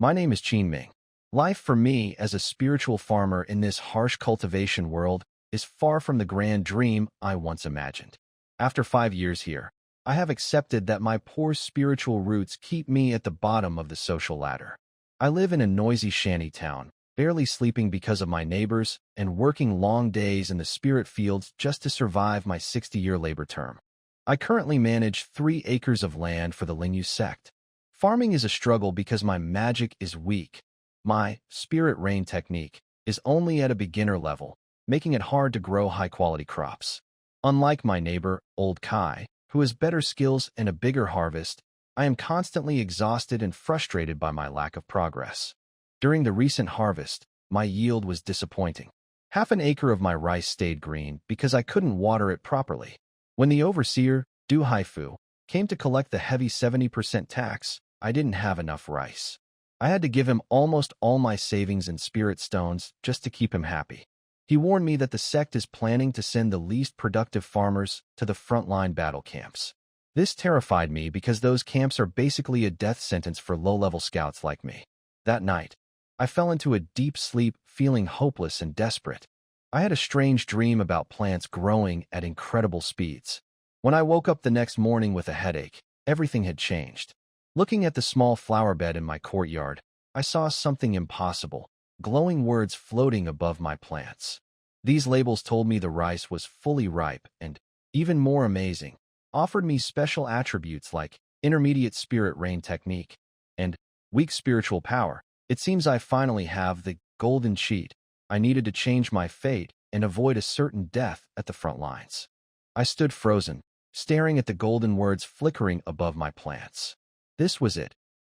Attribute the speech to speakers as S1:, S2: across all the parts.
S1: My name is Ming. Life for me as a spiritual farmer in this harsh cultivation world is far from the grand dream I once imagined. After 5 years here, I have accepted that my poor spiritual roots keep me at the bottom of the social ladder. I live in a noisy shanty town, barely sleeping because of my neighbors and working long days in the spirit fields just to survive my 60-year labor term. I currently manage 3 acres of land for the Sect. Farming is a struggle because my magic is weak. My spirit rain technique is only at a beginner level, making it hard to grow high-quality crops. Unlike my neighbor, Old Kai, who has better skills and a bigger harvest, I am constantly exhausted and frustrated by my lack of progress. During the recent harvest, my yield was disappointing. Half an acre of my rice stayed green because I couldn't water it properly. When the overseer, Du Haifu, came to collect the heavy 70% tax, I didn't have enough rice. I had to give him almost all my savings in spirit stones just to keep him happy. He warned me that the sect is planning to send the least productive farmers to the frontline battle camps. This terrified me because those camps are basically a death sentence for low-level scouts like me. That night, I fell into a deep sleep feeling hopeless and desperate. I had a strange dream about plants growing at incredible speeds. When I woke up the next morning with a headache, everything had changed. Looking at the small flower bed in my courtyard, I saw something impossible, glowing words floating above my plants. These labels told me the rice was fully ripe and, even more amazing, offered me special attributes like intermediate spirit rain technique and weak spiritual power. It seems I finally have the golden cheat I needed to change my fate and avoid a certain death at the front lines. I stood frozen, staring at the golden words flickering above my plants. This was it.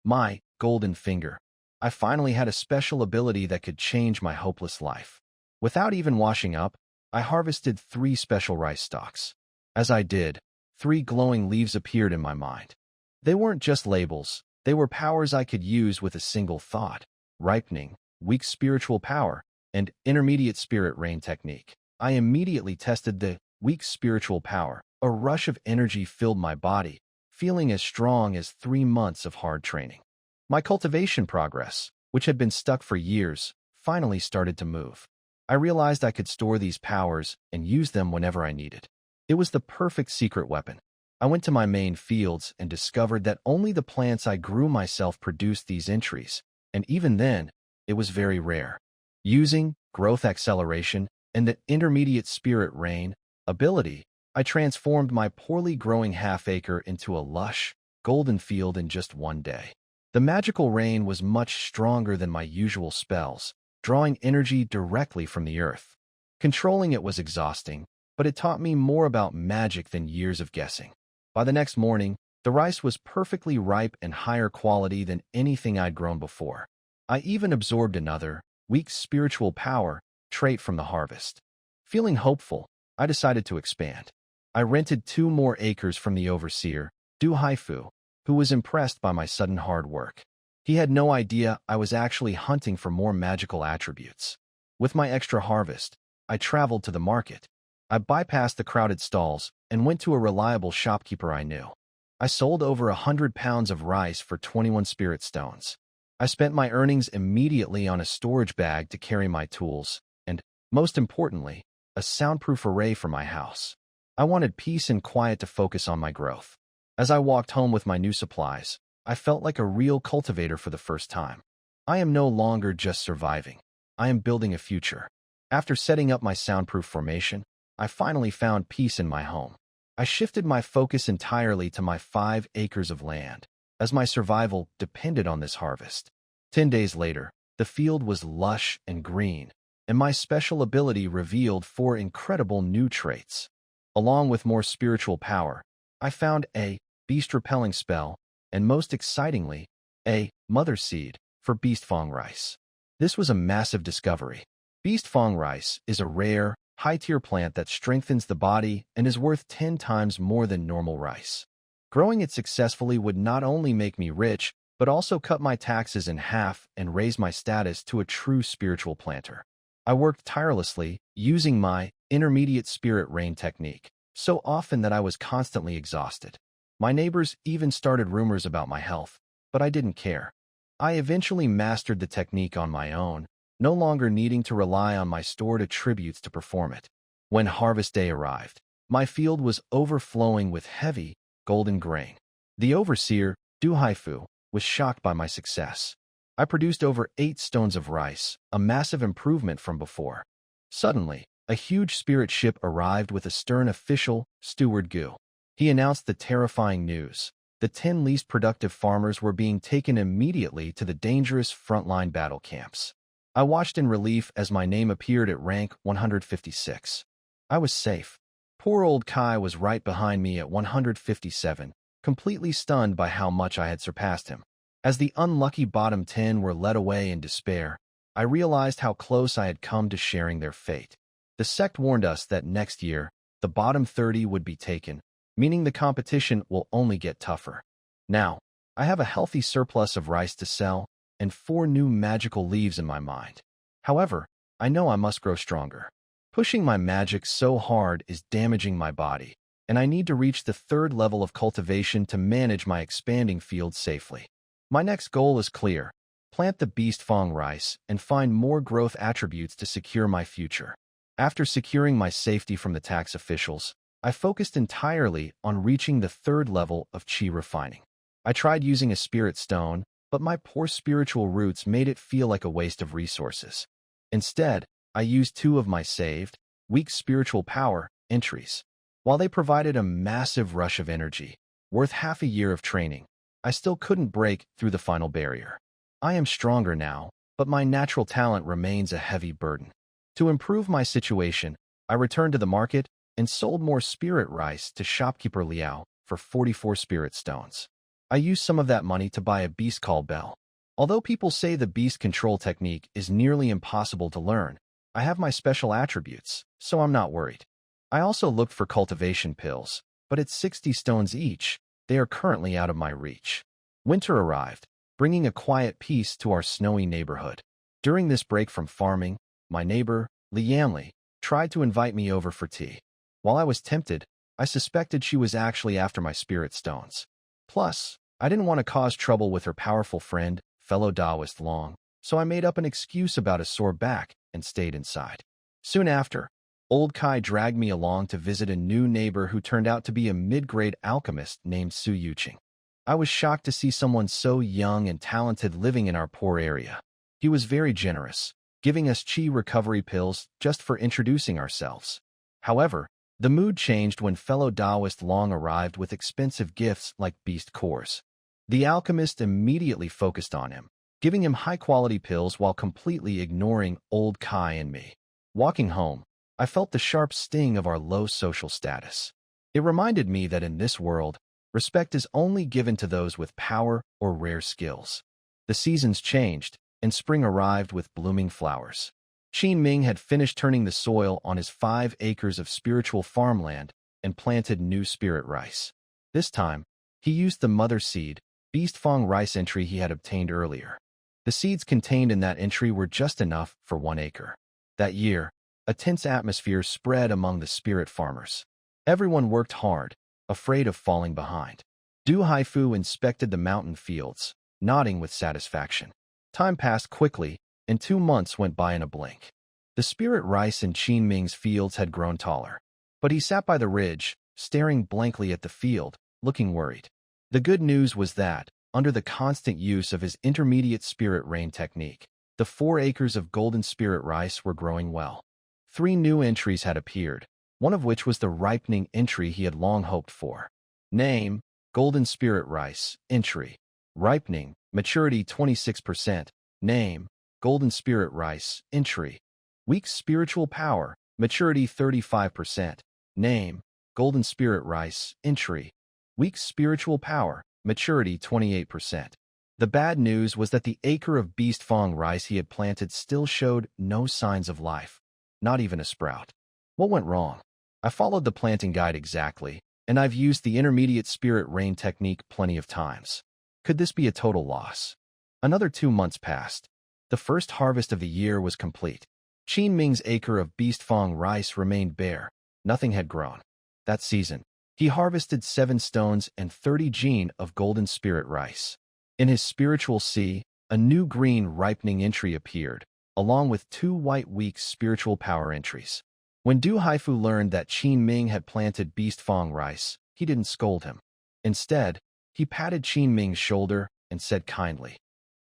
S1: My golden finger. I finally had a special ability that could change my hopeless life. Without even washing up, I harvested 3 special rice stalks. As I did, 3 glowing leaves appeared in my mind. They weren't just labels, they were powers I could use with a single thought: ripening, weak spiritual power, and intermediate spirit rain technique. I immediately tested the weak spiritual power. A rush of energy filled my body, feeling as strong as 3 months of hard training. My cultivation progress, which had been stuck for years, finally started to move. I realized I could store these powers and use them whenever I needed. It was the perfect secret weapon. I went to my main fields and discovered that only the plants I grew myself produced these entries, and even then, it was very rare. Using growth acceleration and the intermediate spirit rain ability, I transformed my poorly growing half-acre into a lush, golden field in just 1 day. The magical rain was much stronger than my usual spells, drawing energy directly from the earth. Controlling it was exhausting, but it taught me more about magic than years of guessing. By the next morning, the rice was perfectly ripe and higher quality than anything I'd grown before. I even absorbed another, weak spiritual power, trait from the harvest. Feeling hopeful, I decided to expand. I rented 2 more acres from the overseer, Du Haifu, who was impressed by my sudden hard work. He had no idea I was actually hunting for more magical attributes. With my extra harvest, I traveled to the market. I bypassed the crowded stalls and went to a reliable shopkeeper I knew. I sold over 100 pounds of rice for 21 spirit stones. I spent my earnings immediately on a storage bag to carry my tools, and, most importantly, a soundproof array for my house. I wanted peace and quiet to focus on my growth. As I walked home with my new supplies, I felt like a real cultivator for the first time. I am no longer just surviving. I am building a future. After setting up my soundproof formation, I finally found peace in my home. I shifted my focus entirely to my 5 acres of land, as my survival depended on this harvest. 10 days later, the field was lush and green, and my special ability revealed 4 incredible new traits. Along with more spiritual power, I found a beast-repelling spell, and most excitingly, a mother seed for beast fang rice. This was a massive discovery. Beast fang rice is a rare, high-tier plant that strengthens the body and is worth 10 times more than normal rice. Growing it successfully would not only make me rich, but also cut my taxes in half and raise my status to a true spiritual planter. I worked tirelessly, using my intermediate spirit rain technique, so often that I was constantly exhausted. My neighbors even started rumors about my health, but I didn't care. I eventually mastered the technique on my own, no longer needing to rely on my stored attributes to perform it. When harvest day arrived, my field was overflowing with heavy, golden grain. The overseer, Du Haifu, was shocked by my success. I produced over 8 stones of rice, a massive improvement from before. Suddenly, a huge spirit ship arrived with a stern official, Steward Gu. He announced the terrifying news. The 10 least productive farmers were being taken immediately to the dangerous frontline battle camps. I watched in relief as my name appeared at rank 156. I was safe. Poor old Kai was right behind me at 157, completely stunned by how much I had surpassed him. As the unlucky bottom 10 were led away in despair, I realized how close I had come to sharing their fate. The sect warned us that next year, the bottom 30 would be taken, meaning the competition will only get tougher. Now, I have a healthy surplus of rice to sell and 4 new magical leaves in my mind. However, I know I must grow stronger. Pushing my magic so hard is damaging my body, and I need to reach the 3rd level of cultivation to manage my expanding field safely. My next goal is clear: plant the beast fang rice and find more growth attributes to secure my future. After securing my safety from the tax officials, I focused entirely on reaching the 3rd level of chi refining. I tried using a spirit stone, but my poor spiritual roots made it feel like a waste of resources. Instead, I used 2 of my saved, weak spiritual power entries. While they provided a massive rush of energy, worth half a year of training, I still couldn't break through the final barrier. I am stronger now, but my natural talent remains a heavy burden. To improve my situation, I returned to the market and sold more spirit rice to shopkeeper Liao for 44 spirit stones. I used some of that money to buy a beast called Bell. Although people say the beast control technique is nearly impossible to learn, I have my special attributes, so I'm not worried. I also looked for cultivation pills, but at 60 stones each, they are currently out of my reach. Winter arrived, bringing a quiet peace to our snowy neighborhood. During this break from farming, my neighbor, Lianli, tried to invite me over for tea. While I was tempted, I suspected she was actually after my spirit stones. Plus, I didn't want to cause trouble with her powerful friend, fellow Taoist Long, so I made up an excuse about a sore back and stayed inside. Soon after, old Kai dragged me along to visit a new neighbor who turned out to be a mid-grade alchemist named Su Yuqing. I was shocked to see someone so young and talented living in our poor area. He was very generous, giving us chi recovery pills just for introducing ourselves. However, the mood changed when fellow Taoist Long arrived with expensive gifts like beast cores. The alchemist immediately focused on him, giving him high-quality pills while completely ignoring old Kai and me. Walking home, I felt the sharp sting of our low social status. It reminded me that in this world, respect is only given to those with power or rare skills. The seasons changed, and spring arrived with blooming flowers. Enming had finished turning the soil on his 5 acres of spiritual farmland and planted new spirit rice. This time, he used the mother seed, beast fang rice entry he had obtained earlier. The seeds contained in that entry were just enough for 1 acre. That year, a tense atmosphere spread among the spirit farmers. Everyone worked hard, afraid of falling behind. Du Haifu inspected the mountain fields, nodding with satisfaction. Time passed quickly, and 2 months went by in a blink. The spirit rice in Enming's fields had grown taller, but he sat by the ridge, staring blankly at the field, looking worried. The good news was that, under the constant use of his intermediate spirit rain technique, the 4 acres of golden spirit rice were growing well. 3 new entries had appeared, one of which was the ripening entry he had long hoped for. Name: Golden Spirit Rice, entry. Ripening, maturity 26%. Name: Golden Spirit Rice, entry. Weak spiritual power, maturity 35%. Name: Golden Spirit Rice, entry. Weak spiritual power, maturity 28%. The bad news was that the acre of beast fang rice he had planted still showed no signs of life, not even a sprout. What went wrong? I followed the planting guide exactly, and I've used the intermediate spirit rain technique plenty of times. Could this be a total loss? Another 2 months passed. The first harvest of the year was complete. Enming's acre of beast fang rice remained bare. Nothing had grown. That season, he harvested 7 stones and 30 jin of golden spirit rice. In his spiritual sea, a new green ripening entry appeared, along with 2 white weak spiritual power entries. When Du Haifu learned that Qin Ming had planted beast fang rice, he didn't scold him. Instead, he patted Qin Ming's shoulder and said kindly,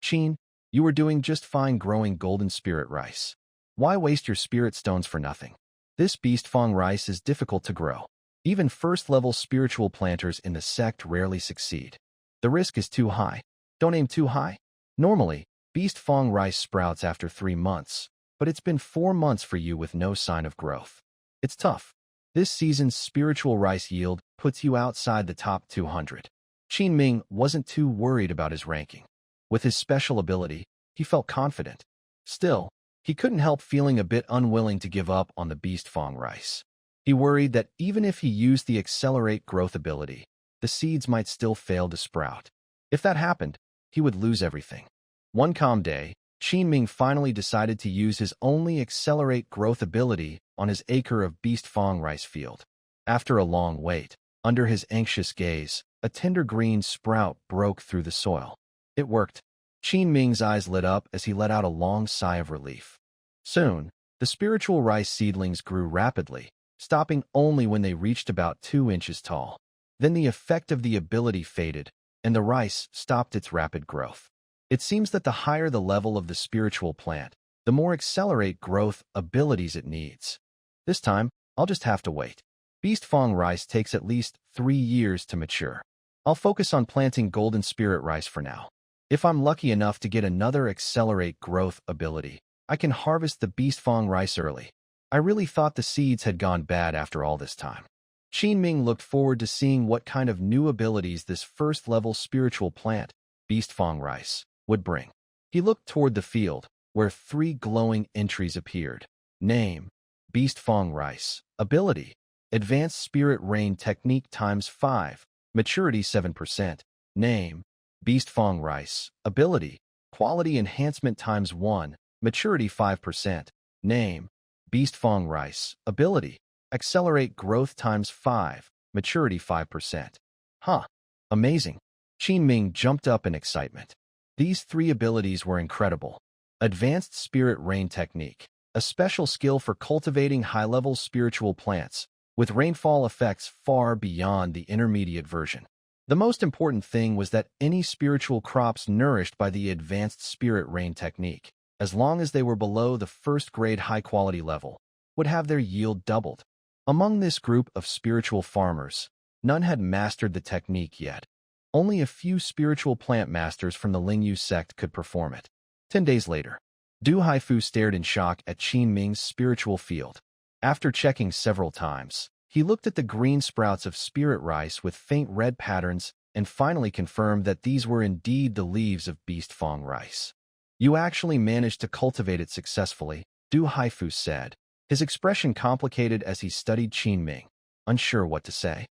S1: "Qin, you were doing just fine growing golden spirit rice. Why waste your spirit stones for nothing? This beast fang rice is difficult to grow. Even first-level spiritual planters in the sect rarely succeed. The risk is too high. Don't aim too high." Normally, beast fang rice sprouts after 3 months, but it's been 4 months for you with no sign of growth. It's tough. This season's spiritual rice yield puts you outside the top 200. Qin Ming wasn't too worried about his ranking. With his special ability, he felt confident. Still, he couldn't help feeling a bit unwilling to give up on the beast fang rice. He worried that even if he used the accelerate growth ability, the seeds might still fail to sprout. If that happened, he would lose everything. One calm day, Qin Ming finally decided to use his only accelerate growth ability on his acre of beast fang rice field. After a long wait, under his anxious gaze, a tender green sprout broke through the soil. It worked. Qin Ming's eyes lit up as he let out a long sigh of relief. Soon, the spiritual rice seedlings grew rapidly, stopping only when they reached about 2 inches tall. Then the effect of the ability faded, and the rice stopped its rapid growth. It seems that the higher the level of the spiritual plant, the more accelerate growth abilities it needs. This time, I'll just have to wait. Beast fang rice takes at least 3 years to mature. I'll focus on planting golden spirit rice for now. If I'm lucky enough to get another accelerate growth ability, I can harvest the beast fang rice early. I really thought the seeds had gone bad after all this time. Qin Ming looked forward to seeing what kind of new abilities this first-level spiritual plant, beast fang rice, would bring. He looked toward the field, where 3 glowing entries appeared. Name: beast fang rice. Ability: advanced spirit rain technique times 5. Maturity 7%. Name: beast fang rice. Ability: quality enhancement times 1. Maturity 5%. Name: beast fang rice. Ability: accelerate growth times 5. Maturity 5%. Huh. Amazing. Qin Ming jumped up in excitement. These 3 abilities were incredible. Advanced Spirit Rain Technique, a special skill for cultivating high-level spiritual plants, with rainfall effects far beyond the intermediate version. The most important thing was that any spiritual crops nourished by the Advanced Spirit Rain Technique, as long as they were below the first-grade high-quality level, would have their yield doubled. Among this group of spiritual farmers, none had mastered the technique yet. Only a few spiritual plant masters from the Lingyu sect could perform it. 10 days later, Du Haifu stared in shock at Qin Ming's spiritual field. After checking several times, he looked at the green sprouts of spirit rice with faint red patterns and finally confirmed that these were indeed the leaves of beast fang rice. "You actually managed to cultivate it successfully," Du Haifu said, his expression complicated as he studied Qin Ming, unsure what to say.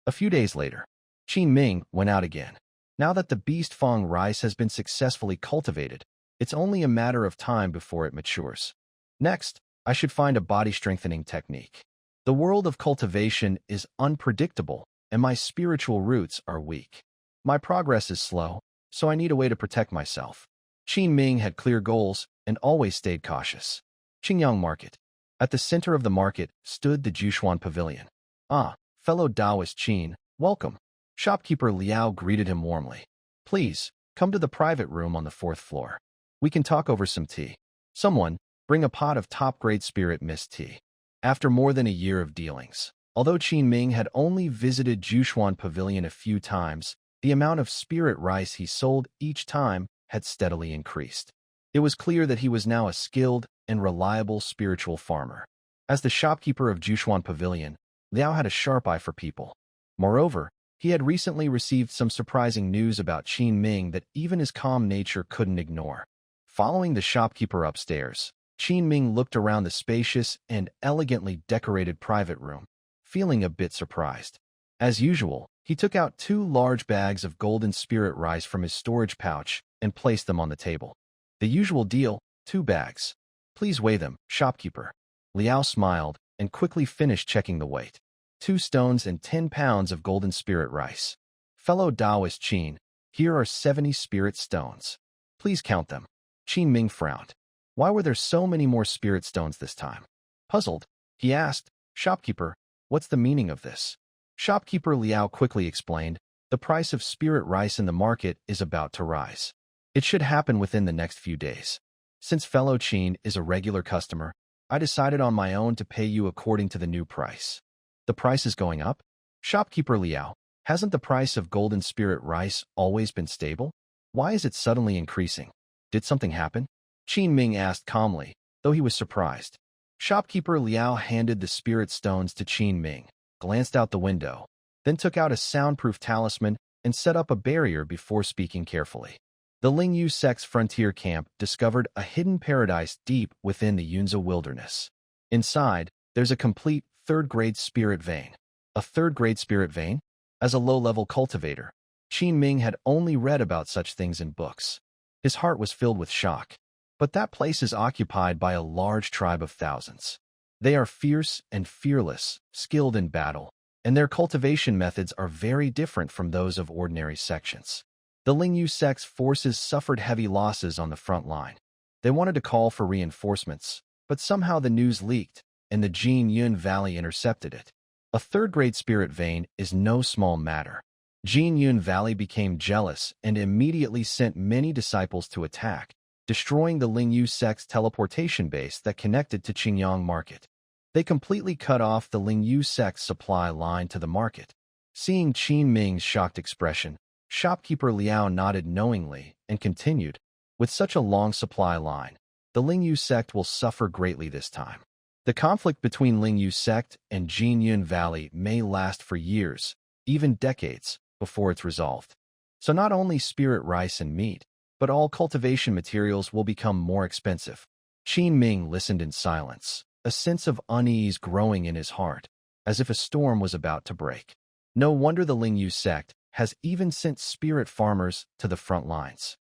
S1: A few days later, Qin Ming went out again. Now that the beast fang rice has been successfully cultivated, it's only a matter of time before it matures. Next, I should find a body-strengthening technique. The world of cultivation is unpredictable, and my spiritual roots are weak. My progress is slow, so I need a way to protect myself. Qin Ming had clear goals and always stayed cautious. Qingyang Market. At the center of the market stood the Jushuan Pavilion. "Ah, fellow Taoist Qin, welcome." Shopkeeper Liao greeted him warmly. "Please, come to the private room on the 4th floor. We can talk over some tea. Someone, bring a pot of top-grade spirit mist tea." After more than a year of dealings, although Qin Ming had only visited Jushuan Pavilion a few times, the amount of spirit rice he sold each time had steadily increased. It was clear that he was now a skilled and reliable spiritual farmer. As the shopkeeper of Jushuan Pavilion, Liao had a sharp eye for people. Moreover, he had recently received some surprising news about Qin Ming that even his calm nature couldn't ignore. Following the shopkeeper upstairs, Qin Ming looked around the spacious and elegantly decorated private room, feeling a bit surprised. As usual, he took out 2 large bags of golden spirit rice from his storage pouch and placed them on the table. "The usual deal, 2 bags. Please weigh them, shopkeeper." Liao smiled and quickly finished checking the weight. 2 stones and 10 pounds of golden spirit rice. "Fellow Taoist Qin, here are 70 spirit stones. Please count them. Qin Ming frowned. Why were there so many more spirit stones this time? Puzzled, he asked, "Shopkeeper, what's the meaning of this?" Shopkeeper Liao quickly explained, "The price of spirit rice in the market is about to rise. It should happen within the next few days. Since fellow Qin is a regular customer, I decided on my own to pay you according to the new price." "The price is going up?" Shopkeeper Liao, "Hasn't the price of golden spirit rice always been stable? Why is it suddenly increasing? Did something happen?" Qin Ming asked calmly, though he was surprised. Shopkeeper Liao handed the spirit stones to Qin Ming, glanced out the window, then took out a soundproof talisman and set up a barrier before speaking carefully. The Lingyu Sect's frontier camp discovered a hidden paradise deep within the Yunza wilderness. Inside, there's a complete third-grade spirit vein. A third-grade spirit vein? As a low-level cultivator, Qin Ming had only read about such things in books. His heart was filled with shock. But that place is occupied by a large tribe of thousands. They are fierce and fearless, skilled in battle, and their cultivation methods are very different from those of ordinary sections. The Lingyu Sect's forces suffered heavy losses on the front line. They wanted to call for reinforcements, but somehow the news leaked, and the Jinyun Valley intercepted it. A third-grade spirit vein is no small matter. Jinyun Valley became jealous and immediately sent many disciples to attack, destroying the Lingyu Sect's teleportation base that connected to Qingyang Market. They completely cut off the Lingyu Sect's supply line to the market. Seeing Qin Ming's shocked expression, Shopkeeper Liao nodded knowingly and continued, "With such a long supply line, the Lingyu Sect will suffer greatly this time. The conflict between Lingyu Sect and Jinyun Valley may last for years, even decades, before it's resolved. So not only spirit rice and meat, but all cultivation materials will become more expensive." Qin Ming listened in silence, a sense of unease growing in his heart, as if a storm was about to break. No wonder the Lingyu Sect has even sent spirit farmers to the front lines.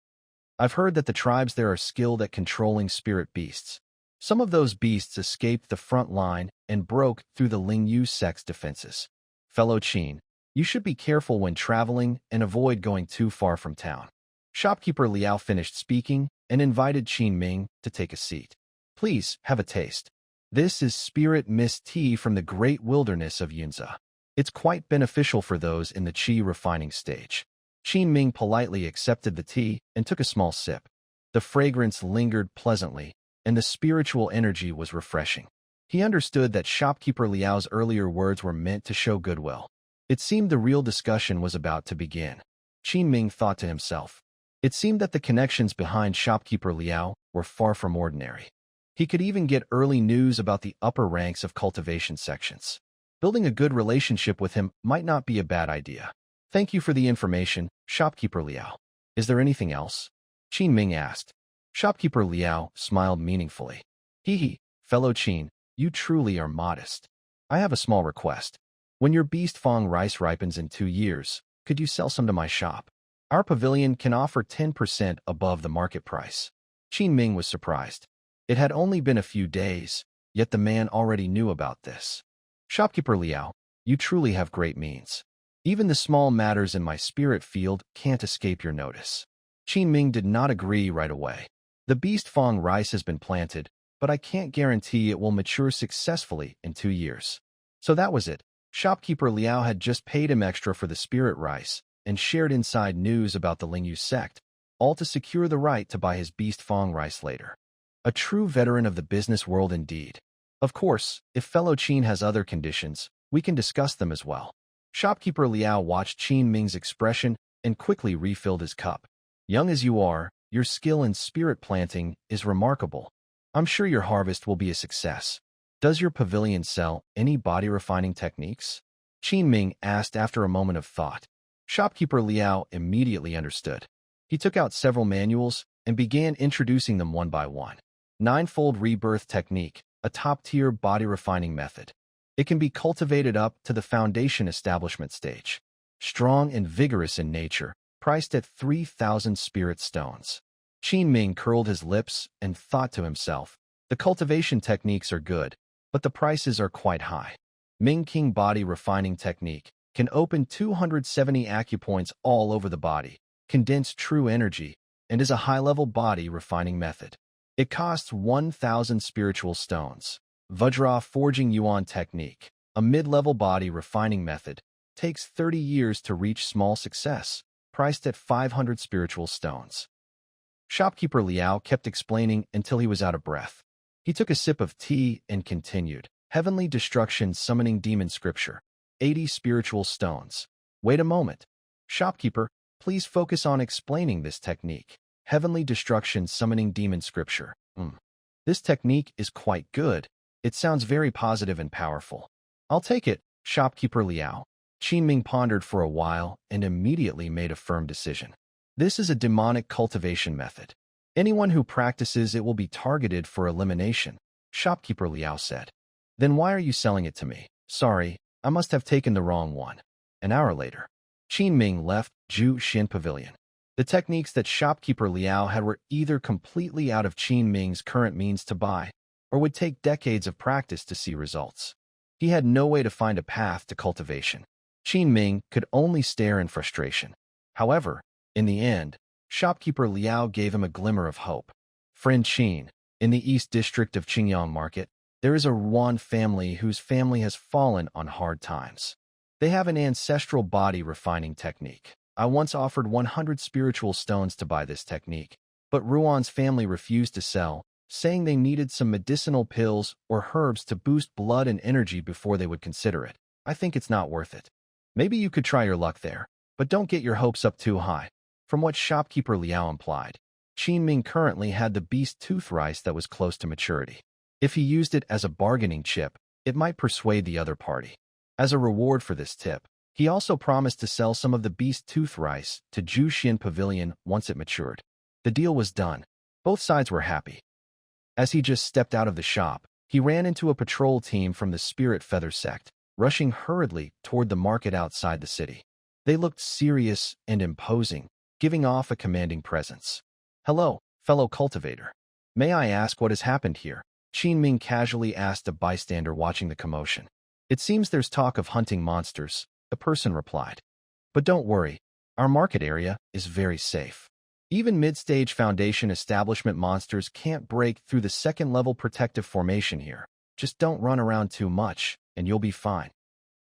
S1: "I've heard that the tribes there are skilled at controlling spirit beasts. Some of those beasts escaped the front line and broke through the Lingyu Sect's defenses. Fellow Qin, you should be careful when traveling and avoid going too far from town." Shopkeeper Liao finished speaking and invited Qin Ming to take a seat. "Please, have a taste. This is spirit mist tea from the great wilderness of Yunza. It's quite beneficial for those in the qi refining stage." Qin Ming politely accepted the tea and took a small sip. The fragrance lingered pleasantly, and the spiritual energy was refreshing. He understood that Shopkeeper Liao's earlier words were meant to show goodwill. It seemed the real discussion was about to begin. Qin Ming thought to himself. It seemed that the connections behind Shopkeeper Liao were far from ordinary. He could even get early news about the upper ranks of cultivation sections. Building a good relationship with him might not be a bad idea. "Thank you for the information, Shopkeeper Liao. Is there anything else?" Qin Ming asked. Shopkeeper Liao smiled meaningfully. "Hee, fellow Qin, you truly are modest. I have a small request. When your beast fang rice ripens in 2 years, could you sell some to my shop? Our pavilion can offer 10% above the market price." Qin Ming was surprised. It had only been a few days, yet the man already knew about this. "Shopkeeper Liao, you truly have great means. Even the small matters in my spirit field can't escape your notice." Qin Ming did not agree right away. "The beast fang rice has been planted, but I can't guarantee it will mature successfully in 2 years." So that was it. Shopkeeper Liao had just paid him extra for the spirit rice and shared inside news about the Lingyu Sect, all to secure the right to buy his beast fang rice later. A true veteran of the business world indeed. Of course, if fellow Qin has other conditions, we can discuss them as well. Shopkeeper Liao watched Qin Ming's expression and quickly refilled his cup. "Young as you are, your skill in spirit planting is remarkable. I'm sure your harvest will be a success. Does your pavilion sell any body refining techniques?" Qin Ming asked after a moment of thought. Shopkeeper Liao immediately understood. He took out several manuals and began introducing them one by one. Ninefold rebirth technique, a top-tier body refining method. It can be cultivated up to the foundation establishment stage. Strong and vigorous in nature, priced at 3,000 spirit stones. Qin Ming curled his lips and thought to himself, the cultivation techniques are good, but the prices are quite high. Ming King body refining technique can open 270 acupoints all over the body, condense true energy, and is a high-level body refining method. It costs 1,000 spiritual stones. Vajra forging yuan technique, a mid-level body refining method, takes 30 years to reach small success, priced at 500 spiritual stones. Shopkeeper Liao kept explaining until he was out of breath. He took a sip of tea and continued. Heavenly destruction summoning demon scripture. 80 spiritual stones. Wait a moment. Shopkeeper, please focus on explaining this technique. Heavenly destruction summoning demon scripture. This technique is quite good. It sounds very positive and powerful. I'll take it, Shopkeeper Liao. Enming pondered for a while and immediately made a firm decision. This is a demonic cultivation method. Anyone who practices it will be targeted for elimination, Shopkeeper Liao said. Then why are you selling it to me? Sorry, I must have taken the wrong one. An hour later, Enming left Zhu Xin Pavilion. The techniques that Shopkeeper Liao had were either completely out of Enming's current means to buy, or would take decades of practice to see results. He had no way to find a path to cultivation. Enming could only stare in frustration. However, in the end, Shopkeeper Liao gave him a glimmer of hope. Friend Qin, in the East District of Qingyang Market, there is a Ruan family whose family has fallen on hard times. They have an ancestral body refining technique. I once offered 100 spiritual stones to buy this technique, but Ruan's family refused to sell, saying they needed some medicinal pills or herbs to boost blood and energy before they would consider it. I think it's not worth it. Maybe you could try your luck there, but don't get your hopes up too high. From what Shopkeeper Liao implied, Enming currently had the beast tooth rice that was close to maturity. If he used it as a bargaining chip, it might persuade the other party. As a reward for this tip, he also promised to sell some of the beast tooth rice to Zhu Xin Pavilion once it matured. The deal was done. Both sides were happy. As he just stepped out of the shop, he ran into a patrol team from the Spirit Feather Sect, rushing hurriedly toward the market outside the city. They looked serious and imposing, giving off a commanding presence. Hello, fellow cultivator. May I ask what has happened here? Enming casually asked a bystander watching the commotion. It seems there's talk of hunting monsters, the person replied. But don't worry, our market area is very safe. Even mid-stage Foundation establishment monsters can't break through the second-level protective formation here. Just don't run around too much, and you'll be fine.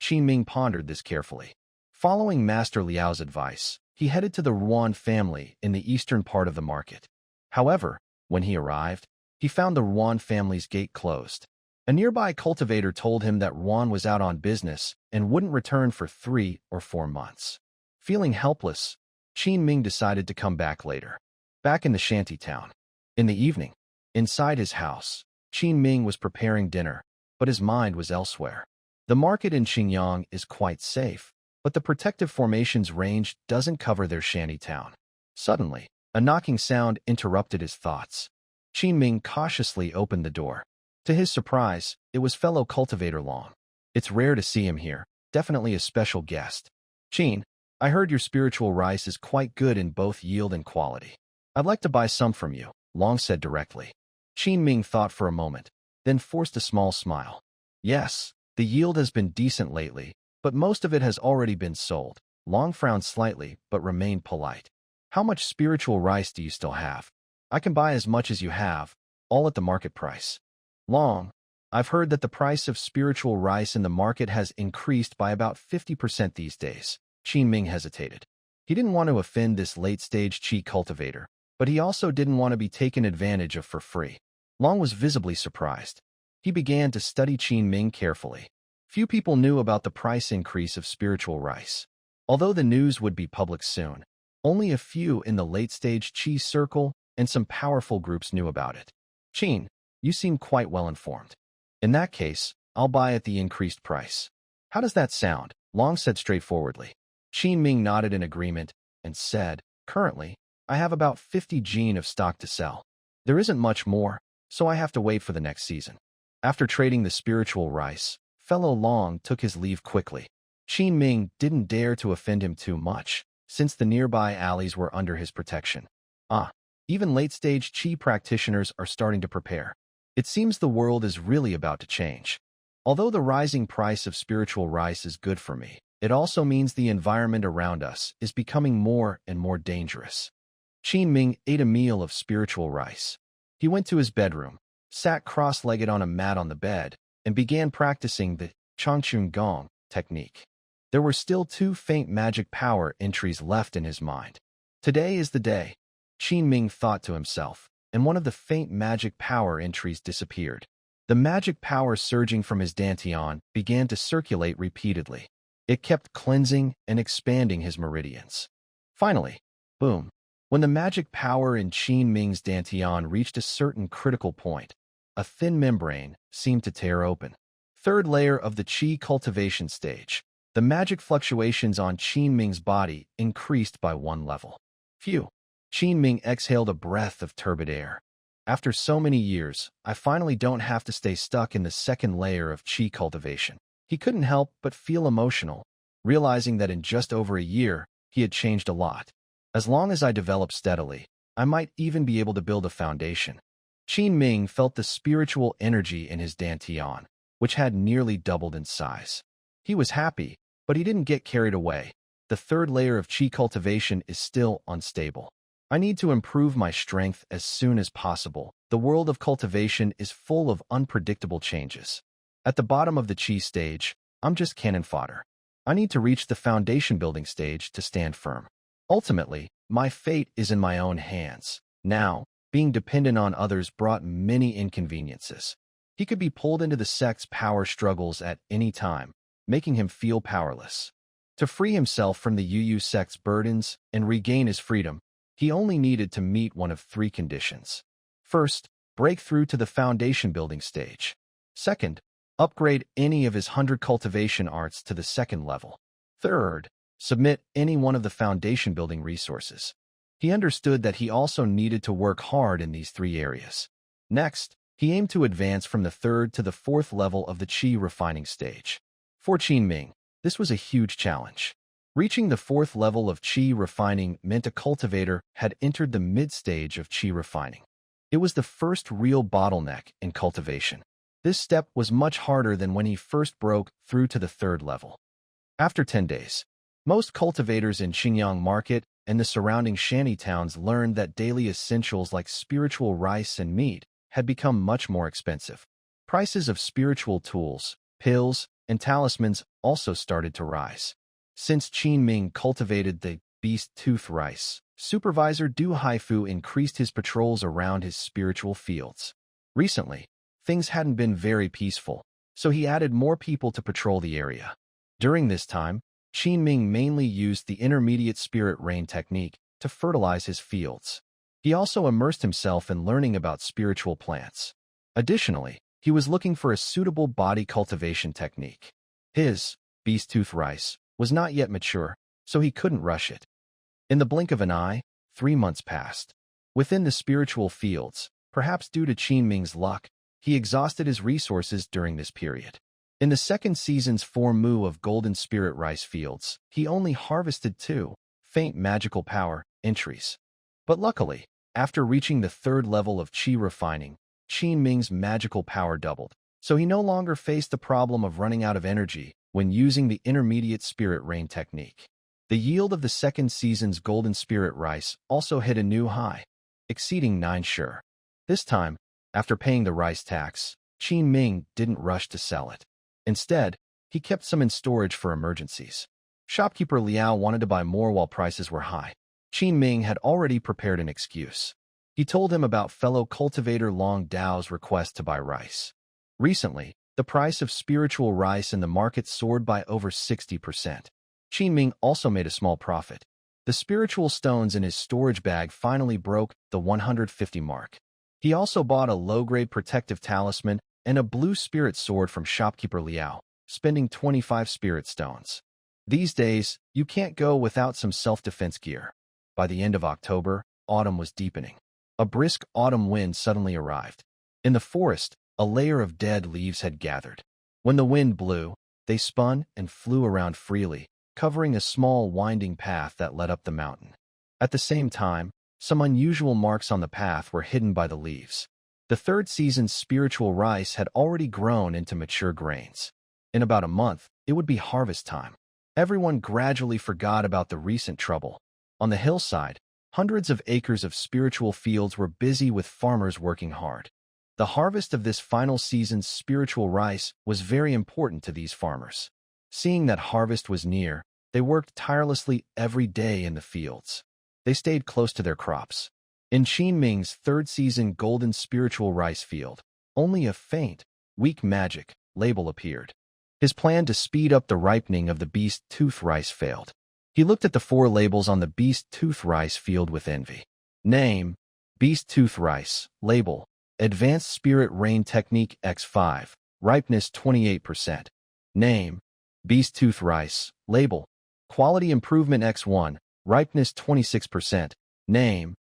S1: Enming pondered this carefully. Following Master Liao's advice, he headed to the Ruan family in the eastern part of the market. However, when he arrived, he found the Ruan family's gate closed. A nearby cultivator told him that Ruan was out on business and wouldn't return for 3 or 4 months. Feeling helpless, Enming decided to come back later. Back in the shanty town. In the evening, inside his house, Enming was preparing dinner, but his mind was elsewhere. The market in Xinjiang is quite safe, but the protective formation's range doesn't cover their shanty town. Suddenly, a knocking sound interrupted his thoughts. Enming cautiously opened the door. To his surprise, it was fellow cultivator Long. It's rare to see him here, definitely a special guest. Qin, I heard your spiritual rice is quite good in both yield and quality. I'd like to buy some from you, Long said directly. Enming thought for a moment, then forced a small smile. Yes, the yield has been decent lately, but most of it has already been sold. Long frowned slightly, but remained polite. How much spiritual rice do you still have? I can buy as much as you have, all at the market price. Long, I've heard that the price of spiritual rice in the market has increased by about 50% these days. Enming hesitated. He didn't want to offend this late-stage chi cultivator, but he also didn't want to be taken advantage of for free. Long was visibly surprised. He began to study Enming carefully. Few people knew about the price increase of spiritual rice. Although the news would be public soon, only a few in the late-stage chi circle and some powerful groups knew about it. Qin, you seem quite well informed. In that case, I'll buy at the increased price. How does that sound? Long said straightforwardly. Enming nodded in agreement and said, currently, I have about 50 gene of stock to sell. There isn't much more, so I have to wait for the next season. After trading the spiritual rice, fellow Long took his leave quickly. Enming didn't dare to offend him too much, since the nearby alleys were under his protection. Even late-stage chi practitioners are starting to prepare. It seems the world is really about to change. Although the rising price of spiritual rice is good for me, it also means the environment around us is becoming more and more dangerous. Ming ate a meal of spiritual rice. He went to his bedroom, sat cross-legged on a mat on the bed, and began practicing the Changchun Gong technique. There were still 2 faint magic power entries left in his mind. Today is the day, Ming thought to himself, and one of the faint magic power entries disappeared. The magic power surging from his dantian began to circulate repeatedly. It kept cleansing and expanding his meridians. Finally, boom. When the magic power in Ming's dantian reached a certain critical point, a thin membrane seemed to tear open. Third layer of the Qi cultivation stage. The magic fluctuations on Ming's body increased by 1 level. Phew. Ming exhaled a breath of turbid air. After so many years, I finally don't have to stay stuck in the second layer of Qi cultivation. He couldn't help but feel emotional, realizing that in just over a year, he had changed a lot. As long as I develop steadily, I might even be able to build a foundation. Ming felt the spiritual energy in his dantian, which had nearly doubled in size. He was happy, but he didn't get carried away. The third layer of Qi cultivation is still unstable. I need to improve my strength as soon as possible. The world of cultivation is full of unpredictable changes. At the bottom of the Qi stage, I'm just cannon fodder. I need to reach the foundation building stage to stand firm. Ultimately, my fate is in my own hands. Now, being dependent on others brought many inconveniences. He could be pulled into the sect's power struggles at any time, making him feel powerless. To free himself from the Yu sect's burdens and regain his freedom, he only needed to meet one of 3 conditions. First, break through to the foundation building stage. Second, upgrade any of his 100 cultivation arts to the 2nd level. Third, submit any one of the foundation building resources. He understood that he also needed to work hard in these 3 areas. Next, he aimed to advance from the 3rd to the 4th level of the Qi refining stage. For Ming, this was a huge challenge. Reaching the 4th level of Qi refining meant a cultivator had entered the mid-stage of Qi refining. It was the first real bottleneck in cultivation. This step was much harder than when he first broke through to the 3rd level. After 10 days, most cultivators in Xinjiang Market and the surrounding shanty towns learned that daily essentials like spiritual rice and meat had become much more expensive. Prices of spiritual tools, pills, and talismans also started to rise. Since Ming cultivated the beast tooth rice, Supervisor Du Haifu increased his patrols around his spiritual fields. Recently, things hadn't been very peaceful, so he added more people to patrol the area. During this time, Ming mainly used the intermediate spirit rain technique to fertilize his fields. He also immersed himself in learning about spiritual plants. Additionally, he was looking for a suitable body cultivation technique. His beast tooth rice was not yet mature, so he couldn't rush it. In the blink of an eye, 3 months passed. Within the spiritual fields, perhaps due to Ming's luck, he exhausted his resources during this period. In the 2nd season's 4 mu of golden spirit rice fields, he only harvested 2 faint magical power entries. But luckily, after reaching the 3rd level of Qi refining, Ming's magical power doubled, so he no longer faced the problem of running out of energy when using the intermediate spirit rain technique. The yield of the 2nd season's golden spirit rice also hit a new high, exceeding 9 sure. This time, after paying the rice tax, Ming didn't rush to sell it. Instead, he kept some in storage for emergencies. Shopkeeper Liao wanted to buy more while prices were high. Ming had already prepared an excuse. He told him about fellow cultivator Long Dao's request to buy rice. Recently, the price of spiritual rice in the market soared by over 60%. Ming also made a small profit. The spiritual stones in his storage bag finally broke the 150 mark. He also bought a low-grade protective talisman and a blue spirit sword from shopkeeper Liao, spending 25 spirit stones. These days, you can't go without some self-defense gear. By the end of October, autumn was deepening. A brisk autumn wind suddenly arrived. In the forest, a layer of dead leaves had gathered. When the wind blew, they spun and flew around freely, covering a small winding path that led up the mountain. At the same time, some unusual marks on the path were hidden by the leaves. The 3rd season's spiritual rice had already grown into mature grains. In about a month, it would be harvest time. Everyone gradually forgot about the recent trouble. On the hillside, Hundreds of acres of spiritual fields were busy with farmers working hard. The harvest of this final season's spiritual rice was very important to these farmers. Seeing that harvest was near, they worked tirelessly every day in the fields. They stayed close to their crops. In Enming's third season golden spiritual rice field, only a faint, weak magic label appeared. His plan to speed up the ripening of the beast tooth rice failed. He looked at the 4 labels on the beast tooth rice field with envy. Name: Beast tooth rice. Label: Advanced Spirit Rain Technique X5. Ripeness 28%. Name: Beast tooth rice. Label: Quality Improvement X1. Ripeness 26%. Name: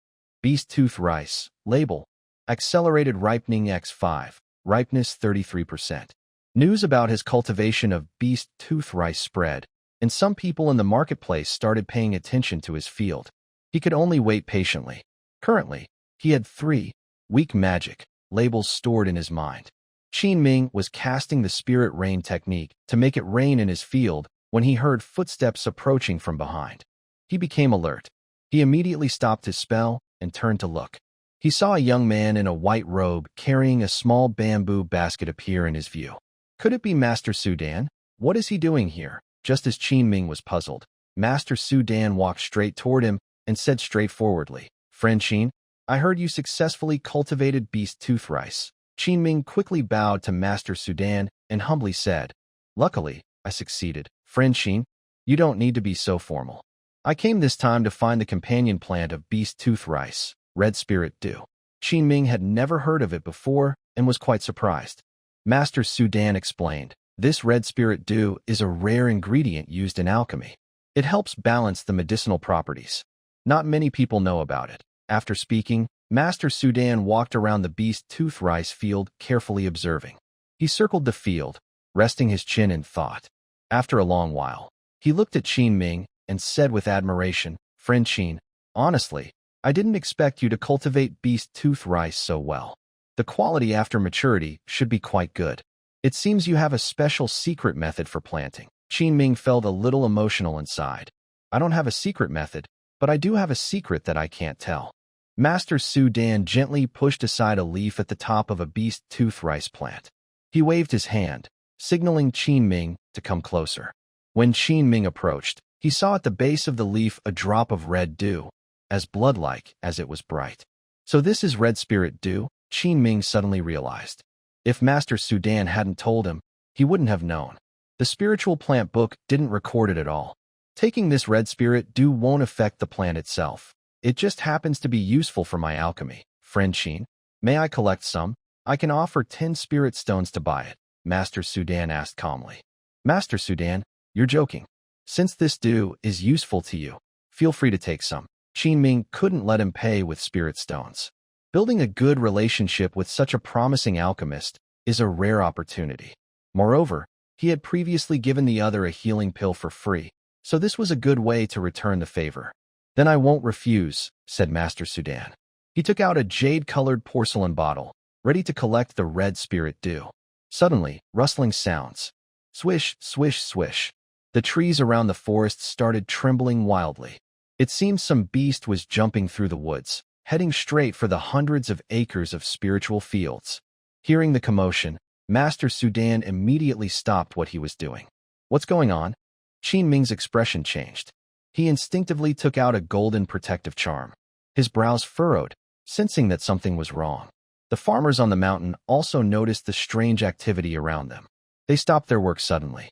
S1: Beast tooth rice. Label: Accelerated Ripening X5. Ripeness 33%. News about his cultivation of beast tooth rice spread, and some people in the marketplace started paying attention to his field. He could only wait patiently. Currently, he had 3 weak magic labels stored in his mind. Enming was casting the spirit rain technique to make it rain in his field when he heard footsteps approaching from behind. He became alert. He immediately stopped his spell and turned to look. He saw a young man in a white robe carrying a small bamboo basket appear in his view. Could it be Master Sudan? What is he doing here? Just as Enming was puzzled, Master Sudan walked straight toward him and said straightforwardly, "Friend Qin, I heard you successfully cultivated beast tooth rice." Enming quickly bowed to Master Sudan and humbly said, "Luckily, I succeeded. Friend Qin, you don't need to be so formal. I came this time to find the companion plant of beast tooth rice, red spirit dew." Enming had never heard of it before and was quite surprised. Master Sudan explained, "This red spirit dew is a rare ingredient used in alchemy. It helps balance the medicinal properties. Not many people know about it." After speaking, Master Sudan walked around the beast tooth rice field, carefully observing. He circled the field, resting his chin in thought. After a long while, he looked at Enming and said with admiration, "Friend Qin, honestly, I didn't expect you to cultivate beast tooth rice so well. The quality after maturity should be quite good. It seems you have a special secret method for planting." Enming felt a little emotional inside. "I don't have a secret method, but I do have a secret that I can't tell." Master Sudan gently pushed aside a leaf at the top of a beast tooth rice plant. He waved his hand, signaling Enming to come closer. When Enming approached, he saw at the base of the leaf a drop of red dew, as blood-like as it was bright. "So this is red spirit dew?" Enming suddenly realized. If Master Sudan hadn't told him, he wouldn't have known. The spiritual plant book didn't record it at all. Taking this red spirit dew won't affect the plant itself. It just happens to be useful for my alchemy. Friend Qin, may I collect some? I can offer 10 spirit stones to buy it, Master Sudan asked calmly. Master Sudan, you're joking. Since this dew is useful to you, feel free to take some. Enming couldn't let him pay with spirit stones. Building a good relationship with such a promising alchemist is a rare opportunity. Moreover, he had previously given the other a healing pill for free, so this was a good way to return the favor. "Then I won't refuse," said Master Sudan. He took out a jade-colored porcelain bottle, ready to collect the red spirit dew. Suddenly, rustling sounds. Swish, swish, swish. The trees around the forest started trembling wildly. It seemed some beast was jumping through the woods, heading straight for the hundreds of acres of spiritual fields. Hearing the commotion, Master Sudan immediately stopped what he was doing. "What's going on?" Enming's expression changed. He instinctively took out a golden protective charm. His brows furrowed, sensing that something was wrong. The farmers on the mountain also noticed the strange activity around them. They stopped their work suddenly.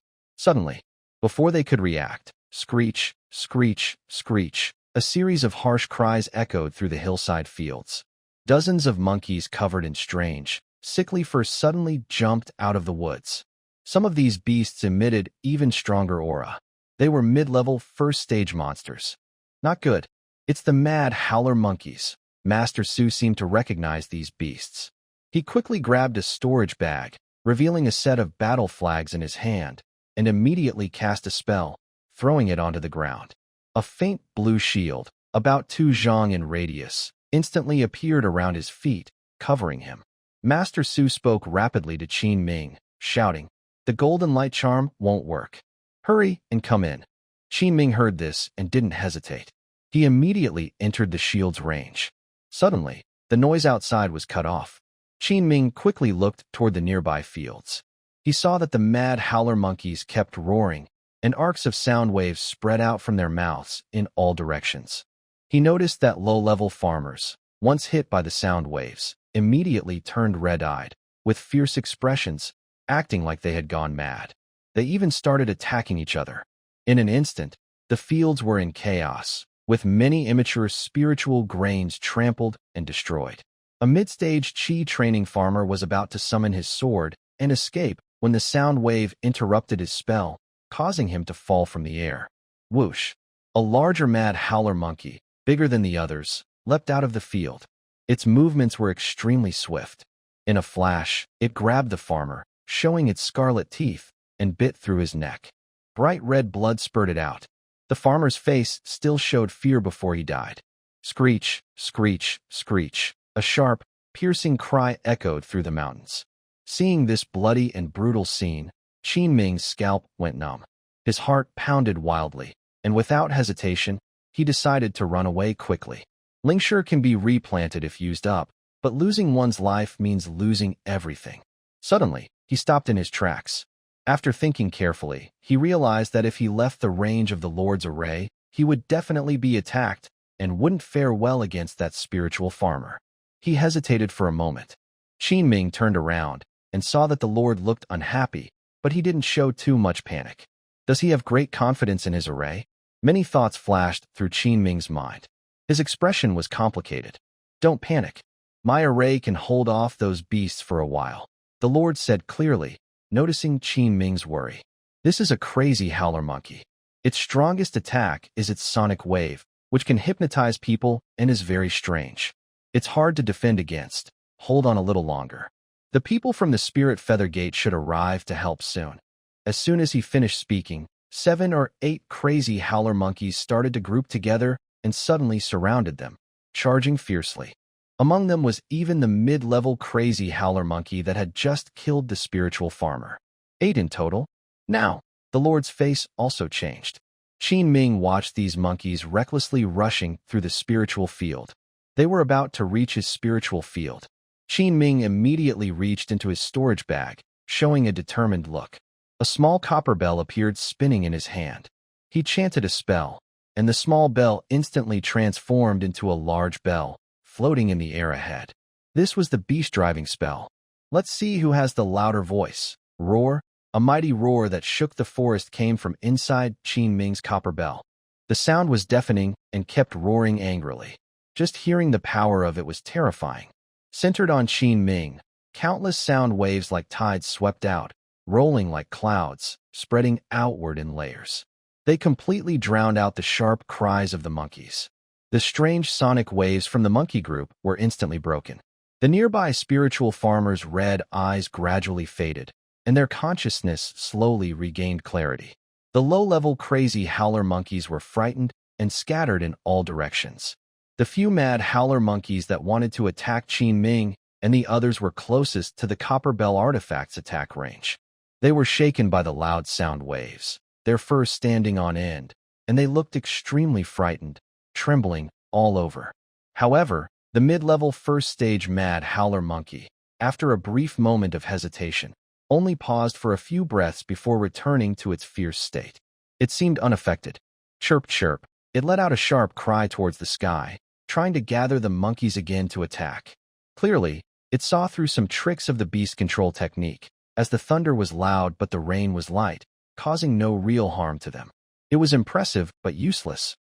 S1: Before they could react, screech, screech, screech, a series of harsh cries echoed through the hillside fields. Dozens of monkeys covered in strange, sickly fur suddenly jumped out of the woods. Some of these beasts emitted even stronger aura. They were mid-level first-stage monsters. Not good. It's the mad howler monkeys. Master Su seemed to recognize these beasts. He quickly grabbed a storage bag, revealing a set of battle flags in his hand, and immediately cast a spell, throwing it onto the ground. A faint blue shield, about 2 zhang in radius, instantly appeared around his feet, covering him. Master Su spoke rapidly to Enming, shouting, "The golden light charm won't work. Hurry and come in." Enming heard this and didn't hesitate. He He immediately entered the shield's range. Suddenly, the noise outside was cut off. Ming quickly looked toward the nearby fields. He saw that the mad howler monkeys kept roaring, and arcs of sound waves spread out from their mouths in all directions. He noticed that low-level farmers, once hit by the sound waves, immediately turned red-eyed, with fierce expressions, acting like they had gone mad. They even started attacking each other. In an instant, the fields were in chaos, with many immature spiritual grains trampled and destroyed. A mid-stage chi training farmer was about to summon his sword and escape when the sound wave interrupted his spell, causing him to fall from the air. Whoosh! A larger mad howler monkey, bigger than the others, leapt out of the field. Its movements were extremely swift. In a flash, it grabbed the farmer, showing its scarlet teeth, and bit through his neck. Bright red blood spurted out. The farmer's face still showed fear before he died. Screech, screech, screech. A sharp, piercing cry echoed through the mountains. Seeing this bloody and brutal scene, Ming's scalp went numb. His heart pounded wildly, and without hesitation, he decided to run away quickly. Lingshur can be replanted if used up, but losing one's life means losing everything. Suddenly, he stopped in his tracks. After thinking carefully, he realized that if he left the range of the Lord's array, he would definitely be attacked and wouldn't fare well against that spiritual farmer. He hesitated for a moment. Ming turned around and saw that the Lord looked unhappy, but he didn't show too much panic. Does he have great confidence in his array? Many thoughts flashed through Ming's mind. His expression was complicated. Don't panic. My array can hold off those beasts for a while, the Lord said clearly, noticing Ming's worry. This is a crazy howler monkey. Its strongest attack is its sonic wave, which can hypnotize people and is very strange. It's hard to defend against. Hold on a little longer. The people from the Spirit Feather Gate should arrive to help soon. As soon as he finished speaking, 7 or 8 crazy howler monkeys started to group together and suddenly surrounded them, charging fiercely. Among them was even the mid-level crazy howler monkey that had just killed the spiritual farmer. 8 in total. Now, the Lord's face also changed. Ming watched these monkeys recklessly rushing through the spiritual field. They were about to reach his spiritual field. Ming immediately reached into his storage bag, showing a determined look. A small copper bell appeared spinning in his hand. He chanted a spell, and the small bell instantly transformed into a large bell, floating in the air ahead. This was the beast-driving spell. Let's see who has the louder voice. Roar. A mighty roar that shook the forest came from inside Ming's copper bell. The sound was deafening and kept roaring angrily. Just hearing the power of it was terrifying. Centered on Ming, countless sound waves like tides swept out, rolling like clouds, spreading outward in layers. They completely drowned out the sharp cries of the monkeys. The strange sonic waves from the monkey group were instantly broken. The nearby spiritual farmer's red eyes gradually faded, and their consciousness slowly regained clarity. The low-level crazy howler monkeys were frightened and scattered in all directions. The few mad howler monkeys that wanted to attack Ming and the others were closest to the copper bell artifact's attack range. They were shaken by the loud sound waves, their fur standing on end, and they looked extremely frightened, trembling all over. However, the mid-level first-stage mad howler monkey, after a brief moment of hesitation, only paused for a few breaths before returning to its fierce state. It seemed unaffected. Chirp, chirp. It let out a sharp cry towards the sky, trying to gather the monkeys again to attack. Clearly, it saw through some tricks of the beast control technique, as the thunder was loud but the rain was light, causing no real harm to them. It was impressive but useless.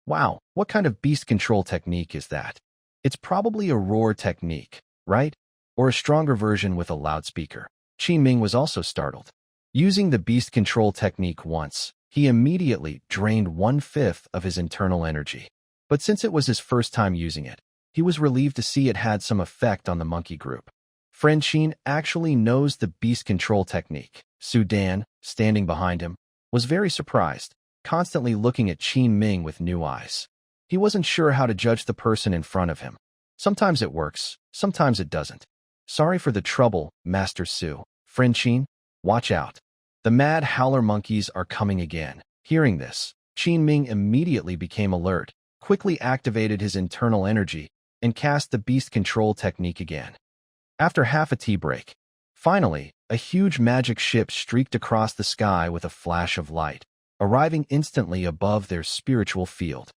S1: Wow, what kind of beast control technique is that? It's probably a roar technique, right? Or a stronger version with a loudspeaker. Ming was also startled. Using the beast control technique once, he immediately drained 1/5 of his internal energy. But since it was his first time using it, he was relieved to see it had some effect on the monkey group. Friend Qin actually knows the beast control technique. Sudan, standing behind him, was very surprised, constantly looking at Ming with new eyes. He wasn't sure how to judge the person in front of him. Sometimes it works, sometimes it doesn't. Sorry for the trouble, Master Su. Friend Qin, watch out. The mad howler monkeys are coming again. Hearing this, Ming immediately became alert, quickly activated his internal energy and cast the beast control technique again. After half a tea break, finally, a huge magic ship streaked across the sky with a flash of light, arriving instantly above their spiritual field.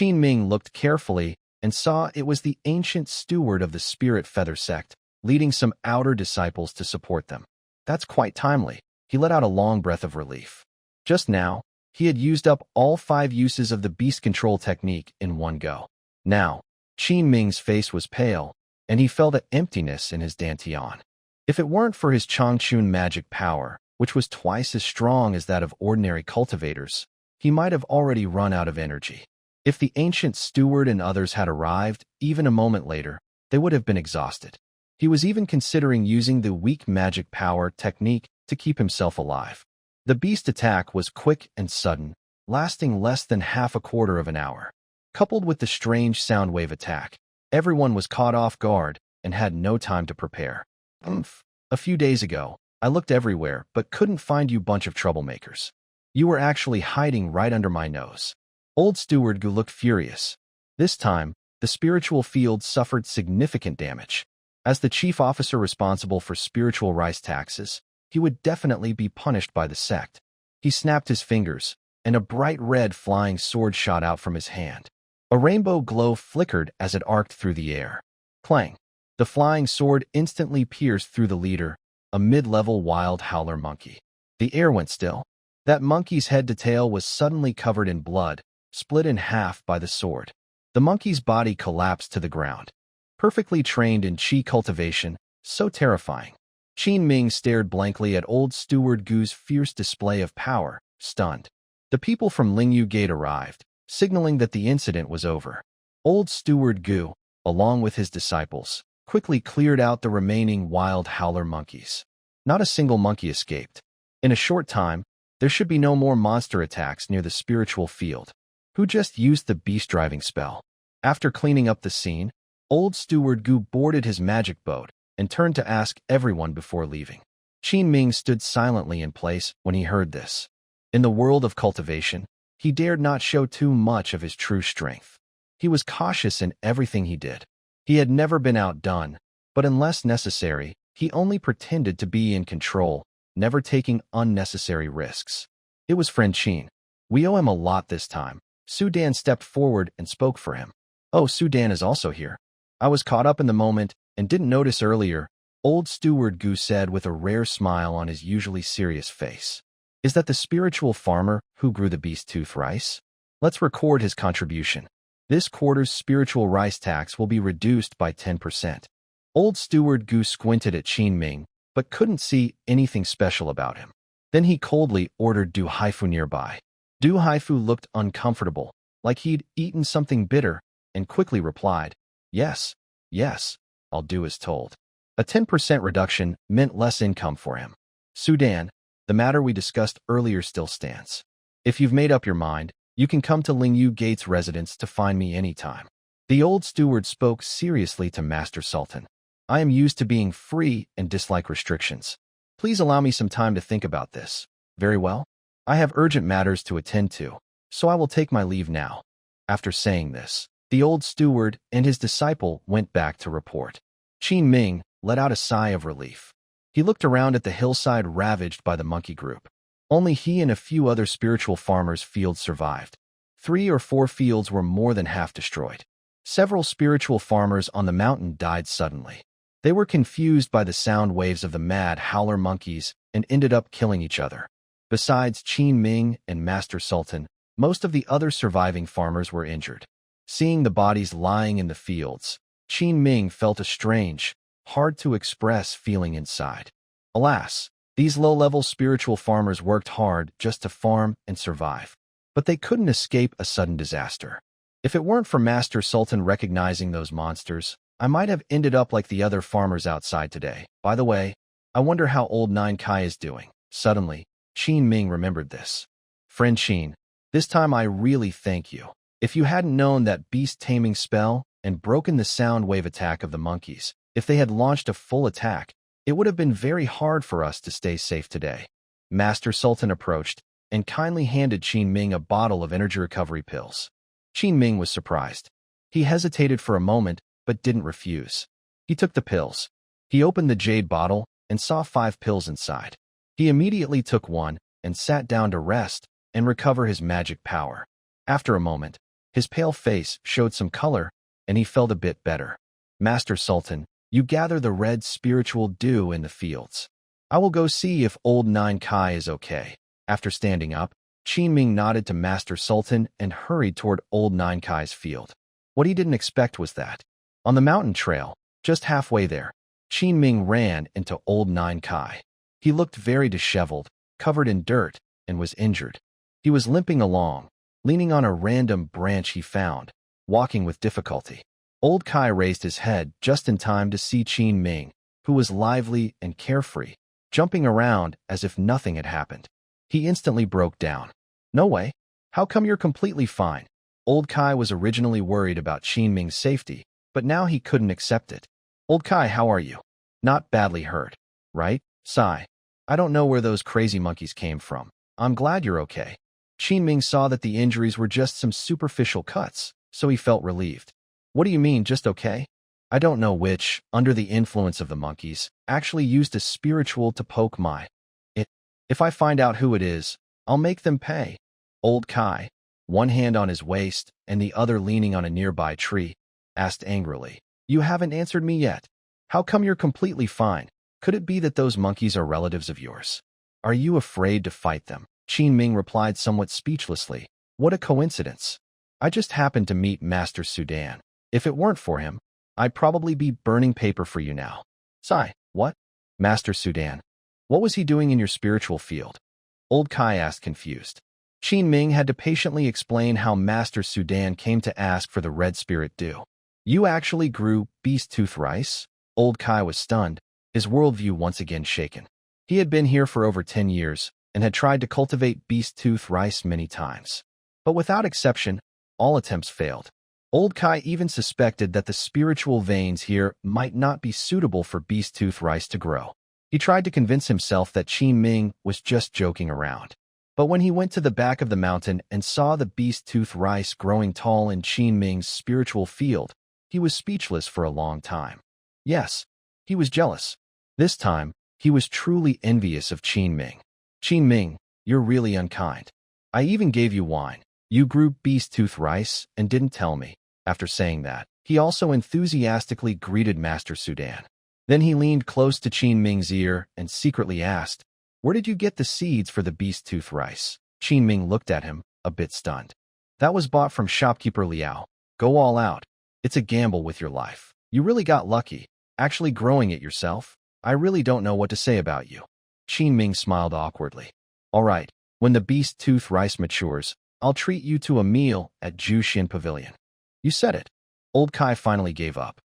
S1: Ming looked carefully and saw it was the ancient steward of the Spirit Feather Sect, leading some outer disciples to support them. That's quite timely. He let out a long breath of relief. Just now, he had used up all 5 uses of the beast control technique in one go. Now, Ming's face was pale, and he felt an emptiness in his dantian. If it weren't for his Changchun magic power, which was twice as strong as that of ordinary cultivators, he might have already run out of energy. If the ancient steward and others had arrived, even a moment later, they would have been exhausted. He was even considering using the weak magic power technique to keep himself alive. The beast attack was quick and sudden, lasting less than half a quarter of an hour. Coupled with the strange sound wave attack, everyone was caught off guard and had no time to prepare. A few days ago, I looked everywhere but couldn't find you bunch of troublemakers. You were actually hiding right under my nose. Old Steward Gu looked furious. This time, the spiritual field suffered significant damage. As the chief officer responsible for spiritual rice taxes, he would definitely be punished by the sect. He snapped his fingers, and a bright red flying sword shot out from his hand. A rainbow glow flickered as it arced through the air. Clang! The flying sword instantly pierced through the leader, a mid-level wild howler monkey. The air went still. That monkey's head to tail was suddenly covered in blood, split in half by the sword. The monkey's body collapsed to the ground. Perfectly trained in Qi cultivation, so terrifying. Ming stared blankly at old Steward Gu's fierce display of power, stunned. The people from Lingyu Gate arrived, signaling that the incident was over. Old Steward Gu, along with his disciples, quickly cleared out the remaining wild howler monkeys. Not a single monkey escaped. In a short time, there should be no more monster attacks near the spiritual field. Who just used the beast-driving spell? After cleaning up the scene, old Steward Gu boarded his magic boat and turned to ask everyone before leaving. Ming stood silently in place when he heard this. In the world of cultivation, he dared not show too much of his true strength. He was cautious in everything he did. He had never been outdone, but unless necessary, he only pretended to be in control, never taking unnecessary risks. It was friend Qin. We owe him a lot this time. Sudan stepped forward and spoke for him. Oh, Sudan is also here. I was caught up in the moment and didn't notice earlier, old Steward Gu said with a rare smile on his usually serious face. Is that the spiritual farmer who grew the beast tooth rice? Let's record his contribution. This quarter's spiritual rice tax will be reduced by 10%. Old Steward Gu squinted at Ming, but couldn't see anything special about him. Then he coldly ordered Du Haifu nearby. Du Haifu looked uncomfortable, like he'd eaten something bitter, and quickly replied, Yes, I'll do as told. A 10% reduction meant less income for him. Sudan, the matter we discussed earlier still stands. If you've made up your mind, you can come to Lingyu Gate's residence to find me anytime. The old steward spoke seriously to Master Sultan. I am used to being free and dislike restrictions. Please allow me some time to think about this. Very well. I have urgent matters to attend to, so I will take my leave now. After saying this, the old steward and his disciple went back to report. Ming let out a sigh of relief. He looked around at the hillside ravaged by the monkey group. Only he and a few other spiritual farmers' fields survived. 3 or 4 fields were more than half destroyed. Several spiritual farmers on the mountain died suddenly. They were confused by the sound waves of the mad howler monkeys and ended up killing each other. Besides Ming and Master Sultan, most of the other surviving farmers were injured. Seeing the bodies lying in the fields, Ming felt a strange, hard-to-express feeling inside. Alas, these low-level spiritual farmers worked hard just to farm and survive. But they couldn't escape a sudden disaster. If it weren't for Master Sultan recognizing those monsters, I might have ended up like the other farmers outside today. By the way, I wonder how old Nine Kai is doing. Suddenly, Ming remembered this. Friend Qin, this time I really thank you. If you hadn't known that beast-taming spell and broken the sound wave attack of the monkeys, if they had launched a full attack, it would have been very hard for us to stay safe today. Master Sultan approached and kindly handed Ming a bottle of energy recovery pills. Qin Ming was surprised. He hesitated for a moment, but didn't refuse. He took the pills. He opened the jade bottle and saw 5 pills inside. He immediately took one and sat down to rest and recover his magic power. After a moment, his pale face showed some color, and he felt a bit better. Master Sultan, you gather the red spiritual dew in the fields. I will go see if old Nine Kai is okay. After standing up, Qin Ming nodded to Master Sultan and hurried toward old Nine Kai's field. What he didn't expect was that, on the mountain trail, just halfway there, Qin Ming ran into old Nine Kai. He looked very disheveled, covered in dirt, and was injured. He was limping along, leaning on a random branch he found, walking with difficulty. Old Kai raised his head just in time to see Qin Ming, who was lively and carefree, jumping around as if nothing had happened. He instantly broke down. No way. How come you're completely fine? Old Kai was originally worried about Qin Ming's safety, but now he couldn't accept it. Old Kai, how are you? Not badly hurt, right? Sigh. I don't know where those crazy monkeys came from. I'm glad you're okay. Qin Ming saw that the injuries were just some superficial cuts, so he felt relieved. What do you mean, just okay? I don't know which, under the influence of the monkeys, actually used a spiritual to poke my. If I find out who it is, I'll make them pay. Old Kai, one hand on his waist and the other leaning on a nearby tree, asked angrily. You haven't answered me yet. How come you're completely fine? Could it be that those monkeys are relatives of yours? Are you afraid to fight them? Qin Ming replied somewhat speechlessly. What a coincidence. I just happened to meet Master Sudan. If it weren't for him, I'd probably be burning paper for you now. Sigh, what? Master Sudan. What was he doing in your spiritual field? Old Kai asked, confused. Qin Ming had to patiently explain how Master Sudan came to ask for the red spirit dew. You actually grew beast tooth rice? Old Kai was stunned, his worldview once again shaken. He had been here for over 10 years and had tried to cultivate beast tooth rice many times. But without exception, all attempts failed. Old Kai even suspected that the spiritual veins here might not be suitable for beast tooth rice to grow. He tried to convince himself that Qin Ming was just joking around. But when he went to the back of the mountain and saw the beast tooth rice growing tall in Qin Ming's spiritual field, he was speechless for a long time. Yes, he was jealous. This time, he was truly envious of Qin Ming. Qin Ming, you're really unkind. I even gave you wine. You grew beast tooth rice and didn't tell me. After saying that, he also enthusiastically greeted Master Sudan. Then he leaned close to Qin Ming's ear and secretly asked, Where did you get the seeds for the beast tooth rice? Qin Ming looked at him, a bit stunned. That was bought from shopkeeper Liao. Go all out. It's a gamble with your life. You really got lucky. Actually growing it yourself? I really don't know what to say about you. Qin Ming smiled awkwardly. All right, when the beast tooth rice matures, I'll treat you to a meal at Jushin Pavilion. You said it. Old Kai finally gave up.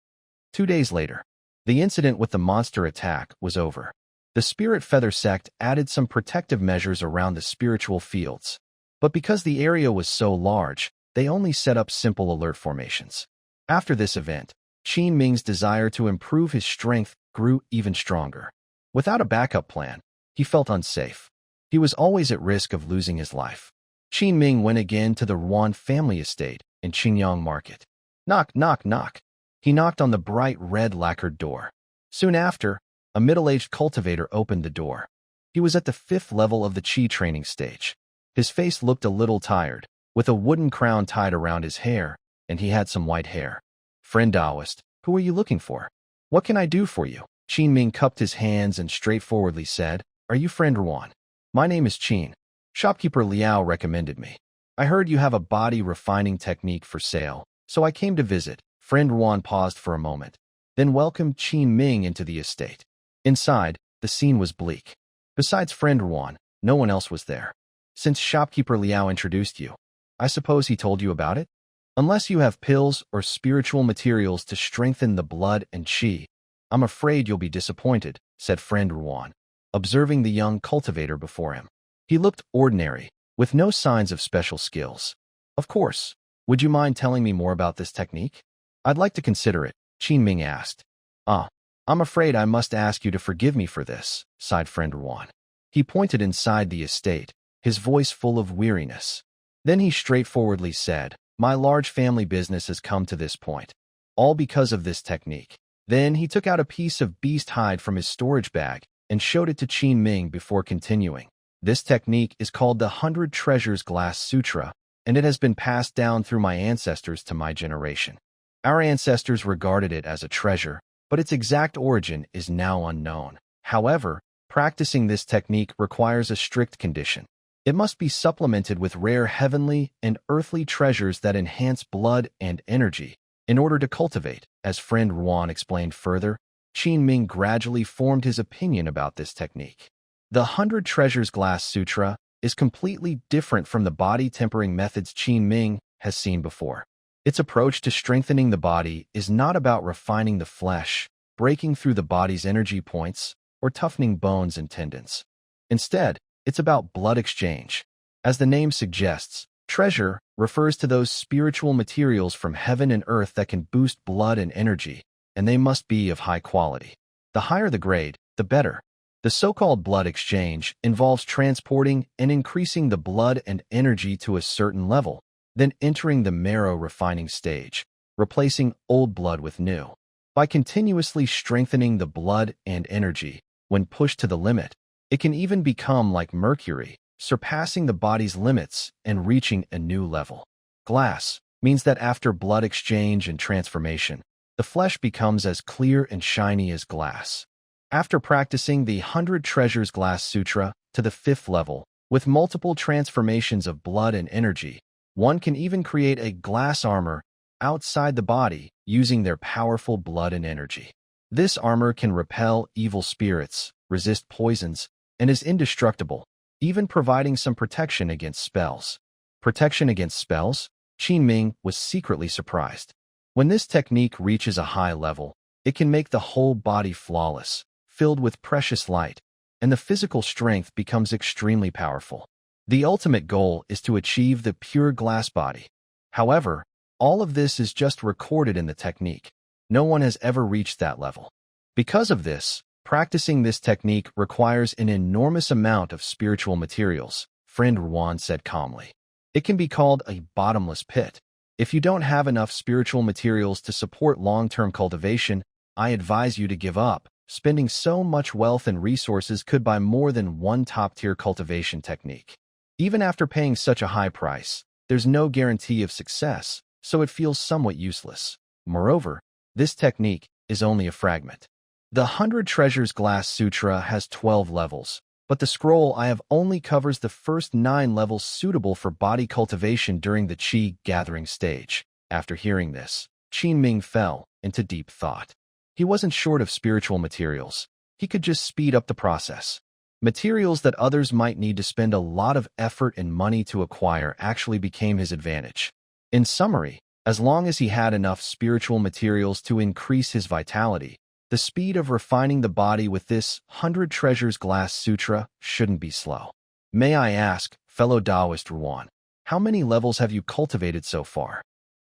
S1: 2 days later, the incident with the monster attack was over. The Spirit Feather Sect added some protective measures around the spiritual fields. But because the area was so large, they only set up simple alert formations. After this event, Qin Ming's desire to improve his strength grew even stronger. Without a backup plan, he felt unsafe. He was always at risk of losing his life. Qin Ming went again to the Ruan family estate in Qingyang Market. Knock, knock, knock. He knocked on the bright red lacquered door. Soon after, a middle-aged cultivator opened the door. He was at the 5th level of the Qi training stage. His face looked a little tired, with a wooden crown tied around his hair, and he had some white hair. Friend Taoist, who are you looking for? What can I do for you? Qin Ming cupped his hands and straightforwardly said, Are you friend Ruan? My name is Qin. Shopkeeper Liao recommended me. I heard you have a body refining technique for sale, so I came to visit. Friend Ruan paused for a moment, then welcomed Qin Ming into the estate. Inside, the scene was bleak. Besides friend Ruan, no one else was there. Since shopkeeper Liao introduced you, I suppose he told you about it? Unless you have pills or spiritual materials to strengthen the blood and qi, I'm afraid you'll be disappointed, said friend Ruan, observing the young cultivator before him. He looked ordinary, with no signs of special skills. Of course. Would you mind telling me more about this technique? I'd like to consider it, Qin Ming asked. I'm afraid I must ask you to forgive me for this, sighed friend Ruan. He pointed inside the estate, his voice full of weariness. Then he straightforwardly said, My large family business has come to this point, all because of this technique. Then he took out a piece of beast hide from his storage bag and showed it to Enming before continuing. This technique is called the 100 Treasures Glass Sutra, and it has been passed down through my ancestors to my generation. Our ancestors regarded it as a treasure, but its exact origin is now unknown. However, practicing this technique requires a strict condition. It must be supplemented with rare heavenly and earthly treasures that enhance blood and energy. In order to cultivate, as friend Ruan explained further, Enming gradually formed his opinion about this technique. The 100 Treasures Glass Sutra is completely different from the body tempering methods Enming has seen before. Its approach to strengthening the body is not about refining the flesh, breaking through the body's energy points, or toughening bones and tendons. Instead, it's about blood exchange. As the name suggests, treasure refers to those spiritual materials from heaven and earth that can boost blood and energy, and they must be of high quality. The higher the grade, the better. The so-called blood exchange involves transporting and increasing the blood and energy to a certain level, then entering the marrow refining stage, replacing old blood with new. By continuously strengthening the blood and energy, when pushed to the limit, it can even become like mercury, surpassing the body's limits and reaching a new level. Glass means that after blood exchange and transformation, the flesh becomes as clear and shiny as glass. After practicing the 100 Treasures Glass Sutra to the 5th level, with multiple transformations of blood and energy, one can even create a glass armor outside the body using their powerful blood and energy. This armor can repel evil spirits, resist poisons, and is indestructible, even providing some protection against spells. Protection against spells? Enming was secretly surprised. When this technique reaches a high level, it can make the whole body flawless, filled with precious light, and the physical strength becomes extremely powerful. The ultimate goal is to achieve the pure glass body. However, all of this is just recorded in the technique. No one has ever reached that level. Because of this, practicing this technique requires an enormous amount of spiritual materials, friend Ruan said calmly. It can be called a bottomless pit. If you don't have enough spiritual materials to support long-term cultivation, I advise you to give up. Spending so much wealth and resources could buy more than one top-tier cultivation technique. Even after paying such a high price, there's no guarantee of success, so it feels somewhat useless. Moreover, this technique is only a fragment. The 100 Treasures Glass Sutra has 12 levels, but the scroll I have only covers the first 9 levels suitable for body cultivation during the Qi gathering stage. After hearing this, Enming fell into deep thought. He wasn't short of spiritual materials. He could just speed up the process. Materials that others might need to spend a lot of effort and money to acquire actually became his advantage. In summary, as long as he had enough spiritual materials to increase his vitality, the speed of refining the body with this 100 Treasures Glass Sutra shouldn't be slow. May I ask, fellow Taoist Ruan, how many levels have you cultivated so far?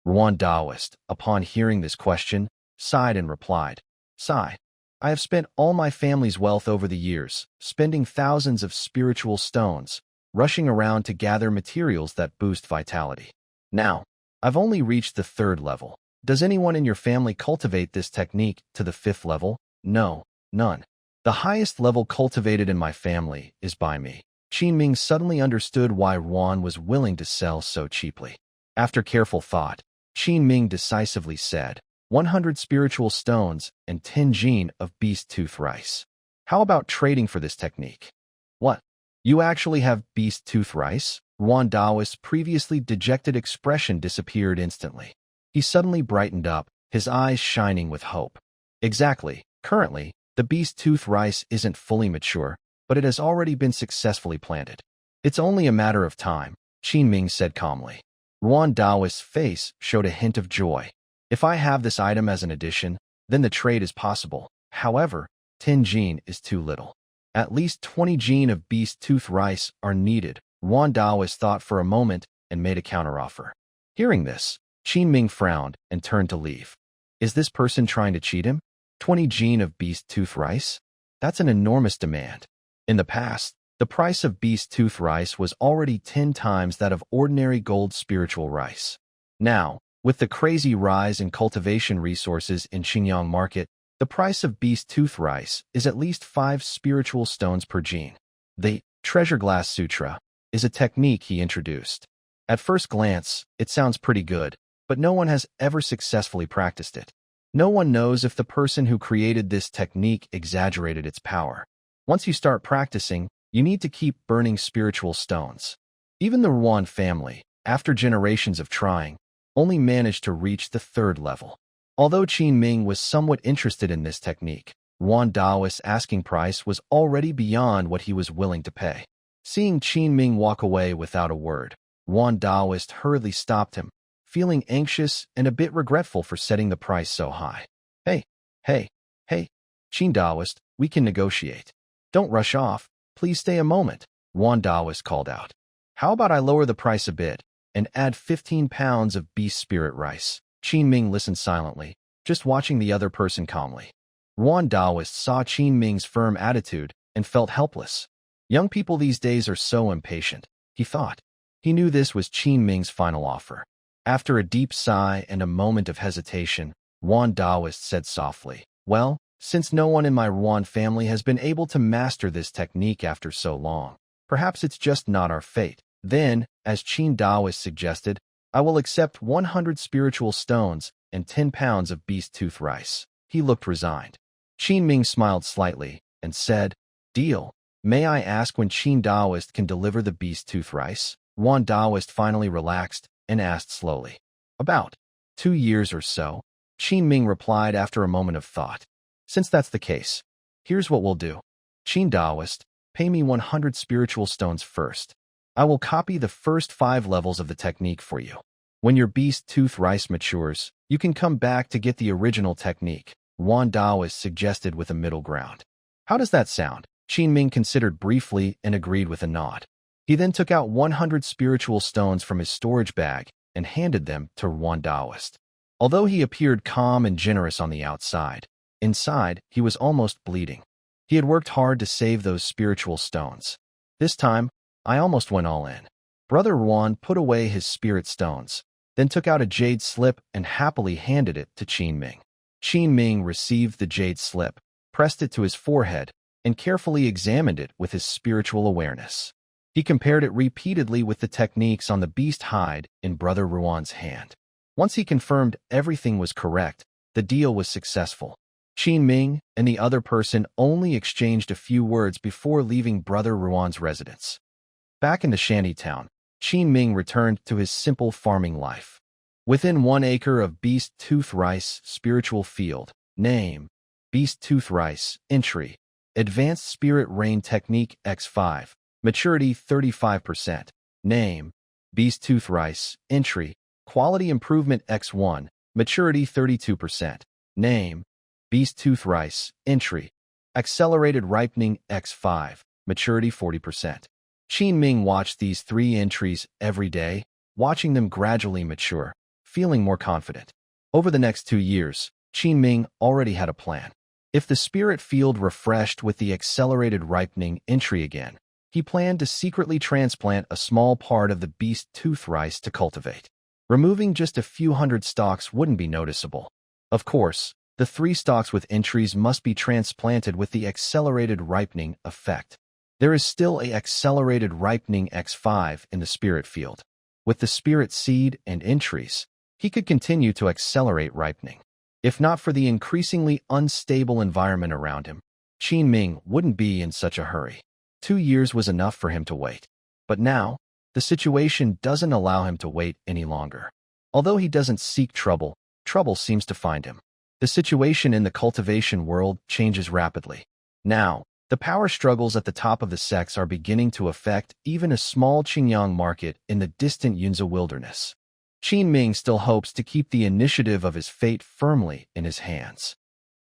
S1: Ruan Taoist, upon hearing this question, sighed and replied, "Sigh. I have spent all my family's wealth over the years, spending thousands of spiritual stones, rushing around to gather materials that boost vitality. Now, I've only reached the 3rd level. Does anyone in your family cultivate this technique to the 5th level? No, none. The highest level cultivated in my family is by me." Enming suddenly understood why Ruan was willing to sell so cheaply. After careful thought, Enming decisively said, 100 spiritual stones and 10 gene of beast tooth rice. How about trading for this technique? What? You actually have beast tooth rice? Ruan Taoist's previously dejected expression disappeared instantly. He suddenly brightened up, his eyes shining with hope. Exactly. Currently, the beast tooth rice isn't fully mature, but it has already been successfully planted. It's only a matter of time, Enming said calmly. Ruan Taoist's face showed a hint of joy. If I have this item as an addition, then the trade is possible. However, 10 gene is too little. At least 20 gene of beast tooth rice are needed. Ruan Taoist thought for a moment and made a counteroffer. Hearing this, Enming frowned and turned to leave. Is this person trying to cheat him? 20 gene of beast tooth rice? That's an enormous demand. In the past, the price of beast tooth rice was already 10 times that of ordinary gold spiritual rice. Now, with the crazy rise in cultivation resources in Xinjiang market, the price of beast tooth rice is at least 5 spiritual stones per gene. The treasure glass sutra is a technique he introduced. At first glance, it sounds pretty good, but no one has ever successfully practiced it. No one knows if the person who created this technique exaggerated its power. Once you start practicing, you need to keep burning spiritual stones. Even the Ruan family, after generations of trying, only managed to reach the 3rd level. Although Enming was somewhat interested in this technique, Ruan Daoist's asking price was already beyond what he was willing to pay. Seeing Enming walk away without a word, Ruan Daoist hurriedly stopped him, feeling anxious and a bit regretful for setting the price so high. Hey, Qin Daoist, we can negotiate. Don't rush off, please stay a moment, Ruan Daoist called out. How about I lower the price a bit and add 15 pounds of beast spirit rice? Enming listened silently, just watching the other person calmly. Ruan Daoist saw Enming's firm attitude and felt helpless. Young people these days are so impatient, he thought. He knew this was Enming's final offer. After a deep sigh and a moment of hesitation, Ruan Daoist said softly, well, since no one in my Ruan family has been able to master this technique after so long, perhaps it's just not our fate. Then, as Qin Daoist suggested, I will accept 100 spiritual stones and 10 pounds of beast tooth rice. He looked resigned. Enming smiled slightly and said, deal. May I ask when Qin Daoist can deliver the beast tooth rice? Ruan Daoist finally relaxed and asked slowly. About 2 years or so, Enming replied after a moment of thought. Since that's the case, here's what we'll do. Qin Daoist, pay me 100 spiritual stones first. I will copy the first 5 levels of the technique for you. When your beast tooth rice matures, you can come back to get the original technique, Ruan Daoist suggested with a middle ground. How does that sound? Enming considered briefly and agreed with a nod. He then took out 100 spiritual stones from his storage bag and handed them to Ruan Daoist. Although he appeared calm and generous on the outside, inside he was almost bleeding. He had worked hard to save those spiritual stones. This time, I almost went all in. Brother Ruan put away his spirit stones, then took out a jade slip and happily handed it to Enming. Enming received the jade slip, pressed it to his forehead, and carefully examined it with his spiritual awareness. He compared it repeatedly with the techniques on the beast hide in Brother Ruan's hand. Once he confirmed everything was correct, the deal was successful. Enming and the other person only exchanged a few words before leaving Brother Ruan's residence. Back in the shantytown, Enming returned to his simple farming life. Within 1 acre of beast tooth rice spiritual field, name, beast tooth rice, entry, advanced spirit rain technique X5, maturity 35%, name, beast tooth rice, entry, quality improvement X1, maturity 32%, name, beast tooth rice, entry, accelerated ripening X5, maturity 40%. Enming watched these 3 entries every day, watching them gradually mature, feeling more confident. Over the next 2 years, Enming already had a plan. If the spirit field refreshed with the accelerated ripening entry again, he planned to secretly transplant a small part of the beast tooth rice to cultivate. Removing just a few hundred stalks wouldn't be noticeable. Of course, the 3 stalks with entries must be transplanted with the accelerated ripening effect. There is still a accelerated ripening X5 in the spirit field. With the spirit seed and entries, he could continue to accelerate ripening. If not for the increasingly unstable environment around him, Enming wouldn't be in such a hurry. 2 years was enough for him to wait. But now, the situation doesn't allow him to wait any longer. Although he doesn't seek trouble, trouble seems to find him. The situation in the cultivation world changes rapidly. Now, the power struggles at the top of the sects are beginning to affect even a small Xinjiang market in the distant Yunzha wilderness. Enming still hopes to keep the initiative of his fate firmly in his hands.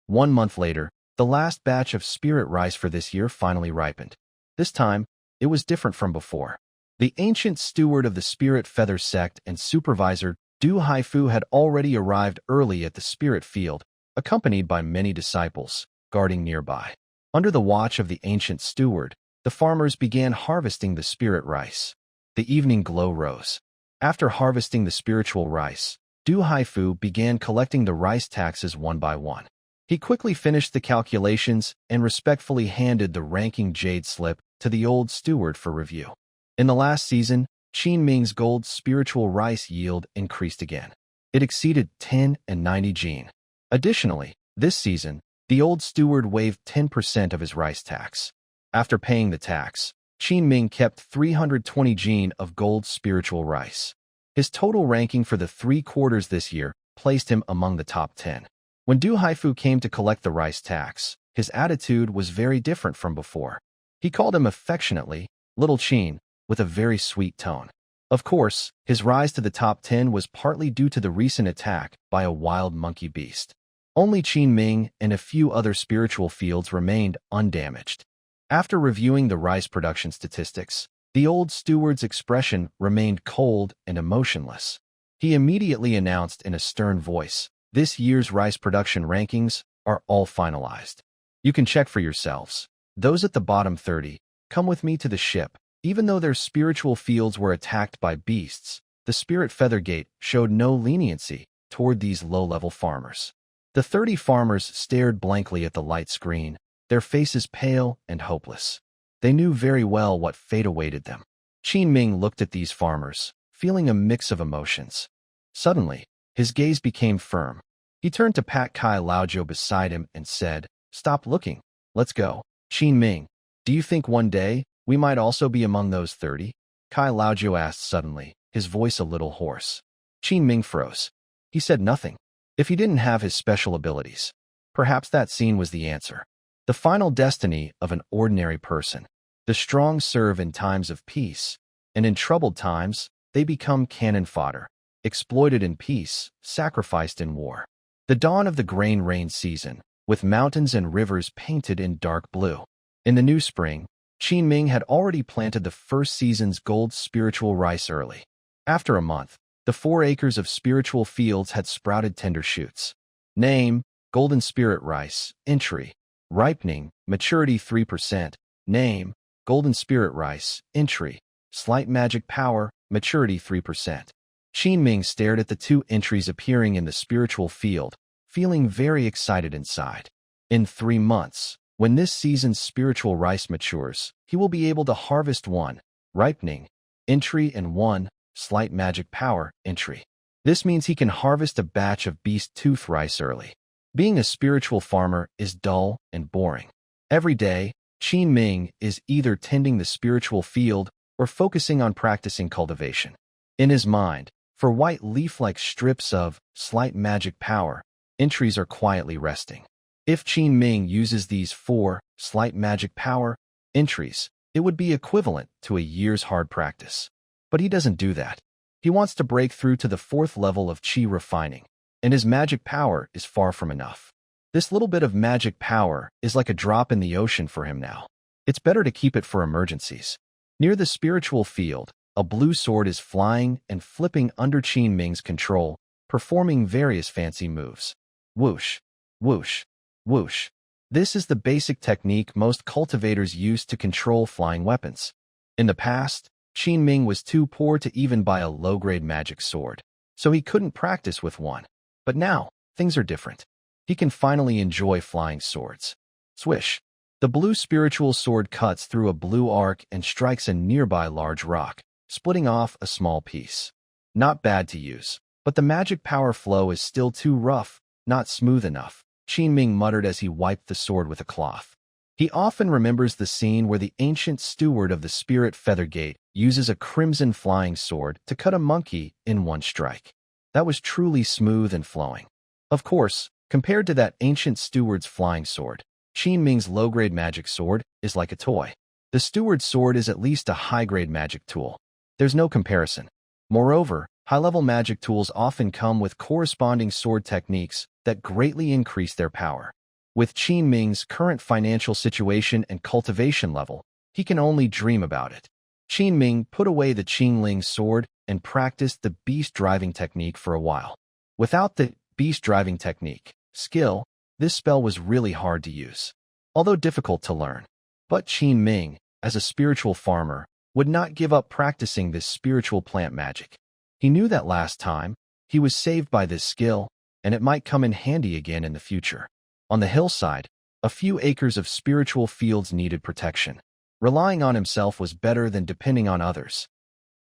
S1: 1 month later, the last batch of spirit rice for this year finally ripened. This time, it was different from before. The ancient steward of the Spirit Feather sect and supervisor Du Haifu had already arrived early at the spirit field, accompanied by many disciples, guarding nearby. Under the watch of the ancient steward, the farmers began harvesting the spirit rice. The evening glow rose. After harvesting the spiritual rice, Du Haifu began collecting the rice taxes one by one. He quickly finished the calculations and respectfully handed the ranking jade slip to the old steward for review. In the last season, Qin Ming's gold spiritual rice yield increased again. It exceeded 10 and 90 jin. Additionally, this season, the old steward waived 10% of his rice tax. After paying the tax, Qin Ming kept 320 jin of gold spiritual rice. His total ranking for the 3 quarters this year placed him among the top 10. When Du Haifu came to collect the rice tax, his attitude was very different from before. He called him affectionately, Little Qin, with a very sweet tone. Of course, his rise to the top 10 was partly due to the recent attack by a wild monkey beast. Only Qin Ming and a few other spiritual fields remained undamaged. After reviewing the rice production statistics, the old steward's expression remained cold and emotionless. He immediately announced in a stern voice, "This year's rice production rankings are all finalized. You can check for yourselves. Those at the bottom 30, come with me to the ship." Even though their spiritual fields were attacked by beasts, the Spirit Feathergate showed no leniency toward these low-level farmers. The 30 farmers stared blankly at the light screen, their faces pale and hopeless. They knew very well what fate awaited them. Qin Ming looked at these farmers, feeling a mix of emotions. Suddenly, his gaze became firm. He turned to Pat Kai Laojiu beside him and said, "Stop looking. Let's go." "Qin Ming, do you think one day we might also be among those 30? Kai Laojiu asked suddenly, his voice a little hoarse. Qin Ming froze. He said nothing. If he didn't have his special abilities, perhaps that scene was the answer. The final destiny of an ordinary person. The strong serve in times of peace, and in troubled times, they become cannon fodder, exploited in peace, sacrificed in war. The dawn of the grain rain season, with mountains and rivers painted in dark blue. In the new spring, Qin Ming had already planted the first season's gold spiritual rice early. After a month, the 4 acres of spiritual fields had sprouted tender shoots. Name, golden spirit rice, entry. Ripening, maturity 3%. Name, golden spirit rice, entry. Slight magic power, maturity 3%. Qin Ming stared at the 2 entries appearing in the spiritual field, feeling very excited inside. In 3 months, when this season's spiritual rice matures, he will be able to harvest 1, ripening, entry and 1, slight magic power, entry. This means he can harvest a batch of beast tooth rice early. Being a spiritual farmer is dull and boring. Every day, Qin Ming is either tending the spiritual field or focusing on practicing cultivation. In his mind, for white leaf-like strips of slight magic power, entries are quietly resting. If Qin Ming uses these 4 slight magic power entries, it would be equivalent to a year's hard practice. But he doesn't do that. He wants to break through to the 4th level of qi refining, and his magic power is far from enough. This little bit of magic power is like a drop in the ocean for him now. It's better to keep it for emergencies. Near the spiritual field, a blue sword is flying and flipping under Qin Ming's control, performing various fancy moves. Whoosh, whoosh, whoosh. This is the basic technique most cultivators use to control flying weapons. In the past, Qin Ming was too poor to even buy a low-grade magic sword, so he couldn't practice with one. But now, things are different. He can finally enjoy flying swords. Swish. The blue spiritual sword cuts through a blue arc and strikes a nearby large rock, splitting off a small piece. Not bad to use, but the magic power flow is still too rough, not smooth enough, Qin Ming muttered as he wiped the sword with a cloth. He often remembers the scene where the ancient steward of the Spirit Feathergate uses a crimson flying sword to cut a monkey in one strike. That was truly smooth and flowing. Of course, compared to that ancient steward's flying sword, Qin Ming's low-grade magic sword is like a toy. The steward's sword is at least a high-grade magic tool. There's no comparison. Moreover, high-level magic tools often come with corresponding sword techniques that greatly increase their power. With Qin Ming's current financial situation and cultivation level, he can only dream about it. Qin Ming put away the Qingling sword and practiced the beast-driving technique for a while. Without the beast-driving technique, skill, this spell was really hard to use, although difficult to learn. But Qin Ming, as a spiritual farmer, would not give up practicing this spiritual plant magic. He knew that last time, he was saved by this skill, and it might come in handy again in the future. On the hillside, a few acres of spiritual fields needed protection. Relying on himself was better than depending on others.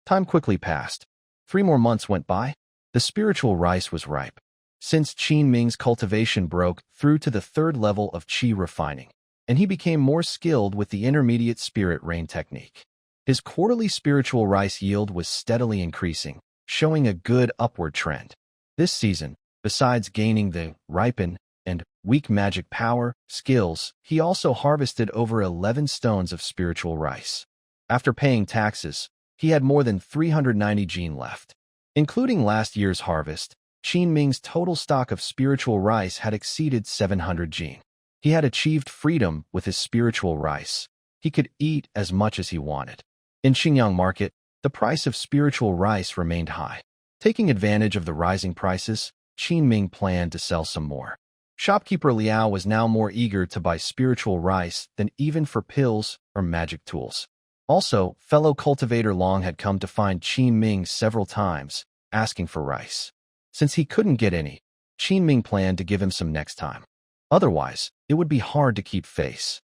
S1: Time quickly passed. 3 more months went by. The spiritual rice was ripe. Since Qin Ming's cultivation broke through to the 3rd level of qi refining, and he became more skilled with the intermediate spirit rain technique. His quarterly spiritual rice yield was steadily increasing, showing a good upward trend. This season, besides gaining the ripen and weak magic power skills, he also harvested over 11 stones of spiritual rice. After paying taxes, he had more than 390 gene left. Including last year's harvest, Qin Ming's total stock of spiritual rice had exceeded 700 gene. He had achieved freedom with his spiritual rice. He could eat as much as he wanted. In Xinjiang market, the price of spiritual rice remained high. Taking advantage of the rising prices, Qin Ming planned to sell some more. Shopkeeper Liao was now more eager to buy spiritual rice than even for pills or magic tools. Also, fellow cultivator Long had come to find Qin Ming several times, asking for rice. Since he couldn't get any, Qin Ming planned to give him some next time. Otherwise, it would be hard to keep face.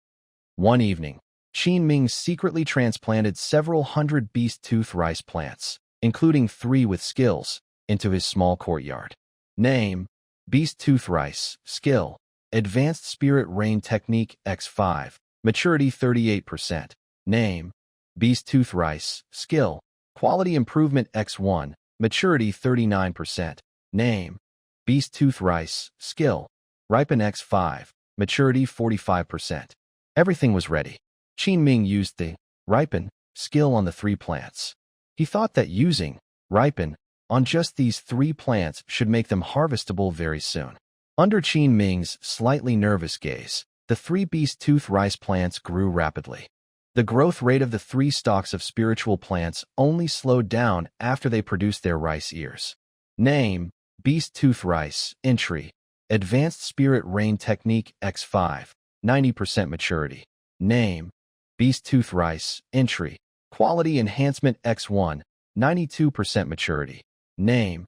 S1: One evening, Qin Ming secretly transplanted several hundred beast tooth rice plants, including 3 with skills, into his small courtyard. Name: Beast Tooth Rice. Skill: Advanced Spirit Rain Technique X5. Maturity 38%. Name: Beast Tooth Rice. Skill: Quality Improvement X1. Maturity 39%. Name: Beast Tooth Rice. Skill: Ripen X5. Maturity 45%. Everything was ready. Qin Ming used the ripen skill on the 3 plants. He thought that using ripen on just these 3 plants should make them harvestable very soon. Under Qin Ming's slightly nervous gaze, the 3 beast tooth rice plants grew rapidly. The growth rate of the 3 stalks of spiritual plants only slowed down after they produced their rice ears. Name: Beast Tooth Rice. Entry: Advanced Spirit Rain Technique X5. 90% maturity. Name: Beast Tooth Rice. Entry: Quality Enhancement X1. 92% maturity. Name: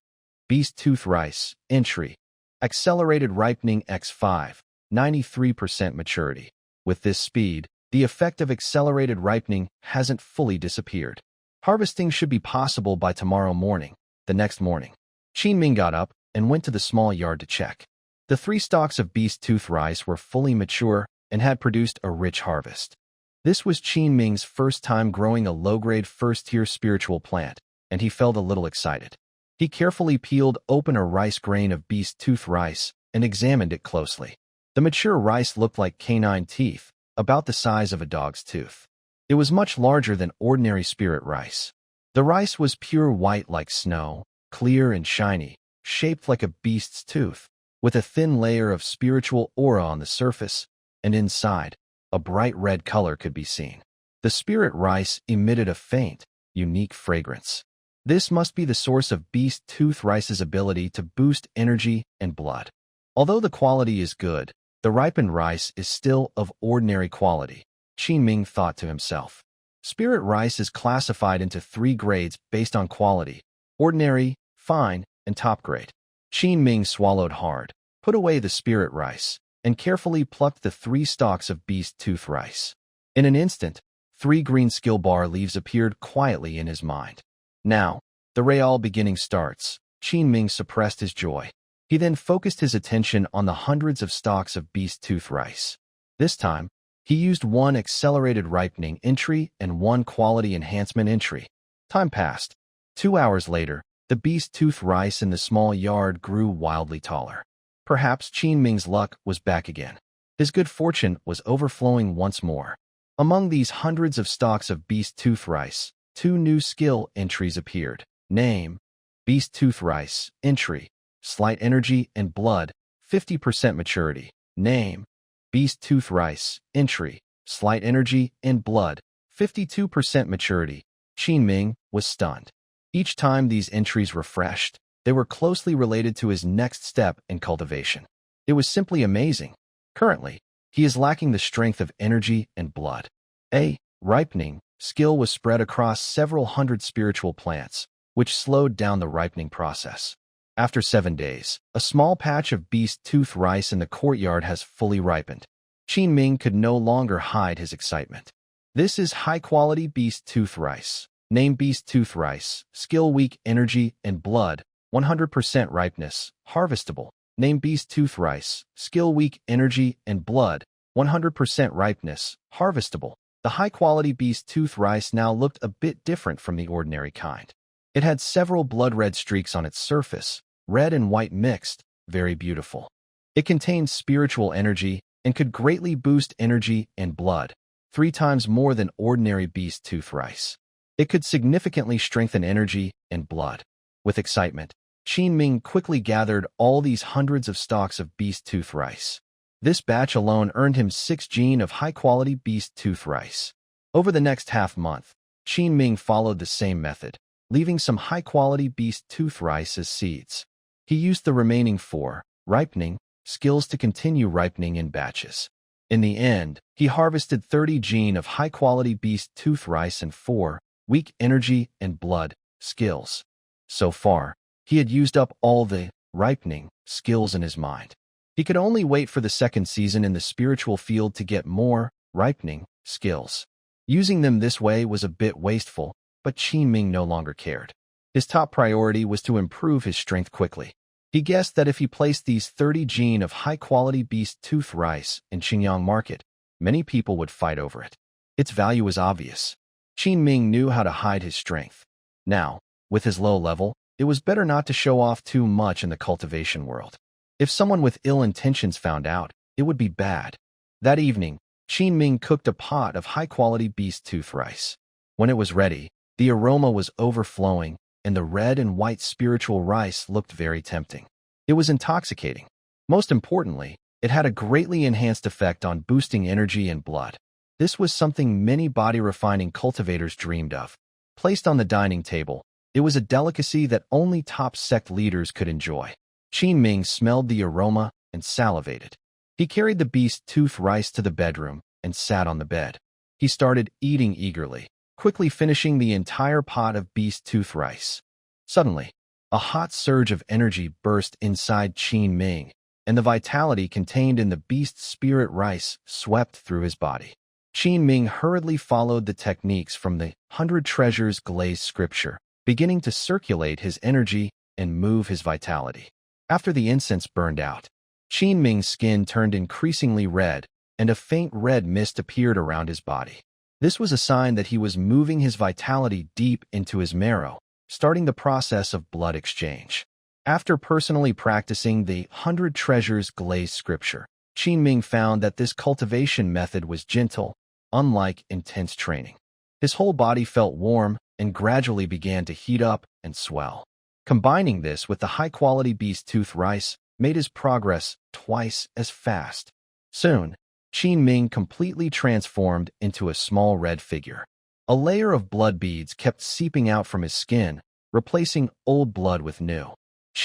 S1: Beast Tooth Rice. Entry: Accelerated Ripening X5. 93% maturity. With this speed, the effect of accelerated ripening hasn't fully disappeared. Harvesting should be possible by tomorrow morning. The next morning, Qin Ming got up and went to the small yard to check. The 3 stalks of beast tooth rice were fully mature and had produced a rich harvest. This was Qin Ming's first time growing a low-grade first-tier spiritual plant, and he felt a little excited. He carefully peeled open a rice grain of beast tooth rice and examined it closely. The mature rice looked like canine teeth, about the size of a dog's tooth. It was much larger than ordinary spirit rice. The rice was pure white like snow, clear and shiny, shaped like a beast's tooth, with a thin layer of spiritual aura on the surface, and inside, a bright red color could be seen. The spirit rice emitted a faint, unique fragrance. This must be the source of beast tooth rice's ability to boost energy and blood. Although the quality is good, the ripened rice is still of ordinary quality, Qin Ming thought to himself. Spirit rice is classified into 3 grades based on quality: ordinary, fine, and top grade. Qin Ming swallowed hard, put away the spirit rice, and carefully plucked the 3 stalks of beast tooth rice. In an instant, 3 green skill bar leaves appeared quietly in his mind. Now, the real beginning starts. Qin Ming suppressed his joy. He then focused his attention on the hundreds of stalks of beast tooth rice. This time, he used 1 accelerated ripening entry and 1 quality enhancement entry. Time passed. 2 hours later, the beast tooth rice in the small yard grew wildly taller. Perhaps Qin Ming's luck was back again. His good fortune was overflowing once more. Among these hundreds of stalks of beast tooth rice, 2 new skill entries appeared. Name: Beast Tooth Rice. Entry: Slight Energy and Blood. 50% maturity. Name: Beast Tooth Rice. Entry: Slight Energy and Blood. 52% maturity. Qin Ming was stunned. Each time these entries refreshed, they were closely related to his next step in cultivation. It was simply amazing. Currently, he is lacking the strength of energy and blood. A ripening skill was spread across several hundred spiritual plants, which slowed down the ripening process. After 7 days, a small patch of beast tooth rice in the courtyard has fully ripened. Ming could no longer hide his excitement. This is high-quality beast tooth rice. Name beast tooth rice, skill weak, energy, and blood, 100% ripeness, harvestable. Name beast tooth rice, skill weak, energy, and blood, 100% ripeness, harvestable. The high-quality beast tooth rice now looked a bit different from the ordinary kind. It had several blood-red streaks on its surface, red and white mixed, very beautiful. It contained spiritual energy and could greatly boost energy and blood, 3 times more than ordinary beast tooth rice. It could significantly strengthen energy and blood. With excitement, Ming quickly gathered all these hundreds of stalks of beast tooth rice. This batch alone earned him 6 gene of high-quality beast tooth rice. Over the next half-month, Ming followed the same method, leaving some high-quality beast tooth rice as seeds. He used the remaining 4 ripening skills to continue ripening in batches. In the end, he harvested 30 gene of high-quality beast tooth rice and 4 weak energy and blood skills. So far, he had used up all the ripening skills in his mind. He could only wait for the second season in the spiritual field to get more ripening skills. Using them this way was a bit wasteful, but Ming no longer cared. His top priority was to improve his strength quickly. He guessed that if he placed these 30 gene of high-quality beast tooth rice in Qingyang market, many people would fight over it. Its value was obvious. Ming knew how to hide his strength. Now, with his low level, it was better not to show off too much in the cultivation world. If someone with ill intentions found out, it would be bad. That evening, Ming cooked a pot of high-quality beast tooth rice. When it was ready, the aroma was overflowing, and the red and white spiritual rice looked very tempting. It was intoxicating. Most importantly, it had a greatly enhanced effect on boosting energy and blood. This was something many body-refining cultivators dreamed of. Placed on the dining table, it was a delicacy that only top sect leaders could enjoy. Ming smelled the aroma and salivated. He carried the beast tooth rice to the bedroom and sat on the bed. He started eating eagerly, quickly finishing the entire pot of beast tooth rice. Suddenly, a hot surge of energy burst inside Ming, and the vitality contained in the beast spirit rice swept through his body. Ming hurriedly followed the techniques from the 100 Treasures glazed scripture, beginning to circulate his energy and move his vitality. After the incense burned out, Ming's skin turned increasingly red, and a faint red mist appeared around his body. This was a sign that he was moving his vitality deep into his marrow, starting the process of blood exchange. After personally practicing the 100 Treasures glazed scripture, Ming found that this cultivation method was gentle, unlike intense training. His whole body felt warm and gradually began to heat up and swell. Combining this with the high-quality beast tooth rice made his progress twice as fast. Soon, Ming completely transformed into a small red figure. A layer of blood beads kept seeping out from his skin, replacing old blood with new.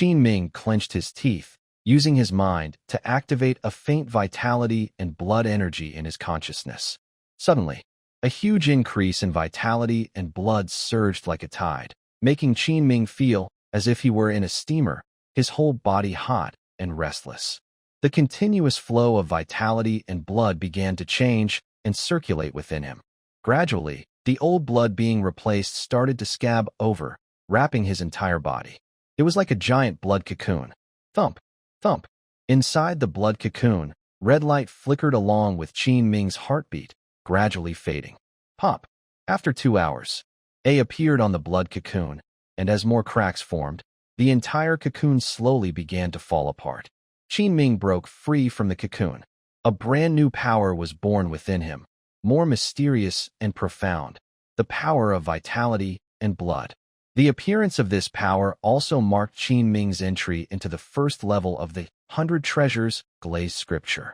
S1: Ming clenched his teeth, using his mind to activate a faint vitality and blood energy in his consciousness. Suddenly, a huge increase in vitality and blood surged like a tide, making Ming feel as if he were in a steamer, his whole body hot and restless. The continuous flow of vitality and blood began to change and circulate within him. Gradually, the old blood being replaced started to scab over, wrapping his entire body. It was like a giant blood cocoon. Thump, thump. Inside the blood cocoon, red light flickered along with Ming's heartbeat, gradually fading. Pop. After 2 hours, A appeared on the blood cocoon, and as more cracks formed, the entire cocoon slowly began to fall apart. Ming broke free from the cocoon. A brand new power was born within him, more mysterious and profound, the power of vitality and blood. The appearance of this power also marked Ming's entry into the first level of the 100 Treasures glazed scripture.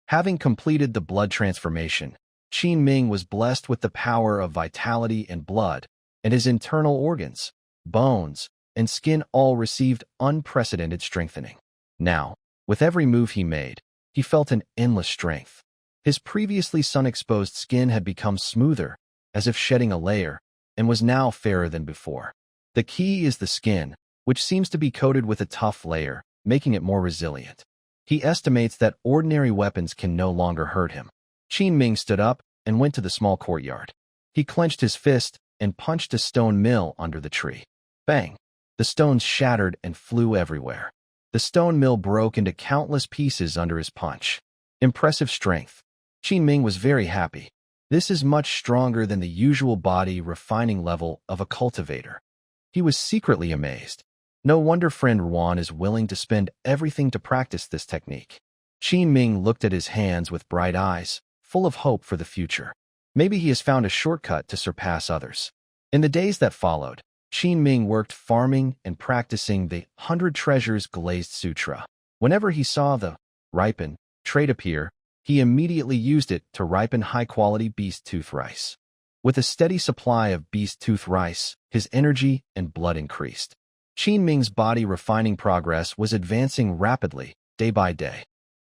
S1: Having completed the blood transformation, Ming was blessed with the power of vitality and blood, and his internal organs, bones, and skin all received unprecedented strengthening. Now, with every move he made, he felt an endless strength. His previously sun-exposed skin had become smoother, as if shedding a layer, and was now fairer than before. The key is the skin, which seems to be coated with a tough layer, making it more resilient. He estimates that ordinary weapons can no longer hurt him. Qin Ming stood up and went to the small courtyard. He clenched his fist and punched a stone mill under the tree. Bang! The stones shattered and flew everywhere. The stone mill broke into countless pieces under his punch. Impressive strength. Qin Ming was very happy. This is much stronger than the usual body refining level of a cultivator. He was secretly amazed. No wonder friend Ruan is willing to spend everything to practice this technique. Qin Ming looked at his hands with bright eyes, full of hope for the future. Maybe he has found a shortcut to surpass others. In the days that followed, Qin Ming worked farming and practicing the 100 Treasures Glazed Sutra. Whenever he saw the ripen trait appear, he immediately used it to ripen high-quality beast tooth rice. With a steady supply of beast tooth rice, his energy and blood increased. Qin Ming's body refining progress was advancing rapidly, day by day.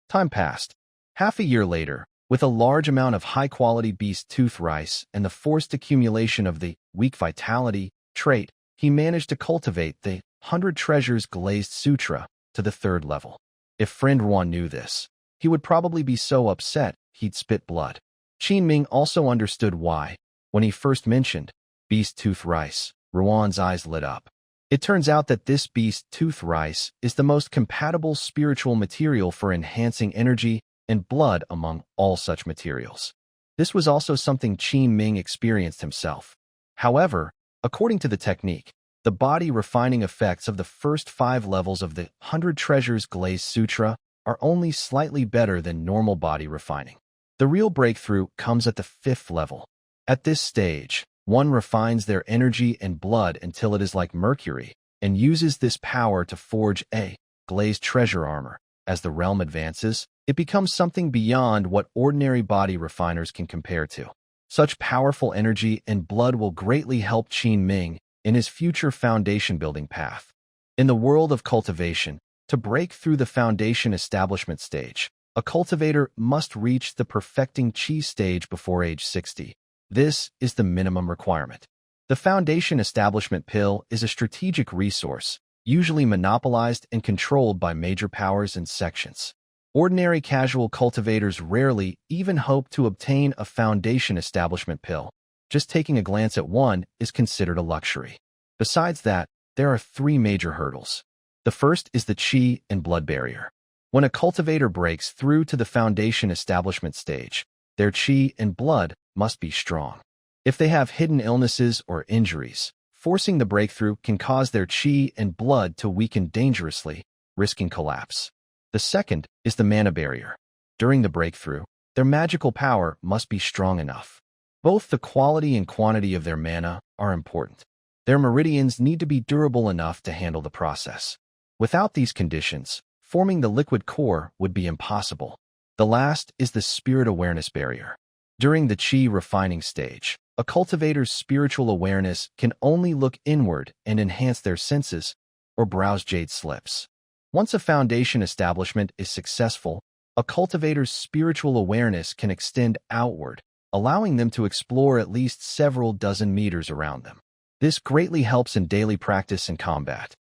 S1: Time passed. Half a year later, with a large amount of high-quality beast tooth rice and the forced accumulation of the weak vitality trait, he managed to cultivate the 100 Treasures Glazed Sutra to the 3rd level. If friend Ruan knew this, he would probably be so upset he'd spit blood. Qin Ming also understood why. When he first mentioned beast tooth rice, Ruan's eyes lit up. It turns out that this beast tooth rice is the most compatible spiritual material for enhancing energy and blood among all such materials. This was also something Qin Ming experienced himself. However, according to the technique, the body refining effects of the first 5 levels of the 100 Treasures Glazed Sutra are only slightly better than normal body refining. The real breakthrough comes at the 5th level. At this stage, one refines their energy and blood until it is like mercury, and uses this power to forge a glazed treasure armor. As the realm advances, it becomes something beyond what ordinary body refiners can compare to. Such powerful energy and blood will greatly help Qin Ming in his future foundation-building path. In the world of cultivation, to break through the foundation establishment stage, a cultivator must reach the perfecting qi stage before age 60. This is the minimum requirement. The foundation establishment pill is a strategic resource, usually monopolized and controlled by major powers and sections. Ordinary casual cultivators rarely even hope to obtain a foundation establishment pill. Just taking a glance at one is considered a luxury. Besides that, there are 3 major hurdles. The first is the qi and blood barrier. When a cultivator breaks through to the foundation establishment stage, their qi and blood must be strong. If they have hidden illnesses or injuries, forcing the breakthrough can cause their qi and blood to weaken dangerously, risking collapse. The second is the mana barrier. During the breakthrough, their magical power must be strong enough. Both the quality and quantity of their mana are important. Their meridians need to be durable enough to handle the process. Without these conditions, forming the liquid core would be impossible. The last is the spirit awareness barrier. During the qi refining stage, a cultivator's spiritual awareness can only look inward and enhance their senses, or browse jade slips. Once a foundation establishment is successful, a cultivator's spiritual awareness can extend outward, allowing them to explore at least several dozen meters around them. This greatly helps in daily practice and combat.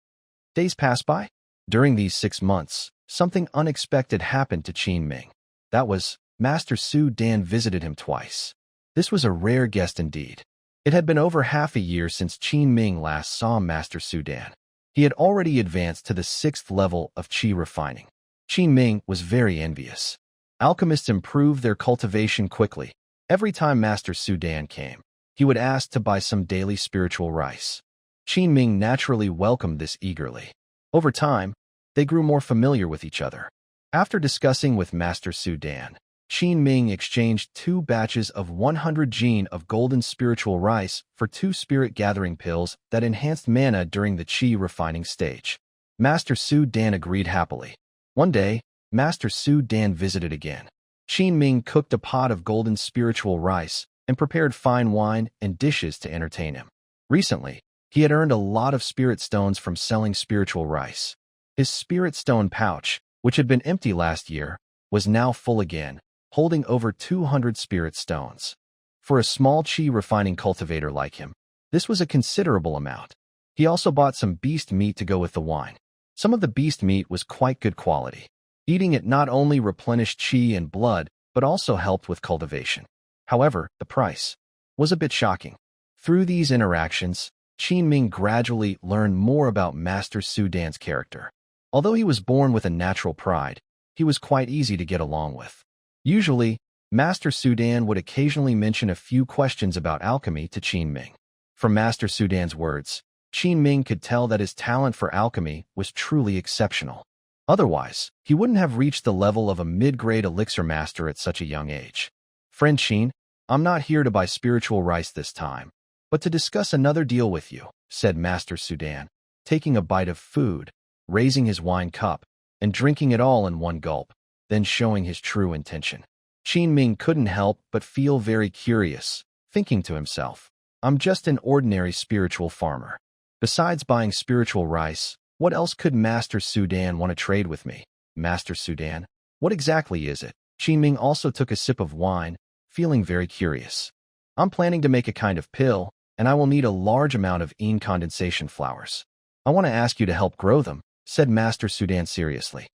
S1: Days pass by. During these 6 months, something unexpected happened to Qin Ming. That was, Master Su Dan visited him twice. This was a rare guest indeed. It had been over half a year since Qin Ming last saw Master Su Dan. He had already advanced to the 6th level of qi refining. Qin Ming was very envious. Alchemists improved their cultivation quickly. Every time Master Su Dan came, he would ask to buy some daily spiritual rice. Qin Ming naturally welcomed this eagerly. Over time, they grew more familiar with each other. After discussing with Master Su Dan, Qin Ming exchanged 2 batches of 100 gene of golden spiritual rice for 2 spirit gathering pills that enhanced mana during the qi refining stage. Master Su Dan agreed happily. One day, Master Su Dan visited again. Qin Ming cooked a pot of golden spiritual rice and prepared fine wine and dishes to entertain him. Recently, he had earned a lot of spirit stones from selling spiritual rice. His spirit stone pouch, which had been empty last year, was now full again, holding over 200 spirit stones. For a small qi refining cultivator like him, this was a considerable amount. He also bought some beast meat to go with the wine. Some of the beast meat was quite good quality. Eating it not only replenished qi and blood, but also helped with cultivation. However, the price was a bit shocking. Through these interactions, Enming gradually learned more about Master Su Dan's character. Although he was born with a natural pride, he was quite easy to get along with. Usually, Master Su Dan would occasionally mention a few questions about alchemy to Enming. From Master Su Dan's words, Enming could tell that his talent for alchemy was truly exceptional. Otherwise, he wouldn't have reached the level of a mid-grade elixir master at such a young age. Friend Qin, I'm not here to buy spiritual rice this time, but to discuss another deal with you, said Master Su Dan, taking a bite of food, raising his wine cup, and drinking it all in one gulp, then showing his true intention. Enming couldn't help but feel very curious, thinking to himself, I'm just an ordinary spiritual farmer. Besides buying spiritual rice, what else could Master Su Dan want to trade with me? Master Su Dan, what exactly is it? Enming also took a sip of wine, feeling very curious. I'm planning to make a kind of pill, and I will need a large amount of condensation flowers. I want to ask you to help grow them, said Master Su Dan seriously.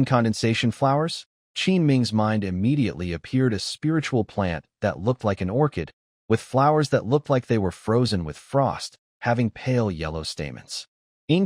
S1: Condensation flowers? Enming's mind immediately appeared a spiritual plant that looked like an orchid, with flowers that looked like they were frozen with frost, having pale yellow stamens.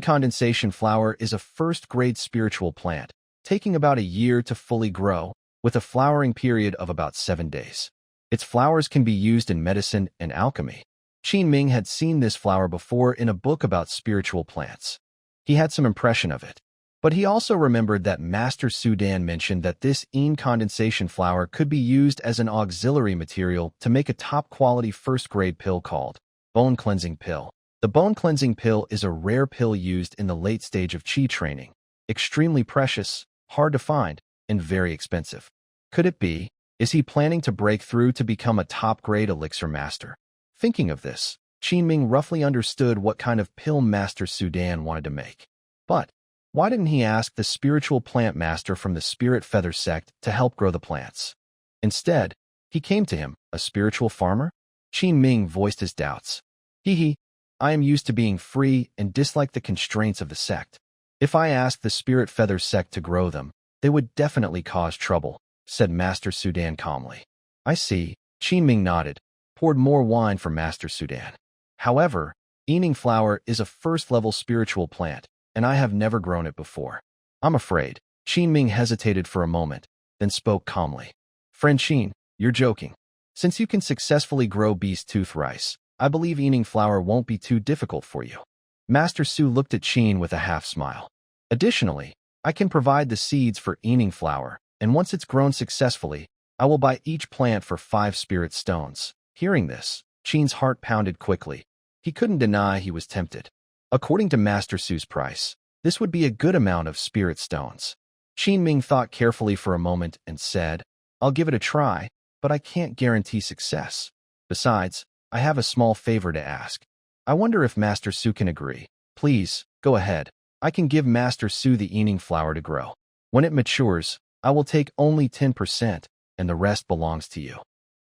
S1: Condensation flower is a first-grade spiritual plant, taking about a year to fully grow, with a flowering period of about 7 days. Its flowers can be used in medicine and alchemy. Enming had seen this flower before in a book about spiritual plants. He had some impression of it. But he also remembered that Master Su Dan mentioned that this condensation flower could be used as an auxiliary material to make a top-quality first-grade pill called bone cleansing pill. The bone cleansing pill is a rare pill used in the late stage of qi training, extremely precious, hard to find, and very expensive. Could it be? Is he planning to break through to become a top-grade elixir master? Thinking of this, Enming roughly understood what kind of pill Master Su Dan wanted to make. But why didn't he ask the spiritual plant master from the Spirit Feather Sect to help grow the plants? Instead, he came to him, a spiritual farmer? Enming voiced his doubts. I am used to being free and dislike the constraints of the sect. If I asked the Spirit Feather Sect to grow them, they would definitely cause trouble, said Master Su Dan calmly. I see. Enming nodded, poured more wine for Master Su Dan. However, enming flower is a first-level spiritual plant, and I have never grown it before. I'm afraid. Enming hesitated for a moment, then spoke calmly. Friend Qin, you're joking. Since you can successfully grow beast tooth rice, I believe enming flower won't be too difficult for you. Master Su looked at Qin with a half-smile. Additionally, I can provide the seeds for enming flower, and once it's grown successfully, I will buy each plant for 5 spirit stones. Hearing this, Qin's heart pounded quickly. He couldn't deny he was tempted. According to Master Su's price, this would be a good amount of spirit stones. Enming thought carefully for a moment and said, I'll give it a try, but I can't guarantee success. Besides, I have a small favor to ask. I wonder if Master Su can agree. Please, go ahead. I can give Master Su the enming flower to grow. When it matures, I will take only 10%, and the rest belongs to you.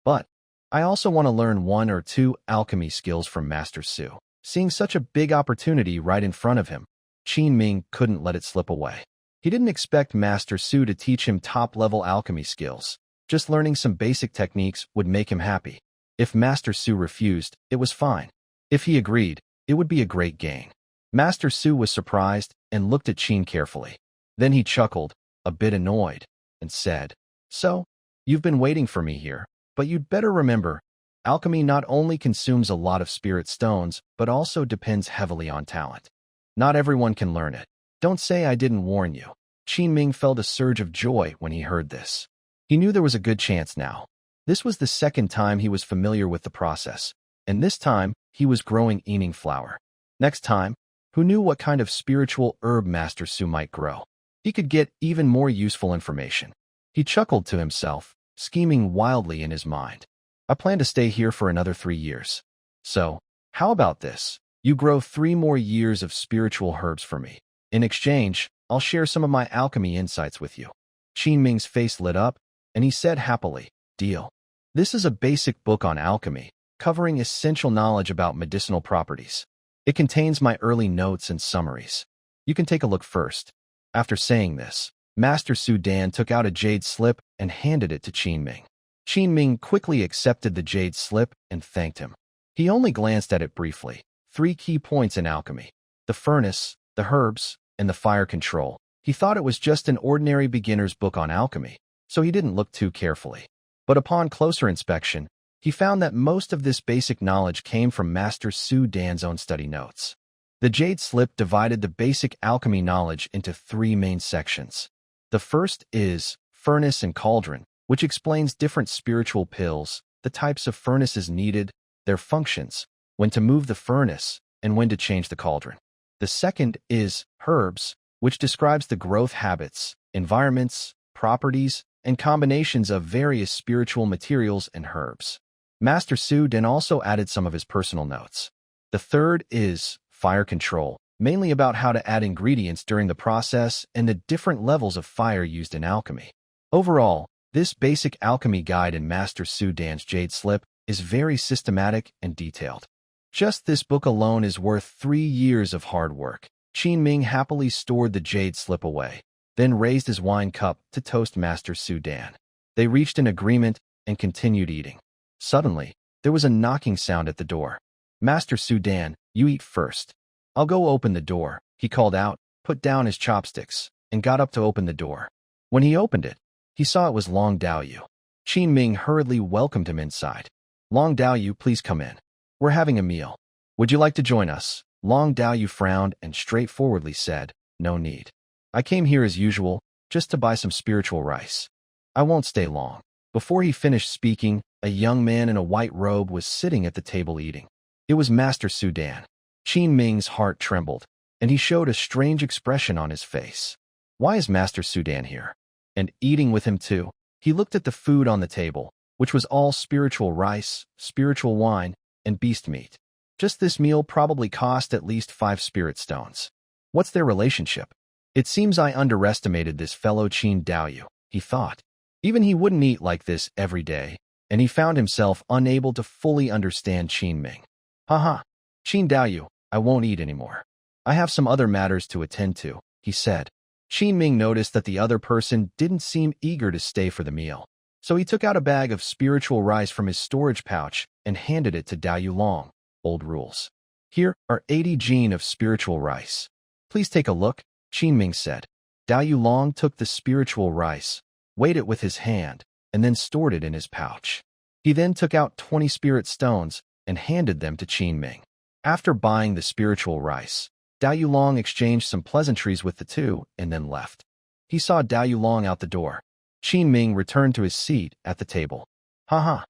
S1: But I also want to learn 1 or 2 alchemy skills from Master Su. Seeing such a big opportunity right in front of him, Enming couldn't let it slip away. He didn't expect Master Su to teach him top-level alchemy skills. Just learning some basic techniques would make him happy. If Master Su refused, it was fine. If he agreed, it would be a great gain. Master Su was surprised and looked at Qin carefully. Then he chuckled, a bit annoyed, and said, So, you've been waiting for me here, but you'd better remember, alchemy not only consumes a lot of spirit stones, but also depends heavily on talent. Not everyone can learn it. Don't say I didn't warn you. Enming felt a surge of joy when he heard this. He knew there was a good chance now. This was the second time he was familiar with the process, and this time he was growing enming flower. Next time, who knew what kind of spiritual herb Master Su might grow? He could get even more useful information. He chuckled to himself, scheming wildly in his mind. I plan to stay here for another 3 years. So, how about this? You grow 3 more years of spiritual herbs for me. In exchange, I'll share some of my alchemy insights with you. Enming's face lit up, and he said happily, Deal. This is a basic book on alchemy, covering essential knowledge about medicinal properties. It contains my early notes and summaries. You can take a look first. After saying this, Master Su Dan took out a jade slip and handed it to Qin Ming. Qin Ming quickly accepted the jade slip and thanked him. He only glanced at it briefly. 3 key points in alchemy: the furnace, the herbs, and the fire control. He thought it was just an ordinary beginner's book on alchemy, so he didn't look too carefully. But upon closer inspection, he found that most of this basic knowledge came from Master Su Dan's own study notes. The jade slip divided the basic alchemy knowledge into 3 main sections. The first is furnace and cauldron, which explains different spiritual pills, the types of furnaces needed, their functions, when to move the furnace, and when to change the cauldron. The second is herbs, which describes the growth habits, environments, properties, and combinations of various spiritual materials and herbs. Master Su Dan also added some of his personal notes. The third is fire control, mainly about how to add ingredients during the process and the different levels of fire used in alchemy. Overall, this basic alchemy guide in Master Su Dan's Jade Slip is very systematic and detailed. Just this book alone is worth 3 years of hard work. Qin Ming happily stored the Jade Slip away, then raised his wine cup to toast Master Su Dan. They reached an agreement and continued eating. Suddenly, there was a knocking sound at the door. "Master Su Dan, you eat first." "I'll go open the door," he called out, put down his chopsticks, and got up to open the door. When he opened it, he saw it was Long Daoyu. Qin Ming hurriedly welcomed him inside. "Long Daoyu, please come in. We're having a meal. Would you like to join us?" Long Daoyu frowned and straightforwardly said, "No need. I came here as usual, just to buy some spiritual rice. I won't stay long." Before he finished speaking, a young man in a white robe was sitting at the table eating. It was Master Su Dan. Qin Ming's heart trembled, and he showed a strange expression on his face. Why is Master Su Dan here? And eating with him too? He looked at the food on the table, which was all spiritual rice, spiritual wine, and beast meat. Just this meal probably cost at least 5 spirit stones. What's their relationship? It seems I underestimated this fellow Qin Daoyu, he thought. Even he wouldn't eat like this every day, and he found himself unable to fully understand Qin Ming. Haha, Qin Daoyu, I won't eat anymore. I have some other matters to attend to, he said. Qin Ming noticed that the other person didn't seem eager to stay for the meal, so he took out a bag of spiritual rice from his storage pouch and handed it to Daoyu Long. Old rules. Here are 80 jin of spiritual rice. Please take a look, Qin Ming said. Daoyu Long took the spiritual rice, weighed it with his hand, and then stored it in his pouch. He then took out 20 spirit stones and handed them to Qin Ming. After buying the spiritual rice, Daoyu Long exchanged some pleasantries with the two and then left. He saw Daoyu Long out the door. Qin Ming returned to his seat at the table. Haha,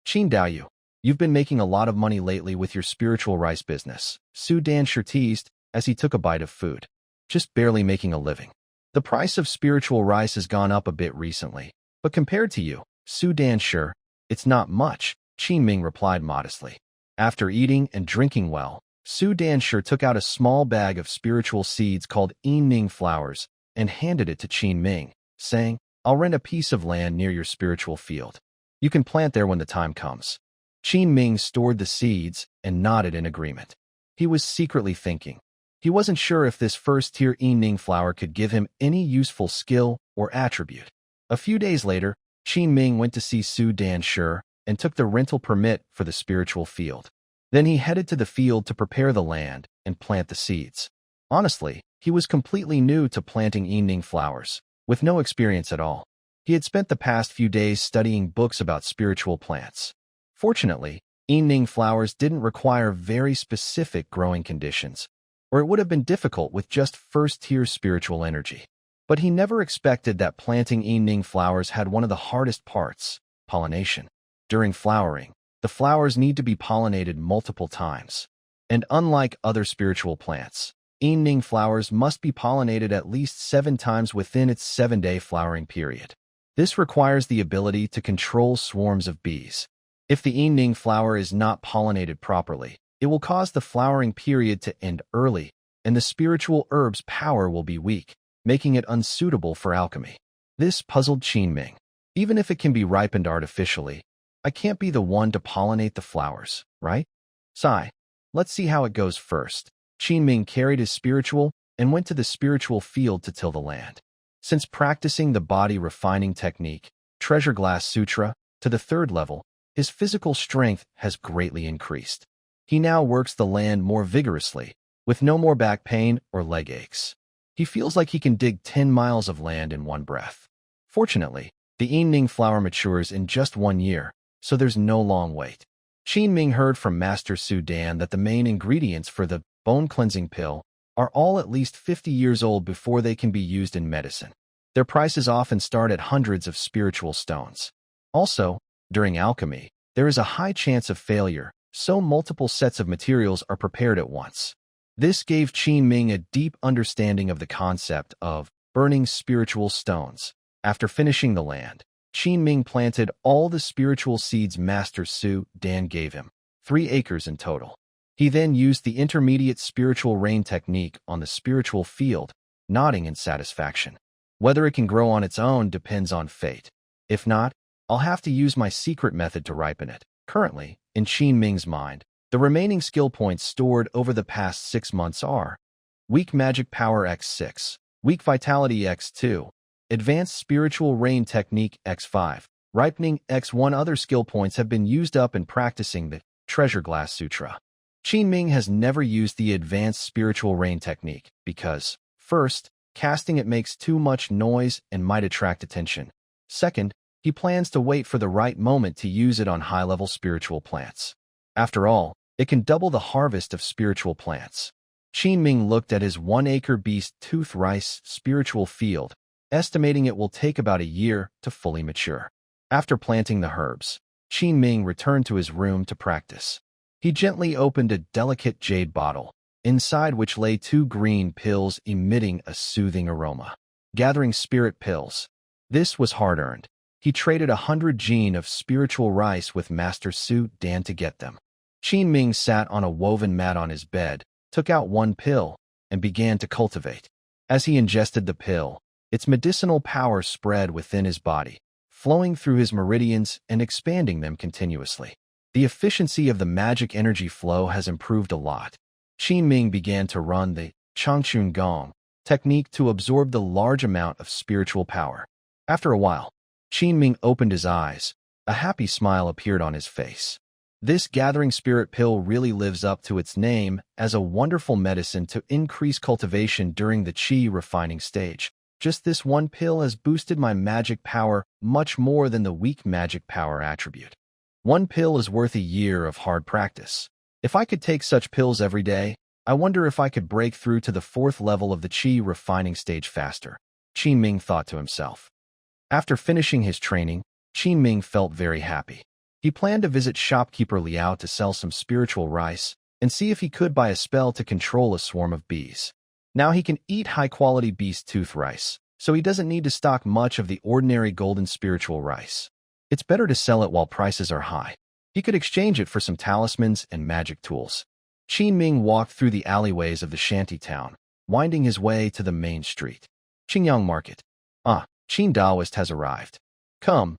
S1: Qin Daoyu, you've been making a lot of money lately with your spiritual rice business, Su Dan sure teased as he took a bite of food. Just barely making a living. The price of spiritual rice has gone up a bit recently, but compared to you, Su Dan sure, it's not much, Qin Ming replied modestly. After eating and drinking well, Su Dan sure took out a small bag of spiritual seeds called enming flowers and handed it to Qin Ming, saying, I'll rent a piece of land near your spiritual field. You can plant there when the time comes. Qin Ming stored the seeds and nodded in agreement. He was secretly thinking. He wasn't sure if this first-tier enming flower could give him any useful skill or attribute. A few days later, Qin Ming went to see Su Dan Shi and took the rental permit for the spiritual field. Then he headed to the field to prepare the land and plant the seeds. Honestly, he was completely new to planting enming flowers, with no experience at all. He had spent the past few days studying books about spiritual plants. Fortunately, enming flowers didn't require very specific growing conditions, or it would have been difficult with just first-tier spiritual energy. But he never expected that planting enming flowers had one of the hardest parts, pollination. During flowering, the flowers need to be pollinated multiple times. And unlike other spiritual plants, enming flowers must be pollinated at least 7 times within its 7-day flowering period. This requires the ability to control swarms of bees. If the enming flower is not pollinated properly, it will cause the flowering period to end early, and the spiritual herb's power will be weak, making it unsuitable for alchemy. This puzzled Qin Ming. Even if it can be ripened artificially, I can't be the one to pollinate the flowers, right? Sigh. Let's see how it goes first. Qin Ming carried his spiritual and went to the spiritual field to till the land. Since practicing the body refining technique, treasure glass sutra, to the third level, his physical strength has greatly increased. He now works the land more vigorously, with no more back pain or leg aches. He feels like he can dig 10 miles of land in one breath. Fortunately, the enming flower matures in just 1 year, so there's no long wait. Qin Ming heard from Master Su Dan that the main ingredients for the bone-cleansing pill are all at least 50 years old before they can be used in medicine. Their prices often start at hundreds of spiritual stones. Also, during alchemy, there is a high chance of failure, so multiple sets of materials are prepared at once. This gave Qin Ming a deep understanding of the concept of burning spiritual stones. After finishing the land, Qin Ming planted all the spiritual seeds Master Su Dan gave him, 3 acres in total. He then used the intermediate spiritual rain technique on the spiritual field, nodding in satisfaction. Whether it can grow on its own depends on fate. If not, I'll have to use my secret method to ripen it. Currently, in Qin Ming's mind, the remaining skill points stored over the past 6 months are Weak Magic Power x6, Weak Vitality x2, Advanced Spiritual Rain Technique x5, Ripening x1. Other skill points have been used up in practicing the Treasure Glass Sutra. Qin Ming has never used the Advanced Spiritual Rain Technique because, first, casting it makes too much noise and might attract attention. Second, he plans to wait for the right moment to use it on high-level spiritual plants. After all, it can double the harvest of spiritual plants. Qin Ming looked at his 1-acre beast tooth rice spiritual field, estimating it will take about a year to fully mature. After planting the herbs, Qin Ming returned to his room to practice. He gently opened a delicate jade bottle, inside which lay 2 green pills emitting a soothing aroma. Gathering spirit pills. This was hard-earned. He traded 100 jin of spiritual rice with Master Su Dan to get them. Qin Ming sat on a woven mat on his bed, took out 1 pill, and began to cultivate. As he ingested the pill, its medicinal power spread within his body, flowing through his meridians and expanding them continuously. The efficiency of the magic energy flow has improved a lot. Qin Ming began to run the Changchun Gong technique to absorb the large amount of spiritual power. After a while, Qin Ming opened his eyes. A happy smile appeared on his face. This gathering spirit pill really lives up to its name as a wonderful medicine to increase cultivation during the qi refining stage. Just this 1 pill has boosted my magic power much more than the weak magic power attribute. 1 pill is worth a year of hard practice. If I could take such pills every day, I wonder if I could break through to the 4th level of the qi refining stage faster, Qin Ming thought to himself. After finishing his training, Qin Ming felt very happy. He planned to visit shopkeeper Liao to sell some spiritual rice and see if he could buy a spell to control a swarm of bees. Now he can eat high-quality beast tooth rice, so he doesn't need to stock much of the ordinary golden spiritual rice. It's better to sell it while prices are high. He could exchange it for some talismans and magic tools. Qin Ming walked through the alleyways of the shanty town, winding his way to the main street. Qingyang Market. Qin Daoist has arrived. Come,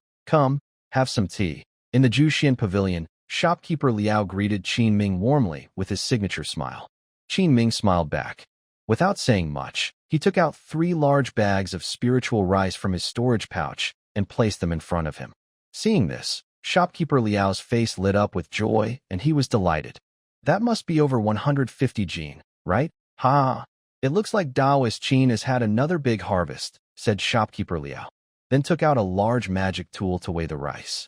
S1: have some tea. In the Juxian Pavilion, shopkeeper Liao greeted Qin Ming warmly with his signature smile. Qin Ming smiled back. Without saying much, he took out 3 large bags of spiritual rice from his storage pouch and placed them in front of him. Seeing this, shopkeeper Liao's face lit up with joy and he was delighted. That must be over 150 jin, right? Ha! It looks like Daoist Qin has had another big harvest, said shopkeeper Liao, then took out a large magic tool to weigh the rice.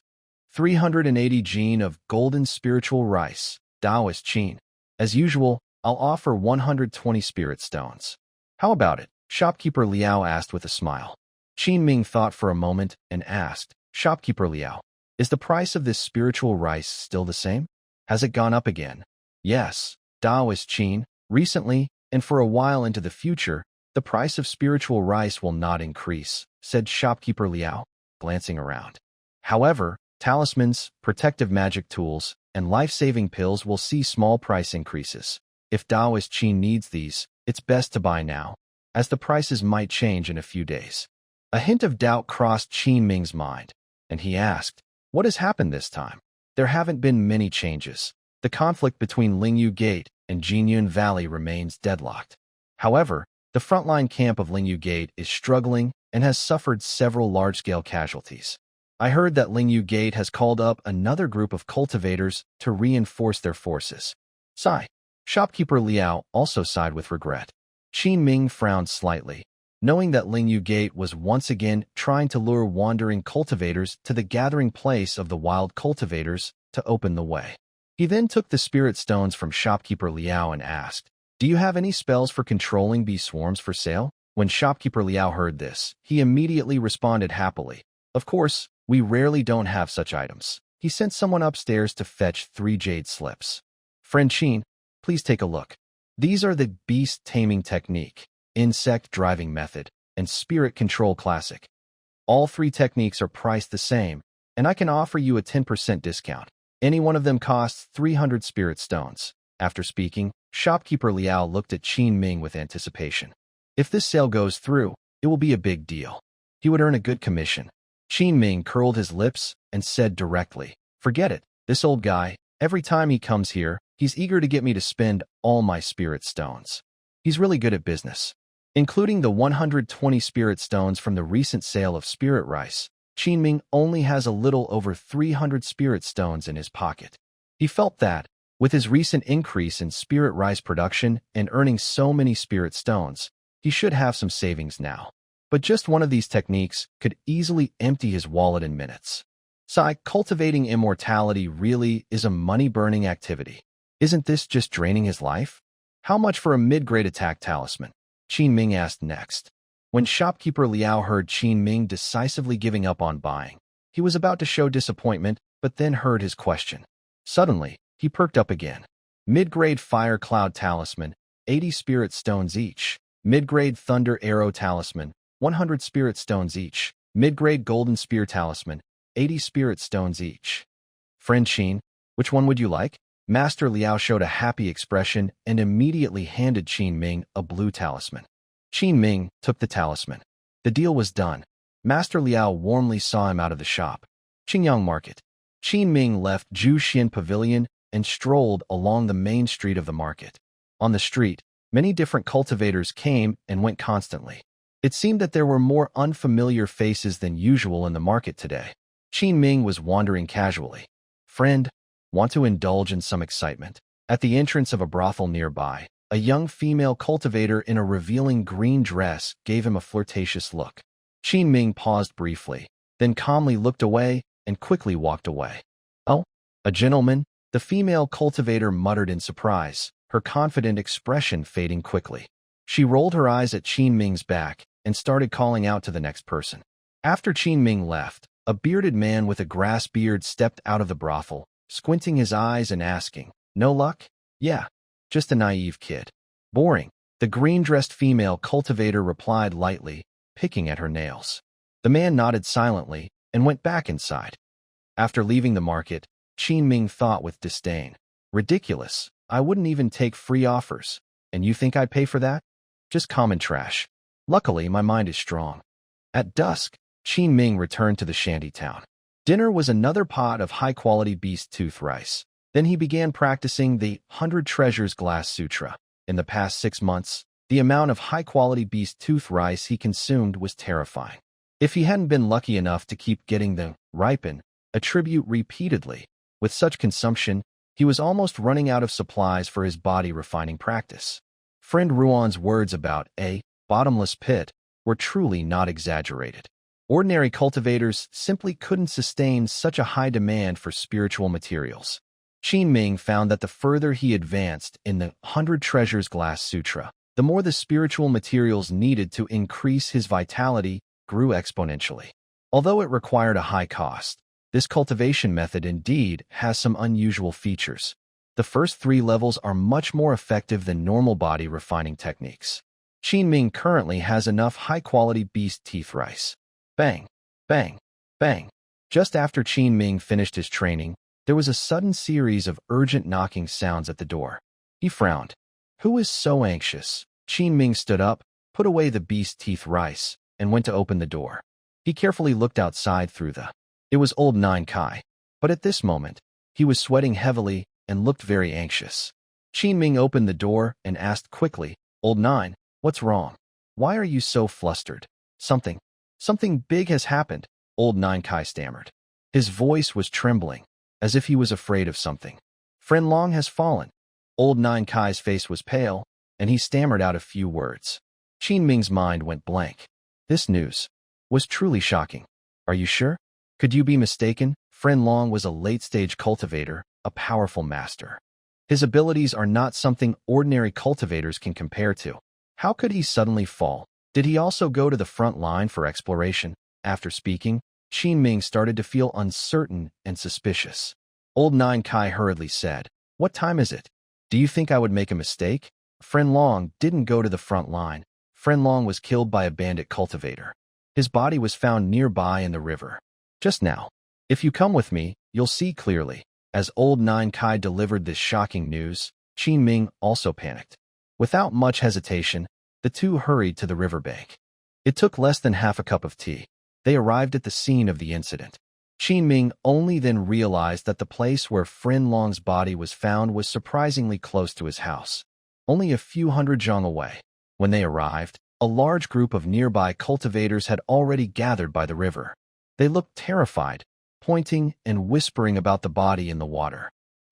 S1: 380 jin of golden spiritual rice, Daoist Qin. As usual, I'll offer 120 spirit stones. How about it? Shopkeeper Liao asked with a smile. Qin Ming thought for a moment and asked, Shopkeeper Liao, is the price of this spiritual rice still the same? Has it gone up again? Yes, Daoist Qin, recently, and for a while into the future, the price of spiritual rice will not increase, said shopkeeper Liao, glancing around. However, talismans, protective magic tools, and life-saving pills will see small price increases. If Daoist Qin needs these, it's best to buy now, as the prices might change in a few days. A hint of doubt crossed Qin Ming's mind, and he asked, what has happened this time? There haven't been many changes. the conflict between Lingyu Gate and Jinyun Valley remains deadlocked. However, the frontline camp of Lingyu Gate is struggling and has suffered several large-scale casualties. I heard that Lingyu Gate has called up another group of cultivators to reinforce their forces. Sigh. Shopkeeper Liao also sighed with regret. Qin Ming frowned slightly, knowing that Lingyu Gate was once again trying to lure wandering cultivators to the gathering place of the wild cultivators to open the way. He then took the spirit stones from shopkeeper Liao and asked, "Do you have any spells for controlling bee swarms for sale?" When shopkeeper Liao heard this, he immediately responded happily, "Of course, we rarely don't have such items." He sent someone upstairs to fetch 3 jade slips. "Friend Qin, please take a look. These are the beast taming technique, insect driving method, and spirit control classic. All 3 techniques are priced the same, and I can offer you a 10% discount. Any one of them costs 300 spirit stones." After speaking, shopkeeper Liao looked at Qin Ming with anticipation. If this sale goes through, it will be a big deal. He would earn a good commission. Qin Ming curled his lips and said directly, "Forget it. This old guy, every time he comes here, he's eager to get me to spend all my spirit stones. He's really good at business." Including the 120 spirit stones from the recent sale of spirit rice, Qin Ming only has a little over 300 spirit stones in his pocket. He felt that, with his recent increase in spirit rice production and earning so many spirit stones, he should have some savings now. But just one of these techniques could easily empty his wallet in minutes. Sigh, cultivating immortality really is a money-burning activity. Isn't this just draining his life? How much for a mid-grade attack talisman? Qin Ming asked next. When shopkeeper Liao heard Qin Ming decisively giving up on buying, he was about to show disappointment, but then heard his question. Suddenly, he perked up again. Mid-grade fire cloud talisman, 80 spirit stones each. Mid-grade thunder arrow talisman, 100 spirit stones each. Mid-grade golden spear talisman, 80 spirit stones each. Friend Qin, which one would you like? Master Liao showed a happy expression and immediately handed Qin Ming a blue talisman. Qin Ming took the talisman. The deal was done. Master Liao warmly saw him out of the shop. Qingyang Market. Qin Ming left Zhuxian Pavilion and strolled along the main street of the market. On the street, many different cultivators came and went constantly. It seemed that there were more unfamiliar faces than usual in the market today. Qin Ming was wandering casually. "Friend, want to indulge in some excitement?" At the entrance of a brothel nearby, a young female cultivator in a revealing green dress gave him a flirtatious look. Qin Ming paused briefly, then calmly looked away and quickly walked away. "Oh, a gentleman?" the female cultivator muttered in surprise, her confident expression fading quickly. She rolled her eyes at Qin Ming's back and started calling out to the next person. After Qin Ming left, a bearded man with a grass beard stepped out of the brothel, squinting his eyes and asking, "No luck?" "Yeah, just a naive kid." "Boring," the green-dressed female cultivator replied lightly, picking at her nails. The man nodded silently and went back inside. After leaving the market, Qin Ming thought with disdain, "Ridiculous. I wouldn't even take free offers. And you think I'd pay for that? Just common trash." Luckily, my mind is strong. At dusk, Qin Ming returned to the shanty town. Dinner was another pot of high-quality beast tooth rice. Then he began practicing the 100 Treasures Glass Sutra. In the past 6 months, the amount of high-quality beast tooth rice he consumed was terrifying. If he hadn't been lucky enough to keep getting the ripen attribute repeatedly, with such consumption, he was almost running out of supplies for his body refining practice. Friend Ruan's words about a bottomless pit were truly not exaggerated. Ordinary cultivators simply couldn't sustain such a high demand for spiritual materials. Qin Ming found that the further he advanced in the 100 Treasures Glass Sutra, the more the spiritual materials needed to increase his vitality grew exponentially. Although it required a high cost, this cultivation method indeed has some unusual features. The first 3 levels are much more effective than normal body refining techniques. Qin Ming currently has enough high-quality beast teeth rice. Bang, bang, bang. Just after Qin Ming finished his training, there was a sudden series of urgent knocking sounds at the door. He frowned. Who is so anxious? Qin Ming stood up, put away the beast teeth rice, and went to open the door. He carefully looked outside through the... It was old Nine Kai. But at this moment, he was sweating heavily and looked very anxious. Ming opened the door and asked quickly, "Old Nine, what's wrong? Why are you so flustered?" Something big has happened," Old Nine Kai stammered. His voice was trembling, as if he was afraid of something. "Friend Long has fallen." Old Nine Kai's face was pale, and he stammered out a few words. Ming's mind went blank. This news was truly shocking. "Are you sure? Could you be mistaken?" Friend Long was a late-stage cultivator, a powerful master. His abilities are not something ordinary cultivators can compare to. How could he suddenly fall? Did he also go to the front line for exploration? After speaking, Ming started to feel uncertain and suspicious. Old Nine Kai hurriedly said, "What time is it? Do you think I would make a mistake?" Friend Long didn't go to the front line. Friend Long was killed by a bandit cultivator. His body was found nearby in the river. Just now. If you come with me, you'll see clearly. As Old Nine Kai delivered this shocking news, Ming also panicked. Without much hesitation, the two hurried to the riverbank. It took less than half a cup of tea. They arrived at the scene of the incident. Ming only then realized that the place where Friend Long's body was found was surprisingly close to his house, only a few hundred zhang away. When they arrived, a large group of nearby cultivators had already gathered by the river. They looked terrified, pointing and whispering about the body in the water.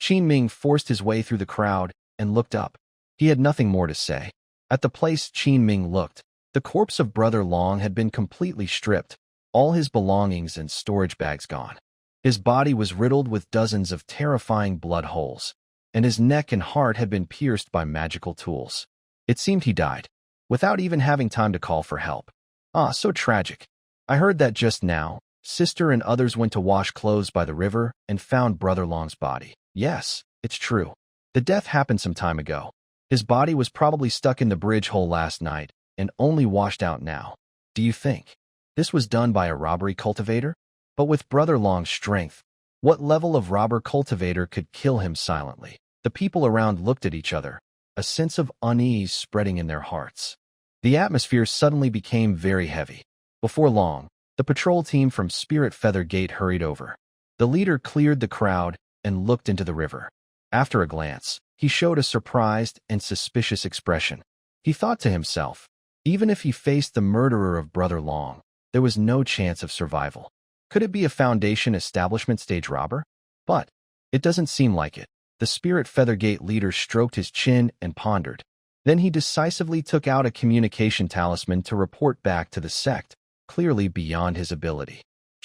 S1: Ming forced his way through the crowd and looked up. He had nothing more to say. At the place Ming looked, the corpse of Brother Long had been completely stripped, all his belongings and storage bags gone. His body was riddled with dozens of terrifying blood holes, and his neck and heart had been pierced by magical tools. It seemed he died, without even having time to call for help. Ah, so tragic. I heard that just now. Sister and others went to wash clothes by the river and found Brother Long's body. Yes, it's true. The death happened some time ago. His body was probably stuck in the bridge hole last night and only washed out now. Do you think this was done by a robbery cultivator? But with Brother Long's strength, what level of robber cultivator could kill him silently? The people around looked at each other, a sense of unease spreading in their hearts. The atmosphere suddenly became very heavy. Before long, the patrol team from Spirit Feather Gate hurried over. The leader cleared the crowd and looked into the river. After a glance, he showed a surprised and suspicious expression. He thought to himself, even if he faced the murderer of Brother Long, there was no chance of survival. Could it be a Foundation establishment stage robber? But it doesn't seem like it. The Spirit Feather Gate leader stroked his chin and pondered. Then he decisively took out a communication talisman to report back to the sect, clearly beyond his ability.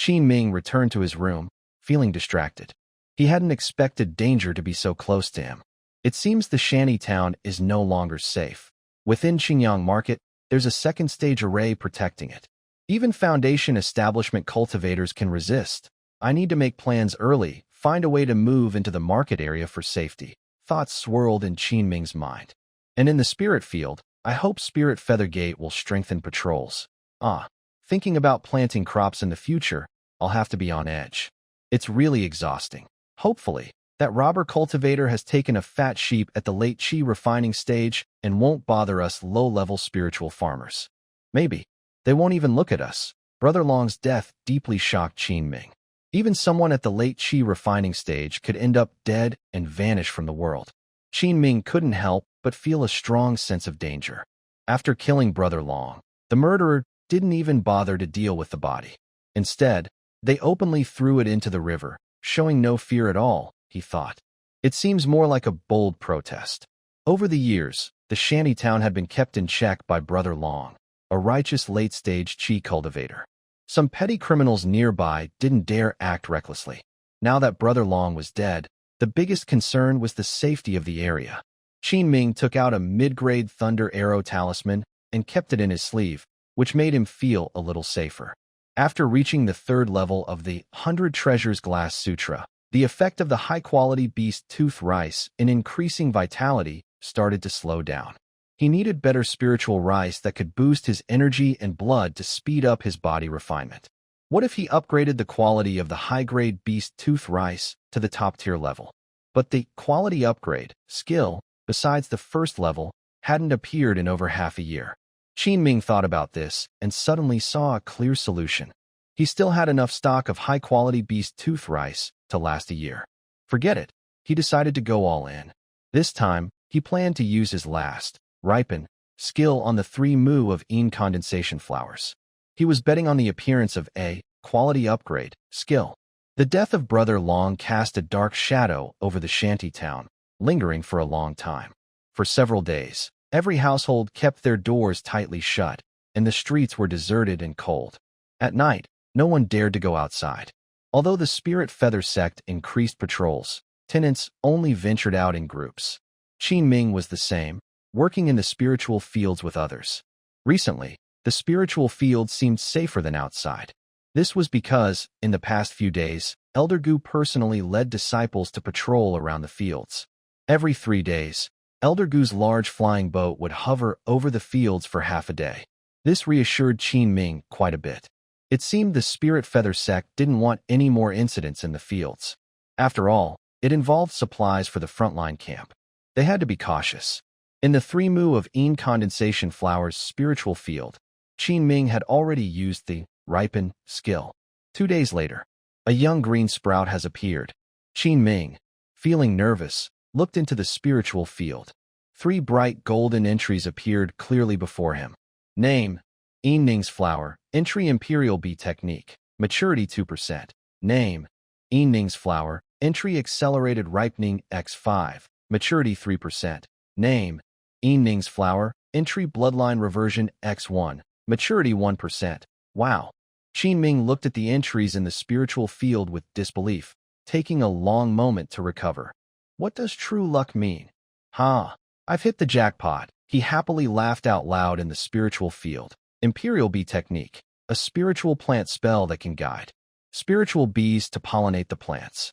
S1: Ming returned to his room, feeling distracted. He hadn't expected danger to be so close to him. It seems the shanty town is no longer safe. Within Qingyang Market, there's a second-stage array protecting it. Even Foundation establishment cultivators can resist. I need to make plans early, find a way to move into the market area for safety. Thoughts swirled in Ming's mind. And in the spirit field, I hope Spirit Feather Gate will strengthen patrols. Thinking about planting crops in the future, I'll have to be on edge. It's really exhausting. Hopefully, that robber cultivator has taken a fat sheep at the late chi refining stage and won't bother us low-level spiritual farmers. Maybe they won't even look at us. Brother Long's death deeply shocked Ming. Even someone at the late chi refining stage could end up dead and vanish from the world. Ming couldn't help but feel a strong sense of danger. After killing Brother Long, the murderer didn't even bother to deal with the body. Instead, they openly threw it into the river, showing no fear at all, he thought. It seems more like a bold protest. Over the years, the shantytown had been kept in check by Brother Long, a righteous late-stage chi cultivator. Some petty criminals nearby didn't dare act recklessly. Now that Brother Long was dead, the biggest concern was the safety of the area. Ming took out a mid-grade Thunder Arrow talisman and kept it in his sleeve, which made him feel a little safer. After reaching the third level of the 100 Treasures Glass Sutra, the effect of the high-quality beast tooth rice in increasing vitality started to slow down. He needed better spiritual rice that could boost his energy and blood to speed up his body refinement. What if he upgraded the quality of the high-grade beast tooth rice to the top-tier level? But the quality upgrade, skill, besides the first level, hadn't appeared in over half a year. Ming thought about this and suddenly saw a clear solution. He still had enough stock of high-quality beast tooth rice to last a year. Forget it. he decided to go all in. This time, he planned to use his last, ripen, skill on the 3 mu of condensation flowers. He was betting on the appearance of a quality upgrade skill. The death of Brother Long cast a dark shadow over the shanty town, lingering for a long time. For several days, every household kept their doors tightly shut, and the streets were deserted and cold. At night, no one dared to go outside. Although the Spirit Feather Sect increased patrols, tenants only ventured out in groups. Enming was the same, working in the spiritual fields with others. Recently, the spiritual field seemed safer than outside. This was because, in the past few days, Elder Gu personally led disciples to patrol around the fields. Every 3 days, Elder Gu's large flying boat would hover over the fields for half a day. This reassured Enming quite a bit. It seemed the Spirit Feather Sect didn't want any more incidents in the fields. After all, it involved supplies for the frontline camp. They had to be cautious. In the 3 mu of condensation flowers spiritual field, Enming had already used the ripen skill. 2 days later, a young green sprout has appeared. Enming, feeling nervous, looked into the spiritual field. 3 bright golden entries appeared clearly before him. Name: Enming's flower, entry Imperial Bee Technique, maturity 2%. Name: Enming's flower, entry Accelerated Ripening X5, maturity 3%. Name: Enming's flower, entry Bloodline Reversion X1, maturity 1%. Wow. Enming looked at the entries in the spiritual field with disbelief, taking a long moment to recover. What does true luck mean? I've hit the jackpot. He happily laughed out loud in the spiritual field. Imperial Bee Technique, a spiritual plant spell that can guide spiritual bees to pollinate the plants.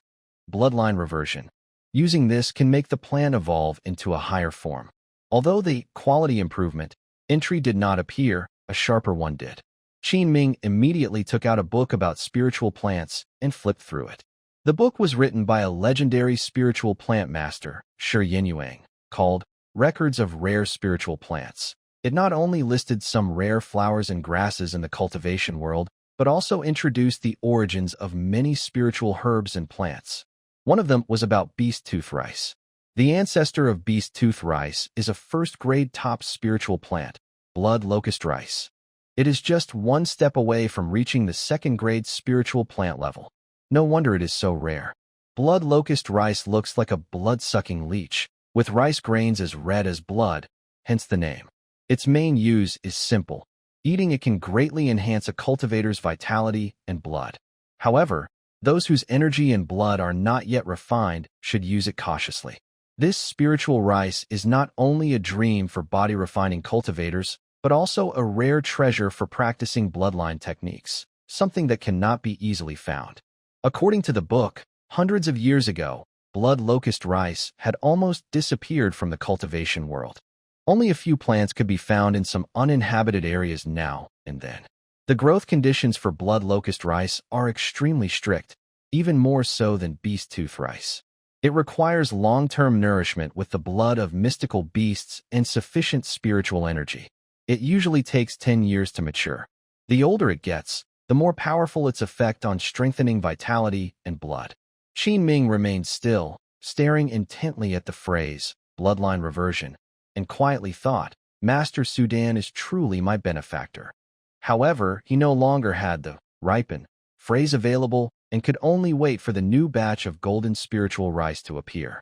S1: Bloodline Reversion. Using this can make the plant evolve into a higher form. Although the quality improvement entry did not appear, a sharper one did. Enming immediately took out a book about spiritual plants and flipped through it. The book was written by a legendary spiritual plant master, Shi Yinyuan, called Records of Rare Spiritual Plants. It not only listed some rare flowers and grasses in the cultivation world, but also introduced the origins of many spiritual herbs and plants. One of them was about beast tooth rice. The ancestor of beast tooth rice is a first-grade top spiritual plant, blood locust rice. It is just 1 step away from reaching the 2nd-grade spiritual plant level. No wonder it is so rare. Blood locust rice looks like a blood-sucking leech, with rice grains as red as blood, hence the name. Its main use is simple. Eating it can greatly enhance a cultivator's vitality and blood. However, those whose energy and blood are not yet refined should use it cautiously. This spiritual rice is not only a dream for body-refining cultivators, but also a rare treasure for practicing bloodline techniques, something that cannot be easily found. According to the book, hundreds of years ago, blood locust rice had almost disappeared from the cultivation world. Only a few plants could be found in some uninhabited areas now and then. The growth conditions for blood locust rice are extremely strict, even more so than beast tooth rice. It requires long-term nourishment with the blood of mystical beasts and sufficient spiritual energy. It usually takes 10 years to mature. The older it gets, the more powerful its effect on strengthening vitality and blood. Enming remained still, staring intently at the phrase, bloodline reversion, and quietly thought, Master Sudan is truly my benefactor. However, he no longer had the ripen phrase available and could only wait for the new batch of golden spiritual rice to appear.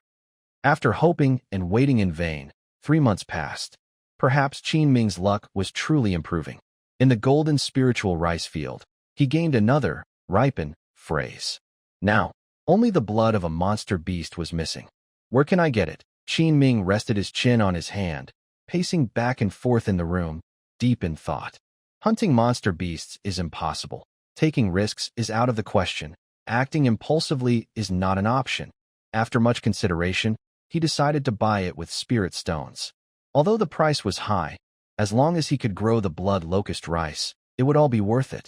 S1: After hoping and waiting in vain, 3 months passed. Perhaps Enming's luck was truly improving. In the golden spiritual rice field, he gained another ripen phrase. Now, only the blood of a monster beast was missing. Where can I get it? Enming rested his chin on his hand, pacing back and forth in the room, deep in thought. Hunting monster beasts is impossible. Taking risks is out of the question. Acting impulsively is not an option. After much consideration, he decided to buy it with spirit stones. Although the price was high, as long as he could grow the blood locust rice, it would all be worth it.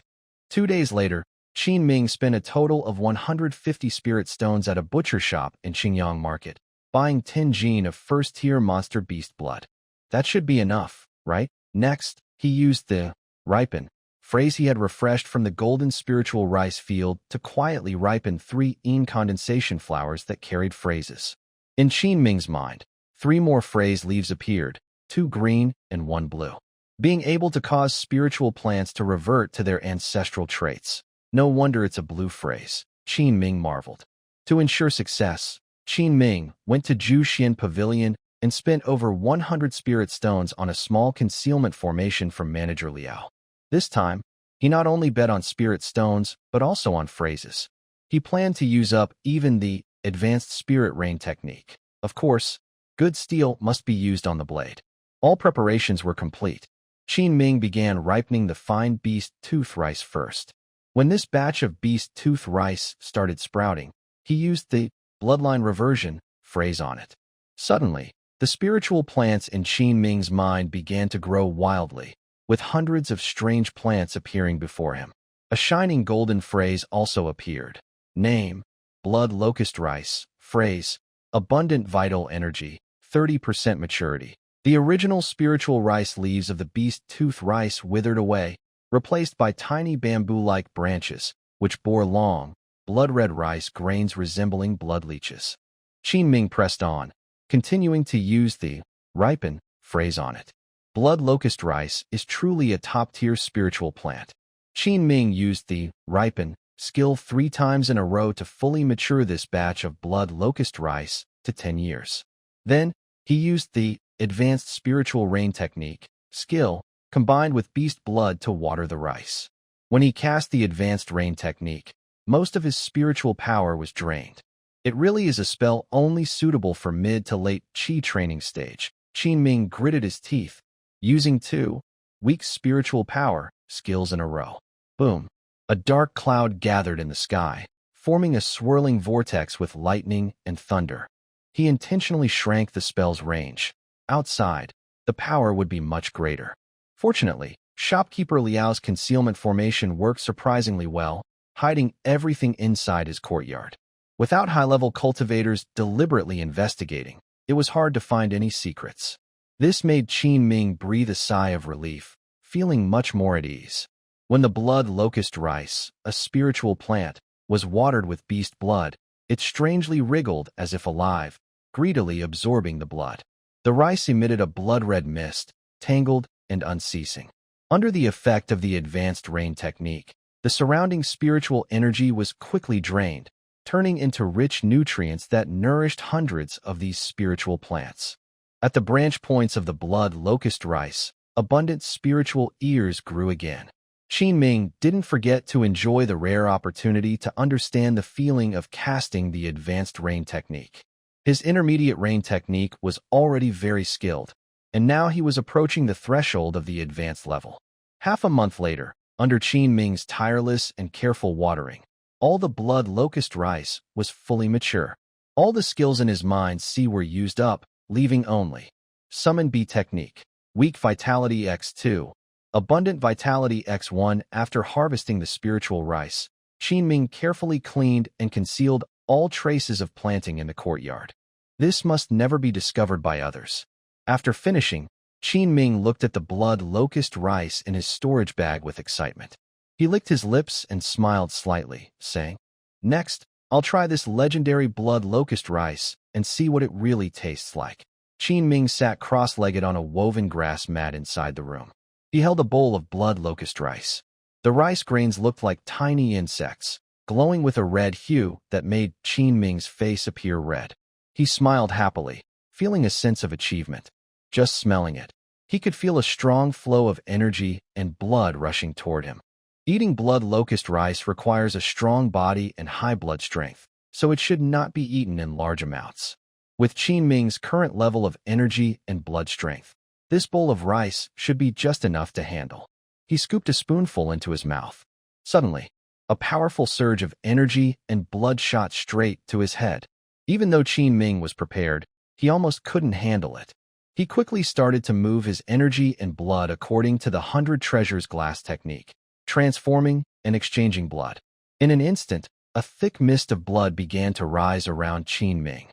S1: 2 days later, Enming spent a total of 150 spirit stones at a butcher shop in Qingyang Market, buying 10 gene of first-tier monster beast blood. That should be enough, right? Next, he used the ripen phrase he had refreshed from the golden spiritual rice field to quietly ripen 3 condensation flowers that carried phrases. In Qin Ming's mind, 3 more phrase leaves appeared, 2 green and 1 blue, being able to cause spiritual plants to revert to their ancestral traits. No wonder it's a blue phrase, Qin Ming marveled. To ensure success, Qin Ming went to Zhuxian Pavilion and spent over 100 spirit stones on a small concealment formation from manager Liao. This time, he not only bet on spirit stones, but also on phrases. He planned to use up even the advanced spirit rain technique. Of course, good steel must be used on the blade. All preparations were complete. Qin Ming began ripening the fine beast tooth rice first. When this batch of beast tooth rice started sprouting, he used the bloodline reversion phrase on it. Suddenly, the spiritual plants in Qin Ming's mind began to grow wildly, with hundreds of strange plants appearing before him. A shining golden phrase also appeared. Name, blood locust rice, phrase, abundant vital energy, 30% maturity. The original spiritual rice leaves of the beast tooth rice withered away, replaced by tiny bamboo-like branches, which bore long, blood-red rice grains resembling blood leeches. Qin Ming pressed on, continuing to use the ripen phrase on it. Blood locust rice is truly a top-tier spiritual plant. Qin Ming used the ripen skill 3 times in a row to fully mature this batch of blood locust rice to 10 years. Then, he used the advanced spiritual rain technique skill combined with beast blood to water the rice. When he cast the advanced rain technique, most of his spiritual power was drained. It really is a spell only suitable for mid to late qi training stage. Qin Ming gritted his teeth, using 2 weak spiritual power skills in a row. Boom! A dark cloud gathered in the sky, forming a swirling vortex with lightning and thunder. He intentionally shrank the spell's range. Outside, the power would be much greater. Fortunately, shopkeeper Liao's concealment formation worked surprisingly well, hiding everything inside his courtyard. Without high-level cultivators deliberately investigating, it was hard to find any secrets. This made Qin Ming breathe a sigh of relief, feeling much more at ease. When the blood locust rice, a spiritual plant, was watered with beast blood, it strangely wriggled as if alive, greedily absorbing the blood. The rice emitted a blood-red mist, tangled and unceasing. Under the effect of the advanced rain technique, the surrounding spiritual energy was quickly drained, turning into rich nutrients that nourished hundreds of these spiritual plants. At the branch points of the blood locust rice, abundant spiritual ears grew again. Qin Ming didn't forget to enjoy the rare opportunity to understand the feeling of casting the advanced rain technique. His intermediate rain technique was already very skilled, and now he was approaching the threshold of the advanced level. Half a month later, under Qin Ming's tireless and careful watering, all the blood locust rice was fully mature. All the skills in his mind were used up, leaving only Summon B technique, Weak Vitality X2, Abundant Vitality X1. After harvesting the spiritual rice, Qin Ming carefully cleaned and concealed all traces of planting in the courtyard. This must never be discovered by others. After finishing, Qin Ming looked at the blood locust rice in his storage bag with excitement. He licked his lips and smiled slightly, saying, "Next, I'll try this legendary blood locust rice and see what it really tastes like." Qin Ming sat cross-legged on a woven grass mat inside the room. He held a bowl of blood locust rice. The rice grains looked like tiny insects, glowing with a red hue that made Qin Ming's face appear red. He smiled happily, feeling a sense of achievement. Just smelling it, he could feel a strong flow of energy and blood rushing toward him. Eating blood locust rice requires a strong body and high blood strength, so it should not be eaten in large amounts. With Qin Ming's current level of energy and blood strength, this bowl of rice should be just enough to handle. He scooped a spoonful into his mouth. Suddenly, a powerful surge of energy and blood shot straight to his head. Even though Qin Ming was prepared, he almost couldn't handle it. He quickly started to move his energy and blood according to the 100 Treasures glass technique, transforming and exchanging blood. In an instant, a thick mist of blood began to rise around Qin Ming.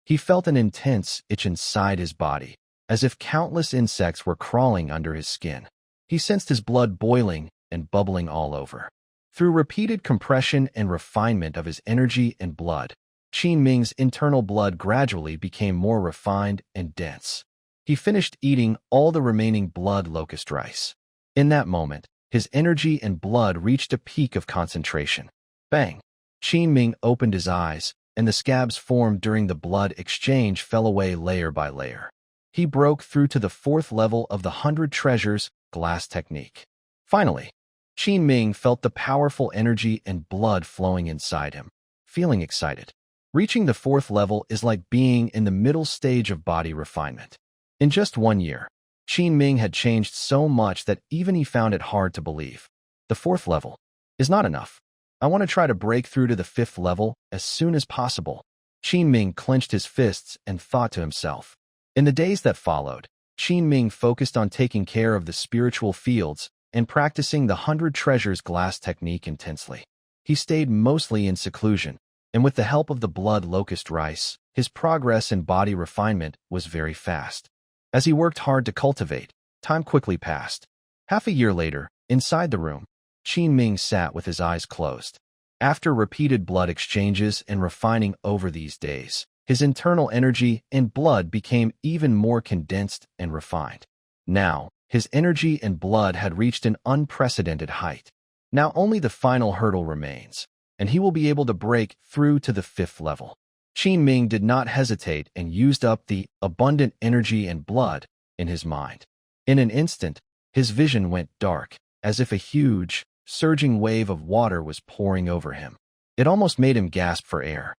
S1: He felt an intense itch inside his body, as if countless insects were crawling under his skin. He sensed his blood boiling and bubbling all over. Through repeated compression and refinement of his energy and blood, Qin Ming's internal blood gradually became more refined and dense. He finished eating all the remaining blood locust rice. In that moment, his energy and blood reached a peak of concentration. Bang! Qin Ming opened his eyes, and the scabs formed during the blood exchange fell away layer by layer. He broke through to the 4th level of the 100 Treasures glass technique. Finally, Qin Ming felt the powerful energy and blood flowing inside him, feeling excited. Reaching the 4th level is like being in the middle stage of body refinement. In just 1 year, Qin Ming had changed so much that even he found it hard to believe. The 4th level is not enough. I want to try to break through to the 5th level as soon as possible. Qin Ming clenched his fists and thought to himself. In the days that followed, Qin Ming focused on taking care of the spiritual fields and practicing the 100 Treasures glass technique intensely. He stayed mostly in seclusion, and with the help of the blood locust rice, his progress in body refinement was very fast. As he worked hard to cultivate, time quickly passed. Half a year later, inside the room, Qin Ming sat with his eyes closed. After repeated blood exchanges and refining over these days, his internal energy and blood became even more condensed and refined. Now, his energy and blood had reached an unprecedented height. Now only the final hurdle remains, and he will be able to break through to the 5th level. Qin Ming did not hesitate and used up the abundant energy and blood in his mind. In an instant, his vision went dark, as if a huge, surging wave of water was pouring over him. It almost made him gasp for air.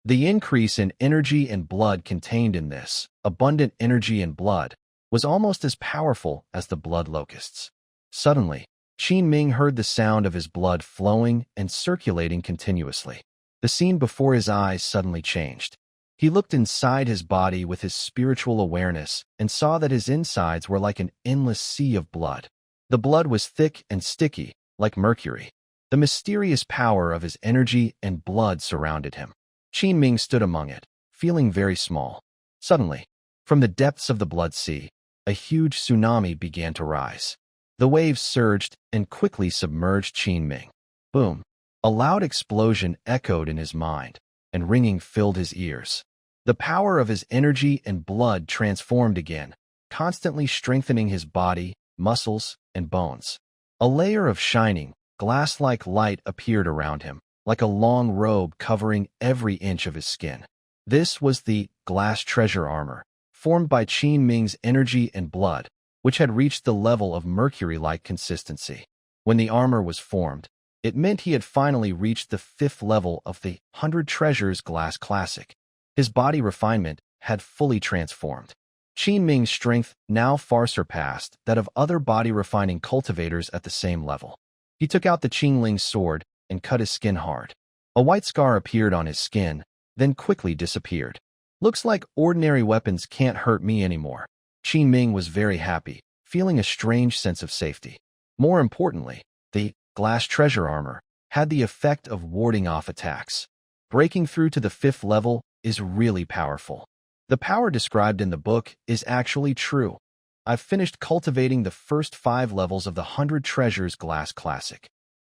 S1: The increase in energy and blood contained in this abundant energy and blood was almost as powerful as the blood locusts. Suddenly, Qin Ming heard the sound of his blood flowing and circulating continuously. The scene before his eyes suddenly changed. He looked inside his body with his spiritual awareness and saw that his insides were like an endless sea of blood. The blood was thick and sticky, like mercury. The mysterious power of his energy and blood surrounded him. Qin Ming stood among it, feeling very small. Suddenly, from the depths of the blood sea, a huge tsunami began to rise. The waves surged and quickly submerged Qin Ming. Boom! A loud explosion echoed in his mind, and ringing filled his ears. The power of his energy and blood transformed again, constantly strengthening his body, muscles, and bones. A layer of shining, glass-like light appeared around him, like a long robe covering every inch of his skin. This was the glass treasure armor, formed by Qin Ming's energy and blood, which had reached the level of mercury-like consistency. When the armor was formed, it meant he had finally reached the 5th level of the 100 Treasures glass classic. His body refinement had fully transformed. Qin Ming's strength now far surpassed that of other body-refining cultivators at the same level. He took out the Qingling's sword and cut his skin hard. A white scar appeared on his skin, then quickly disappeared. Looks like ordinary weapons can't hurt me anymore. Qin Ming was very happy, feeling a strange sense of safety. More importantly, the glass treasure armor had the effect of warding off attacks. Breaking through to the 5th level is really powerful. The power described in the book is actually true. I've finished cultivating the first 5 levels of the 100 Treasures glass classic.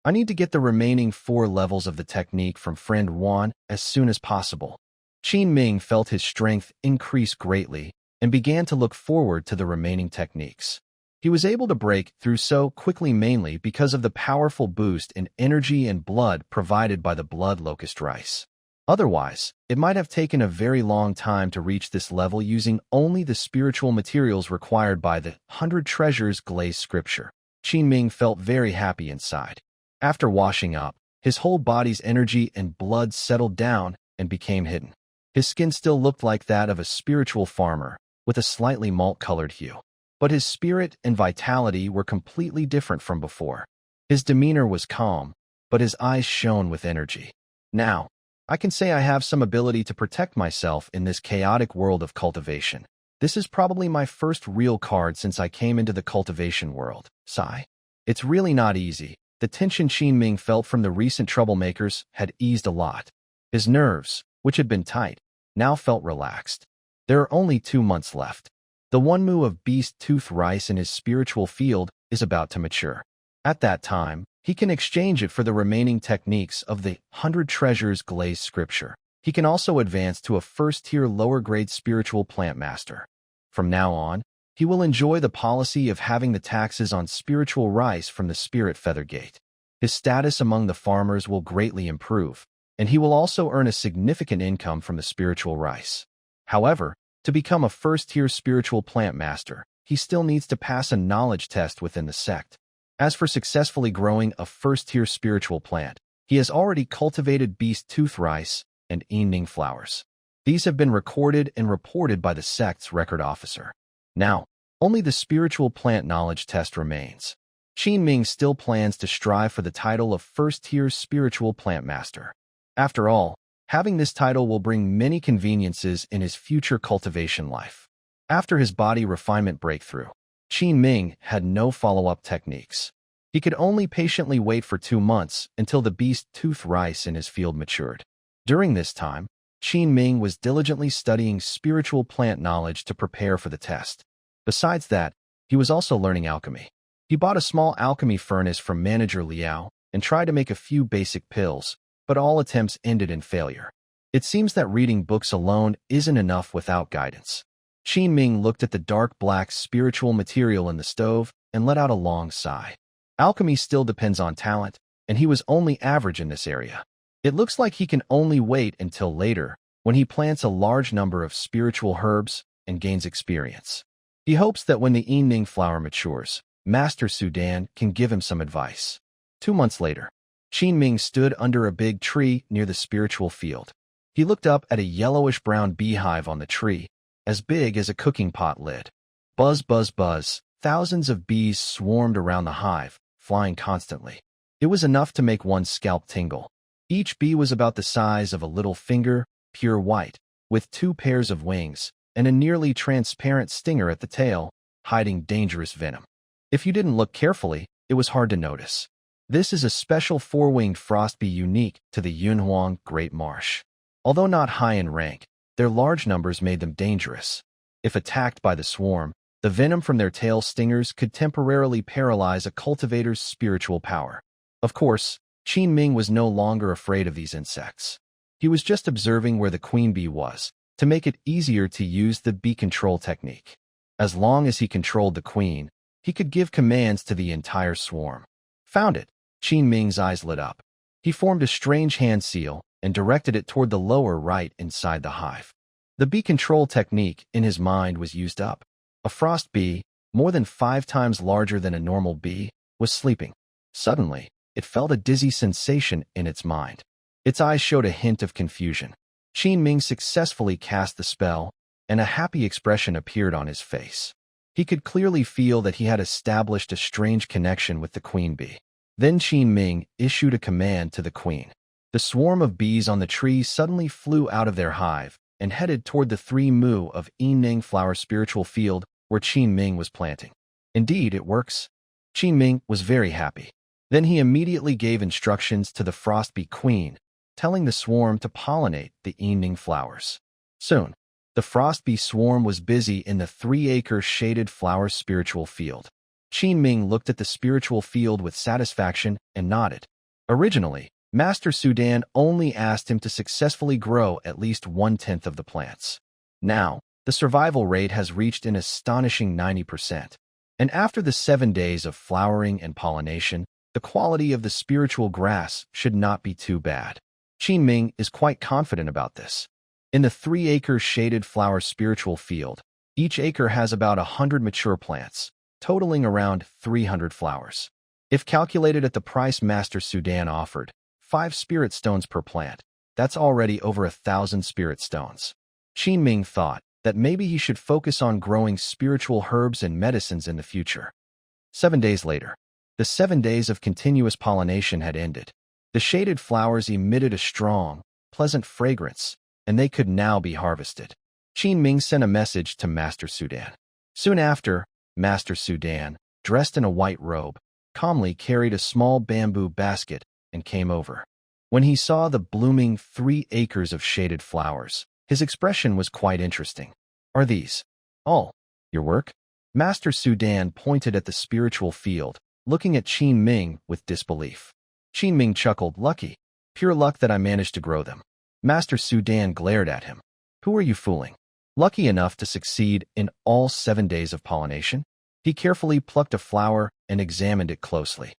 S1: I need to get the remaining 4 levels of the technique from friend Ruan as soon as possible. Qin Ming felt his strength increase greatly and began to look forward to the remaining techniques. He was able to break through so quickly mainly because of the powerful boost in energy and blood provided by the blood locust rice. Otherwise, it might have taken a very long time to reach this level using only the spiritual materials required by the 100 Treasures glazed scripture. Qin Ming felt very happy inside. After washing up, his whole body's energy and blood settled down and became hidden. His skin still looked like that of a spiritual farmer, with a slightly malt-colored hue. But his spirit and vitality were completely different from before. His demeanor was calm, but his eyes shone with energy. Now, I can say I have some ability to protect myself in this chaotic world of cultivation. This is probably my first real card since I came into the cultivation world. Sigh. It's really not easy. The tension Qin Ming felt from the recent troublemakers had eased a lot. His nerves, which had been tight, now felt relaxed. There are only 2 months left. The 1 mu of beast tooth rice in his spiritual field is about to mature. At that time, he can exchange it for the remaining techniques of the 100 Treasures Glazed Scripture. He can also advance to a first-tier lower-grade spiritual plant master. From now on, he will enjoy the policy of having the taxes on spiritual rice from the Spirit Feather Gate. His status among the farmers will greatly improve, and he will also earn a significant income from the spiritual rice. However, to become a first-tier spiritual plant master, he still needs to pass a knowledge test within the sect. As for successfully growing a first-tier spiritual plant, he has already cultivated beast tooth rice and enming flowers. These have been recorded and reported by the sect's record officer. Now, only the spiritual plant knowledge test remains. Enming still plans to strive for the title of first-tier spiritual plant master. After all, having this title will bring many conveniences in his future cultivation life. After his body refinement breakthrough, Enming had no follow-up techniques. He could only patiently wait for 2 months until the beast tooth rice in his field matured. During this time, Enming was diligently studying spiritual plant knowledge to prepare for the test. Besides that, he was also learning alchemy. He bought a small alchemy furnace from manager Liao and tried to make a few basic pills, but all attempts ended in failure. It seems that reading books alone isn't enough without guidance. Enming looked at the dark black spiritual material in the stove and let out a long sigh. Alchemy still depends on talent, and he was only average in this area. It looks like he can only wait until later, when he plants a large number of spiritual herbs and gains experience. He hopes that when the enming flower matures, Master Sudan can give him some advice. 2 months later, Enming stood under a big tree near the spiritual field. He looked up at a yellowish-brown beehive on the tree, as big as a cooking pot lid. Buzz, buzz, buzz. Thousands of bees swarmed around the hive, flying constantly. It was enough to make one's scalp tingle. Each bee was about the size of a little finger, pure white, with 2 pairs of wings, and a nearly transparent stinger at the tail, hiding dangerous venom. If you didn't look carefully, it was hard to notice. This is a special 4-winged frost bee unique to the Yunhuang Great Marsh. Although not high in rank, their large numbers made them dangerous. If attacked by the swarm, the venom from their tail stingers could temporarily paralyze a cultivator's spiritual power. Of course, Enming was no longer afraid of these insects. He was just observing where the queen bee was, to make it easier to use the bee control technique. As long as he controlled the queen, he could give commands to the entire swarm. Found it. Enming's eyes lit up. He formed a strange hand seal and directed it toward the lower right inside the hive. The bee control technique in his mind was used up. A frost bee, more than 5 times larger than a normal bee, was sleeping. Suddenly, it felt a dizzy sensation in its mind. Its eyes showed a hint of confusion. Enming successfully cast the spell, and a happy expression appeared on his face. He could clearly feel that he had established a strange connection with the queen bee. Then Enming issued a command to the queen. The swarm of bees on the tree suddenly flew out of their hive and headed toward the 3 mu of enming flower spiritual field where Enming was planting. Indeed, it works. Enming was very happy. Then he immediately gave instructions to the frost bee queen, telling the swarm to pollinate the enming flowers. Soon, the frost bee swarm was busy in the 3-acre shaded flower spiritual field. Enming looked at the spiritual field with satisfaction and nodded. Originally, Master Sudan only asked him to successfully grow at least 1/10 of the plants. Now, the survival rate has reached an astonishing 90%. And after the 7 days of flowering and pollination, the quality of the spiritual grass should not be too bad. Enming is quite confident about this. In the 3-acre shaded flower spiritual field, each acre has about 100 mature plants, totaling around 300 flowers. If calculated at the price Master Sudan offered, 5 spirit stones per plant, that's already over 1,000 spirit stones. Enming thought that maybe he should focus on growing spiritual herbs and medicines in the future. 7 days later, the 7 days of continuous pollination had ended. The shaded flowers emitted a strong, pleasant fragrance, and they could now be harvested. Enming sent a message to Master Sudan. Soon after, Master Sudan, dressed in a white robe, calmly carried a small bamboo basket and came over. When he saw the blooming 3 acres of shaded flowers, his expression was quite interesting. "Are these all your work?" Master Sudan pointed at the spiritual field, looking at Qin Ming with disbelief. Qin Ming chuckled, "Lucky. Pure luck that I managed to grow them." Master Sudan glared at him. "Who are you fooling? Lucky enough to succeed in all 7 days of pollination?" He carefully plucked a flower and examined it closely.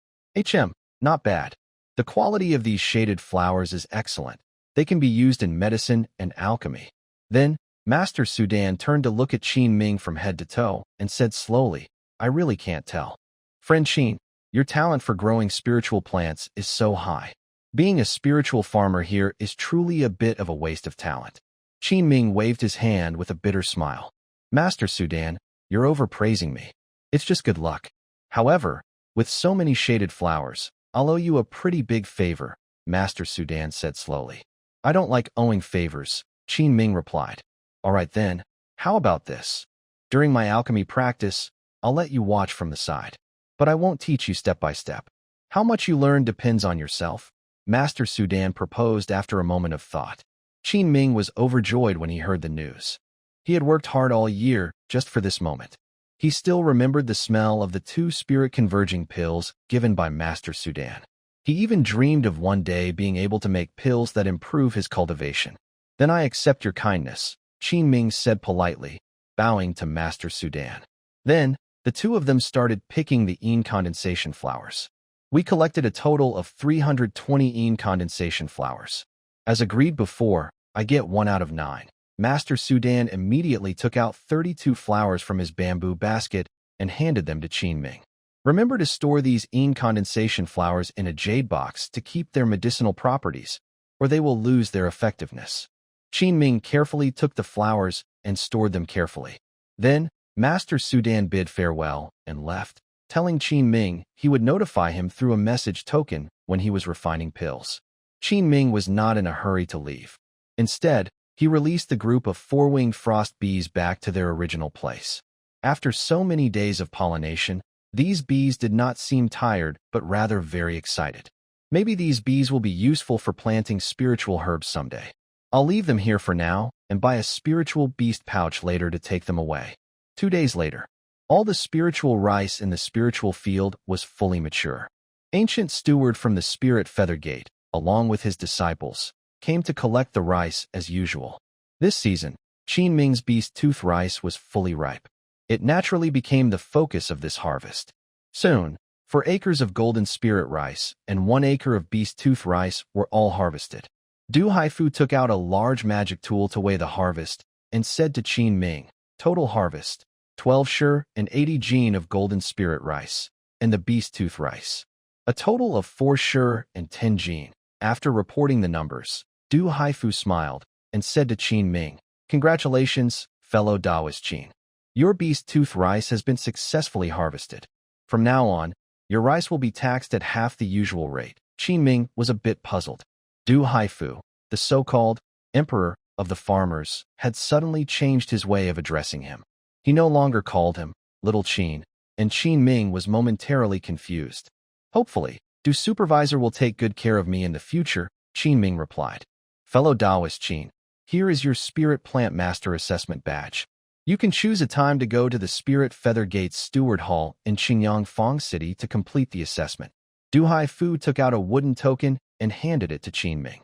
S1: Not bad. The quality of these shaded flowers is excellent. They can be used in medicine and alchemy." Then, Master Sudan turned to look at Qin Ming from head to toe and said slowly, "I really can't tell. Friend Qin, your talent for growing spiritual plants is so high. Being a spiritual farmer here is truly a bit of a waste of talent." Qin Ming waved his hand with a bitter smile. "Master Sudan, you're overpraising me. It's just good luck. However, with so many shaded flowers, I'll owe you a pretty big favor," Master Sudan said slowly. "I don't like owing favors," Qin Ming replied. "All right then, how about this? During my alchemy practice, I'll let you watch from the side. But I won't teach you step by step. How much you learn depends on yourself," Master Sudan proposed after a moment of thought. Qin Ming was overjoyed when he heard the news. He had worked hard all year just for this moment. He still remembered the smell of the 2 spirit-converging pills given by Master Sudan. He even dreamed of one day being able to make pills that improve his cultivation. "Then I accept your kindness," Qin Ming said politely, bowing to Master Sudan. Then, the two of them started picking the condensation flowers. "We collected a total of 320 condensation flowers. As agreed before, I get 1 out of 9. Master Sudan immediately took out 32 flowers from his bamboo basket and handed them to Qin Ming. "Remember to store these condensation flowers in a jade box to keep their medicinal properties, or they will lose their effectiveness." Qin Ming carefully took the flowers and stored them carefully. Then, Master Sudan bid farewell and left, telling Qin Ming he would notify him through a message token when he was refining pills. Qin Ming was not in a hurry to leave. Instead, he released the group of 4-winged frost bees back to their original place. After so many days of pollination, these bees did not seem tired, but rather very excited. "Maybe these bees will be useful for planting spiritual herbs someday. I'll leave them here for now and buy a spiritual beast pouch later to take them away." 2 days later, all the spiritual rice in the spiritual field was fully mature. Ancient steward from the spirit feather gate, along with his disciples, came to collect the rice as usual. This season, Qin Ming's beast tooth rice was fully ripe. It naturally became the focus of this harvest. Soon, 4 acres of golden spirit rice and 1 acre of beast tooth rice were all harvested. Du Haifu took out a large magic tool to weigh the harvest and said to Qin Ming, "Total harvest, 12 shur and 80 jin of golden spirit rice, and the beast tooth rice. A total of 4 shur and 10 jin." After reporting the numbers, Du Haifu smiled and said to Qin Ming, "Congratulations, fellow Taoist Qin. Your beast tooth rice has been successfully harvested. From now on, your rice will be taxed at half the usual rate." Qin Ming was a bit puzzled. Du Haifu, the so-called emperor of the farmers, had suddenly changed his way of addressing him. He no longer called him Little Qin, and Qin Ming was momentarily confused. "Hopefully, Du Supervisor will take good care of me in the future," Qin Ming replied. "Fellow Taoist Qin, here is your Spirit Plant Master Assessment Badge. You can choose a time to go to the Spirit Feather Gates Steward Hall in Qingyang Fang City to complete the assessment." Du Haifu took out a wooden token and handed it to Qin Ming.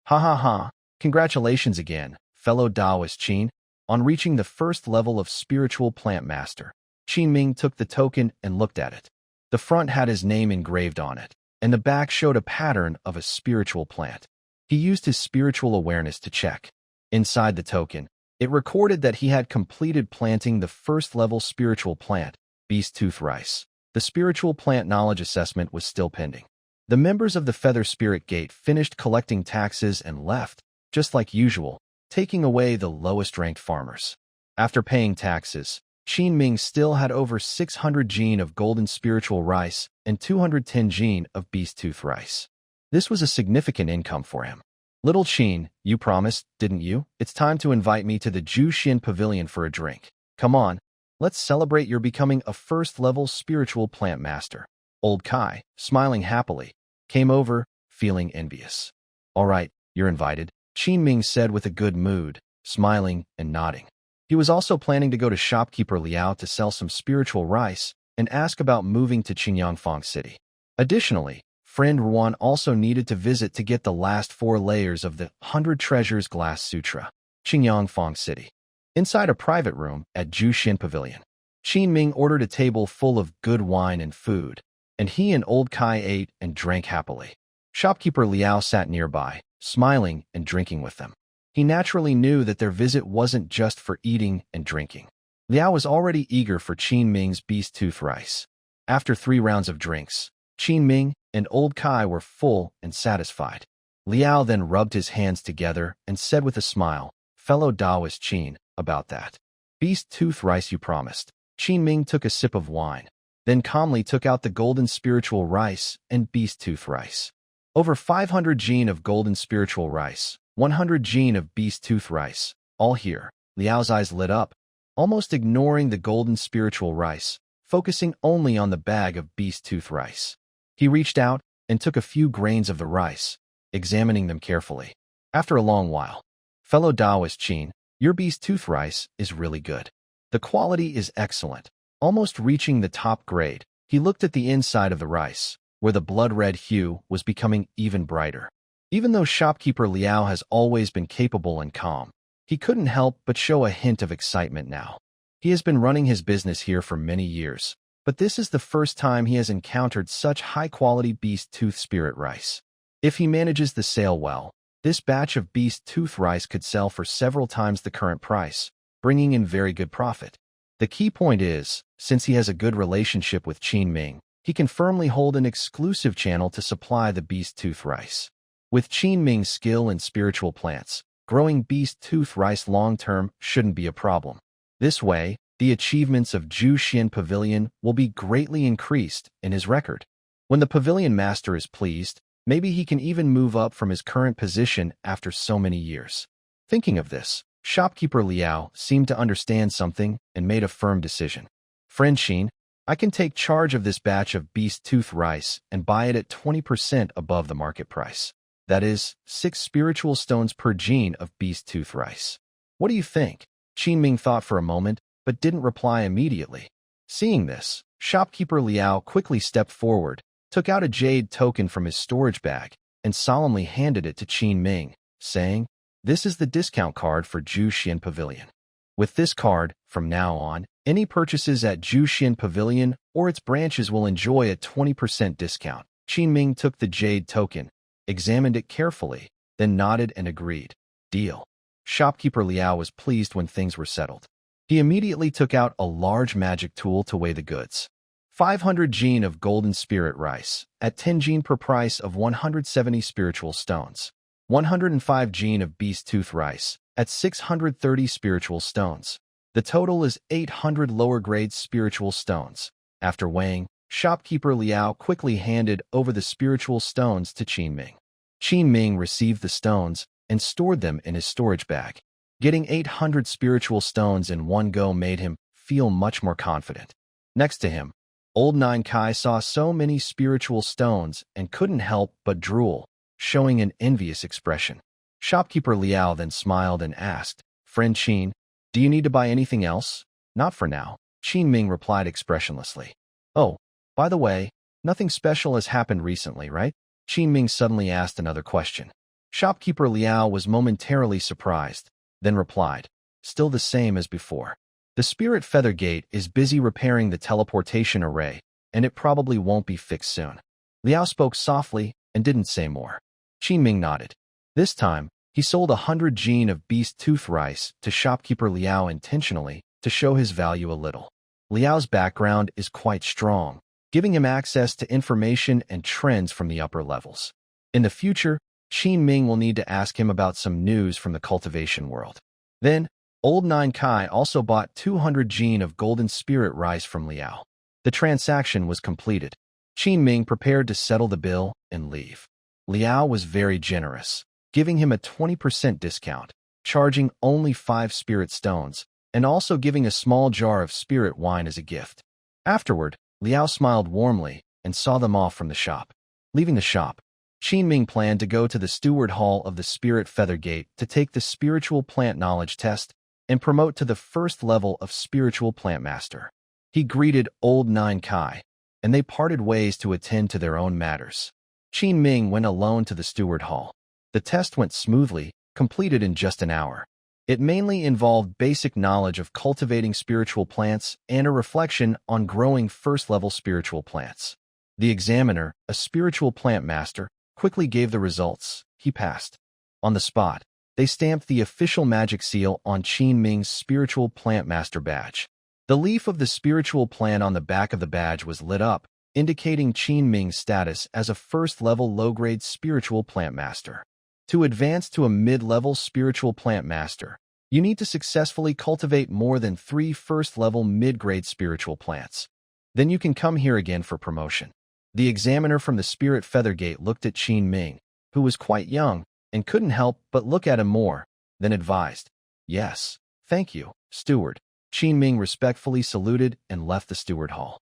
S1: "Ha ha ha, congratulations again, fellow Taoist Qin, on reaching the first level of Spiritual Plant Master." Qin Ming took the token and looked at it. The front had his name engraved on it, and the back showed a pattern of a spiritual plant. He used his spiritual awareness to check. Inside the token, it recorded that he had completed planting the first-level spiritual plant, beast tooth rice. The spiritual plant knowledge assessment was still pending. The members of the Feather Spirit Gate finished collecting taxes and left, just like usual, taking away the lowest-ranked farmers. After paying taxes, Qin Ming still had over 600 jin of golden spiritual rice and 210 jin of beast tooth rice. This was a significant income for him. "Little Qin, you promised, didn't you? It's time to invite me to the Jushin Pavilion for a drink. Come on, let's celebrate your becoming a first-level spiritual plant master." Old Kai, smiling happily, came over, feeling envious. "All right, you're invited," Qin Ming said with a good mood, smiling and nodding. He was also planning to go to shopkeeper Liao to sell some spiritual rice, and ask about moving to Qingyangfang City. Additionally, friend Ruan also needed to visit to get the last 4 layers of the 100 Treasures Glass Sutra. Qingyangfang City. Inside a private room at Jushin Pavilion, Qin Ming ordered a table full of good wine and food, and he and old Kai ate and drank happily. Shopkeeper Liao sat nearby, smiling and drinking with them. He naturally knew that their visit wasn't just for eating and drinking. Liao was already eager for Qin Ming's beast tooth rice. After 3 rounds of drinks, Qin Ming and old Kai were full and satisfied. Liao then rubbed his hands together and said with a smile, "Fellow Taoist Qin, about that beast tooth rice you promised." Qin Ming took a sip of wine, then calmly took out the golden spiritual rice and beast tooth rice. Over 500 jin of golden spiritual rice, 100 jin of beast tooth rice, all here. Liao's eyes lit up, almost ignoring the golden spiritual rice, focusing only on the bag of beast tooth rice. He reached out and took a few grains of the rice, examining them carefully. After a long while, "Fellow Taoist Qin, your beast tooth rice is really good. The quality is excellent." Almost reaching the top grade, he looked at the inside of the rice, where the blood-red hue was becoming even brighter. Even though shopkeeper Liao has always been capable and calm, he couldn't help but show a hint of excitement now. He has been running his business here for many years, but this is the first time he has encountered such high-quality beast tooth spirit rice. If he manages the sale well, this batch of beast tooth rice could sell for several times the current price, bringing in very good profit. The key point is, since he has a good relationship with Qin Ming, he can firmly hold an exclusive channel to supply the beast tooth rice. With Qin Ming's skill in spiritual plants, growing beast tooth rice long-term shouldn't be a problem. This way, the achievements of Jushin Pavilion will be greatly increased in his record. When the pavilion master is pleased, maybe he can even move up from his current position after so many years. Thinking of this, shopkeeper Liao seemed to understand something and made a firm decision. "Friend Qin, I can take charge of this batch of beast tooth rice and buy it at 20% above the market price. That is, 6 spiritual stones per jin of beast tooth rice. What do you think?" Qin Ming thought for a moment, but didn't reply immediately. Seeing this, shopkeeper Liao quickly stepped forward, took out a jade token from his storage bag, and solemnly handed it to Qin Ming, saying, "This is the discount card for Jushin Pavilion. With this card, from now on, any purchases at Jushin Pavilion or its branches will enjoy a 20% discount." Qin Ming took the jade token, examined it carefully, then nodded and agreed. "Deal." Shopkeeper Liao was pleased when things were settled. He immediately took out a large magic tool to weigh the goods. 500 jin of golden spirit rice, at 10 jin per price of 170 spiritual stones. 105 jin of beast tooth rice, at 630 spiritual stones. The total is 800 lower-grade spiritual stones. After weighing, shopkeeper Liao quickly handed over the spiritual stones to Qin Ming. Qin Ming received the stones and stored them in his storage bag. Getting 800 spiritual stones in one go made him feel much more confident. Next to him, old Nine Kai saw so many spiritual stones and couldn't help but drool, showing an envious expression. Shopkeeper Liao then smiled and asked, "Friend Qin, do you need to buy anything else?" "Not for now," Qin Ming replied expressionlessly. "Oh, by the way, nothing special has happened recently, right?" Qin Ming suddenly asked another question. Shopkeeper Liao was momentarily surprised, then replied, "Still the same as before. The Spirit Feather Gate is busy repairing the teleportation array, and it probably won't be fixed soon." Liao spoke softly and didn't say more. Qin Ming nodded. This time, he sold 100 jin of beast tooth rice to shopkeeper Liao intentionally to show his value a little. Liao's background is quite strong, giving him access to information and trends from the upper levels. In the future, Qin Ming will need to ask him about some news from the cultivation world. Then, old Nine Kai also bought 200 jin of golden spirit rice from Liao. The transaction was completed. Qin Ming prepared to settle the bill and leave. Liao was very generous, giving him a 20% discount, charging only 5 spirit stones, and also giving a small jar of spirit wine as a gift. Afterward, Liao smiled warmly and saw them off from the shop. Leaving the shop, Qin Ming planned to go to the steward hall of the Spirit Feather Gate to take the spiritual plant knowledge test and promote to the first level of spiritual plant master. He greeted old Nine Kai, and they parted ways to attend to their own matters. Qin Ming went alone to the steward hall. The test went smoothly, completed in just an hour. It mainly involved basic knowledge of cultivating spiritual plants and a reflection on growing first-level spiritual plants. The examiner, a spiritual plant master, quickly gave the results. He passed. On the spot, they stamped the official magic seal on Qin Ming's spiritual plant master badge. The leaf of the spiritual plant on the back of the badge was lit up, indicating Qin Ming's status as a first-level low-grade spiritual plant master. To advance to a mid-level spiritual plant master, you need to successfully cultivate more than 3 first-level mid-grade spiritual plants. Then you can come here again for promotion. The examiner from the Spirit Feather Gate looked at Qin Ming, who was quite young, and couldn't help but look at him more, then advised, "Yes, thank you, steward." Qin Ming respectfully saluted and left the steward hall.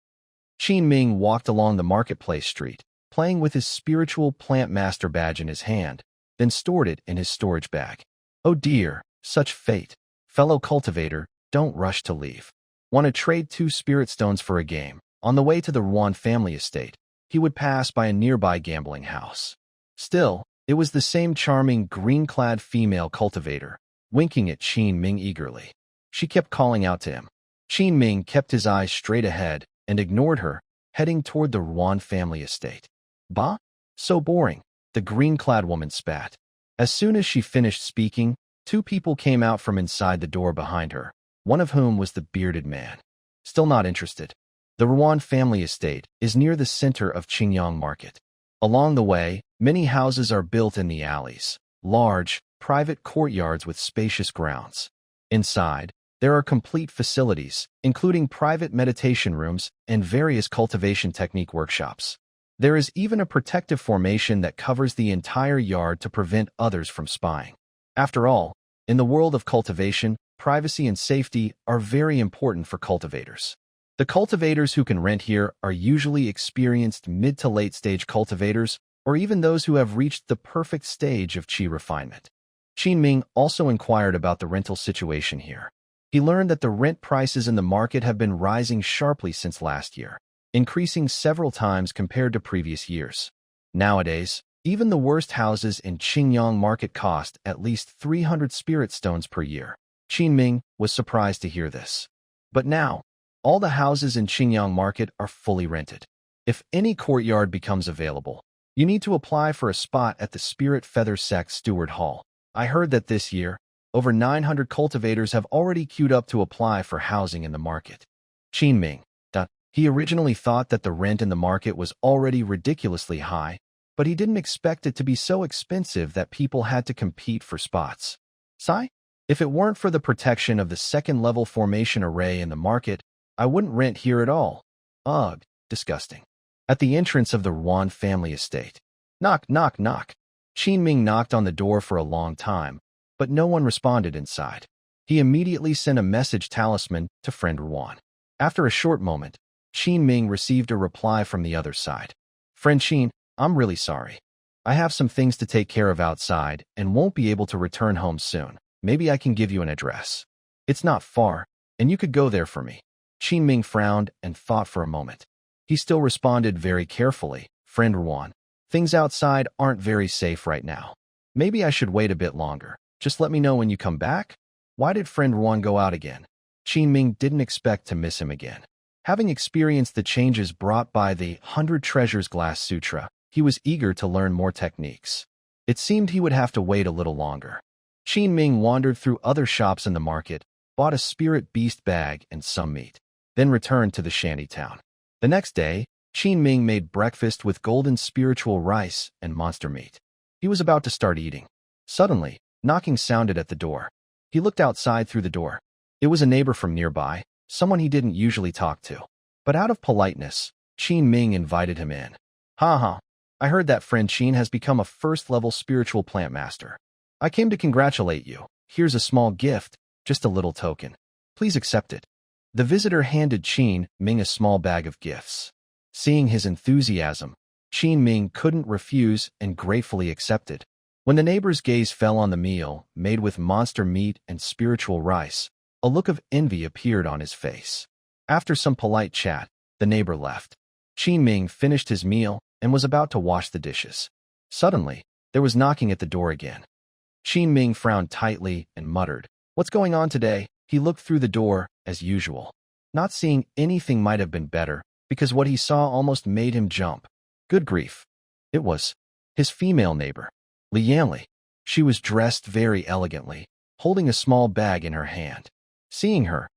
S1: Qin Ming walked along the marketplace street, playing with his spiritual plant master badge in his hand, then stored it in his storage bag. Oh dear, such fate. Fellow cultivator, don't rush to leave. Want to trade 2 spirit stones for a game? On the way to the Ruan family estate, he would pass by a nearby gambling house. Still, it was the same charming green-clad female cultivator, winking at Qin Ming eagerly. She kept calling out to him. Qin Ming kept his eyes straight ahead and ignored her, heading toward the Ruan family estate. Bah? So boring, the green-clad woman spat. As soon as she finished speaking, 2 people came out from inside the door behind her, one of whom was the bearded man. Still not interested. The Ruan family estate is near the center of Qingyang Market. Along the way, many houses are built in the alleys, large, private courtyards with spacious grounds. Inside, there are complete facilities, including private meditation rooms and various cultivation technique workshops. There is even a protective formation that covers the entire yard to prevent others from spying. After all, in the world of cultivation, privacy and safety are very important for cultivators. The cultivators who can rent here are usually experienced mid to late stage cultivators, or even those who have reached the perfect stage of qi refinement. Qin Ming also inquired about the rental situation here. He learned that the rent prices in the market have been rising sharply since last year, increasing several times compared to previous years. Nowadays, even the worst houses in Qingyang Market cost at least 300 spirit stones per year. Qin Ming was surprised to hear this. But now, all the houses in Qingyang Market are fully rented. If any courtyard becomes available, you need to apply for a spot at the Spirit Feather Sect Steward Hall. I heard that this year, over 900 cultivators have already queued up to apply for housing in the market. Qin Ming. He originally thought that the rent in the market was already ridiculously high, but he didn't expect it to be so expensive that people had to compete for spots. Sigh? If it weren't for the protection of the second-level formation array in the market, I wouldn't rent here at all. Ugh, disgusting. At the entrance of the Ruan family estate. Knock, knock, knock. Qin Ming knocked on the door for a long time, but no one responded inside. He immediately sent a message talisman to friend Ruan. After a short moment, Qin Ming received a reply from the other side. Friend Qin, I'm really sorry. I have some things to take care of outside and won't be able to return home soon. Maybe I can give you an address. It's not far, and you could go there for me. Qin Ming frowned and thought for a moment. He still responded very carefully. Friend Ruan, things outside aren't very safe right now. Maybe I should wait a bit longer. Just let me know when you come back. Why did friend Ruan go out again? Qin Ming didn't expect to miss him again. Having experienced the changes brought by the 100 Treasures Glass Sutra, he was eager to learn more techniques. It seemed he would have to wait a little longer. Qin Ming wandered through other shops in the market, bought a spirit beast bag and some meat, then returned to the shanty town. The next day, Qin Ming made breakfast with golden spiritual rice and monster meat. He was about to start eating. Suddenly, knocking sounded at the door. He looked outside through the door. It was a neighbor from nearby, someone he didn't usually talk to. But out of politeness, Qin Ming invited him in. Ha. I heard that friend Qin has become a first-level spiritual plant master. I came to congratulate you. Here's a small gift, just a little token. Please accept it. The visitor handed Qin Ming a small bag of gifts. Seeing his enthusiasm, Qin Ming couldn't refuse and gratefully accepted. When the neighbor's gaze fell on the meal, made with monster meat and spiritual rice, a look of envy appeared on his face. After some polite chat, the neighbor left. Ming finished his meal and was about to wash the dishes. Suddenly, there was knocking at the door again. Ming frowned tightly and muttered, "What's going on today?" He looked through the door, as usual. Not seeing anything might have been better, because what he saw almost made him jump. Good grief. It was his female neighbor, Lianli. She was dressed very elegantly, holding a small bag in her hand. Seeing her,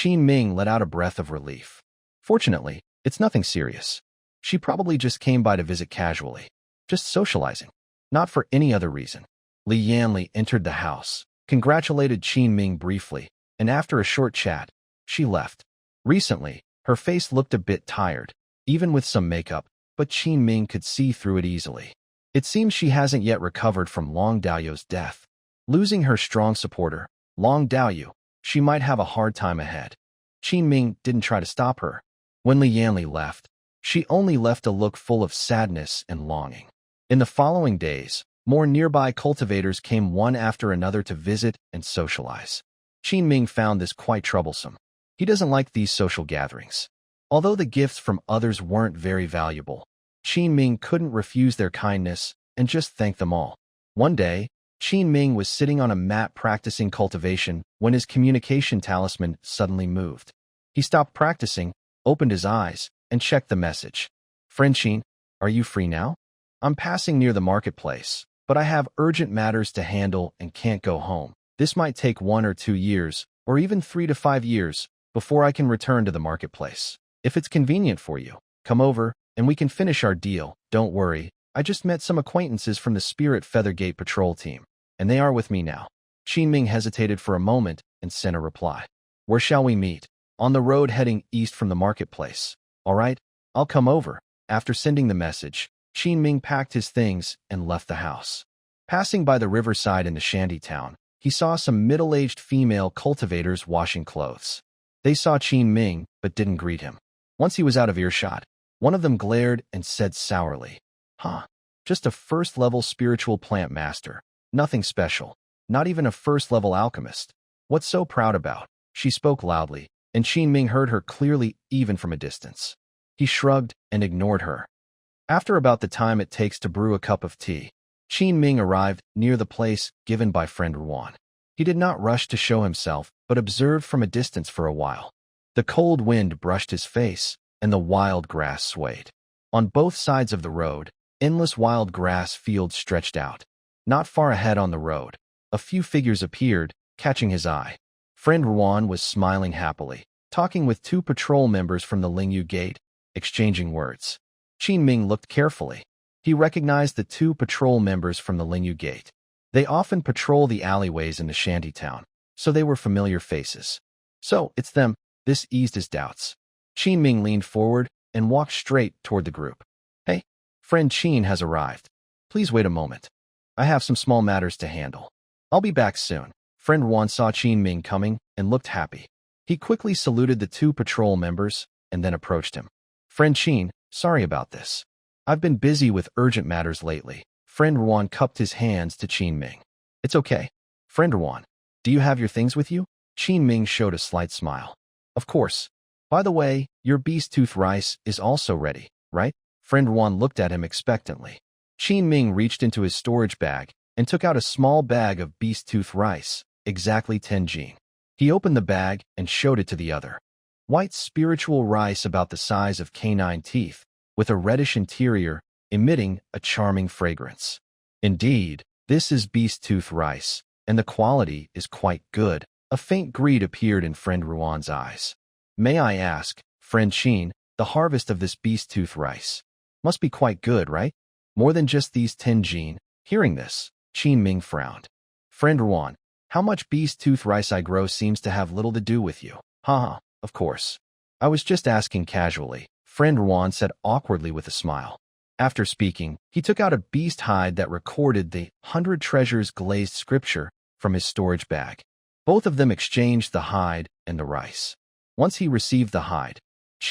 S1: Ming let out a breath of relief. Fortunately, it's nothing serious. She probably just came by to visit casually. Just socializing. Not for any other reason. Li Yanli entered the house, congratulated Ming briefly, and after a short chat, she left. Recently, her face looked a bit tired, even with some makeup, but Ming could see through it easily. It seems she hasn't yet recovered from Long Daoyu's death. Losing her strong supporter, Long Daoyu, she might have a hard time ahead. Ming didn't try to stop her. When Li Yanli left, she only left a look full of sadness and longing. In the following days, more nearby cultivators came one after another to visit and socialize. Ming found this quite troublesome. He doesn't like these social gatherings. Although the gifts from others weren't very valuable, Ming couldn't refuse their kindness and just thank them all. One day, Ming was sitting on a mat practicing cultivation when his communication talisman suddenly moved. He stopped practicing, opened his eyes, and checked the message. "Friend Qin, are you free now? I'm passing near the marketplace, but I have urgent matters to handle and can't go home. This might take 1 or 2 years, or even 3 to 5 years, before I can return to the marketplace. If it's convenient for you, come over, and we can finish our deal. Don't worry, I just met some acquaintances from the Spirit Feathergate patrol team, and they are with me now." Ming hesitated for a moment and sent a reply. "Where shall we meet?" "On the road heading east from the marketplace." "All right, I'll come over." After sending the message, Ming packed his things and left the house. Passing by the riverside in the shanty town, he saw some middle-aged female cultivators washing clothes. They saw Ming, but didn't greet him. Once he was out of earshot, one of them glared and said sourly, "Huh, just a first-level spiritual plant master. Nothing special. Not even a first-level alchemist. What's so proud about?" She spoke loudly, and Ming heard her clearly even from a distance. He shrugged and ignored her. After about the time it takes to brew a cup of tea, Ming arrived near the place given by friend Ruan. He did not rush to show himself, but observed from a distance for a while. The cold wind brushed his face, and the wild grass swayed. On both sides of the road, endless wild grass fields stretched out. Not far ahead on the road, a few figures appeared, catching his eye. Friend Ruan was smiling happily, talking with 2 patrol members from the Lingyu Gate, exchanging words. Ming looked carefully. He recognized the 2 patrol members from the Lingyu Gate. They often patrol the alleyways in the shantytown, so they were familiar faces. So, it's them. This eased his doubts. Ming leaned forward and walked straight toward the group. "Hey, friend Qin has arrived. Please wait a moment. I have some small matters to handle. I'll be back soon." Friend Ruan saw Ming coming and looked happy. He quickly saluted the 2 patrol members and then approached him. "Friend Qin, sorry about this. I've been busy with urgent matters lately." Friend Ruan cupped his hands to Ming. "It's okay. Friend Ruan, do you have your things with you?" Ming showed a slight smile. "Of course. By the way, your beast tooth rice is also ready, right?" Friend Ruan looked at him expectantly. Ming reached into his storage bag and took out a small bag of beast tooth rice, exactly 10 jin. He opened the bag and showed it to the other. White spiritual rice about the size of canine teeth, with a reddish interior, emitting a charming fragrance. "Indeed, this is beast tooth rice, and the quality is quite good." A faint greed appeared in friend Ruan's eyes. "May I ask, friend Qin, the harvest of this beast tooth rice must be quite good, right? More than just these 10 jin." Hearing this, Ming frowned. "Friend Ruan, how much beast tooth rice I grow seems to have little to do with you." "Haha, of course. I was just asking casually," friend Ruan said awkwardly with a smile. After speaking, he took out a beast hide that recorded the 100 treasures glazed scripture from his storage bag. Both of them exchanged the hide and the rice. Once he received the hide,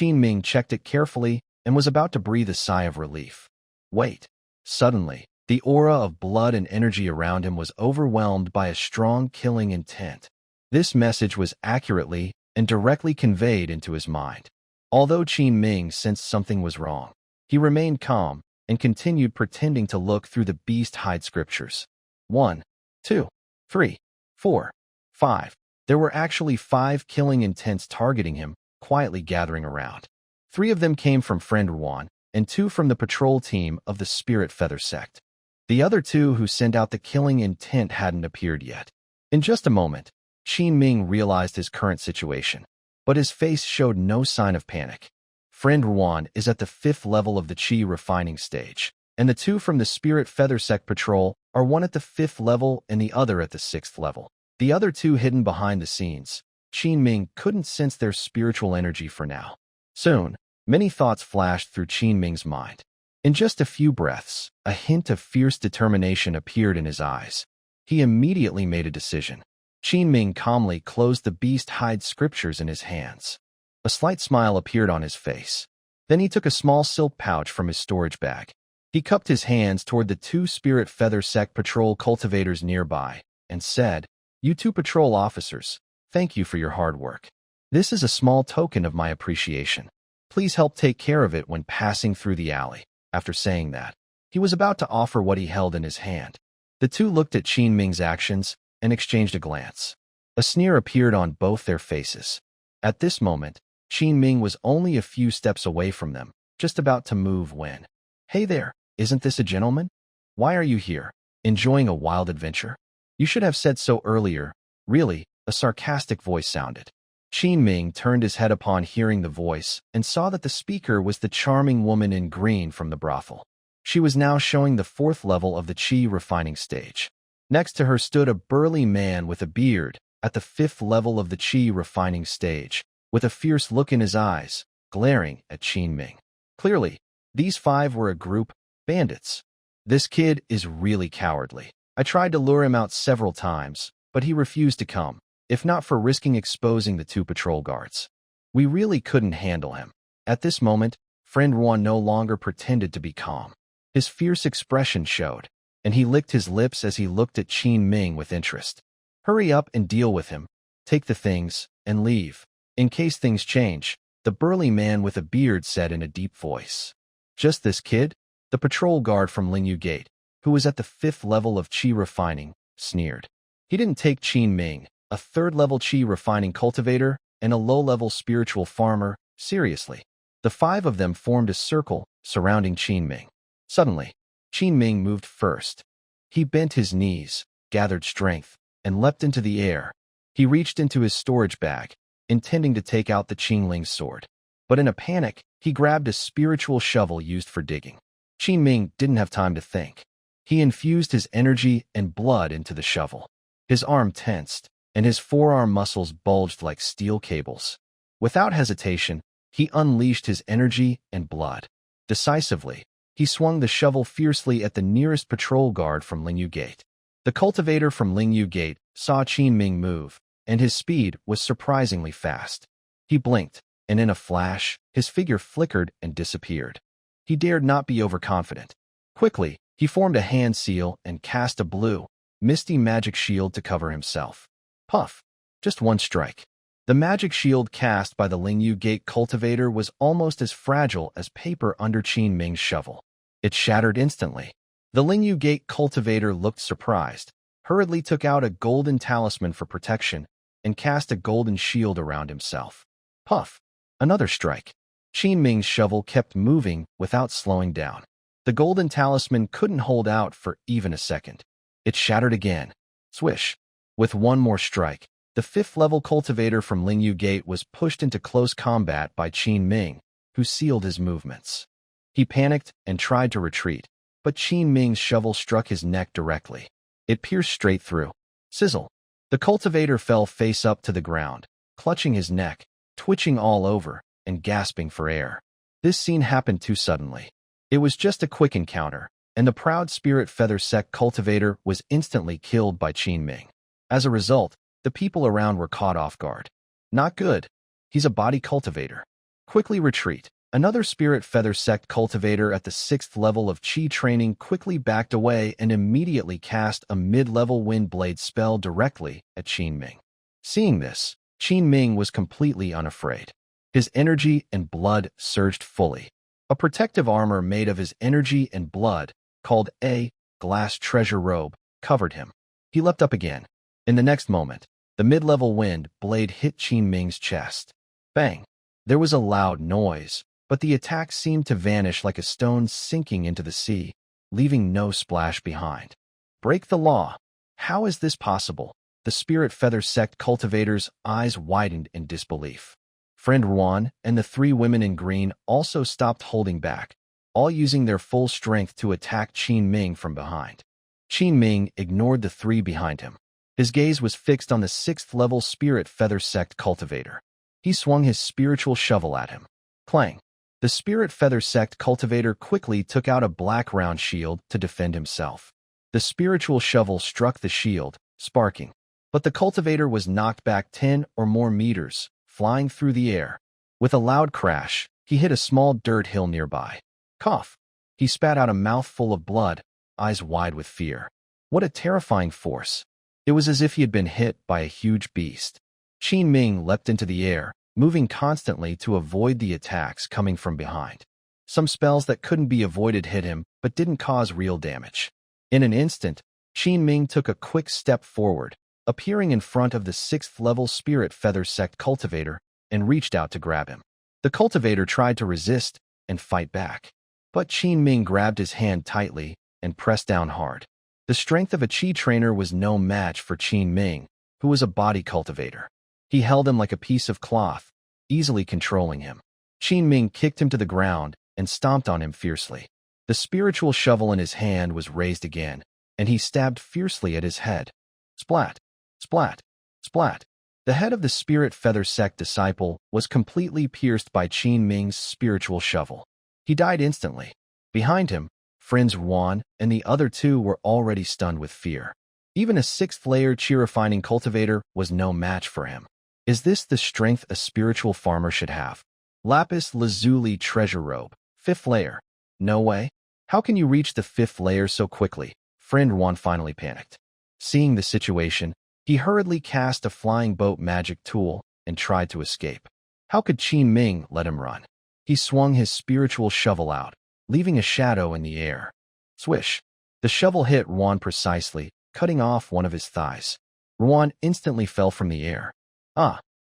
S1: Ming checked it carefully and was about to breathe a sigh of relief. Wait. Suddenly, the aura of blood and energy around him was overwhelmed by a strong killing intent. This message was accurately and directly conveyed into his mind. Although Qin Ming sensed something was wrong, he remained calm and continued pretending to look through the beast-hide scriptures. 1, 2, 3, 4, 5. There were actually 5 killing intents targeting him, quietly gathering around. 3 of them came from friend Ruan, and 2 from the patrol team of the Spirit Feather Sect. The other 2 who sent out the killing intent hadn't appeared yet. In just a moment, Qin Ming realized his current situation, but his face showed no sign of panic. Friend Ruan is at the 5th level of the Qi refining stage, and the 2 from the Spirit Feather Sect patrol are one at the 5th level and the other at the 6th level. The other 2 hidden behind the scenes. Qin Ming couldn't sense their spiritual energy for now. Soon, many thoughts flashed through Qin Ming's mind. In just a few breaths, a hint of fierce determination appeared in his eyes. He immediately made a decision. Qin Ming calmly closed the beast-hide scriptures in his hands. A slight smile appeared on his face. Then he took a small silk pouch from his storage bag. He cupped his hands toward the 2 Spirit Feather Sect patrol cultivators nearby and said, "You 2 patrol officers, thank you for your hard work. This is a small token of my appreciation. Please help take care of it when passing through the alley." After saying that, he was about to offer what he held in his hand. The 2 looked at Qin Ming's actions and exchanged a glance. A sneer appeared on both their faces. At this moment, Qin Ming was only a few steps away from them, just about to move when, "Hey there, isn't this a gentleman? Why are you here? Enjoying a wild adventure? You should have said so earlier." Really, a sarcastic voice sounded. Qin Ming turned his head upon hearing the voice and saw that the speaker was the charming woman in green from the brothel. She was now showing the 4th level of the Qi refining stage. Next to her stood a burly man with a beard at the 5th level of the Qi refining stage, with a fierce look in his eyes, glaring at Qin Ming. Clearly, these 5 were a group, bandits. "This kid is really cowardly. I tried to lure him out several times, but he refused to come, if not for risking exposing the 2 patrol guards. We really couldn't handle him." At this moment, friend Ruan no longer pretended to be calm. His fierce expression showed, and he licked his lips as he looked at Qin Ming with interest. "Hurry up and deal with him. Take the things and leave. In case things change," the burly man with a beard said in a deep voice. "Just this kid?" The patrol guard from Lingyu Gate, who was at the 5th level of Qi refining, sneered. He didn't take Qin Ming, a 3rd-level Qi refining cultivator and a low-level spiritual farmer, seriously. The 5 of them formed a circle surrounding Qin Ming. Suddenly, Qin Ming moved first. He bent his knees, gathered strength, and leapt into the air. He reached into his storage bag, intending to take out the Qingling's sword. But in a panic, he grabbed a spiritual shovel used for digging. Qin Ming didn't have time to think. He infused his energy and blood into the shovel. His arm tensed, and his forearm muscles bulged like steel cables. Without hesitation, he unleashed his energy and blood. Decisively, he swung the shovel fiercely at the nearest patrol guard from Lingyu Gate. The cultivator from Lingyu Gate saw Qin Ming move, and his speed was surprisingly fast. He blinked, and in a flash, his figure flickered and disappeared. He dared not be overconfident. Quickly, he formed a hand seal and cast a blue, misty magic shield to cover himself. Puff! Just one strike. The magic shield cast by the Lingyu Gate cultivator was almost as fragile as paper under Qin Ming's shovel. It shattered instantly. The Lingyu Gate cultivator looked surprised, hurriedly took out a golden talisman for protection, and cast a golden shield around himself. Puff! Another strike. Qin Ming's shovel kept moving without slowing down. The golden talisman couldn't hold out for even a second. It shattered again. Swish! With one more strike, the 5th-level cultivator from Lingyu Gate was pushed into close combat by Qin Ming, who sealed his movements. He panicked and tried to retreat, but Qin Ming's shovel struck his neck directly. It pierced straight through. Sizzle! The cultivator fell face up to the ground, clutching his neck, twitching all over, and gasping for air. This scene happened too suddenly. It was just a quick encounter, and the proud Spirit Feather Sect cultivator was instantly killed by Qin Ming. As a result, the people around were caught off guard. Not good. He's a body cultivator. Quickly retreat. Another Spirit Feather Sect cultivator at the 6th level of Qi training quickly backed away and immediately cast a mid-level wind blade spell directly at Qin Ming. Seeing this, Qin Ming was completely unafraid. His energy and blood surged fully. A protective armor made of his energy and blood, called a glass treasure robe, covered him. He leapt up again. In the next moment, the mid-level wind blade hit Qin Ming's chest. Bang! There was a loud noise, but the attack seemed to vanish like a stone sinking into the sea, leaving no splash behind. Break the law. How is this possible? The Spirit Feather Sect cultivator's eyes widened in disbelief. Friend Ruan and the three women in green also stopped holding back, all using their full strength to attack Qin Ming from behind. Qin Ming ignored the three behind him. His gaze was fixed on the 6th-level Spirit Feather Sect cultivator. He swung his spiritual shovel at him. Clang! The Spirit Feather Sect cultivator quickly took out a black round shield to defend himself. The spiritual shovel struck the shield, sparking. But the cultivator was knocked back 10 or more meters, flying through the air. With a loud crash, he hit a small dirt hill nearby. Cough! He spat out a mouthful of blood, eyes wide with fear. What a terrifying force! It was as if he had been hit by a huge beast. Qin Ming leapt into the air, moving constantly to avoid the attacks coming from behind. Some spells that couldn't be avoided hit him, but didn't cause real damage. In an instant, Qin Ming took a quick step forward, appearing in front of the 6th-level Spirit Feather Sect cultivator, and reached out to grab him. The cultivator tried to resist and fight back, but Qin Ming grabbed his hand tightly and pressed down hard. The strength of a Qi trainer was no match for Qin Ming, who was a body cultivator. He held him like a piece of cloth, easily controlling him. Qin Ming kicked him to the ground and stomped on him fiercely. The spiritual shovel in his hand was raised again, and he stabbed fiercely at his head. Splat! Splat! Splat! The head of the Spirit Feather Sect disciple was completely pierced by Qin Ming's spiritual shovel. He died instantly. Behind him, friends Ruan and the other two were already stunned with fear. Even a 6th-layer chi-refining cultivator was no match for him. Is this the strength a spiritual farmer should have? Lapis Lazuli treasure robe, 5th layer. No way. How can you reach the 5th layer so quickly? Friend Ruan finally panicked. Seeing the situation, he hurriedly cast a flying boat magic tool and tried to escape. How could Qin Ming let him run? He swung his spiritual shovel out, leaving a shadow in the air. Swish! The shovel hit Ruan precisely, cutting off one of his thighs. Ruan instantly fell from the air.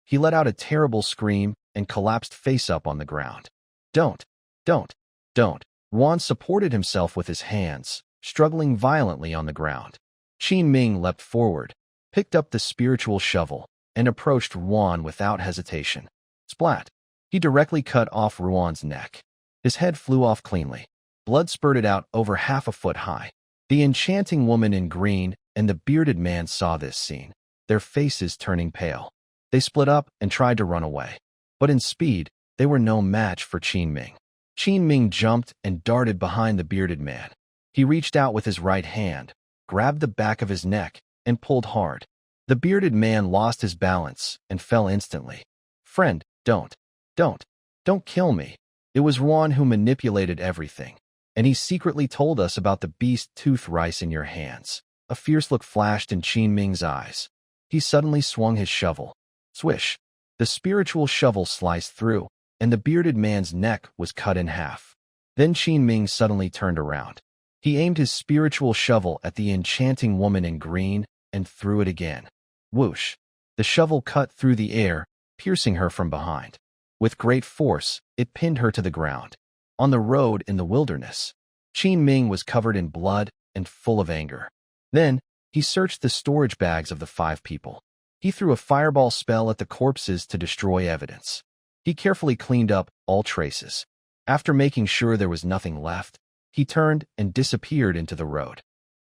S1: He let out a terrible scream and collapsed face up on the ground. Don't! Ruan supported himself with his hands, struggling violently on the ground. Qin Ming leapt forward, picked up the spiritual shovel, and approached Ruan without hesitation. Splat! He directly cut off Ruan's neck. His head flew off cleanly. Blood spurted out over half a foot high. The enchanting woman in green and the bearded man saw this scene, their faces turning pale. They split up and tried to run away. But in speed, they were no match for Qin Ming. Qin Ming jumped and darted behind the bearded man. He reached out with his right hand, grabbed the back of his neck, and pulled hard. The bearded man lost his balance and fell instantly. Friend, don't kill me. It was Ruan who manipulated everything, and he secretly told us about the beast tooth rice in your hands. A fierce look flashed in Qin Ming's eyes. He suddenly swung his shovel. Swish! The spiritual shovel sliced through, and the bearded man's neck was cut in half. Then Qin Ming suddenly turned around. He aimed his spiritual shovel at the enchanting woman in green and threw it again. Whoosh! The shovel cut through the air, piercing her from behind. With great force, it pinned her to the ground. On the road in the wilderness, Qin Ming was covered in blood and full of anger. Then, he searched the storage bags of the 5 people. He threw a fireball spell at the corpses to destroy evidence. He carefully cleaned up all traces. After making sure there was nothing left, he turned and disappeared into the road.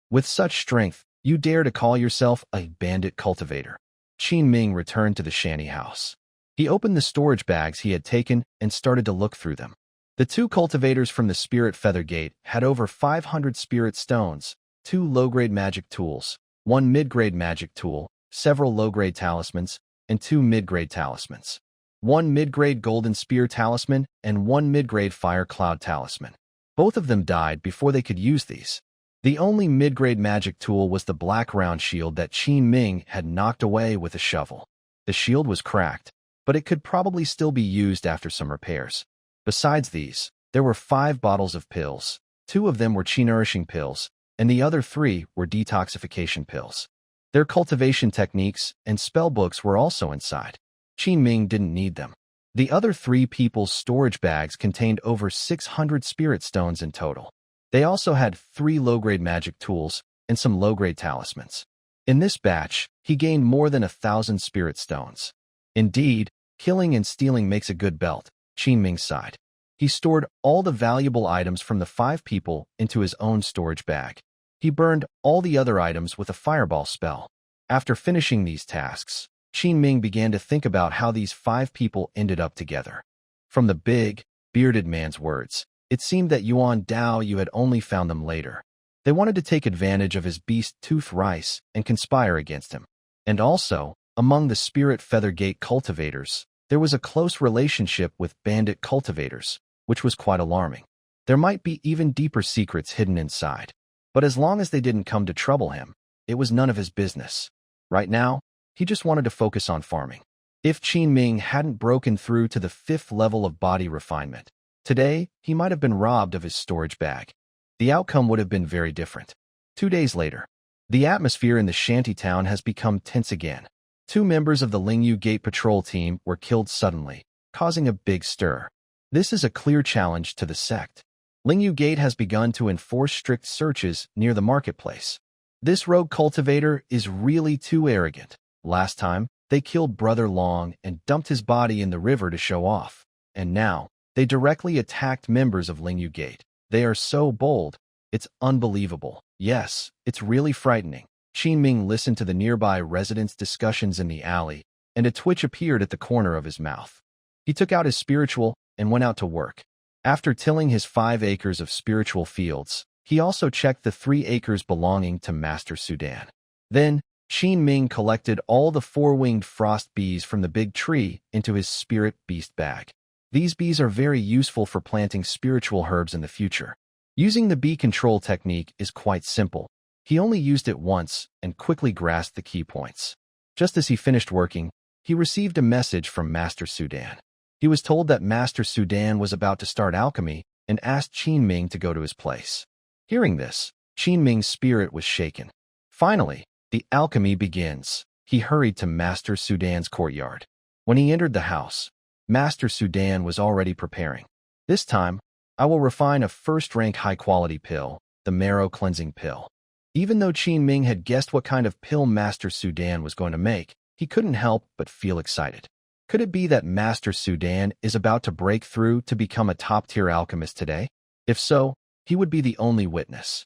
S1: With such strength, you dare to call yourself a bandit cultivator? Qin Ming returned to the shanty house. He opened the storage bags he had taken and started to look through them. The 2 cultivators from the Spirit Feather Gate had over 500 spirit stones, 2 low-grade magic tools, 1 mid-grade magic tool, several low-grade talismans, and 2 mid-grade talismans. 1 mid-grade golden spear talisman and 1 mid-grade fire cloud talisman. Both of them died before they could use these. The only mid-grade magic tool was the black round shield that Qin Ming had knocked away with a shovel. The shield was cracked, but it could probably still be used after some repairs. Besides these, there were 5 bottles of pills. 2 of them were chi-nourishing pills, and the other 3 were detoxification pills. Their cultivation techniques and spell books were also inside. Qin Ming didn't need them. The other 3 people's storage bags contained over 600 spirit stones in total. They also had 3 low-grade magic tools and some low-grade talismans. In this batch, he gained more than 1,000 spirit stones. Indeed, killing and stealing makes a good belt, Qin Ming sighed. He stored all the valuable items from the 5 people into his own storage bag. He burned all the other items with a fireball spell. After finishing these tasks, Qin Ming began to think about how these 5 people ended up together. From the big, bearded man's words, it seemed that Yuan Dao Yu had only found them later. They wanted to take advantage of his beast tooth rice and conspire against him. And also, among the spirit feather gate cultivators, there was a close relationship with bandit cultivators, which was quite alarming. There might be even deeper secrets hidden inside. But as long as they didn't come to trouble him, it was none of his business. Right now, he just wanted to focus on farming. If Qin Ming hadn't broken through to the 5th level of body refinement, today he might have been robbed of his storage bag. The outcome would have been very different. 2 days later, the atmosphere in the shantytown has become tense again. 2 members of the Lingyu Gate patrol team were killed suddenly, causing a big stir. This is a clear challenge to the sect. Lingyu Gate has begun to enforce strict searches near the marketplace. This rogue cultivator is really too arrogant. Last time, they killed Brother Long and dumped his body in the river to show off. And now, they directly attacked members of Lingyu Gate. They are so bold. It's unbelievable. Yes, it's really frightening. Qin Ming listened to the nearby residents' discussions in the alley, and a twitch appeared at the corner of his mouth. He took out his spiritual and went out to work. After tilling his 5 acres of spiritual fields, he also checked the 3 acres belonging to Master Sudan. Then, Qin Ming collected all the 4-winged frost bees from the big tree into his spirit beast bag. These bees are very useful for planting spiritual herbs in the future. Using the bee control technique is quite simple. He only used it once and quickly grasped the key points. Just as he finished working, he received a message from Master Sudan. He was told that Master Sudan was about to start alchemy and asked Qin Ming to go to his place. Hearing this, Qin Ming's spirit was shaken. Finally, the alchemy begins. He hurried to Master Sudan's courtyard. When he entered the house, Master Sudan was already preparing. This time, I will refine a first-rank high-quality pill, the marrow cleansing pill. Even though Qin Ming had guessed what kind of pill Master Sudan was going to make, he couldn't help but feel excited. Could it be that Master Sudan is about to break through to become a top-tier alchemist today? If so, he would be the only witness.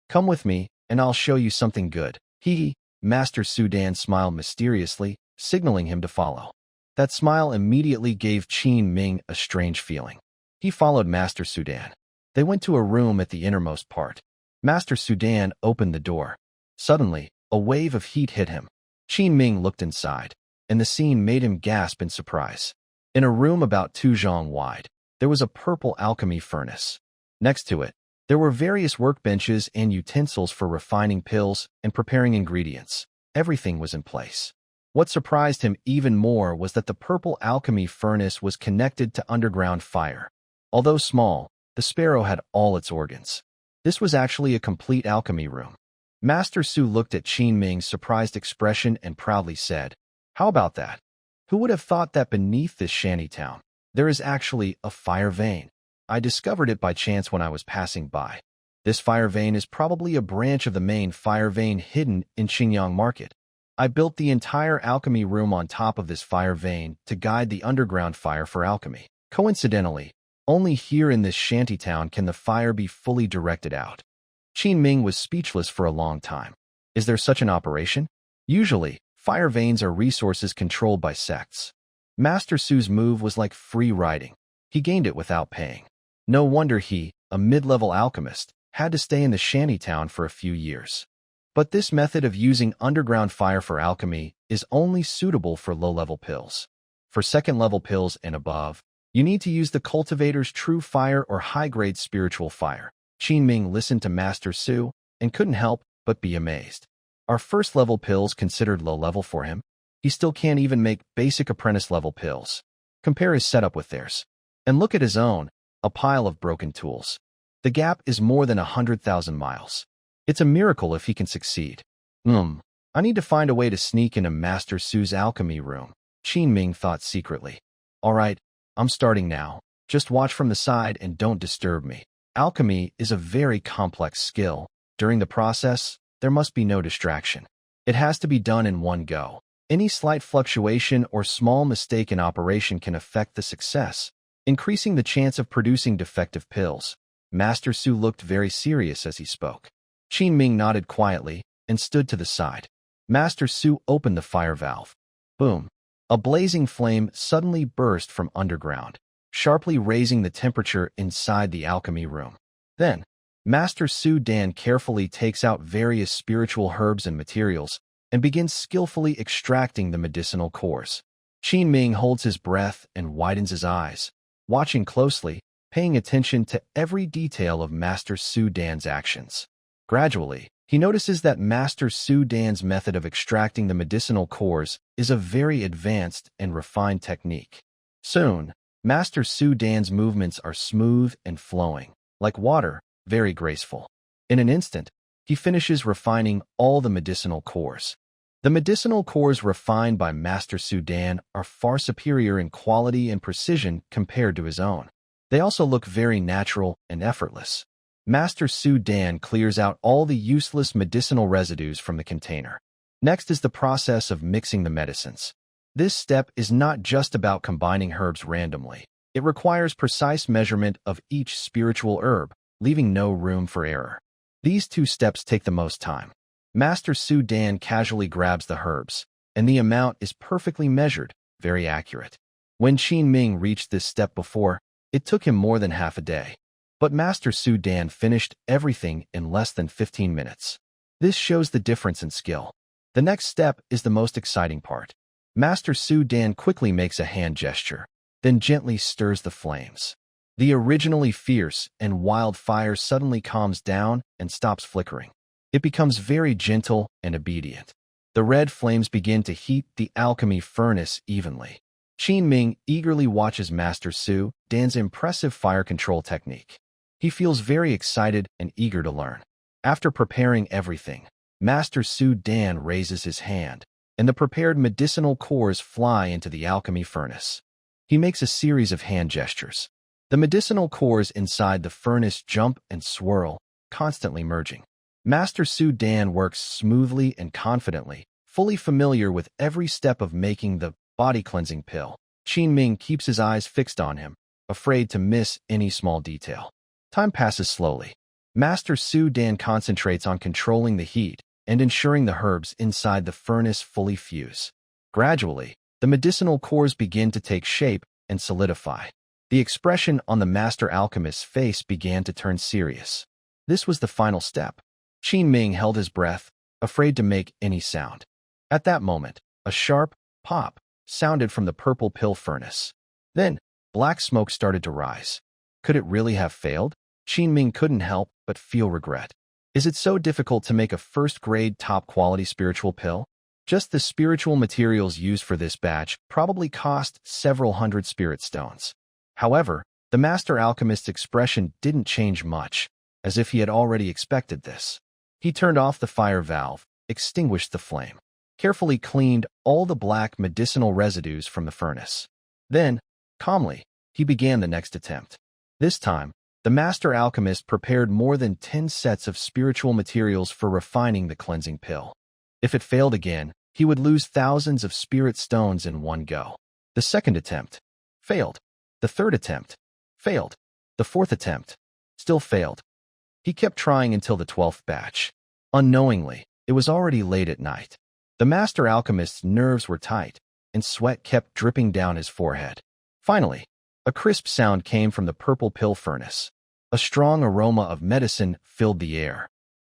S1: Come with me, and I'll show you something good. Master Sudan smiled mysteriously, signaling him to follow. That smile immediately gave Qin Ming a strange feeling. He followed Master Sudan. They went to a room at the innermost part. Master Sudan opened the door. Suddenly, a wave of heat hit him. Qin Ming looked inside, and the scene made him gasp in surprise. In a room about 2 zhang wide, there was a purple alchemy furnace. Next to it, there were various workbenches and utensils for refining pills and preparing ingredients. Everything was in place. What surprised him even more was that the purple alchemy furnace was connected to underground fire. Although small, the sparrow had all its organs. This was actually a complete alchemy room. Master Su looked at Qin Ming's surprised expression and proudly said, "How about that? Who would have thought that beneath this shantytown, there is actually a fire vein? I discovered it by chance when I was passing by. This fire vein is probably a branch of the main fire vein hidden in Xingyang Market. I built the entire alchemy room on top of this fire vein to guide the underground fire for alchemy. Coincidentally, only here in this shantytown can the fire be fully directed out." Qin Ming was speechless for a long time. Is there such an operation? Usually, fire veins are resources controlled by sects. Master Su's move was like free riding. He gained it without paying. No wonder he, a mid-level alchemist, had to stay in the shantytown for a few years. But this method of using underground fire for alchemy is only suitable for low-level pills. For second-level pills and above, you need to use the cultivator's true fire or high-grade spiritual fire. Qin Ming listened to Master Su and couldn't help but be amazed. Are first-level pills considered low-level for him? He still can't even make basic apprentice-level pills. Compare his setup with theirs. And look at his own, a pile of broken tools. The gap is more than 100,000 miles. It's a miracle if he can succeed. I need to find a way to sneak into Master Su's alchemy room, Enming thought secretly. All right, I'm starting now. Just watch from the side and don't disturb me. Alchemy is a very complex skill. During the process, there must be no distraction. It has to be done in one go. Any slight fluctuation or small mistake in operation can affect the success, increasing the chance of producing defective pills. Master Su looked very serious as he spoke. Enming nodded quietly and stood to the side. Master Su opened the fire valve. Boom! A blazing flame suddenly burst from underground, sharply raising the temperature inside the alchemy room. Then, Master Su Dan carefully takes out various spiritual herbs and materials and begins skillfully extracting the medicinal cores. Enming holds his breath and widens his eyes, watching closely, paying attention to every detail of Master Su Dan's actions. Gradually, he notices that Master Su Dan's method of extracting the medicinal cores is a very advanced and refined technique. Soon, Master Su Dan's movements are smooth and flowing, like water, very graceful. In an instant, he finishes refining all the medicinal cores. The medicinal cores refined by Master Su Dan are far superior in quality and precision compared to his own. They also look very natural and effortless. Master Su Dan clears out all the useless medicinal residues from the container. Next is the process of mixing the medicines. This step is not just about combining herbs randomly. It requires precise measurement of each spiritual herb, leaving no room for error. These two steps take the most time. Master Su Dan casually grabs the herbs, and the amount is perfectly measured, very accurate. When Enming reached this step before, it took him more than half a day. But Master Su Dan finished everything in less than 15 minutes. This shows the difference in skill. The next step is the most exciting part. Master Su Dan quickly makes a hand gesture, then gently stirs the flames. The originally fierce and wild fire suddenly calms down and stops flickering. It becomes very gentle and obedient. The red flames begin to heat the alchemy furnace evenly. Enming eagerly watches Master Su Dan's impressive fire control technique. He feels very excited and eager to learn. After preparing everything, Master Su Dan raises his hand, and the prepared medicinal cores fly into the alchemy furnace. He makes a series of hand gestures. The medicinal cores inside the furnace jump and swirl, constantly merging. Master Su Dan works smoothly and confidently, fully familiar with every step of making the body-cleansing pill. Enming keeps his eyes fixed on him, afraid to miss any small detail. Time passes slowly. Master Su Dan concentrates on controlling the heat and ensuring the herbs inside the furnace fully fuse. Gradually, the medicinal cores begin to take shape and solidify. The expression on the Master Alchemist's face began to turn serious. This was the final step. Enming held his breath, afraid to make any sound. At that moment, a sharp pop sounded from the purple pill furnace. Then, black smoke started to rise. Could it really have failed? Enming couldn't help but feel regret. Is it so difficult to make a first-grade, top-quality spiritual pill? Just the spiritual materials used for this batch probably cost several hundred spirit stones. However, the Master Alchemist's expression didn't change much, as if he had already expected this. He turned off the fire valve, extinguished the flame, carefully cleaned all the black medicinal residues from the furnace. Then, calmly, he began the next attempt. This time, the Master Alchemist prepared more than 10 sets of spiritual materials for refining the cleansing pill. If it failed again, he would lose thousands of spirit stones in one go. The second attempt failed. The third attempt failed. The fourth attempt still failed. He kept trying until the 12th batch. Unknowingly, it was already late at night. The Master Alchemist's nerves were tight, and sweat kept dripping down his forehead. Finally, a crisp sound came from the purple pill furnace. A strong aroma of medicine filled the air.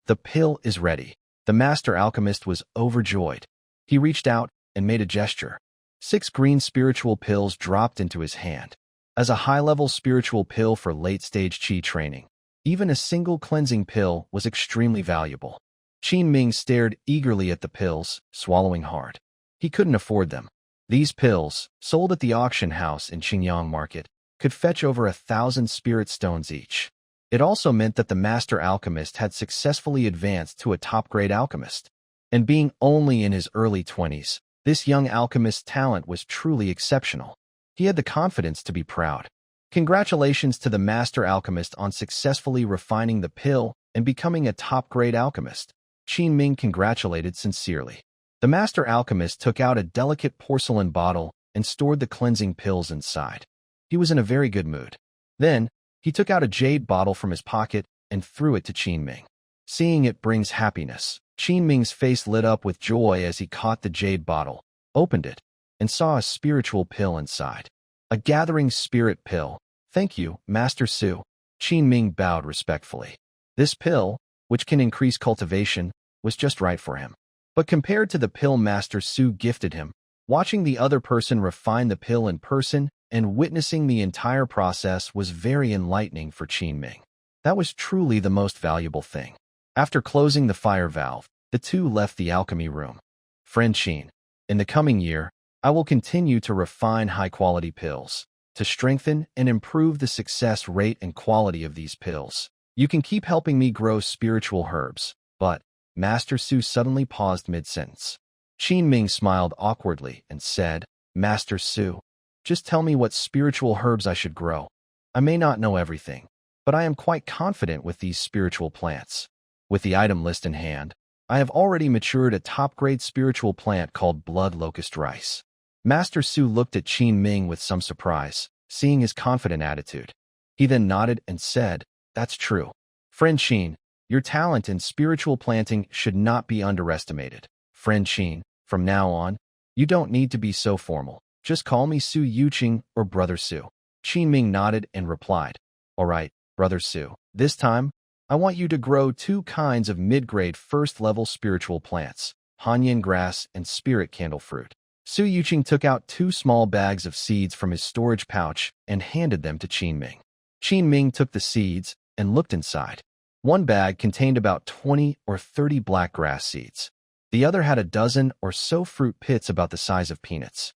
S1: The pill is ready. The Master Alchemist was overjoyed. He reached out and made a gesture. 6 green spiritual pills dropped into his hand. As a high-level spiritual pill for late-stage Qi training, even a single cleansing pill was extremely valuable. Enming stared eagerly at the pills, swallowing hard. He couldn't afford them. These pills, sold at the auction house in Qingyang Market, could fetch over 1,000 spirit stones each. It also meant that the master alchemist had successfully advanced to a top-grade alchemist. And being only in his early 20s, this young alchemist's talent was truly exceptional. He had the confidence to be proud. Congratulations to the master alchemist on successfully refining the pill and becoming a top-grade alchemist. Qin Ming congratulated sincerely. The master alchemist took out a delicate porcelain bottle and stored the cleansing pills inside. He was in a very good mood. Then, he took out a jade bottle from his pocket and threw it to Qin Ming. Seeing it brings happiness. Qin Ming's face lit up with joy as he caught the jade bottle, opened it, and saw a spiritual pill inside. A gathering spirit pill. Thank you, Master Su. Qin Ming bowed respectfully. This pill, which can increase cultivation, was just right for him. But compared to the pill Master Su gifted him, watching the other person refine the pill in person and witnessing the entire process was very enlightening for Qin Ming. That was truly the most valuable thing. After closing the fire valve, the two left the alchemy room. Friend Qin, in the coming year, I will continue to refine high-quality pills, to strengthen and improve the success rate and quality of these pills. You can keep helping me grow spiritual herbs, but Master Su suddenly paused mid-sentence. Qin Ming smiled awkwardly and said, Master Su, just tell me what spiritual herbs I should grow. I may not know everything, but I am quite confident with these spiritual plants. With the item list in hand, I have already matured a top-grade spiritual plant called blood locust rice. Master Su looked at Qin Ming with some surprise, seeing his confident attitude. He then nodded and said, That's true. Friend Qin, your talent in spiritual planting should not be underestimated. Friend Qin, from now on, you don't need to be so formal. Just call me Su Yuqing or Brother Su. Qin Ming nodded and replied, All right, Brother Su. This time, I want you to grow 2 kinds of mid-grade first-level spiritual plants, Hanyan grass and spirit candle fruit. Su Yuqing took out 2 small bags of seeds from his storage pouch and handed them to Qin Ming. Qin Ming took the seeds and looked inside. One bag contained about 20 or 30 black grass seeds. The other had a dozen or so fruit pits about the size of peanuts.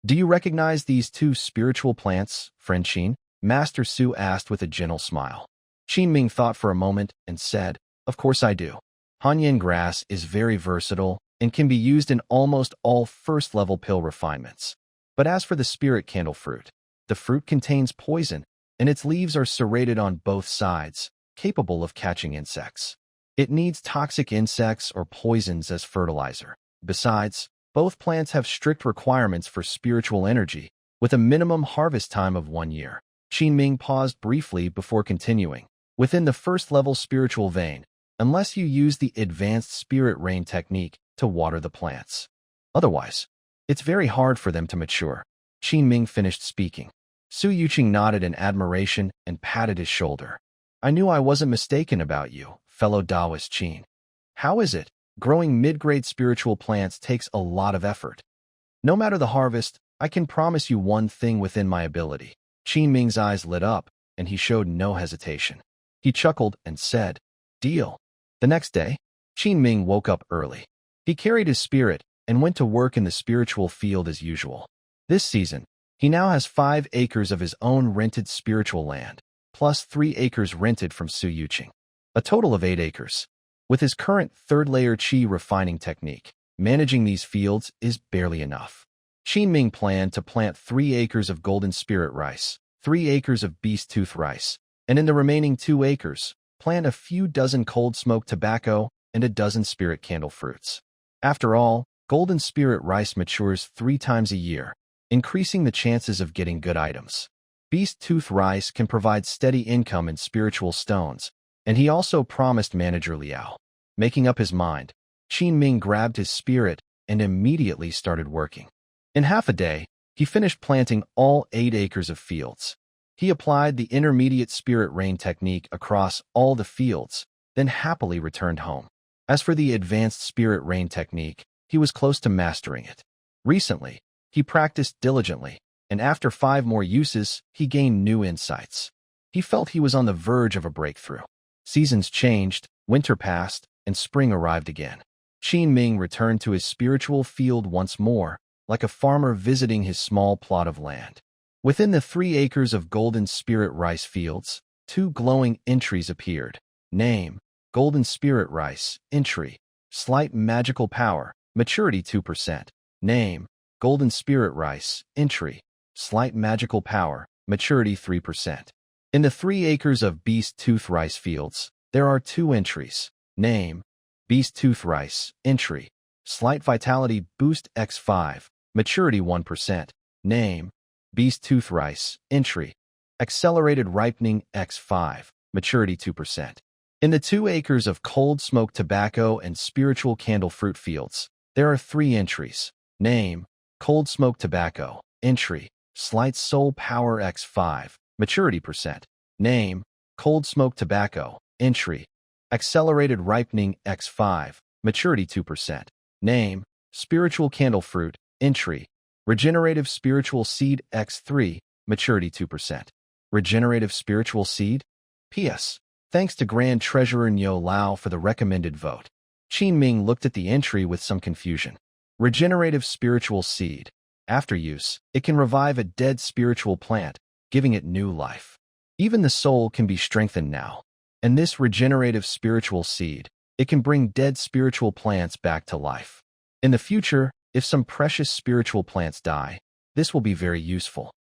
S1: Do you recognize these 2 spiritual plants, friend Qin? Master Su asked with a gentle smile. Qin Ming thought for a moment and said, Of course I do. Hanyan grass is very versatile and can be used in almost all first-level pill refinements. But as for the spirit candle fruit, the fruit contains poison, and its leaves are serrated on both sides, capable of catching insects. It needs toxic insects or poisons as fertilizer. Besides, both plants have strict requirements for spiritual energy, with a minimum harvest time of 1 year. Qin Ming paused briefly before continuing. Within the first-level spiritual vein, unless you use the advanced spirit rain technique to water the plants. Otherwise, it's very hard for them to mature. Qin Ming finished speaking. Su Yuqing nodded in admiration and patted his shoulder. I knew I wasn't mistaken about you, fellow Taoist Qin. How is it? Growing mid-grade spiritual plants takes a lot of effort. No matter the harvest, I can promise you one thing within my ability. Qin Ming's eyes lit up, and he showed no hesitation. He chuckled and said, Deal. The next day, Qin Ming woke up early. He carried his spirit and went to work in the spiritual field as usual. This season, he now has 5 acres of his own rented spiritual land, plus 3 acres rented from Su Yuqing. A total of 8 acres. With his current third-layer qi refining technique, managing these fields is barely enough. Qin Ming planned to plant 3 acres of golden spirit rice, 3 acres of beast tooth rice, and in the remaining 2 acres, plant a few dozen cold smoked tobacco and a dozen spirit candle fruits. After all, golden spirit rice matures 3 times a year, increasing the chances of getting good items. Beast tooth rice can provide steady income in spiritual stones, and he also promised Manager Liao. Making up his mind, Qin Ming grabbed his spirit and immediately started working. In half a day, he finished planting all 8 acres of fields. He applied the intermediate spirit rain technique across all the fields, then happily returned home. As for the advanced spirit rain technique, he was close to mastering it. Recently, he practiced diligently, and after 5 more uses, he gained new insights. He felt he was on the verge of a breakthrough. Seasons changed, winter passed, and spring arrived again. Ming returned to his spiritual field once more, like a farmer visiting his small plot of land. Within the 3 acres of golden spirit rice fields, 2 glowing entries appeared. Name: Golden Spirit Rice, entry: Slight Magical Power, maturity 2%. Name: Golden Spirit Rice, entry: Slight Magical Power, maturity 3%. In the 3 acres of Beast Tooth Rice fields, there are 2 entries. Name: Beast Tooth Rice, entry: Slight Vitality Boost X5, maturity 1%. Name: Beast Tooth Rice, entry: Accelerated Ripening X5, maturity 2%. In the 2 acres of Cold Smoke Tobacco and Spiritual Candle Fruit fields, there are 3 entries. Name: Cold Smoke Tobacco, entry: Slight Soul Power X5, maturity %. Name: Cold Smoke Tobacco, entry: Accelerated Ripening X5, maturity 2%. Name: Spiritual Candle Fruit, entry: Regenerative Spiritual Seed X3, maturity 2%. Regenerative Spiritual Seed? P.S. Thanks to Grand Treasurer Nyo Lao for the recommended vote. Ming looked at the entry with some confusion. Regenerative Spiritual Seed. After use, it can revive a dead spiritual plant, giving it new life. Even the soul can be strengthened now. And this regenerative spiritual seed, it can bring dead spiritual plants back to life. In the future, if some precious spiritual plants die, this will be very useful.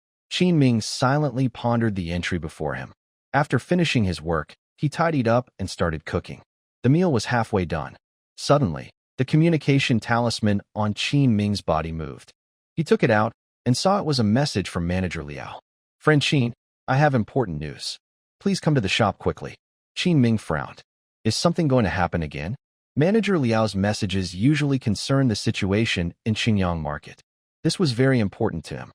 S1: Ming silently pondered the entry before him. After finishing his work, he tidied up and started cooking. The meal was halfway done. Suddenly, the communication talisman on Ming's body moved. He took it out and saw it was a message from Manager Liao. Friend Qin, I have important news. Please come to the shop quickly. Ming frowned. Is something going to happen again? Manager Liao's messages usually concern the situation in Xingyang Market. This was very important to him.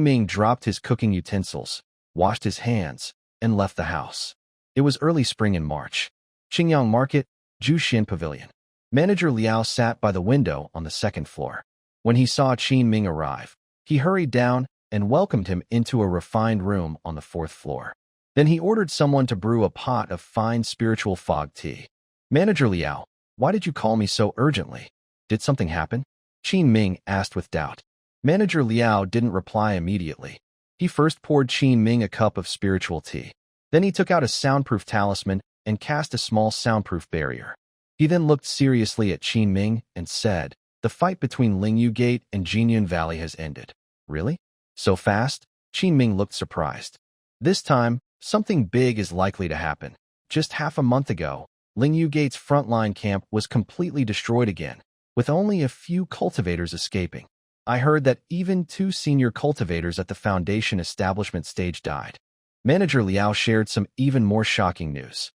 S1: Ming dropped his cooking utensils, washed his hands, and left the house. It was early spring in March. Xingyang Market, Jushin Pavilion. Manager Liao sat by the window on the 2nd floor. When he saw Ming arrive, he hurried down and welcomed him into a refined room on the 4th floor. Then he ordered someone to brew a pot of fine spiritual fog tea. Manager Liao, why did you call me so urgently? Did something happen? Ming asked with doubt. Manager Liao didn't reply immediately. He first poured Ming a cup of spiritual tea. Then he took out a soundproof talisman and cast a small soundproof barrier. He then looked seriously at Ming and said, the fight between Lingyu Gate and Jinyun Valley has ended. Really? So fast? Ming looked surprised. This time, something big is likely to happen. Just half a month ago, Lingyu Gate's frontline camp was completely destroyed again, with only a few cultivators escaping. I heard that even 2 senior cultivators at the Foundation establishment stage died. Manager Liao shared some even more shocking news.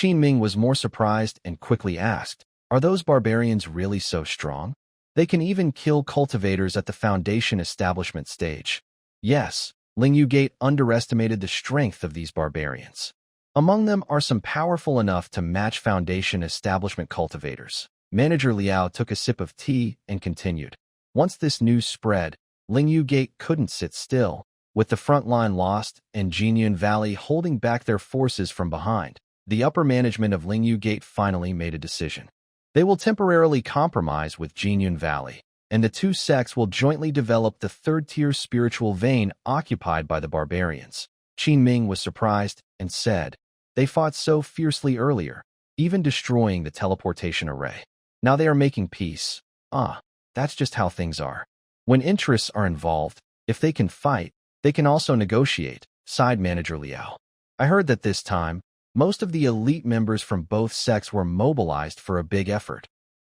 S1: Ming was more surprised and quickly asked, are those barbarians really so strong? They can even kill cultivators at the Foundation establishment stage. Yes, Lingyu Gate underestimated the strength of these barbarians. Among them are some powerful enough to match Foundation establishment cultivators. Manager Liao took a sip of tea and continued. Once this news spread, Lingyu Gate couldn't sit still. With the front line lost and Jinyun Valley holding back their forces from behind, the upper management of Lingyu Gate finally made a decision. They will temporarily compromise with Jinyun Valley, and the 2 sects will jointly develop the 3rd-tier spiritual vein occupied by the barbarians. Ming was surprised and said, they fought so fiercely earlier, even destroying the teleportation array. Now they are making peace. That's just how things are. When interests are involved, if they can fight, they can also negotiate, sighed Manager Liao. I heard that this time, most of the elite members from both sects were mobilized for a big effort.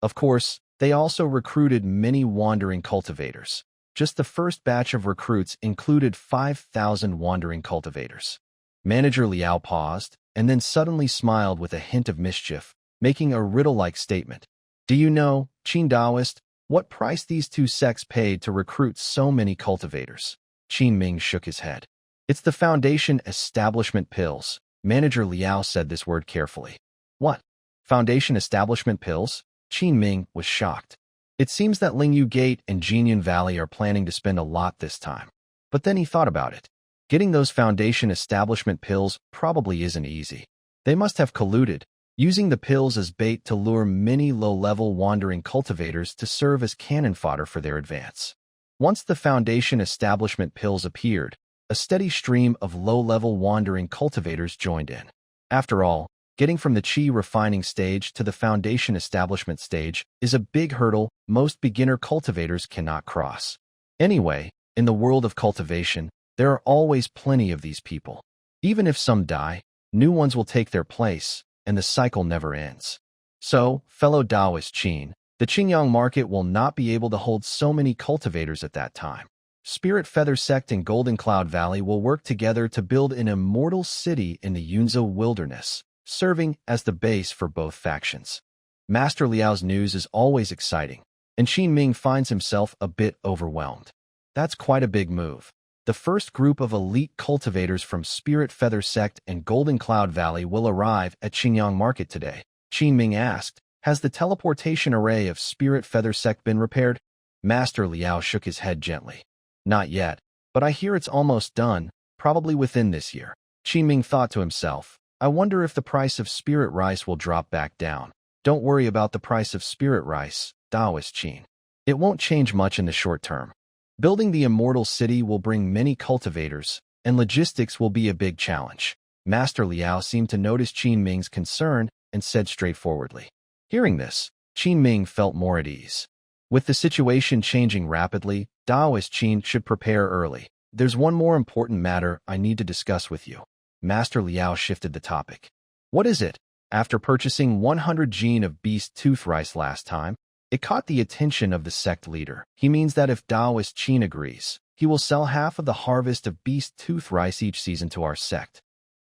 S1: Of course, they also recruited many wandering cultivators. Just the first batch of recruits included 5,000 wandering cultivators. Manager Liao paused, and then suddenly smiled with a hint of mischief, making a riddle-like statement. Do you know, Qin Daoist, what price these 2 sects paid to recruit so many cultivators? Ming shook his head. It's the Foundation establishment pills. Manager Liao said this word carefully. What? Foundation establishment pills? Ming was shocked. It seems that Lingyu Gate and Jinyun Valley are planning to spend a lot this time. But then he thought about it. Getting those Foundation establishment pills probably isn't easy. They must have colluded, using the pills as bait to lure many low-level wandering cultivators to serve as cannon fodder for their advance. Once the Foundation establishment pills appeared, a steady stream of low-level wandering cultivators joined in. After all, getting from the Qi refining stage to the Foundation establishment stage is a big hurdle most beginner cultivators cannot cross. Anyway, in the world of cultivation, there are always plenty of these people. Even if some die, new ones will take their place, and the cycle never ends. So, fellow Taoist Qin, the Qingyang market will not be able to hold so many cultivators at that time. Spirit Feather Sect and Golden Cloud Valley will work together to build an immortal city in the Yunzhou wilderness, serving as the base for both factions. Master Liao's news is always exciting, and Qin Ming finds himself a bit overwhelmed. That's quite a big move. The first group of elite cultivators from Spirit Feather Sect and Golden Cloud Valley will arrive at Qingyang Market today. Qin Ming asked, "Has the teleportation array of Spirit Feather Sect been repaired?" Master Liao shook his head gently. "Not yet, but I hear it's almost done, probably within this year." Qin Ming thought to himself, "I wonder if the price of spirit rice will drop back down." Don't worry about the price of spirit rice, Taoist Qin. It won't change much in the short term. Building the immortal city will bring many cultivators, and logistics will be a big challenge. Master Liao seemed to notice Qin Ming's concern and said straightforwardly. Hearing this, Qin Ming felt more at ease. With the situation changing rapidly, Taoist Qin should prepare early. There's one more important matter I need to discuss with you. Master Liao shifted the topic. What is it? After purchasing 100 gene of beast tooth rice last time, it caught the attention of the sect leader. He means that if Taoist Qin agrees, he will sell half of the harvest of beast tooth rice each season to our sect.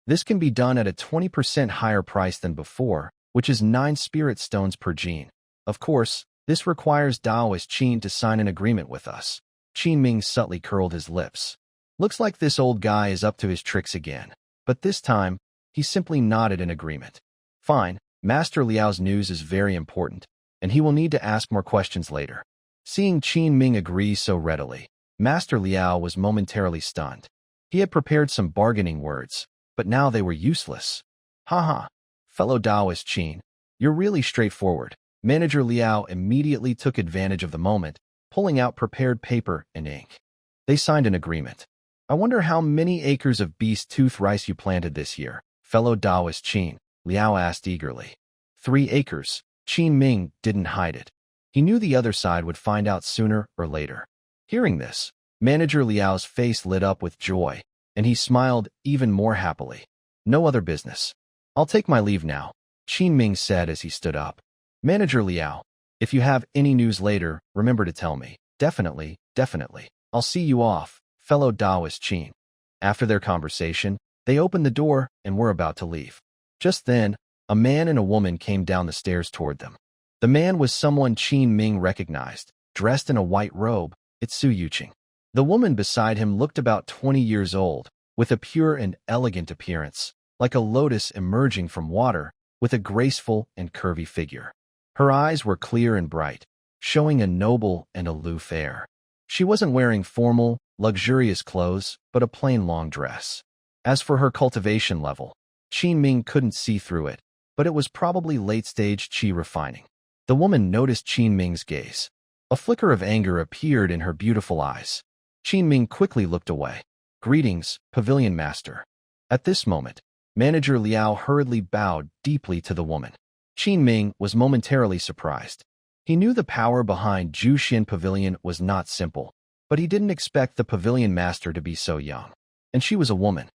S1: This can be done at a 20% higher price than before, which is 9 spirit stones per gene. Of course, this requires Taoist Qin to sign an agreement with us. Qin Ming subtly curled his lips. Looks like this old guy is up to his tricks again. But this time, he simply nodded in agreement. Fine, Master Liao's news is very important, and he will need to ask more questions later. Seeing Qin Ming agree so readily, Master Liao was momentarily stunned. He had prepared some bargaining words, but now they were useless. Haha, fellow Taoist Qin, you're really straightforward. Manager Liao immediately took advantage of the moment, pulling out prepared paper and ink. They signed an agreement. I wonder how many acres of beast tooth rice you planted this year, fellow Taoist Qin, Liao asked eagerly. 3 acres. Qin Ming didn't hide it. He knew the other side would find out sooner or later. Hearing this, Manager Liao's face lit up with joy, and he smiled even more happily. No other business. I'll take my leave now, Qin Ming said as he stood up. Manager Liao, if you have any news later, remember to tell me. Definitely, definitely. I'll see you off, fellow Taoist Qin. After their conversation, they opened the door and were about to leave. Just then, a man and a woman came down the stairs toward them. The man was someone Qin Ming recognized, dressed in a white robe. It's Su Yuqing. The woman beside him looked about 20 years old, with a pure and elegant appearance, like a lotus emerging from water, with a graceful and curvy figure. Her eyes were clear and bright, showing a noble and aloof air. She wasn't wearing formal, luxurious clothes, but a plain long dress. As for her cultivation level, Qin Ming couldn't see through it, but it was probably late-stage Qi refining. The woman noticed Qin Ming's gaze. A flicker of anger appeared in her beautiful eyes. Qin Ming quickly looked away. Greetings, Pavilion Master. At this moment, Manager Liao hurriedly bowed deeply to the woman. Qin Ming was momentarily surprised. He knew the power behind Jushin Pavilion was not simple, but he didn't expect the Pavilion Master to be so young. And she was a woman.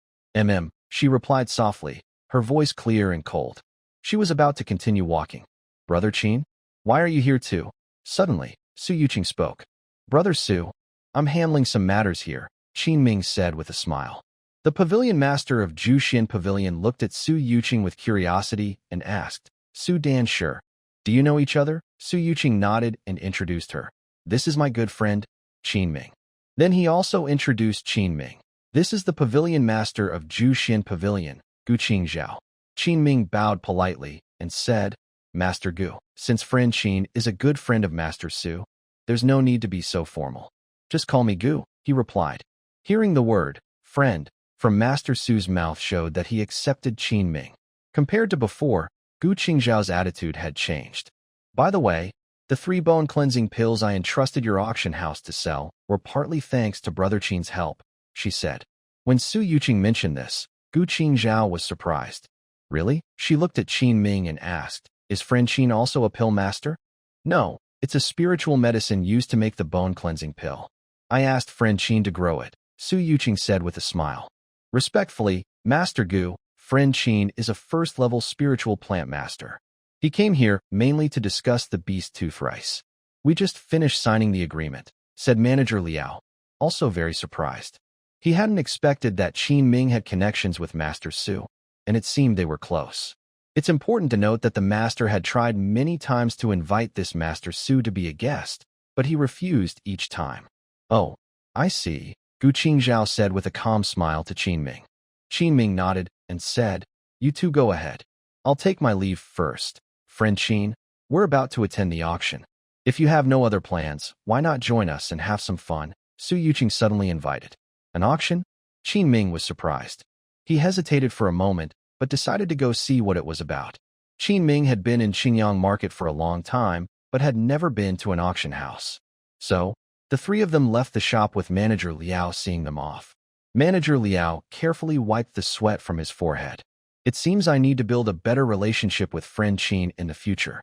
S1: She replied softly, her voice clear and cold. She was about to continue walking. Brother Qin? Why are you here too? Suddenly, Su Yuqing spoke. Brother Su, I'm handling some matters here, Qin Ming said with a smile. The Pavilion Master of Jushin Pavilion looked at Su Yuqing with curiosity and asked, Su Dan sure. Do you know each other? Su Yuqing nodded and introduced her. This is my good friend, Qin Ming. Then he also introduced Qin Ming. This is the Pavilion Master of Jushin Pavilion, Gu Qingzhao. Qin Ming bowed politely and said, Master Gu, since friend Qin is a good friend of Master Su, there's no need to be so formal. Just call me Gu, he replied. Hearing the word, friend, from Master Su's mouth showed that he accepted Qin Ming. Compared to before, Gu Qingzhao's attitude had changed. By the way, the 3 bone-cleansing pills I entrusted your auction house to sell were partly thanks to Brother Qin's help, she said. When Su Yuqing mentioned this, Gu Qingzhao was surprised. Really? She looked at Qin Ming and asked, is friend Qin also a pill master? No, it's a spiritual medicine used to make the bone-cleansing pill. I asked friend Qin to grow it, Su Yuqing said with a smile. Respectfully, Master Gu, friend Qin is a first-level spiritual plant master. He came here mainly to discuss the beast tooth rice. We just finished signing the agreement, said Manager Liao, also very surprised. He hadn't expected that Qin Ming had connections with Master Su, and it seemed they were close. It's important to note that the master had tried many times to invite this Master Su to be a guest, but he refused each time. Oh, I see, Gu Qingzhao said with a calm smile to Qin Ming. Qin Ming nodded and said, you two go ahead. I'll take my leave first. Friend Qin, we're about to attend the auction. If you have no other plans, why not join us and have some fun? Su Yuqing suddenly invited. An auction? Qin Ming was surprised. He hesitated for a moment, but decided to go see what it was about. Qin Ming had been in Xinjiang Market for a long time, but had never been to an auction house. So, the 3 of them left the shop with Manager Liao seeing them off. Manager Liao carefully wiped the sweat from his forehead. It seems I need to build a better relationship with friend Qin in the future.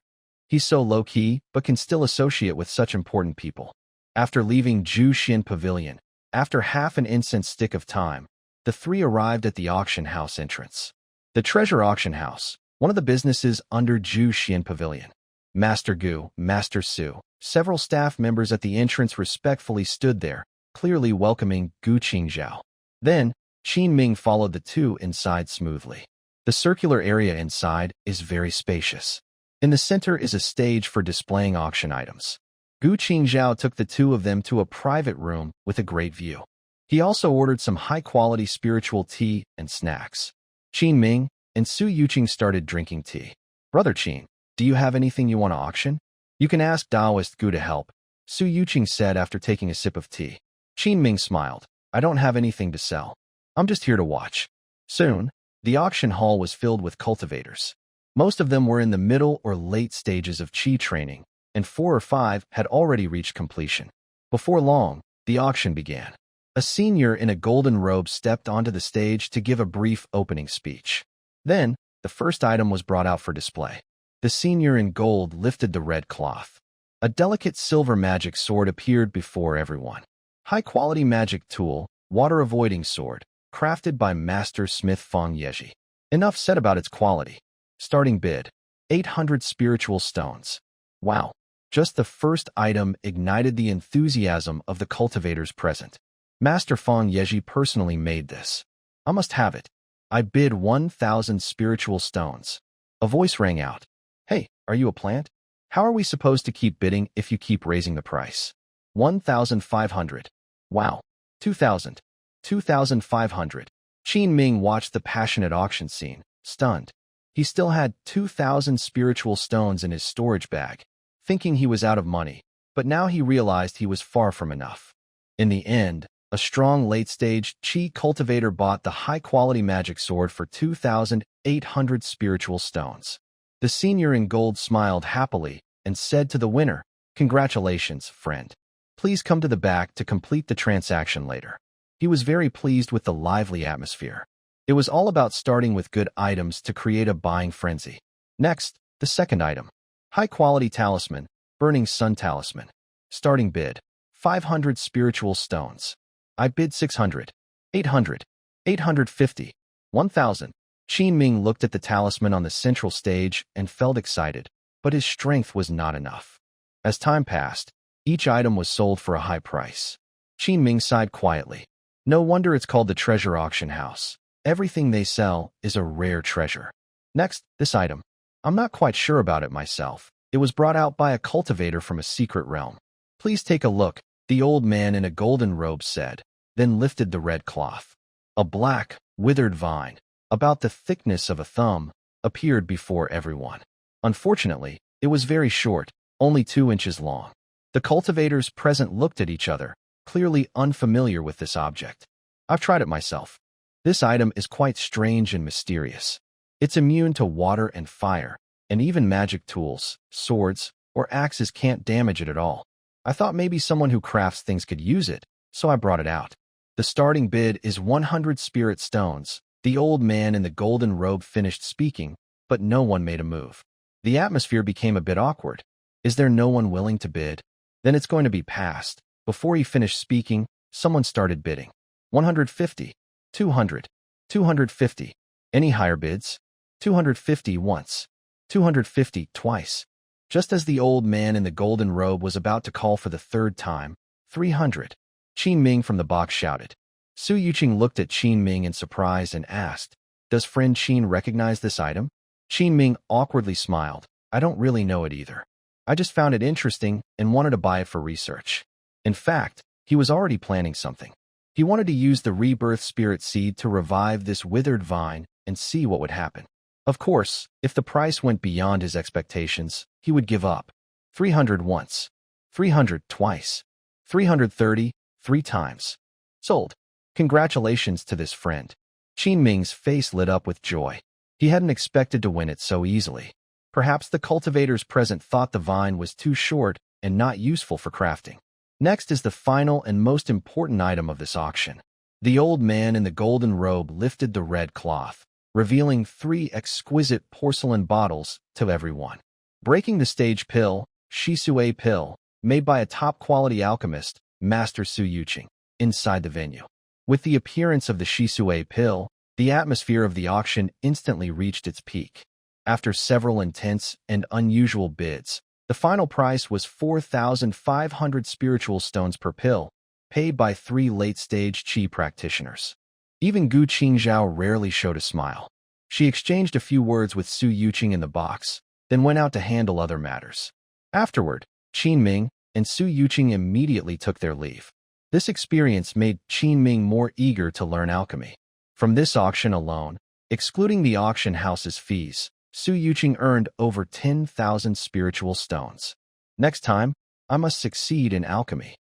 S1: He's so low-key, but can still associate with such important people. After leaving Zhu Xin Pavilion, after half an incense stick of time, the 3 arrived at the auction house entrance. The treasure auction house, one of the businesses under Zhu Xin Pavilion. Master Gu, Master Su, several staff members at the entrance respectfully stood there, clearly welcoming Gu Qingzhao. Then, Qin Ming followed the 2 inside smoothly. The circular area inside is very spacious. In the center is a stage for displaying auction items. Gu Qingzhao took the 2 of them to a private room with a great view. He also ordered some high-quality spiritual tea and snacks. Qin Ming and Su Yuqing started drinking tea. Brother Qin, do you have anything you want to auction? You can ask Taoist Gu to help, Su Yuqing said after taking a sip of tea. Qin Ming smiled. I don't have anything to sell. I'm just here to watch. Soon, the auction hall was filled with cultivators. Most of them were in the middle or late stages of qi training, and 4 or 5 had already reached completion. Before long, the auction began. A senior in a golden robe stepped onto the stage to give a brief opening speech. Then, the first item was brought out for display. The senior in gold lifted the red cloth. A delicate silver magic sword appeared before everyone. High-quality magic tool, water-avoiding sword, crafted by Master Smith Fang Yeji. Enough said about its quality. Starting bid, 800 spiritual stones. Wow, just the first item ignited the enthusiasm of the cultivators present. Master Fang Yeji personally made this. I must have it. I bid 1,000 spiritual stones. A voice rang out. Hey, are you a plant? How are we supposed to keep bidding if you keep raising the price? 1,500. Wow. 2,000. 2,500. Qin Ming watched the passionate auction scene, stunned. He still had 2,000 spiritual stones in his storage bag, thinking he was out of money, but now he realized he was far from enough. In the end, a strong late-stage Qi cultivator bought the high-quality magic sword for 2,800 spiritual stones. The senior in gold smiled happily and said to the winner, "Congratulations, friend. Please come to the back to complete the transaction later." He was very pleased with the lively atmosphere. It was all about starting with good items to create a buying frenzy. Next, the second item. High-quality talisman, Burning Sun Talisman. Starting bid, 500 spiritual stones. I bid 600, 800, 850, 1,000. Qin Ming looked at the talisman on the central stage and felt excited, but his strength was not enough. As time passed, each item was sold for a high price. Qin Ming sighed quietly. No wonder it's called the treasure auction house. Everything they sell is a rare treasure. Next, this item. I'm not quite sure about it myself. It was brought out by a cultivator from a secret realm. Please take a look, the old man in a golden robe said, then lifted the red cloth. A black, withered vine, about the thickness of a thumb, appeared before everyone. Unfortunately, it was very short, only 2 inches long. The cultivators present looked at each other, clearly unfamiliar with this object. I've tried it myself. This item is quite strange and mysterious. It's immune to water and fire, and even magic tools, swords, or axes can't damage it at all. I thought maybe someone who crafts things could use it, so I brought it out. The starting bid is 100 spirit stones. The old man in the golden robe finished speaking, but no one made a move. The atmosphere became a bit awkward. Is there no one willing to bid? Then it's going to be passed. Before he finished speaking, someone started bidding. 150, 200, 250. Any higher bids? 250 once, 250 twice. Just as the old man in the golden robe was about to call for the third time, 300. Qin Ming from the box shouted. Su Yuqing looked at Qin Ming in surprise and asked, "Does friend Qin recognize this item?" Qin Ming awkwardly smiled. "I don't really know it either. I just found it interesting and wanted to buy it for research." In fact, he was already planning something. He wanted to use the rebirth spirit seed to revive this withered vine and see what would happen. Of course, if the price went beyond his expectations, he would give up. 300 once, 300 twice, 330, 3 times. Sold. Congratulations to this friend. Qin Ming's face lit up with joy. He hadn't expected to win it so easily. Perhaps the cultivators present thought the vine was too short and not useful for crafting. Next is the final and most important item of this auction. The old man in the golden robe lifted the red cloth, revealing 3 exquisite porcelain bottles to everyone. Breaking the stage pill, Shisue pill, made by a top-quality alchemist, Master Su Yuqing, inside the venue. With the appearance of the Shisue pill, the atmosphere of the auction instantly reached its peak. After several intense and unusual bids, the final price was 4,500 spiritual stones per pill, paid by 3 late-stage qi practitioners. Even Gu Qingzhao rarely showed a smile. She exchanged a few words with Su Yuqing in the box, then went out to handle other matters. Afterward, Qin Ming and Su Yuqing immediately took their leave. This experience made Qin Ming more eager to learn alchemy. From this auction alone, excluding the auction house's fees, Su Yuqing earned over 10,000 spiritual stones. Next time, I must succeed in alchemy.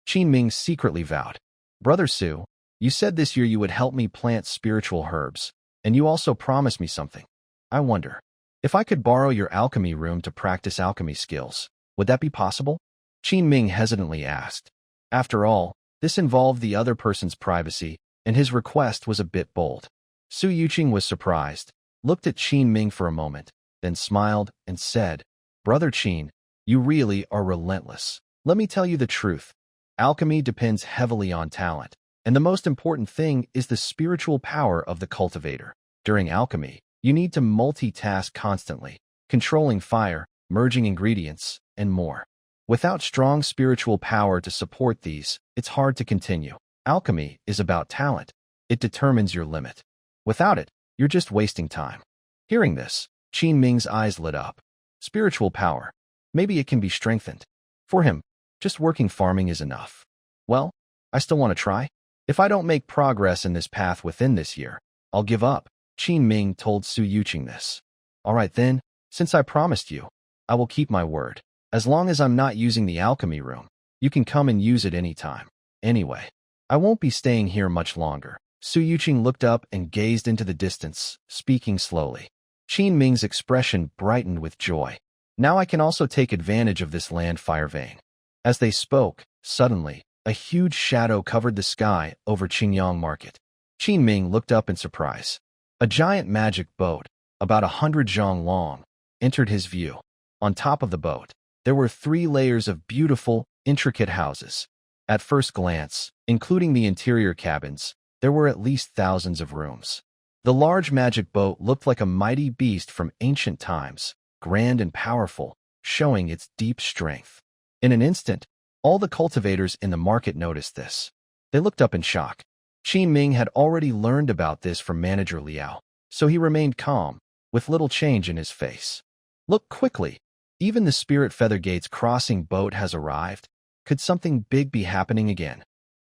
S1: Qin Ming secretly vowed. Brother Su, you said this year you would help me plant spiritual herbs, and you also promised me something. I wonder, if I could borrow your alchemy room to practice alchemy skills, would that be possible? Qin Ming hesitantly asked. After all, this involved the other person's privacy, and his request was a bit bold. Su Yuqing was surprised, looked at Qin Ming for a moment, then smiled and said, Brother Qin, you really are relentless. Let me tell you the truth. Alchemy depends heavily on talent, and the most important thing is the spiritual power of the cultivator. During alchemy, you need to multitask constantly, controlling fire, merging ingredients, and more. Without strong spiritual power to support these, it's hard to continue. Alchemy is about talent. It determines your limit. Without it, you're just wasting time. Hearing this, Qin Ming's eyes lit up. Spiritual power. Maybe it can be strengthened. For him, just working farming is enough. Well, I still want to try. If I don't make progress in this path within this year, I'll give up. Qin Ming told Su Yuqing this. All right then, since I promised you, I will keep my word. As long as I'm not using the alchemy room, you can come and use it anytime. Anyway, I won't be staying here much longer. Su Yuqing looked up and gazed into the distance, speaking slowly. Qin Ming's expression brightened with joy. Now I can also take advantage of this land fire vein. As they spoke, suddenly, a huge shadow covered the sky over Qingyang Market. Qin Ming looked up in surprise. A giant magic boat, about 100 zhang long, entered his view. On top of the boat, there were 3 layers of beautiful, intricate houses. At first glance, including the interior cabins, there were at least thousands of rooms. The large magic boat looked like a mighty beast from ancient times, grand and powerful, showing its deep strength. In an instant, all the cultivators in the market noticed this. They looked up in shock. Qin Ming had already learned about this from manager Liao, so he remained calm, with little change in his face. Look quickly. Even the Spirit Feather Gates crossing boat has arrived. Could something big be happening again?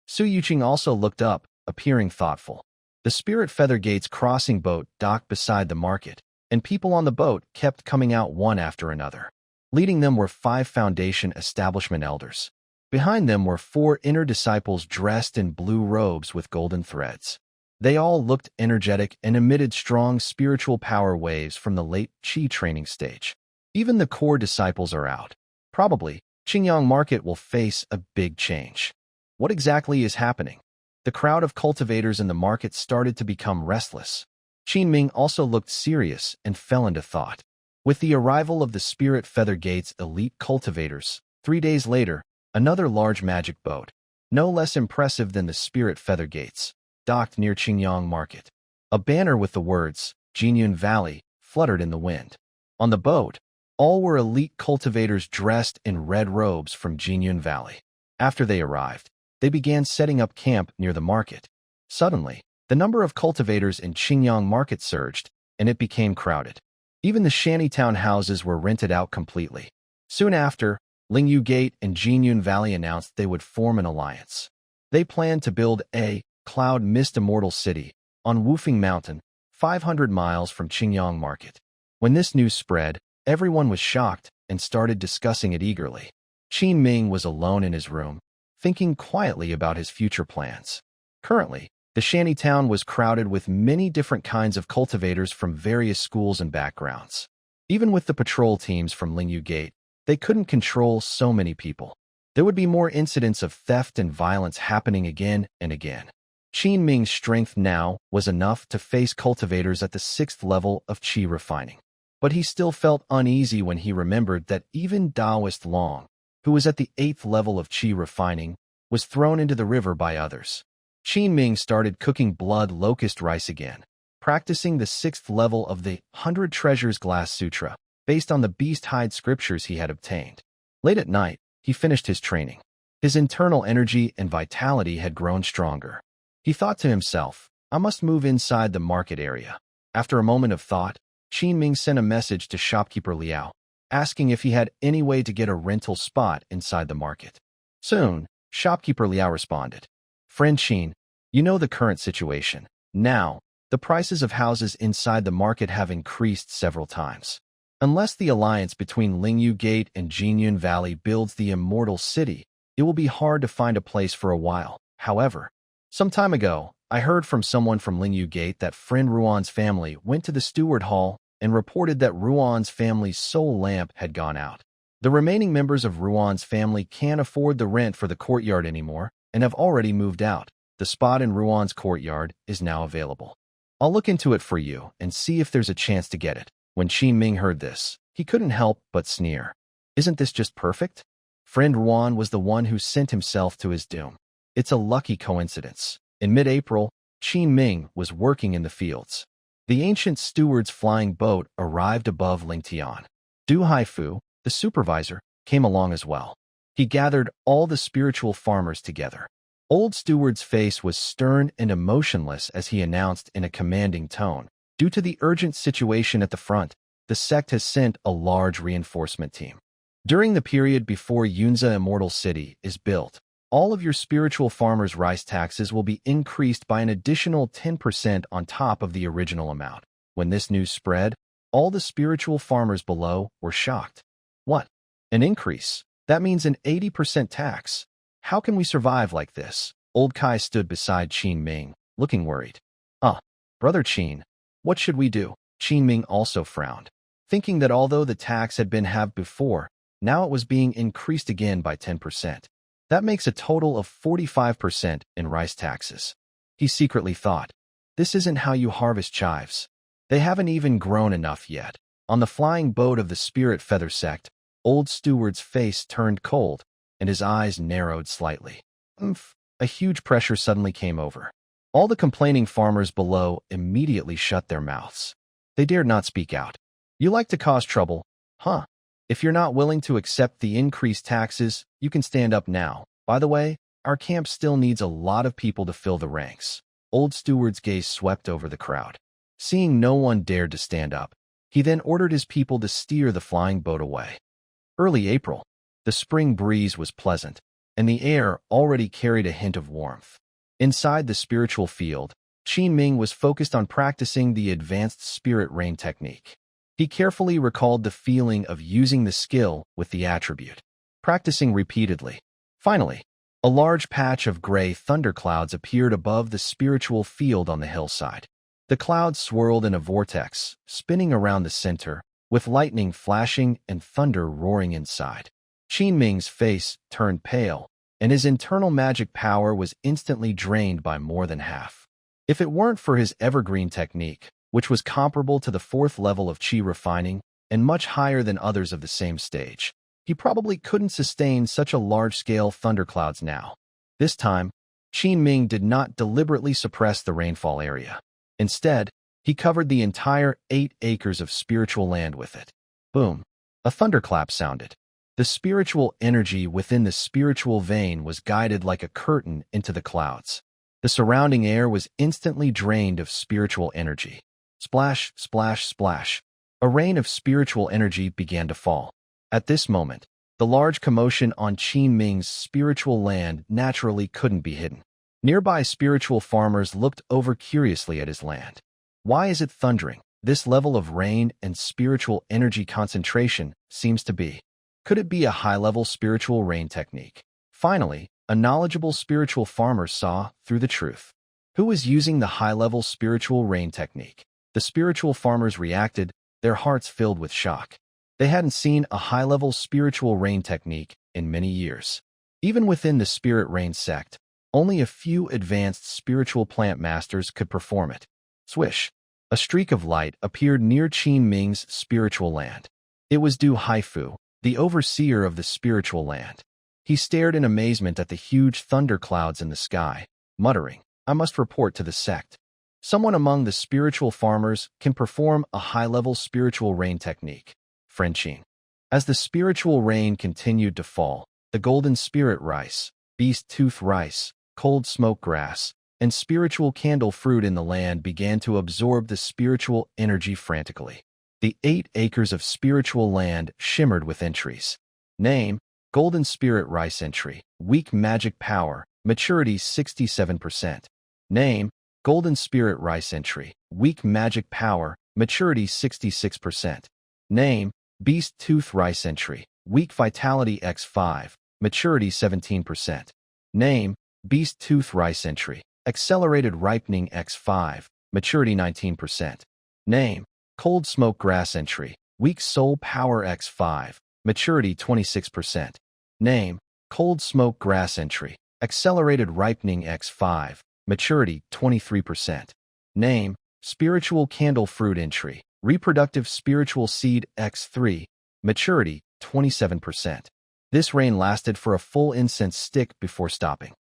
S1: Su Yuqing also looked up, appearing thoughtful. The Spirit Feather Gates crossing boat docked beside the market, and people on the boat kept coming out one after another. Leading them were 5 Foundation establishment elders. Behind them were 4 inner disciples dressed in blue robes with golden threads. They all looked energetic and emitted strong spiritual power waves from the late Qi training stage. Even the core disciples are out. Probably, Qingyang market will face a big change. What exactly is happening? The crowd of cultivators in the market started to become restless. Ming also looked serious and fell into thought. With the arrival of the Spirit Feather Gate's elite cultivators, 3 days later, another large magic boat, no less impressive than the Spirit Feather Gates, docked near Qingyang Market. A banner with the words, Jinyun Valley, fluttered in the wind. On the boat, all were elite cultivators dressed in red robes from Jinyun Valley. After they arrived, they began setting up camp near the market. Suddenly, the number of cultivators in Qingyang Market surged, and it became crowded. Even the shantytown houses were rented out completely. Soon after, Lingyu Gate and Jinyun Valley announced they would form an alliance. They planned to build a cloud mist immortal city on Wufing Mountain, 500 miles from Qingyang Market. When this news spread, everyone was shocked and started discussing it eagerly. Qin Ming was alone in his room, thinking quietly about his future plans. Currently, the shantytown was crowded with many different kinds of cultivators from various schools and backgrounds. Even with the patrol teams from Lingyu Gate, they couldn't control so many people. There would be more incidents of theft and violence happening again and again. Qin Ming's strength now was enough to face cultivators at the 6th level of Qi refining. But he still felt uneasy when he remembered that even Taoist Long, who was at the 8th level of Qi refining, was thrown into the river by others. Qin Ming started cooking blood locust rice again, practicing the 6th level of the 100 Treasures Glass Sutra, based on the beast hide scriptures he had obtained. Late at night, he finished his training. His internal energy and vitality had grown stronger. He thought to himself, I must move inside the market area. After a moment of thought, Qin Ming sent a message to shopkeeper Liao, asking if he had any way to get a rental spot inside the market. Soon, shopkeeper Liao responded, Friend Qin, you know the current situation. Now, the prices of houses inside the market have increased several times. Unless the alliance between Lingyu Gate and Jinyun Valley builds the immortal city, it will be hard to find a place for a while. However, some time ago, I heard from someone from Lingyu Gate that friend Ruan's family went to the steward hall and reported that Ruan's family's soul lamp had gone out. The remaining members of Ruan's family can't afford the rent for the courtyard anymore and have already moved out. The spot in Ruan's courtyard is now available. I'll look into it for you and see if there's a chance to get it. When Qin Ming heard this, he couldn't help but sneer. Isn't this just perfect? Friend Ruan was the one who sent himself to his doom. It's a lucky coincidence. In mid-April, Qin Ming was working in the fields. The ancient steward's flying boat arrived above Lingtian. Du Haifu, the supervisor, came along as well. He gathered all the spiritual farmers together. Old Steward's face was stern and emotionless as he announced in a commanding tone, due to the urgent situation at the front, the sect has sent a large reinforcement team. During the period before Yunza Immortal City is built, all of your spiritual farmers' rice taxes will be increased by an additional 10% on top of the original amount. When this news spread, all the spiritual farmers below were shocked. What? An increase? That means an 80% tax. How can we survive like this? Old Kai stood beside Qin Ming, looking worried. Brother Qin, what should we do? Qin Ming also frowned, thinking that although the tax had been halved before, now it was being increased again by 10%. That makes a total of 45% in rice taxes. He secretly thought, this isn't how you harvest chives. They haven't even grown enough yet. On the flying boat of the Spirit Feather Sect, Old Steward's face turned cold, and his eyes narrowed slightly. A huge pressure suddenly came over. All the complaining farmers below immediately shut their mouths. They dared not speak out. You like to cause trouble, huh? If you're not willing to accept the increased taxes, you can stand up now. By the way, our camp still needs a lot of people to fill the ranks. Old Steward's gaze swept over the crowd. Seeing no one dared to stand up, he then ordered his people to steer the flying boat away. Early April, the spring breeze was pleasant, and the air already carried a hint of warmth. Inside the spiritual field, Qin Ming was focused on practicing the advanced spirit rain technique. He carefully recalled the feeling of using the skill with the attribute, practicing repeatedly. Finally, A large patch of gray thunderclouds appeared above the spiritual field on the hillside. The clouds swirled in a vortex, spinning around the center, with lightning flashing and thunder roaring inside. Ming's face turned pale, and his internal magic power was instantly drained by more than half. If it weren't for his evergreen technique, which was comparable to the 4th level of qi refining and much higher than others of the same stage, he probably couldn't sustain such a large-scale thunderclouds now. This time, Ming did not deliberately suppress the rainfall area. Instead, he covered the entire 8 acres of spiritual land with it. Boom! A thunderclap sounded. The spiritual energy within the spiritual vein was guided like a curtain into the clouds. The surrounding air was instantly drained of spiritual energy. Splash, splash, splash. A rain of spiritual energy began to fall. At this moment, the large commotion on Ming's spiritual land naturally couldn't be hidden. Nearby spiritual farmers looked over curiously at his land. Why is it thundering? This level of rain and spiritual energy concentration seems to be. Could it be a high-level spiritual rain technique? Finally, a knowledgeable spiritual farmer saw through the truth. Who was using the high-level spiritual rain technique? The spiritual farmers reacted, their hearts filled with shock. They hadn't seen a high-level spiritual rain technique in many years. Even within the spirit rain sect, only a few advanced spiritual plant masters could perform it. Swish! A streak of light appeared near Ming's spiritual land. It was Du Haifu, the overseer of the spiritual land. He stared in amazement at the huge thunderclouds in the sky, muttering, "I must report to the sect. Someone among the spiritual farmers can perform a high-level spiritual rain technique." Frenching. As the spiritual rain continued to fall, the golden spirit rice, beast tooth rice, cold smoke grass, and spiritual candle fruit in the land began to absorb the spiritual energy frantically. The 8 acres of spiritual land shimmered with entries. Name: Golden Spirit Rice Entry. Weak Magic Power. Maturity 67%. Name: Golden Spirit Rice Entry. Weak Magic Power. Maturity 66%. Name: Beast Tooth Rice Entry. Weak Vitality x5. Maturity 17%. Name: Beast Tooth Rice Entry. Accelerated Ripening x5. Maturity 19%. Name: Cold Smoke Grass Entry. Weak Soul Power x5. Maturity 26%. Name: Cold Smoke Grass Entry. Accelerated Ripening x5. Maturity 23%. Name: Spiritual Candle Fruit Entry. Reproductive Spiritual Seed x3. Maturity 27%. This rain lasted for a full incense stick before stopping.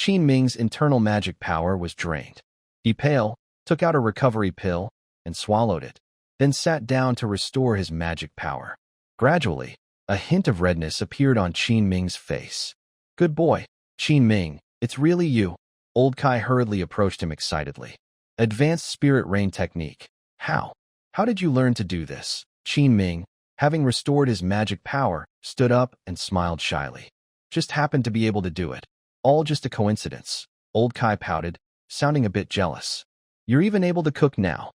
S1: Ming's internal magic power was drained. He paled, took out a recovery pill, and swallowed it, then sat down to restore his magic power. Gradually, a hint of redness appeared on Ming's face. "Good boy, Ming, it's really you." Old Kai hurriedly approached him excitedly. "Advanced Spirit Rain Technique. How? How did you learn to do this?" Ming, having restored his magic power, stood up and smiled shyly. "Just happened to be able to do it. All just a coincidence." Old Kai pouted, sounding a bit jealous. "You're even able to cook now."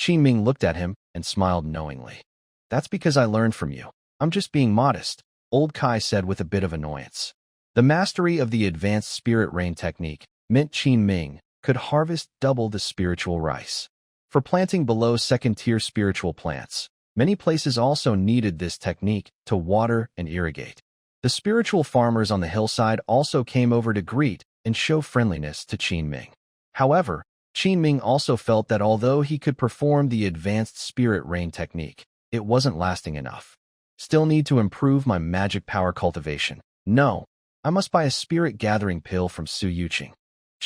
S1: Ming looked at him and smiled knowingly. "That's because I learned from you. I'm just being modest," Old Kai said with a bit of annoyance. The mastery of the advanced spirit rain technique meant Ming could harvest double the spiritual rice. For planting below second-tier spiritual plants, many places also needed this technique to water and irrigate. The spiritual farmers on the hillside also came over to greet and show friendliness to Ming. However, Ming also felt that although he could perform the advanced spirit rain technique, it wasn't lasting enough. "Still need to improve my magic power cultivation. No, I must buy a spirit gathering pill from Su Yuqing."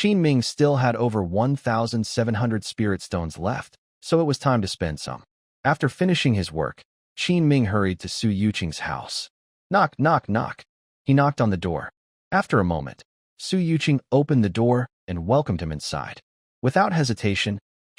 S1: Ming still had over 1,700 spirit stones left, so it was time to spend some. After finishing his work, Ming hurried to Su Yuqing's house. Knock, knock, knock. He knocked on the door. After a moment, Su Yuqing opened the door and welcomed him inside. Without hesitation,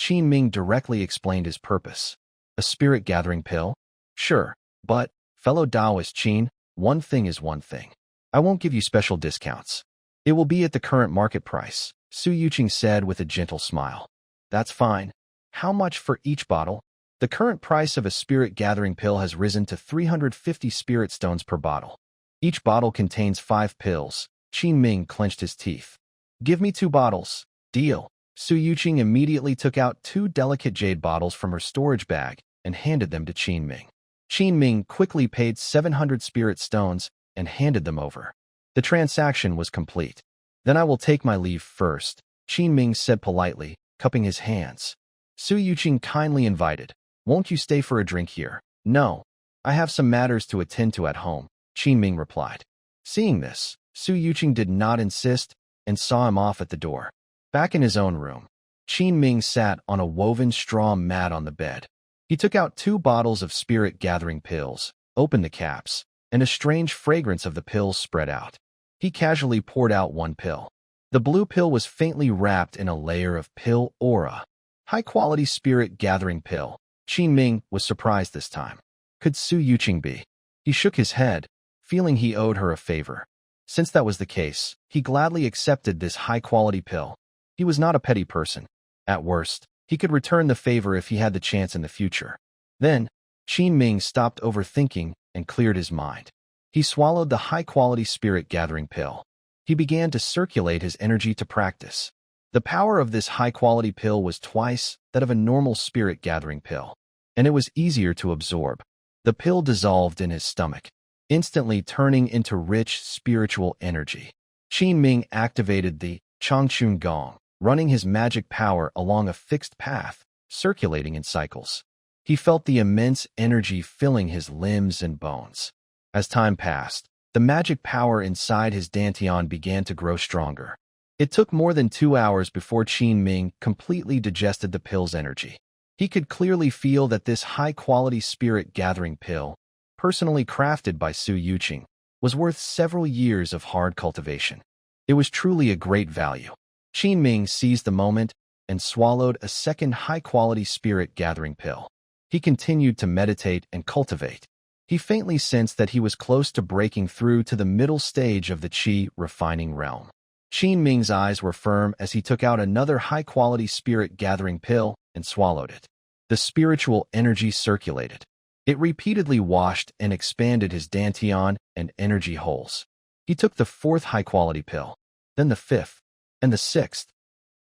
S1: Ming directly explained his purpose. "A spirit gathering pill? Sure, but, fellow Taoist Qin, one thing is one thing. I won't give you special discounts. It will be at the current market price," Su Yuqing said with a gentle smile. "That's fine. How much for each bottle?" The current price of a spirit gathering pill has risen to 350 spirit stones per bottle. Each bottle contains 5 pills, Qin Ming clenched his teeth. Give me 2 bottles. Deal. Su Yuqing immediately took out 2 delicate jade bottles from her storage bag and handed them to Qin Ming. Qin Ming quickly paid 700 spirit stones and handed them over. The transaction was complete. Then I will take my leave first, Qin Ming said politely, cupping his hands. Su Yuqing kindly invited, won't you stay for a drink here? No. I have some matters to attend to at home, Qin Ming replied. Seeing this, Su Yuqing did not insist and saw him off at the door. Back in his own room, Qin Ming sat on a woven straw mat on the bed. He took out 2 bottles of spirit-gathering pills, opened the caps, and a strange fragrance of the pills spread out. He casually poured out 1 pill. The blue pill was faintly wrapped in a layer of pill aura. High-quality spirit-gathering pill. Qin Ming was surprised this time. Could Su Yuqing be? He shook his head, feeling he owed her a favor. Since that was the case, he gladly accepted this high-quality pill. He was not a petty person. At worst, he could return the favor if he had the chance in the future. Then, Qin Ming stopped overthinking and cleared his mind. He swallowed the high-quality spirit-gathering pill. He began to circulate his energy to practice. The power of this high-quality pill was twice that of a normal spirit-gathering pill, and it was easier to absorb. The pill dissolved in his stomach, instantly turning into rich spiritual energy. Qin Ming activated the Changchun Gong, running his magic power along a fixed path, circulating in cycles. He felt the immense energy filling his limbs and bones. As time passed, the magic power inside his dantian began to grow stronger. It took more than 2 hours before Qin Ming completely digested the pill's energy. He could clearly feel that this high-quality spirit-gathering pill, personally crafted by Su Yuqing, was worth several years of hard cultivation. It was truly a great value. Qin Ming seized the moment and swallowed a second high-quality spirit-gathering pill. He continued to meditate and cultivate. He faintly sensed that he was close to breaking through to the middle stage of the qi refining realm. Qin Ming's eyes were firm as he took out another high-quality spirit-gathering pill and swallowed it. The spiritual energy circulated. It repeatedly washed and expanded his dantian and energy holes. He took the 4th high-quality pill, then the 5th, and the 6th.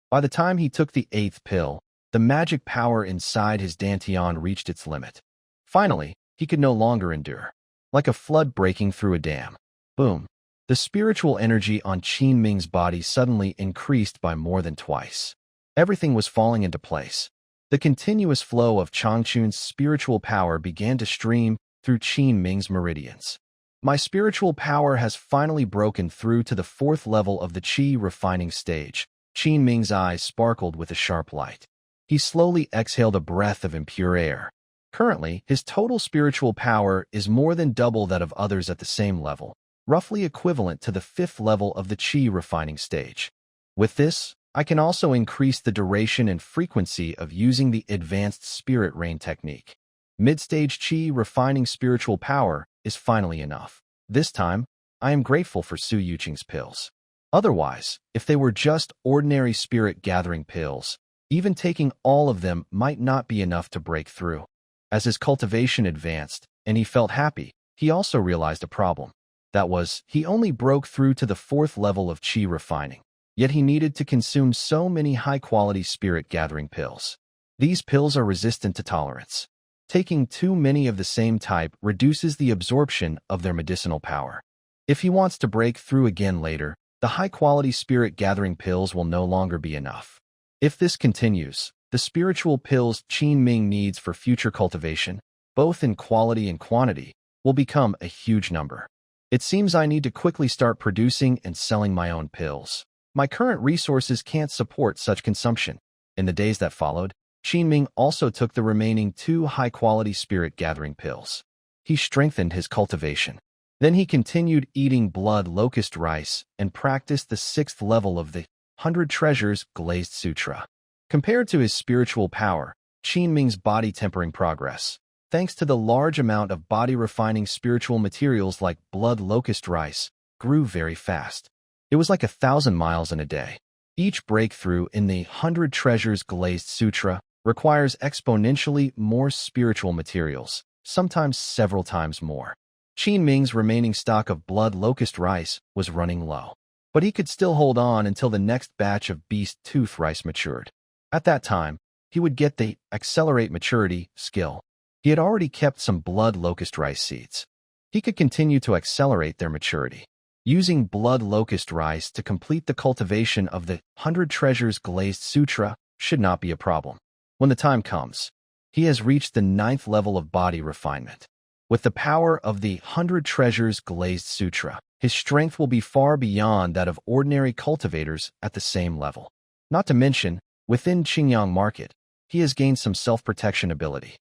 S1: By the time he took the 8th pill, the magic power inside his dantian reached its limit. Finally, he could no longer endure. Like a flood breaking through a dam. Boom. The spiritual energy on Qin Ming's body suddenly increased by more than twice. Everything was falling into place. The continuous flow of Changchun's spiritual power began to stream through Qin Ming's meridians. My spiritual power has finally broken through to the 4th level of the qi refining stage. Qin Ming's eyes sparkled with a sharp light. He slowly exhaled a breath of impure air. Currently, his total spiritual power is more than double that of others at the same level, roughly equivalent to the 5th level of the qi refining stage. With this, I can also increase the duration and frequency of using the advanced spirit rain technique. Mid-stage qi refining spiritual power is finally enough. This time, I am grateful for Su Yuqing's pills. Otherwise, if they were just ordinary spirit-gathering pills, even taking all of them might not be enough to break through. As his cultivation advanced, and he felt happy, he also realized a problem. That was, he only broke through to the 4th level of qi refining. Yet he needed to consume so many high-quality spirit-gathering pills. These pills are resistant to tolerance. Taking too many of the same type reduces the absorption of their medicinal power. If he wants to break through again later, the high-quality spirit-gathering pills will no longer be enough. If this continues, the spiritual pills Qin Ming needs for future cultivation, both in quality and quantity, will become a huge number. It seems I need to quickly start producing and selling my own pills. My current resources can't support such consumption. In the days that followed, Qin Ming also took the remaining 2 high-quality spirit-gathering pills. He strengthened his cultivation. Then he continued eating blood locust rice and practiced the 6th level of the 100 Treasures Glazed Sutra. Compared to his spiritual power, Qin Ming's body-tempering progress, thanks to the large amount of body-refining spiritual materials like blood locust rice, grew very fast. It was like 1,000 miles in a day. Each breakthrough in the 100 Treasures Glazed Sutra requires exponentially more spiritual materials, sometimes several times more. Qin Ming's remaining stock of blood locust rice was running low. but he could still hold on until the next batch of beast tooth rice matured. At that time, he would get the accelerate maturity skill. He had already kept some blood locust rice seeds. He could continue to accelerate their maturity. Using blood locust rice to complete the cultivation of the 100 Treasures Glazed Sutra should not be a problem. When the time comes, he has reached the 9th level of body refinement. With the power of the 100 Treasures Glazed Sutra, his strength will be far beyond that of ordinary cultivators at the same level. Not to mention, within Qingyang Market, he has gained some self-protection ability.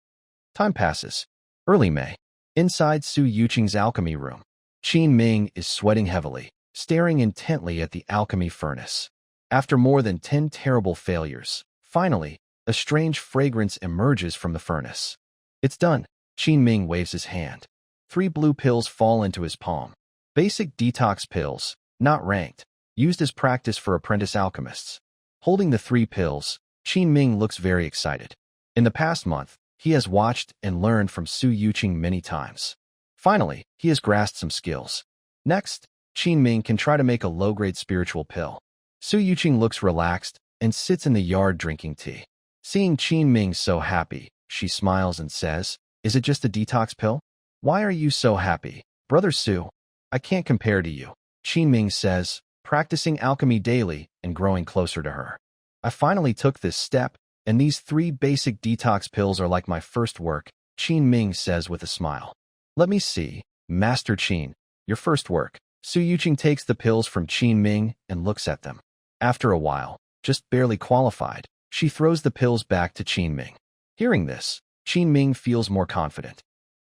S1: Time passes. Early May. Inside Su Yuqing's alchemy room, Qin Ming is sweating heavily, staring intently at the alchemy furnace. After more than 10 terrible failures, finally, a strange fragrance emerges from the furnace. It's done. Qin Ming waves his hand. 3 blue pills fall into his palm. Basic detox pills, not ranked, used as practice for apprentice alchemists. Holding the 3 pills, Qin Ming looks very excited. In the past month, he has watched and learned from Su Yuqing many times. Finally, he has grasped some skills. Next, Qin Ming can try to make a low-grade spiritual pill. Su Yuqing looks relaxed and sits in the yard drinking tea. Seeing Qin Ming so happy, she smiles and says, "Is it just a detox pill? Why are you so happy, Brother Su? I can't compare to you," Qin Ming says, practicing alchemy daily and growing closer to her. "I finally took this step, and these 3 basic detox pills are like my first work," Qin Ming says with a smile. "Let me see, Master Qin, your first work." Su Yuqing takes the pills from Qin Ming and looks at them. After a while, just barely qualified, she throws the pills back to Qin Ming. Hearing this, Qin Ming feels more confident.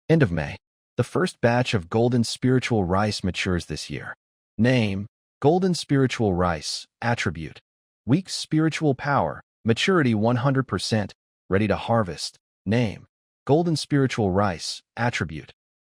S1: End of May. The first batch of golden spiritual rice matures this year. Name: Golden Spiritual Rice. Attribute: Weak spiritual power. Maturity 100%. Ready to harvest. Name: Golden Spiritual Rice. Attribute: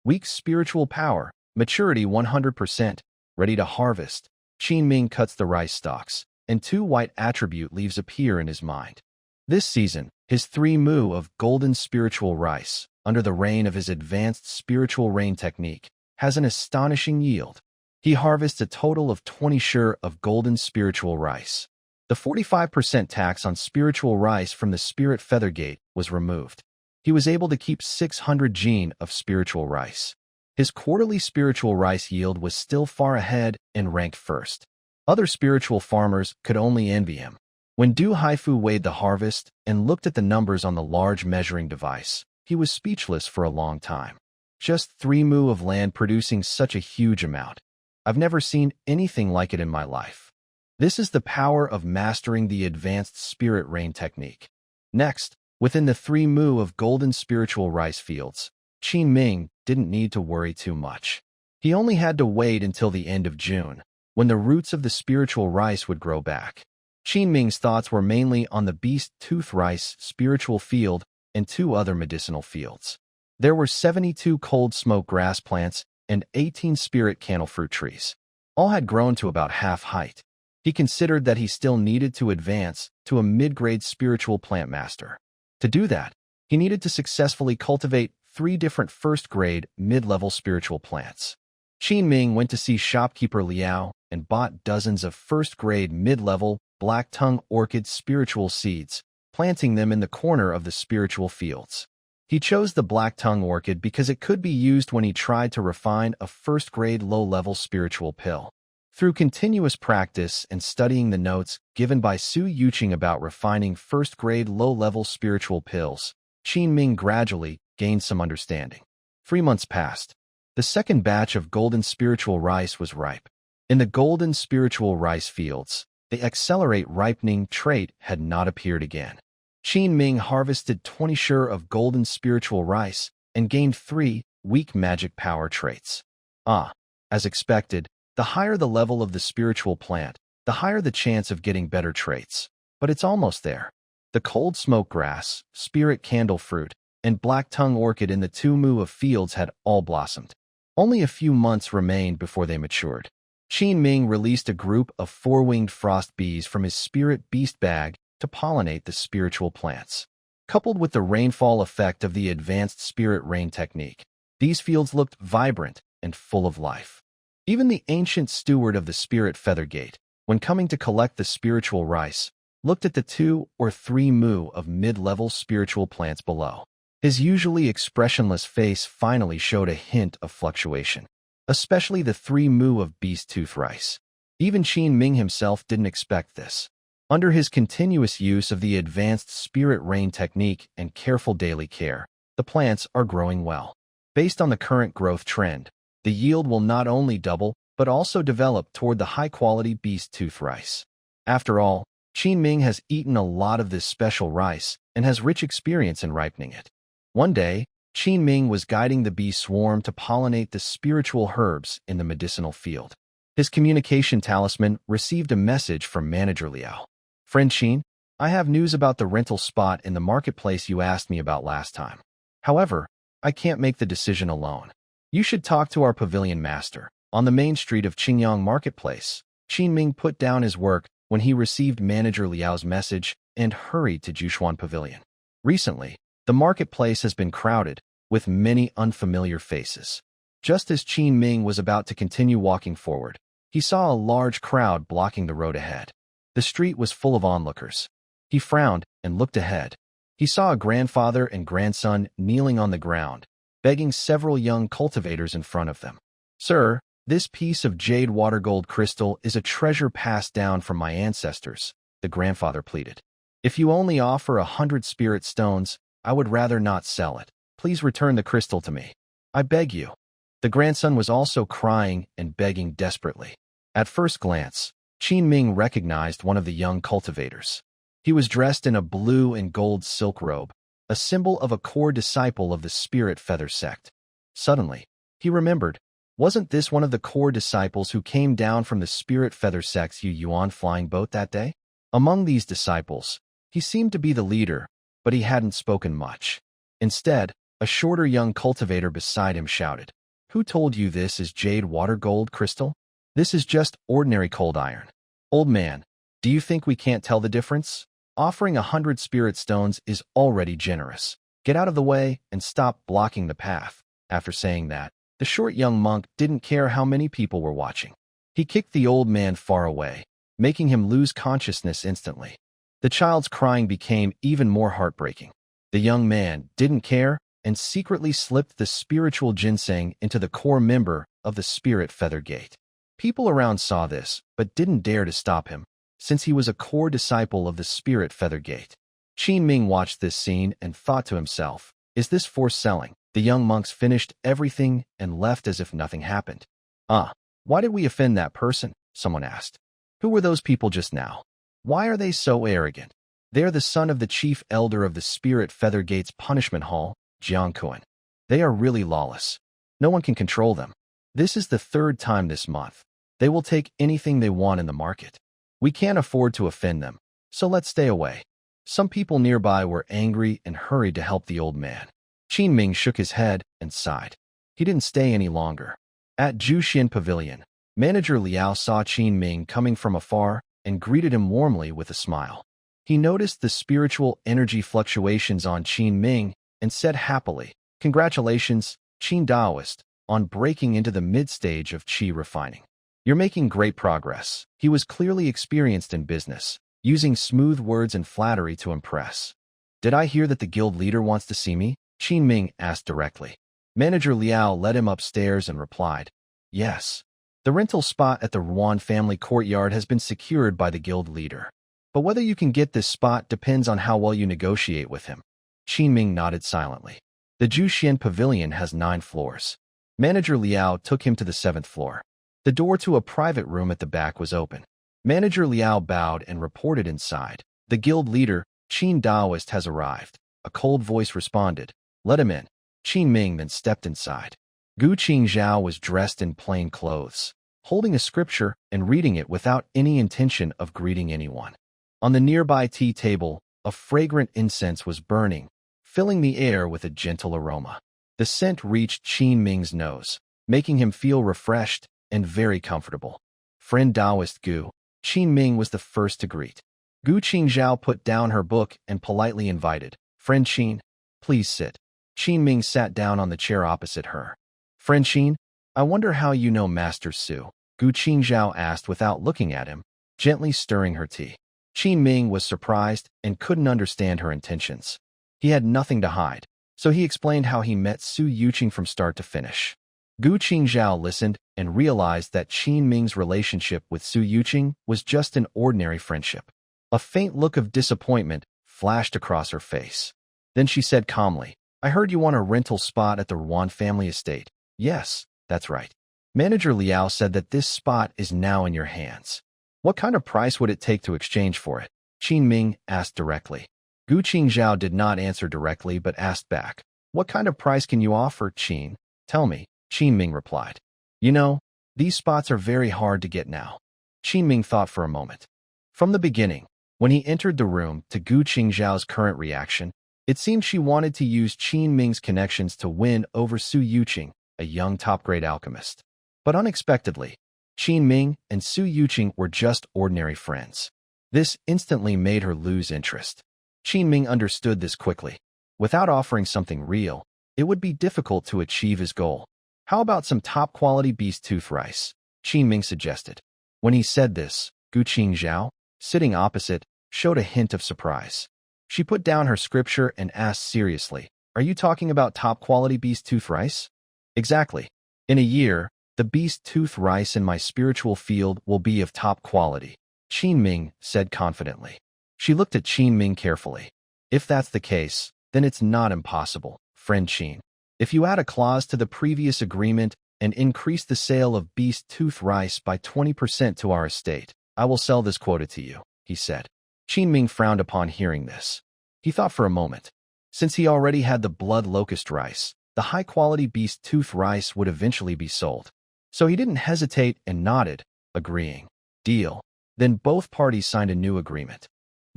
S1: Weak spiritual power. Maturity 100%. Ready to harvest. Qin Ming cuts the rice stalks, and 2 white attribute leaves appear in his mind. This season, his 3 mu of golden spiritual rice, under the rain of his advanced spiritual rain technique, has an astonishing yield. He harvests a total of 20 shur of golden spiritual rice. The 45% tax on spiritual rice from the spirit feather gate was removed. He was able to keep 600 jin of spiritual rice. His quarterly spiritual rice yield was still far ahead and ranked first. Other spiritual farmers could only envy him. When Du Haifu weighed the harvest and looked at the numbers on the large measuring device, he was speechless for a long time. Just 3 mu of land producing such a huge amount. I've never seen anything like it in my life. This is the power of mastering the advanced spirit rain technique. Next, within the 3 mu of golden spiritual rice fields, Qin Ming didn't need to worry too much. He only had to wait until the end of June, when the roots of the spiritual rice would grow back. Qin Ming's thoughts were mainly on the beast tooth rice spiritual field and 2 other medicinal fields. There were 72 cold smoke grass plants and 18 spirit candle fruit trees. All had grown to about half height. He considered that he still needed to advance to a mid-grade spiritual plant master. To do that, he needed to successfully cultivate 3 different first-grade, mid-level spiritual plants. Qin Ming went to see shopkeeper Liao and bought dozens of first-grade, mid-level, black-tongue orchid spiritual seeds, planting them in the corner of the spiritual fields. He chose the black-tongue orchid because it could be used when he tried to refine a first-grade, low-level spiritual pill. Through continuous practice and studying the notes given by Su Yuqing about refining first-grade, low-level spiritual pills, Qin Ming gradually gained some understanding. 3 months passed. The second batch of golden spiritual rice was ripe. In the golden spiritual rice fields, the accelerate ripening trait had not appeared again. Qin Ming harvested 20 shur of golden spiritual rice and gained 3 weak magic power traits. As expected, the higher the level of the spiritual plant, the higher the chance of getting better traits. But it's almost there. The cold smoke grass, spirit candle fruit, and black tongue orchid in the 2 mu of fields had all blossomed. Only a few months remained before they matured. Qin Ming released a group of 4-winged frost bees from his spirit beast bag to pollinate the spiritual plants. Coupled with the rainfall effect of the advanced spirit rain technique, these fields looked vibrant and full of life. Even the ancient steward of the spirit feather gate, when coming to collect the spiritual rice, looked at the 2 or 3 mu of mid-level spiritual plants below. His usually expressionless face finally showed a hint of fluctuation, especially the 3 mu of beast tooth rice. Even Qin Ming himself didn't expect this. Under his continuous use of the advanced spirit rain technique and careful daily care, the plants are growing well. Based on the current growth trend, the yield will not only double, but also develop toward the high-quality beast tooth rice. After all, Qin Ming has eaten a lot of this special rice and has rich experience in ripening it. One day, Qin Ming was guiding the bee swarm to pollinate the spiritual herbs in the medicinal field. His communication talisman received a message from Manager Liao. "Friend Qin, I have news about the rental spot in the marketplace you asked me about last time. However, I can't make the decision alone. You should talk to our pavilion master on the main street of Qingyang Marketplace." Qin Ming put down his work when he received Manager Liao's message and hurried to Jushuan Pavilion. Recently, the marketplace has been crowded with many unfamiliar faces. Just as Qin Ming was about to continue walking forward, he saw a large crowd blocking the road ahead. The street was full of onlookers. He frowned and looked ahead. He saw a grandfather and grandson kneeling on the ground, begging several young cultivators in front of them. "Sir, this piece of jade water gold crystal is a treasure passed down from my ancestors," the grandfather pleaded. "If you only offer 100 spirit stones, I would rather not sell it. Please return the crystal to me. I beg you." The grandson was also crying and begging desperately. At first glance, Qin Ming recognized one of the young cultivators. He was dressed in a blue and gold silk robe, a symbol of a core disciple of the Spirit Feather Sect. Suddenly, he remembered, wasn't this one of the core disciples who came down from the Spirit Feather Sect's Yuan flying boat that day? Among these disciples, he seemed to be the leader, but he hadn't spoken much. Instead, a shorter young cultivator beside him shouted, "Who told you this is jade water gold crystal? This is just ordinary cold iron. Old man, do you think we can't tell the difference? Offering 100 spirit stones is already generous. Get out of the way and stop blocking the path." After saying that, the short young monk didn't care how many people were watching. He kicked the old man far away, making him lose consciousness instantly. The child's crying became even more heartbreaking. The young man didn't care and secretly slipped the spiritual ginseng into the core member of the Spirit Feather Gate. People around saw this, but didn't dare to stop him, since he was a core disciple of the Spirit Feather Gate. Qin Ming watched this scene and thought to himself, "Is this forced selling?" The young monks finished everything and left as if nothing happened. Why did we offend that person?" someone asked. "Who were those people just now? Why are they so arrogant? They are the son of the chief elder of the Spirit Feather Gate's punishment hall, Jiangkuan. They are really lawless. No one can control them. This is the 3rd time this month. They will take anything they want in the market. We can't afford to offend them, so let's stay away." Some people nearby were angry and hurried to help the old man. Qin Ming shook his head and sighed. He didn't stay any longer. At Jushin Pavilion, Manager Liao saw Qin Ming coming from afar and greeted him warmly with a smile. He noticed the spiritual energy fluctuations on Qin Ming and said happily, "Congratulations, Qin Daoist, on breaking into the mid-stage of qi refining. You're making great progress." He was clearly experienced in business, using smooth words and flattery to impress. "Did I hear that the guild leader wants to see me?" Qin Ming asked directly. Manager Liao led him upstairs and replied, "Yes. The rental spot at the Ruan family courtyard has been secured by the guild leader. But whether you can get this spot depends on how well you negotiate with him." Qin Ming nodded silently. The Jushin Pavilion has 9 floors. Manager Liao took him to the 7th floor. The door to a private room at the back was open. Manager Liao bowed and reported inside. "The guild leader, Qin Daoist, has arrived." A cold voice responded, "Let him in." Qin Ming then stepped inside. Gu Qingzhao was dressed in plain clothes, holding a scripture and reading it without any intention of greeting anyone. On the nearby tea table, a fragrant incense was burning, filling the air with a gentle aroma. The scent reached Qin Ming's nose, making him feel refreshed and very comfortable. "Friend Daoist Gu," Qin Ming was the first to greet. Gu Qingzhao put down her book and politely invited, "Friend Qin, please sit." Qin Ming sat down on the chair opposite her. "Friend Qin, I wonder how you know Master Su, Gu Qingzhao asked without looking at him, gently stirring her tea. Qin Ming was surprised and couldn't understand her intentions. He had nothing to hide, so he explained how he met Su Yuqing from start to finish. Gu Qingzhao listened and realized that Qin Ming's relationship with Su Yuqing was just an ordinary friendship. A faint look of disappointment flashed across her face. Then she said calmly, I heard you want a rental spot at the Ruan family estate. Yes, that's right. Manager Liao said that this spot is now in your hands. What kind of price would it take to exchange for it? Qin Ming asked directly. Gu Qingzhao did not answer directly but asked back, What kind of price can you offer, Qin? Tell me, Qin Ming replied. You know, these spots are very hard to get now. Qin Ming thought for a moment. From the beginning, when he entered the room, to Gu Qingzhao's current reaction, it seemed she wanted to use Qin Ming's connections to win over Su Yuqing, a young top-grade alchemist. But unexpectedly, Qin Ming and Su Yuqing were just ordinary friends. This instantly made her lose interest. Qin Ming understood this quickly. Without offering something real, it would be difficult to achieve his goal. How about some top-quality beast tooth rice? Qin Ming suggested. When he said this, Gu Qingzhao, sitting opposite, showed a hint of surprise. She put down her scripture and asked seriously, Are you talking about top-quality beast tooth rice? Exactly. In a year, the beast tooth rice in my spiritual field will be of top quality, Qin Ming said confidently. She looked at Qin Ming carefully. If that's the case, then it's not impossible, friend Qin. If you add a clause to the previous agreement and increase the sale of beast tooth rice by 20% to our estate, I will sell this quota to you, he said. Qin Ming frowned upon hearing this. He thought for a moment. Since he already had the blood locust rice, the high-quality beast tooth rice would eventually be sold. So he didn't hesitate and nodded, agreeing. Deal. Then both parties signed a new agreement.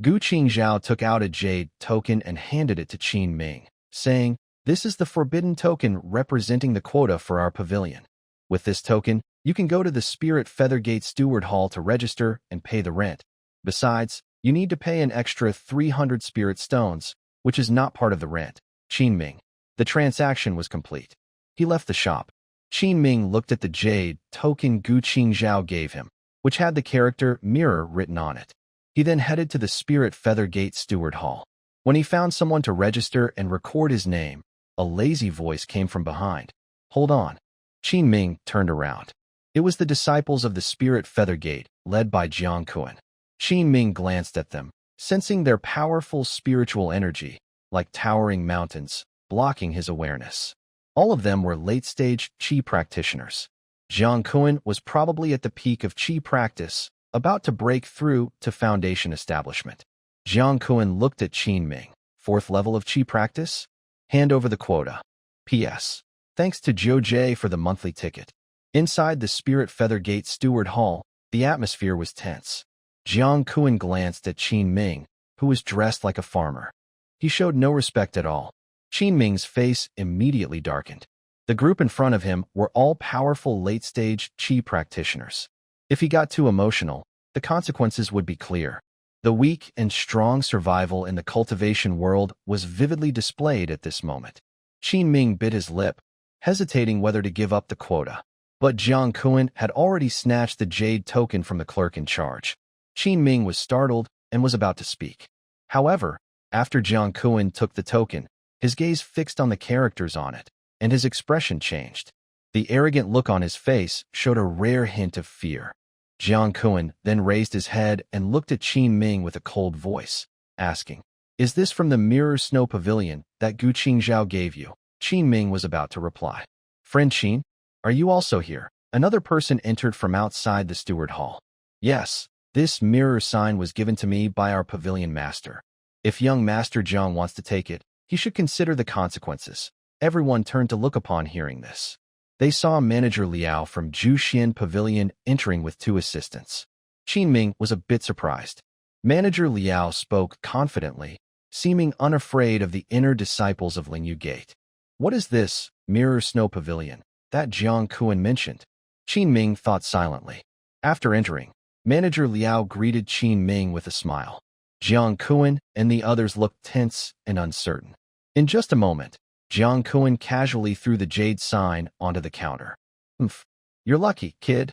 S1: Gu Qingzhao took out a jade token and handed it to Qin Ming, saying, This is the forbidden token representing the quota for our pavilion. With this token, you can go to the Spirit Feathergate Steward Hall to register and pay the rent. Besides, you need to pay an extra 300 spirit stones, which is not part of the rent. Qin Ming. The transaction was complete. He left the shop. Qin Ming looked at the jade token Gu Qingzhao gave him, which had the character mirror written on it. He then headed to the Spirit Feathergate Steward Hall. When he found someone to register and record his name, a lazy voice came from behind. Hold on. Qin Ming turned around. It was the disciples of the Spirit Feathergate, led by Jiang Kuan. Qin Ming glanced at them, sensing their powerful spiritual energy, like towering mountains, blocking his awareness. All of them were late-stage Qi practitioners. Jiang Kuan was probably at the peak of Qi practice, about to break through to foundation establishment. Jiang Kuan looked at Qin Ming. 4th level of Qi practice? Hand over the quota. P.S. Thanks to Zhou Jie for the monthly ticket. Inside the Spirit Feathergate Steward Hall, the atmosphere was tense. Jiang Kuan glanced at Qin Ming, who was dressed like a farmer. He showed no respect at all. Qin Ming's face immediately darkened. The group in front of him were all powerful late-stage Qi practitioners. If he got too emotional, the consequences would be clear. The weak and strong survival in the cultivation world was vividly displayed at this moment. Qin Ming bit his lip, hesitating whether to give up the quota. But Jiang Kuan had already snatched the jade token from the clerk in charge. Qin Ming was startled and was about to speak. However, after Jiang Kuan took the token, his gaze fixed on the characters on it, and his expression changed. The arrogant look on his face showed a rare hint of fear. Jiang Kuan then raised his head and looked at Qin Ming with a cold voice, asking, Is this from the Mirror Snow Pavilion that Gu Qingzhao gave you? Qin Ming was about to reply. Friend Qin, are you also here? Another person entered from outside the steward hall. Yes, this mirror sign was given to me by our pavilion master. If young Master Jiang wants to take it, he should consider the consequences. Everyone turned to look upon hearing this. They saw Manager Liao from Juxian Pavilion entering with 2 assistants. Qin Ming was a bit surprised. Manager Liao spoke confidently, seeming unafraid of the inner disciples of Lingyu Gate. What is this, Mirror Snow Pavilion, that Jiang Kuan mentioned? Qin Ming thought silently. After entering, Manager Liao greeted Qin Ming with a smile. Jiang Kuan and the others looked tense and uncertain. In just a moment, Jiang Kuan casually threw the jade sign onto the counter. Umph. You're lucky, kid.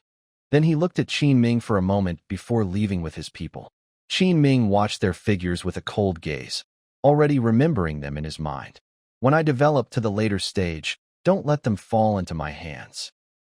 S1: Then he looked at Qin Ming for a moment before leaving with his people. Qin Ming watched their figures with a cold gaze, already remembering them in his mind. When I develop to the later stage, don't let them fall into my hands.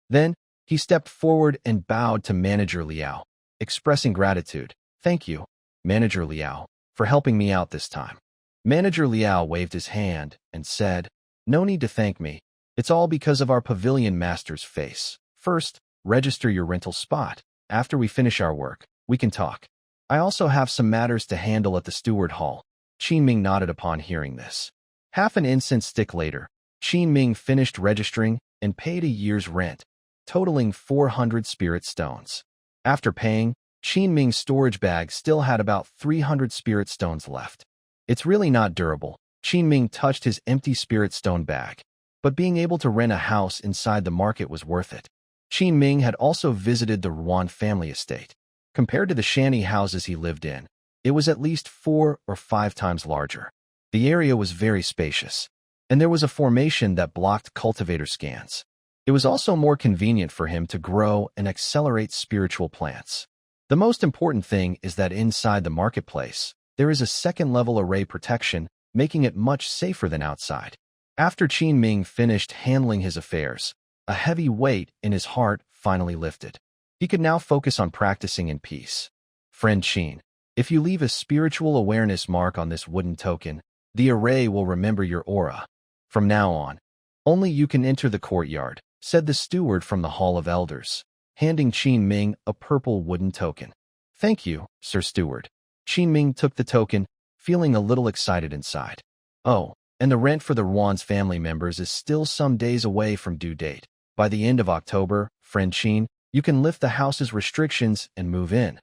S1: Then, he stepped forward and bowed to Manager Liao, expressing gratitude. Thank you, Manager Liao, for helping me out this time. Manager Liao waved his hand and said, No need to thank me. It's all because of our pavilion master's face. First, register your rental spot. After we finish our work, we can talk. I also have some matters to handle at the steward hall. Qin Ming nodded upon hearing this. Half an incense stick later, Qin Ming finished registering and paid a year's rent, totaling 400 spirit stones. After paying, Qin Ming's storage bag still had about 300 spirit stones left. It's really not durable. Qin Ming touched his empty spirit stone bag, but being able to rent a house inside the market was worth it. Qin Ming had also visited the Ruan family estate. Compared to the shanty houses he lived in, it was at least 4 or 5 times larger. The area was very spacious, and there was a formation that blocked cultivator scans. It was also more convenient for him to grow and accelerate spiritual plants. The most important thing is that inside the marketplace, there is a second-level array protection, making it much safer than outside. After Qin Ming finished handling his affairs, a heavy weight in his heart finally lifted. He could now focus on practicing in peace. Friend Qin, if you leave a spiritual awareness mark on this wooden token, the array will remember your aura. From now on, only you can enter the courtyard, said the steward from the Hall of Elders, handing Qin Ming a purple wooden token. Thank you, Sir Steward. Qin Ming took the token, feeling a little excited inside. Oh, and the rent for the Ruan's family members is still some days away from due date. By the end of October, friend Qin, you can lift the house's restrictions and move in,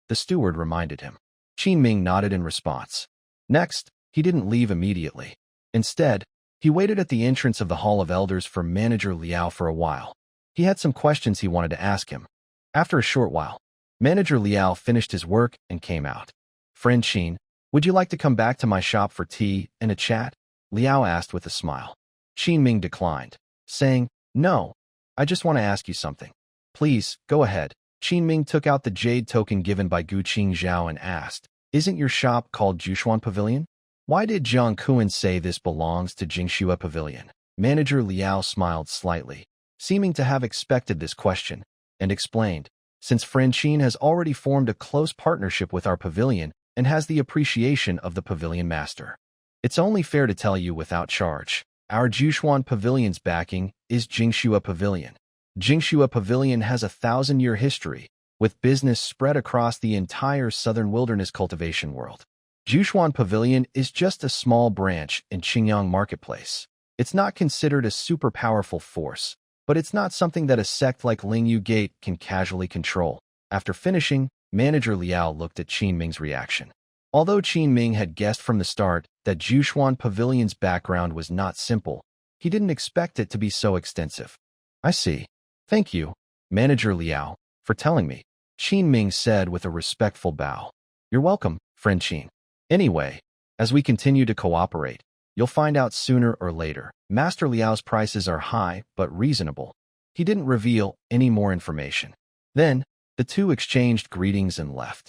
S1: the steward reminded him. Qin Ming nodded in response. Next, he didn't leave immediately. Instead, he waited at the entrance of the Hall of Elders for Manager Liao for a while. He had some questions he wanted to ask him. After a short while, Manager Liao finished his work and came out. Friend Qin, would you like to come back to my shop for tea and a chat? Liao asked with a smile. Qin Ming declined, saying, No, I just want to ask you something. Please, go ahead. Qin Ming took out the jade token given by Gu Qingzhao and asked, Isn't your shop called Jushuan Pavilion? Why did Jiang Kuan say this belongs to Jingxua Pavilion? Manager Liao smiled slightly, seeming to have expected this question, and explained, Since friend Qin has already formed a close partnership with our pavilion and has the appreciation of the pavilion master, it's only fair to tell you without charge. Our Jushuan Pavilion's backing is Jingxua Pavilion. Jingxua Pavilion has a 1,000-year history, with business spread across the entire southern wilderness cultivation world. Jushuan Pavilion is just a small branch in Qingyang Marketplace. It's not considered a super powerful force, but it's not something that a sect like Lingyu Gate can casually control. After finishing, Manager Liao looked at Qin Ming's reaction. Although Qin Ming had guessed from the start that Jushuan Pavilion's background was not simple, he didn't expect it to be so extensive. I see. Thank you, Manager Liao, for telling me, Qin Ming said with a respectful bow. You're welcome, friend Qin. Anyway, as we continue to cooperate, you'll find out sooner or later. Master Liao's prices are high but reasonable. He didn't reveal any more information. Then, the two exchanged greetings and left.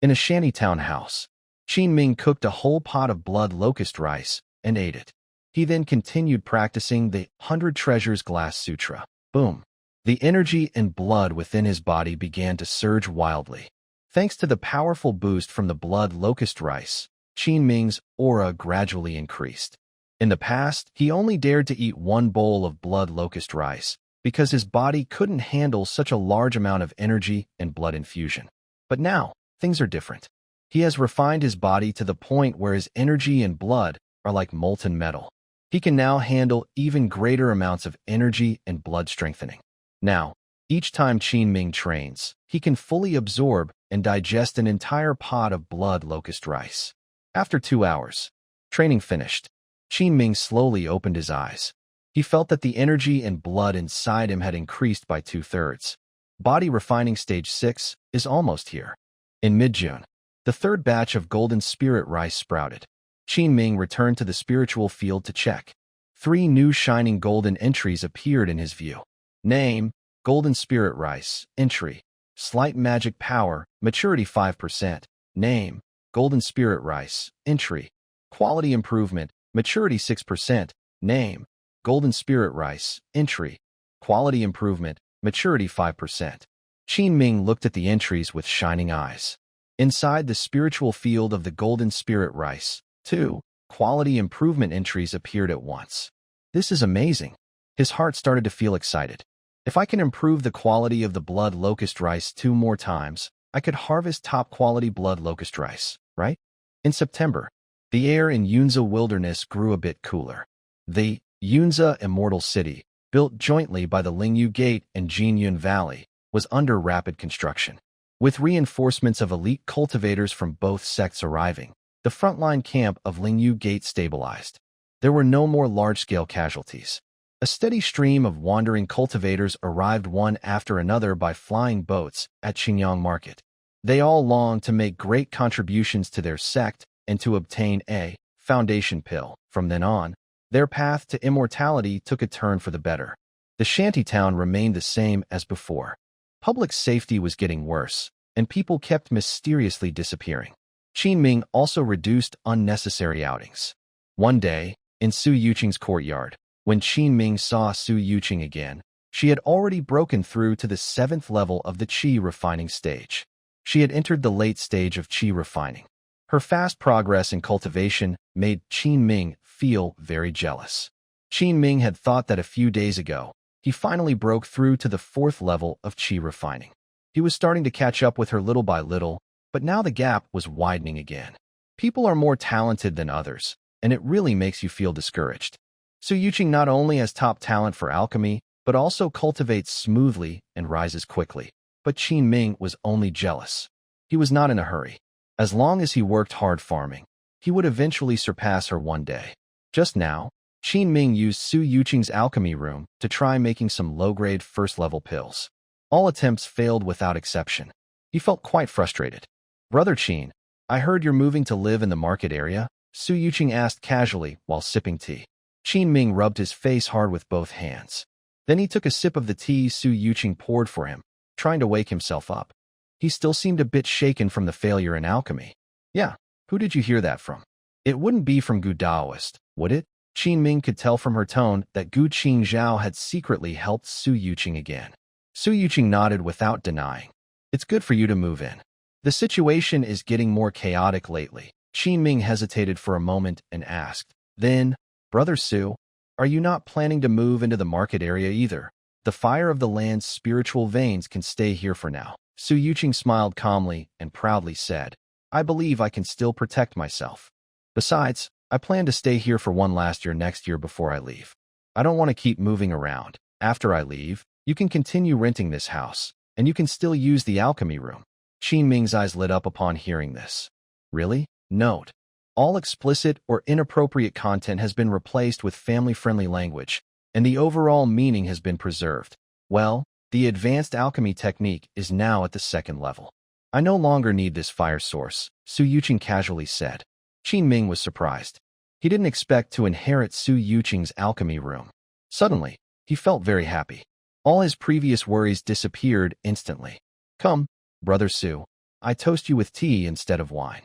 S1: In a shantytown house, Qin Ming cooked a whole pot of blood locust rice and ate it. He then continued practicing the 100 Treasures Glass Sutra. Boom. The energy and blood within his body began to surge wildly. Thanks to the powerful boost from the blood locust rice, Qin Ming's aura gradually increased. In the past, he only dared to eat 1 bowl of blood locust rice because his body couldn't handle such a large amount of energy and blood infusion. But now, things are different. He has refined his body to the point where his energy and blood are like molten metal. He can now handle even greater amounts of energy and blood strengthening. Now, each time Qin Ming trains, he can fully absorb and digest an entire pot of blood locust rice. After 2 hours, training finished, Qin Ming slowly opened his eyes. He felt that the energy and blood inside him had increased by 2/3. Body refining stage 6 is almost here. In mid-June, the 3rd batch of golden spirit rice sprouted. Qin Ming returned to the spiritual field to check. 3 new shining golden entries appeared in his view. Name, golden spirit rice. Entry, slight magic power, maturity 5%. Name, golden spirit rice. Entry, quality improvement, maturity 6%. Name, golden spirit rice. Entry, quality improvement, maturity 5%. Qin Ming looked at the entries with shining eyes. Inside the spiritual field of the golden spirit rice, 2 quality improvement entries appeared at once. This is amazing. His heart started to feel excited. If I can improve the quality of the blood locust rice 2 more times, I could harvest top-quality blood locust rice, right? In September, the air in Yunza Wilderness grew a bit cooler. The Yunza Immortal City, built jointly by the Lingyu Gate and Jinyun Valley, was under rapid construction. With reinforcements of elite cultivators from both sects arriving, the frontline camp of Lingyu Gate stabilized. There were no more large-scale casualties. A steady stream of wandering cultivators arrived one after another by flying boats at Qingyang Market. They all longed to make great contributions to their sect and to obtain a foundation pill. From then on, their path to immortality took a turn for the better. The shantytown remained the same as before. Public safety was getting worse, and people kept mysteriously disappearing. Qin Ming also reduced unnecessary outings. One day, in Su Yuqing's courtyard, when Qin Ming saw Su Yuqing again, she had already broken through to the 7th level of the qi refining stage. She had entered the late stage of qi refining. Her fast progress in cultivation made Qin Ming feel very jealous. Qin Ming had thought that a few days ago, he finally broke through to the 4th level of qi refining. He was starting to catch up with her little by little, but now the gap was widening again. People are more talented than others, and it really makes you feel discouraged. Su Yuqing not only has top talent for alchemy, but also cultivates smoothly and rises quickly. But Qin Ming was only jealous. He was not in a hurry. As long as he worked hard farming, he would eventually surpass her one day. Just now, Qin Ming used Su Yuqing's alchemy room to try making some low-grade first-level pills. All attempts failed without exception. He felt quite frustrated. "Brother Qin, I heard you're moving to live in the market area?" Su Yuqing asked casually while sipping tea. Qin Ming rubbed his face hard with both hands. Then he took a sip of the tea Su Yuqing poured for him, trying to wake himself up. He still seemed a bit shaken from the failure in alchemy. "Yeah, who did you hear that from?" "It wouldn't be from Gu Daoist, would it?" Qin Ming could tell from her tone that Gu Qingzhao had secretly helped Su Yuqing again. Su Yuqing nodded without denying. "It's good for you to move in. The situation is getting more chaotic lately." Qin Ming hesitated for a moment and asked, "Then, Brother Su, are you not planning to move into the market area either? The fire of the land's spiritual veins can stay here for now." Su Yuqing smiled calmly and proudly said, "I believe I can still protect myself. Besides, I plan to stay here for one last year next year before I leave. I don't want to keep moving around. After I leave, you can continue renting this house, and you can still use the alchemy room." Qin Ming's eyes lit up upon hearing this. "Really?" Note: all explicit or inappropriate content has been replaced with family-friendly language, and the overall meaning has been preserved. Well, the advanced alchemy technique is now at the 2nd level. "I no longer need this fire source," Su Yuqing casually said. Qin Ming was surprised. He didn't expect to inherit Su Yuqing's alchemy room. Suddenly, he felt very happy. All his previous worries disappeared instantly. "Come, Brother Su, I toast you with tea instead of wine."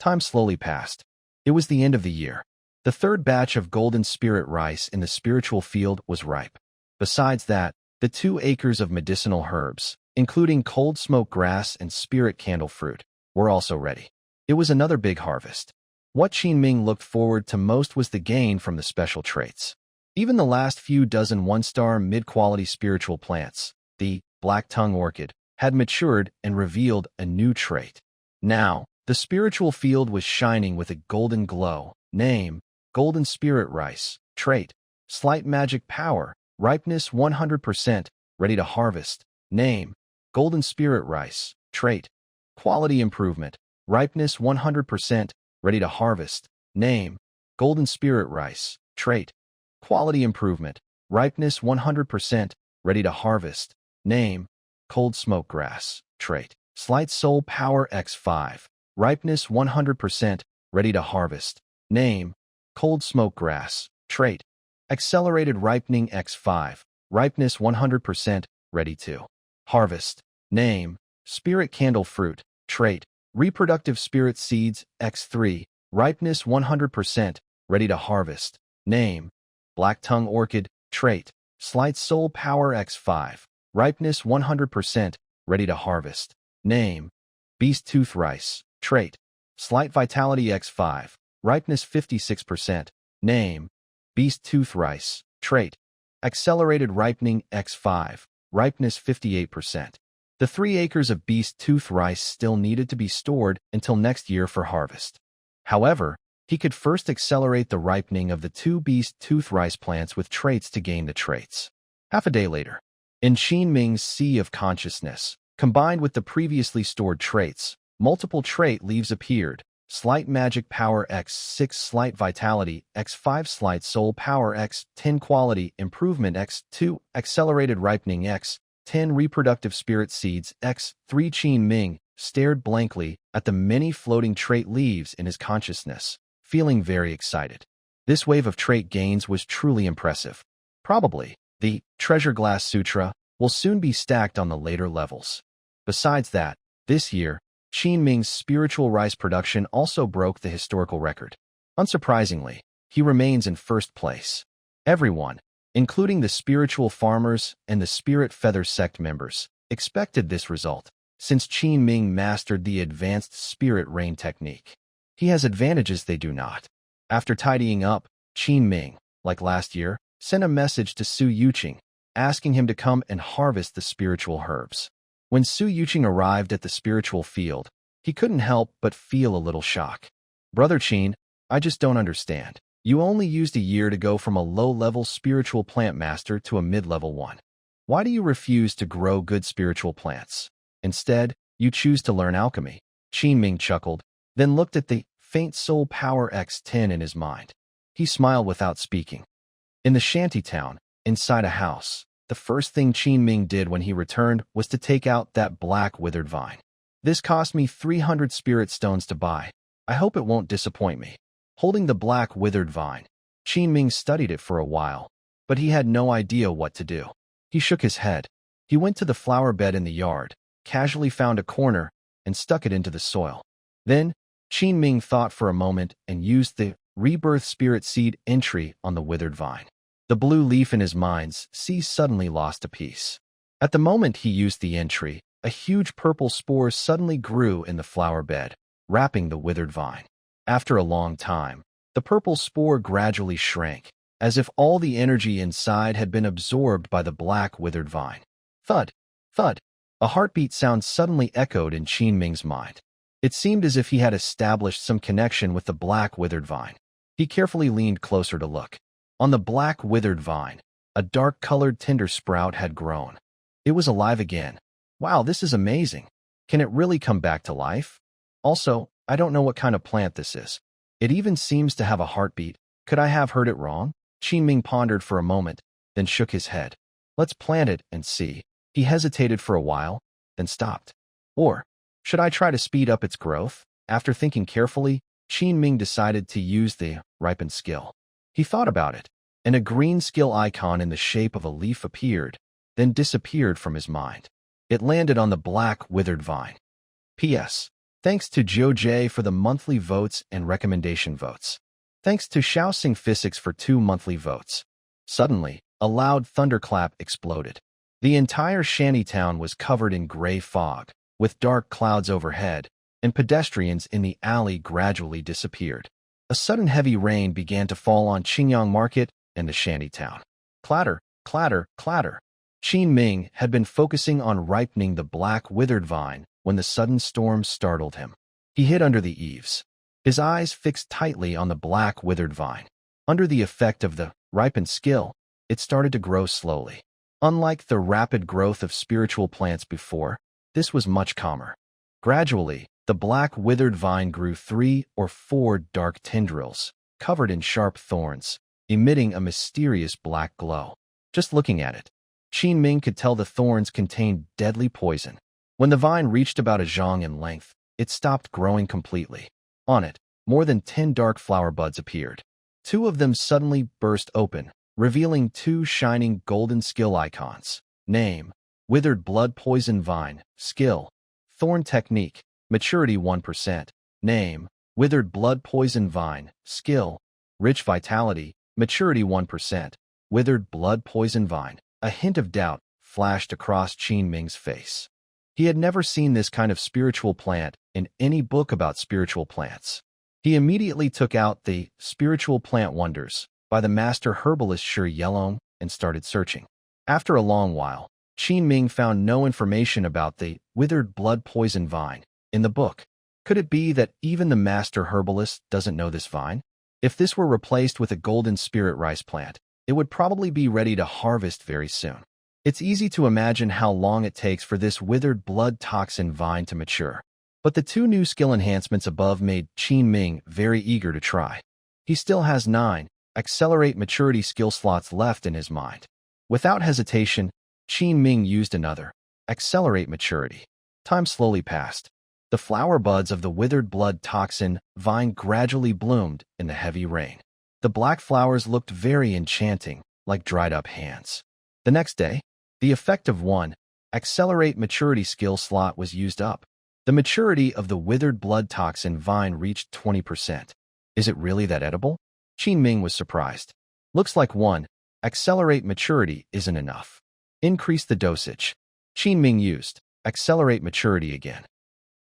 S1: Time slowly passed. It was the end of the year. The 3rd batch of golden spirit rice in the spiritual field was ripe. Besides that, the 2 acres of medicinal herbs, including cold smoke grass and spirit candle fruit, were also ready. It was another big harvest. What Qin Ming looked forward to most was the gain from the special traits. Even the last few dozen 1-star mid-quality spiritual plants, the black tongue orchid, had matured and revealed a new trait. Now, the spiritual field was shining with a golden glow. Name: golden spirit rice. Trait: slight magic power. Ripeness 100%. Ready to harvest. Name: golden spirit rice. Trait: quality improvement. Ripeness 100%. Ready to harvest. Name: golden spirit rice. Trait: quality improvement. Ripeness 100%. Ready to harvest. Name: cold smoke grass. Trait: slight soul power x5. Ripeness 100%. Ready to harvest. Name: cold smoke grass. Trait: accelerated ripening x5. ripeness 100%, ready to harvest. Name, spirit candle fruit, trait, reproductive spirit seeds, X3, ripeness 100%, ready to harvest. Name, black tongue orchid, trait, slight soul power X5, ripeness 100%, ready to harvest. Name, beast tooth rice, trait, slight vitality X5, ripeness 56%. Name, beast tooth rice, trait, accelerated ripening X5, ripeness 58%. The 3 acres of beast tooth rice still needed to be stored until next year for harvest. However, he could first accelerate the ripening of the 2 beast tooth rice plants with traits to gain the traits. Half a day later, in Enming's Sea of Consciousness, combined with the previously stored traits, multiple trait leaves appeared. Slight magic power X6, slight vitality X5, slight soul power X10, quality improvement X2, accelerated ripening X10, reproductive spirit seeds X3. Ming stared blankly at the many floating trait leaves in his consciousness, feeling very excited. This wave of trait gains was truly impressive. Probably, the Treasure Glass Sutra will soon be stacked on the later levels. Besides that, this year, Ming's spiritual rice production also broke the historical record. Unsurprisingly, he remains in first place. Everyone, including the spiritual farmers and the Spirit Feather Sect members, expected this result, since Ming mastered the advanced spirit rain technique. He has advantages they do not. After tidying up, Ming, like last year, sent a message to Su Yuqing, asking him to come and harvest the spiritual herbs. When Su Yuqing arrived at the spiritual field, he couldn't help but feel a little shock. Brother Qin, I just don't understand. You only used a year to go from a low-level spiritual plant master to a mid-level one. Why do you refuse to grow good spiritual plants? Instead, you choose to learn alchemy. Ming chuckled, then looked at the faint soul power X10 in his mind. He smiled without speaking. In the shantytown, inside a house, the first thing Ming did when he returned was to take out that black withered vine. This cost me 300 spirit stones to buy. I hope it won't disappoint me. Holding the black withered vine, Ming studied it for a while, but he had no idea what to do. He shook his head. He went to the flower bed in the yard, casually found a corner, and stuck it into the soil. Then, Ming thought for a moment and used the rebirth spirit seed entry on the withered vine. The blue leaf in his mind's sea suddenly lost a piece. At the moment he used the entry, a huge purple spore suddenly grew in the flower bed, wrapping the withered vine. After a long time, the purple spore gradually shrank, as if all the energy inside had been absorbed by the black withered vine. Thud, thud. A heartbeat sound suddenly echoed in Ming's mind. It seemed as if he had established some connection with the black withered vine. He carefully leaned closer to look. On the black withered vine, a dark-colored tender sprout had grown. It was alive again. Wow, this is amazing. Can it really come back to life? Also, I don't know what kind of plant this is. It even seems to have a heartbeat. Could I have heard it wrong? Ming pondered for a moment, then shook his head. Let's plant it and see. He hesitated for a while, then stopped. Or, should I try to speed up its growth? After thinking carefully, Ming decided to use the ripened skill. He thought about it, and a green skill icon in the shape of a leaf appeared, then disappeared from his mind. It landed on the black withered vine. P.S. Thanks to Joe J for the monthly votes and recommendation votes. Thanks to Shaoxing Physics for 2 monthly votes. Suddenly, a loud thunderclap exploded. The entire shantytown was covered in gray fog, with dark clouds overhead, and pedestrians in the alley gradually disappeared. A sudden heavy rain began to fall on Qingyang Market and the shantytown. Clatter, clatter, clatter. Ming had been focusing on ripening the black withered vine when the sudden storm startled him. He hid under the eaves, his eyes fixed tightly on the black withered vine. Under the effect of the ripened skill, it started to grow slowly. Unlike the rapid growth of spiritual plants before, this was much calmer. Gradually, the black withered vine grew 3 or 4 dark tendrils, covered in sharp thorns, emitting a mysterious black glow. Just looking at it, Ming could tell the thorns contained deadly poison. When the vine reached about a zhang in length, it stopped growing completely. On it, more than 10 dark flower buds appeared. 2 of them suddenly burst open, revealing two shining golden skill icons. Name: Withered Blood Poison Vine. Skill: Thorn Technique. Maturity 1%. Name: Withered Blood Poison Vine. Skill: Rich Vitality. Maturity 1%. Withered Blood Poison Vine. A hint of doubt flashed across Qin Ming's face. He had never seen this kind of spiritual plant in any book about spiritual plants. He immediately took out the Spiritual Plant Wonders by the master herbalist Shi Yelong and started searching. After a long while, Qin Ming found no information about the Withered Blood Poison Vine in the book. Could it be that even the master herbalist doesn't know this vine? If this were replaced with a golden spirit rice plant, it would probably be ready to harvest very soon. It's easy to imagine how long it takes for this withered blood toxin vine to mature. But the two new skill enhancements above made Qin Ming very eager to try. He still has 9 accelerate maturity skill slots left in his mind. Without hesitation, Qin Ming used another accelerate maturity. Time slowly passed. The flower buds of the withered blood toxin vine gradually bloomed in the heavy rain. The black flowers looked very enchanting, like dried-up hands. The next day, the effect of 1 accelerate maturity skill slot was used up. The maturity of the withered blood toxin vine reached 20%. Is it really that edible? Qin Ming was surprised. Looks like 1 accelerate maturity isn't enough. Increase the dosage. Qin Ming used accelerate maturity again.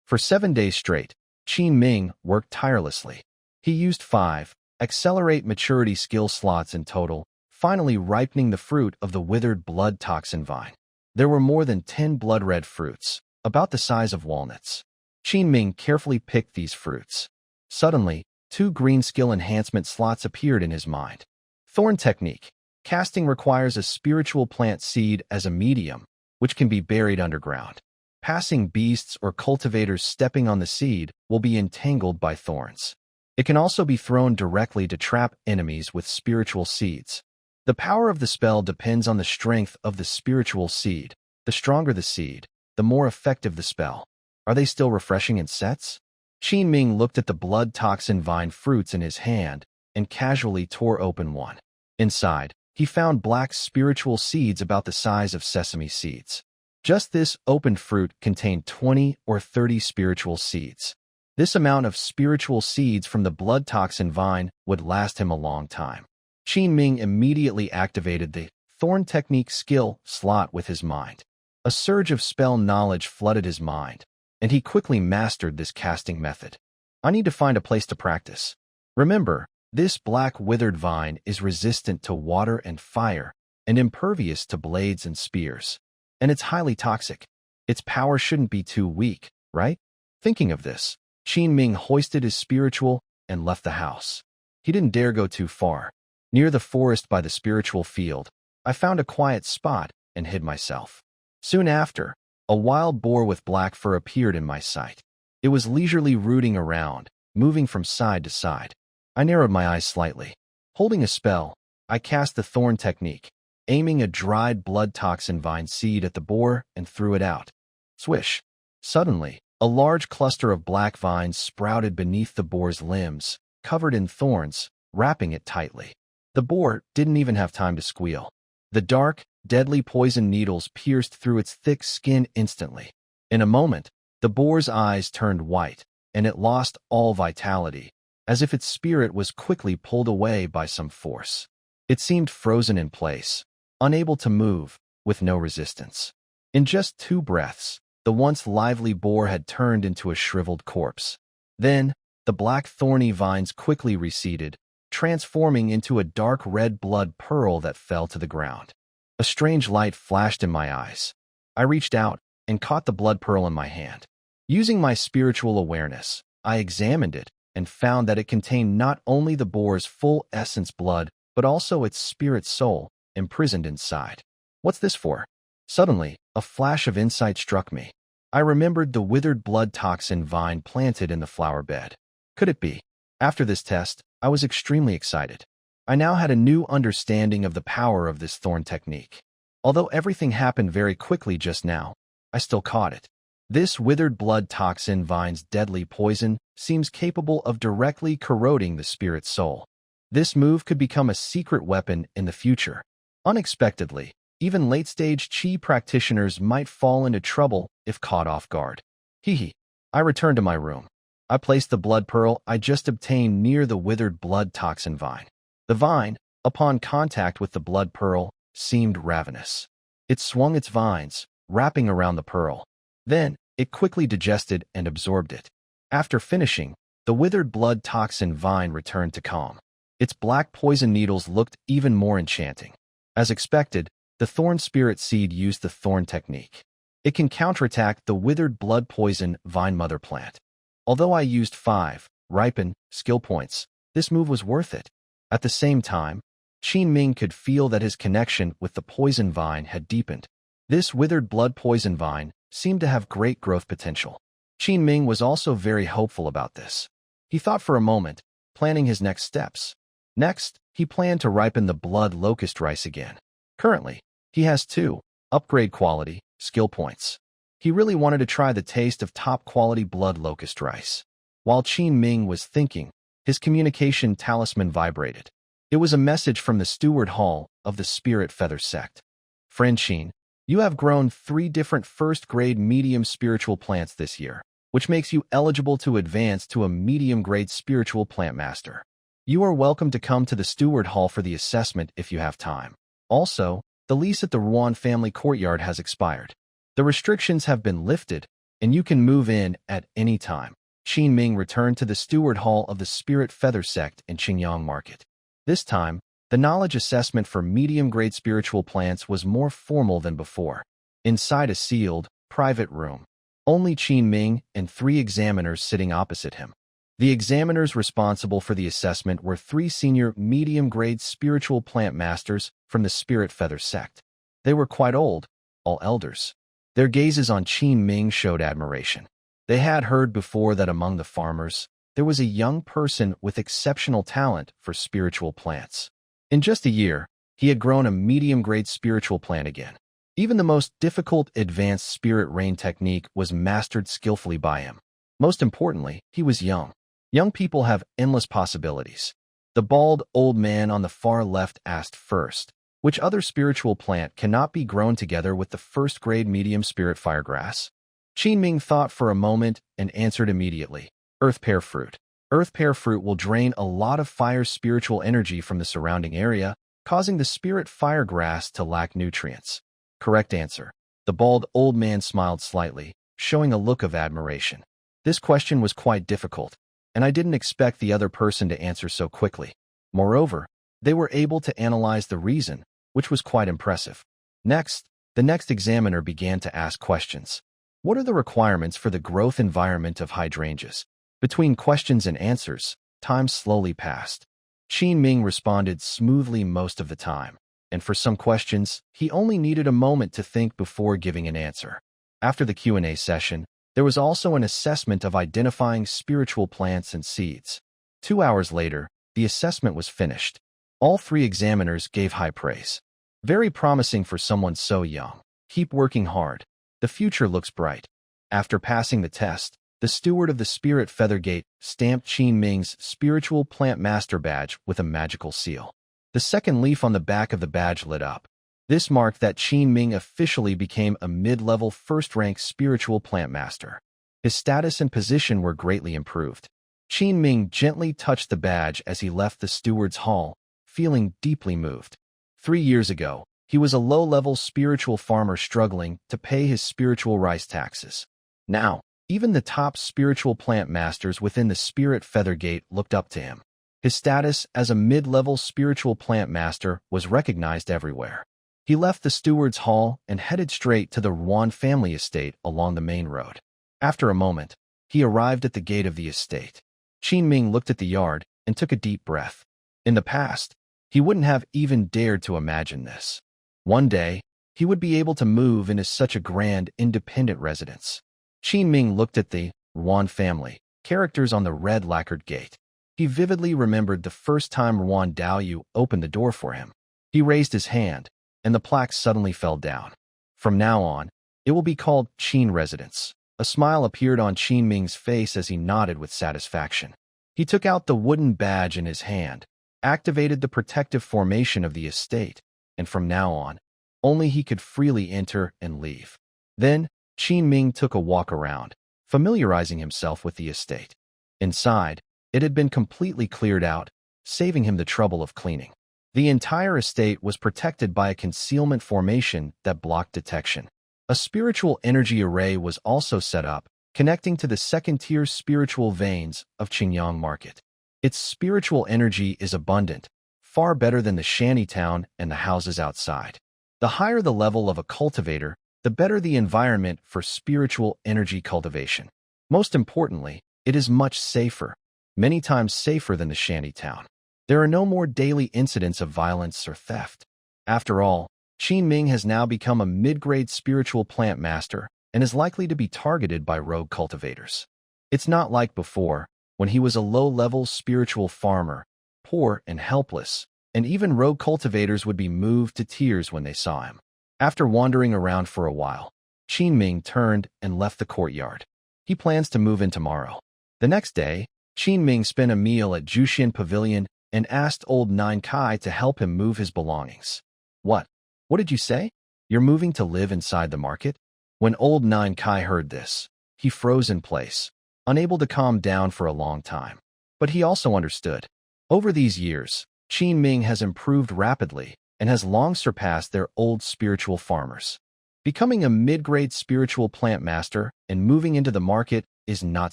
S1: For 7 days straight, Qin Ming worked tirelessly. He used 5 accelerate maturity skill slots in total, finally ripening the fruit of the withered blood toxin vine. There were more than 10 blood-red fruits, about the size of walnuts. Qin Ming carefully picked these fruits. Suddenly, 2 green skill enhancement slots appeared in his mind. Thorn Technique. Casting requires a spiritual plant seed as a medium, which can be buried underground. Passing beasts or cultivators stepping on the seed will be entangled by thorns. It can also be thrown directly to trap enemies with spiritual seeds. The power of the spell depends on the strength of the spiritual seed. The stronger the seed, the more effective the spell. Are they still refreshing in sets? Qin Ming looked at the blood toxin vine fruits in his hand and casually tore open one. Inside, he found black spiritual seeds about the size of sesame seeds. Just this opened fruit contained 20 or 30 spiritual seeds. This amount of spiritual seeds from the blood toxin vine would last him a long time. Qin Ming immediately activated the Thorn Technique skill slot with his mind. A surge of spell knowledge flooded his mind, and he quickly mastered this casting method. I need to find a place to practice. Remember, this black withered vine is resistant to water and fire, and impervious to blades and spears. And it's highly toxic. Its power shouldn't be too weak, right? Thinking of this, Qin Ming hoisted his spiritual and left the house. He didn't dare go too far. Near the forest by the spiritual field, I found a quiet spot and hid myself. Soon after, a wild boar with black fur appeared in my sight. It was leisurely rooting around, moving from side to side. I narrowed my eyes slightly. Holding a spell, I cast the Thorn Technique, aiming a dried blood toxin vine seed at the boar and threw it out. Swish! Suddenly, a large cluster of black vines sprouted beneath the boar's limbs, covered in thorns, wrapping it tightly. The boar didn't even have time to squeal. The dark, deadly poison needles pierced through its thick skin instantly. In a moment, the boar's eyes turned white, and it lost all vitality, as if its spirit was quickly pulled away by some force. It seemed frozen in place, unable to move, with no resistance. In just 2 breaths, the once lively boar had turned into a shriveled corpse. Then, the black thorny vines quickly receded, transforming into a dark red blood pearl that fell to the ground. A strange light flashed in my eyes. I reached out and caught the blood pearl in my hand. Using my spiritual awareness, I examined it and found that it contained not only the boar's full essence blood, but also its spirit soul, imprisoned inside. What's this for? Suddenly, a flash of insight struck me. I remembered the withered blood toxin vine planted in the flower bed. Could it be? After this test, I was extremely excited. I now had a new understanding of the power of this thorn technique. Although everything happened very quickly just now, I still caught it. This withered blood toxin vine's deadly poison seems capable of directly corroding the spirit soul. This move could become a secret weapon in the future. Unexpectedly, even late-stage Qi practitioners might fall into trouble if caught off guard. Hee. I returned to my room. I placed the blood pearl I just obtained near the withered blood toxin vine. The vine, upon contact with the blood pearl, seemed ravenous. It swung its vines, wrapping around the pearl. Then, it quickly digested and absorbed it. After finishing, the withered blood toxin vine returned to calm. Its black poison needles looked even more enchanting. As expected, the thorn spirit seed used the thorn technique. It can counterattack the withered blood poison vine mother plant. Although I used 5 ripen skill points, this move was worth it. At the same time, Enming could feel that his connection with the poison vine had deepened. This withered blood poison vine seemed to have great growth potential. Enming was also very hopeful about this. He thought for a moment, planning his next steps. Next, he planned to ripen the blood locust rice again. Currently, he has 2 upgrade quality skill points. He really wanted to try the taste of top-quality blood locust rice. While Enming was thinking, his communication talisman vibrated. It was a message from the steward hall of the Spirit Feather Sect. Friend Qin, you have grown 3 different first-grade medium spiritual plants this year, which makes you eligible to advance to a medium-grade spiritual plant master. You are welcome to come to the steward hall for the assessment if you have time. Also, the lease at the Ruan family courtyard has expired. The restrictions have been lifted, and you can move in at any time. Enming returned to the steward hall of the Spirit Feather Sect in Qingyang Market. This time, the knowledge assessment for medium-grade spiritual plants was more formal than before. Inside a sealed, private room, only Enming and 3 examiners sitting opposite him. The examiners responsible for the assessment were 3 senior medium-grade spiritual plant masters from the Spirit Feather Sect. They were quite old, all elders. Their gazes on Enming showed admiration. They had heard before that among the farmers, there was a young person with exceptional talent for spiritual plants. In just a year, he had grown a medium-grade spiritual plant again. Even the most difficult advanced spirit rain technique was mastered skillfully by him. Most importantly, he was young. Young people have endless possibilities. The bald old man on the far left asked first, which other spiritual plant cannot be grown together with the first-grade medium spirit firegrass? Enming thought for a moment and answered immediately. Earth pear fruit. Earth pear fruit will drain a lot of fire's spiritual energy from the surrounding area, causing the spirit firegrass to lack nutrients. Correct answer. The bald old man smiled slightly, showing a look of admiration. This question was quite difficult, and I didn't expect the other person to answer so quickly. Moreover, they were able to analyze the reason, which was quite impressive. Next, the next examiner began to ask questions. What are the requirements for the growth environment of hydrangeas? Between questions and answers, time slowly passed. Enming responded smoothly most of the time, and for some questions, he only needed a moment to think before giving an answer. After the Q&A session, there was also an assessment of identifying spiritual plants and seeds. 2 hours later, the assessment was finished. All 3 examiners gave high praise. Very promising for someone so young. Keep working hard. The future looks bright. After passing the test, the steward of the Spirit Feather Gate stamped Enming's spiritual plant master badge with a magical seal. The second leaf on the back of the badge lit up. This marked that Enming officially became a mid-level first-rank spiritual plant master. His status and position were greatly improved. Enming gently touched the badge as he left the steward's hall, feeling deeply moved. 3 years ago, he was a low-level spiritual farmer struggling to pay his spiritual rice taxes. Now, even the top spiritual plant masters within the Spirit Feather Gate looked up to him. His status as a mid-level spiritual plant master was recognized everywhere. He left the steward's hall and headed straight to the Ruan family estate along the main road. After a moment, he arrived at the gate of the estate. Enming looked at the yard and took a deep breath. In the past, he wouldn't have even dared to imagine this. One day, he would be able to move into such a grand, independent residence. Enming looked at the Ruan family characters on the red lacquered gate. He vividly remembered the first time Ruan Daoyu opened the door for him. He raised his hand, and the plaque suddenly fell down. From now on, it will be called Qin Residence. A smile appeared on Enming's face as he nodded with satisfaction. He took out the wooden badge in his hand, activated the protective formation of the estate, and from now on, only he could freely enter and leave. Then, Qin Ming took a walk around, familiarizing himself with the estate. Inside, it had been completely cleared out, saving him the trouble of cleaning. The entire estate was protected by a concealment formation that blocked detection. A spiritual energy array was also set up, connecting to the second-tier spiritual veins of Qingyang Market. Its spiritual energy is abundant, far better than the shantytown and the houses outside. The higher the level of a cultivator, the better the environment for spiritual energy cultivation. Most importantly, it is much safer, many times safer than the shantytown. There are no more daily incidents of violence or theft. After all, Qin Ming has now become a mid-grade spiritual plant master and is likely to be targeted by rogue cultivators. It's not like before, when he was a low-level spiritual farmer, poor and helpless, and even rogue cultivators would be moved to tears when they saw him. After wandering around for a while, Qin Ming turned and left the courtyard. He plans to move in tomorrow. The next day, Qin Ming spent a meal at Jushin Pavilion and asked old Nine Kai to help him move his belongings. What? What did you say? You're moving to live inside the market? When old Nine Kai heard this, he froze in place, unable to calm down for a long time. But he also understood. Over these years, Qin Ming has improved rapidly and has long surpassed their old spiritual farmers. Becoming a mid-grade spiritual plant master and moving into the market is not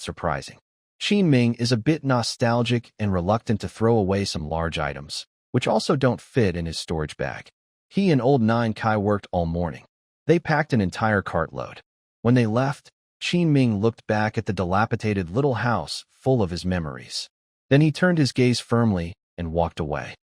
S1: surprising. Qin Ming is a bit nostalgic and reluctant to throw away some large items, which also don't fit in his storage bag. He and old Nine Kai worked all morning. They packed an entire cartload. When they left, Qin Ming looked back at the dilapidated little house full of his memories. Then he turned his gaze firmly and walked away.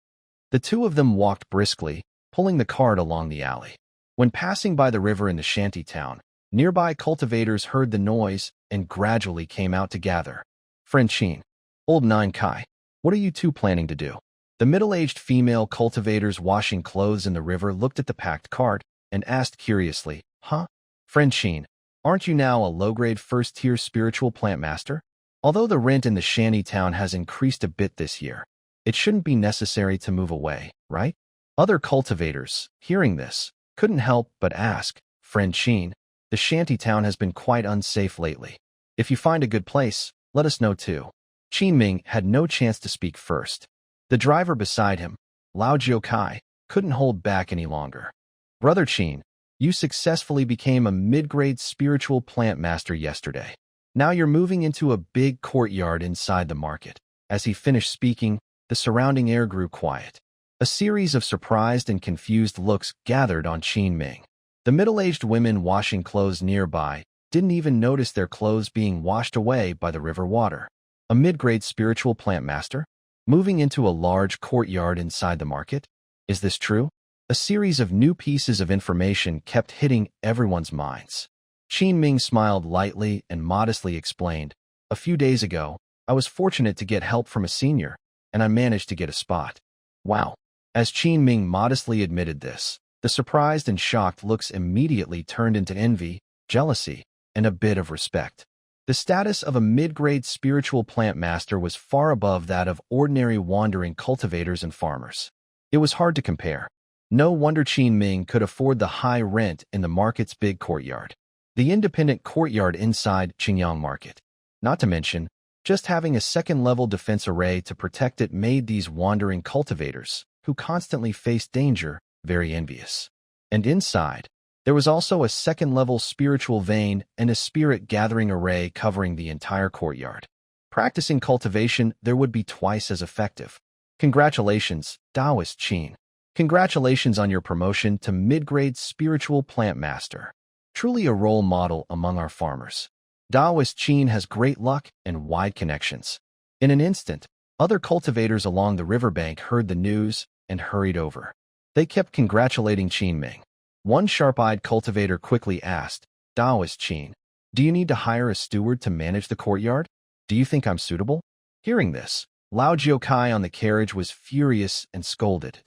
S1: The two of them walked briskly, pulling the cart along the alley. When passing by the river in the shantytown, nearby cultivators heard the noise and gradually came out to gather. Friend Qin, old Nine Kai, what are you two planning to do? The middle-aged female cultivators washing clothes in the river looked at the packed cart and asked curiously, Huh? Friend Qin, aren't you now a low-grade first-tier spiritual plant master? Although the rent in the shantytown has increased a bit this year, it shouldn't be necessary to move away, right? Other cultivators, hearing this, couldn't help but ask, Friend Qin, the shantytown has been quite unsafe lately. If you find a good place, let us know too. Qin Ming had no chance to speak first. The driver beside him, Lao Jiukai, couldn't hold back any longer. Brother Qin, you successfully became a mid-grade spiritual plant master yesterday. Now you're moving into a big courtyard inside the market. As he finished speaking, the surrounding air grew quiet. A series of surprised and confused looks gathered on Qin Ming. The middle-aged women washing clothes nearby didn't even notice their clothes being washed away by the river water. A mid-grade spiritual plant master? Moving into a large courtyard inside the market? Is this true? A series of new pieces of information kept hitting everyone's minds. Qin Ming smiled lightly and modestly explained, a few days ago, I was fortunate to get help from a senior, and I managed to get a spot. Wow. As Qin Ming modestly admitted this, the surprised and shocked looks immediately turned into envy, jealousy, and a bit of respect. The status of a mid-grade spiritual plant master was far above that of ordinary wandering cultivators and farmers. It was hard to compare. No wonder Qin Ming could afford the high rent in the market's big courtyard. The independent courtyard inside Qingyang Market. Not to mention, just having a second-level defense array to protect it made these wandering cultivators, who constantly faced danger, very envious. And inside, there was also a second-level spiritual vein and a spirit-gathering array covering the entire courtyard. Practicing cultivation there would be twice as effective. Congratulations, Taoist Qin. Congratulations on your promotion to mid-grade spiritual plant master. Truly a role model among our farmers. Taoist Qin has great luck and wide connections. In an instant, other cultivators along the riverbank heard the news and hurried over. They kept congratulating Qin Ming. One sharp-eyed cultivator quickly asked, Taoist Qin, do you need to hire a steward to manage the courtyard? Do you think I'm suitable? Hearing this, Lao Jiukai on the carriage was furious and scolded.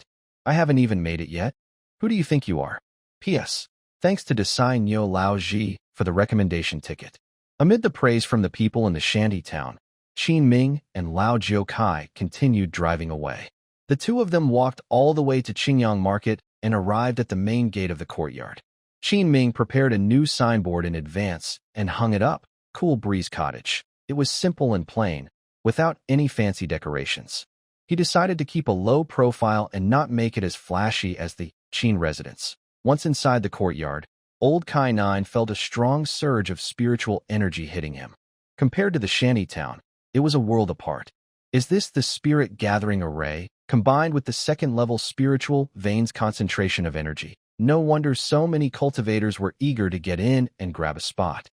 S1: I haven't even made it yet. Who do you think you are? P.S. Thanks to Desai Nyo Lao Ji for the recommendation ticket. Amid the praise from the people in the shantytown, Qin Ming and Lao Jiukai continued driving away. The two of them walked all the way to Qingyang Market and arrived at the main gate of the courtyard. Enming prepared a new signboard in advance and hung it up, Cool Breeze Cottage. It was simple and plain, without any fancy decorations. He decided to keep a low profile and not make it as flashy as the Qin residence. Once inside the courtyard, old Kai Nine felt a strong surge of spiritual energy hitting him. Compared to the shanty town, it was a world apart. Is this the spirit gathering array, combined with the second-level spiritual veins concentration of energy? No wonder so many cultivators were eager to get in and grab a spot.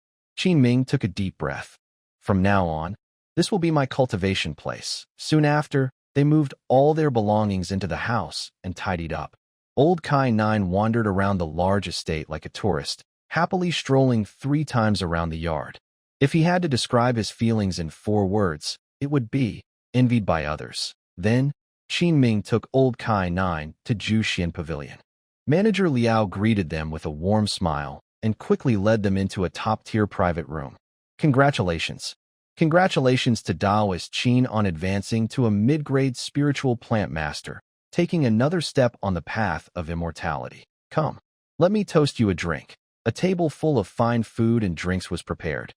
S1: Ming took a deep breath. From now on, this will be my cultivation place. Soon after, they moved all their belongings into the house and tidied up. Old Kai Nine wandered around the large estate like a tourist, happily strolling 3 times around the yard. If he had to describe his feelings in 4 words, it would be envied by others. Then, Ming took old Kai Nine to Juxian Pavilion. Manager Liao greeted them with a warm smile and quickly led them into a top-tier private room. Congratulations. Congratulations to Taoist Qin on advancing to a mid-grade spiritual plant master, taking another step on the path of immortality. Come, let me toast you a drink. A table full of fine food and drinks was prepared.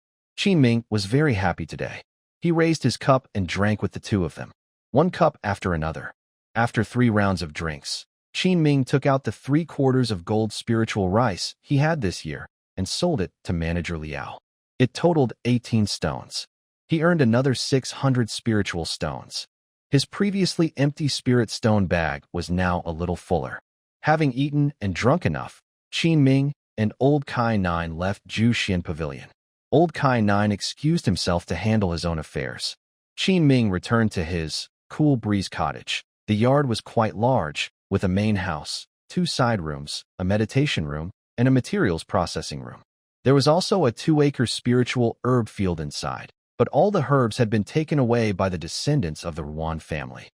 S1: Ming was very happy today. He raised his cup and drank with the two of them, 1 cup after another. After 3 rounds of drinks, Ming took out the 3/4 of gold spiritual rice he had this year and sold it to Manager Liao. It totaled 18 stones. He earned another 600 spiritual stones. His previously empty spirit stone bag was now a little fuller. Having eaten and drunk enough, Ming and old Kai Nine left Juxian Pavilion. Old Kai Nine excused himself to handle his own affairs. Ming returned to his Cool Breeze Cottage. The yard was quite large, with a main house, 2 side rooms, a meditation room, and a materials processing room. There was also a 2-acre spiritual herb field inside, but all the herbs had been taken away by the descendants of the Ruan family.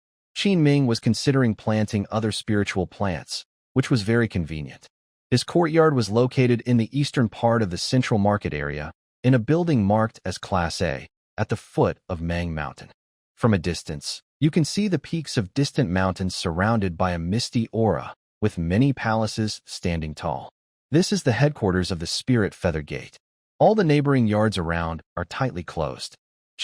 S1: Ming was considering planting other spiritual plants, which was very convenient. His courtyard was located in the eastern part of the central market area, in a building marked as Class A, at the foot of Mang Mountain. From a distance, you can see the peaks of distant mountains surrounded by a misty aura, with many palaces standing tall. This is the headquarters of the Spirit Feather Gate. All the neighboring yards around are tightly closed.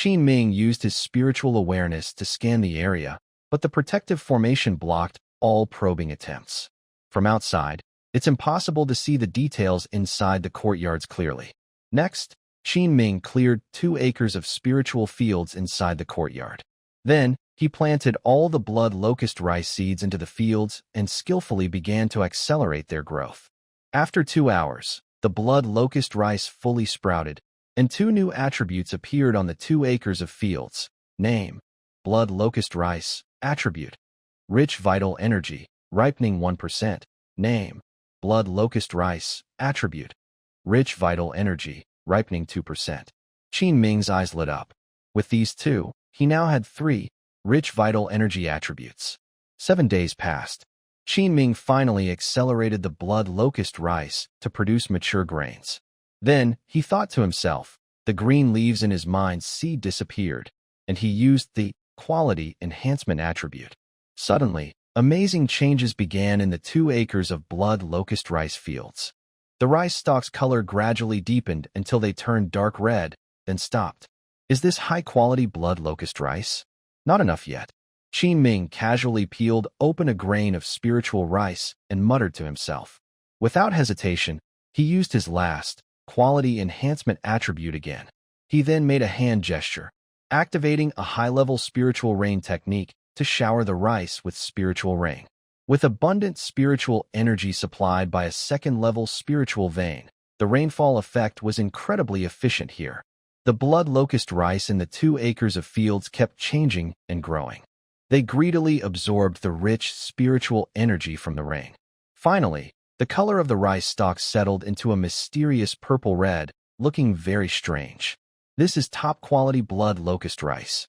S1: Ming used his spiritual awareness to scan the area, but the protective formation blocked all probing attempts. From outside, it's impossible to see the details inside the courtyards clearly. Next, Ming cleared 2 acres of spiritual fields inside the courtyard. Then, he planted all the blood locust rice seeds into the fields and skillfully began to accelerate their growth. After 2 hours, the blood locust rice fully sprouted, and 2 new attributes appeared on the 2 acres of fields. Name: blood locust rice. Attribute: rich vital energy, ripening 1%. Name: blood locust rice. Attribute: rich vital energy, ripening 2%. Ming's eyes lit up. With these 2, he now had 3 rich vital energy attributes. 7 days passed. Ming finally accelerated the blood locust rice to produce mature grains. Then, he thought to himself, the green leaves in his mind's seed disappeared, and he used the quality enhancement attribute. Suddenly, amazing changes began in the 2 acres of blood locust rice fields. The rice stalks' color gradually deepened until they turned dark red, then stopped. Is this high-quality blood locust rice? Not enough yet. Ming casually peeled open a grain of spiritual rice and muttered to himself. Without hesitation, he used his last, quality enhancement attribute again. He then made a hand gesture, activating a high-level spiritual rain technique to shower the rice with spiritual rain. With abundant spiritual energy supplied by a second-level spiritual vein, the rainfall effect was incredibly efficient here. The blood locust rice in the 2 acres of fields kept changing and growing. They greedily absorbed the rich spiritual energy from the rain. Finally, the color of the rice stalks settled into a mysterious purple-red, looking very strange. This is top-quality blood locust rice.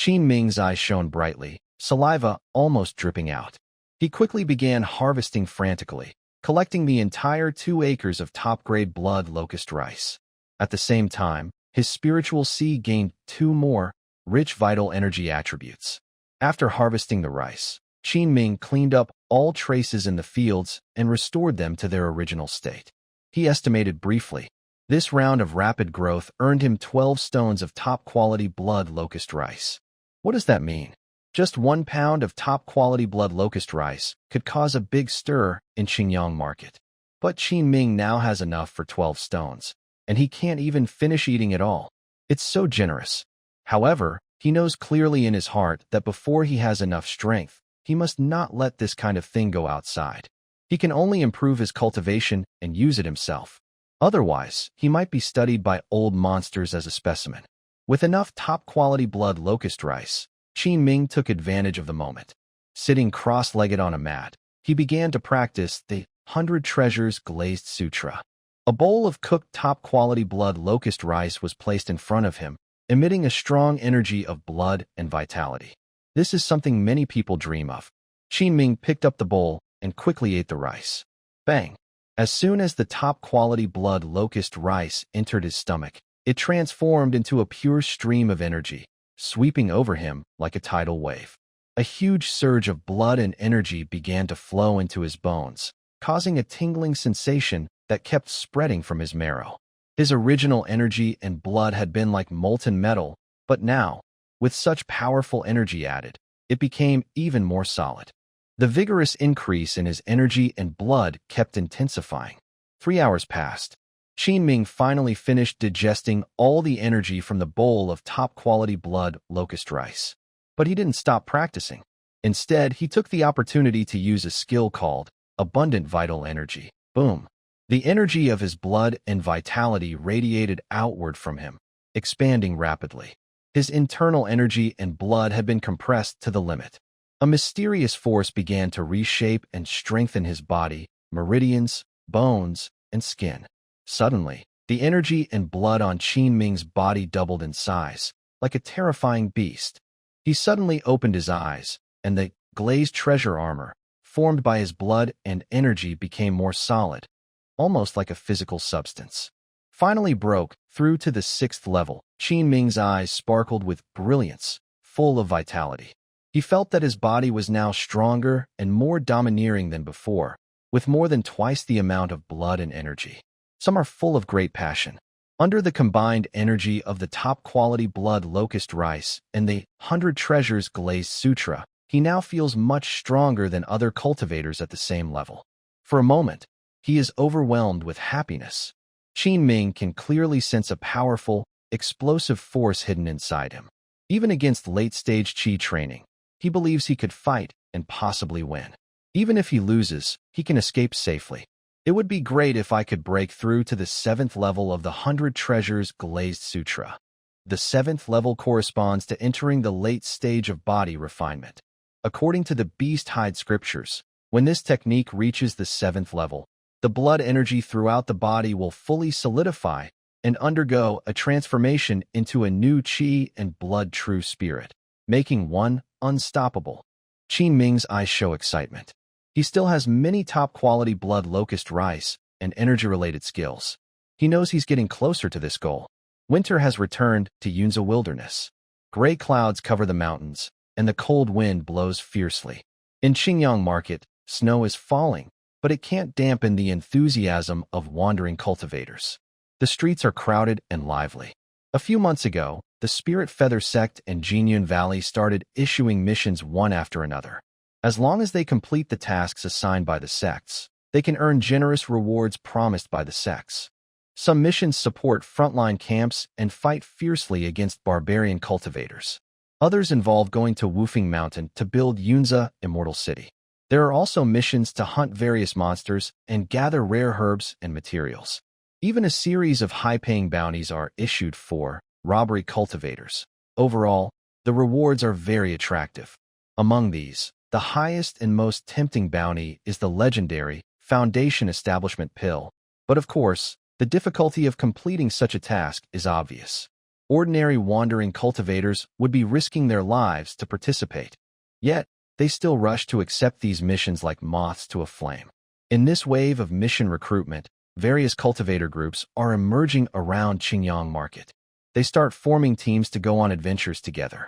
S1: Ming's eyes shone brightly, saliva almost dripping out. He quickly began harvesting frantically, collecting the entire 2 acres of top-grade blood locust rice. At the same time, his spiritual seed gained 2 more rich vital energy attributes. After harvesting the rice, Ming cleaned up all traces in the fields and restored them to their original state. He estimated briefly. This round of rapid growth earned him 12 stones of top-quality blood locust rice. What does that mean? Just 1 pound of top-quality blood locust rice could cause a big stir in Xinjiang market. But Ming now has enough for 12 stones, and he can't even finish eating it all. It's so generous. However, he knows clearly in his heart that before he has enough strength, he must not let this kind of thing go outside. He can only improve his cultivation and use it himself. Otherwise, he might be studied by old monsters as a specimen. With enough top-quality blood locust rice, Ming took advantage of the moment. Sitting cross-legged on a mat, he began to practice the 100 Treasures Glazed Sutra. A bowl of cooked top-quality blood locust rice was placed in front of him, emitting a strong energy of blood and vitality. This is something many people dream of. Ming picked up the bowl and quickly ate the rice. Bang! As soon as the top-quality blood locust rice entered his stomach, it transformed into a pure stream of energy, sweeping over him like a tidal wave. A huge surge of blood and energy began to flow into his bones, causing a tingling sensation that kept spreading from his marrow. His original energy and blood had been like molten metal, but now, with such powerful energy added, it became even more solid. The vigorous increase in his energy and blood kept intensifying. 3 hours passed. Ming finally finished digesting all the energy from the bowl of top-quality blood locust rice. But he didn't stop practicing. Instead, he took the opportunity to use a skill called abundant vital energy. Boom! The energy of his blood and vitality radiated outward from him, expanding rapidly. His internal energy and blood had been compressed to the limit. A mysterious force began to reshape and strengthen his body, meridians, bones, and skin. Suddenly, the energy and blood on Ming's body doubled in size, like a terrifying beast. He suddenly opened his eyes, and the glazed treasure armor, formed by his blood and energy, became more solid, almost like a physical substance. Finally broke through to the 6th level, Ming's eyes sparkled with brilliance, full of vitality. He felt that his body was now stronger and more domineering than before, with more than twice the amount of blood and energy. Some are full of great passion. Under the combined energy of the top-quality blood locust rice and the 100 Treasures Glazed Sutra, he now feels much stronger than other cultivators at the same level. For a moment, he is overwhelmed with happiness. Ming can clearly sense a powerful, explosive force hidden inside him. Even against late-stage Qi training, he believes he could fight and possibly win. Even if he loses, he can escape safely. It would be great if I could break through to the 7th level of the 100 Treasures Glazed Sutra. The 7th level corresponds to entering the late stage of body refinement. According to the Beast Hide scriptures, when this technique reaches the 7th level, the blood energy throughout the body will fully solidify and undergo a transformation into a new Qi and blood true spirit, making one unstoppable. Ming's eyes show excitement. He still has many top-quality blood locust rice and energy-related skills. He knows he's getting closer to this goal. Winter has returned to Yunza Wilderness. Gray clouds cover the mountains, and the cold wind blows fiercely. In Xinjiang Market, snow is falling, but it can't dampen the enthusiasm of wandering cultivators. The streets are crowded and lively. A few months ago, the Spirit Feather Sect and Jinyun Valley started issuing missions one after another. As long as they complete the tasks assigned by the sects, they can earn generous rewards promised by the sects. Some missions support frontline camps and fight fiercely against barbarian cultivators. Others involve going to Wufing Mountain to build Yunza Immortal City. There are also missions to hunt various monsters and gather rare herbs and materials. Even a series of high-paying bounties are issued for robbery cultivators. Overall, the rewards are very attractive. Among these, the highest and most tempting bounty is the legendary Foundation Establishment Pill. But of course, the difficulty of completing such a task is obvious. Ordinary wandering cultivators would be risking their lives to participate. Yet, they still rush to accept these missions like moths to a flame. In this wave of mission recruitment, various cultivator groups are emerging around Xinjiang Market. They start forming teams to go on adventures together.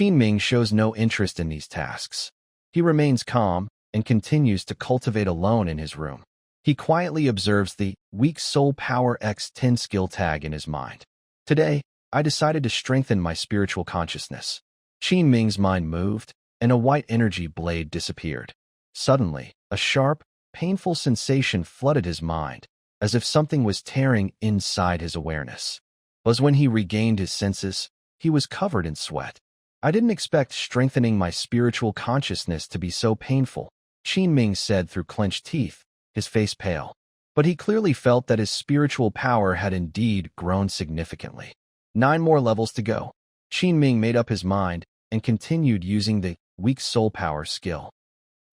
S1: Ming shows no interest in these tasks. He remains calm and continues to cultivate alone in his room. He quietly observes the weak soul power X10 skill tag in his mind. Today, I decided to strengthen my spiritual consciousness. Qin Ming's mind moved, and a white energy blade disappeared. Suddenly, a sharp, painful sensation flooded his mind, as if something was tearing inside his awareness. But when he regained his senses, he was covered in sweat. I didn't expect strengthening my spiritual consciousness to be so painful, Qin Ming said through clenched teeth, his face pale. But he clearly felt that his spiritual power had indeed grown significantly. 9 more levels to go. Qin Ming made up his mind and continued using the weak soul power skill.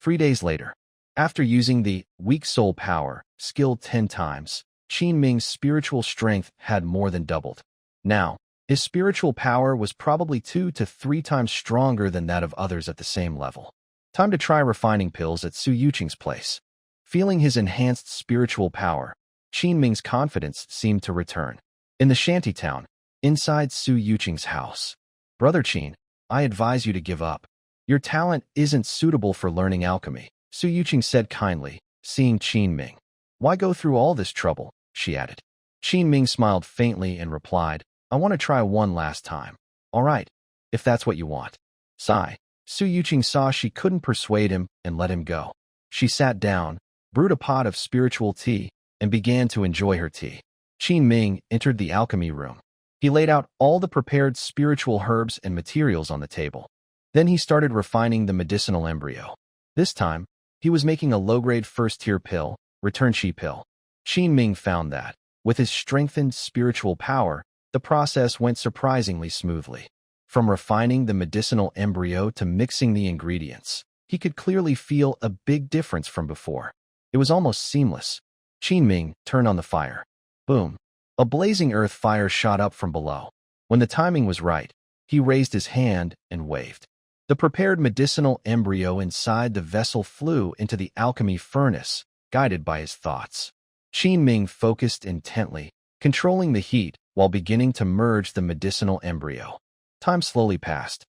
S1: 3 days later, after using the weak soul power skill 10 times, Qin Ming's spiritual strength had more than doubled. Now, his spiritual power was probably 2 to 3 times stronger than that of others at the same level. Time to try refining pills at Su Yuqing's place. Feeling his enhanced spiritual power, Qin Ming's confidence seemed to return. In the shantytown, inside Su Yuqing's house. Brother Qin, I advise you to give up. Your talent isn't suitable for learning alchemy, Su Yuqing said kindly, seeing Qin Ming. Why go through all this trouble? She added. Qin Ming smiled faintly and replied, I want to try one last time. All right, if that's what you want. Sigh. Su Yuqing saw she couldn't persuade him and let him go. She sat down, brewed a pot of spiritual tea, and began to enjoy her tea. Qin Ming entered the alchemy room. He laid out all the prepared spiritual herbs and materials on the table. Then he started refining the medicinal embryo. This time, he was making a low-grade first-tier pill, Return Chi pill. Qin Ming found that, with his strengthened spiritual power, the process went surprisingly smoothly. From refining the medicinal embryo to mixing the ingredients, he could clearly feel a big difference from before. It was almost seamless. Qin Ming turned on the fire. Boom. A blazing earth fire shot up from below. When the timing was right, he raised his hand and waved. The prepared medicinal embryo inside the vessel flew into the alchemy furnace, guided by his thoughts. Qin Ming focused intently, controlling the heat while beginning to merge the medicinal embryo. Time slowly passed.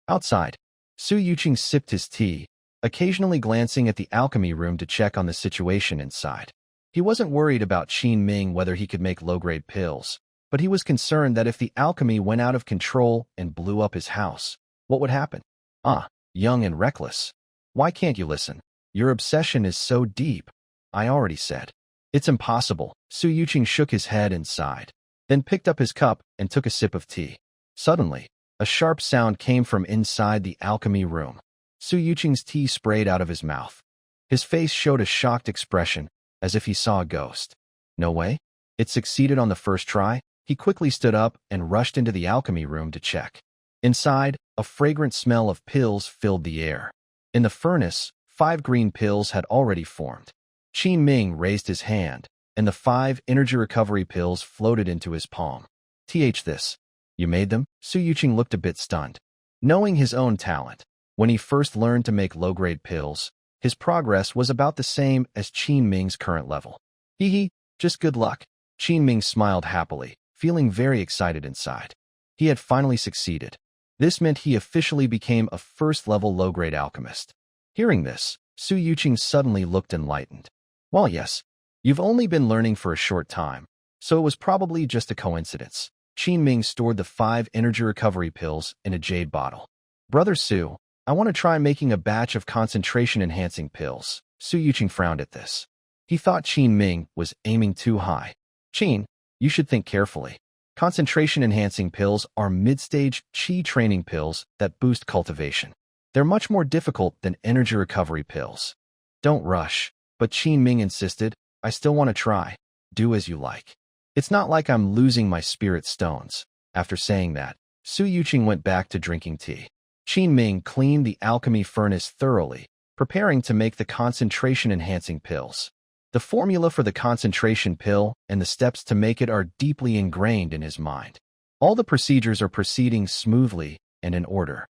S1: Outside, Su Yuqing sipped his tea, occasionally glancing at the alchemy room to check on the situation inside. He wasn't worried about Qin Ming whether he could make low-grade pills, but he was concerned that if the alchemy went out of control and blew up his house, what would happen? Young and reckless. Why can't you listen? Your obsession is so deep. I already said. It's impossible. Su Yuqing shook his head and sighed, then picked up his cup and took a sip of tea. Suddenly, a sharp sound came from inside the alchemy room. Su Yuqing's tea sprayed out of his mouth. His face showed a shocked expression, as if he saw a ghost. No way? It succeeded on the first try? He quickly stood up and rushed into the alchemy room to check. Inside, a fragrant smell of pills filled the air. In the furnace, 5 green pills had already formed. Qin Ming raised his hand, and the 5 energy recovery pills floated into his palm. This. You made them? Su Yuqing looked a bit stunned. Knowing his own talent, when he first learned to make low-grade pills, his progress was about the same as Qin Ming's current level. Just good luck. Qin Ming smiled happily, feeling very excited inside. He had finally succeeded. This meant he officially became a first-level low-grade alchemist. Hearing this, Su Yuqing suddenly looked enlightened. Well, yes, you've only been learning for a short time, so it was probably just a coincidence. Qin Ming stored the 5 energy recovery pills in a jade bottle. Brother Su, I want to try making a batch of concentration-enhancing pills. Su Yuqing frowned at this. He thought Qin Ming was aiming too high. Qin, you should think carefully. Concentration-enhancing pills are mid-stage qi training pills that boost cultivation. They're much more difficult than energy recovery pills. Don't rush. But Qin Ming insisted, I still want to try. Do as you like. It's not like I'm losing my spirit stones. After saying that, Su Yuqing went back to drinking tea. Qin Ming cleaned the alchemy furnace thoroughly, preparing to make the concentration-enhancing pills. The formula for the concentration pill and the steps to make it are deeply ingrained in his mind. All the procedures are proceeding smoothly and in order.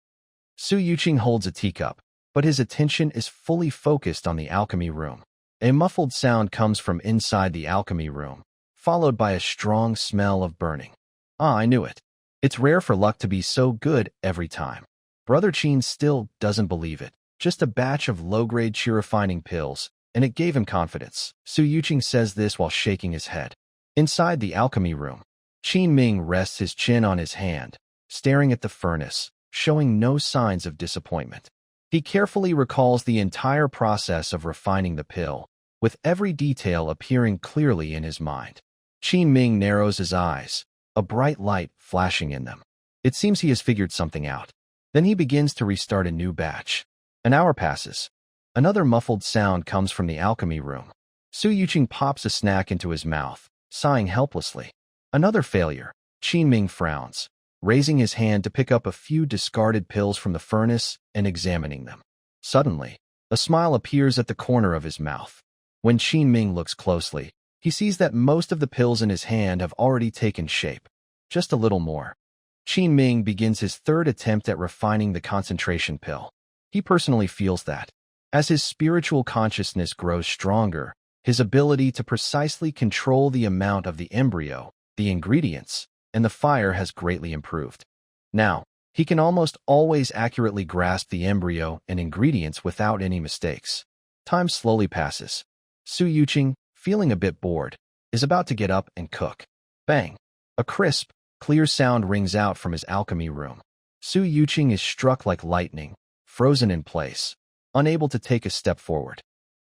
S1: Su Yuqing holds a teacup, but his attention is fully focused on the alchemy room. A muffled sound comes from inside the alchemy room, followed by a strong smell of burning. I knew it. It's rare for luck to be so good every time. Brother Qin still doesn't believe it. just a batch of low-grade chi-refining pills, and it gave him confidence. Su Yuqing says this while shaking his head. Inside the alchemy room, Qin Ming rests his chin on his hand, staring at the furnace, showing no signs of disappointment. He carefully recalls the entire process of refining the pill, with every detail appearing clearly in his mind. Qin Ming narrows his eyes, a bright light flashing in them. It seems he has figured something out. Then he begins to restart a new batch. An hour passes. Another muffled sound comes from the alchemy room. Su Yuqing pops a snack into his mouth, sighing helplessly. Another failure. Qin Ming frowns, raising his hand to pick up a few discarded pills from the furnace and examining them. Suddenly, a smile appears at the corner of his mouth. When Qin Ming looks closely, he sees that most of the pills in his hand have already taken shape. Just a little more. Qin Ming begins his third attempt at refining the concentration pill. He personally feels that, as his spiritual consciousness grows stronger, his ability to precisely control the amount of the embryo, the ingredients, and the fire has greatly improved. Now, he can almost always accurately grasp the embryo and ingredients without any mistakes. Time slowly passes. Su Yuqing, feeling a bit bored, is about to get up and cook. Bang! A crisp, clear sound rings out from his alchemy room. Su Yuqing is struck like lightning, frozen in place, unable to take a step forward.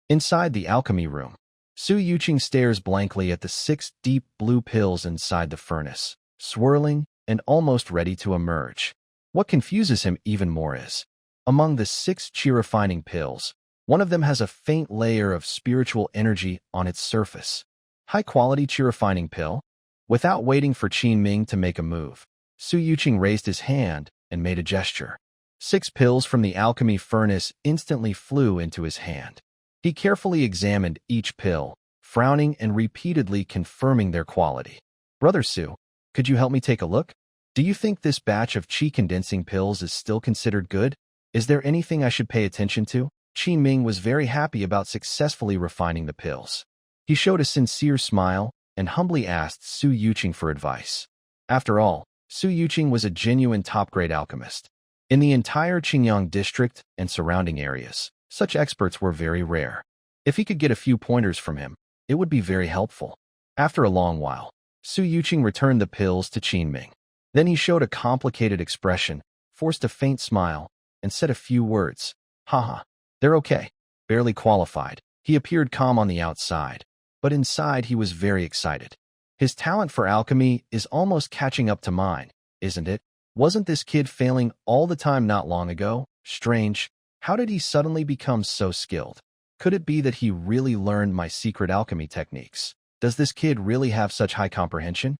S1: Inside the alchemy room, Su Yuqing stares blankly at the 6 deep blue pills inside the furnace, swirling and almost ready to emerge. What confuses him even more is, among the 6 chi-refining pills, one of them has a faint layer of spiritual energy on its surface. High-quality chi-refining pill? Without waiting for Qin Ming to make a move, Su Yuqing raised his hand and made a gesture. 6 pills from the alchemy furnace instantly flew into his hand. He carefully examined each pill, frowning and repeatedly confirming their quality. Brother Su, could you help me take a look? Do you think this batch of chi-condensing pills is still considered good? Is there anything I should pay attention to? Qin Ming was very happy about successfully refining the pills. He showed a sincere smile and humbly asked Su Yuqing for advice. After all, Su Yuqing was a genuine top-grade alchemist. In the entire Qingyang district and surrounding areas, such experts were very rare. If he could get a few pointers from him, it would be very helpful. After a long while, Su Yuqing returned the pills to Qin Ming. Then he showed a complicated expression, forced a faint smile, and said a few words. Haha, they're okay. Barely qualified. He appeared calm on the outside, but inside he was very excited. His talent for alchemy is almost catching up to mine, isn't it? Wasn't this kid failing all the time not long ago? Strange. How did he suddenly become so skilled? Could it be that he really learned my secret alchemy techniques? Does this kid really have such high comprehension?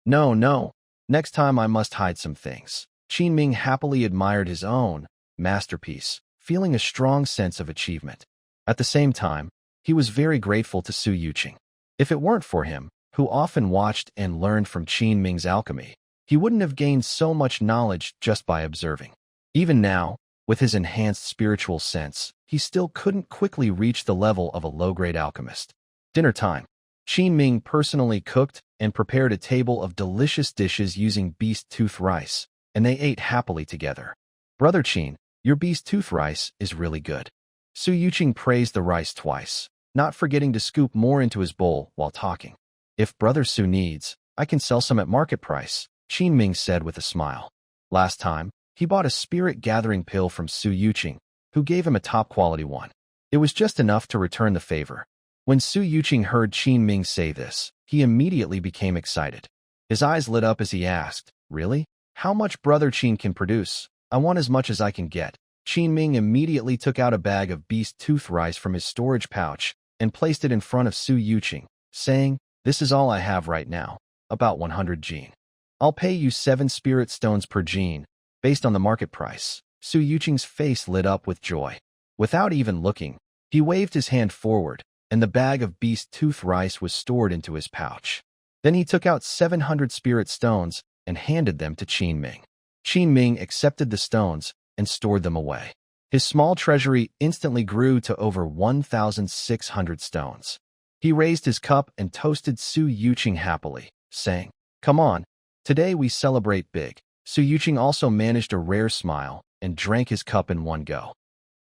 S1: No. Next time I must hide some things. Qin Ming happily admired his own masterpiece, feeling a strong sense of achievement. At the same time, he was very grateful to Su Yuqing. If it weren't for him, who often watched and learned from Qin Ming's alchemy, he wouldn't have gained so much knowledge just by observing. Even now, with his enhanced spiritual sense, he still couldn't quickly reach the level of a low-grade alchemist. Dinner time. Qin Ming personally cooked and prepared a table of delicious dishes using beast tooth rice, and they ate happily together. Brother Qin, your beast tooth rice is really good. Su Yuqing praised the rice twice, not forgetting to scoop more into his bowl while talking. If Brother Su needs, I can sell some at market price, Qin Ming said with a smile. Last time, he bought a spirit-gathering pill from Su Yuqing, who gave him a top-quality one. It was just enough to return the favor. When Su Yuqing heard Qin Ming say this, he immediately became excited. His eyes lit up as he asked, "Really? How much Brother Qin can produce? I want as much as I can get." Qin Ming immediately took out a bag of beast tooth rice from his storage pouch and placed it in front of Su Yuqing, saying, "This is all I have right now, about 100 gene. I'll pay you 7 spirit stones per gene, based on the market price." Su Yuqing's face lit up with joy. Without even looking, he waved his hand forward, and the bag of beast tooth rice was stored into his pouch. Then he took out 700 spirit stones and handed them to Qin Ming. Qin Ming accepted the stones and stored them away. His small treasury instantly grew to over 1,600 stones. He raised his cup and toasted Su Yuqing happily, saying, "Come on, today we celebrate big." Su Yuqing also managed a rare smile and drank his cup in one go.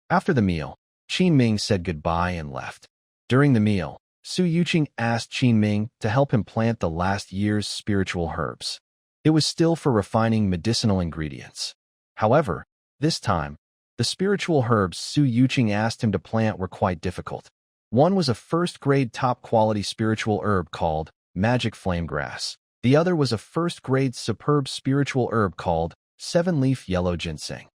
S1: After the meal, Qin Ming said goodbye and left. During the meal, Su Yuqing asked Qin Ming to help him plant the last year's spiritual herbs. It was still for refining medicinal ingredients. However, this time, the spiritual herbs Su Yuqing asked him to plant were quite difficult. One was a first-grade top-quality spiritual herb called magic flame grass. The other was a first-grade superb spiritual herb called seven-leaf yellow ginseng.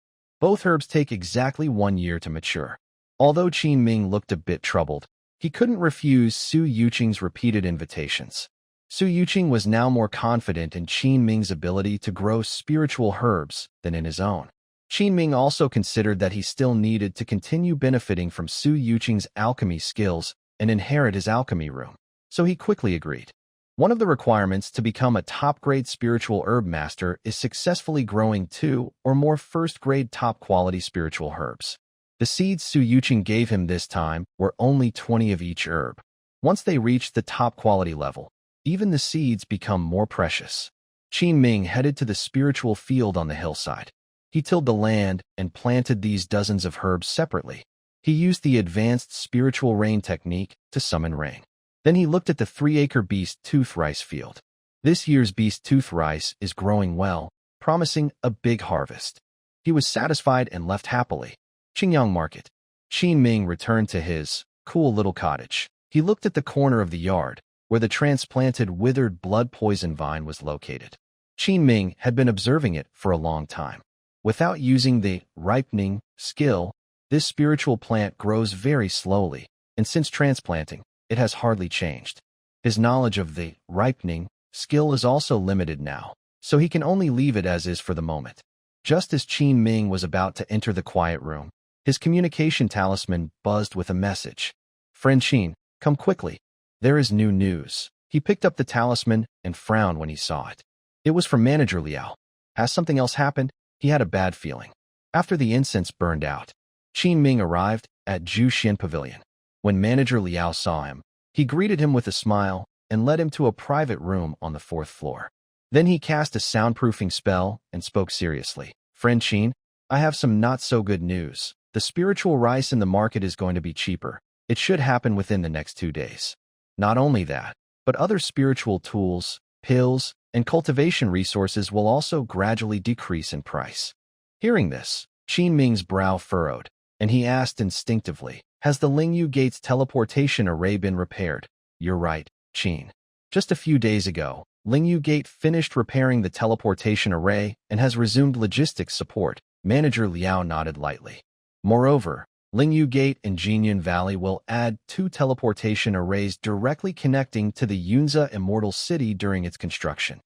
S1: Both herbs take exactly 1 year to mature. Although Qin Ming looked a bit troubled, he couldn't refuse Su Yuqing's repeated invitations. Su Yuqing was now more confident in Qin Ming's ability to grow spiritual herbs than in his own. Qin Ming also considered that he still needed to continue benefiting from Su Yuqing's alchemy skills and inherit his alchemy room, so he quickly agreed. One of the requirements to become a top-grade spiritual herb master is successfully growing 2 or more first-grade top-quality spiritual herbs. The seeds Su Yuqing gave him this time were only 20 of each herb. Once they reached the top-quality level, even the seeds become more precious. Qin Ming headed to the spiritual field on the hillside. He tilled the land and planted these dozens of herbs separately. He used the advanced spiritual rain technique to summon rain. Then he looked at the 3-acre beast tooth rice field. This year's beast tooth rice is growing well, promising a big harvest. He was satisfied and left happily. Qingyang Market. Qin Ming returned to his cool little cottage. He looked at the corner of the yard, where the transplanted withered blood poison vine was located. Qin Ming had been observing it for a long time. Without using the ripening skill, this spiritual plant grows very slowly, and since transplanting, it has hardly changed. His knowledge of the ripening skill is also limited now, so he can only leave it as is for the moment. Just as Qin Ming was about to enter the quiet room, his communication talisman buzzed with a message. "Friend Qin, come quickly. There is new news." He picked up the talisman and frowned when he saw it. It was from Manager Liao. Has something else happened? He had a bad feeling. After the incense burned out, Qin Ming arrived at Jushin Pavilion. When Manager Liao saw him, he greeted him with a smile and led him to a private room on the 4th floor. Then he cast a soundproofing spell and spoke seriously. "Friend Qin, I have some not-so-good news. The spiritual rice in the market is going to be cheaper. It should happen within the next 2 days. Not only that, but other spiritual tools, pills, and cultivation resources will also gradually decrease in price." Hearing this, Qin Ming's brow furrowed, and he asked instinctively, "Has the Lingyu Gate's teleportation array been repaired?" "You're right, Qin. Just a few days ago, Lingyu Gate finished repairing the teleportation array and has resumed logistics support." Manager Liao nodded lightly. "Moreover, Lingyu Gate and Jinyan Valley will add 2 teleportation arrays directly connecting to the Yunza Immortal City during its construction.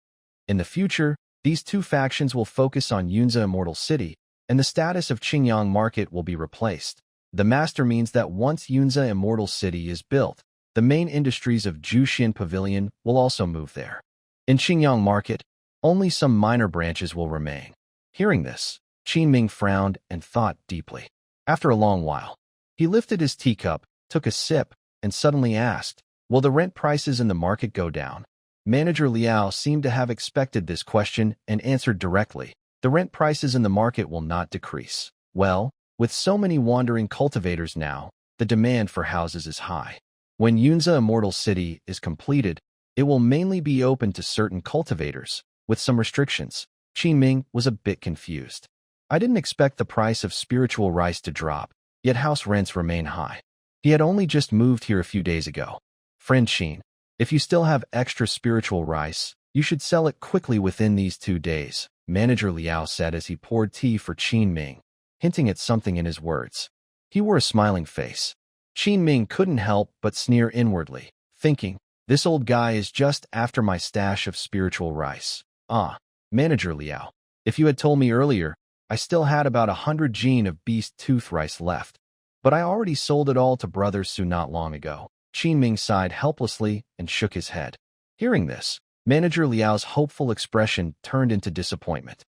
S1: In the future, these 2 factions will focus on Yunza Immortal City, and the status of Qingyang Market will be replaced. The master means that once Yunza Immortal City is built, the main industries of Jushin Pavilion will also move there. In Qingyang Market, only some minor branches will remain." Hearing this, Qin Ming frowned and thought deeply. After a long while, he lifted his teacup, took a sip, and suddenly asked, "Will the rent prices in the market go down?" Manager Liao seemed to have expected this question and answered directly, "The rent prices in the market will not decrease. Well, with so many wandering cultivators now, the demand for houses is high. When Yunza Immortal City is completed, it will mainly be open to certain cultivators, with some restrictions." Qin Ming was a bit confused. "I didn't expect the price of spiritual rice to drop, yet house rents remain high." He had only just moved here a few days ago. "Friend Qin, if you still have extra spiritual rice, you should sell it quickly within these 2 days," Manager Liao said as he poured tea for Qin Ming, hinting at something in his words. He wore a smiling face. Qin Ming couldn't help but sneer inwardly, thinking, "This old guy is just after my stash of spiritual rice." "Ah, Manager Liao, if you had told me earlier, I still had about 100 jin of beast tooth rice left, but I already sold it all to Brother Su not long ago." Qin Ming sighed helplessly and shook his head. Hearing this, Manager Liao's hopeful expression turned into disappointment.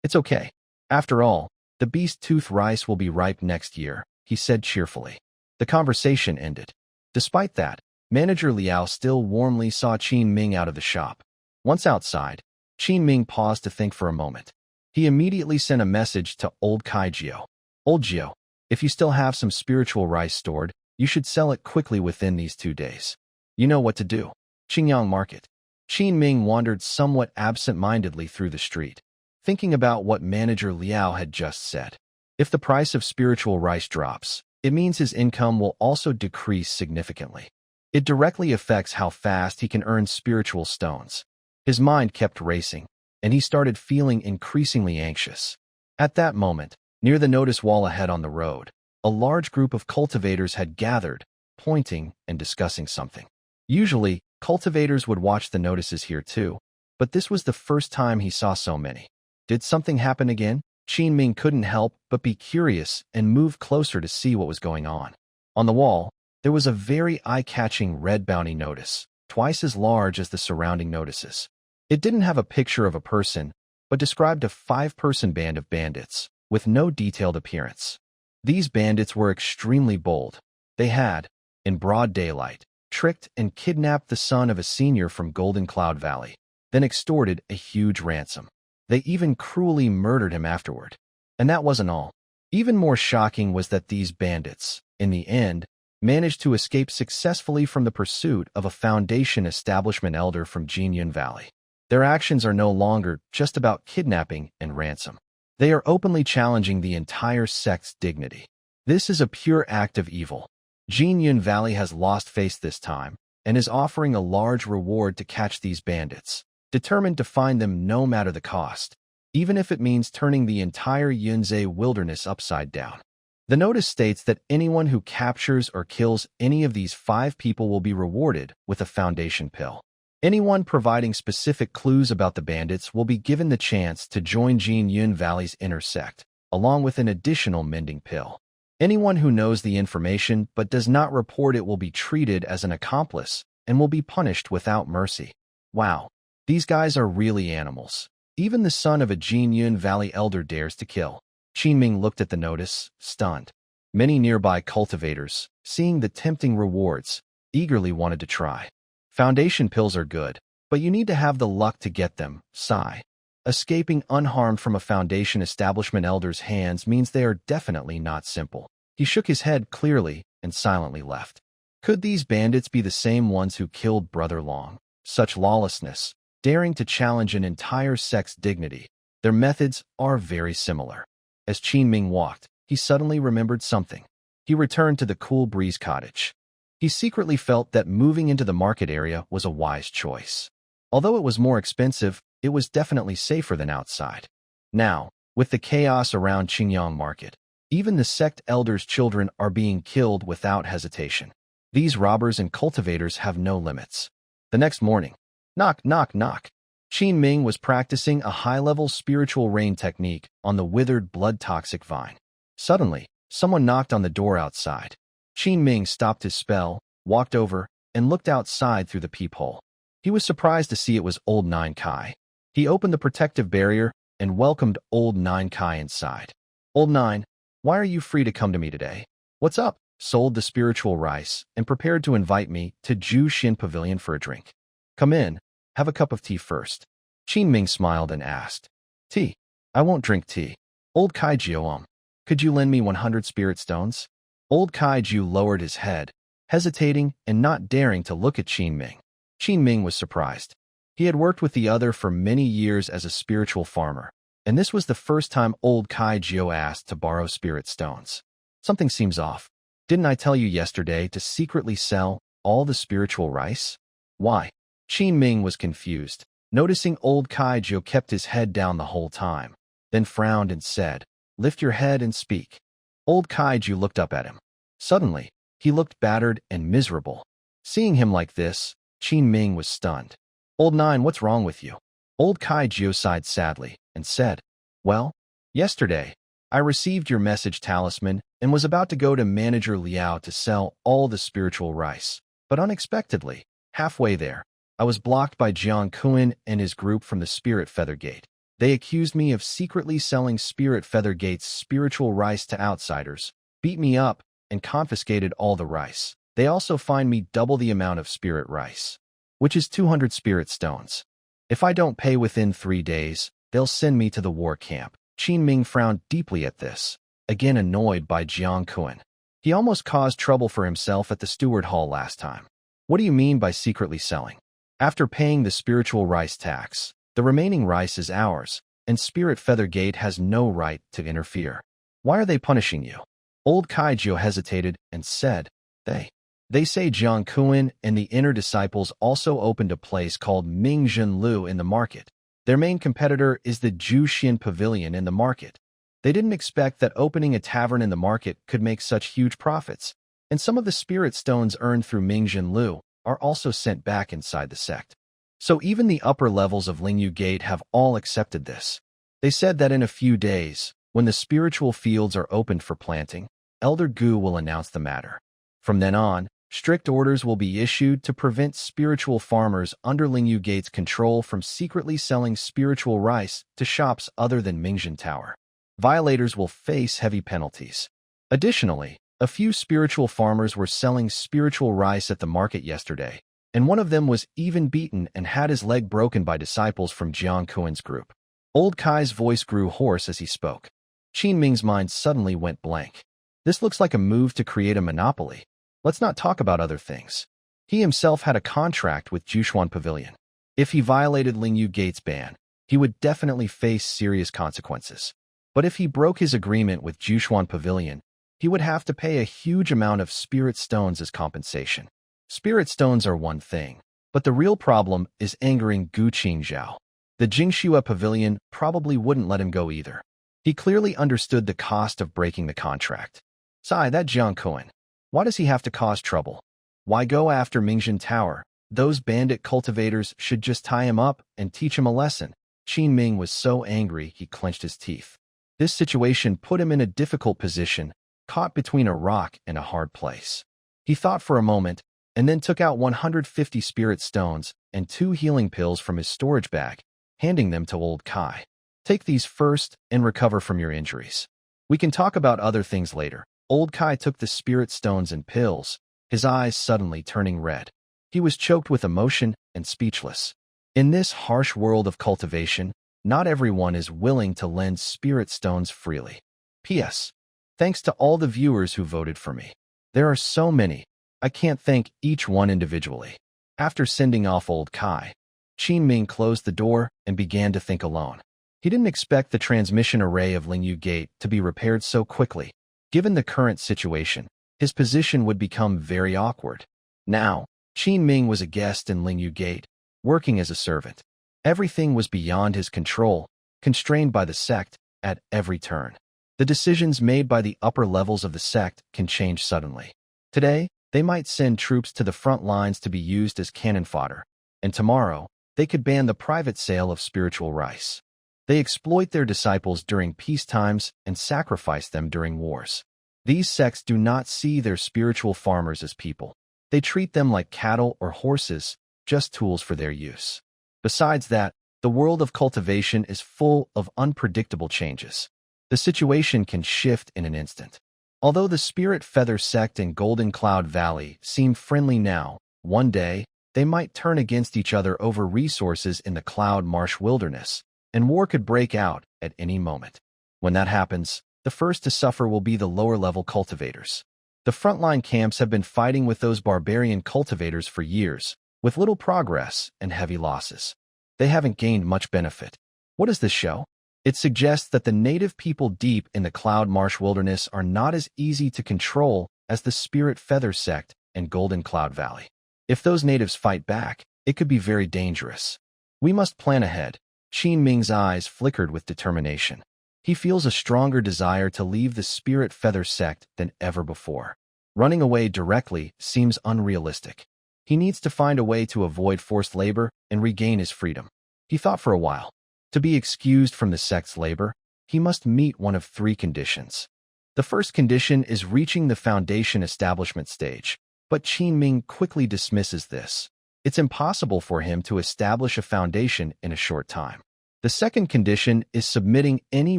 S1: It's okay. After all, the beast tooth rice will be ripe next year," he said cheerfully. The conversation ended. Despite that, Manager Liao still warmly saw Qin Ming out of the shop. Once outside, Qin Ming paused to think for a moment. He immediately sent a message to Old Kaijio. "Old Gio, If you still have some spiritual rice stored, you should sell it quickly within these 2 days. You know what to do. Qingyang Market. Qin Ming wandered somewhat absent-mindedly through the street, thinking about what manager Liao had just said. If the price of spiritual rice drops, it means his income will also decrease significantly. It directly affects how fast he can earn spiritual stones. His mind kept racing, and he started feeling increasingly anxious. At that moment, near the notice wall ahead on the road, a large group of cultivators had gathered, pointing and discussing something. Usually, cultivators would watch the notices here too, but this was the first time he saw so many. Did something happen again? Qin Ming couldn't help but be curious and moved closer to see what was going on. On the wall, there was a very eye-catching red bounty notice, twice as large as the surrounding notices. It didn't have a picture of a person, but described a 5-person band of bandits, with no detailed appearance. These bandits were extremely bold. They had, in broad daylight, tricked and kidnapped the son of a senior from Golden Cloud Valley, then extorted a huge ransom. They even cruelly murdered him afterward. And that wasn't all. Even more shocking was that these bandits, in the end, managed to escape successfully from the pursuit of a Foundation establishment elder from Jinyun Valley. Their actions are no longer just about kidnapping and ransom. They are openly challenging the entire sect's dignity. This is a pure act of evil. Jinyun Valley has lost face this time, and is offering a large reward to catch these bandits, determined to find them no matter the cost, even if it means turning the entire Yunzhe wilderness upside down. The notice states that anyone who captures or kills any of these 5 people will be rewarded with a Foundation pill. Anyone providing specific clues about the bandits will be given the chance to join Jinyun Valley's inner sect, along with an additional mending pill. Anyone who knows the information but does not report it will be treated as an accomplice and will be punished without mercy. Wow, these guys are really animals. Even the son of a Jinyun Valley elder dares to kill. Qin Ming looked at the notice, stunned. Many nearby cultivators, seeing the tempting rewards, eagerly wanted to try. Foundation pills are good, but you need to have the luck to get them. Sigh. Escaping unharmed from a Foundation establishment elder's hands means they are definitely not simple. He shook his head clearly and silently left. Could these bandits be the same ones who killed Brother Long? Such lawlessness, daring to challenge an entire sect's dignity. Their methods are very similar. As Qin Ming walked, he suddenly remembered something. He returned to the Cool Breeze cottage. He secretly felt that moving into the market area was a wise choice. Although it was more expensive, it was definitely safer than outside. Now, with the chaos around Qingyang Market, even the sect elders' children are being killed without hesitation. These robbers and cultivators have no limits. The next morning, knock, knock, knock. Qin Ming was practicing a high-level spiritual rain technique on the withered blood-toxic vine. Suddenly, someone knocked on the door outside. Qin Ming stopped his spell, walked over, and looked outside through the peephole. He was surprised to see it was old Nine Kai. He opened the protective barrier and welcomed old Nine Kai inside. Old Nine, why are you free to come to me today? What's up? Sold the spiritual rice and prepared to invite me to Ju Xin Pavilion for a drink. Come in, have a cup of tea first. Qin Ming smiled and asked. Tea? I won't drink tea. Old Kai Jiu, could you lend me 100 spirit stones? Old Kai Jiu lowered his head, hesitating and not daring to look at Qin Ming. Qin Ming was surprised. He had worked with the other for many years as a spiritual farmer, and this was the first time old Kai Jiu asked to borrow spirit stones. Something seems off. Didn't I tell you yesterday to secretly sell all the spiritual rice? Why? Qin Ming was confused, noticing old Kai Jiu kept his head down the whole time, then frowned and said, Lift your head and speak. Old Kai Jiu looked up at him. Suddenly, he looked battered and miserable. Seeing him like this, Qin Ming was stunned. Old Nine, what's wrong with you? Old Kai Jiu sighed sadly and said, Well, yesterday, I received your message talisman and was about to go to Manager Liao to sell all the spiritual rice. But unexpectedly, halfway there, I was blocked by Jiang Kuan and his group from the Spirit Feather Gate. They accused me of secretly selling Spirit Feather Gate's spiritual rice to outsiders, beat me up, and confiscated all the rice. They also fined me double the amount of spirit rice, which is 200 spirit stones. If I don't pay within 3 days, they'll send me to the war camp. Qin Ming frowned deeply at this. again annoyed by Jiang Kun. He almost caused trouble for himself at the steward hall last time. What do you mean by secretly selling? After paying the spiritual rice tax, the remaining rice is ours, and Spirit Feather Gate has no right to interfere. Why are they punishing you? Old Kaijo hesitated and said, They say Jiang Kun and the inner disciples also opened a place called Mingjin Lu in the market. Their main competitor is the Jushin Pavilion in the market. They didn't expect that opening a tavern in the market could make such huge profits, and some of the spirit stones earned through Mingjin Lu are also sent back inside the sect. So even the upper levels of Lingyu Gate have all accepted this. They said that in a few days, when the spiritual fields are opened for planting, Elder Gu will announce the matter. From then on, strict orders will be issued to prevent spiritual farmers under Lingyu Gate's control from secretly selling spiritual rice to shops other than Mingjin Tower. Violators will face heavy penalties. Additionally, a few spiritual farmers were selling spiritual rice at the market yesterday, and one of them was even beaten and had his leg broken by disciples from Jiang Kun's group. Old Kai's voice grew hoarse as he spoke. Qin Ming's mind suddenly went blank. This looks like a move to create a monopoly. Let's not talk about other things. He himself had a contract with Jushuan Pavilion. If he violated Lingyu Gate's ban, he would definitely face serious consequences. But if he broke his agreement with Jushuan Pavilion, he would have to pay a huge amount of spirit stones as compensation. Spirit stones are one thing, but the real problem is angering Gu Qingzhao. The Jingxua Pavilion probably wouldn't let him go either. He clearly understood the cost of breaking the contract. Sai, that Jiang Kun. Why does he have to cause trouble? Why go after Mingjin Tower? Those bandit cultivators should just tie him up and teach him a lesson. Qin Ming was so angry he clenched his teeth. This situation put him in a difficult position, caught between a rock and a hard place. He thought for a moment, and then took out 150 spirit stones and 2 healing pills from his storage bag, handing them to Old Kai. Take these first and recover from your injuries. We can talk about other things later. Old Kai took the spirit stones and pills, his eyes suddenly turning red. He was choked with emotion and speechless. In this harsh world of cultivation, not everyone is willing to lend spirit stones freely. P.S. Thanks to all the viewers who voted for me. There are so many. I can't thank each one individually. After sending off Old Kai, Qin Ming closed the door and began to think alone. He didn't expect the transmission array of Lingyu Gate to be repaired so quickly. Given the current situation, his position would become very awkward. Now, Qin Ming was a guest in Lingyu Gate, working as a servant. Everything was beyond his control, constrained by the sect at every turn. The decisions made by the upper levels of the sect can change suddenly. Today, they might send troops to the front lines to be used as cannon fodder, and tomorrow, they could ban the private sale of spiritual rice. They exploit their disciples during peace times and sacrifice them during wars. These sects do not see their spiritual farmers as people. They treat them like cattle or horses, just tools for their use. Besides that, the world of cultivation is full of unpredictable changes. The situation can shift in an instant. Although the Spirit Feather Sect and Golden Cloud Valley seem friendly now, one day, they might turn against each other over resources in the Cloud Marsh Wilderness, and war could break out at any moment. When that happens, the first to suffer will be the lower-level cultivators. The frontline camps have been fighting with those barbarian cultivators for years, with little progress and heavy losses. They haven't gained much benefit. What does this show? It suggests that the native people deep in the Cloud Marsh Wilderness are not as easy to control as the Spirit Feather Sect and Golden Cloud Valley. If those natives fight back, it could be very dangerous. We must plan ahead. Qin Ming's eyes flickered with determination. He feels a stronger desire to leave the Spirit Feather Sect than ever before. Running away directly seems unrealistic. He needs to find a way to avoid forced labor and regain his freedom. He thought for a while. To be excused from the sect's labor, he must meet one of 3 conditions. The first condition is reaching the foundation establishment stage, but Qin Ming quickly dismisses this. It's impossible for him to establish a foundation in a short time. The second condition is submitting any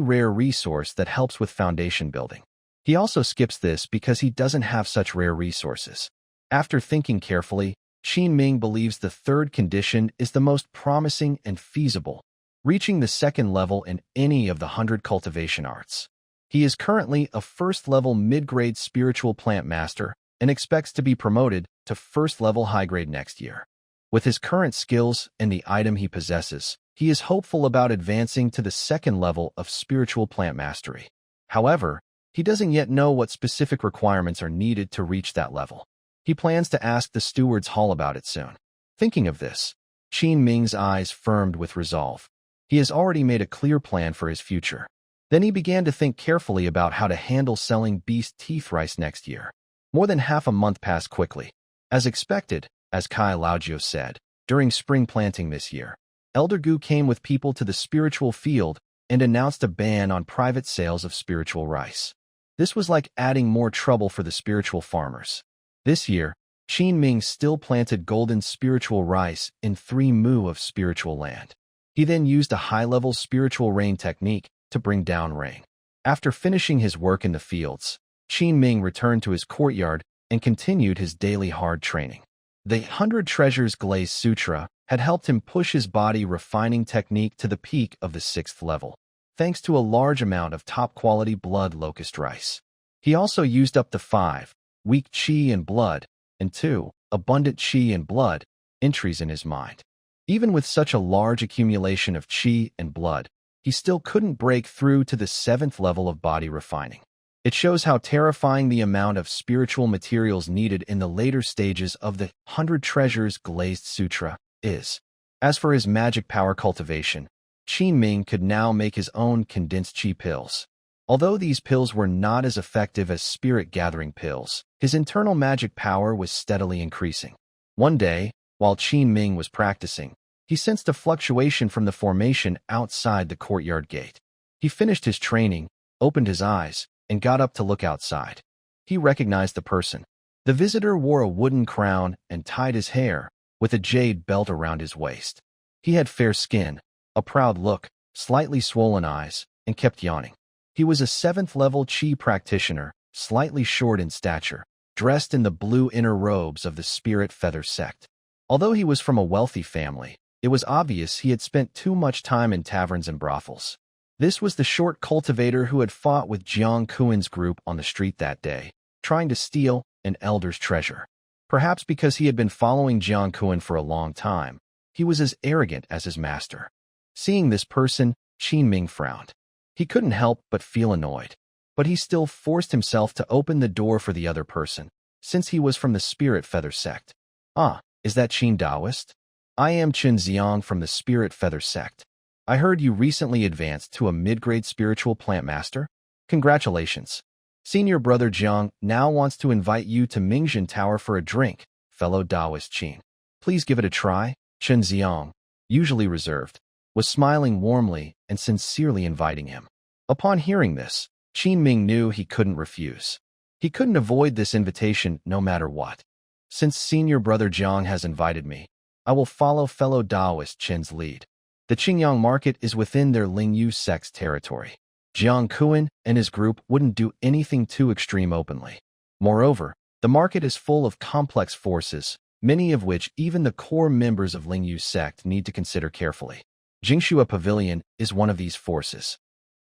S1: rare resource that helps with foundation building. He also skips this because he doesn't have such rare resources. After thinking carefully, Qin Ming believes the third condition is the most promising and feasible, reaching the second level in any of the 100 cultivation arts. He is currently a first-level mid-grade spiritual plant master and expects to be promoted to first-level high-grade next year. With his current skills and the item he possesses, he is hopeful about advancing to the second level of spiritual plant mastery. However, he doesn't yet know what specific requirements are needed to reach that level. He plans to ask the steward's hall about it soon. Thinking of this, Qin Ming's eyes firmed with resolve. He has already made a clear plan for his future. Then he began to think carefully about how to handle selling beast teeth rice next year. More than half a month passed quickly. As expected, as Kai Laojiu said, during spring planting this year, Elder Gu came with people to the spiritual field and announced a ban on private sales of spiritual rice. This was like adding more trouble for the spiritual farmers. This year, Qin Ming still planted golden spiritual rice in 3 mu of spiritual land. He then used a high-level spiritual rain technique to bring down rain. After finishing his work in the fields, Qin Ming returned to his courtyard and continued his daily hard training. The 100 Treasures Glaze Sutra had helped him push his body refining technique to the peak of the 6th level, thanks to a large amount of top-quality blood locust rice. He also used up the 5 weak qi and blood and 2 abundant qi and blood entries in his mind. Even with such a large accumulation of qi and blood, he still couldn't break through to the 7th level of body refining. It shows how terrifying the amount of spiritual materials needed in the later stages of the 100 Treasures Glazed Sutra is. As for his magic power cultivation, Qin Ming could now make his own condensed qi pills. Although these pills were not as effective as spirit-gathering pills, his internal magic power was steadily increasing. One day, while Qin Ming was practicing, he sensed a fluctuation from the formation outside the courtyard gate. He finished his training, opened his eyes, and got up to look outside. He recognized the person. The visitor wore a wooden crown and tied his hair with a jade belt around his waist. He had fair skin, a proud look, slightly swollen eyes, and kept yawning. He was a 7th-level qi practitioner, slightly short in stature, dressed in the blue inner robes of the Spirit Feather Sect. Although he was from a wealthy family, it was obvious he had spent too much time in taverns and brothels. This was the short cultivator who had fought with Jiang Kuan's group on the street that day, trying to steal an elder's treasure. Perhaps because he had been following Jiang Kuan for a long time, he was as arrogant as his master. Seeing this person, Qin Ming frowned. He couldn't help but feel annoyed, but he still forced himself to open the door for the other person, since he was from the Spirit Feather Sect. Ah, is that Qin Taoist? I am Chen Xiang from the Spirit Feather Sect. I heard you recently advanced to a mid-grade spiritual plant master? Congratulations. Senior brother Jiang now wants to invite you to Mingjin Tower for a drink, fellow Taoist Qin. Please give it a try. Chen Xiang, usually reserved, was smiling warmly and sincerely inviting him. Upon hearing this, Qin Ming knew he couldn't refuse. He couldn't avoid this invitation no matter what. Since senior brother Jiang has invited me, I will follow fellow Taoist Chen's lead. The Qingyang market is within their Lingyu sect's territory. Jiang Kuan and his group wouldn't do anything too extreme openly. Moreover, the market is full of complex forces, many of which even the core members of Lingyu sect need to consider carefully. Jingshua Pavilion is one of these forces.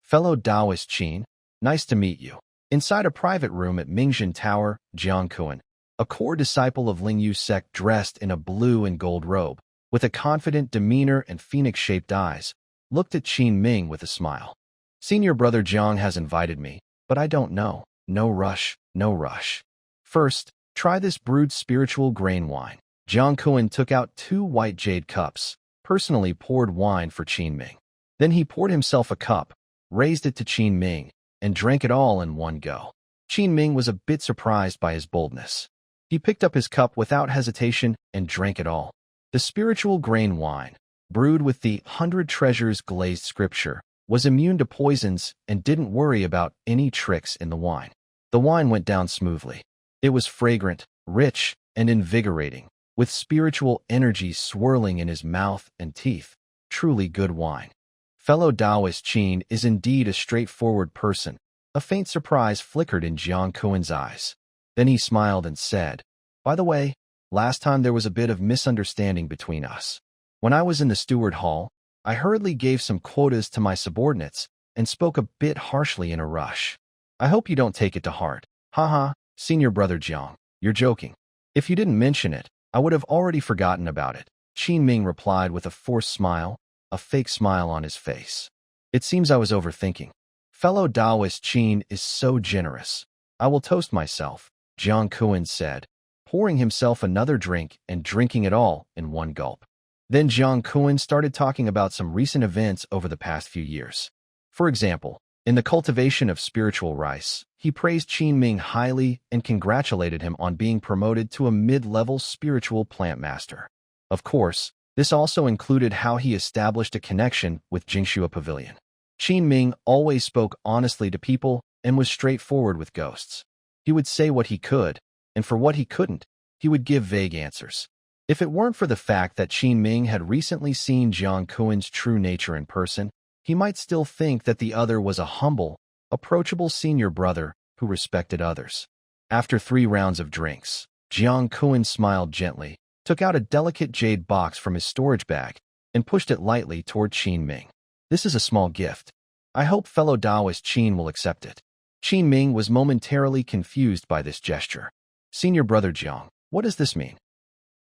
S1: Fellow Taoist Qin, nice to meet you. Inside a private room at Mingjin Tower, Jiang Kuan, a core disciple of Lingyu sect dressed in a blue and gold robe, with a confident demeanor and phoenix-shaped eyes, looked at Qin Ming with a smile. Senior brother Jiang has invited me, but I don't know. No rush, no rush. First, try this brewed spiritual grain wine. Jiang Kuan took out 2 white jade cups, personally poured wine for Qin Ming. Then he poured himself a cup, raised it to Qin Ming, and drank it all in one go. Qin Ming was a bit surprised by his boldness. He picked up his cup without hesitation and drank it all. The spiritual grain wine, brewed with the 100 Treasures Glazed Scripture, was immune to poisons and didn't worry about any tricks in the wine. The wine went down smoothly. It was fragrant, rich, and invigorating, with spiritual energy swirling in his mouth and teeth. Truly good wine. Fellow Taoist Qin is indeed a straightforward person. A faint surprise flickered in Jiang Kuan's eyes. Then he smiled and said, "By the way, last time there was a bit of misunderstanding between us. When I was in the steward hall, I hurriedly gave some quotas to my subordinates and spoke a bit harshly in a rush. I hope you don't take it to heart. Haha, senior brother Jiang, you're joking. If you didn't mention it, I would have already forgotten about it. Qin Ming replied with a forced smile, a fake smile on his face. It seems I was overthinking. Fellow Taoist Qin is so generous. I will toast myself, Jiang Kuan said, pouring himself another drink and drinking it all in one gulp. Then Jiang Kuan started talking about some recent events over the past few years. For example, in the cultivation of spiritual rice, he praised Qin Ming highly and congratulated him on being promoted to a mid-level spiritual plant master. Of course, this also included how he established a connection with Jingxua Pavilion. Qin Ming always spoke honestly to people and was straightforward with ghosts. He would say what he could, and for what he couldn't, he would give vague answers. If it weren't for the fact that Qin Ming had recently seen Jiang Kuan's true nature in person, he might still think that the other was a humble, approachable senior brother who respected others. After 3 rounds of drinks, Jiang Kuan smiled gently, took out a delicate jade box from his storage bag, and pushed it lightly toward Qin Ming. This is a small gift. I hope fellow Taoist Qin will accept it. Qin Ming was momentarily confused by this gesture. Senior brother Jiang, what does this mean?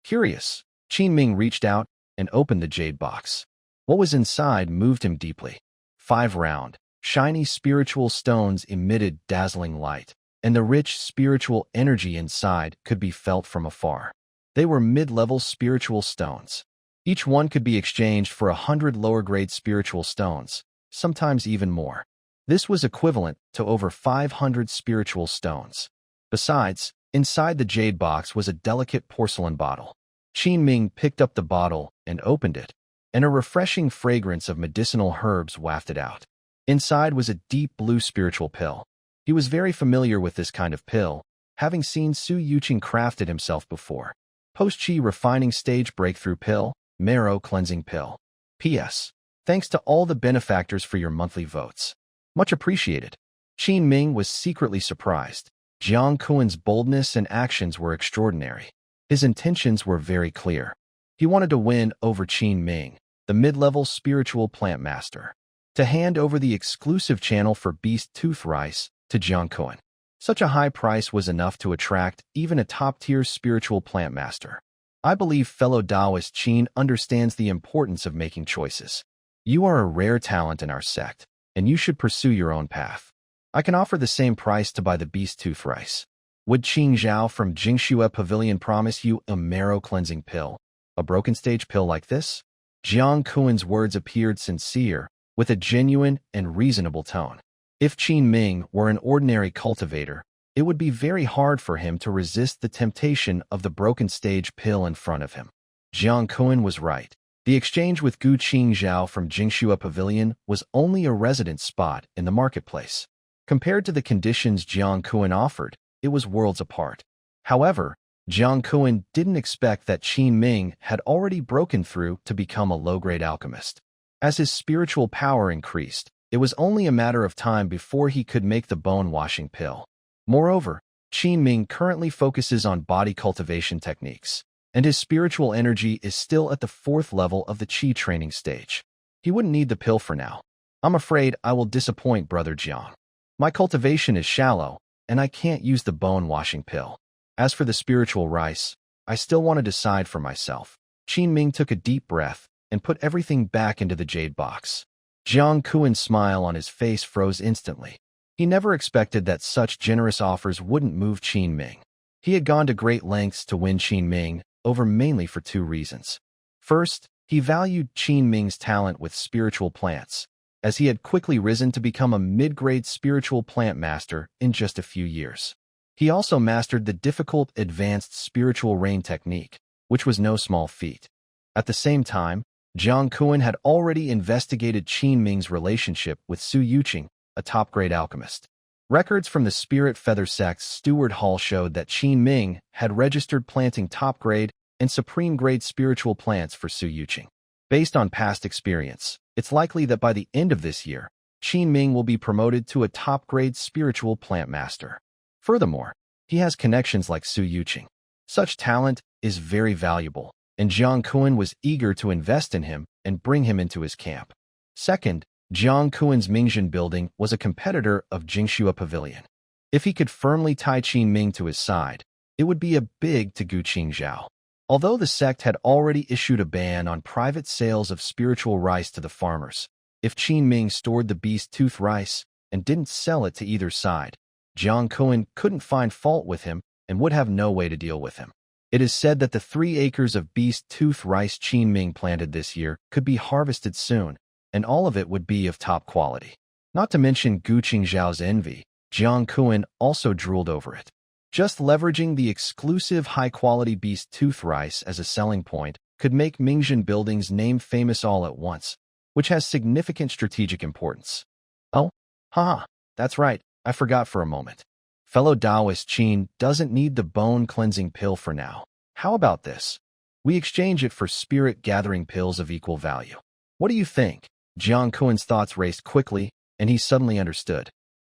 S1: Curious, Qin Ming reached out and opened the jade box. What was inside moved him deeply. 5 round, shiny spiritual stones emitted dazzling light, and the rich spiritual energy inside could be felt from afar. They were mid-level spiritual stones. Each one could be exchanged for 100 lower-grade spiritual stones, sometimes even more. This was equivalent to over 500 spiritual stones. Besides, inside the jade box was a delicate porcelain bottle. Qin Ming picked up the bottle and opened it, and a refreshing fragrance of medicinal herbs wafted out. Inside was a deep blue spiritual pill. He was very familiar with this kind of pill, having seen Su Yuqing craft it himself before. Post-Qi refining stage breakthrough pill, marrow cleansing pill. P.S. Thanks to all the benefactors for your monthly votes. Much appreciated. Qin Ming was secretly surprised. Jiang Kuan's boldness and actions were extraordinary. His intentions were very clear. He wanted to win over Qin Ming, the mid-level spiritual plant master, to hand over the exclusive channel for beast tooth rice to Jiang Kuan. Such a high price was enough to attract even a top-tier spiritual plant master. I believe fellow Taoist Qin understands the importance of making choices. You are a rare talent in our sect, and you should pursue your own path. I can offer the same price to buy the beast tooth rice. Would Qing Zhao from Jingxua Pavilion promise you a marrow cleansing pill, a broken stage pill like this? Jiang Kuan's words appeared sincere, with a genuine and reasonable tone. If Qin Ming were an ordinary cultivator, it would be very hard for him to resist the temptation of the broken stage pill in front of him. Jiang Kuan was right. The exchange with Gu Qing Zhao from Jingxua Pavilion was only a resident spot in the marketplace. Compared to the conditions Jiang Kuan offered, it was worlds apart. However, Jiang Kuan didn't expect that Qin Ming had already broken through to become a low-grade alchemist. As his spiritual power increased, it was only a matter of time before he could make the bone-washing pill. Moreover, Qin Ming currently focuses on body cultivation techniques, and his spiritual energy is still at the 4th level of the Qi training stage. He wouldn't need the pill for now. I'm afraid I will disappoint Brother Jiang. My cultivation is shallow, and I can't use the bone-washing pill. As for the spiritual rice, I still want to decide for myself. Qin Ming took a deep breath and put everything back into the jade box. Jiang Kuan's smile on his face froze instantly. He never expected that such generous offers wouldn't move Qin Ming. He had gone to great lengths to win Qin Ming over mainly for 2 reasons. First, he valued Qin Ming's talent with spiritual plants, as he had quickly risen to become a mid-grade spiritual plant master in just a few years. He also mastered the difficult advanced spiritual rain technique, which was no small feat. At the same time, Jiang Kuan had already investigated Qin Ming's relationship with Su Yuqing, a top-grade alchemist. Records from the Spirit Feather Sect's Steward Hall showed that Qin Ming had registered planting top-grade and supreme-grade spiritual plants for Su Yuqing. Based on past experience, it's likely that by the end of this year, Qin Ming will be promoted to a top-grade spiritual plant master. Furthermore, he has connections like Su Yuqing. Such talent is very valuable, and Jiang Kuan was eager to invest in him and bring him into his camp. Second, Jiang Kuan's Mingzhen building was a competitor of Jingxua Pavilion. If he could firmly tie Qin Ming to his side, it would be a big to Gu Qingzhao. Although the sect had already issued a ban on private sales of spiritual rice to the farmers, if Qin Ming stored the beast tooth rice and didn't sell it to either side, Jiang Kuan couldn't find fault with him and would have no way to deal with him. It is said that the 3 acres of beast tooth rice Qin Ming planted this year could be harvested soon, and all of it would be of top quality. Not to mention Gu Qingzhao's envy, Jiang Kuan also drooled over it. Just leveraging the exclusive high-quality beast tooth rice as a selling point could make Mingzhen buildings name famous all at once, which has significant strategic importance. Oh, haha, that's right, I forgot for a moment. Fellow Taoist Qin doesn't need the bone-cleansing pill for now. How about this? We exchange it for spirit-gathering pills of equal value. What do you think? Jiang Kuan's thoughts raced quickly, and he suddenly understood.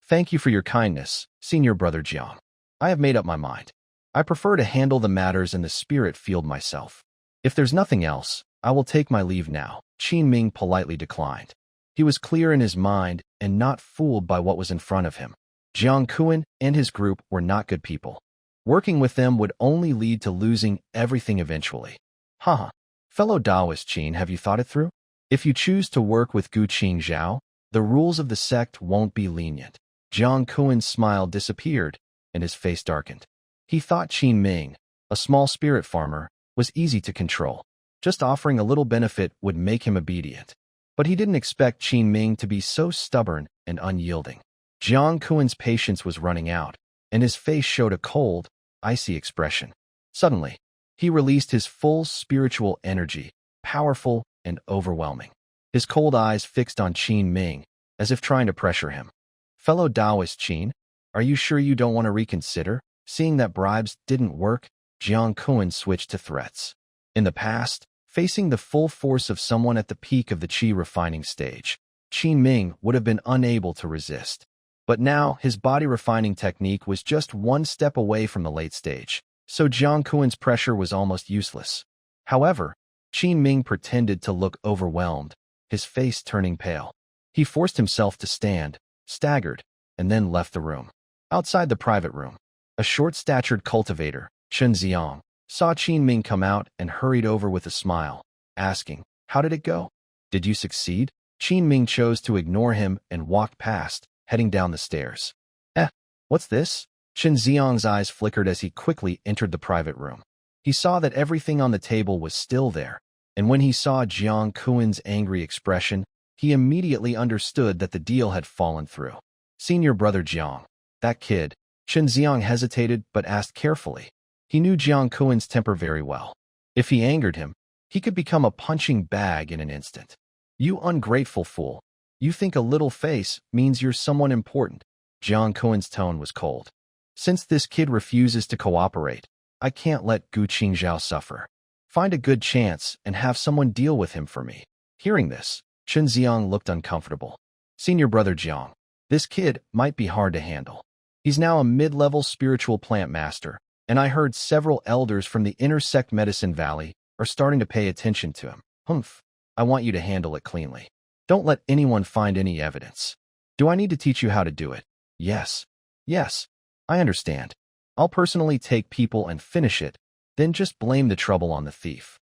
S1: Thank you for your kindness, senior brother Jiang. I have made up my mind. I prefer to handle the matters in the spirit field myself. If there's nothing else, I will take my leave now, Qin Ming politely declined. He was clear in his mind and not fooled by what was in front of him. Jiang Kuan and his group were not good people. Working with them would only lead to losing everything eventually. Haha. Fellow Taoist Qin, have you thought it through? If you choose to work with Gu Qingzhao, the rules of the sect won't be lenient. Jiang Kuan's smile disappeared, and his face darkened. He thought Qin Ming, a small spirit farmer, was easy to control. Just offering a little benefit would make him obedient. But he didn't expect Qin Ming to be so stubborn and unyielding. Jiang Kuan's patience was running out, and his face showed a cold, icy expression. Suddenly, he released his full spiritual energy, powerful and overwhelming. His cold eyes fixed on Qin Ming, as if trying to pressure him. Fellow Taoist Qin, are you sure you don't want to reconsider? Seeing that bribes didn't work, Jiang Kuan switched to threats. In the past, facing the full force of someone at the peak of the qi refining stage, Qin Ming would have been unable to resist. But now, his body refining technique was just one step away from the late stage, so Jiang Kuan's pressure was almost useless. However, Qin Ming pretended to look overwhelmed, his face turning pale. He forced himself to stand, staggered, and then left the room. Outside the private room, a short-statured cultivator, Chen Xiang, saw Qin Ming come out and hurried over with a smile, asking, "How did it go? Did you succeed?" Qin Ming chose to ignore him and walked past, heading down the stairs. What's this? Chen Xiang's eyes flickered as he quickly entered the private room. He saw that everything on the table was still there, and when he saw Jiang Kuan's angry expression, he immediately understood that the deal had fallen through. Senior brother Jiang, that kid. Chen Xiang hesitated but asked carefully. He knew Jiang Kuan's temper very well. If he angered him, he could become a punching bag in an instant. You ungrateful fool. You think a little face means you're someone important. Jiang Kuan's tone was cold. Since this kid refuses to cooperate, I can't let Gu Qingzhao suffer. Find a good chance and have someone deal with him for me. Hearing this, Chen Xiang looked uncomfortable. Senior brother Jiang, this kid might be hard to handle. He's now a mid-level spiritual plant master, and I heard several elders from the inner Sect Medicine Valley are starting to pay attention to him. Humph, I want you to handle it cleanly. Don't let anyone find any evidence. Do I need to teach you how to do it? Yes, I understand. I'll personally take people and finish it, then just blame the trouble on the thief.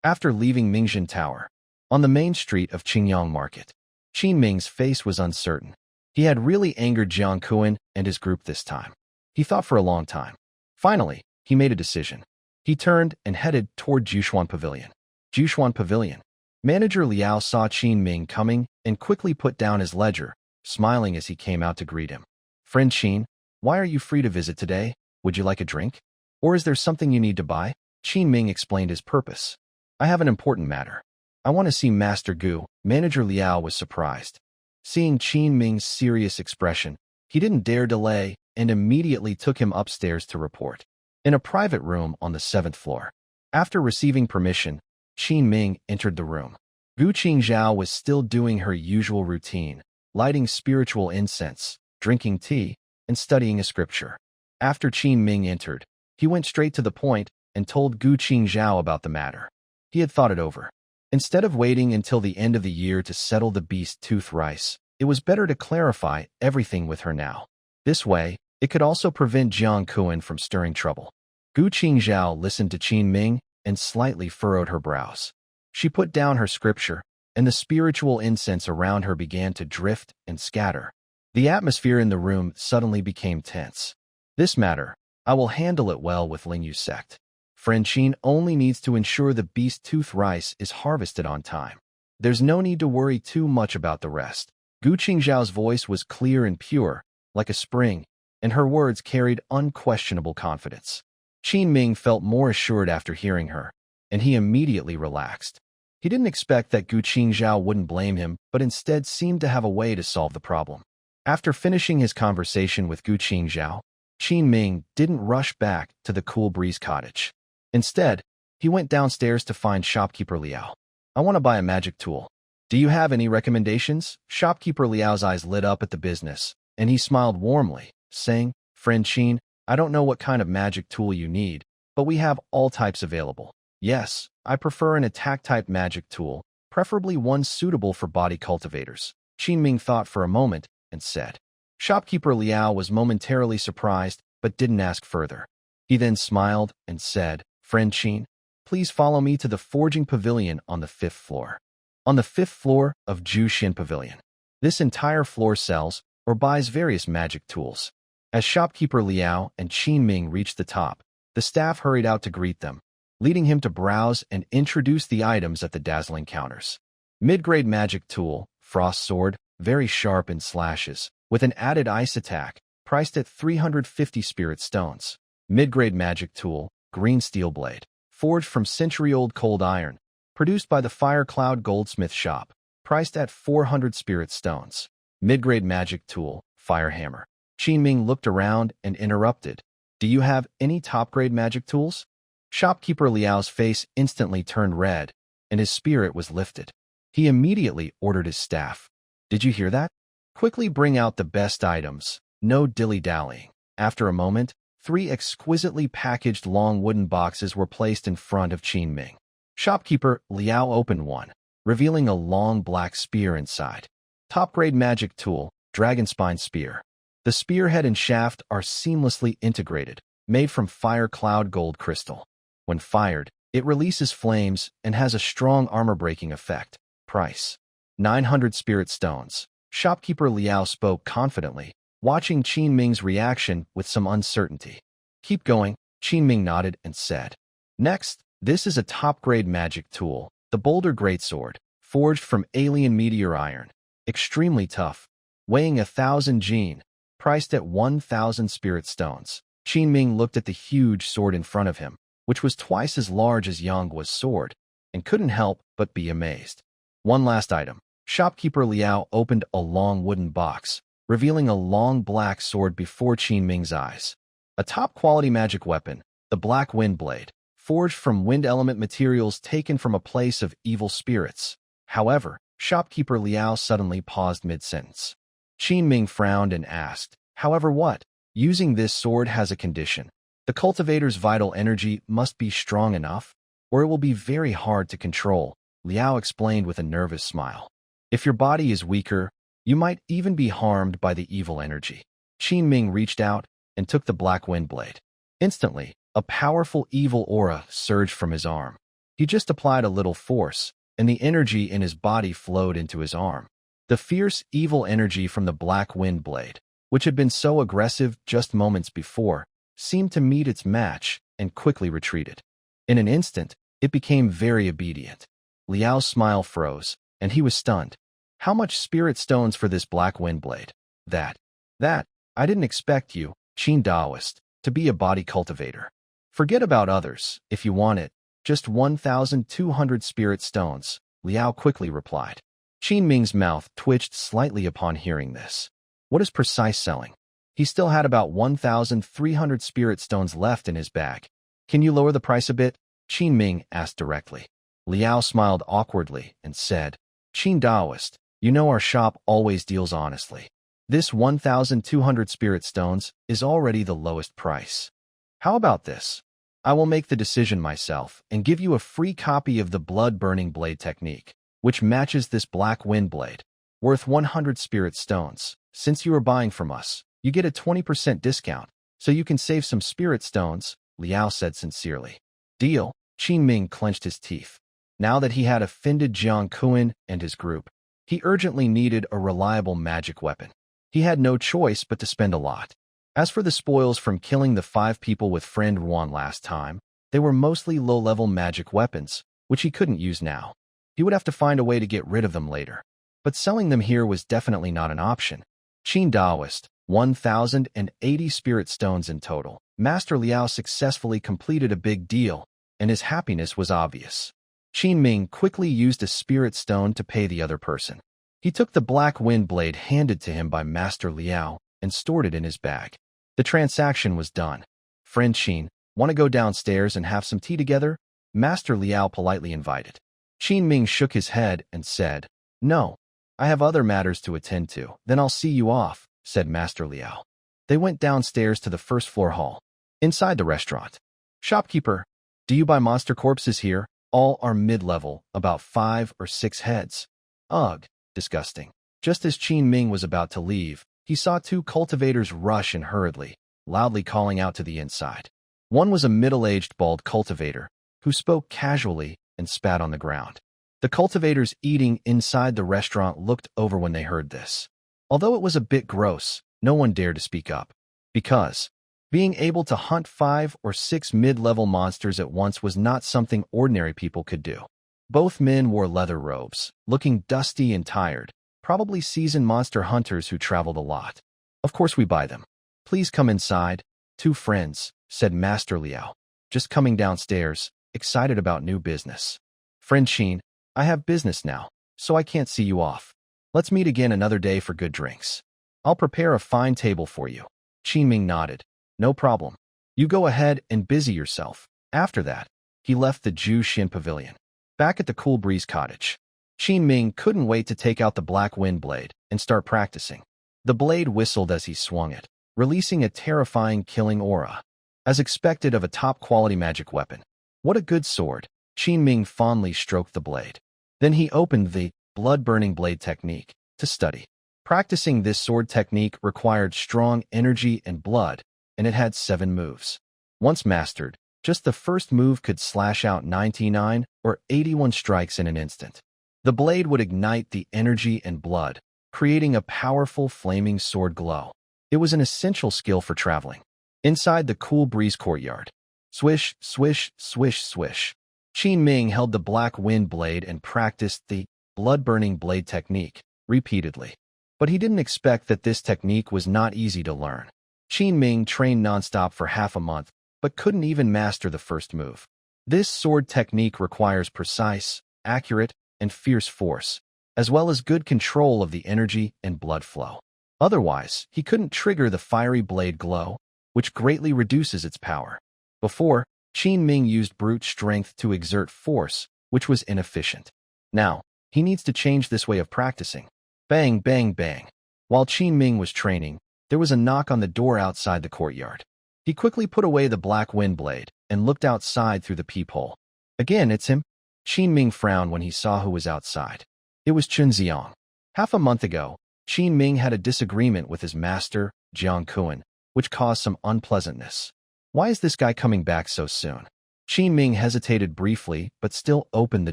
S1: After leaving Mingzhen Tower, on the main street of Qingyang Market, Qin Ming's face was uncertain. He had really angered Jiang Kuan and his group this time. He thought for a long time. Finally, he made a decision. He turned and headed toward Jushuan Pavilion. Jushuan Pavilion. Manager Liao saw Qin Ming coming and quickly put down his ledger, smiling as he came out to greet him. Friend Qin, why are you free to visit today? Would you like a drink? Or is there something you need to buy? Qin Ming explained his purpose. I have an important matter. I want to see Master Gu. Manager Liao was surprised. Seeing Qin Ming's serious expression, he didn't dare delay and immediately took him upstairs to report. In a private room on the 7th floor. After receiving permission, Qin Ming entered the room. Gu Qingzhao was still doing her usual routine, lighting spiritual incense, drinking tea, and studying a scripture. After Qin Ming entered, he went straight to the point and told Gu Qingzhao about the matter. He had thought it over. Instead of waiting until the end of the year to settle the beast tooth rice, it was better to clarify everything with her now. This way, it could also prevent Jiang Kuan from stirring trouble. Gu Qingzhao listened to Qin Ming and slightly furrowed her brows. She put down her scripture, and the spiritual incense around her began to drift and scatter. The atmosphere in the room suddenly became tense. This matter, I will handle it well with Lingyu's sect. Friend Qin only needs to ensure the beast tooth rice is harvested on time. There's no need to worry too much about the rest. Gu Qingzhao's voice was clear and pure, like a spring, and her words carried unquestionable confidence. Qin Ming felt more assured after hearing her, and he immediately relaxed. He didn't expect that Gu Qingzhao wouldn't blame him, but instead seemed to have a way to solve the problem. After finishing his conversation with Gu Qingzhao, Qin Ming didn't rush back to the Cool Breeze cottage. Instead, he went downstairs to find shopkeeper Liao. I want to buy a magic tool. Do you have any recommendations? Shopkeeper Liao's eyes lit up at the business, and he smiled warmly, saying, Friend Qin, I don't know what kind of magic tool you need, but we have all types available. Yes, I prefer an attack-type magic tool, preferably one suitable for body cultivators. Qin Ming thought for a moment and said. Shopkeeper Liao was momentarily surprised, but didn't ask further. He then smiled and said, Friend Qin, please follow me to the forging pavilion on the 5th floor. On the 5th floor of Jushin Pavilion. This entire floor sells or buys various magic tools. As shopkeeper Liao and Qin Ming reached the top, the staff hurried out to greet them, leading him to browse and introduce the items at the dazzling counters. Mid-grade magic tool, frost sword, very sharp in slashes, with an added ice attack, priced at 350 spirit stones. Mid-grade magic tool, green steel blade, forged from century-old cold iron, produced by the Fire Cloud Goldsmith Shop, priced at 400 spirit stones. Mid-grade magic tool, fire hammer. Qin Ming looked around and interrupted. Do you have any top-grade magic tools? Shopkeeper Liao's face instantly turned red, and his spirit was lifted. He immediately ordered his staff. Did you hear that? Quickly bring out the best items, no dilly-dallying. After a moment, 3 exquisitely packaged long wooden boxes were placed in front of Qin Ming. Shopkeeper Liao opened one, revealing a long black spear inside. Top-grade magic tool, dragon spine spear. The spearhead and shaft are seamlessly integrated, made from fire cloud gold crystal. When fired, it releases flames and has a strong armor-breaking effect. Price: 900 spirit stones. Shopkeeper Liao spoke confidently, watching Qin Ming's reaction with some uncertainty. Keep going, Qin Ming nodded and said. Next, this is a top-grade magic tool, the Boulder Greatsword, forged from alien meteor iron. Extremely tough, weighing 1,000 jin, priced at 1,000 spirit stones. Qin Ming looked at the huge sword in front of him, which was twice as large as Yang Guo's sword, and couldn't help but be amazed. One last item. Shopkeeper Liao opened a long wooden box, revealing a long black sword before Qin Ming's eyes. A top-quality magic weapon, the Black Wind Blade, forged from wind element materials taken from a place of evil spirits. However, Shopkeeper Liao suddenly paused mid-sentence. Qin Ming frowned and asked, however what? Using this sword has a condition. The cultivator's vital energy must be strong enough, or it will be very hard to control, Liao explained with a nervous smile. If your body is weaker, you might even be harmed by the evil energy. Qin Ming reached out and took the Black Wind Blade. Instantly, a powerful evil aura surged from his arm. He just applied a little force, and the energy in his body flowed into his arm. The fierce evil energy from the Black Wind Blade, which had been so aggressive just moments before, seemed to meet its match and quickly retreated. In an instant, it became very obedient. Liao's smile froze, and he was stunned. How much spirit stones for this Black Wind Blade? That, I didn't expect you, Qin Daoist, to be a body cultivator. Forget about others, if you want it. Just 1,200 spirit stones, Liao quickly replied. Qin Ming's mouth twitched slightly upon hearing this. What is precise selling? He still had about 1,300 spirit stones left in his bag. Can you lower the price a bit? Qin Ming asked directly. Liao smiled awkwardly and said, Qin Daoist, you know our shop always deals honestly. This 1,200 spirit stones is already the lowest price. How about this? I will make the decision myself and give you a free copy of the blood-burning blade technique, which matches this black wind blade, worth 100 spirit stones. Since you are buying from us, you get a 20% discount, so you can save some spirit stones, Liao said sincerely. Deal. Qin Ming clenched his teeth. Now that he had offended Jiang Kuan and his group, he urgently needed a reliable magic weapon. He had no choice but to spend a lot. As for the spoils from killing the 5 people with friend Ruan last time, they were mostly low-level magic weapons, which he couldn't use now. He would have to find a way to get rid of them later. But selling them here was definitely not an option. Qin Daoist, 1,080 spirit stones in total. Master Liao successfully completed a big deal, and his happiness was obvious. Qin Ming quickly used a spirit stone to pay the other person. He took the black wind blade handed to him by Master Liao and stored it in his bag. The transaction was done. Friend Qin, want to go downstairs and have some tea together? Master Liao politely invited. Qin Ming shook his head and said, No, I have other matters to attend to. Then I'll see you off, said Master Liao. They went downstairs to the first-floor hall. Inside the restaurant. Shopkeeper, do you buy monster corpses here? All are mid-level, about 5 or 6 heads. Ugh, disgusting. Just as Qin Ming was about to leave, he saw 2 cultivators rush in hurriedly, loudly calling out to the inside. One was a middle-aged bald cultivator, who spoke casually and spat on the ground. The cultivators eating inside the restaurant looked over when they heard this. Although it was a bit gross, no one dared to speak up. Because being able to hunt 5 or 6 mid-level monsters at once was not something ordinary people could do. Both men wore leather robes, looking dusty and tired, probably seasoned monster hunters who traveled a lot. Of course we buy them. Please come inside. 2 friends, said Master Liao, just coming downstairs, excited about new business. Friend Qin, I have business now, so I can't see you off. Let's meet again another day for good drinks. I'll prepare a fine table for you. Qin Ming nodded. No problem. You go ahead and busy yourself. After that, he left the Ju Xin pavilion. Back at the Cool Breeze cottage, Qin Ming couldn't wait to take out the black wind blade and start practicing. The blade whistled as he swung it, releasing a terrifying killing aura. As expected of a top-quality magic weapon. What a good sword. Qin Ming fondly stroked the blade. Then he opened the blood-burning blade technique to study. Practicing this sword technique required strong energy and blood, and it had 7 moves. Once mastered, just the first move could slash out 99 or 81 strikes in an instant. The blade would ignite the energy and blood, creating a powerful flaming sword glow. It was an essential skill for traveling. Inside the Cool Breeze courtyard. Swish, swish, swish, swish. Qin Ming held the black wind blade and practiced the blood-burning blade technique repeatedly. But he didn't expect that this technique was not easy to learn. Qin Ming trained nonstop for half a month, but couldn't even master the first move. This sword technique requires precise, accurate, and fierce force, as well as good control of the energy and blood flow. Otherwise, he couldn't trigger the fiery blade glow, which greatly reduces its power. Before, Qin Ming used brute strength to exert force, which was inefficient. Now, he needs to change this way of practicing. Bang, bang, bang. While Qin Ming was training, there was a knock on the door outside the courtyard. He quickly put away the black wind blade and looked outside through the peephole. Again, it's him. Qin Ming frowned when he saw who was outside. It was Chun Xiang. Half a month ago, Qin Ming had a disagreement with his master, Jiang Kuan, which caused some unpleasantness. Why is this guy coming back so soon? Qin Ming hesitated briefly, but still opened the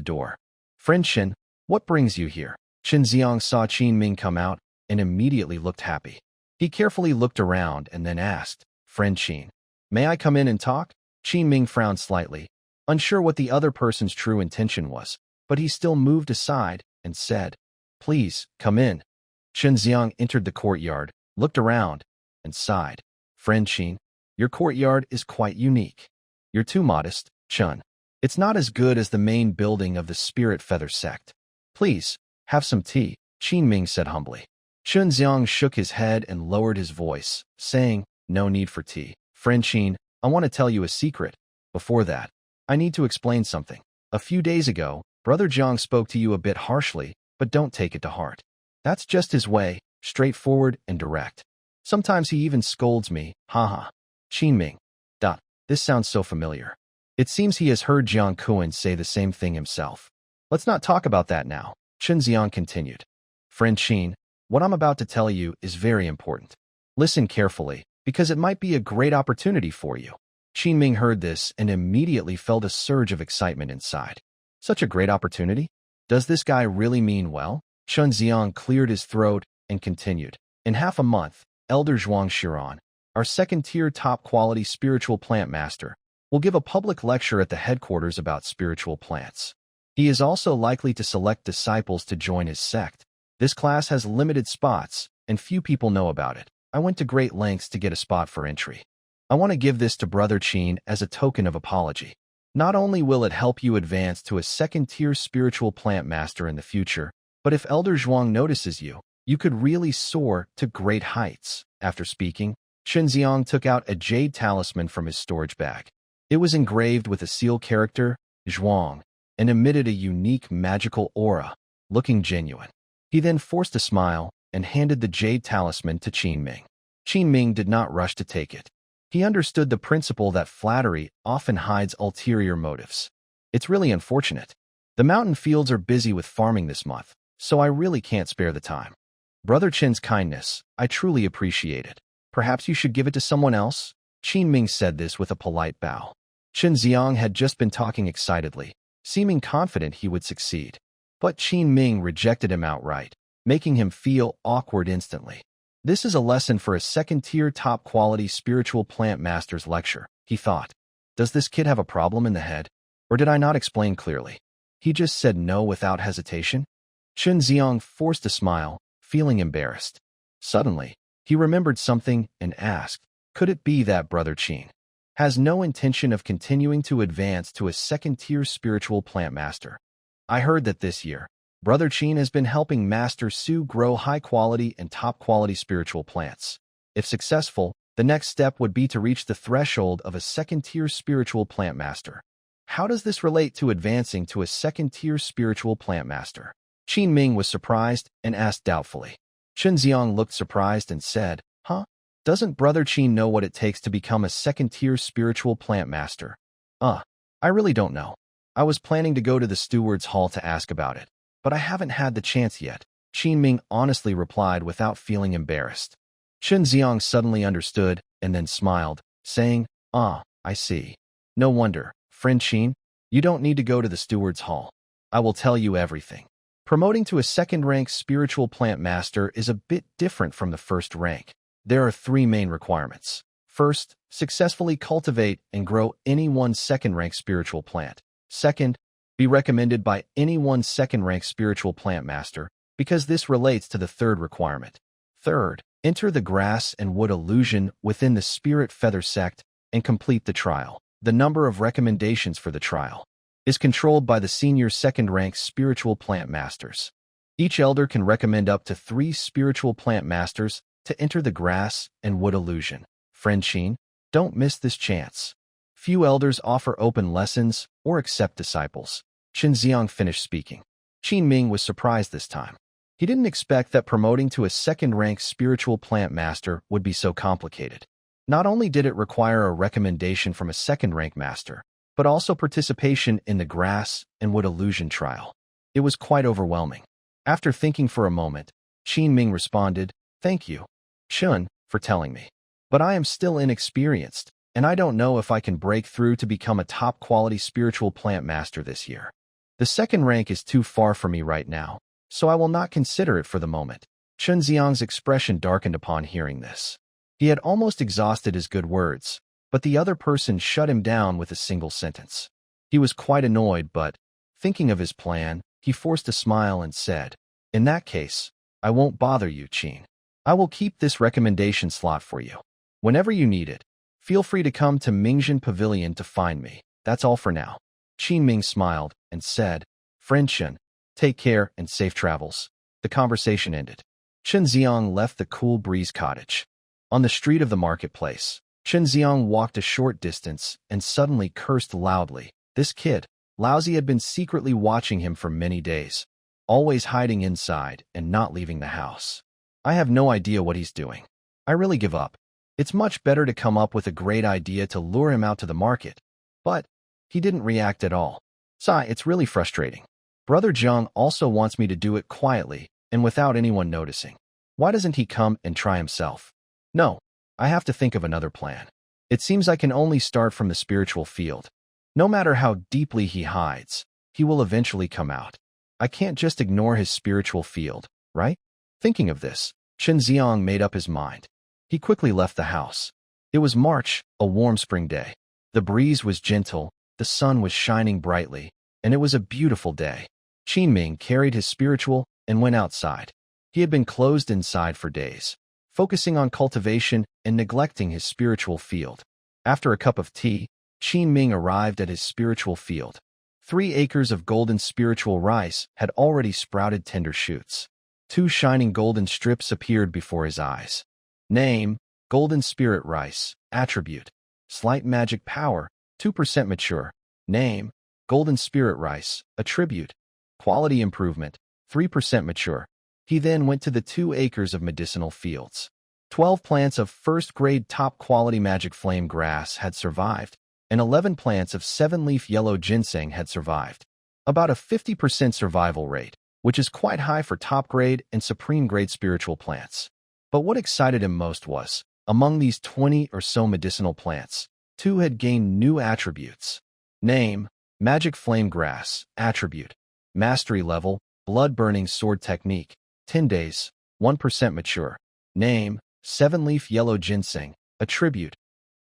S1: door. Friend Shin, what brings you here? Chun Xiang saw Qin Ming come out and immediately looked happy. He carefully looked around and then asked, Friend Qin, may I come in and talk? Qin Ming frowned slightly, unsure what the other person's true intention was, but he still moved aside and said, Please, come in. Chun Xiang entered the courtyard, looked around, and sighed. Friend Qin, your courtyard is quite unique. You're too modest, Chun. It's not as good as the main building of the Spirit Feather Sect. Please, have some tea, Qin Ming said humbly. Chun Xiang shook his head and lowered his voice, saying, No need for tea. Friend Qin, I want to tell you a secret. Before that, I need to explain something. A few days ago, Brother Jiang spoke to you a bit harshly, but don't take it to heart. That's just his way, straightforward and direct. Sometimes he even scolds me, haha. Qin Ming. This sounds so familiar. It seems he has heard Jiang Kuan say the same thing himself. Let's not talk about that now, Chen Xiang continued. Friend Qin, what I'm about to tell you is very important. Listen carefully, because it might be a great opportunity for you. Qin Ming heard this and immediately felt a surge of excitement inside. Such a great opportunity? Does this guy really mean well? Chen Xiang cleared his throat and continued. In half a month, Elder Zhuang Shiran, our second-tier top-quality spiritual plant master, will give a public lecture at the headquarters about spiritual plants. He is also likely to select disciples to join his sect. This class has limited spots, and few people know about it. I went to great lengths to get a spot for entry. I want to give this to Brother Qin as a token of apology. Not only will it help you advance to a second-tier spiritual plant master in the future, but if Elder Zhuang notices you, you could really soar to great heights. After speaking, Chen Xiang took out a jade talisman from his storage bag. It was engraved with a seal character, Zhuang, and emitted a unique magical aura, looking genuine. He then forced a smile and handed the jade talisman to Qin Ming. Qin Ming did not rush to take it. He understood the principle that flattery often hides ulterior motives. It's really unfortunate. The mountain fields are busy with farming this month, so I really can't spare the time. Brother Chen's kindness, I truly appreciate it. Perhaps you should give it to someone else? Qin Ming said this with a polite bow. Chen Xiang had just been talking excitedly, seeming confident he would succeed. But Qin Ming rejected him outright, making him feel awkward instantly. This is a lesson for a second-tier top-quality spiritual plant master's lecture, he thought. Does this kid have a problem in the head? Or did I not explain clearly? He just said no without hesitation? Chen Xiang forced a smile, feeling embarrassed. Suddenly, he remembered something and asked, could it be that Brother Qin has no intention of continuing to advance to a second-tier spiritual plant master? I heard that this year, Brother Qin has been helping Master Su grow high-quality and top-quality spiritual plants. If successful, the next step would be to reach the threshold of a second-tier spiritual plant master. How does this relate to advancing to a second-tier spiritual plant master? Qin Ming was surprised and asked doubtfully. Chen Xiang looked surprised and said, Huh? Doesn't Brother Qin know what it takes to become a second-tier spiritual plant master? I really don't know. I was planning to go to the steward's hall to ask about it, but I haven't had the chance yet, Qin Ming honestly replied without feeling embarrassed. Chen Xiang suddenly understood and then smiled, saying, I see. No wonder, friend Qin, you don't need to go to the steward's hall. I will tell you everything. Promoting to a second-rank spiritual plant master is a bit different from the first rank. There are 3 main requirements. First, successfully cultivate and grow any one second-rank spiritual plant. Second, be recommended by any one second-rank spiritual plant master, because this relates to the third requirement. Third, enter the grass and wood illusion within the Spirit Feather Sect and complete the trial. The number of recommendations for the trial is controlled by the senior second-rank spiritual plant masters. Each elder can recommend up to 3 spiritual plant masters to enter the grass and wood illusion. Friend Qin, don't miss this chance. Few elders offer open lessons or accept disciples. Chen Xiang finished speaking. Qin Ming was surprised this time. He didn't expect that promoting to a second-rank spiritual plant master would be so complicated. Not only did it require a recommendation from a second-rank master, but also participation in the grass and wood illusion trial. It was quite overwhelming. After thinking for a moment, Qin Ming responded, Thank you, Chen, for telling me. But I am still inexperienced, and I don't know if I can break through to become a top-quality spiritual plant master this year. The second rank is too far for me right now, so I will not consider it for the moment. Chen Xiang's expression darkened upon hearing this. He had almost exhausted his good words, but the other person shut him down with a single sentence. He was quite annoyed, but, thinking of his plan, he forced a smile and said, In that case, I won't bother you, Qin. I will keep this recommendation slot for you. Whenever you need it, feel free to come to Mingzhen Pavilion to find me. That's all for now. Qin Ming smiled and said, Friend Chen, take care and safe travels. The conversation ended. Chen Xiang left the Cool Breeze cottage. On the street of the marketplace, Chen Xiang walked a short distance and suddenly cursed loudly. This kid, Laozi, had been secretly watching him for many days, always hiding inside and not leaving the house. I have no idea what he's doing. I really give up. It's much better to come up with a great idea to lure him out to the market. But He didn't react at all. Sigh, it's really frustrating. Brother Zheng also wants me to do it quietly and without anyone noticing. Why doesn't he come and try himself? No, I have to think of another plan. It seems I can only start from the spiritual field. No matter how deeply he hides, he will eventually come out. I can't just ignore his spiritual field, right? Thinking of this, Chen Xiang made up his mind. He quickly left the house. It was March, a warm spring day. The breeze was gentle, the sun was shining brightly, and it was a beautiful day. Qin Ming carried his spiritual and went outside. He had been closed inside for days, focusing on cultivation and neglecting his spiritual field. After a cup of tea, Qin Ming arrived at his spiritual field. 3 acres of golden spiritual rice had already sprouted tender shoots. 2 shining golden strips appeared before his eyes. Name: Golden Spirit Rice. Attribute: Slight Magic Power, 2% mature. Name: Golden Spirit Rice. Attribute: Quality Improvement, 3% mature. He then went to the 2 acres of medicinal fields. 12 plants of first-grade top-quality magic flame grass had survived, and 11 plants of 7-leaf yellow ginseng had survived. About a 50% survival rate, which is quite high for top-grade and supreme-grade spiritual plants. But what excited him most was, among these 20 or so medicinal plants, 2 had gained new attributes. Name: Magic Flame Grass. Attribute: Mastery Level, Blood-Burning Sword Technique, 10 days, 1% mature. Name: 7-leaf yellow ginseng. Attribute: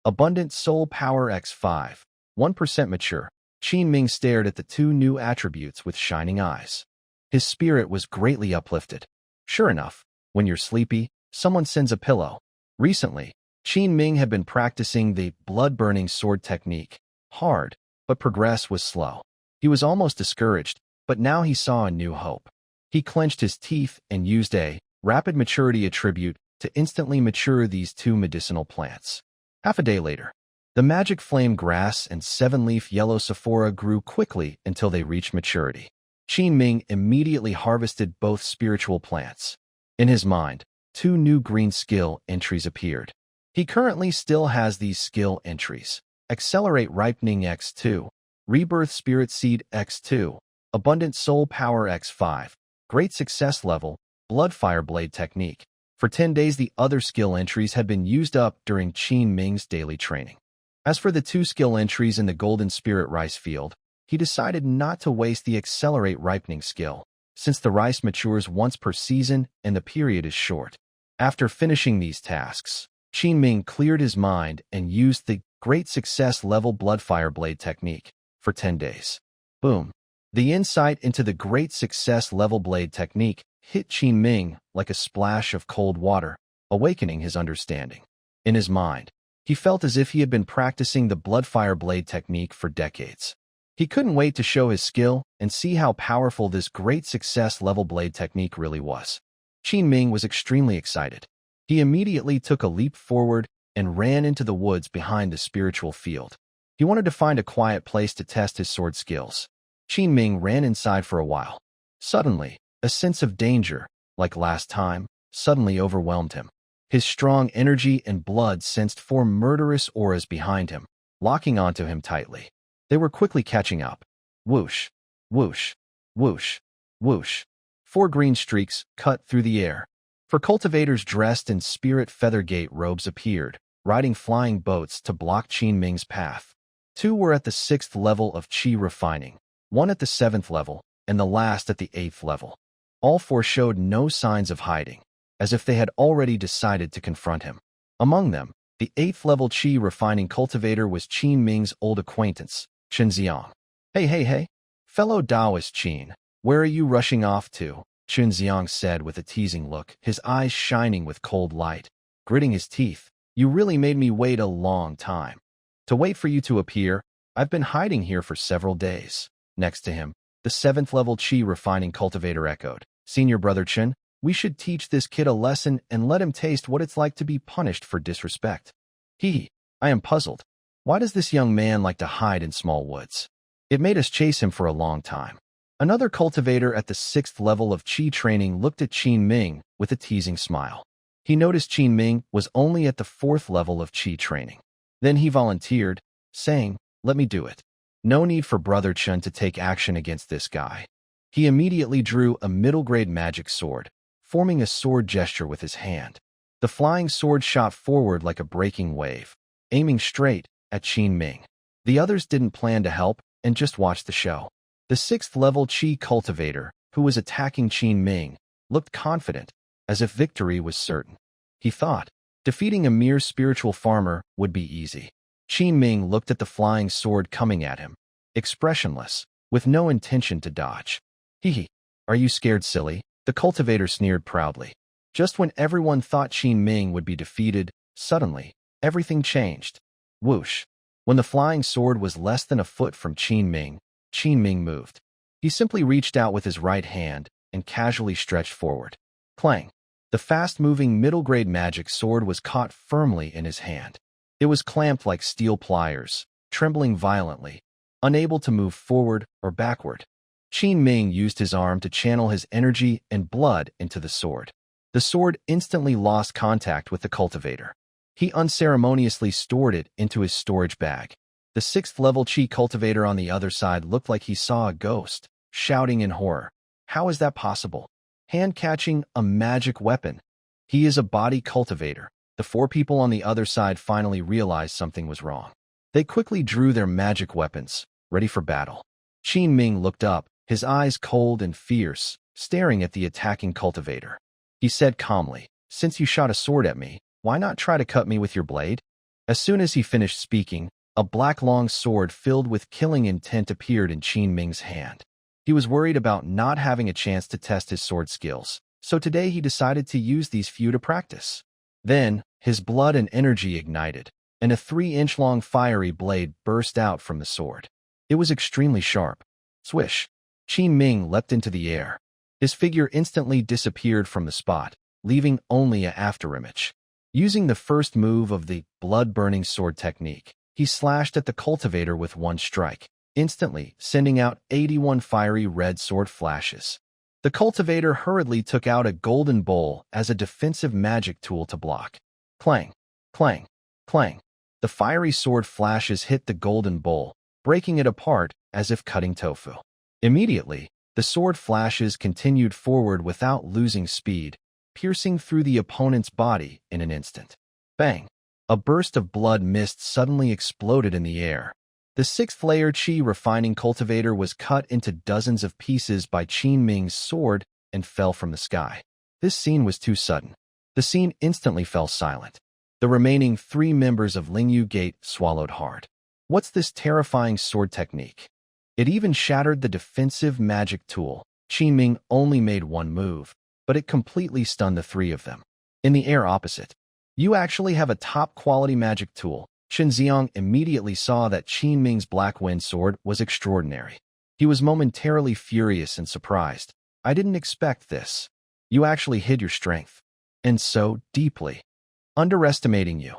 S1: Abundant Soul Power x5, 1% mature. Qin Ming stared at the 2 new attributes with shining eyes. His spirit was greatly uplifted. Sure enough, when you're sleepy, someone sends a pillow. Recently, Qin Ming had been practicing the blood-burning sword technique. Hard, but progress was slow. He was almost discouraged, but now he saw a new hope. He clenched his teeth and used a rapid maturity attribute to instantly mature these 2 medicinal plants. Half a day later, the magic flame grass and 7-leaf yellow sephora grew quickly until they reached maturity. Qin Ming immediately harvested both spiritual plants. In his mind, 2 new green skill entries appeared. He currently still has these skill entries: Accelerate Ripening x2, Rebirth Spirit Seed x2, Abundant Soul Power x5, Great Success Level, Bloodfire Blade Technique. For 10 days, the other skill entries had been used up during Qin Ming's daily training. As for the 2 skill entries in the Golden Spirit Rice field, he decided not to waste the Accelerate Ripening skill, since the rice matures once per season and the period is short. After finishing these tasks, Qin Ming cleared his mind and used the Great Success Level Bloodfire Blade Technique for 10 days. Boom! The insight into the Great Success Level Blade Technique hit Qin Ming like a splash of cold water, awakening his understanding. In his mind, he felt as if he had been practicing the Bloodfire Blade Technique for decades. He couldn't wait to show his skill and see how powerful this Great Success Level Blade Technique really was. Qin Ming was extremely excited. He immediately took a leap forward and ran into the woods behind the spiritual field. He wanted to find a quiet place to test his sword skills. Qin Ming ran inside for a while. Suddenly, a sense of danger, like last time, suddenly overwhelmed him. His strong energy and blood sensed 4 murderous auras behind him, locking onto him tightly. They were quickly catching up. Whoosh, whoosh, whoosh, whoosh. 4 green streaks cut through the air. 4 cultivators dressed in spirit feathergate robes appeared, riding flying boats to block Qin Ming's path. 2 were at the 6th level of Qi refining, 1 at the 7th level, and the last at the 8th level. All 4 showed no signs of hiding, as if they had already decided to confront him. Among them, the 8th level Qi refining cultivator was Qin Ming's old acquaintance, Chen Xiang. Hey, fellow Taoist Qin, where are you rushing off to? Chen Xiang said with a teasing look, his eyes shining with cold light. Gritting his teeth, you really made me wait a long time. To wait for you to appear, I've been hiding here for several days. Next to him, the 7th level Qi refining cultivator echoed, Senior Brother Chen, we should teach this kid a lesson and let him taste what it's like to be punished for disrespect. I am puzzled. Why does this young man like to hide in small woods? It made us chase him for a long time. Another cultivator at the 6th level of Qi training looked at Qin Ming with a teasing smile. He noticed Qin Ming was only at the 4th level of Qi training. Then he volunteered, saying, let me do it. No need for Brother Chun to take action against this guy. He immediately drew a middle-grade magic sword, forming a sword gesture with his hand. The flying sword shot forward like a breaking wave, aiming straight at Qin Ming. The others didn't plan to help and just watched the show. The 6th-level Qi cultivator, who was attacking Qin Ming, looked confident, as if victory was certain. He thought, defeating a mere spiritual farmer would be easy. Qin Ming looked at the flying sword coming at him, expressionless, with no intention to dodge. Hee, are you scared, silly? The cultivator sneered proudly. Just when everyone thought Qin Ming would be defeated, suddenly, everything changed. Whoosh. When the flying sword was less than a foot from Qin Ming moved. He simply reached out with his right hand and casually stretched forward. Clang. The fast-moving middle-grade magic sword was caught firmly in his hand. It was clamped like steel pliers, trembling violently, unable to move forward or backward. Qin Ming used his arm to channel his energy and blood into the sword. The sword instantly lost contact with the cultivator. He unceremoniously stored it into his storage bag. The 6th-level Qi cultivator on the other side looked like he saw a ghost, shouting in horror. How is that possible? Hand-catching a magic weapon. He is a body cultivator. The 4 people on the other side finally realized something was wrong. They quickly drew their magic weapons, ready for battle. Qin Ming looked up, his eyes cold and fierce, staring at the attacking cultivator. He said calmly, "Since you shot a sword at me, why not try to cut me with your blade?" As soon as he finished speaking, a black long sword filled with killing intent appeared in Qin Ming's hand. He was worried about not having a chance to test his sword skills, so today he decided to use these few to practice. Then, his blood and energy ignited, and a 3-inch-long fiery blade burst out from the sword. It was extremely sharp. Swish! Qin Ming leapt into the air. His figure instantly disappeared from the spot, leaving only an afterimage. Using the first move of the blood-burning sword technique, he slashed at the cultivator with one strike, instantly sending out 81 fiery red sword flashes. The cultivator hurriedly took out a golden bowl as a defensive magic tool to block. Clang, clang, clang. The fiery sword flashes hit the golden bowl, breaking it apart as if cutting tofu. Immediately, the sword flashes continued forward without losing speed, piercing through the opponent's body in an instant. Bang! A burst of blood mist suddenly exploded in the air. The 6th-layer Qi refining cultivator was cut into dozens of pieces by Qin Ming's sword and fell from the sky. This scene was too sudden. The scene instantly fell silent. The remaining 3 members of Lingyu Gate swallowed hard. What's this terrifying sword technique? It even shattered the defensive magic tool. Qin Ming only made one move, but it completely stunned the 3 of them. In the air opposite, you actually have a top-quality magic tool. Chen Xiang immediately saw that Qin Ming's Black Wind sword was extraordinary. He was momentarily furious and surprised. I didn't expect this. You actually hid your strength. And so deeply. Underestimating you.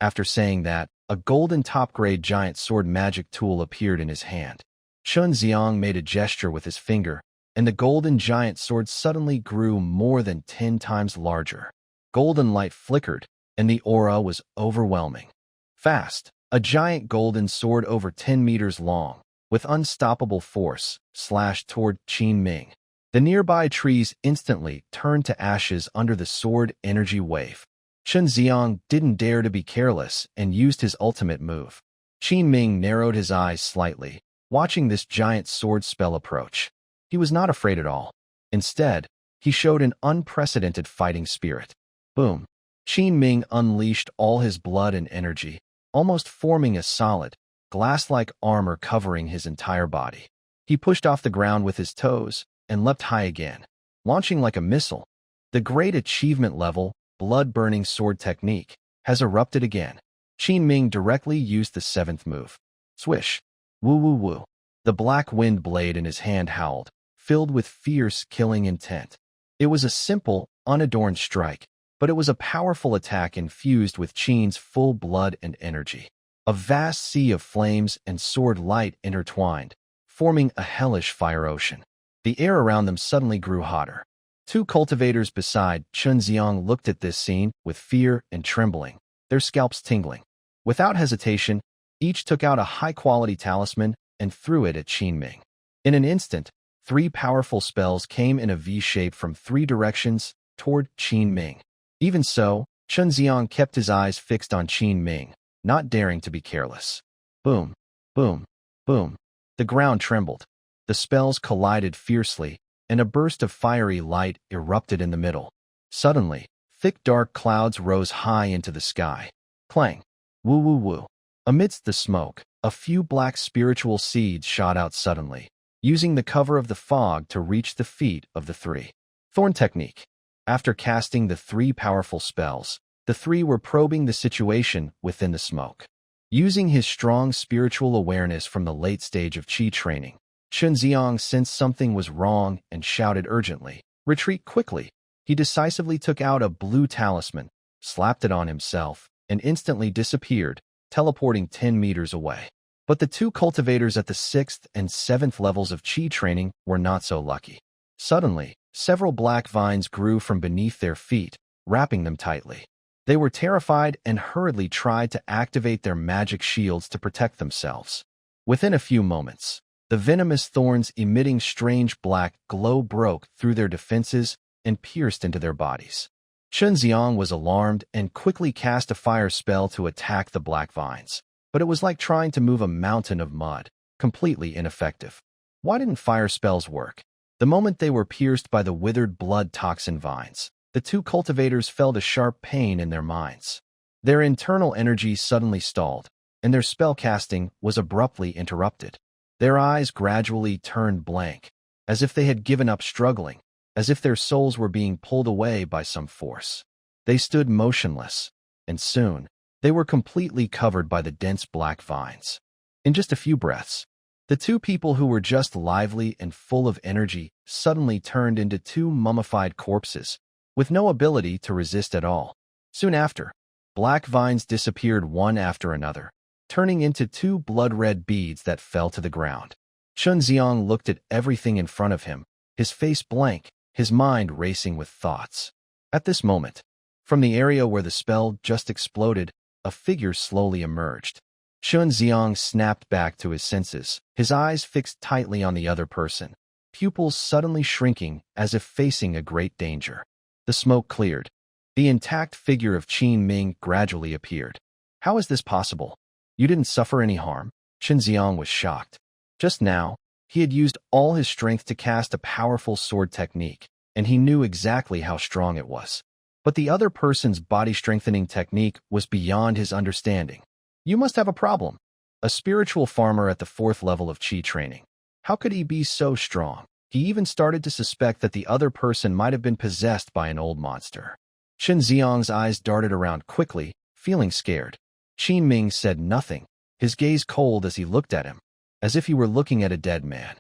S1: After saying that, a golden top-grade giant sword magic tool appeared in his hand. Chen Xiang made a gesture with his finger, and the golden giant sword suddenly grew more than 10 times larger. Golden light flickered, and the aura was overwhelming. Fast, a giant golden sword over 10 meters long, with unstoppable force, slashed toward Qin Ming. The nearby trees instantly turned to ashes under the sword energy wave. Chen Xiang didn't dare to be careless and used his ultimate move. Qin Ming narrowed his eyes slightly, watching this giant sword spell approach. He was not afraid at all. Instead, he showed an unprecedented fighting spirit. Boom! Qin Ming unleashed all his blood and energy, almost forming a solid, glass-like armor covering his entire body. He pushed off the ground with his toes and leapt high again, launching like a missile. The great achievement level, blood-burning sword technique, has erupted again. Qin Ming directly used the 7th move. Swish! Woo-woo-woo! The black wind blade in his hand howled, filled with fierce, killing intent. It was a simple, unadorned strike, but it was a powerful attack infused with Qin's full blood and energy. A vast sea of flames and sword light intertwined, forming a hellish fire ocean. The air around them suddenly grew hotter. 2 cultivators beside Chen Xiang looked at this scene with fear and trembling, their scalps tingling. Without hesitation, each took out a high-quality talisman and threw it at Ming. In an instant, 3 powerful spells came in a V shape from 3 directions toward Ming. Even so, Chunxiang kept his eyes fixed on Ming, not daring to be careless. Boom, boom, boom. The ground trembled. The spells collided fiercely, and a burst of fiery light erupted in the middle. Suddenly, thick dark clouds rose high into the sky. Clang! Woo woo woo. Amidst the smoke, a few black spiritual seeds shot out suddenly, using the cover of the fog to reach the feet of the 3. Thorn technique. After casting the 3 powerful spells, the 3 were probing the situation within the smoke. Using his strong spiritual awareness from the late stage of Qi training, Chunxiang sensed something was wrong and shouted urgently, "Retreat quickly!" He decisively took out a blue talisman, slapped it on himself, and instantly disappeared, teleporting 10 meters away. But the 2 cultivators at the 6th and 7th levels of Qi training were not so lucky. Suddenly, several black vines grew from beneath their feet, wrapping them tightly. They were terrified and hurriedly tried to activate their magic shields to protect themselves. Within a few moments, the venomous thorns emitting strange black glow broke through their defenses and pierced into their bodies. Chunxiang was alarmed and quickly cast a fire spell to attack the black vines, but it was like trying to move a mountain of mud, completely ineffective. Why didn't fire spells work? The moment they were pierced by the withered blood toxin vines, the 2 cultivators felt a sharp pain in their minds. Their internal energy suddenly stalled, and their spellcasting was abruptly interrupted. Their eyes gradually turned blank, as if they had given up struggling, as if their souls were being pulled away by some force. They stood motionless, and soon, they were completely covered by the dense black vines. In just a few breaths, the 2 people who were just lively and full of energy suddenly turned into 2 mummified corpses, with no ability to resist at all. Soon after, black vines disappeared one after another, turning into 2 blood-red beads that fell to the ground. Chunxiang looked at everything in front of him, his face blank, his mind racing with thoughts. At this moment, from the area where the spell just exploded, a figure slowly emerged. Chunxiang snapped back to his senses, his eyes fixed tightly on the other person, pupils suddenly shrinking as if facing a great danger. The smoke cleared. The intact figure of Qin Ming gradually appeared. How is this possible? You didn't suffer any harm? Chunxiang was shocked. Just now, he had used all his strength to cast a powerful sword technique, and he knew exactly how strong it was. But the other person's body-strengthening technique was beyond his understanding. You must have a problem. A spiritual farmer at the 4th level of Qi training. How could he be so strong? He even started to suspect that the other person might have been possessed by an old monster. Chunxiang's eyes darted around quickly, feeling scared. Qin Ming said nothing, his gaze cold as he looked at him, as if he were looking at a dead man.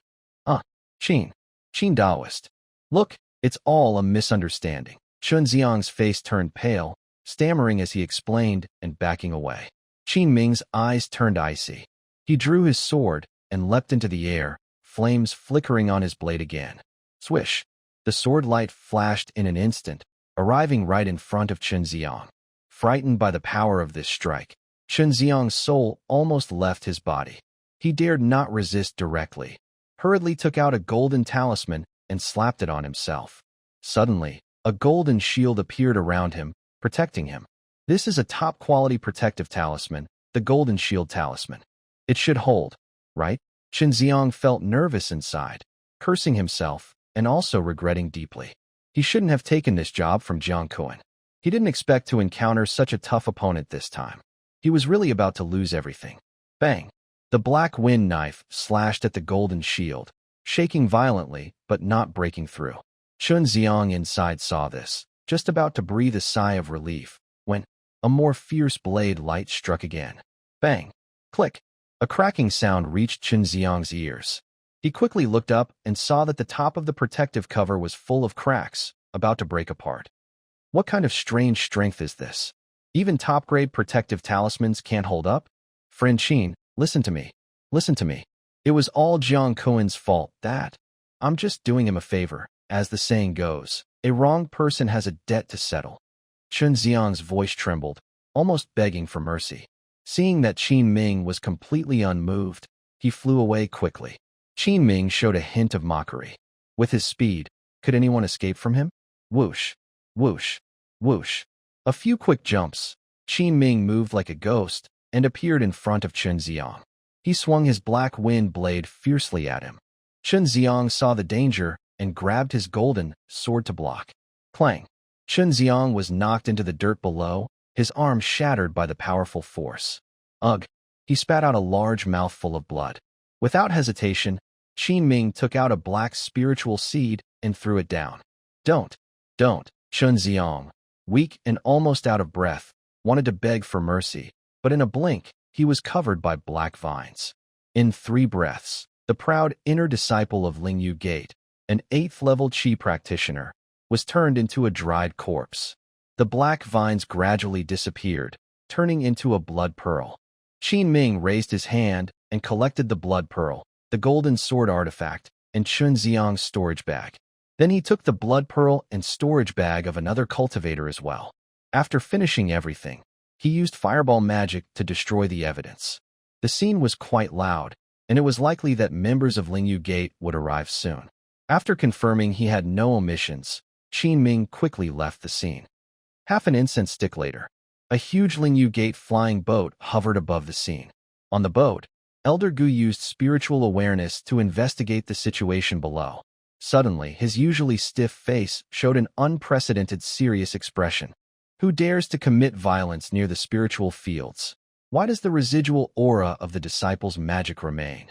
S1: Qin Daoist. Look, it's all a misunderstanding. Chunxiang's face turned pale, stammering as he explained and backing away. Qin Ming's eyes turned icy. He drew his sword and leapt into the air, flames flickering on his blade again. Swish! The sword light flashed in an instant, arriving right in front of Chunxiang. Frightened by the power of this strike, Chunxiang's soul almost left his body. He dared not resist directly, hurriedly took out a golden talisman and slapped it on himself. Suddenly, a golden shield appeared around him, protecting him. This is a top-quality protective talisman, the Golden Shield Talisman. It should hold, right? Chunxiang felt nervous inside, cursing himself and also regretting deeply. He shouldn't have taken this job from Jiang Kuan. He didn't expect to encounter such a tough opponent this time. He was really about to lose everything. Bang! The black wind knife slashed at the golden shield, shaking violently but not breaking through. Chunxiang inside saw this, just about to breathe a sigh of relief, when a more fierce blade light struck again. Bang! Click! A cracking sound reached Chunxiang's ears. He quickly looked up and saw that the top of the protective cover was full of cracks, about to break apart. What kind of strange strength is this? Even top-grade protective talismans can't hold up? Friend Qin, listen to me. Listen to me. It was all Jiang Kuan's fault, that. I'm just doing him a favor, as the saying goes. A wronged person has a debt to settle. Chunxiang's voice trembled, almost begging for mercy. Seeing that Qin Ming was completely unmoved, He flew away quickly. Qin Ming showed a hint of mockery. With his speed, could anyone escape from him? Whoosh, whoosh, whoosh. A few quick jumps. Qin Ming moved like a ghost and appeared in front of Chen Xiang. He swung his black wind blade fiercely at him. Chen Xiang saw the danger and grabbed his golden sword to block. Clang! Chen Xiang was knocked into the dirt below, his arm shattered by the powerful force. Ugh! He spat out a large mouthful of blood. Without hesitation, Qin Ming took out a black spiritual seed and threw it down. Don't! Chen Xiang, weak and almost out of breath, wanted to beg for mercy, but in a blink, he was covered by black vines. In 3 breaths, the proud inner disciple of Lingyu Gate, an 8th-level Qi practitioner, was turned into a dried corpse. The black vines gradually disappeared, turning into a blood pearl. Qin Ming raised his hand and collected the blood pearl, the golden sword artifact, and Chen Xiang's storage bag. Then he took the blood pearl and storage bag of another cultivator as well. After finishing everything, he used fireball magic to destroy the evidence. The scene was quite loud, and it was likely that members of Lingyu Gate would arrive soon. After confirming he had no omissions, Qin Ming quickly left the scene. Half an incense stick later, a huge Lingyu Gate flying boat hovered above the scene. On the boat, Elder Gu used spiritual awareness to investigate the situation below. Suddenly, his usually stiff face showed an unprecedented serious expression. Who dares to commit violence near the spiritual fields? Why does the residual aura of the disciple's magic remain?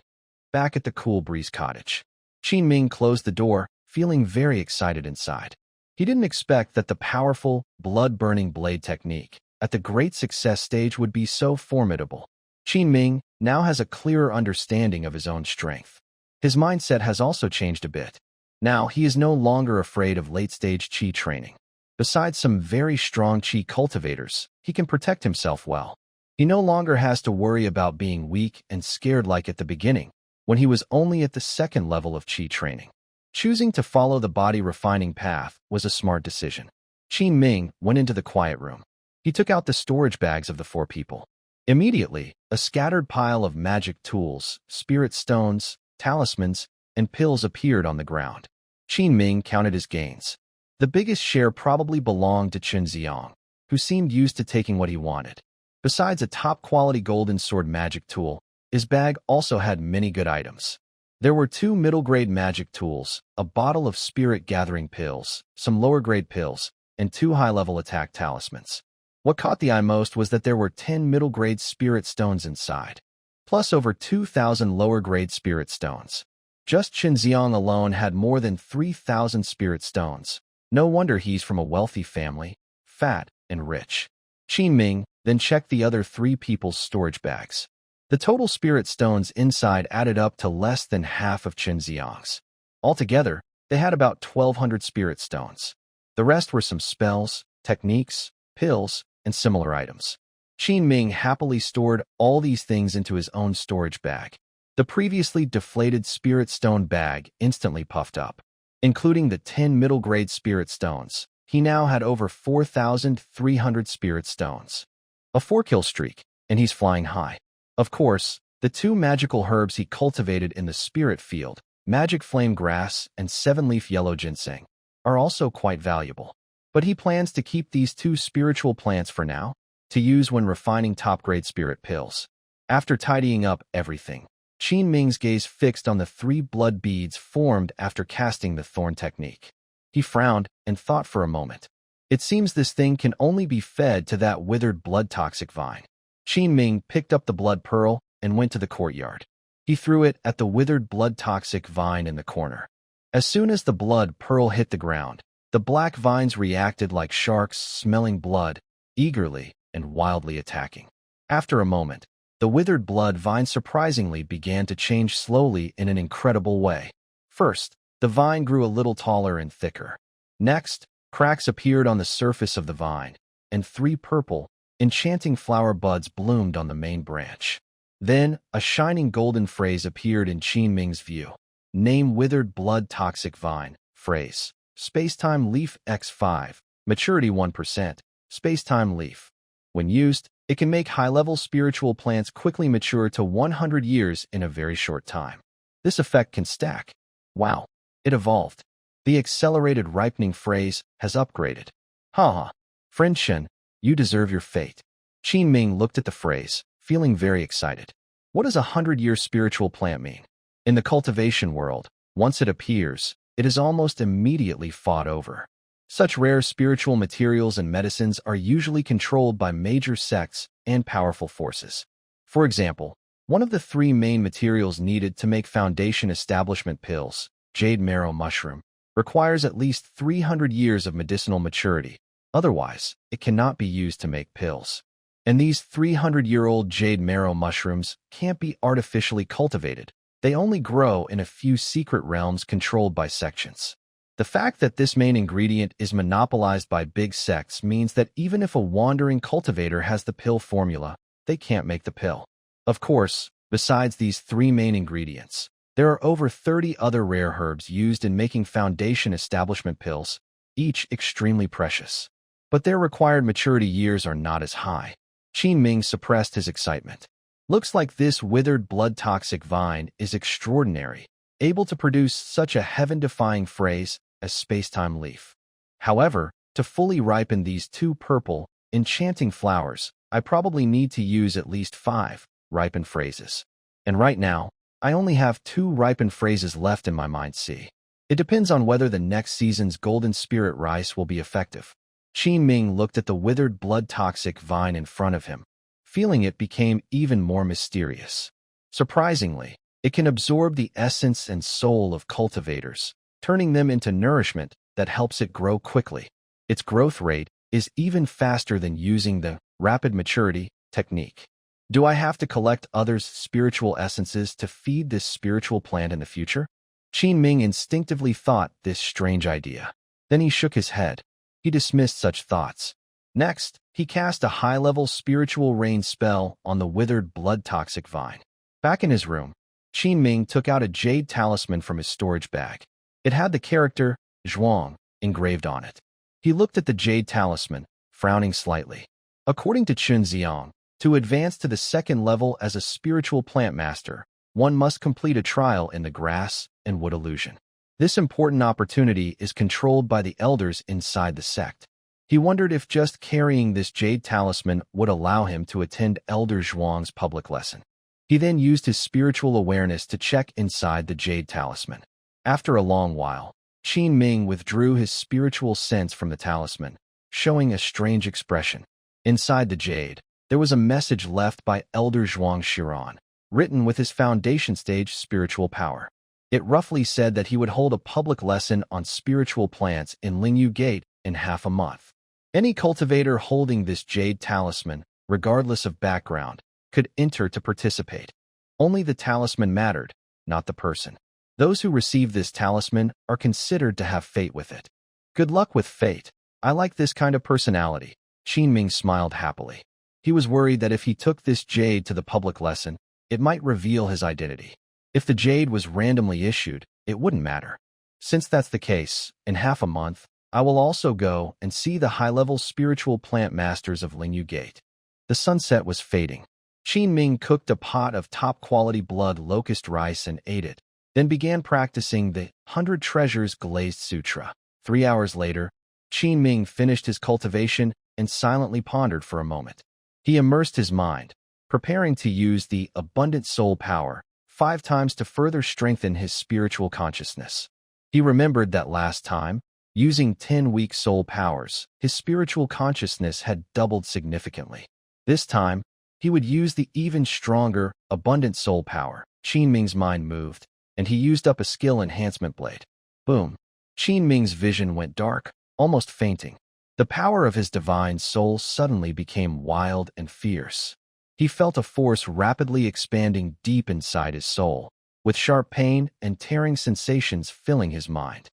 S1: Back at the Cool Breeze cottage, Qin Ming closed the door, feeling very excited inside. He didn't expect that the powerful, blood-burning blade technique at the great success stage would be so formidable. Qin Ming now has a clearer understanding of his own strength. His mindset has also changed a bit. Now, he is no longer afraid of late-stage Qi training. Besides some very strong Qi cultivators, he can protect himself well. He no longer has to worry about being weak and scared like at the beginning, when he was only at the 2nd level of Qi training. Choosing to follow the body-refining path was a smart decision. Qin Ming went into the quiet room. He took out the storage bags of the 4 people. Immediately, a scattered pile of magic tools, spirit stones, talismans, and pills appeared on the ground. Qin Ming counted his gains. The biggest share probably belonged to Chen Xiang, who seemed used to taking what he wanted. Besides a top-quality golden sword magic tool, his bag also had many good items. There were 2 middle-grade magic tools, a bottle of spirit-gathering pills, some lower-grade pills, and 2 high-level attack talismans. What caught the eye most was that there were 10 middle-grade spirit stones inside, plus over 2,000 lower-grade spirit stones. Just Chen Xiang alone had more than 3,000 spirit stones. No wonder he's from a wealthy family, fat and rich. Qin Ming then checked the other 3 people's storage bags. The total spirit stones inside added up to less than half of Chen Xiang's. Altogether, they had about 1,200 spirit stones. The rest were some spells, techniques, pills, and similar items. Qin Ming happily stored all these things into his own storage bag. The previously deflated spirit stone bag instantly puffed up. Including the 10 middle-grade spirit stones, he now had over 4,300 spirit stones. A 4-kill streak, and he's flying high. Of course, the 2 magical herbs he cultivated in the spirit field, magic flame grass and 7-leaf yellow ginseng, are also quite valuable. But he plans to keep these 2 spiritual plants for now, to use when refining top-grade spirit pills. After tidying up everything, Qin Ming's gaze fixed on the 3 blood beads formed after casting the thorn technique. He frowned and thought for a moment. It seems this thing can only be fed to that withered blood-toxic vine. Qin Ming picked up the blood pearl and went to the courtyard. He threw it at the withered blood-toxic vine in the corner. As soon as the blood pearl hit the ground, the black vines reacted like sharks smelling blood, eagerly and wildly attacking. After a moment, the withered blood vine surprisingly began to change slowly in an incredible way. First, the vine grew a little taller and thicker. Next, cracks appeared on the surface of the vine, and 3 purple, enchanting flower buds bloomed on the main branch. Then, a shining golden phrase appeared in Qin Ming's view. Name withered blood toxic vine, phrase. Spacetime leaf x5, maturity 1%, spacetime leaf. When used, It can make high-level spiritual plants quickly mature to 100 years in a very short time. This effect can stack. Wow, it evolved. The accelerated ripening phrase has upgraded. Haha, friend Shen, you deserve your fate. Qin Ming looked at the phrase, feeling very excited. What does 100-year spiritual plant mean? In the cultivation world, once it appears, it is almost immediately fought over. Such rare spiritual materials and medicines are usually controlled by major sects and powerful forces. For example, one of the three main materials needed to make foundation establishment pills, jade marrow mushroom, requires at least 300 years of medicinal maturity. Otherwise, it cannot be used to make pills. And these 300-year-old jade marrow mushrooms can't be artificially cultivated. They only grow in a few secret realms controlled by sections. The fact that this main ingredient is monopolized by big sects means that even if a wandering cultivator has the pill formula, they can't make the pill. Of course, besides these three main ingredients, there are over 30 other rare herbs used in making foundation establishment pills, each extremely precious. But their required maturity years are not as high. Qin Ming suppressed his excitement. Looks like this withered blood-toxic vine is extraordinary, able to produce such a heaven-defying phrase as space-time leaf. However, to fully ripen these two purple, enchanting flowers, I probably need to use at least 5 ripened phrases. And right now, I only have 2 ripened phrases left in my mind. See, it depends on whether the next season's golden spirit rice will be effective. Qin Ming looked at the withered blood-toxic vine in front of him. Feeling it became even more mysterious. Surprisingly, it can absorb the essence and soul of cultivators, turning them into nourishment that helps it grow quickly. Its growth rate is even faster than using the rapid maturity technique. Do I have to collect others' spiritual essences to feed this spiritual plant in the future? Qin Ming instinctively thought this strange idea. Then he shook his head. He dismissed such thoughts. Next, he cast a high-level spiritual rain spell on the withered blood-toxic vine. Back in his room, Qin Ming took out a jade talisman from his storage bag. It had the character Zhuang engraved on it. He looked at the jade talisman, frowning slightly. According to Chun Xiang, to advance to the second level as a spiritual plant master, one must complete a trial in the grass and wood illusion. This important opportunity is controlled by the elders inside the sect. He wondered if just carrying this jade talisman would allow him to attend Elder Zhuang's public lesson. He then used his spiritual awareness to check inside the jade talisman. After a long while, Qin Ming withdrew his spiritual sense from the talisman, showing a strange expression. Inside the jade, there was a message left by Elder Zhuang Shiran, written with his foundation stage spiritual power. It roughly said that he would hold a public lesson on spiritual plants in Lingyu Gate in half a month. Any cultivator holding this jade talisman, regardless of background, could enter to participate. Only the talisman mattered, not the person. Those who receive this talisman are considered to have fate with it. Good luck with fate. I like this kind of personality. Qin Ming smiled happily. He was worried that if he took this jade to the public lesson, it might reveal his identity. If the jade was randomly issued, it wouldn't matter. Since that's the case, in half a month, I will also go and see the high-level spiritual plant masters of Lingyu Gate. The sunset was fading. Qin Ming cooked a pot of top-quality blood locust rice and ate it, then began practicing the 100 Treasures Glazed Sutra. 3 hours later, Qin Ming finished his cultivation and silently pondered for a moment. He immersed his mind, preparing to use the abundant soul power 5 times to further strengthen his spiritual consciousness. He remembered that last time, using 10 weak soul powers, his spiritual consciousness had doubled significantly. This time, he would use the even stronger, abundant soul power. Qin Ming's mind moved, and he used up a skill enhancement blade. Boom! Qin Ming's vision went dark, almost fainting. The power of his divine soul suddenly became wild and fierce. He felt a force rapidly expanding deep inside his soul, with sharp pain and tearing sensations filling his mind.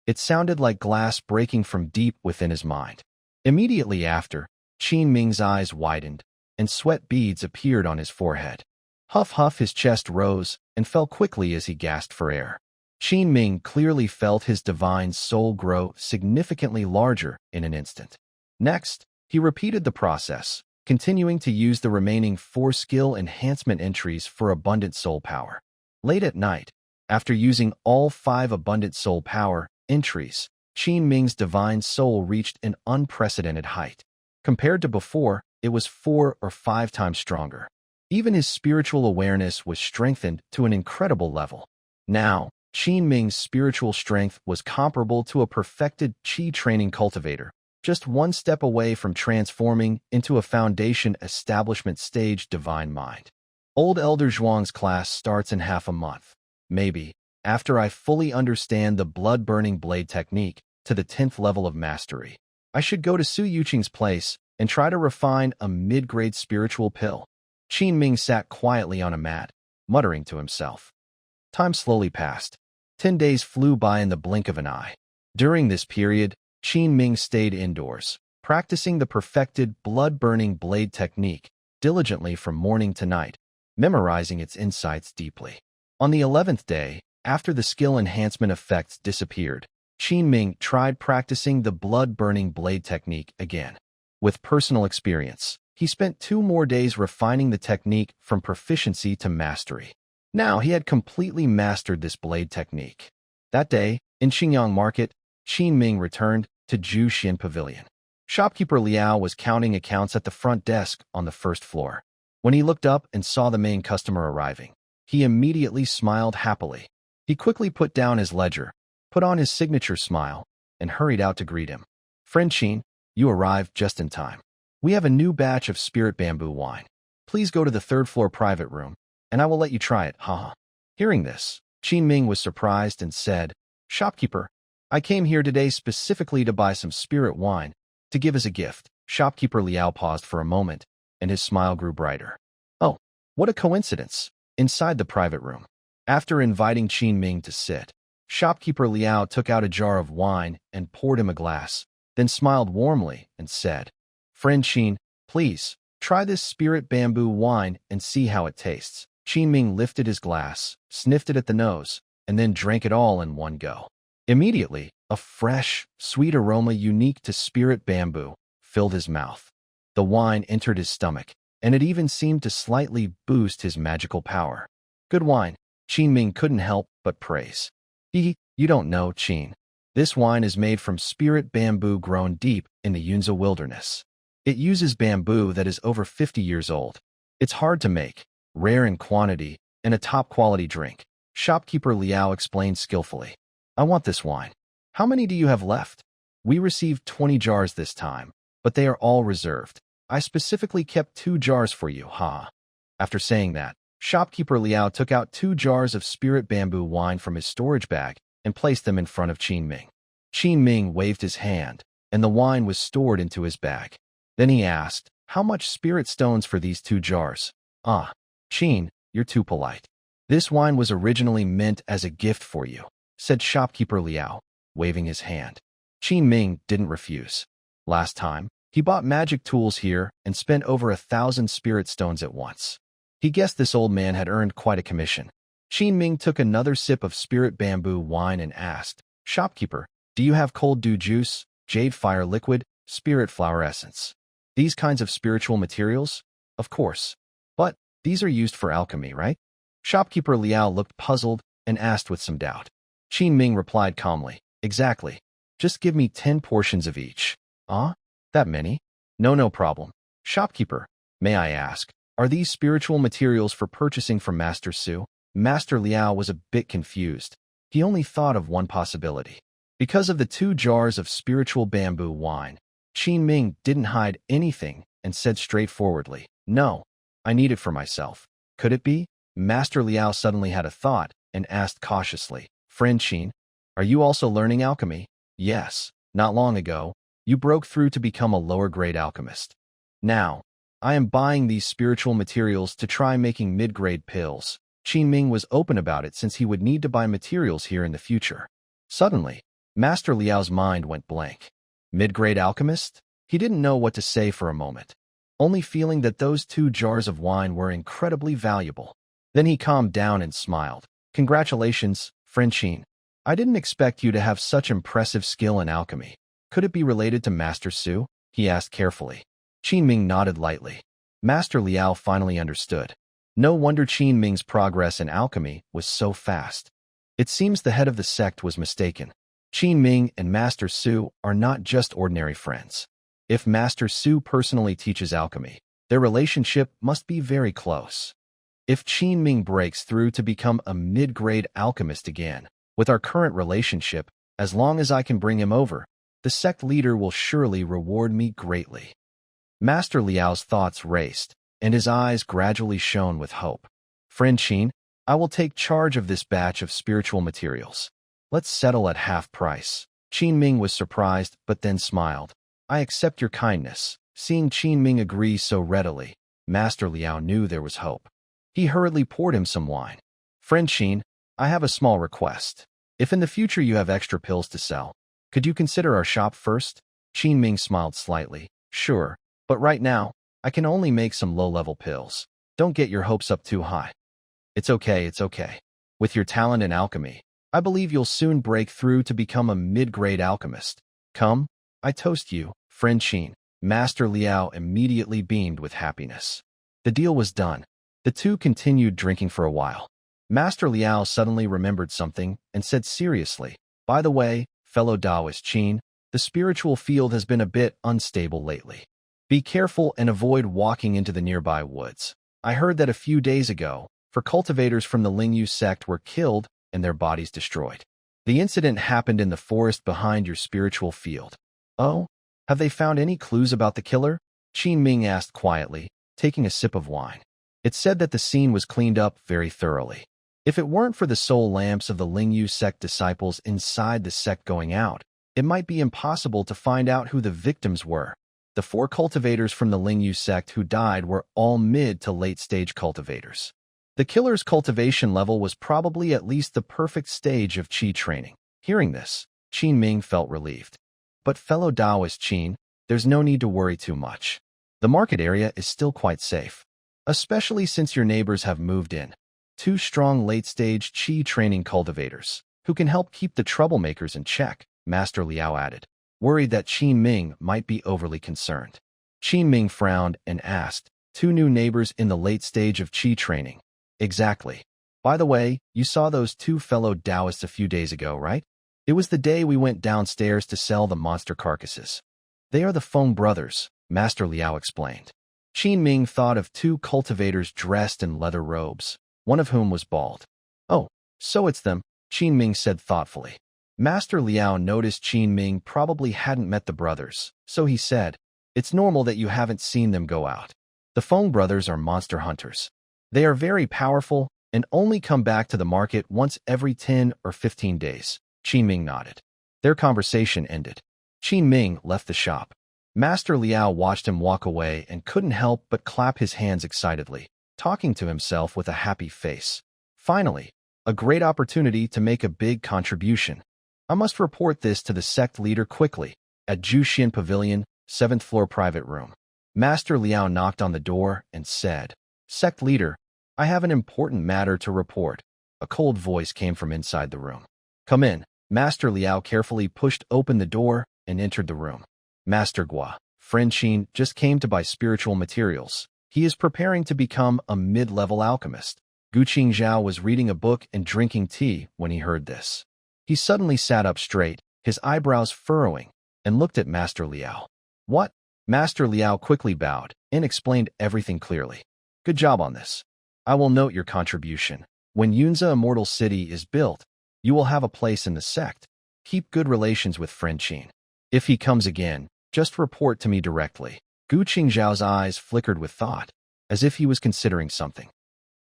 S1: It sounded like glass breaking from deep within his mind. Immediately after, Qin Ming's eyes widened, and sweat beads appeared on his forehead. Huff, his chest rose and fell quickly as he gasped for air. Qin Ming clearly felt his divine soul grow significantly larger in an instant. Next, he repeated the process, continuing to use the remaining 4 skill enhancement entries for abundant soul power. Late at night, after using all 5 abundant soul power entries, Qin Ming's divine soul reached an unprecedented height. Compared to before, it was 4 or 5 times stronger. Even his spiritual awareness was strengthened to an incredible level. Now, Qin Ming's spiritual strength was comparable to a perfected Qi training cultivator, just one step away from transforming into a foundation establishment stage divine mind. Old Elder Zhuang's class starts in half a month. Maybe, after I fully understand the blood-burning blade technique to the 10th level of mastery, I should go to Su Yuqing's place and try to refine a mid-grade spiritual pill. Qin Ming sat quietly on a mat, muttering to himself. Time slowly passed. 10 days flew by in the blink of an eye. During this period, Qin Ming stayed indoors, practicing the perfected blood-burning blade technique diligently from morning to night, memorizing its insights deeply. On the 11th day, after the skill enhancement effects disappeared, Qin Ming tried practicing the blood-burning blade technique again. With personal experience, he spent 2 more days refining the technique from proficiency to mastery. Now he had completely mastered this blade technique. That day, in Xingyang Market, Qin Ming returned to Zhu Xin Pavilion. Shopkeeper Liao was counting accounts at the front desk on the 1st floor. When he looked up and saw the main customer arriving, he immediately smiled happily. He quickly put down his ledger, put on his signature smile, and hurried out to greet him. Friend Qin, you arrived just in time. We have a new batch of spirit bamboo wine. Please go to the 3rd floor private room, and I will let you try it, haha. Hearing this, Qin Ming was surprised and said, Shopkeeper, I came here today specifically to buy some spirit wine to give as a gift. Shopkeeper Liao paused for a moment, and his smile grew brighter. Oh, what a coincidence. Inside the private room, after inviting Qin Ming to sit, Shopkeeper Liao took out a jar of wine and poured him a glass, then smiled warmly and said, Friend Qin, please, try this spirit bamboo wine and see how it tastes. Qin Ming lifted his glass, sniffed it at the nose, and then drank it all in one go. Immediately, a fresh, sweet aroma unique to spirit bamboo filled his mouth. The wine entered his stomach, and it even seemed to slightly boost his magical power. Good wine, Qin Ming couldn't help but praise. You don't know, Qin. This wine is made from spirit bamboo grown deep in the Yunza wilderness. It uses bamboo that is over 50 years old. It's hard to make, rare in quantity, and a top-quality drink. Shopkeeper Liao explained skillfully. I want this wine. How many do you have left? We received 20 jars this time, but they are all reserved. I specifically kept 2 jars for you, ha. After saying that, Shopkeeper Liao took out 2 jars of spirit bamboo wine from his storage bag and placed them in front of Qin Ming. Qin Ming waved his hand, and the wine was stored into his bag. Then he asked, how much spirit stones for these 2 jars? Ah, Qin, you're too polite. This wine was originally meant as a gift for you, said Shopkeeper Liao, waving his hand. Qin Ming didn't refuse. Last time, he bought magic tools here and spent over 1,000 spirit stones at once. He guessed this old man had earned quite a commission. Qin Ming took another sip of spirit bamboo wine and asked, Shopkeeper, do you have cold dew juice, jade fire liquid, spirit flower essence? These kinds of spiritual materials? Of course. But these are used for alchemy, right? Shopkeeper Liao looked puzzled and asked with some doubt. Qin Ming replied calmly, exactly. Just give me 10 portions of each. Ah? That many? No problem. Shopkeeper, may I ask, are these spiritual materials for purchasing from Master Su? Master Liao was a bit confused. He only thought of one possibility. Because of the 2 jars of spiritual bamboo wine, Qin Ming didn't hide anything and said straightforwardly, no, I need it for myself. Could it be? Master Liao suddenly had a thought and asked cautiously, Friend Qin, are you also learning alchemy? Yes, not long ago, you broke through to become a lower-grade alchemist. Now, I am buying these spiritual materials to try making mid-grade pills. Qin Ming was open about it since he would need to buy materials here in the future. Suddenly, Master Liao's mind went blank. Mid-grade alchemist? He didn't know what to say for a moment, only feeling that those 2 jars of wine were incredibly valuable. Then he calmed down and smiled. Congratulations, friend Qin. I didn't expect you to have such impressive skill in alchemy. Could it be related to Master Su? He asked carefully. Qin Ming nodded lightly. Master Liao finally understood. No wonder Qin Ming's progress in alchemy was so fast. It seems the head of the sect was mistaken. Qin Ming and Master Su are not just ordinary friends. If Master Su personally teaches alchemy, their relationship must be very close. If Qin Ming breaks through to become a mid-grade alchemist again, with our current relationship, as long as I can bring him over, the sect leader will surely reward me greatly. Master Liao's thoughts raced, and his eyes gradually shone with hope. Friend Qin, I will take charge of this batch of spiritual materials. Let's settle at half price. Qin Ming was surprised, but then smiled. I accept your kindness. Seeing Qin Ming agree so readily, Master Liao knew there was hope. He hurriedly poured him some wine. Friend Qin, I have a small request. If in the future you have extra pills to sell, could you consider our shop first? Qin Ming smiled slightly. Sure, but right now, I can only make some low-level pills. Don't get your hopes up too high. It's okay. With your talent in alchemy, I believe you'll soon break through to become a mid-grade alchemist. Come, I toast you, friend Qin. Master Liao immediately beamed with happiness. The deal was done. The two continued drinking for a while. Master Liao suddenly remembered something and said seriously, by the way, fellow Taoist Qin, the spiritual field has been a bit unstable lately. Be careful and avoid walking into the nearby woods. I heard that a few days ago, cultivators from the Lingyu sect were killed and their bodies destroyed. The incident happened in the forest behind your spiritual field. Oh, have they found any clues about the killer? Qin Ming asked quietly, taking a sip of wine. It said that the scene was cleaned up very thoroughly. If it weren't for the soul lamps of the Lingyu sect disciples inside the sect going out, it might be impossible to find out who the victims were. The 4 cultivators from the Lingyu sect who died were all mid to late-stage cultivators. The killer's cultivation level was probably at least the perfect stage of qi training. Hearing this, Qin Ming felt relieved. But fellow Taoist Qin, there's no need to worry too much. The market area is still quite safe, especially since your neighbors have moved in. 2 strong late-stage qi training cultivators, who can help keep the troublemakers in check, Master Liao added, worried that Qin Ming might be overly concerned. Qin Ming frowned and asked, 2 new neighbors in the late stage of qi training. Exactly. By the way, you saw those 2 fellow Taoists a few days ago, right? It was the day we went downstairs to sell the monster carcasses. They are the Feng brothers, Master Liao explained. Qin Ming thought of 2 cultivators dressed in leather robes, one of whom was bald. Oh, so it's them, Qin Ming said thoughtfully. Master Liao noticed Qin Ming probably hadn't met the brothers, so he said, it's normal that you haven't seen them go out. The Feng brothers are monster hunters. They are very powerful and only come back to the market once every 10 or 15 days. Qin Ming nodded. Their conversation ended. Qin Ming left the shop. Master Liao watched him walk away and couldn't help but clap his hands excitedly, talking to himself with a happy face. Finally, a great opportunity to make a big contribution. I must report this to the sect leader quickly. At Jushin Pavilion, 7th floor private room. Master Liao knocked on the door and said, Sect leader, I have an important matter to report. A cold voice came from inside the room. Come in. Master Liao carefully pushed open the door and entered the room. Master Gua, friend Qin, just came to buy spiritual materials. He is preparing to become a mid-level alchemist. Gu Qingzhao was reading a book and drinking tea when he heard this. He suddenly sat up straight, his eyebrows furrowing, and looked at Master Liao. What? Master Liao quickly bowed and explained everything clearly. Good job on this. I will note your contribution. When Yunza Immortal City is built, you will have a place in the sect. Keep good relations with friend Qin. If he comes again, just report to me directly. Gu Qingzhao's eyes flickered with thought, as if he was considering something.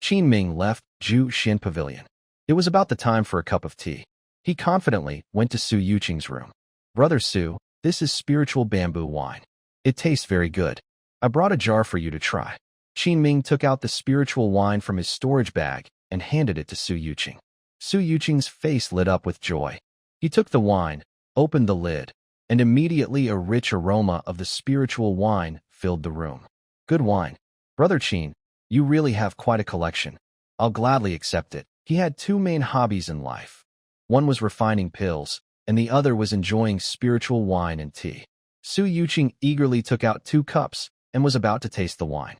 S1: Qin Ming left Jushin Pavilion. It was about the time for a cup of tea. He confidently went to Su Yuqing's room. Brother Su, this is spiritual bamboo wine. It tastes very good. I brought a jar for you to try. Qin Ming took out the spiritual wine from his storage bag and handed it to Su Yuqing. Su Yuqing's face lit up with joy. He took the wine, opened the lid, and immediately a rich aroma of the spiritual wine filled the room. Good wine. Brother Qin, you really have quite a collection. I'll gladly accept it. He had 2 main hobbies in life. One was refining pills, and the other was enjoying spiritual wine and tea. Su Yuqing eagerly took out 2 cups, and was about to taste the wine.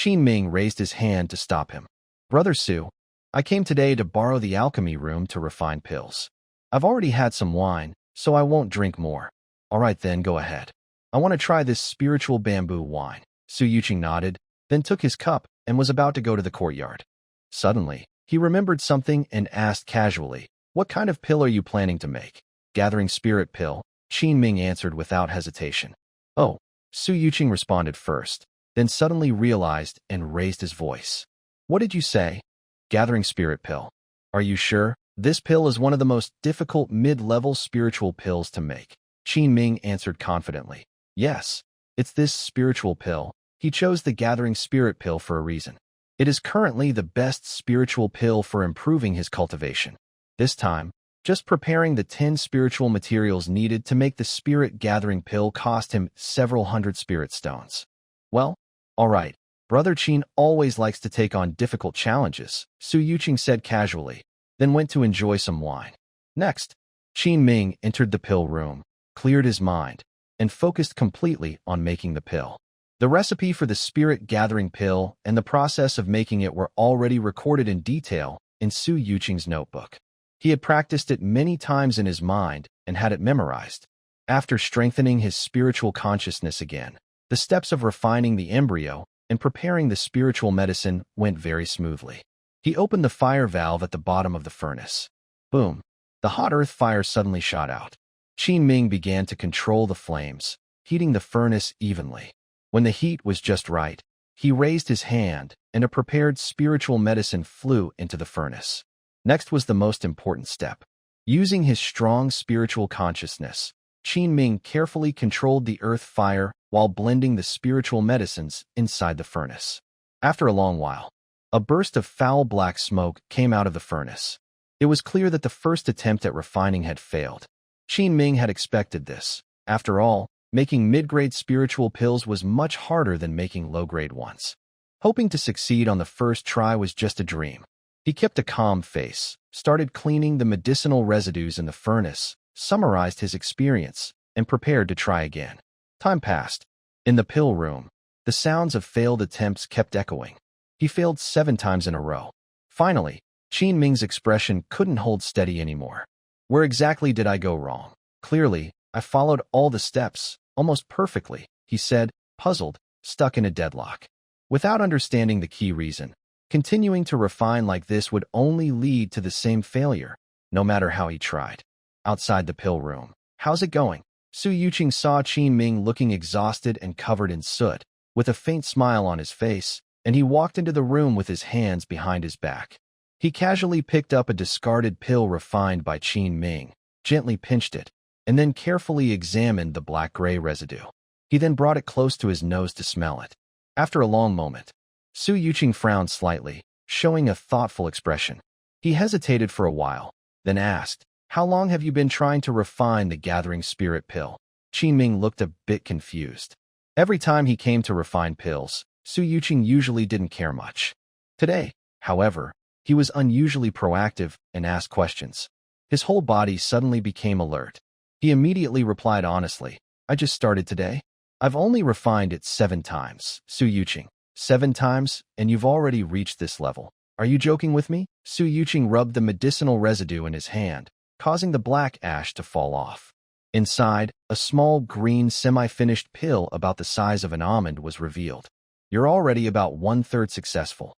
S1: Ming raised his hand to stop him. Brother Su, I came today to borrow the alchemy room to refine pills. I've already had some wine, so I won't drink more. All right then, go ahead. I want to try this spiritual bamboo wine. Su Yuqing nodded, then took his cup and was about to go to the courtyard. Suddenly, he remembered something and asked casually, what kind of pill are you planning to make? Gathering spirit pill, Ming answered without hesitation. Oh, Su Yuqing responded first, then suddenly realized and raised his voice. What did you say? Gathering spirit pill. Are you sure? This pill is one of the most difficult mid-level spiritual pills to make. Ming answered confidently. Yes, it's this spiritual pill. He chose the gathering spirit pill for a reason. It is currently the best spiritual pill for improving his cultivation. This time, just preparing the 10 spiritual materials needed to make the spirit-gathering pill cost him several hundred spirit stones. Well, all right. Brother Qin always likes to take on difficult challenges, Su Yuqing said casually, then went to enjoy some wine. Next, Ming entered the pill room, cleared his mind, and focused completely on making the pill. The recipe for the spirit-gathering pill and the process of making it were already recorded in detail in Su Yuqing's notebook. He had practiced it many times in his mind and had it memorized. After strengthening his spiritual consciousness again, the steps of refining the embryo and preparing the spiritual medicine went very smoothly. He opened the fire valve at the bottom of the furnace. Boom! The hot earth fire suddenly shot out. Ming began to control the flames, heating the furnace evenly. When the heat was just right, he raised his hand, and a prepared spiritual medicine flew into the furnace. Next was the most important step. Using his strong spiritual consciousness, Ming carefully controlled the earth fire while blending the spiritual medicines inside the furnace. After a long while, a burst of foul black smoke came out of the furnace. It was clear that the first attempt at refining had failed. Ming had expected this. After all, making mid-grade spiritual pills was much harder than making low-grade ones. Hoping to succeed on the first try was just a dream. He kept a calm face, started cleaning the medicinal residues in the furnace, summarized his experience, and prepared to try again. Time passed. In the pill room, the sounds of failed attempts kept echoing. He failed 7 times in a row. Finally, Ming's expression couldn't hold steady anymore. Where exactly did I go wrong? Clearly, I followed all the steps, almost perfectly, he said, puzzled, stuck in a deadlock. Without understanding the key reason, continuing to refine like this would only lead to the same failure, no matter how he tried. Outside the pill room, how's it going? Su Yuqing saw Ming looking exhausted and covered in soot, with a faint smile on his face, and he walked into the room with his hands behind his back. He casually picked up a discarded pill refined by Ming, gently pinched it, and then carefully examined the black-gray residue. He then brought it close to his nose to smell it. After a long moment, Su Yuqing frowned slightly, showing a thoughtful expression. He hesitated for a while, then asked, how long have you been trying to refine the gathering spirit pill? Ming looked a bit confused. Every time he came to refine pills, Su Yuqing usually didn't care much. Today, however, he was unusually proactive and asked questions. His whole body suddenly became alert. He immediately replied honestly, I just started today. I've only refined it 7 times, Su Yuqing. 7 times, and you've already reached this level. Are you joking with me? Su Yuqing rubbed the medicinal residue in his hand, causing the black ash to fall off. Inside, a small green semi-finished pill about the size of an almond was revealed. You're already about 1/3 successful.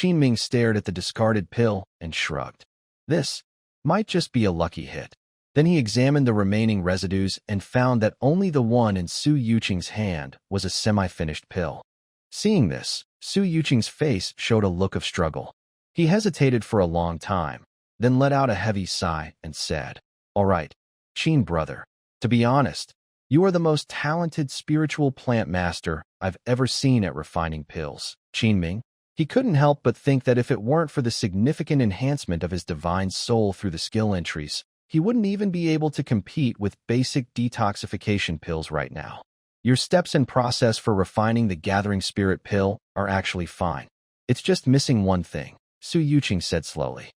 S1: Ming stared at the discarded pill and shrugged. This might just be a lucky hit. Then he examined the remaining residues and found that only the one in Su Yuqing's hand was a semi-finished pill. Seeing this, Su Yuqing's face showed a look of struggle. He hesitated for a long time, then let out a heavy sigh and said, all right, Qin brother, to be honest, you are the most talented spiritual plant master I've ever seen at refining pills. Ming. He couldn't help but think that if it weren't for the significant enhancement of his divine soul through the skill entries, he wouldn't even be able to compete with basic detoxification pills right now. Your steps and process for refining the gathering spirit pill are actually fine. It's just missing one thing, Su Yuqing said slowly.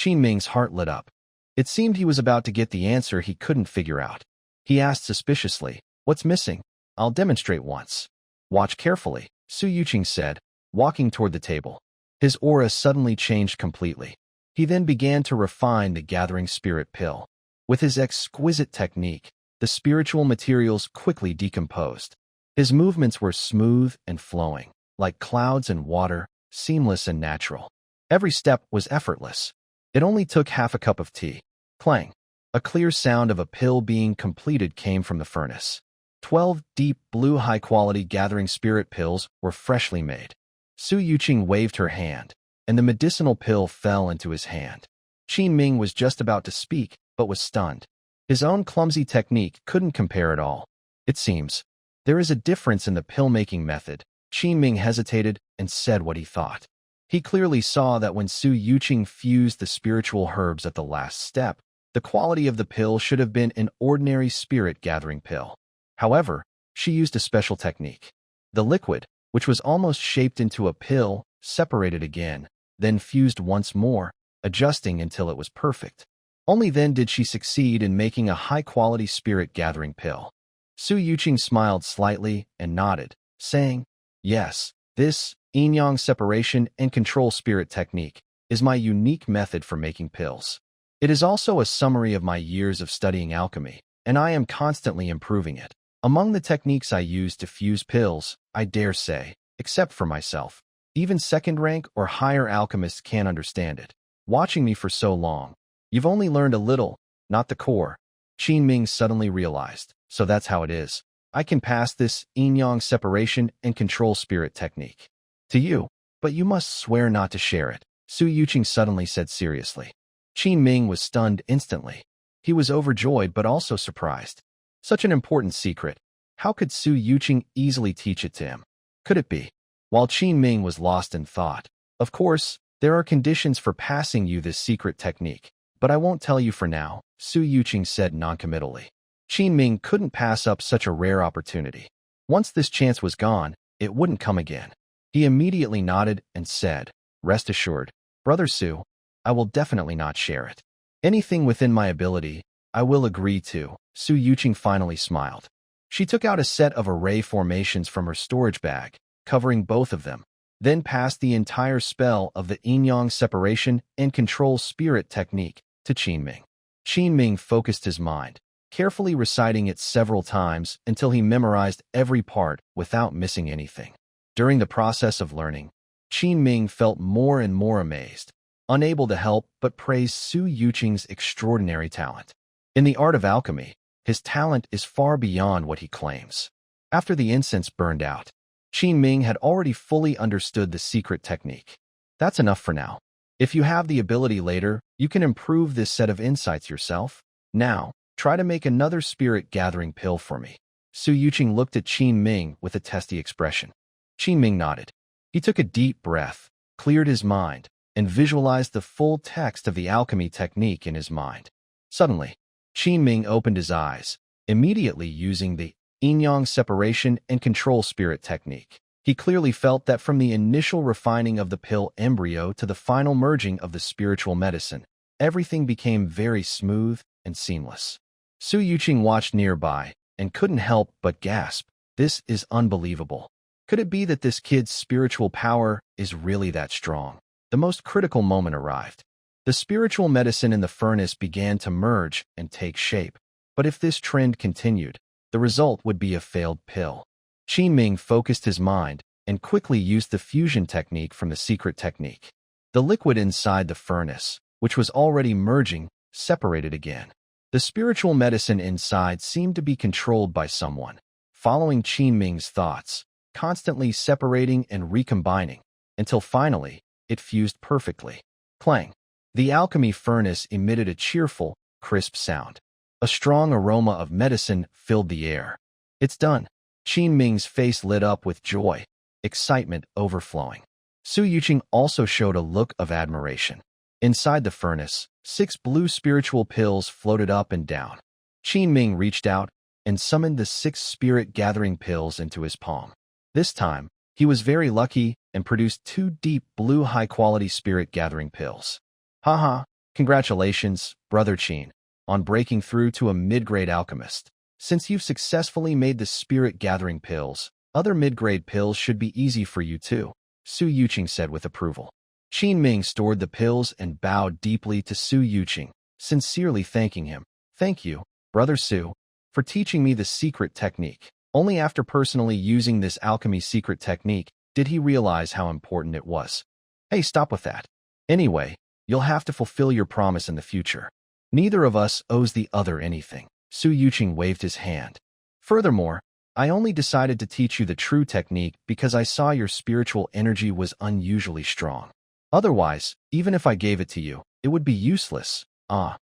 S1: Ming's heart lit up. It seemed he was about to get the answer he couldn't figure out. He asked suspiciously, what's missing? I'll demonstrate once. Watch carefully, Su Yuqing said, walking toward the table. His aura suddenly changed completely. He then began to refine the gathering spirit pill. With his exquisite technique, the spiritual materials quickly decomposed. His movements were smooth and flowing, like clouds and water, seamless and natural. Every step was effortless. It only took half a cup of tea. Clang. A clear sound of a pill being completed came from the furnace. 12 deep blue high-quality gathering spirit pills were freshly made. Su Yuqing waved her hand, and the medicinal pill fell into his hand. Qin Ming was just about to speak, but was stunned. His own clumsy technique couldn't compare at all. It seems. There is a difference in the pill-making method. Qin Ming hesitated and said what he thought. He clearly saw that when Su Yuqing fused the spiritual herbs at the last step, the quality of the pill should have been an ordinary spirit-gathering pill. However, she used a special technique. The liquid, which was almost shaped into a pill, separated again, then fused once more, adjusting until it was perfect. Only then did she succeed in making a high-quality spirit-gathering pill. Su Yuqing smiled slightly and nodded, saying, "Yes, this yin-yang separation and control spirit technique is my unique method for making pills. It is also a summary of my years of studying alchemy, and I am constantly improving it. Among the techniques I use to fuse pills, I dare say, except for myself, even second-rank or higher alchemists can't understand it. Watching me for so long, you've only learned a little, not the core." Qin Ming suddenly realized, so that's how it is. I can pass this yin-yang separation and control spirit technique to you, but you must swear not to share it, Su Yuqing suddenly said seriously. Qin Ming was stunned instantly. He was overjoyed but also surprised. Such an important secret. How could Su Yuqing easily teach it to him? Could it be? While Qin Ming was lost in thought, "Of course, there are conditions for passing you this secret technique, but I won't tell you for now," Su Yuqing said noncommittally. Qin Ming couldn't pass up such a rare opportunity. Once this chance was gone, it wouldn't come again. He immediately nodded and said, "Rest assured, Brother Su, I will definitely not share it. Anything within my ability, I will agree to." Su Yuqing finally smiled. She took out a set of array formations from her storage bag, covering both of them, then passed the entire spell of the yin-yang separation and control spirit technique to Qin Ming. Qin Ming focused his mind, carefully reciting it several times until he memorized every part without missing anything. During the process of learning, Qin Ming felt more and more amazed, unable to help but praise Su Yuqing's extraordinary talent. In the art of alchemy, his talent is far beyond what he claims. After the incense burned out, Qin Ming had already fully understood the secret technique. That's enough for now. If you have the ability later, you can improve this set of insights yourself. Now, try to make another spirit-gathering pill for me. Su Yuqing looked at Qin Ming with a testy expression. Qin Ming nodded. He took a deep breath, cleared his mind, and visualized the full text of the alchemy technique in his mind. Suddenly, Qin Ming opened his eyes, immediately using the yin-yang separation and control spirit technique. He clearly felt that from the initial refining of the pill embryo to the final merging of the spiritual medicine, everything became very smooth and seamless. Su Yuqing watched nearby and couldn't help but gasp. This is unbelievable. Could it be that this kid's spiritual power is really that strong? The most critical moment arrived. The spiritual medicine in the furnace began to merge and take shape. But if this trend continued, the result would be a failed pill. Qin Ming focused his mind and quickly used the fusion technique from the secret technique. The liquid inside the furnace, which was already merging, separated again. The spiritual medicine inside seemed to be controlled by someone, following Qin Ming's thoughts, constantly separating and recombining, until finally, it fused perfectly. Clang. The alchemy furnace emitted a cheerful, crisp sound. A strong aroma of medicine filled the air. "It's done." Qin Ming's face lit up with joy, excitement overflowing. Su Yuqing also showed a look of admiration. Inside the furnace, 6 blue spiritual pills floated up and down. Qin Ming reached out and summoned the 6 spirit-gathering pills into his palm. This time, he was very lucky and produced 2 deep blue high-quality spirit-gathering pills. "Haha, congratulations, Brother Qin, on breaking through to a mid-grade alchemist. Since you've successfully made the spirit-gathering pills, Other mid-grade pills should be easy for you too, Su Yuqing said with approval. Qin Ming stored the pills and bowed deeply to Su Yuqing, sincerely thanking him. Thank you, Brother Su, for teaching me the secret technique. Only after personally using this alchemy secret technique did he realize how important it was. Hey, stop with that. Anyway, you'll have to fulfill your promise in the future. Neither of us owes the other anything. Su Yuqing waved his hand. Furthermore, I only decided to teach you the true technique because I saw your spiritual energy was unusually strong. Otherwise, even if I gave it to you, it would be useless.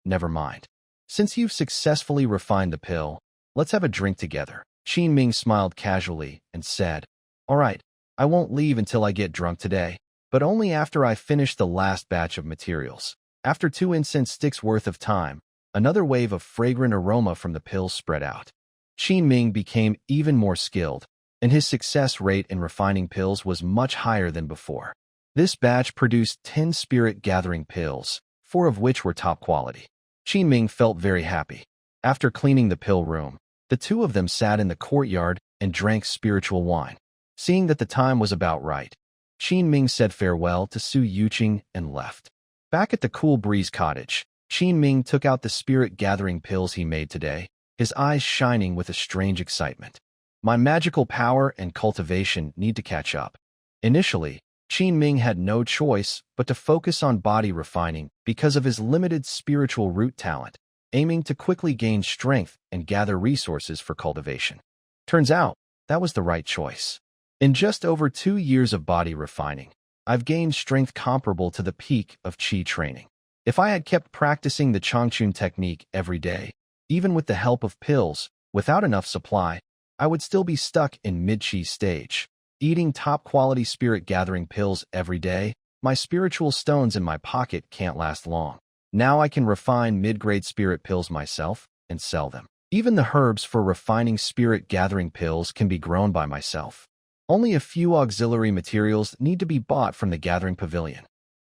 S1: Never mind. Since you've successfully refined the pill, let's have a drink together. Qin Ming smiled casually and said, All right, I won't leave until I get drunk today, but only after I finish the last batch of materials. After 2 incense sticks worth of time, another wave of fragrant aroma from the pills spread out. Qin Ming became even more skilled, and his success rate in refining pills was much higher than before. This batch produced 10 spirit-gathering pills, 4 of which were top quality. Qin Ming felt very happy. After cleaning the pill room, the two of them sat in the courtyard and drank spiritual wine. Seeing that the time was about right, Qin Ming said farewell to Su Yuqing and left. Back at the Cool Breeze cottage, Qin Ming took out the spirit-gathering pills he made today, his eyes shining with a strange excitement. My magical power and cultivation need to catch up. Initially, Qin Ming had no choice but to focus on body refining because of his limited spiritual root talent, aiming to quickly gain strength and gather resources for cultivation. Turns out, that was the right choice. In just over 2 years of body refining, I've gained strength comparable to the peak of Qi training. If I had kept practicing the Changchun technique every day, even with the help of pills, without enough supply, I would still be stuck in mid-Qi stage. Eating top-quality spirit-gathering pills every day, my spiritual stones in my pocket can't last long. Now I can refine mid-grade spirit pills myself and sell them. Even the herbs for refining spirit-gathering pills can be grown by myself. Only a few auxiliary materials need to be bought from the gathering pavilion.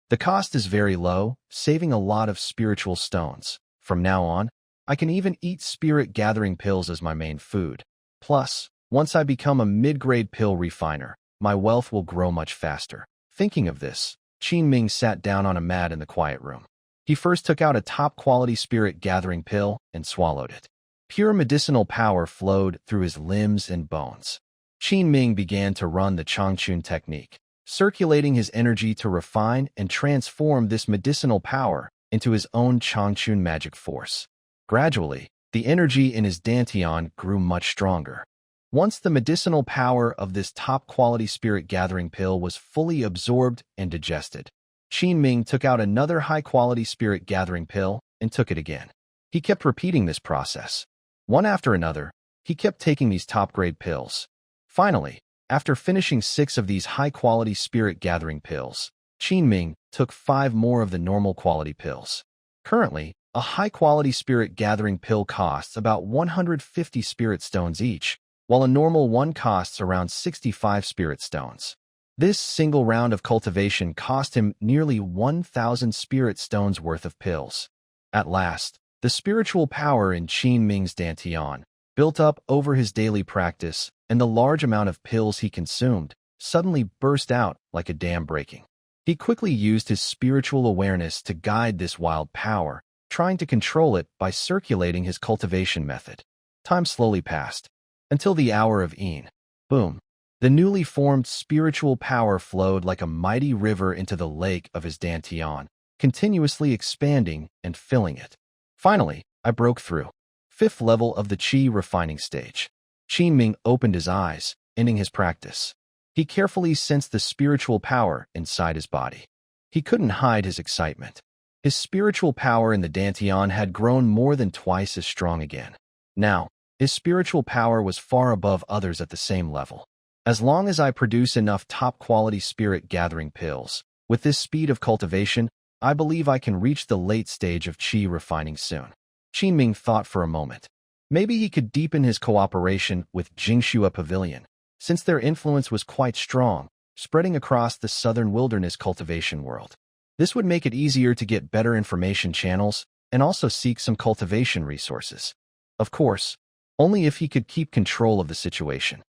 S1: The cost is very low, saving a lot of spiritual stones. From now on, I can even eat spirit-gathering pills as my main food. Plus, once I become a mid-grade pill refiner, my wealth will grow much faster. Thinking of this, Qin Ming sat down on a mat in the quiet room. He first took out a top-quality spirit-gathering pill and swallowed it. Pure medicinal power flowed through his limbs and bones. Qin Ming began to run the Changchun technique, circulating his energy to refine and transform this medicinal power into his own Changchun magic force. Gradually, the energy in his dantian grew much stronger. Once the medicinal power of this top-quality spirit-gathering pill was fully absorbed and digested, Qin Ming took out another high-quality spirit-gathering pill and took it again. He kept repeating this process. One after another, he kept taking these top-grade pills. Finally, after finishing 6 of these high-quality spirit-gathering pills, Qin Ming took 5 more of the normal-quality pills. Currently, a high-quality spirit-gathering pill costs about 150 spirit stones each, while a normal one costs around 65 spirit stones. This single round of cultivation cost him nearly 1,000 spirit stones worth of pills. At last, the spiritual power in Qin Ming's dantian built up over his daily practice, and the large amount of pills he consumed suddenly burst out like a dam breaking. He quickly used his spiritual awareness to guide this wild power, trying to control it by circulating his cultivation method. Time slowly passed, until the hour of Een. Boom. The newly formed spiritual power flowed like a mighty river into the lake of his dantian, continuously expanding and filling it. Finally, I broke through. 5th level of the Qi refining stage. Qin Ming opened his eyes, ending his practice. He carefully sensed the spiritual power inside his body. He couldn't hide his excitement. His spiritual power in the dantian had grown more than twice as strong again. Now, his spiritual power was far above others at the same level. As long as I produce enough top-quality spirit-gathering pills, with this speed of cultivation, I believe I can reach the late stage of Qi refining soon. Qin Ming thought for a moment. Maybe he could deepen his cooperation with Jingxua Pavilion, since their influence was quite strong, spreading across the southern wilderness cultivation world. This would make it easier to get better information channels and also seek some cultivation resources. Of course, only if he could keep control of the situation.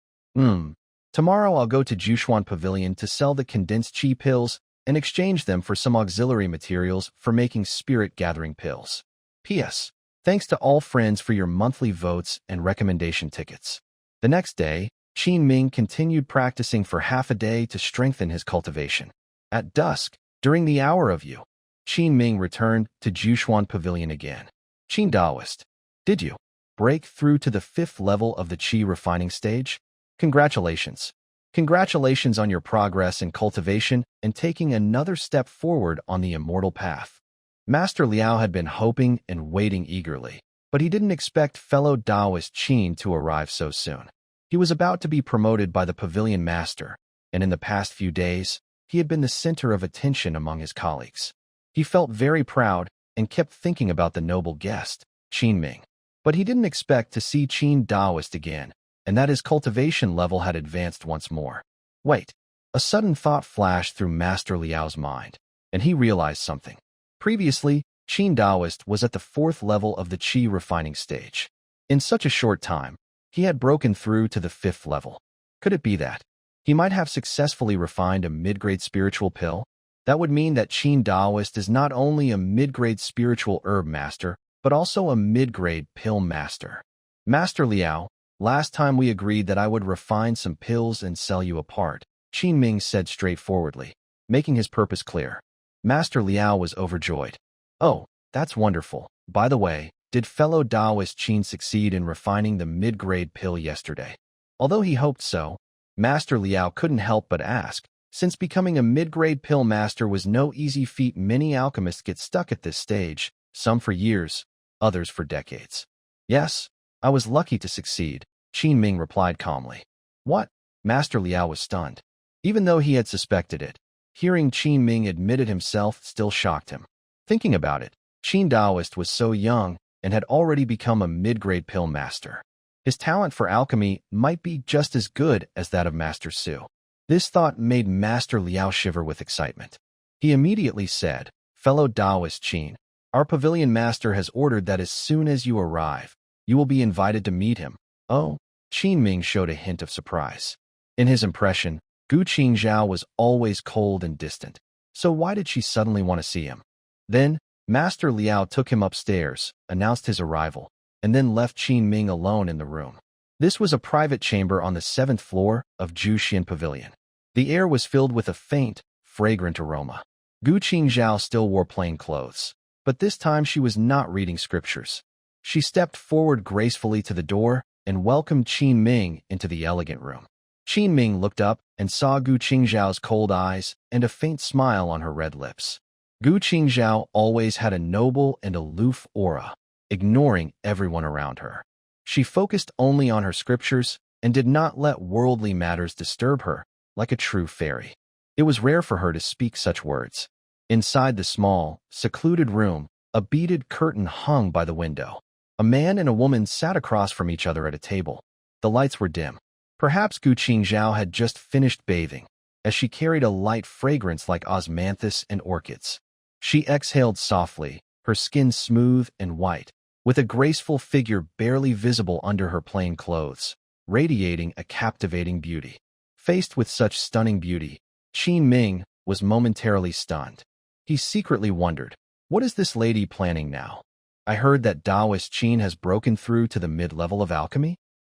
S1: Tomorrow I'll go to Jushuan Pavilion to sell the condensed chi pills and exchange them for some auxiliary materials for making spirit-gathering pills. P.S. Thanks to all friends for your monthly votes and recommendation tickets. The next day, Qin Ming continued practicing for half a day to strengthen his cultivation. At dusk, during the hour of Yu, Qin Ming returned to Jushuan Pavilion again. Qin Daoist, did you break through to the 5th level of the qi refining stage? Congratulations. Congratulations on your progress in cultivation and taking another step forward on the immortal path. Master Liao had been hoping and waiting eagerly, but he didn't expect fellow Daoist Qin to arrive so soon. He was about to be promoted by the pavilion master, and in the past few days, he had been the center of attention among his colleagues. He felt very proud and kept thinking about the noble guest, Qin Ming. But he didn't expect to see Qin Daoist again, and that his cultivation level had advanced once more. Wait, a sudden thought flashed through Master Liao's mind, and he realized something. Previously, Qin Daoist was at the 4th level of the qi refining stage. In such a short time, he had broken through to the 5th level. Could it be that he might have successfully refined a mid-grade spiritual pill? That would mean that Qin Daoist is not only a mid-grade spiritual herb master, but also a mid-grade pill master. Master Liao, last time we agreed that I would refine some pills and sell you a part, Qin Ming said straightforwardly, making his purpose clear. Master Liao was overjoyed. Oh, that's wonderful. By the way, did fellow Daoist Qin succeed in refining the mid-grade pill yesterday? Although he hoped so, Master Liao couldn't help but ask, since becoming a mid-grade pill master was no easy feat. Many alchemists get stuck at this stage, some for years, others for decades. Yes, I was lucky to succeed, Qin Ming replied calmly. What? Master Liao was stunned. Even though he had suspected it, hearing Qin Ming admit it himself still shocked him. Thinking about it, Qin Daoist was so young and had already become a mid-grade pill master. His talent for alchemy might be just as good as that of Master Su. This thought made Master Liao shiver with excitement. He immediately said, Fellow Daoist Qin, our pavilion master has ordered that as soon as you arrive, you will be invited to meet him. Oh, Qin Ming showed a hint of surprise. In his impression, Gu Qingzhao was always cold and distant, so why did she suddenly want to see him? Then, Master Liao took him upstairs, announced his arrival, and then left Qin Ming alone in the room. This was a private chamber on the 7th floor of Jushuan Pavilion. The air was filled with a faint, fragrant aroma. Gu Qingzhao still wore plain clothes, but this time she was not reading scriptures. She stepped forward gracefully to the door and welcomed Qin Ming into the elegant room. Qin Ming looked up and saw Gu Qingzhao's cold eyes and a faint smile on her red lips. Gu Qingzhao always had a noble and aloof aura, ignoring everyone around her. She focused only on her scriptures and did not let worldly matters disturb her, like a true fairy. It was rare for her to speak such words. Inside the small, secluded room, a beaded curtain hung by the window. A man and a woman sat across from each other at a table. The lights were dim. Perhaps Gu Qingzhao had just finished bathing, as she carried a light fragrance like osmanthus and orchids. She exhaled softly, her skin smooth and white, with a graceful figure barely visible under her plain clothes, radiating a captivating beauty. Faced with such stunning beauty, Qin Ming was momentarily stunned. He secretly wondered, what is this lady planning now? I heard that Daoist Qin has broken through to the mid-level of alchemy?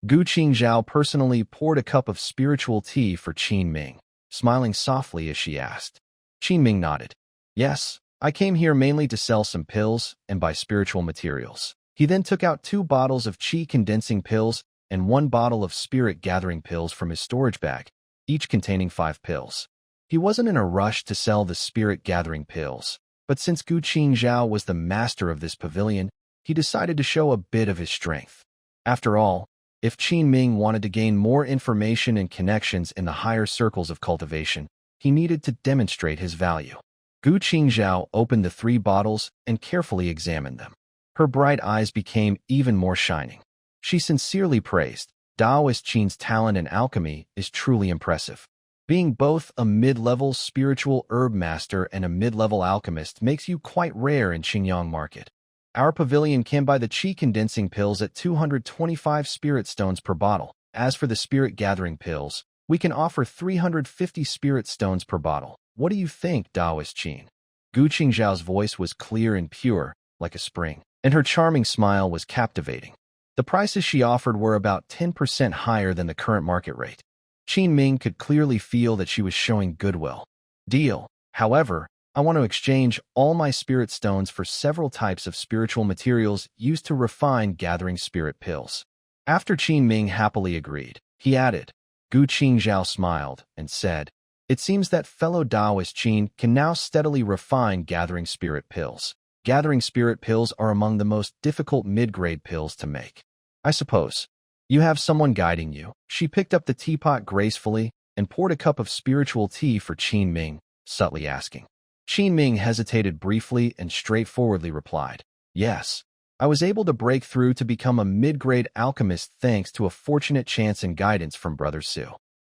S1: Gu Qingzhao personally poured a cup of spiritual tea for Qin Ming, smiling softly as she asked. Qin Ming nodded. Yes, I came here mainly to sell some pills and buy spiritual materials. He then took out 2 bottles of qi condensing pills and 1 bottle of spirit gathering pills from his storage bag, each containing 5 pills. He wasn't in a rush to sell the spirit gathering pills, but since Gu Qingzhao was the master of this pavilion, he decided to show a bit of his strength. After all, if Qin Ming wanted to gain more information and connections in the higher circles of cultivation, he needed to demonstrate his value. Gu Qingzhao opened the 3 bottles and carefully examined them. Her bright eyes became even more shining. She sincerely praised, Daoist Qin's talent in alchemy is truly impressive. Being both a mid-level spiritual herb master and a mid-level alchemist makes you quite rare in Qingyang market. Our pavilion can buy the qi condensing pills at 225 spirit stones per bottle. As for the spirit gathering pills, We can offer 350 spirit stones per bottle. What do you think, Taoist Qin? Gu Qingzhao's voice was clear and pure, like a spring, and her charming smile was captivating. The prices she offered were about 10% higher than the current market rate. Qin Ming could clearly feel that she was showing goodwill. Deal. However, I want to exchange all my spirit stones for several types of spiritual materials used to refine gathering spirit pills. After Qin Ming happily agreed, he added. Gu Qingzhao smiled and said, "It seems that fellow Taoist Qin can now steadily refine gathering spirit pills. Gathering spirit pills are among the most difficult mid-grade pills to make. I suppose you have someone guiding you." She picked up the teapot gracefully and poured a cup of spiritual tea for Qin Ming, subtly asking. Qin Ming hesitated briefly and straightforwardly replied, "Yes. I was able to break through to become a mid-grade alchemist thanks to a fortunate chance and guidance from Brother Su."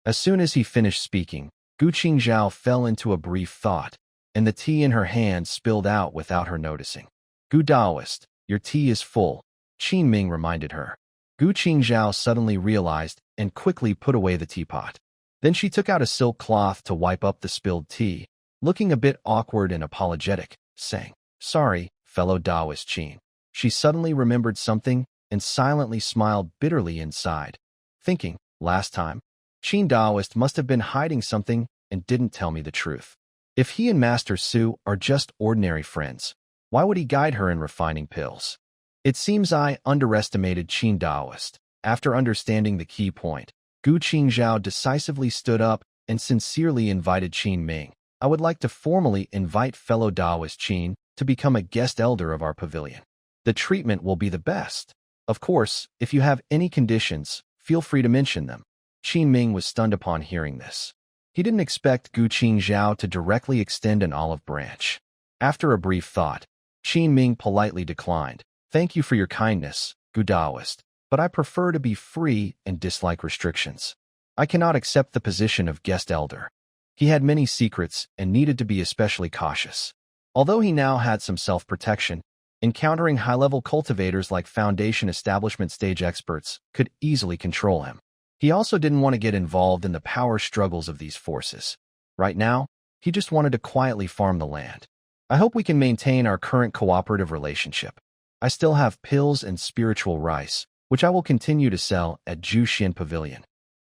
S1: As soon as he finished speaking, Gu Qingzhao fell into a brief thought, and the tea in her hand spilled out without her noticing. "Gu Daoist, your tea is full," Qin Ming reminded her. Gu Qingzhao suddenly realized and quickly put away the teapot. Then she took out a silk cloth to wipe up the spilled tea, looking a bit awkward and apologetic, saying, "Sorry, fellow Taoist Qin." She suddenly remembered something and silently smiled bitterly inside, thinking, last time, Qin Daoist must have been hiding something and didn't tell me the truth. If he and Master Su are just ordinary friends, why would he guide her in refining pills? It seems I underestimated Qin Daoist. After understanding the key point, Gu Qingzhao decisively stood up and sincerely invited Qin Ming. "I would like to formally invite fellow Taoist Qin to become a guest elder of our pavilion. The treatment will be the best. Of course, if you have any conditions, feel free to mention them." Qin Ming was stunned upon hearing this. He didn't expect Gu Qingzhao to directly extend an olive branch. After a brief thought, Qin Ming politely declined. "Thank you for your kindness, Gu Daoist, but I prefer to be free and dislike restrictions. I cannot accept the position of guest elder." He had many secrets and needed to be especially cautious. Although he now had some self-protection, encountering high-level cultivators like Foundation establishment stage experts could easily control him. He also didn't want to get involved in the power struggles of these forces. Right now, he just wanted to quietly farm the land. "I hope we can maintain our current cooperative relationship. I still have pills and spiritual rice, which I will continue to sell at Jushin Pavilion."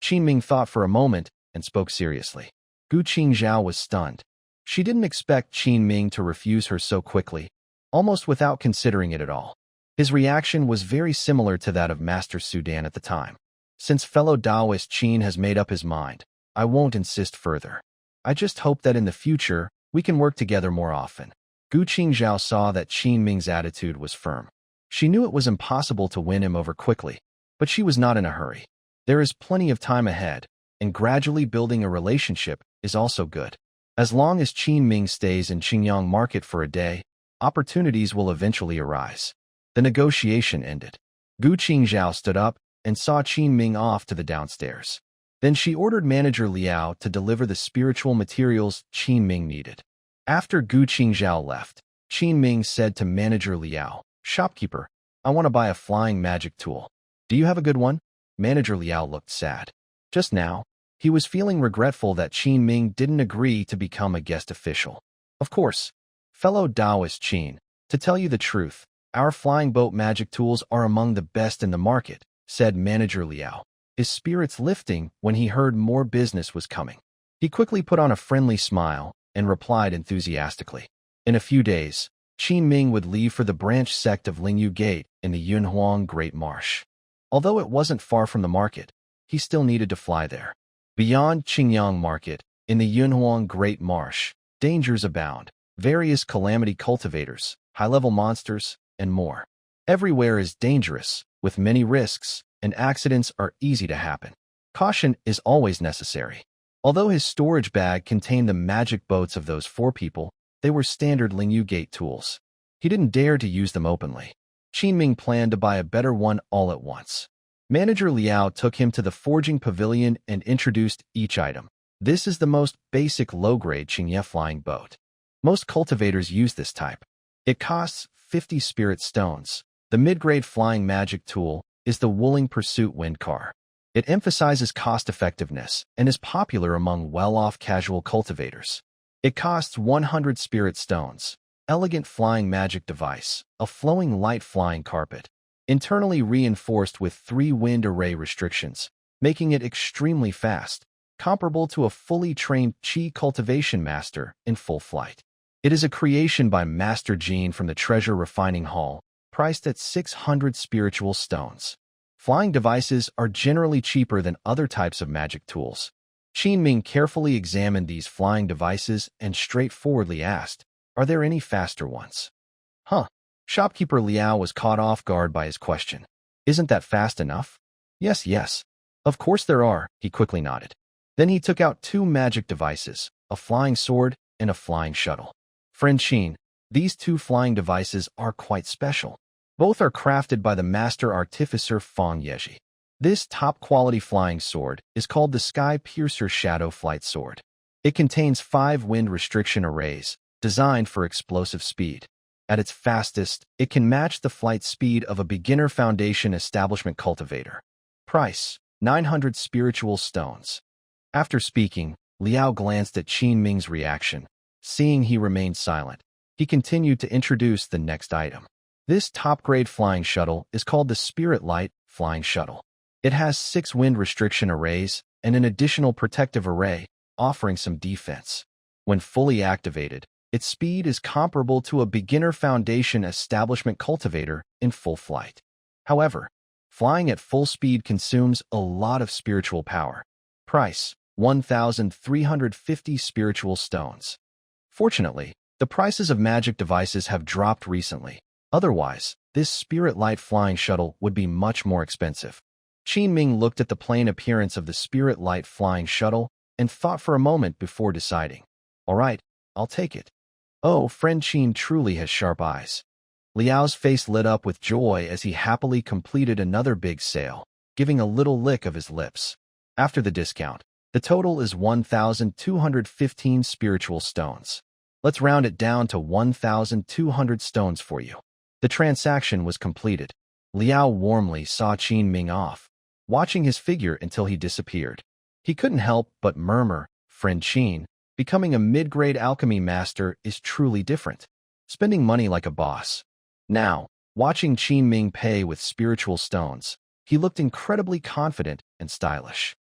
S1: Qin Ming thought for a moment and spoke seriously. Gu Qingzhao was stunned. She didn't expect Qin Ming to refuse her so quickly, almost without considering it at all. His reaction was very similar to that of Master Sudan at the time. "Since fellow Taoist Qin has made up his mind, I won't insist further. I just hope that in the future, we can work together more often." Gu Qingzhao saw that Qin Ming's attitude was firm. She knew it was impossible to win him over quickly, but she was not in a hurry. There is plenty of time ahead, and gradually building a relationship is also good. As long as Qin Ming stays in Qingyang Market for a day, opportunities will eventually arise. The negotiation ended. Gu Qingzhao stood up and saw Qin Ming off to the downstairs. Then she ordered Manager Liao to deliver the spiritual materials Qin Ming needed. After Gu Qingzhao left, Qin Ming said to Manager Liao, "Shopkeeper, I want to buy a flying magic tool. Do you have a good one?" Manager Liao looked sad. Just now, he was feeling regretful that Qin Ming didn't agree to become a guest official. "Of course, fellow Taoist Qin, to tell you the truth, our flying boat magic tools are among the best in the market," said Manager Liao, his spirits lifting when he heard more business was coming. He quickly put on a friendly smile and replied enthusiastically. In a few days, Qin Ming would leave for the branch sect of Lingyu Gate in the Yunhuang Great Marsh. Although it wasn't far from the market, he still needed to fly there. Beyond Qingyang Market, in the Yunhuang Great Marsh, dangers abound. Various calamity cultivators, high-level monsters, and more. Everywhere is dangerous, with many risks, and accidents are easy to happen. Caution is always necessary. Although his storage bag contained the magic boats of those four people, they were standard Lingyu Gate tools. He didn't dare to use them openly. Qin Ming planned to buy a better one all at once. Manager Liao took him to the forging pavilion and introduced each item. "This is the most basic low-grade Qingye flying boat. Most cultivators use this type. It costs 50 spirit stones. The mid-grade flying magic tool is the Wuling Pursuit wind car. It emphasizes cost-effectiveness and is popular among well-off casual cultivators. It costs 100 spirit stones, elegant flying magic device, a flowing light flying carpet, internally reinforced with 3 wind array restrictions, making it extremely fast, comparable to a fully trained chi cultivation master in full flight. It is a creation by Master Jean from the Treasure Refining Hall, priced at 600 spiritual stones. Flying devices are generally cheaper than other types of magic tools. Enming carefully examined these flying devices and straightforwardly asked, "Are there any faster ones?" Huh. Shopkeeper Liao was caught off guard by his question. "Isn't that fast enough?" Yes, yes. Of course there are," he quickly nodded. Then he took out 2 magic devices, a flying sword and a flying shuttle. "Friend Qin, these 2 flying devices are quite special. Both are crafted by the master artificer Fang Yeji. This top-quality flying sword is called the Sky Piercer Shadow Flight Sword. It contains 5 wind restriction arrays, designed for explosive speed. At its fastest, it can match the flight speed of a beginner foundation establishment cultivator. Price, 900 spiritual stones." After speaking, Liao glanced at Qin Ming's reaction. Seeing he remained silent, he continued to introduce the next item. This top-grade flying shuttle is called the Spirit Light Flying Shuttle. It has 6 wind restriction arrays and an additional protective array, offering some defense. When fully activated, its speed is comparable to a beginner foundation establishment cultivator in full flight. However, flying at full speed consumes a lot of spiritual power. Price, 1,350 spiritual stones. Fortunately, the prices of magic devices have dropped recently. Otherwise, this Spirit Light Flying Shuttle would be much more expensive. Qin Ming looked at the plain appearance of the Spirit Light Flying Shuttle and thought for a moment before deciding. "All right, I'll take it." "Oh, friend Qin truly has sharp eyes." Liao's face lit up with joy as he happily completed another big sale, giving a little lick of his lips. After the discount, the total is 1,215 spiritual stones. Let's round it down to 1,200 stones for you. The transaction was completed. Liao warmly saw Qin Ming off, watching his figure until he disappeared. He couldn't help but murmur, "Friend Qin, becoming a mid-grade alchemy master is truly different. Spending money like a boss." Now, watching Qin Ming pay with spiritual stones, he looked incredibly confident and stylish.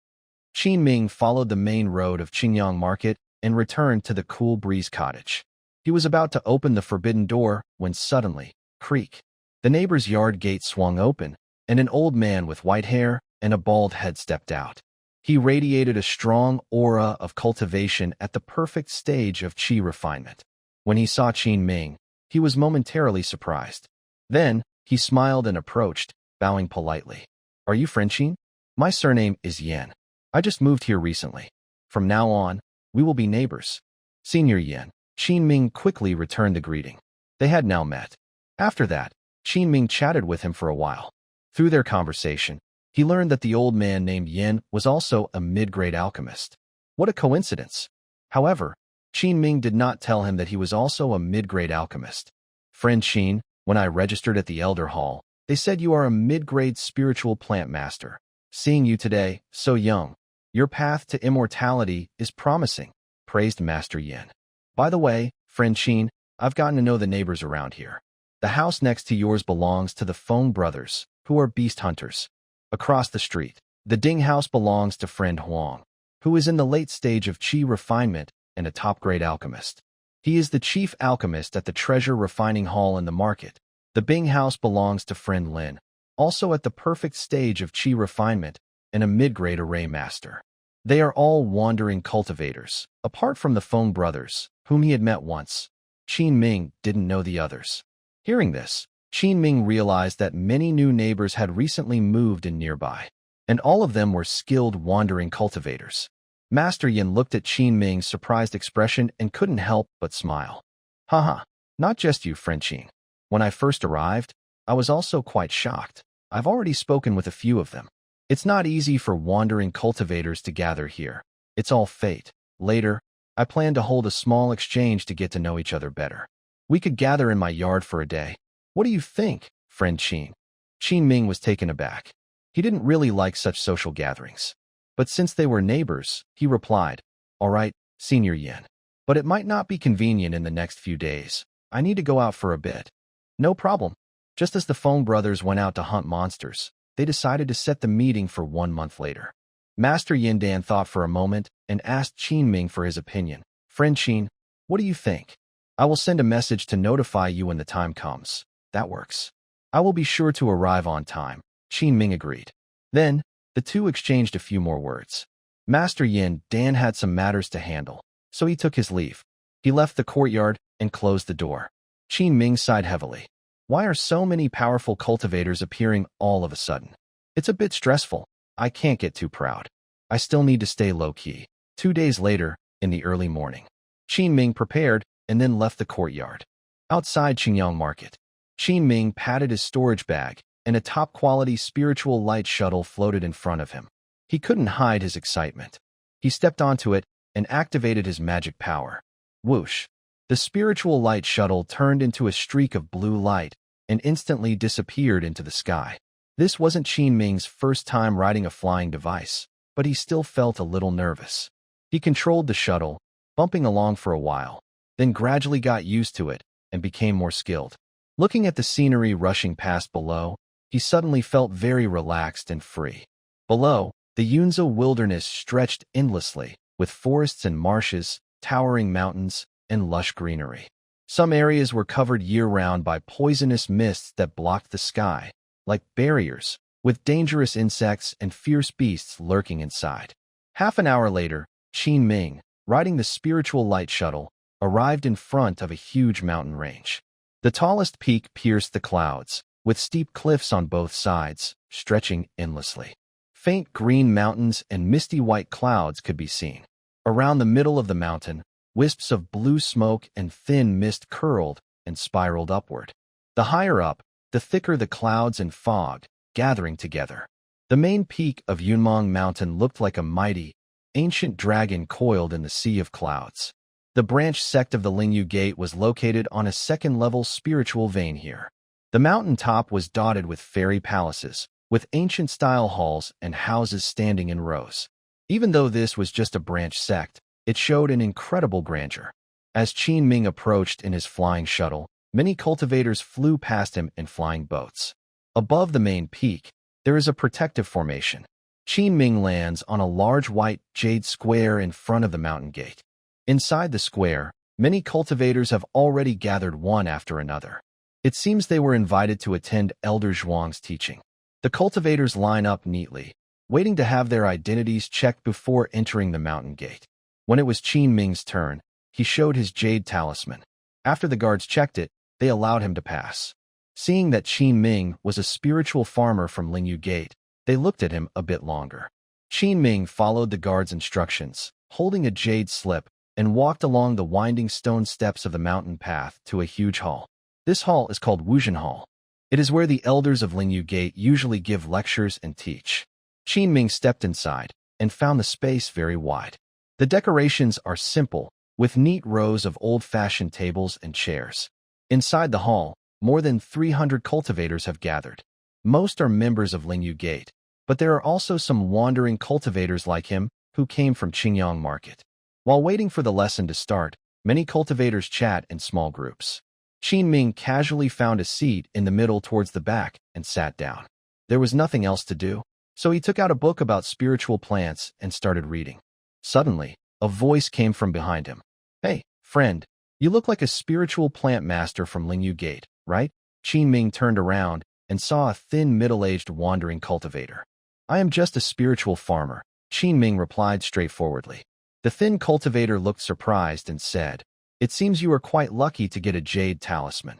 S1: Qin Ming followed the main road of Qingyang Market and returned to the Cool Breeze cottage. He was about to open the forbidden door when suddenly, creak, the neighbor's yard gate swung open, and an old man with white hair and a bald head stepped out. He radiated a strong aura of cultivation at the perfect stage of qi refinement. When he saw Qin Ming, he was momentarily surprised. Then, he smiled and approached, bowing politely. "Are you friend Qin? My surname is Yan. I just moved here recently. From now on, we will be neighbors." "Senior Yan." Qin Ming quickly returned the greeting. They had now met. After that, Qin Ming chatted with him for a while. Through their conversation, he learned that the old man named Yan was also a mid-grade alchemist. What a coincidence! However, Qin Ming did not tell him that he was also a mid-grade alchemist. "Friend Qin, when I registered at the Elder Hall, they said you are a mid-grade spiritual plant master. Seeing you today, so young, your path to immortality is promising," praised Master Yan. "By the way, friend Qin, I've gotten to know the neighbors around here. The house next to yours belongs to the Feng brothers, who are beast hunters. Across the street, the Ding house belongs to friend Huang, who is in the late stage of qi refinement and a top-grade alchemist. He is the chief alchemist at the Treasure Refining Hall in the market. The Bing house belongs to friend Lin, also at the perfect stage of qi refinement and a mid-grade array master. They are all wandering cultivators, apart from the Feng brothers, whom he had met once. Qin Ming didn't know the others. Hearing this, Qin Ming realized that many new neighbors had recently moved in nearby, and all of them were skilled wandering cultivators. Master Yin looked at Qin Ming's surprised expression and couldn't help but smile. "Haha, not just you, friend Qin. When I first arrived, I was also quite shocked. I've already spoken with a few of them. It's not easy for wandering cultivators to gather here. It's all fate. Later, I plan to hold a small exchange to get to know each other better. We could gather in my yard for a day. What do you think, friend Qin?" Qin Ming was taken aback. He didn't really like such social gatherings. But since they were neighbors, he replied, "All right, Senior Yin. But it might not be convenient in the next few days. I need to go out for a bit." "No problem." Just as the Feng brothers went out to hunt monsters, they decided to set the meeting for 1 month later. Master Yindan thought for a moment and asked Qin Ming for his opinion. "Friend Qin, what do you think?" "I will send a message to notify you when the time comes." "That works." "I will be sure to arrive on time," Qin Ming agreed. Then, the two exchanged a few more words. Master Yin Dan had some matters to handle, so he took his leave. He left the courtyard and closed the door. Qin Ming sighed heavily. Why are so many powerful cultivators appearing all of a sudden? It's a bit stressful. I can't get too proud. I still need to stay low-key. 2 days later, in the early morning, Qin Ming prepared and then left the courtyard. Outside Qingyang Market, Qin Ming patted his storage bag, and a top-quality spiritual light shuttle floated in front of him. He couldn't hide his excitement. He stepped onto it and activated his magic power. Whoosh! The spiritual light shuttle turned into a streak of blue light and instantly disappeared into the sky. This wasn't Qin Ming's first time riding a flying device, but he still felt a little nervous. He controlled the shuttle, bumping along for a while, then gradually got used to it and became more skilled. Looking at the scenery rushing past below, he suddenly felt very relaxed and free. Below, the Yunzhou wilderness stretched endlessly, with forests and marshes, towering mountains, and lush greenery. Some areas were covered year-round by poisonous mists that blocked the sky, like barriers, with dangerous insects and fierce beasts lurking inside. Half an hour later, Qin Ming, riding the spiritual light shuttle, arrived in front of a huge mountain range. The tallest peak pierced the clouds, with steep cliffs on both sides, stretching endlessly. Faint green mountains and misty white clouds could be seen. Around the middle of the mountain, wisps of blue smoke and thin mist curled and spiraled upward. The higher up, the thicker the clouds and fog, gathering together. The main peak of Yunmeng Mountain looked like a mighty, ancient dragon coiled in the sea of clouds. The branch sect of the Lingyu Gate was located on a second-level spiritual vein here. The mountain top was dotted with fairy palaces, with ancient-style halls and houses standing in rows. Even though this was just a branch sect, it showed an incredible grandeur. As Qin Ming approached in his flying shuttle, many cultivators flew past him in flying boats. Above the main peak, there is a protective formation. Qin Ming lands on a large white jade square in front of the mountain gate. Inside the square, many cultivators have already gathered one after another. It seems they were invited to attend Elder Zhuang's teaching. The cultivators line up neatly, waiting to have their identities checked before entering the mountain gate. When it was Qin Ming's turn, he showed his jade talisman. After the guards checked it, they allowed him to pass. Seeing that Qin Ming was a spiritual farmer from Lingyu Gate, they looked at him a bit longer. Qin Ming followed the guards' instructions, holding a jade slip, and walked along the winding stone steps of the mountain path to a huge hall. This hall is called Wuzhen Hall. It is where the elders of Lingyu Gate usually give lectures and teach. Qin Ming stepped inside and found the space very wide. The decorations are simple, with neat rows of old-fashioned tables and chairs. Inside the hall, more than 300 cultivators have gathered. Most are members of Lingyu Gate, but there are also some wandering cultivators like him who came from Qingyang Market. While waiting for the lesson to start, many cultivators chat in small groups. Qin Ming casually found a seat in the middle towards the back and sat down. There was nothing else to do, so he took out a book about spiritual plants and started reading. Suddenly, a voice came from behind him. "Hey, friend, you look like a spiritual plant master from Lingyu Gate, right?" Qin Ming turned around and saw a thin, middle-aged wandering cultivator. "I am just a spiritual farmer," Qin Ming replied straightforwardly. The thin cultivator looked surprised and said, "It seems you are quite lucky to get a jade talisman."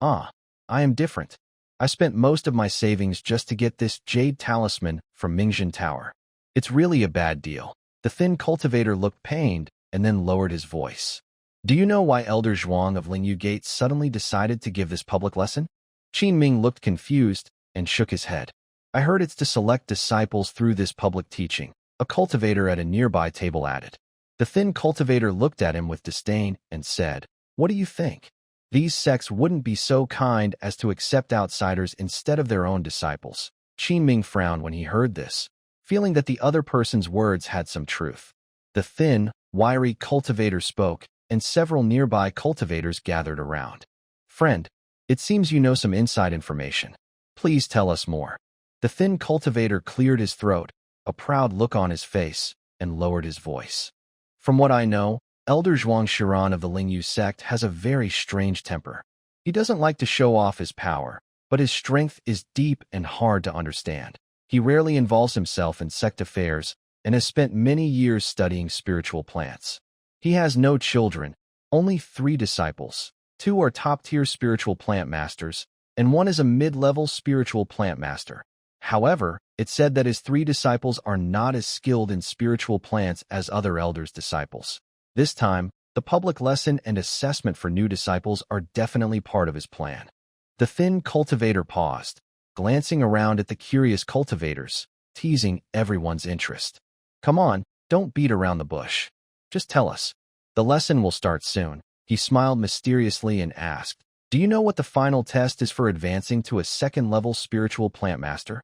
S1: "Ah, I am different. I spent most of my savings just to get this jade talisman from Mingzhen Tower. It's really a bad deal." The thin cultivator looked pained and then lowered his voice. "Do you know why Elder Zhuang of Lingyu Gate suddenly decided to give this public lesson?" Qin Ming looked confused and shook his head. "I heard it's to select disciples through this public teaching," a cultivator at a nearby table added. The thin cultivator looked at him with disdain and said, "What do you think? These sects wouldn't be so kind as to accept outsiders instead of their own disciples." Ming frowned when he heard this, feeling that the other person's words had some truth. The thin, wiry cultivator spoke, and several nearby cultivators gathered around. Friend, it seems you know some inside information. Please tell us more. The thin cultivator cleared his throat, a proud look on his face, and lowered his voice. From what I know, Elder Zhuang Shiran of the Lingyu sect has a very strange temper. He doesn't like to show off his power, but his strength is deep and hard to understand. He rarely involves himself in sect affairs and has spent many years studying spiritual plants. He has no children, only 3 disciples. 2 are top-tier spiritual plant masters, and 1 is a mid-level spiritual plant master. However, it's said that his 3 disciples are not as skilled in spiritual plants as other elders' disciples. This time, the public lesson and assessment for new disciples are definitely part of his plan. The thin cultivator paused, glancing around at the curious cultivators, teasing everyone's interest. Come on, don't beat around the bush. Just tell us. The lesson will start soon. He smiled mysteriously and asked, do you know what the final test is for advancing to a 2nd-level spiritual plant master?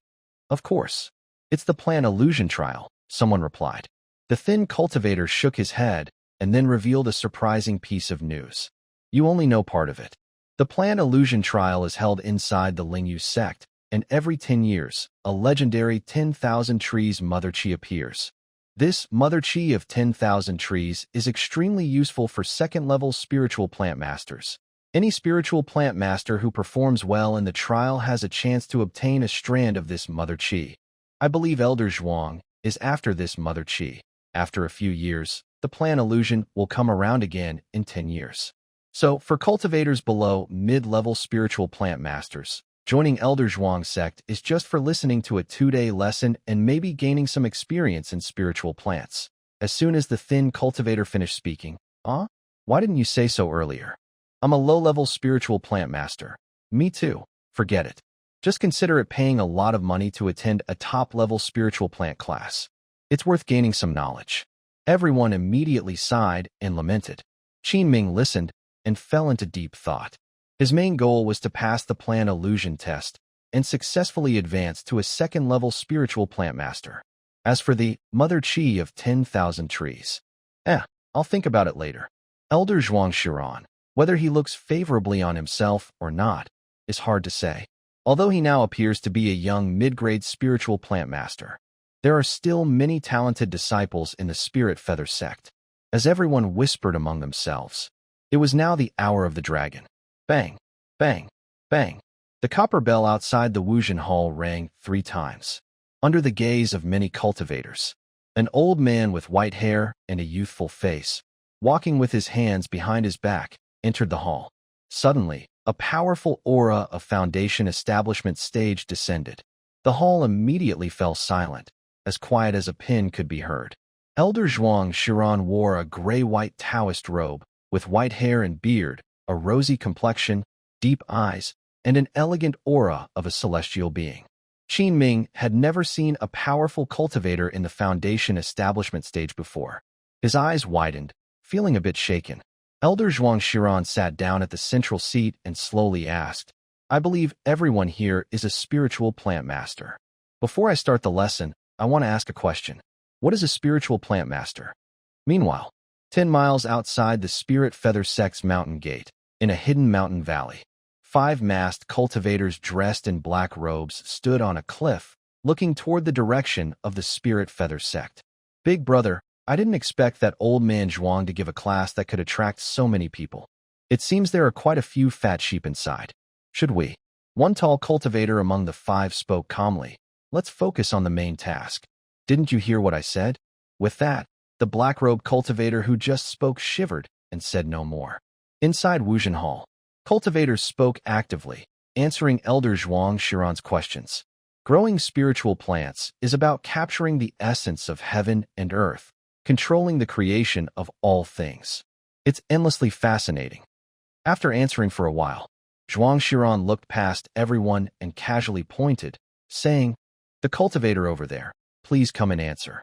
S1: Of course. It's the plant illusion trial, someone replied. The thin cultivator shook his head and then revealed a surprising piece of news. You only know part of it. The plant illusion trial is held inside the Lingyu sect, and every 10 years, a legendary 10,000 trees mother chi appears. This mother chi of 10,000 trees is extremely useful for 2nd-level spiritual plant masters. Any spiritual plant master who performs well in the trial has a chance to obtain a strand of this mother chi. I believe Elder Zhuang is after this mother chi. After a few years, the plant illusion will come around again in 10 years. So, for cultivators below mid-level spiritual plant masters, joining Elder Zhuang's sect is just for listening to a 2-day lesson and maybe gaining some experience in spiritual plants. As soon as the thin cultivator finished speaking, why didn't you say so earlier? I'm a low-level spiritual plant master. Me too. Forget it. Just consider it paying a lot of money to attend a top-level spiritual plant class. It's worth gaining some knowledge. Everyone immediately sighed and lamented. Ming listened and fell into deep thought. His main goal was to pass the plant illusion test and successfully advance to a 2nd-level spiritual plant master. As for the mother chi of 10,000 trees, I'll think about it later. Elder Zhuang Shiran, whether he looks favorably on himself or not, is hard to say. Although he now appears to be a young mid-grade spiritual plant master, there are still many talented disciples in the Spirit Feather sect. As everyone whispered among themselves, it was now the hour of the dragon. Bang, bang, bang. The copper bell outside the Wuzhen Hall rang 3 times. Under the gaze of many cultivators, an old man with white hair and a youthful face, walking with his hands behind his back, entered the hall. Suddenly, a powerful aura of Foundation establishment stage descended. The hall immediately fell silent, as quiet as a pin could be heard. Elder Zhuang Shiran wore a gray-white Taoist robe, with white hair and beard, a rosy complexion, deep eyes, and an elegant aura of a celestial being. Ming had never seen a powerful cultivator in the Foundation establishment stage before. His eyes widened, feeling a bit shaken. Elder Zhuang Shiran sat down at the central seat and slowly asked, I believe everyone here is a spiritual plant master. Before I start the lesson, I want to ask a question. What is a spiritual plant master? Meanwhile, 10 miles outside the Spirit Feather Sect's mountain gate, in a hidden mountain valley, 5 masked cultivators dressed in black robes stood on a cliff, looking toward the direction of the Spirit Feather Sect. Big brother, I didn't expect that old man Zhuang to give a class that could attract so many people. It seems there are quite a few fat sheep inside. Should we? One tall cultivator among the 5 spoke calmly. Let's focus on the main task. Didn't you hear what I said? With that, the black-robed cultivator who just spoke shivered and said no more. Inside Wuzhen Hall, cultivators spoke actively, answering Elder Zhuang Shiran's questions. Growing spiritual plants is about capturing the essence of heaven and earth, controlling the creation of all things. It's endlessly fascinating. After answering for a while, Zhuang Shiran looked past everyone and casually pointed, saying, The cultivator over there, please come and answer.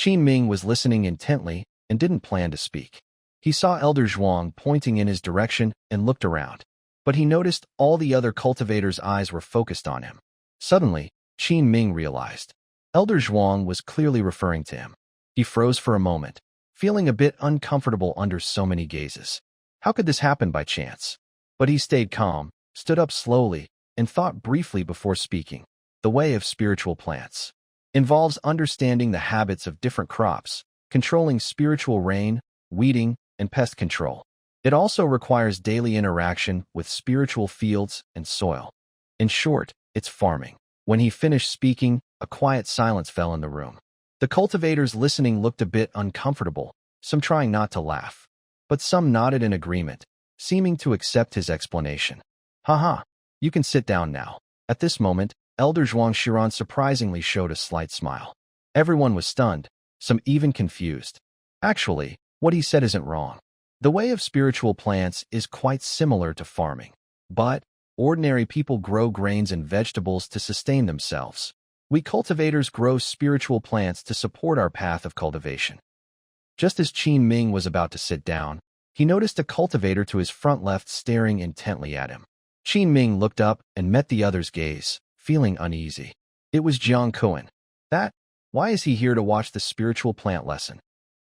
S1: Ming was listening intently and didn't plan to speak. He saw Elder Zhuang pointing in his direction and looked around, but he noticed all the other cultivators' eyes were focused on him. Suddenly, Qin Ming realized. Elder Zhuang was clearly referring to him. He froze for a moment, feeling a bit uncomfortable under so many gazes. How could this happen by chance? But he stayed calm, stood up slowly, and thought briefly before speaking. The way of spiritual plants involves understanding the habits of different crops, controlling spiritual rain, weeding, and pest control. It also requires daily interaction with spiritual fields and soil. In short, it's farming. When he finished speaking, a quiet silence fell in the room. The cultivators listening looked a bit uncomfortable, some trying not to laugh. But some nodded in agreement, seeming to accept his explanation. Haha, you can sit down now. At this moment, Elder Zhuang Shiran surprisingly showed a slight smile. Everyone was stunned, some even confused. Actually, what he said isn't wrong. The way of spiritual plants is quite similar to farming. But ordinary people grow grains and vegetables to sustain themselves. We cultivators grow spiritual plants to support our path of cultivation. Just as Qin Ming was about to sit down, he noticed a cultivator to his front left staring intently at him. Qin Ming looked up and met the other's gaze, feeling uneasy. It was Jiang Kuan. Why is he here to watch the spiritual plant lesson?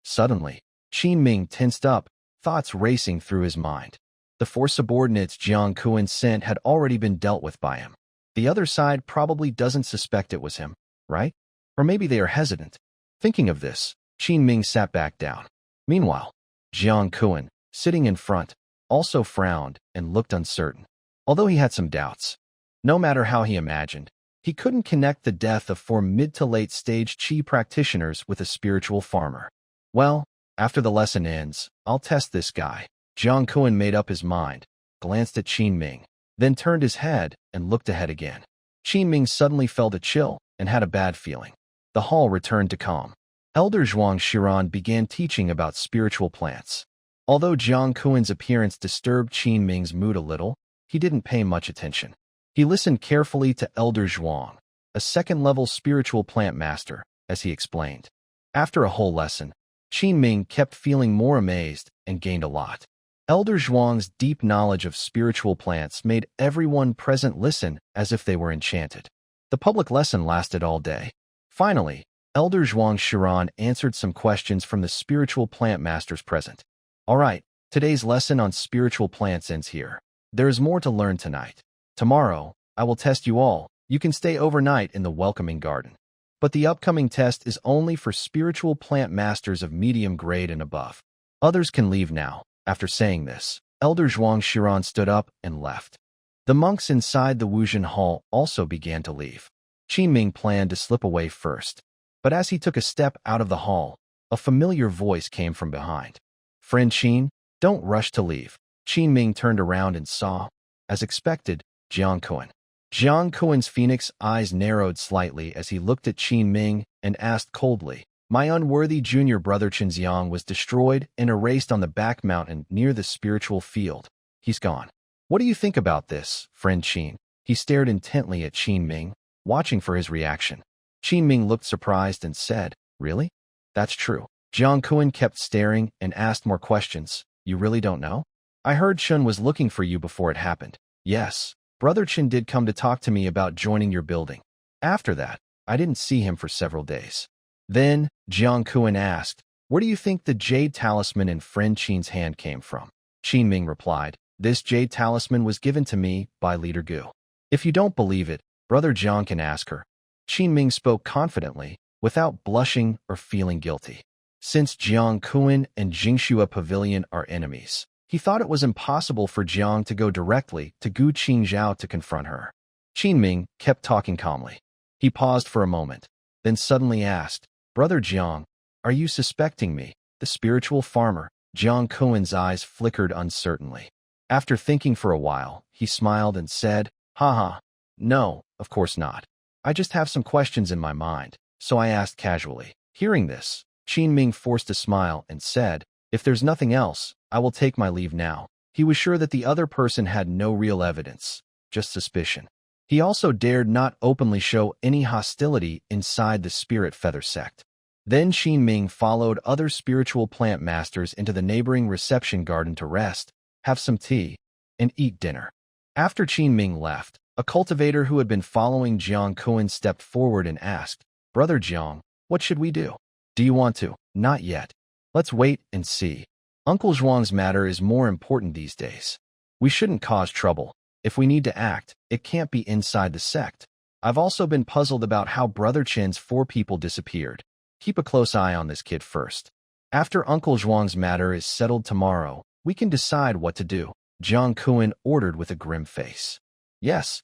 S1: Suddenly, Qin Ming tensed up, thoughts racing through his mind. The four subordinates Jiang Kuan sent had already been dealt with by him. The other side probably doesn't suspect it was him, right? Or maybe they are hesitant. Thinking of this, Qin Ming sat back down. Meanwhile, Jiang Kuan, sitting in front, also frowned and looked uncertain. Although he had some doubts. No matter how he imagined, he couldn't connect the death of four mid to late stage Qi practitioners with a spiritual farmer. Well, after the lesson ends, I'll test this guy. Jiang Kuan made up his mind, glanced at Qin Ming, then turned his head and looked ahead again. Qin Ming suddenly felt a chill and had a bad feeling. The hall returned to calm. Elder Zhuang Shiran began teaching about spiritual plants. Although Jiang Kuan's appearance disturbed Qin Ming's mood a little, he didn't pay much attention. He listened carefully to Elder Zhuang, a second-level spiritual plant master, as he explained. After a whole lesson, Qin Ming kept feeling more amazed and gained a lot. Elder Zhuang's deep knowledge of spiritual plants made everyone present listen as if they were enchanted. The public lesson lasted all day. Finally, Elder Zhuang Shiran answered some questions from the spiritual plant masters present. All right, today's lesson on spiritual plants ends here. There is more to learn tonight. Tomorrow, I will test you all. You can stay overnight in the welcoming garden. But the upcoming test is only for spiritual plant masters of medium grade and above. Others can leave now. After saying this, Elder Zhuang Shiran stood up and left. The monks inside the Wuzhen Hall also began to leave. Qin Ming planned to slip away first. But as he took a step out of the hall, a familiar voice came from behind. Friend Qin, don't rush to leave. Qin Ming turned around and saw, as expected, Jiang Kuan. Jiang Kuan's phoenix eyes narrowed slightly as he looked at Qin Ming and asked coldly, My unworthy junior brother Qinxiang was destroyed and erased on the back mountain near the spiritual field. He's gone. What do you think about this, friend Qin? He stared intently at Qin Ming, watching for his reaction. Qin Ming looked surprised and said, Really? That's true. Jiang Kuan kept staring and asked more questions. You really don't know? I heard Chun was looking for you before it happened. Yes, Brother Chen did come to talk to me about joining your building. After that, I didn't see him for several days. Then, Jiang Kuan asked, Where do you think the jade talisman in friend Qin's hand came from? Qin Ming replied, This jade talisman was given to me by Leader Gu. If you don't believe it, Brother Jiang can ask her. Qin Ming spoke confidently, without blushing or feeling guilty. Since Jiang Kuan and Jingxua Pavilion are enemies, he thought it was impossible for Jiang to go directly to Gu Qingzhao to confront her. Qin Ming kept talking calmly. He paused for a moment, then suddenly asked, Brother Jiang, are you suspecting me, the spiritual farmer? Jiang Kuan's eyes flickered uncertainly. After thinking for a while, he smiled and said, Haha, no, of course not. I just have some questions in my mind, so I asked casually. Hearing this, Qin Ming forced a smile and said, If there's nothing else, I will take my leave now. He was sure that the other person had no real evidence, just suspicion. He also dared not openly show any hostility inside the Spirit Feather Sect. Then Qin Ming followed other spiritual plant masters into the neighboring reception garden to rest, have some tea, and eat dinner. After Qin Ming left, A cultivator who had been following Jiang Kuan stepped forward and asked, "Brother Jiang, what should we do? Do you want to?" "Not yet. Let's wait and see. Uncle Zhuang's matter is more important these days. We shouldn't cause trouble. If we need to act, it can't be inside the sect. I've also been puzzled about how Brother Chen's 4 people disappeared. Keep a close eye on this kid first. After Uncle Zhuang's matter is settled tomorrow, we can decide what to do," Jiang Kuan ordered with a grim face. Yes.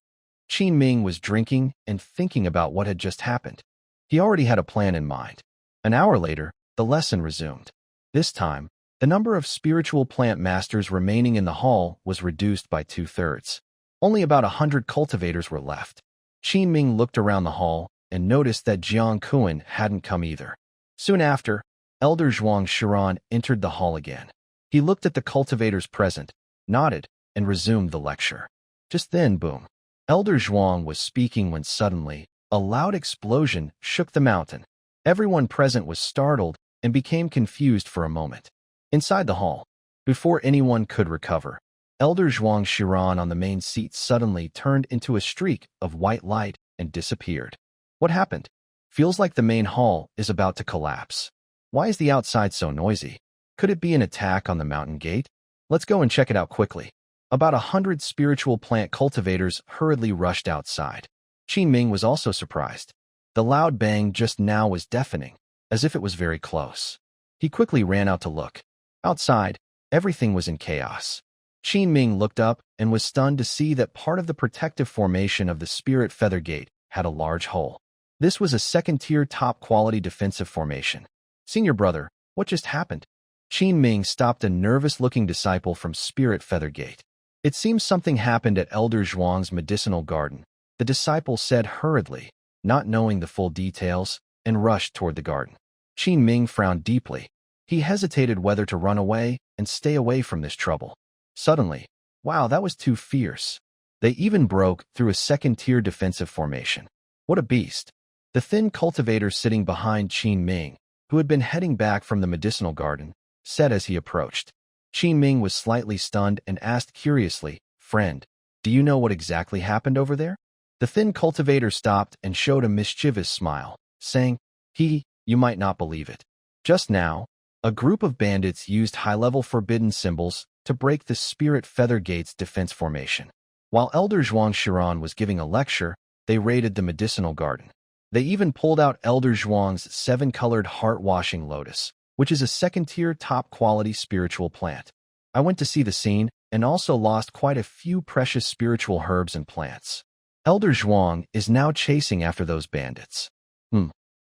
S1: Qin Ming was drinking and thinking about what had just happened. He already had a plan in mind. An hour later, the lesson resumed. This time, the number of spiritual plant masters remaining in the hall was reduced by 2/3. Only about 100 cultivators were left. Qin Ming looked around the hall and noticed that Jiang Kuan hadn't come either. Soon after, Elder Zhuang Shiran entered the hall again. He looked at the cultivators present, nodded, and resumed the lecture. Just then, boom. Elder Zhuang was speaking when suddenly, a loud explosion shook the mountain. Everyone present was startled and became confused for a moment. Inside the hall, before anyone could recover, Elder Zhuang Shiran on the main seat suddenly turned into a streak of white light and disappeared. What happened? Feels like the main hall is about to collapse. Why is the outside so noisy? Could it be an attack on the mountain gate? Let's go and check it out quickly. About 100 spiritual plant cultivators hurriedly rushed outside. Qin Ming was also surprised. The loud bang just now was deafening, as if it was very close. He quickly ran out to look. Outside, everything was in chaos. Qin Ming looked up and was stunned to see that part of the protective formation of the spirit feather gate had a large hole. This was a second-tier top-quality defensive formation. "Senior brother, what just happened?" Qin Ming stopped a nervous-looking disciple from Spirit Feather Gate. "It seems something happened at Elder Zhuang's medicinal garden," the disciple said hurriedly, not knowing the full details, and rushed toward the garden. Qin Ming frowned deeply. He hesitated whether to run away and stay away from this trouble. Suddenly, wow, that was too fierce. They even broke through a second-tier defensive formation. What a beast. The thin cultivator sitting behind Qin Ming, who had been heading back from the medicinal garden, said as he approached. Qin Ming was slightly stunned and asked curiously, "Friend, do you know what exactly happened over there?" The thin cultivator stopped and showed a mischievous smile, saying, You might not believe it. Just now, a group of bandits used high-level forbidden symbols to break the Spirit Feather Gate's defense formation. While Elder Zhuang Shiran was giving a lecture, they raided the medicinal garden. They even pulled out Elder Zhuang's 7-colored heart-washing lotus, which is a second-tier top-quality spiritual plant. I went to see the scene and also lost quite a few precious spiritual herbs and plants. Elder Zhuang is now chasing after those bandits.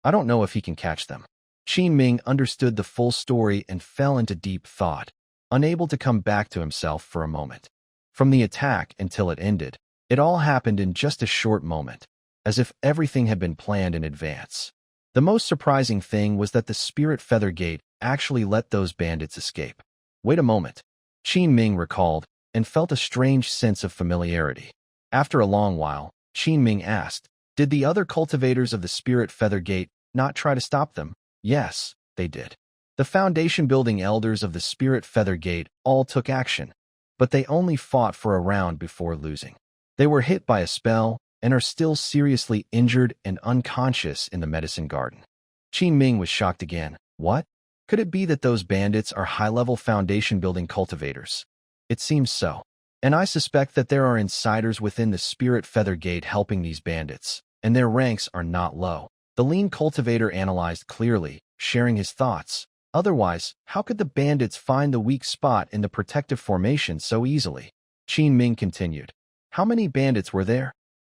S1: I don't know if he can catch them. Qin Ming understood the full story and fell into deep thought, unable to come back to himself for a moment. From the attack until it ended, it all happened in just a short moment, as if everything had been planned in advance. The most surprising thing was that the Spirit Feather Gate actually let those bandits escape. Wait a moment. Qin Ming recalled and felt a strange sense of familiarity. After a long while, Qin Ming asked, "Did the other cultivators of the Spirit Feather Gate not try to stop them?" "Yes, they did. The foundation-building elders of the Spirit Feather Gate all took action, but they only fought for a round before losing. They were hit by a spell and are still seriously injured and unconscious in the medicine garden." Qin Ming was shocked again. What? Could it be that those bandits are high-level foundation-building cultivators? It seems so. And I suspect that there are insiders within the Spirit Feather Gate helping these bandits, and their ranks are not low. The lean cultivator analyzed clearly, sharing his thoughts. Otherwise, how could the bandits find the weak spot in the protective formation so easily? Qin Ming continued. How many bandits were there?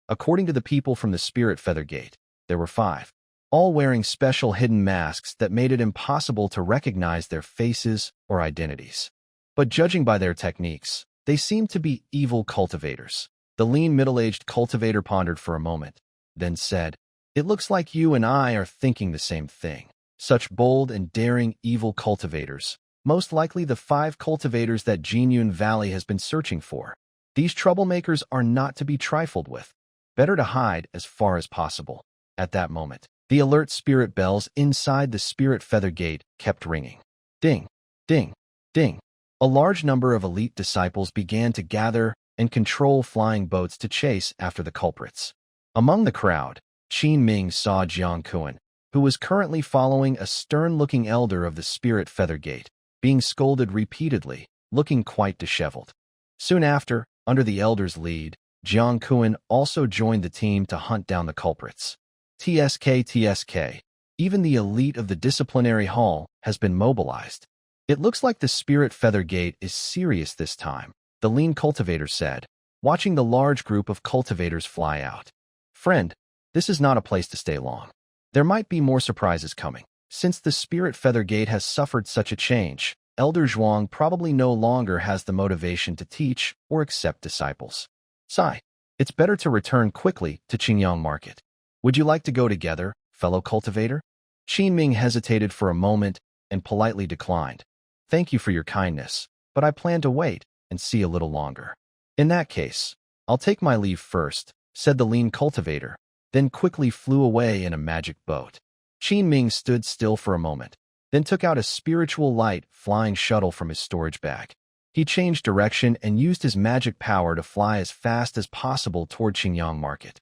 S1: According to the people from the Spirit Feather Gate, there were 5, all wearing special hidden masks that made it impossible to recognize their faces or identities. But judging by their techniques, they seemed to be evil cultivators. The lean middle-aged cultivator pondered for a moment, then said, "It looks like you and I are thinking the same thing. Such bold and daring evil cultivators, most likely the 5 cultivators that Jinyun Valley has been searching for. These troublemakers are not to be trifled with. Better to hide as far as possible." At that moment, the alert spirit bells inside the Spirit Feather Gate kept ringing. Ding, ding, ding. A large number of elite disciples began to gather and control flying boats to chase after the culprits. Among the crowd, Enming saw Jiang Kuan, who was currently following a stern-looking elder of the Spirit Feather Gate, being scolded repeatedly, looking quite disheveled. Soon after, under the elder's lead, Jiang Kuan also joined the team to hunt down the culprits. TSK. Even the elite of the disciplinary hall has been mobilized. It looks like the Spirit Feather Gate is serious this time, the lean cultivator said, watching the large group of cultivators fly out. Friend, this is not a place to stay long. There might be more surprises coming. Since the Spirit Feather Gate has suffered such a change, Elder Zhuang probably no longer has the motivation to teach or accept disciples. Sigh. It's better to return quickly to Qingyang Market. Would you like to go together, fellow cultivator? Enming hesitated for a moment and politely declined. Thank you for your kindness, but I plan to wait and see a little longer. In that case, I'll take my leave first, said the lean cultivator, then quickly flew away in a magic boat. Enming stood still for a moment, then took out a spiritual light flying shuttle from his storage bag. He changed direction and used his magic power to fly as fast as possible toward Qingyang Market.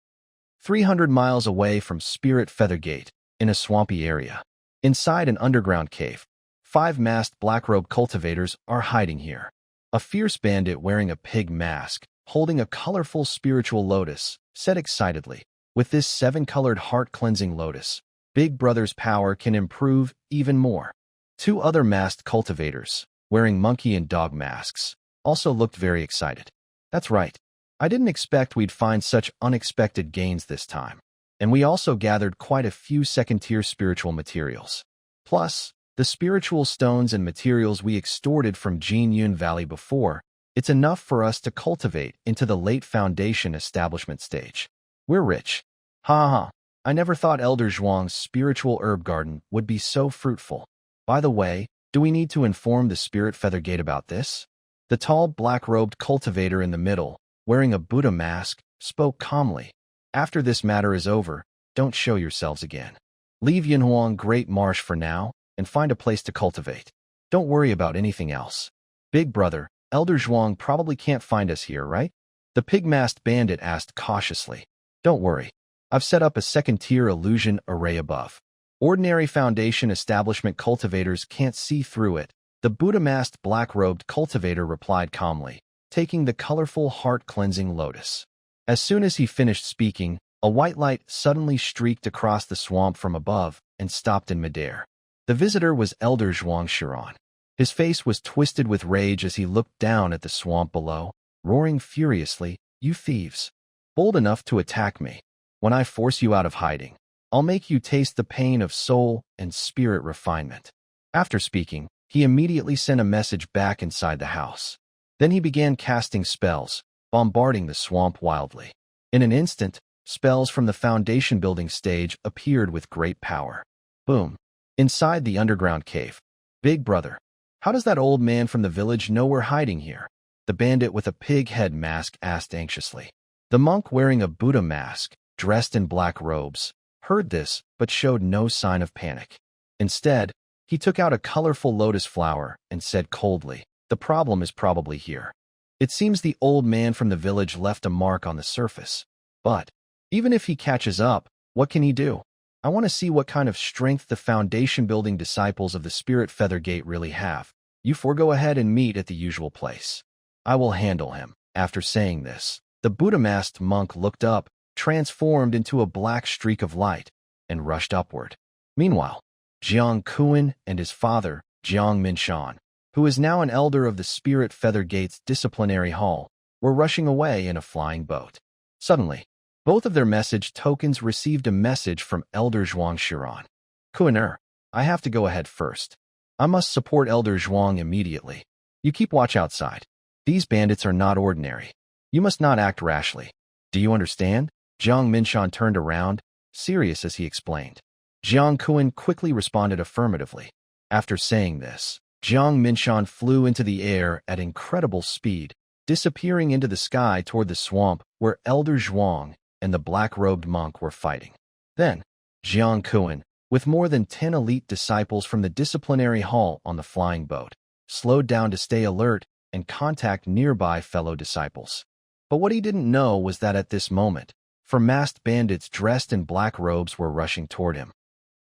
S1: 300 miles away from Spirit Feather Gate, in a swampy area. Inside an underground cave, 5 masked black-robed cultivators are hiding here. A fierce bandit wearing a pig mask, holding a colorful spiritual lotus, said excitedly, "With this 7-colored heart-cleansing lotus, Big Brother's power can improve even more." 2 other masked cultivators, wearing monkey and dog masks, also looked very excited. That's right. I didn't expect we'd find such unexpected gains this time. And we also gathered quite a few second-tier spiritual materials. Plus, the spiritual stones and materials we extorted from Jinyun Valley before, it's enough for us to cultivate into the late foundation establishment stage. We're rich. Ha ha. I never thought Elder Zhuang's spiritual herb garden would be so fruitful. By the way, do we need to inform the Spirit Feather Gate about this? The tall, black-robed cultivator in the middle, wearing a Buddha mask, spoke calmly. After this matter is over, don't show yourselves again. Leave Yinhuang Great Marsh for now and find a place to cultivate. Don't worry about anything else. Big Brother, Elder Zhuang probably can't find us here, right? The pig-masked bandit asked cautiously. Don't worry. I've set up a second-tier illusion array above. Ordinary foundation establishment cultivators can't see through it. The Buddha-masked black-robed cultivator replied calmly, taking the colorful heart-cleansing lotus. As soon as he finished speaking, a white light suddenly streaked across the swamp from above and stopped in midair. The visitor was Elder Zhuang Shiran. His face was twisted with rage as he looked down at the swamp below, roaring furiously, "You thieves! Bold enough to attack me. When I force you out of hiding, I'll make you taste the pain of soul and spirit refinement." After speaking, he immediately sent a message back inside the house. Then he began casting spells, bombarding the swamp wildly. In an instant, spells from the foundation building stage appeared with great power. Boom. Inside the underground cave. Big Brother, how does that old man from the village know we're hiding here? The bandit with a pig head mask asked anxiously. The monk wearing a Buddha mask, dressed in black robes, heard this but showed no sign of panic. Instead, he took out a colorful lotus flower and said coldly, "The problem is probably here. It seems the old man from the village left a mark on the surface. But, even if he catches up, what can he do? I want to see what kind of strength the foundation-building disciples of the Spirit Feather Gate really have. You four go ahead and meet at the usual place. I will handle him." After saying this, the Buddha-masked monk looked up, transformed into a black streak of light, and rushed upward. Meanwhile, Jiang Kuan and his father, Jiang Minshan, who is now an elder of the Spirit Feather Gate's disciplinary hall, were rushing away in a flying boat. Suddenly, both of their message tokens received a message from Elder Zhuang Shiran. "Kuan, I have to go ahead first. I must support Elder Zhuang immediately. You keep watch outside. These bandits are not ordinary. You must not act rashly. Do you understand?" Jiang Minshan turned around, serious as he explained. Jiang Kuan quickly responded affirmatively. After saying this, Jiang Minshan flew into the air at incredible speed, disappearing into the sky toward the swamp where Elder Zhuang and the black-robed monk were fighting. Then, Jiang Kuan, with more than 10 elite disciples from the disciplinary hall on the flying boat, slowed down to stay alert and contact nearby fellow disciples. But what he didn't know was that at this moment, four masked bandits dressed in black robes were rushing toward him.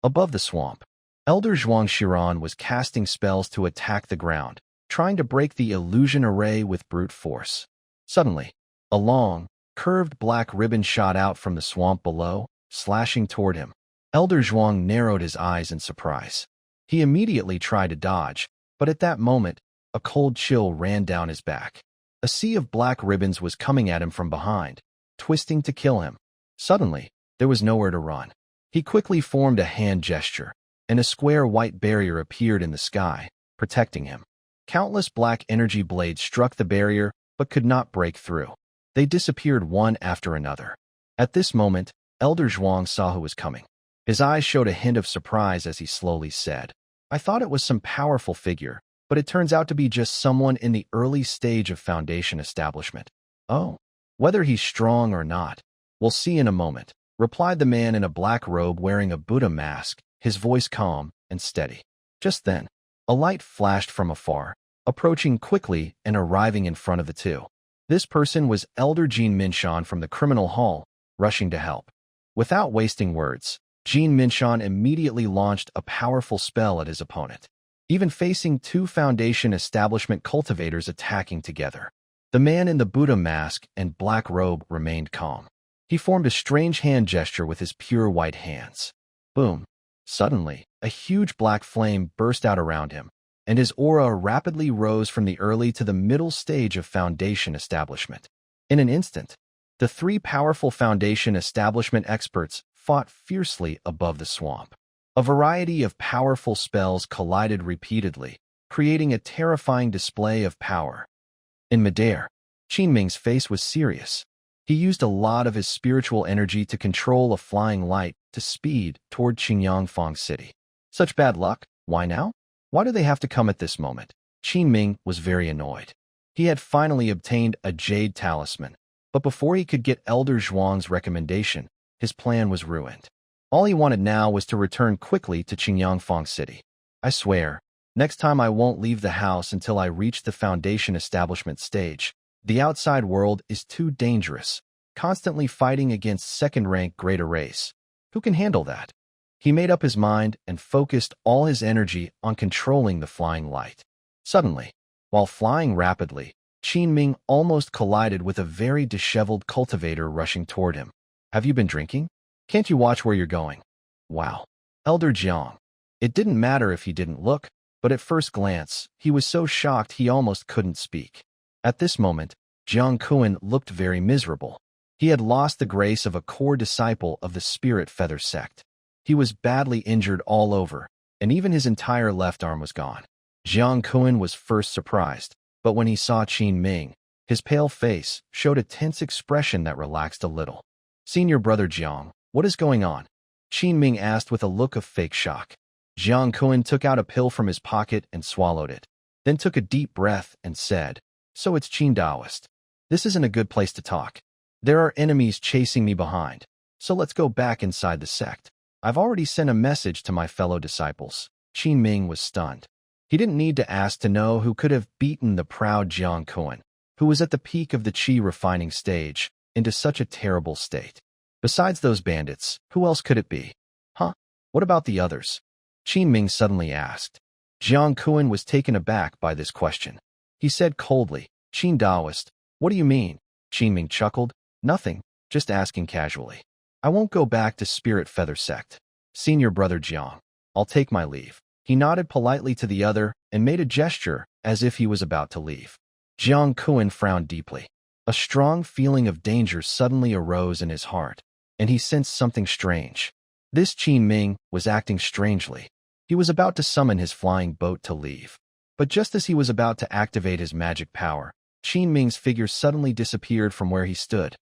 S1: Above the swamp, Elder Zhuang Shiran was casting spells to attack the ground, trying to break the illusion array with brute force. Suddenly, a long, curved black ribbon shot out from the swamp below, slashing toward him. Elder Zhuang narrowed his eyes in surprise. He immediately tried to dodge, but at that moment, a cold chill ran down his back. A sea of black ribbons was coming at him from behind, twisting to kill him. Suddenly, there was nowhere to run. He quickly formed a hand gesture, and a square white barrier appeared in the sky, protecting him. Countless black energy blades struck the barrier, but could not break through. They disappeared one after another. At this moment, Elder Zhuang saw who was coming. His eyes showed a hint of surprise as he slowly said, "I thought it was some powerful figure, but it turns out to be just someone in the early stage of Foundation establishment." "Oh, whether he's strong or not, we'll see in a moment," replied the man in a black robe wearing a Buddha mask, his voice calm and steady. Just then, a light flashed from afar, approaching quickly and arriving in front of the two. This person was Elder Jean Minshan from the criminal hall, rushing to help. Without wasting words, Jean Minshan immediately launched a powerful spell at his opponent, even facing two Foundation establishment cultivators attacking together. The man in the Buddha mask and black robe remained calm. He formed a strange hand gesture with his pure white hands. Boom! Suddenly, a huge black flame burst out around him, and his aura rapidly rose from the early to the middle stage of Foundation establishment. In an instant, the three powerful Foundation establishment experts fought fiercely above the swamp. A variety of powerful spells collided repeatedly, creating a terrifying display of power. In midair, Qinming's face was serious. He used a lot of his spiritual energy to control a flying light to speed toward Qingyangfang City. Such bad luck? Why now? Why do they have to come at this moment? Qinming was very annoyed. He had finally obtained a jade talisman, but before he could get Elder Zhuang's recommendation, his plan was ruined. All he wanted now was to return quickly to Qingyangfang City. "I swear, next time I won't leave the house until I reach the Foundation establishment stage. The outside world is too dangerous, constantly fighting against second-rank greater race. Who can handle that?" He made up his mind and focused all his energy on controlling the flying light. Suddenly, while flying rapidly, Qinming almost collided with a very disheveled cultivator rushing toward him. "Have you been drinking? Can't you watch where you're going?" "Wow. Elder Jiang." It didn't matter if he didn't look, but at first glance, he was so shocked he almost couldn't speak. At this moment, Jiang Kuan looked very miserable. He had lost the grace of a core disciple of the Spirit Feather Sect. He was badly injured all over, and even his entire left arm was gone. Jiang Kuan was first surprised, but when he saw Qin Ming, his pale face showed a tense expression that relaxed a little. "Senior brother Jiang, what is going on?" Qin Ming asked with a look of fake shock. Jiang Kuan took out a pill from his pocket and swallowed it, then took a deep breath and said, "So it's Qin Daoist. This isn't a good place to talk. There are enemies chasing me behind, so let's go back inside the sect. I've already sent a message to my fellow disciples." Qin Ming was stunned. He didn't need to ask to know who could have beaten the proud Jiang Kuan, who was at the peak of the qi refining stage, into such a terrible state. Besides those bandits, who else could it be? "Huh? What about the others?" Qin Ming suddenly asked. Jiang Kuan was taken aback by this question. He said coldly, "Qin Daoist, what do you mean?" Qin Ming chuckled, "Nothing, just asking casually. I won't go back to Spirit Feather Sect. Senior brother Jiang, I'll take my leave." He nodded politely to the other and made a gesture as if he was about to leave. Jiang Kuan frowned deeply. A strong feeling of danger suddenly arose in his heart, and he sensed something strange. This Qin Ming was acting strangely. He was about to summon his flying boat to leave. But just as he was about to activate his magic power, Qin Ming's figure suddenly disappeared from where he stood.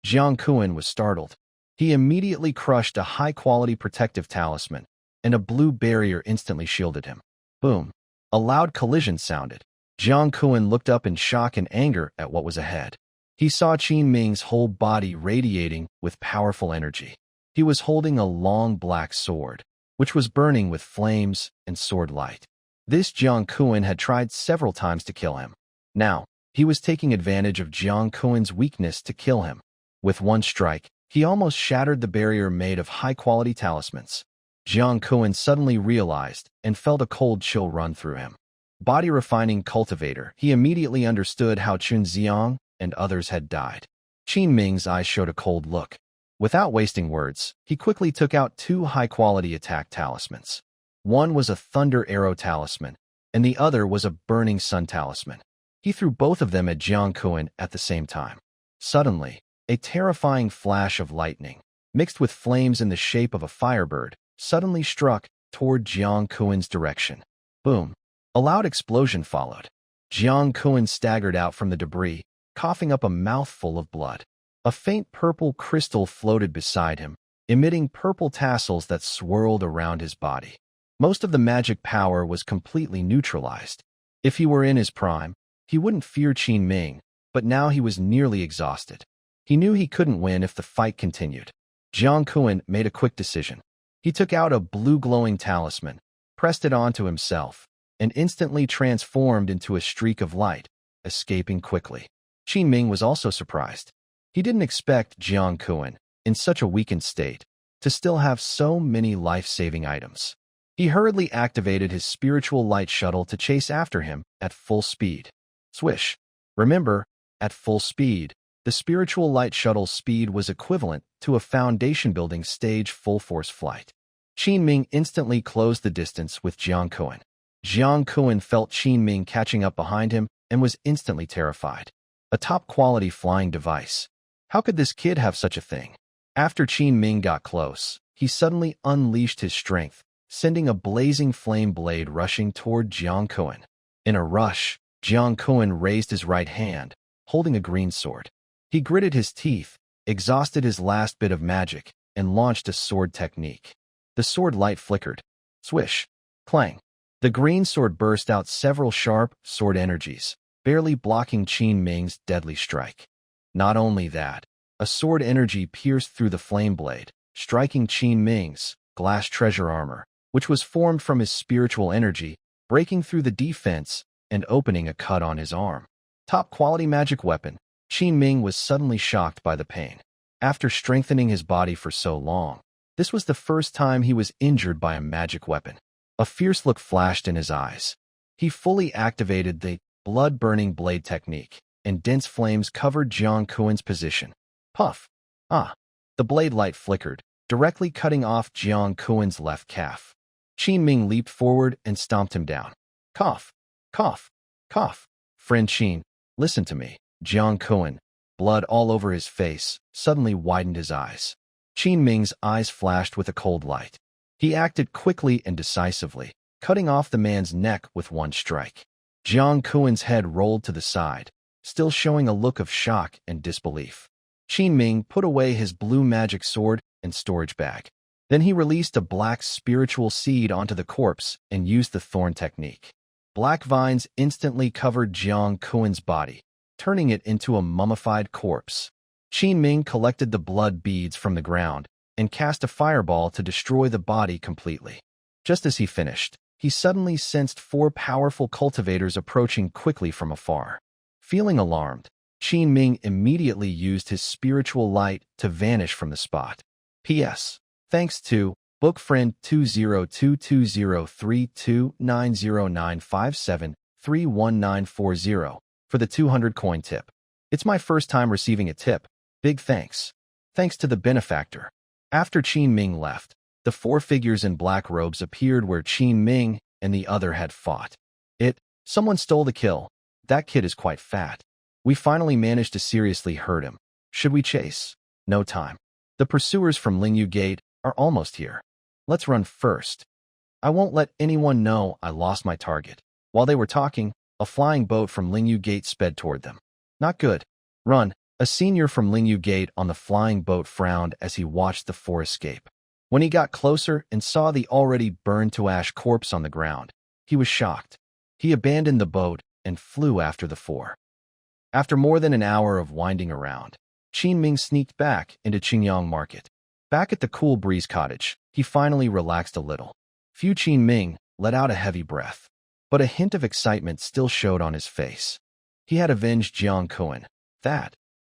S1: Jiang Kuan was startled. He immediately crushed a high-quality protective talisman, and a blue barrier instantly shielded him. Boom! A loud collision sounded. Jiang Kuan looked up in shock and anger at what was ahead. He saw Qin Ming's whole body radiating with powerful energy. He was holding a long black sword, which was burning with flames and sword light. This Jiang Kuan had tried several times to kill him. Now, He was taking advantage of Jiang Kuan's weakness to kill him. With one strike, he almost shattered the barrier made of high-quality talismans. Jiang Kuan suddenly realized and felt a cold chill run through him. Body-refining cultivator, he immediately understood how Chun Xiang and others had died. Qin Ming's eyes showed a cold look. Without wasting words, he quickly took out two high-quality attack talismans. One was a Thunder Arrow talisman, and the other was a Burning Sun talisman. He threw both of them at Jiang Kuan at the same time. Suddenly, a terrifying flash of lightning, mixed with flames in the shape of a firebird, suddenly struck toward Jiang Kuan's direction. Boom! A loud explosion followed. Jiang Kuan staggered out from the debris, coughing up a mouthful of blood. A faint purple crystal floated beside him, emitting purple tassels that swirled around his body. Most of the magic power was completely neutralized. If he were in his prime, he wouldn't fear Qin Ming, but now he was nearly exhausted. He knew he couldn't win if the fight continued. Jiang Kuan made a quick decision. He took out a blue glowing talisman, pressed it onto himself, and instantly transformed into a streak of light, escaping quickly. Qin Ming was also surprised. He didn't expect Jiang Kuan, in such a weakened state, to still have so many life-saving items. He hurriedly activated his spiritual light shuttle to chase after him at full speed. Swish! Remember, at full speed, the spiritual light shuttle's speed was equivalent to a foundation-building stage full-force flight. Qin Ming instantly closed the distance with Jiang Kuan. Jiang Kuan felt Qin Ming catching up behind him and was instantly terrified. A top-quality flying device. How could this kid have such a thing? After Qin Ming got close, he suddenly unleashed his strength, sending a blazing flame blade rushing toward Jiang Kuan. In a rush, Jiang Kuan raised his right hand, holding a green sword. He gritted his teeth, exhausted his last bit of magic, and launched a sword technique. The sword light flickered. Swish! Clang! The green sword burst out several sharp sword energies, barely blocking Qin Ming's deadly strike. Not only that, a sword energy pierced through the flame blade, striking Qin Ming's glass treasure armor, which was formed from his spiritual energy, breaking through the defense and opening a cut on his arm. Top-quality magic weapon. Qin Ming was suddenly shocked by the pain. After strengthening his body for so long, this was the first time he was injured by a magic weapon. A fierce look flashed in his eyes. He fully activated the blood-burning blade technique, and dense flames covered Jiang Kuan's position. Puff! Ah! The blade light flickered, directly cutting off Jiang Kuan's left calf. Qin Ming leaped forward and stomped him down. Cough! Cough! Cough! Friend Qin, listen to me. Jiang Kuan, blood all over his face, suddenly widened his eyes. Qin Ming's eyes flashed with a cold light. He acted quickly and decisively, cutting off the man's neck with one strike. Jiang Kuan's head rolled to the side, still showing a look of shock and disbelief. Qin Ming put away his blue magic sword and storage bag. Then he released a black spiritual seed onto the corpse and used the thorn technique. Black vines instantly covered Jiang Kuan's body, turning it into a mummified corpse. Qin Ming collected the blood beads from the ground and cast a fireball to destroy the body completely. Just as he finished, he suddenly sensed four powerful cultivators approaching quickly from afar. Feeling alarmed, Qin Ming immediately used his spiritual light to vanish from the spot. P.S. Thanks to Book Friend 20220329095731940 for the 200 coin tip. It's my first time receiving a tip. Big thanks. Thanks to the benefactor. After Qin Ming left, the four figures in black robes appeared where Qin Ming and the other had fought. Someone stole the kill. That kid is quite fat. We finally managed to seriously hurt him. Should we chase? No time. The pursuers from Lingyu Gate are almost here. Let's run first. I won't let anyone know I lost my target. While they were talking, a flying boat from Lingyu Gate sped toward them. Not good. Run. A senior from Lingyu Gate on the flying boat frowned as he watched the four escape. When he got closer and saw the already burned-to-ash corpse on the ground, he was shocked. He abandoned the boat and flew after the four. After more than an hour of winding around, Qin Ming sneaked back into Qingyang Market. Back at the Cool Breeze Cottage, he finally relaxed a little. Fu Qin Ming let out a heavy breath, but a hint of excitement still showed on his face. He had avenged Jiang Kuan,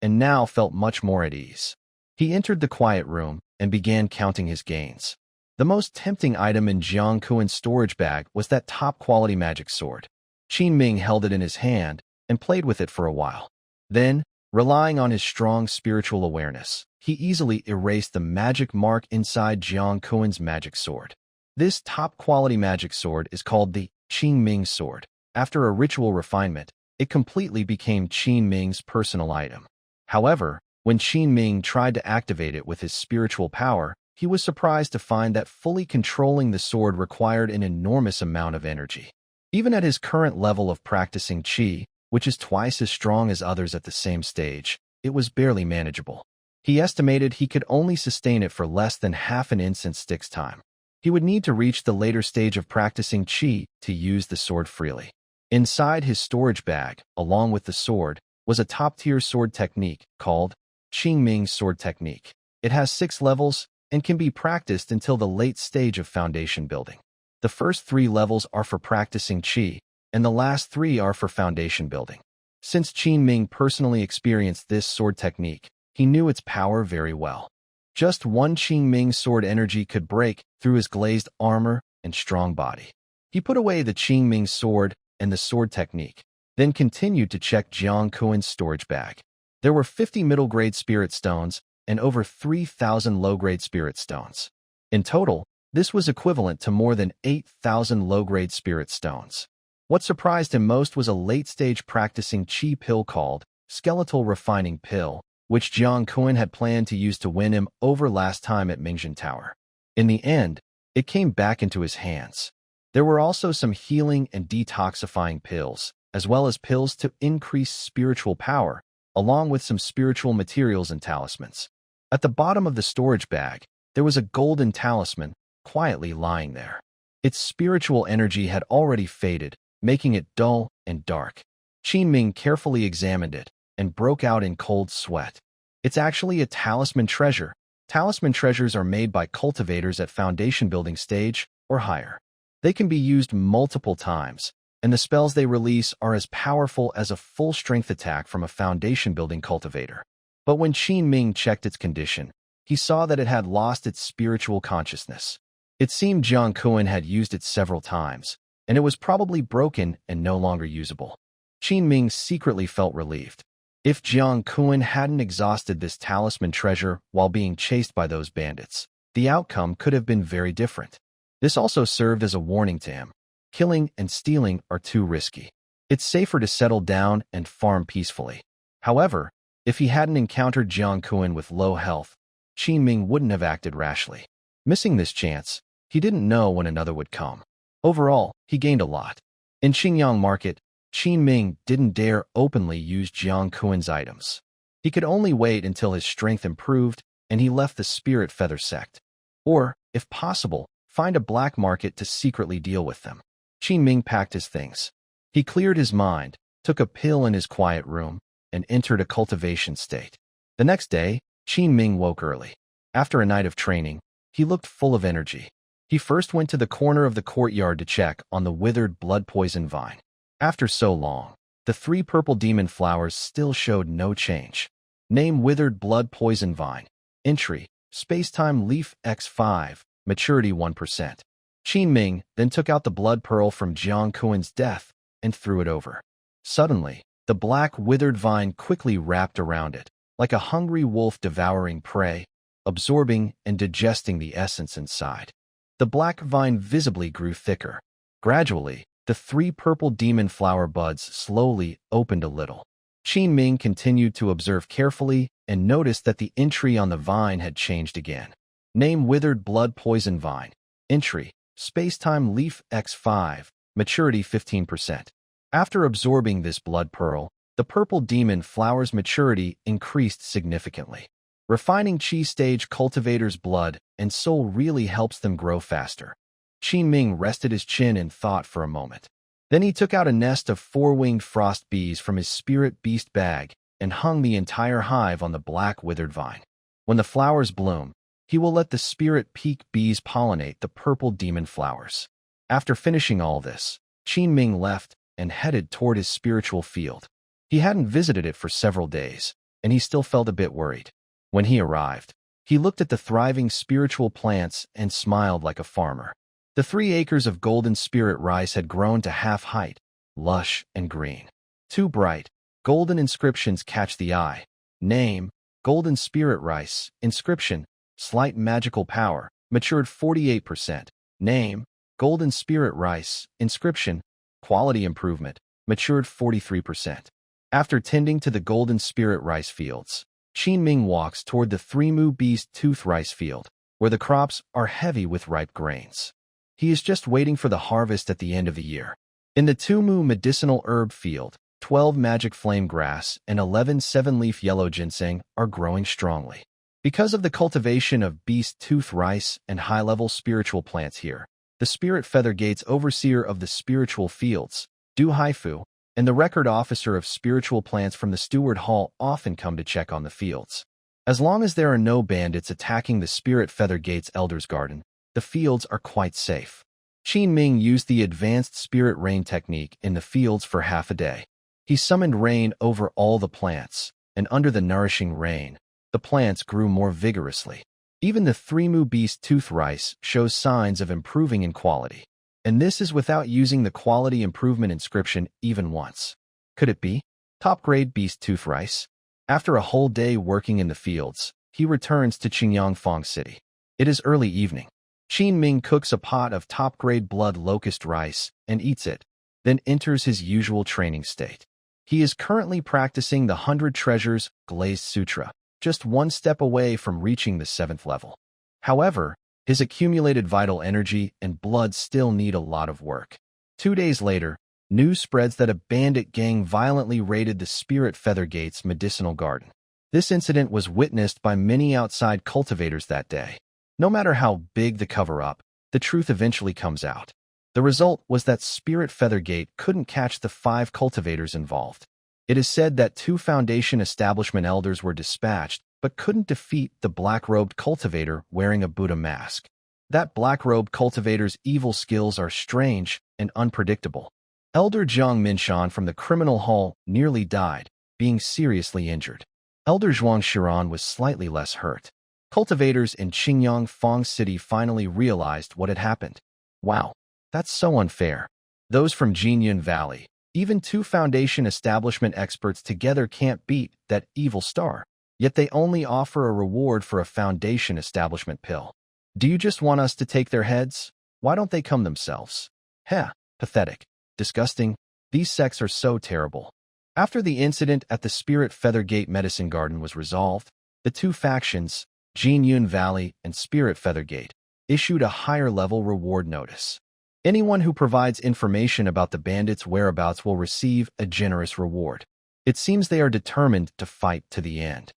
S1: and now felt much more at ease. He entered the quiet room and began counting his gains. The most tempting item in Jiang Kuan's storage bag was that top-quality magic sword. Qin Ming held it in his hand and played with it for a while. Then, relying on his strong spiritual awareness, he easily erased the magic mark inside Jiang Kuan's magic sword. This top-quality magic sword is called the Qin Ming sword. After a ritual refinement, it completely became Qin Ming's personal item. However, when Qin Ming tried to activate it with his spiritual power, he was surprised to find that fully controlling the sword required an enormous amount of energy. Even at his current level of practicing qi, which is twice as strong as others at the same stage, it was barely manageable. He estimated he could only sustain it for less than half an incense stick's time. He would need to reach the later stage of practicing qi to use the sword freely. Inside his storage bag, along with the sword, was a top-tier sword technique called Qin Ming Sword Technique. It has 6 levels and can be practiced until the late stage of foundation building. The first 3 levels are for practicing qi, and the last 3 are for foundation building. Since Qin Ming personally experienced this sword technique, he knew its power very well. Just one Qin Ming sword energy could break through his glazed armor and strong body. He put away the Qin Ming sword and the sword technique, then continued to check Jiang Kuan's storage bag. There were 50 middle-grade spirit stones and over 3,000 low-grade spirit stones. In total, this was equivalent to more than 8,000 low-grade spirit stones. What surprised him most was a late-stage practicing qi pill called Skeletal Refining Pill, which Jiang Kuan had planned to use to win him over last time at Mingzhen Tower. In the end, it came back into his hands. There were also some healing and detoxifying pills, as well as pills to increase spiritual power, along with some spiritual materials and talismans. At the bottom of the storage bag, there was a golden talisman quietly lying there. Its spiritual energy had already faded, making it dull and dark. Qin Ming carefully examined it and broke out in cold sweat. It's actually a talisman treasure. Talisman treasures are made by cultivators at foundation building stage or higher. They can be used multiple times, and the spells they release are as powerful as a full-strength attack from a foundation-building cultivator. But when Qin Ming checked its condition, he saw that it had lost its spiritual consciousness. It seemed Jiang Kuan had used it several times, and it was probably broken and no longer usable. Qin Ming secretly felt relieved. If Jiang Kuan hadn't exhausted this talisman treasure while being chased by those bandits, the outcome could have been very different. This also served as a warning to him. Killing and stealing are too risky. It's safer to settle down and farm peacefully. However, if he hadn't encountered Jiang Kuan with low health, Qin Ming wouldn't have acted rashly. Missing this chance, he didn't know when another would come. Overall, he gained a lot. In Qingyang Market, Qin Ming didn't dare openly use Jiang Kuan's items. He could only wait until his strength improved and he left the Spirit Feather Sect. Or, if possible, find a black market to secretly deal with them. Qin Ming packed his things. He cleared his mind, took a pill in his quiet room, and entered a cultivation state. The next day, Qin Ming woke early. After a night of training, he looked full of energy. He first went to the corner of the courtyard to check on the withered blood poison vine. After so long, the 3 purple demon flowers still showed no change. Name withered blood poison vine. Entry, Spacetime Leaf X5, Maturity 1%. Qin Ming then took out the blood pearl from Jiang Kuan's death and threw it over. Suddenly, the black withered vine quickly wrapped around it, like a hungry wolf devouring prey, absorbing and digesting the essence inside. The black vine visibly grew thicker. Gradually, the 3 purple demon flower buds slowly opened a little. Qin Ming continued to observe carefully and noticed that the entry on the vine had changed again. Name withered blood poison vine. Entry, Spacetime Leaf X5, Maturity 15%. After absorbing this blood pearl, the purple demon flower's maturity increased significantly. Refining Qi stage cultivators' blood and soul really helps them grow faster. Qin Ming rested his chin in thought for a moment. Then he took out a nest of 4-winged frost bees from his spirit beast bag and hung the entire hive on the black withered vine. When the flowers bloom, he will let the spirit peak bees pollinate the purple demon flowers. After finishing all this, Qin Ming left and headed toward his spiritual field. He hadn't visited it for several days, and he still felt a bit worried. When he arrived, he looked at the thriving spiritual plants and smiled like a farmer. The 3 acres of golden spirit rice had grown to half height, lush and green. 2 bright, golden inscriptions catch the eye. Name, golden spirit rice. Inscription, slight magical power, matured 48%. Name, golden spirit rice. Inscription, quality improvement, matured 43%. After tending to the golden spirit rice fields, Enming walks toward the 3 beast tooth rice field, where the crops are heavy with ripe grains. He is just waiting for the harvest at the end of the year. In the 2 medicinal herb field, 12 magic flame grass and 11 7-leaf yellow ginseng are growing strongly. Because of the cultivation of beast tooth rice and high-level spiritual plants here, the Spirit Feather Gate's overseer of the spiritual fields, Du Haifu, and the record officer of spiritual plants from the Steward Hall often come to check on the fields. As long as there are no bandits attacking the Spirit Feather Gate's Elder's Garden, the fields are quite safe. Enming used the advanced spirit rain technique in the fields for half a day. He summoned rain over all the plants, and under the nourishing rain, the plants grew more vigorously. Even the 3 beast tooth rice shows signs of improving in quality. And this is without using the quality improvement inscription even once. Could it be? Top-grade beast tooth rice? After a whole day working in the fields, he returns to Qingyangfang City. It is early evening. Enming cooks a pot of top-grade blood locust rice and eats it, then enters his usual training state. He is currently practicing the 100 Treasures Glazed Sutra, just 1 step away from reaching the 7th level. However, his accumulated vital energy and blood still need a lot of work. 2 days later, news spreads that a bandit gang violently raided the Spirit Feather Gate's medicinal garden. This incident was witnessed by many outside cultivators that day. No matter how big the cover-up, the truth eventually comes out. The result was that Spirit Feather Gate couldn't catch the 5 cultivators involved. It is said that 2 Foundation establishment elders were dispatched, but couldn't defeat the black-robed cultivator wearing a Buddha mask. That black-robed cultivator's evil skills are strange and unpredictable. Elder Zhang Minshan from the criminal hall nearly died, being seriously injured. Elder Zhuang Shiran was slightly less hurt. Cultivators in Qingyangfang City finally realized what had happened. Wow, that's so unfair. Those from Jinyun Valley, even 2 Foundation establishment experts together can't beat that evil star. Yet they only offer a reward for a Foundation establishment pill. Do you just want us to take their heads? Why don't they come themselves? Heh, pathetic, disgusting. These sects are so terrible. After the incident at the Spirit Feather Gate Medicine Garden was resolved, the 2 factions, Jinyun Valley and Spirit Feather Gate, issued a higher-level reward notice. Anyone who provides information about the bandits' whereabouts will receive a generous reward. It seems they are determined to fight to the end.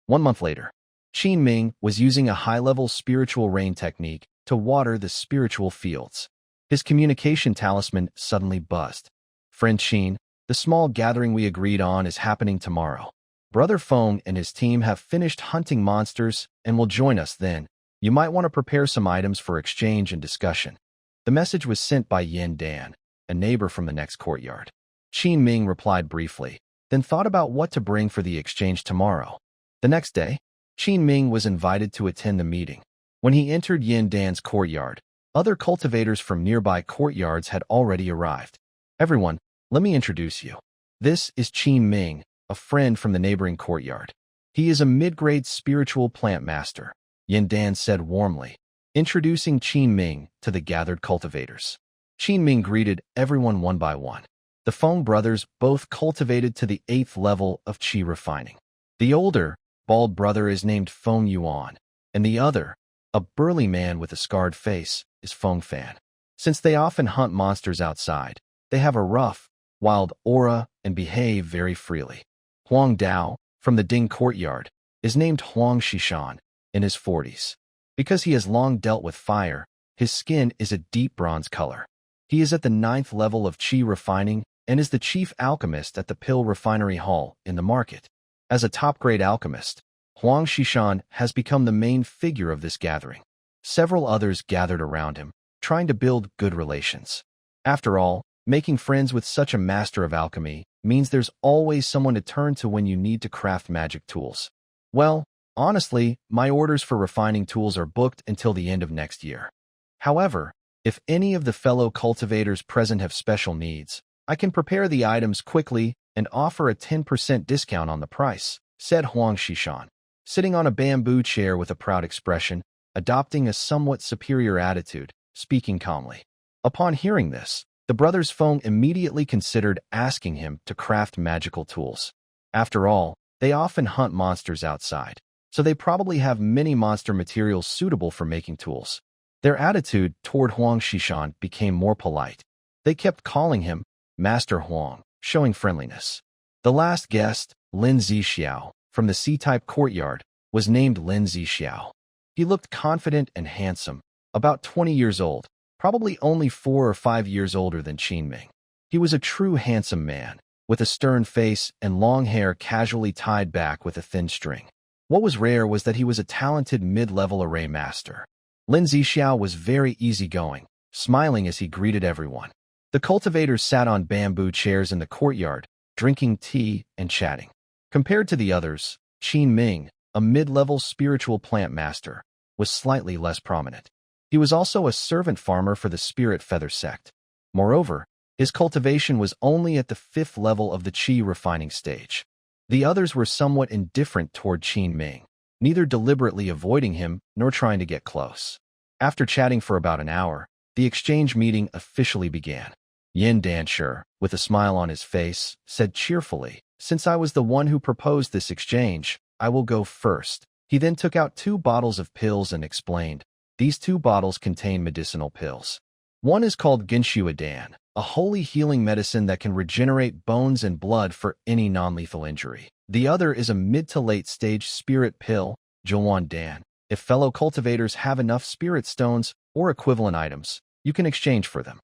S1: 1 month later, Enming was using a high-level spiritual rain technique to water the spiritual fields. His communication talisman suddenly buzzed. Friend Qin, the small gathering we agreed on is happening tomorrow. Brother Feng and his team have finished hunting monsters and will join us then. You might want to prepare some items for exchange and discussion. The message was sent by Yin Dan, a neighbor from the next courtyard. Enming replied briefly, then thought about what to bring for the exchange tomorrow. The next day, Enming was invited to attend the meeting. When he entered Yin Dan's courtyard, other cultivators from nearby courtyards had already arrived. Everyone, let me introduce you. This is Enming, a friend from the neighboring courtyard. He is a mid-grade spiritual plant master, Yin Dan said warmly, introducing Enming to the gathered cultivators. Enming greeted everyone one by one. The Feng brothers both cultivated to the 8th level of qi refining. The older, bald brother is named Feng Yuan, and the other, a burly man with a scarred face, is Feng Fan. Since they often hunt monsters outside, they have a rough, wild aura and behave very freely. Huang Dao, from the Ding courtyard, is named Huang Shishan, in his 40s. Because he has long dealt with fire, his skin is a deep bronze color. He is at the 9th level of qi refining and is the chief alchemist at the Pill Refinery Hall in the market. As a top-grade alchemist, Huang Shishan has become the main figure of this gathering. Several others gathered around him, trying to build good relations. After all, Making friends with such a master of alchemy means there's always someone to turn to when you need to craft magic tools. Well, honestly, my orders for refining tools are booked until the end of next year. However, if any of the fellow cultivators present have special needs, I can prepare the items quickly and offer a 10% discount on the price, said Huang Shishan, sitting on a bamboo chair with a proud expression, adopting a somewhat superior attitude, speaking calmly. Upon hearing this, the brothers Feng immediately considered asking him to craft magical tools. After all, they often hunt monsters outside, so they probably have many monster materials suitable for making tools. Their attitude toward Huang Shishan became more polite. They kept calling him Master Huang, showing friendliness. The last guest, Lin Zixiao, from the C-type courtyard, was named Lin Zixiao. He looked confident and handsome, about 20 years old, probably only 4 or 5 years older than Ming. He was a true handsome man, with a stern face and long hair casually tied back with a thin string. What was rare was that he was a talented mid-level array master. Lin Zixiao was very easygoing, smiling as he greeted everyone. The cultivators sat on bamboo chairs in the courtyard, drinking tea and chatting. Compared to the others, Ming, a mid-level spiritual plant master, was slightly less prominent. He was also a servant farmer for the Spirit Feather Sect. Moreover, his cultivation was only at the 5th level of the qi refining stage. The others were somewhat indifferent toward Ming, neither deliberately avoiding him nor trying to get close. After chatting for about an hour, the exchange meeting officially began. Yin Danshi, with a smile on his face, said cheerfully, "Since I was the one who proposed this exchange, I will go first." He then took out 2 bottles of pills and explained, "These 2 bottles contain medicinal pills. One is called Genshu Dan, a holy healing medicine that can regenerate bones and blood for any non-lethal injury. The other is a mid to late stage spirit pill, Ruan Dan. If fellow cultivators have enough spirit stones or equivalent items, you can exchange for them."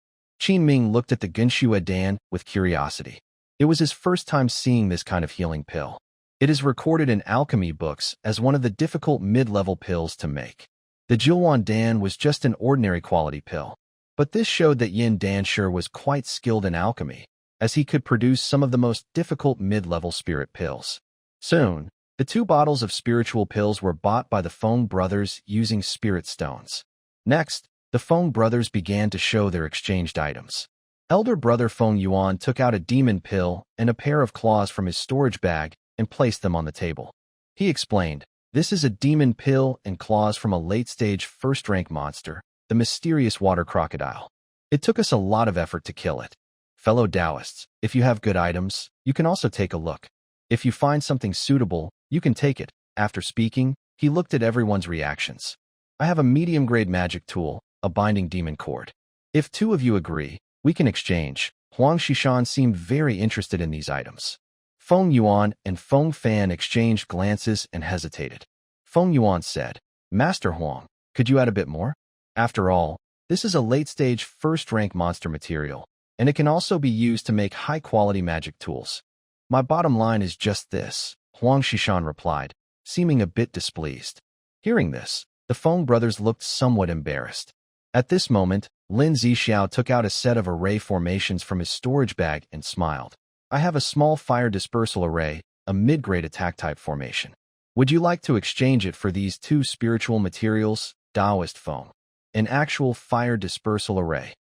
S1: Ming looked at the Genshu Dan with curiosity. It was his first time seeing this kind of healing pill. It is recorded in alchemy books as one of the difficult mid-level pills to make. The Ruan Dan was just an ordinary quality pill, but this showed that Yin Danshi was quite skilled in alchemy, as he could produce some of the most difficult mid-level spirit pills. Soon, the 2 bottles of spiritual pills were bought by the Feng brothers using spirit stones. Next, the Feng brothers began to show their exchanged items. Elder brother Feng Yuan took out a demon pill and a pair of claws from his storage bag and placed them on the table. He explained, "This is a demon pill and claws from a late-stage first-rank monster, the mysterious water crocodile. It took us a lot of effort to kill it. Fellow Taoists, if you have good items, you can also take a look. If you find something suitable, you can take it." After speaking, he looked at everyone's reactions. "I have a medium-grade magic tool, a binding demon cord. If 2 of you agree, we can exchange." Huang Shishan seemed very interested in these items. Feng Yuan and Feng Fan exchanged glances and hesitated. Feng Yuan said, "Master Huang, could you add a bit more? After all, this is a late-stage first-rank monster material, and it can also be used to make high-quality magic tools." "My bottom line is just this," Huang Shishan replied, seeming a bit displeased. Hearing this, the Feng brothers looked somewhat embarrassed. At this moment, Lin Zixiao took out a set of array formations from his storage bag and smiled. "I have a small fire dispersal array, a mid-grade attack-type formation. Would you like to exchange it for these 2 spiritual materials, Taoist Feng? An actual fire dispersal array."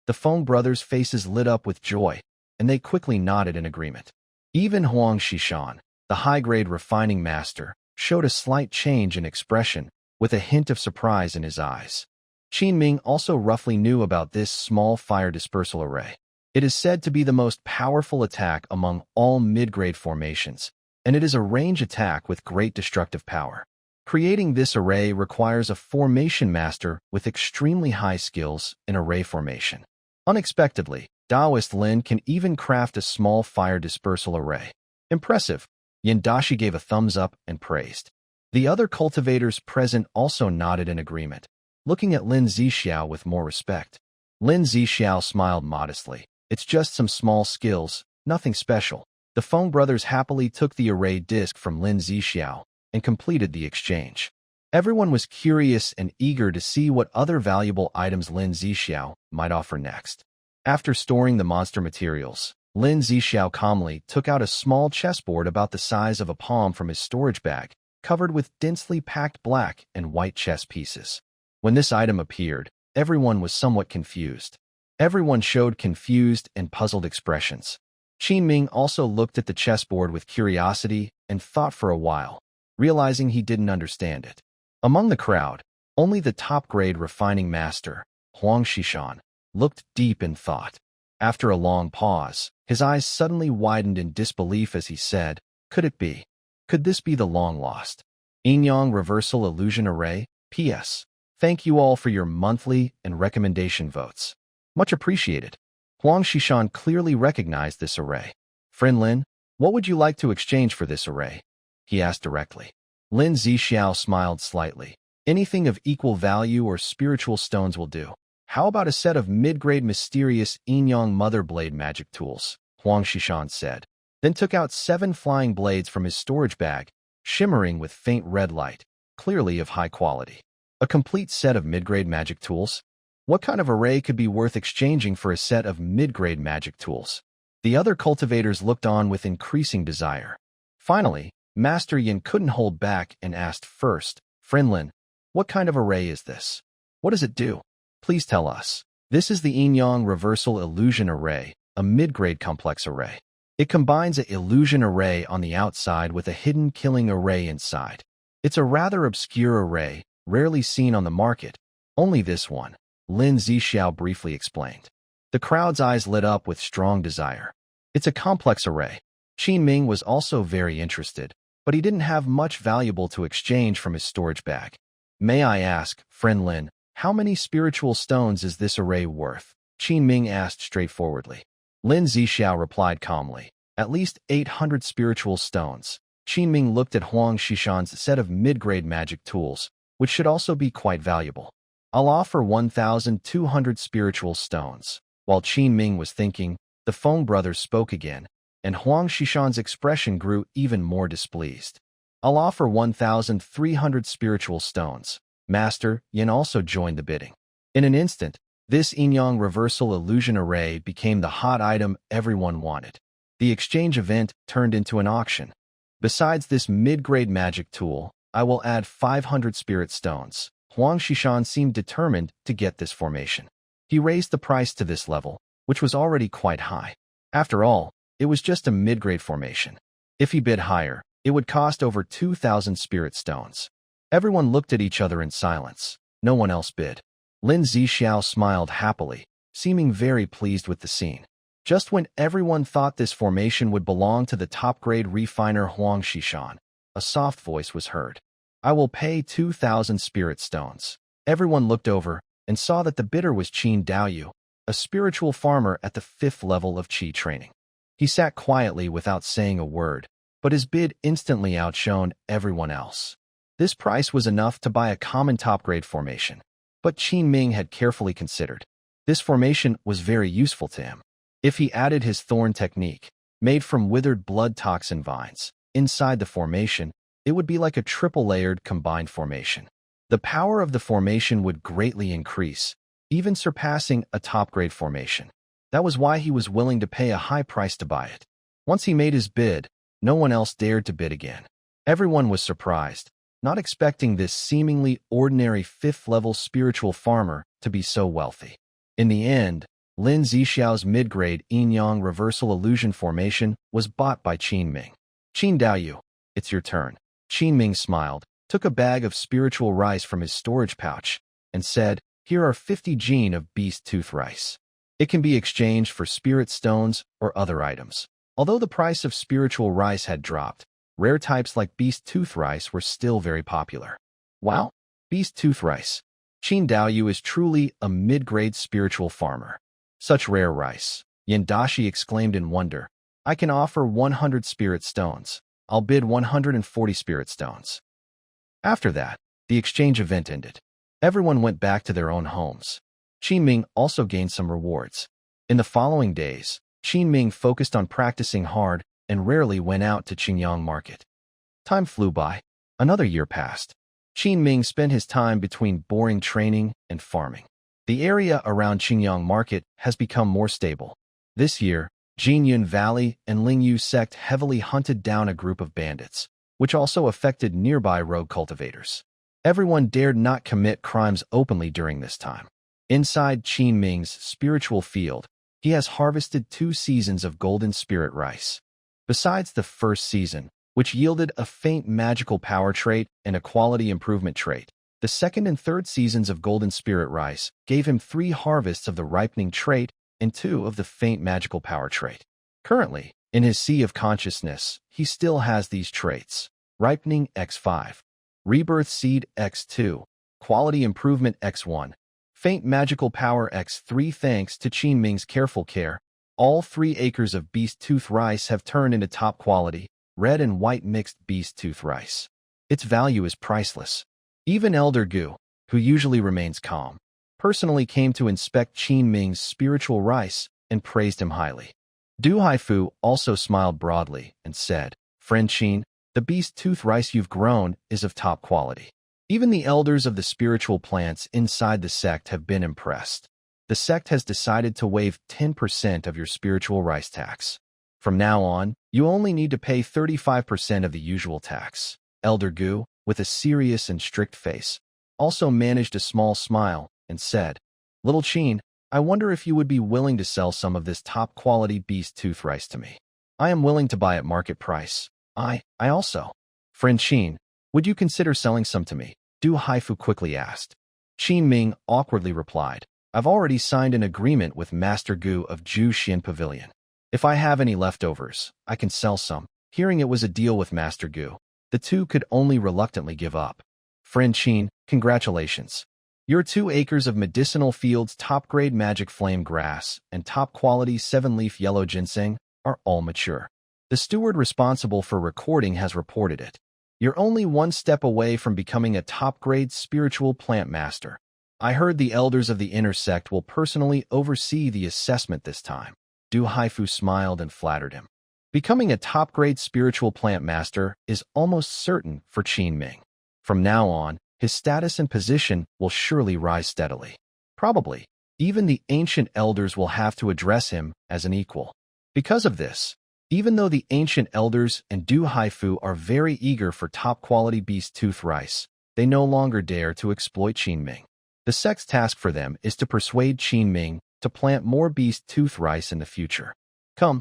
S1: The Feng brothers' faces lit up with joy, and they quickly nodded in agreement. Even Huang Shishan, the high-grade refining master, showed a slight change in expression, with a hint of surprise in his eyes. Ming also roughly knew about this small fire dispersal array. It is said to be the most powerful attack among all mid-grade formations, and it is a range attack with great destructive power. Creating this array requires a formation master with extremely high skills in array formation. Unexpectedly, Taoist Lin can even craft a small fire dispersal array. Impressive. Yin Dashi gave a thumbs up and praised. The other cultivators present also nodded in agreement, looking at Lin Zixiao with more respect. Lin Zixiao smiled modestly. "It's just some small skills, nothing special." The Feng brothers happily took the array disc from Lin Zixiao and completed the exchange. Everyone was curious and eager to see what other valuable items Lin Zixiao might offer next. After storing the monster materials, Lin Zixiao calmly took out a small chessboard about the size of a palm from his storage bag, covered with densely packed black and white chess pieces. When this item appeared, everyone was somewhat confused. Everyone showed confused and puzzled expressions. Qin Ming also looked at the chessboard with curiosity and thought for a while, realizing he didn't understand it. Among the crowd, only the top-grade refining master, Huang Xishan, looked deep in thought. After a long pause, his eyes suddenly widened in disbelief as he said, "Could it be? Could this be the long-lost Yin-Yang Reversal Illusion Array? P.S. Thank you all for your monthly and recommendation votes. Much appreciated." Huang Xishan clearly recognized this array. "Friend Lin, what would you like to exchange for this array?" he asked directly. Lin Zixiao smiled slightly. "Anything of equal value or spiritual stones will do. How about a set of mid-grade mysterious Yin-Yang Mother Blade magic tools?" Huang Xishan said, then took out 7 flying blades from his storage bag, shimmering with faint red light, clearly of high quality. A complete set of mid-grade magic tools? What kind of array could be worth exchanging for a set of mid-grade magic tools? The other cultivators looked on with increasing desire. Finally, Master Yin couldn't hold back and asked first, "Friend Lin, what kind of array is this? What does it do? Please tell us." "This is the Yin-Yang Reversal Illusion Array, a mid-grade complex array. It combines an illusion array on the outside with a hidden killing array inside. It's a rather obscure array, rarely seen on the market. Only this one," Lin Zixiao briefly explained. The crowd's eyes lit up with strong desire. "It's a complex array." Qin Ming was also very interested, but he didn't have much valuable to exchange from his storage bag. "May I ask, Friend Lin, how many spiritual stones is this array worth?" Qin Ming asked straightforwardly. Lin Zixiao replied calmly, "At least 800 spiritual stones." Qin Ming looked at Huang Xishan's set of mid-grade magic tools, which should also be quite valuable. "I'll offer 1,200 spiritual stones." While Qin Ming was thinking, the Feng brothers spoke again, and Huang Xishan's expression grew even more displeased. "I'll offer 1,300 spiritual stones." Master Yin also joined the bidding. In an instant, this Yin-Yang Reversal Illusion Array became the hot item everyone wanted. The exchange event turned into an auction. "Besides this mid-grade magic tool, I will add 500 spirit stones." Huang Xishan seemed determined to get this formation. He raised the price to this level, which was already quite high. After all, it was just a mid-grade formation. If he bid higher, it would cost over 2,000 spirit stones. Everyone looked at each other in silence. No one else bid. Lin Zixiao smiled happily, seeming very pleased with the scene. Just when everyone thought this formation would belong to the top-grade refiner Huang Xishan, a soft voice was heard. "I will pay 2,000 spirit stones." Everyone looked over and saw that the bidder was Qin Daoyu, a spiritual farmer at the 5th level of Qi training. He sat quietly without saying a word, but his bid instantly outshone everyone else. This price was enough to buy a common top-grade formation. But Qin Ming had carefully considered. This formation was very useful to him. If he added his thorn technique, made from withered blood toxin vines, inside the formation, it would be like a triple-layered combined formation. The power of the formation would greatly increase, even surpassing a top-grade formation. That was why he was willing to pay a high price to buy it. Once he made his bid, no one else dared to bid again. Everyone was surprised, not expecting this seemingly ordinary 5th-level spiritual farmer to be so wealthy. In the end, Lin Zixiao's mid-grade Yin-Yang Reversal Illusion formation was bought by Qin Ming. "Qin Daoyu, it's your turn." Qin Ming smiled, took a bag of spiritual rice from his storage pouch, and said, "Here are 50 jin of beast tooth rice. It can be exchanged for spirit stones or other items." Although the price of spiritual rice had dropped, rare types like beast tooth rice were still very popular. "Wow, beast tooth rice. Qin Daoyu is truly a mid-grade spiritual farmer. Such rare rice," Yin Dashi exclaimed in wonder. "I can offer 100 spirit stones. I'll bid 140 spirit stones." After that, the exchange event ended. Everyone went back to their own homes. Qin Ming also gained some rewards. In the following days, Qin Ming focused on practicing hard and rarely went out to Qingyang Market. Time flew by. Another year passed. Qin Ming spent his time between boring training and farming. The area around Qingyang Market has become more stable. This year, Jinyun Valley and Lingyu Sect heavily hunted down a group of bandits, which also affected nearby rogue cultivators. Everyone dared not commit crimes openly during this time. Inside Qin Ming's spiritual field, he has harvested 2 seasons of golden spirit rice. Besides the first season, which yielded a faint magical power trait and a quality improvement trait, the second and third seasons of golden spirit rice gave him 3 harvests of the ripening trait and 2 of the faint magical power trait. Currently, in his sea of consciousness, he still has these traits: ripening x5, rebirth seed x2, quality improvement x1, faint magical power x3. Thanks to Qin Ming's careful care, all 3 acres of beast tooth rice have turned into top quality, red and white mixed beast tooth rice. Its value is priceless. Even Elder Gu, who usually remains calm, personally came to inspect Qin Ming's spiritual rice and praised him highly. Du Haifu also smiled broadly and said, "Friend Qin, the beast tooth rice you've grown is of top quality." Even the elders of the spiritual plants inside the sect have been impressed. The sect has decided to waive 10% of your spiritual rice tax. From now on, you only need to pay 35% of the usual tax. Elder Gu, with a serious and strict face, also managed a small smile and said, "Little Qin, I wonder if you would be willing to sell some of this top-quality beast tooth rice to me. I am willing to buy at market price." I also. Friend Qin, would you consider selling some to me? Du Haifu quickly asked. Qin Ming awkwardly replied, "I've already signed an agreement with Master Gu of Ju Xian Pavilion. If I have any leftovers, I can sell some." Hearing it was a deal with Master Gu, the two could only reluctantly give up. Friend Qin, congratulations. Your 2 acres of medicinal fields, top-grade magic flame grass, and top-quality 7-leaf yellow ginseng are all mature. The steward responsible for recording has reported it. You're only 1 step away from becoming a top-grade spiritual plant master. I heard the elders of the inner sect will personally oversee the assessment this time. Du Haifu smiled and flattered him. Becoming a top-grade spiritual plant master is almost certain for Qin Ming. From now on, his status and position will surely rise steadily. Probably, even the ancient elders will have to address him as an equal. Because of this, even though the ancient elders and Du Haifu are very eager for top-quality beast tooth rice, they no longer dare to exploit Qin Ming. The sect's task for them is to persuade Qin Ming to plant more beast tooth rice in the future. Come,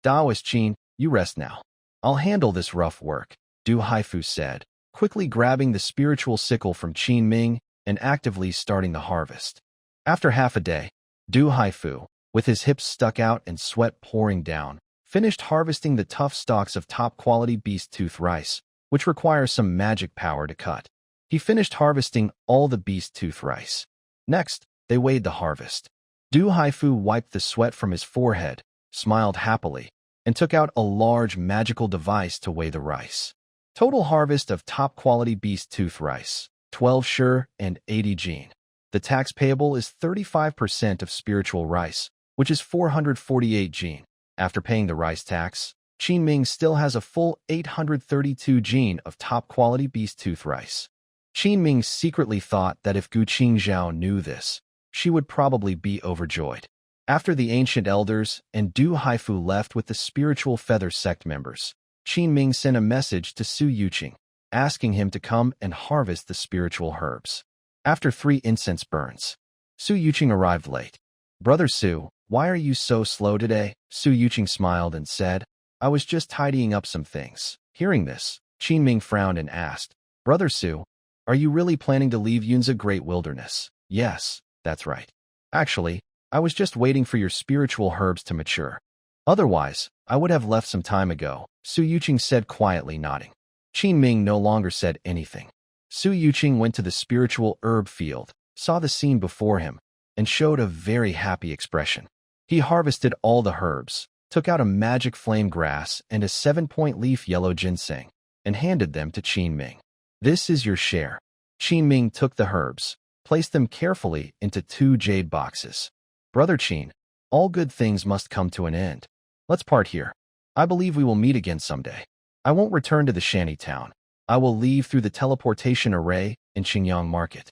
S1: Taoist Qin, you rest now. I'll handle this rough work," Du Haifu said, quickly grabbing the spiritual sickle from Qin Ming and actively starting the harvest. After half a day, Du Haifu, with his hips stuck out and sweat pouring down, finished harvesting the tough stalks of top-quality beast tooth rice, which requires some magic power to cut. He finished harvesting all the beast tooth rice. Next, they weighed the harvest. Du Haifu wiped the sweat from his forehead, smiled happily, and took out a large magical device to weigh the rice. Total harvest of top-quality beast tooth rice, 12 sure and 80 jin. The tax payable is 35% of spiritual rice, which is 448 jin. After paying the rice tax, Qin Ming still has a full 832 jin of top-quality beast tooth rice. Qin Ming secretly thought that if Gu Qingzhao knew this, she would probably be overjoyed. After the ancient elders and Du Haifu left with the spiritual feather sect members, Qin Ming sent a message to Su Yuqing, asking him to come and harvest the spiritual herbs. After 3 incense burns, Su Yuqing arrived late. "Brother Su, why are you so slow today?" Su Yuqing smiled and said, "I was just tidying up some things." Hearing this, Qin Ming frowned and asked, "Brother Su, are you really planning to leave Yunza Great Wilderness?" "Yes, that's right. Actually, I was just waiting for your spiritual herbs to mature. Otherwise, I would have left some time ago," Su Yuqing said quietly, nodding. Qin Ming no longer said anything. Su Yuqing went to the spiritual herb field, saw the scene before him, and showed a very happy expression. He harvested all the herbs, took out a magic flame grass and a 7-point leaf yellow ginseng, and handed them to Qin Ming. "This is your share." Qin Ming took the herbs, placed them carefully into 2 jade boxes. "Brother Qin, all good things must come to an end. Let's part here. I believe we will meet again someday. I won't return to the shanty town. I will leave through the teleportation array in Qingyang Market."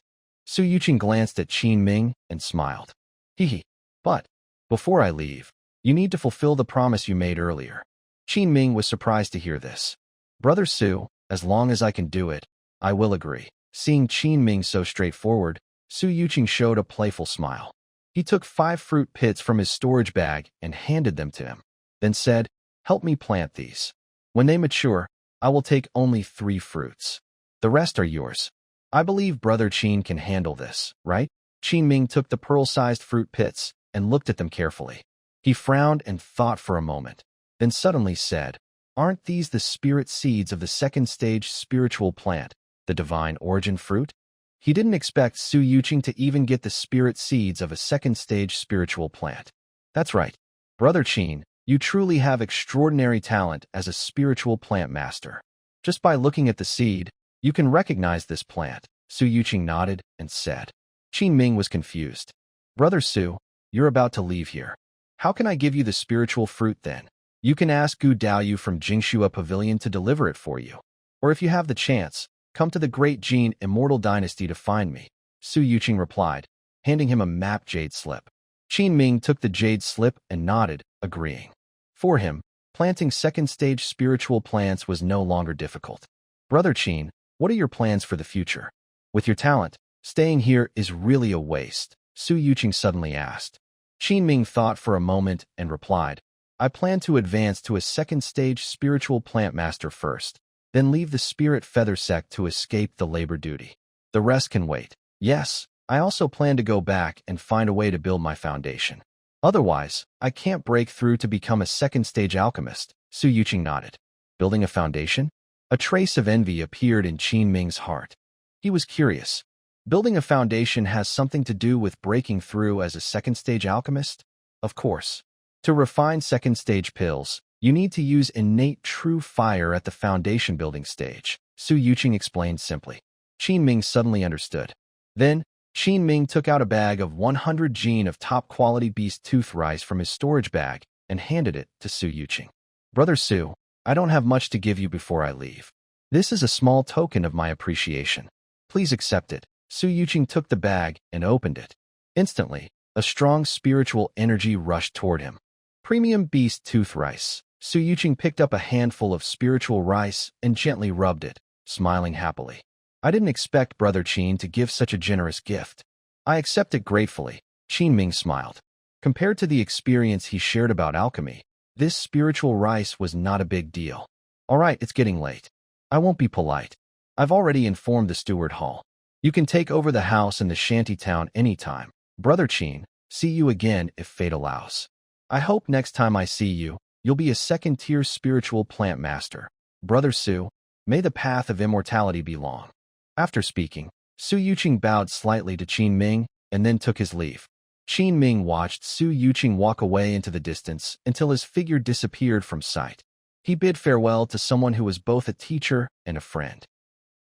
S1: Su Yuqing glanced at Qin Ming and smiled. Hee. But, before I leave, you need to fulfill the promise you made earlier. Qin Ming was surprised to hear this. Brother Su, as long as I can do it, I will agree. Seeing Qin Ming so straightforward, Su Yuqing showed a playful smile. He took 5 fruit pits from his storage bag and handed them to him, then said, help me plant these. When they mature, I will take only 3 fruits. The rest are yours. I believe Brother Qin can handle this, right? Qin Ming took the pearl-sized fruit pits and looked at them carefully. He frowned and thought for a moment, then suddenly said, aren't these the spirit seeds of the second-stage spiritual plant, the divine origin fruit? He didn't expect Su Yuqing to even get the spirit seeds of a second-stage spiritual plant. That's right. Brother Qin, you truly have extraordinary talent as a spiritual plant master. Just by looking at the seed, you can recognize this plant. Su Yuqing nodded and said. Qin Ming was confused. Brother Su, you're about to leave here. How can I give you the spiritual fruit then? You can ask Gu Daoyu from Jingxua Pavilion to deliver it for you. Or if you have the chance, come to the Great Jin Immortal Dynasty to find me, Su Yuqing replied, handing him a map jade slip. Qin Ming took the jade slip and nodded, agreeing. For him, planting second-stage spiritual plants was no longer difficult. Brother Qin, what are your plans for the future? With your talent, staying here is really a waste, Su Yuqing suddenly asked. Qin Ming thought for a moment and replied, I plan to advance to a second-stage spiritual plant master first, then leave the Spirit Feather Sect to escape the labor duty. The rest can wait. Yes, I also plan to go back and find a way to build my foundation. Otherwise, I can't break through to become a second-stage alchemist, Su Yuqing nodded. Building a foundation? A trace of envy appeared in Qin Ming's heart. He was curious. Building a foundation has something to do with breaking through as a second-stage alchemist? Of course. To refine second-stage pills, you need to use innate true fire at the foundation building stage, Su Yuqing explained simply. Qin Ming suddenly understood. Then, Qin Ming took out a bag of 100 jin of top-quality beast tooth rice from his storage bag and handed it to Su Yuqing. Brother Su, I don't have much to give you before I leave. This is a small token of my appreciation. Please accept it. Su Yuqing took the bag and opened it. Instantly, a strong spiritual energy rushed toward him. Premium beast tooth rice. Su Yuqing picked up a handful of spiritual rice and gently rubbed it, smiling happily. I didn't expect Brother Qin to give such a generous gift. I accept it gratefully, Qin Ming smiled. Compared to the experience he shared about alchemy, this spiritual rice was not a big deal. All right, it's getting late. I won't be polite. I've already informed the steward hall. You can take over the house in the shanty town anytime. Brother Qin, see you again if fate allows. I hope next time I see you, you'll be a second-tier spiritual plant master. Brother Su, may the path of immortality be long. After speaking, Su Yuqing bowed slightly to Qin Ming and then took his leave. Qin Ming watched Su Yuqing walk away into the distance until his figure disappeared from sight. He bid farewell to someone who was both a teacher and a friend.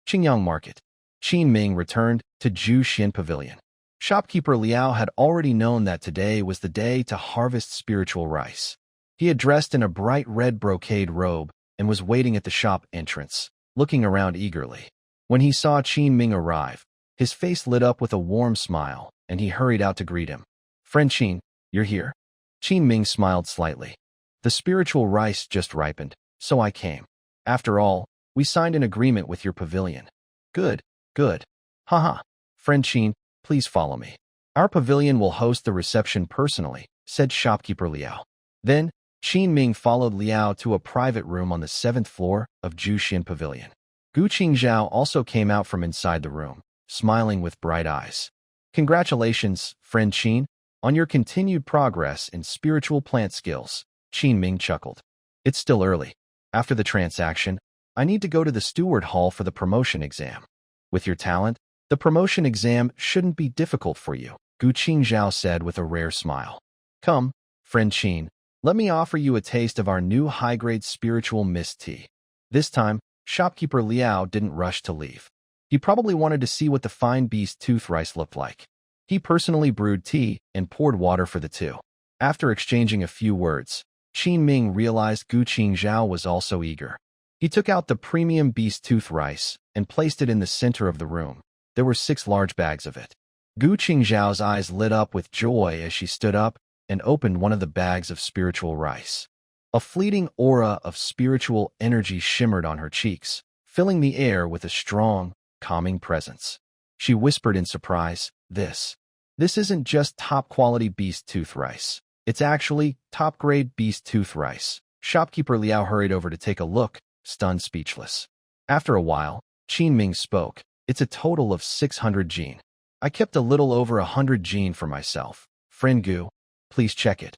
S1: Qingyang Market. Qin Ming returned to Zhu Xin Pavilion. Shopkeeper Liao had already known that today was the day to harvest spiritual rice. He had dressed in a bright red brocade robe and was waiting at the shop entrance, looking around eagerly. When he saw Qin Ming arrive, his face lit up with a warm smile, and he hurried out to greet him. Friend Qin, you're here? Qin Ming smiled slightly. The spiritual rice just ripened, so I came. After all, we signed an agreement with your pavilion. Good, good. Haha. Friend Qin, please follow me. Our pavilion will host the reception personally, said shopkeeper Liao. Then, Qin Ming followed Liao to a private room on the 7th floor of Zhu Xin Pavilion. Gu Qingzhao also came out from inside the room, smiling with bright eyes. Congratulations, friend Qin, on your continued progress in spiritual plant skills, Qin Ming chuckled. It's still early. After the transaction, I need to go to the steward hall for the promotion exam. With your talent, the promotion exam shouldn't be difficult for you, Gu Qingzhao said with a rare smile. Come, friend Qin, let me offer you a taste of our new high-grade spiritual mist tea. This time, shopkeeper Liao didn't rush to leave. He probably wanted to see what the fine beast tooth rice looked like. He personally brewed tea and poured water for the two. After exchanging a few words, Qin Ming realized Gu Qingzhao was also eager. He took out the premium beast tooth rice and placed it in the center of the room, There were 6 large bags of it. Gu Qingzhao's eyes lit up with joy as she stood up and opened one of the bags of spiritual rice. A fleeting aura of spiritual energy shimmered on her cheeks, filling the air with a strong, calming presence. She whispered in surprise, This isn't just top-quality beast tooth rice. It's actually top-grade beast tooth rice." Shopkeeper Liao hurried over to take a look, stunned speechless. After a while, Qin Ming spoke. "It's a total of 600 jin. I kept a little over 100 jin for myself. Friend Gu, please check it."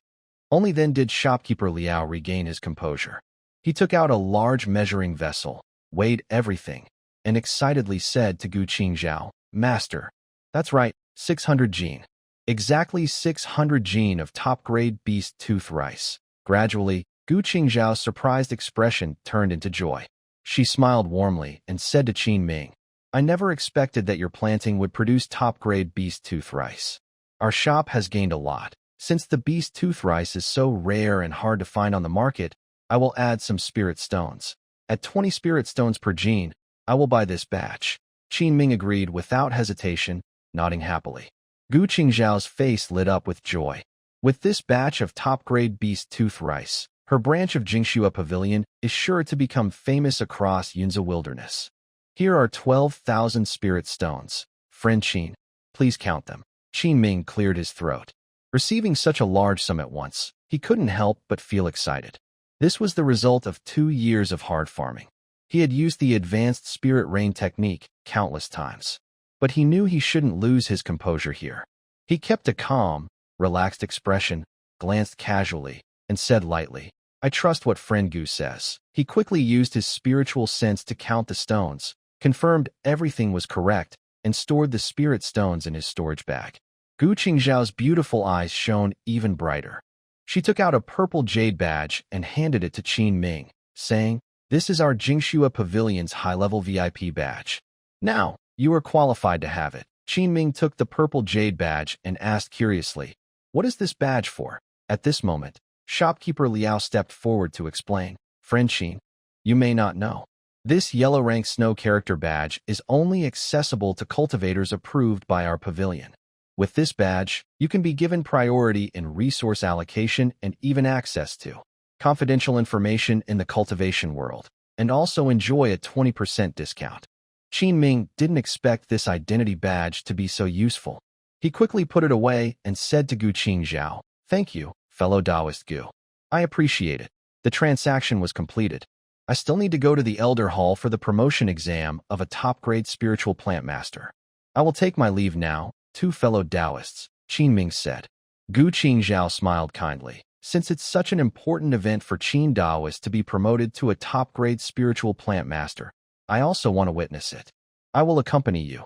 S1: Only then did shopkeeper Liao regain his composure. He took out a large measuring vessel, weighed everything, and excitedly said to Gu Qingzhao, "Master, that's right, 600 jin. Exactly 600 jin of top-grade beast tooth rice." Gradually, Gu Qingzhao's surprised expression turned into joy. She smiled warmly and said to Qin Ming, "I never expected that your planting would produce top-grade beast tooth rice. Our shop has gained a lot. Since the beast tooth rice is so rare and hard to find on the market, I will add some spirit stones. At 20 spirit stones per jin, I will buy this batch." Qin Ming agreed without hesitation, nodding happily. Gu Qingzhao's face lit up with joy. With this batch of top-grade beast tooth rice, her branch of Jingxua Pavilion is sure to become famous across Yunza Wilderness. "Here are 12,000 spirit stones. Friend Qin, please count them." Qin Ming cleared his throat. Receiving such a large sum at once, he couldn't help but feel excited. This was the result of 2 years of hard farming. He had used the advanced spirit rain technique countless times. But he knew he shouldn't lose his composure here. He kept a calm, relaxed expression, glanced casually, and said lightly, "I trust what friend Gu says." He quickly used his spiritual sense to count the stones, confirmed everything was correct, and stored the spirit stones in his storage bag. Gu Qingzhao's beautiful eyes shone even brighter. She took out a purple jade badge and handed it to Qin Ming, saying, "This is our Jingxua Pavilion's high-level VIP badge. Now, you are qualified to have it." Qin Ming took the purple jade badge and asked curiously, "What is this badge for?" At this moment, shopkeeper Liao stepped forward to explain, "Friend Qin, you may not know. This yellow rank snow character badge is only accessible to cultivators approved by our pavilion. With this badge, you can be given priority in resource allocation and even access to confidential information in the cultivation world, and also enjoy a 20% discount." Qin Ming didn't expect this identity badge to be so useful. He quickly put it away and said to Gu Qingzhao, "Thank you, fellow Taoist Gu. I appreciate it." The transaction was completed. "I still need to go to the Elder Hall for the promotion exam of a top-grade spiritual plant master. I will take my leave now, two fellow Taoists," Qin Ming said. Gu Qingzhao smiled kindly. Since it's such an important event for Qin Taoist to be promoted to a top-grade spiritual plant master, I also want to witness it. I will accompany you.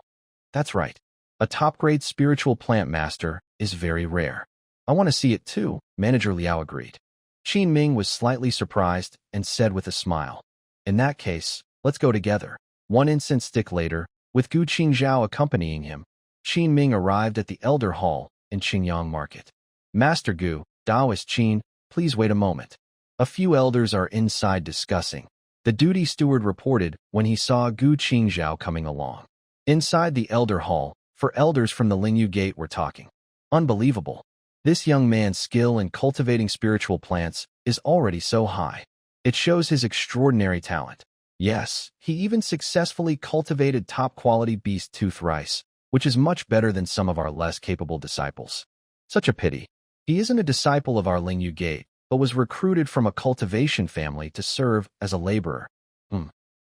S1: That's right. A top-grade spiritual plant master is very rare. I want to see it too, Manager Liao agreed. Qin Ming was slightly surprised and said with a smile, "In that case, let's go together." One incense stick later, with Gu Qingzhao accompanying him, Qin Ming arrived at the Elder Hall in Qingyang Market. "Master Gu, Taoist Qin, please wait a moment. A few elders are inside discussing," the duty steward reported when he saw Gu Qingzhao coming along. Inside the Elder Hall, 4 elders from the Lingyu Gate were talking. Unbelievable. This young man's skill in cultivating spiritual plants is already so high. It shows his extraordinary talent. Yes, he even successfully cultivated top-quality beast tooth rice, which is much better than some of our less capable disciples. Such a pity. He isn't a disciple of our Lingyu Gate, but was recruited from a cultivation family to serve as a laborer.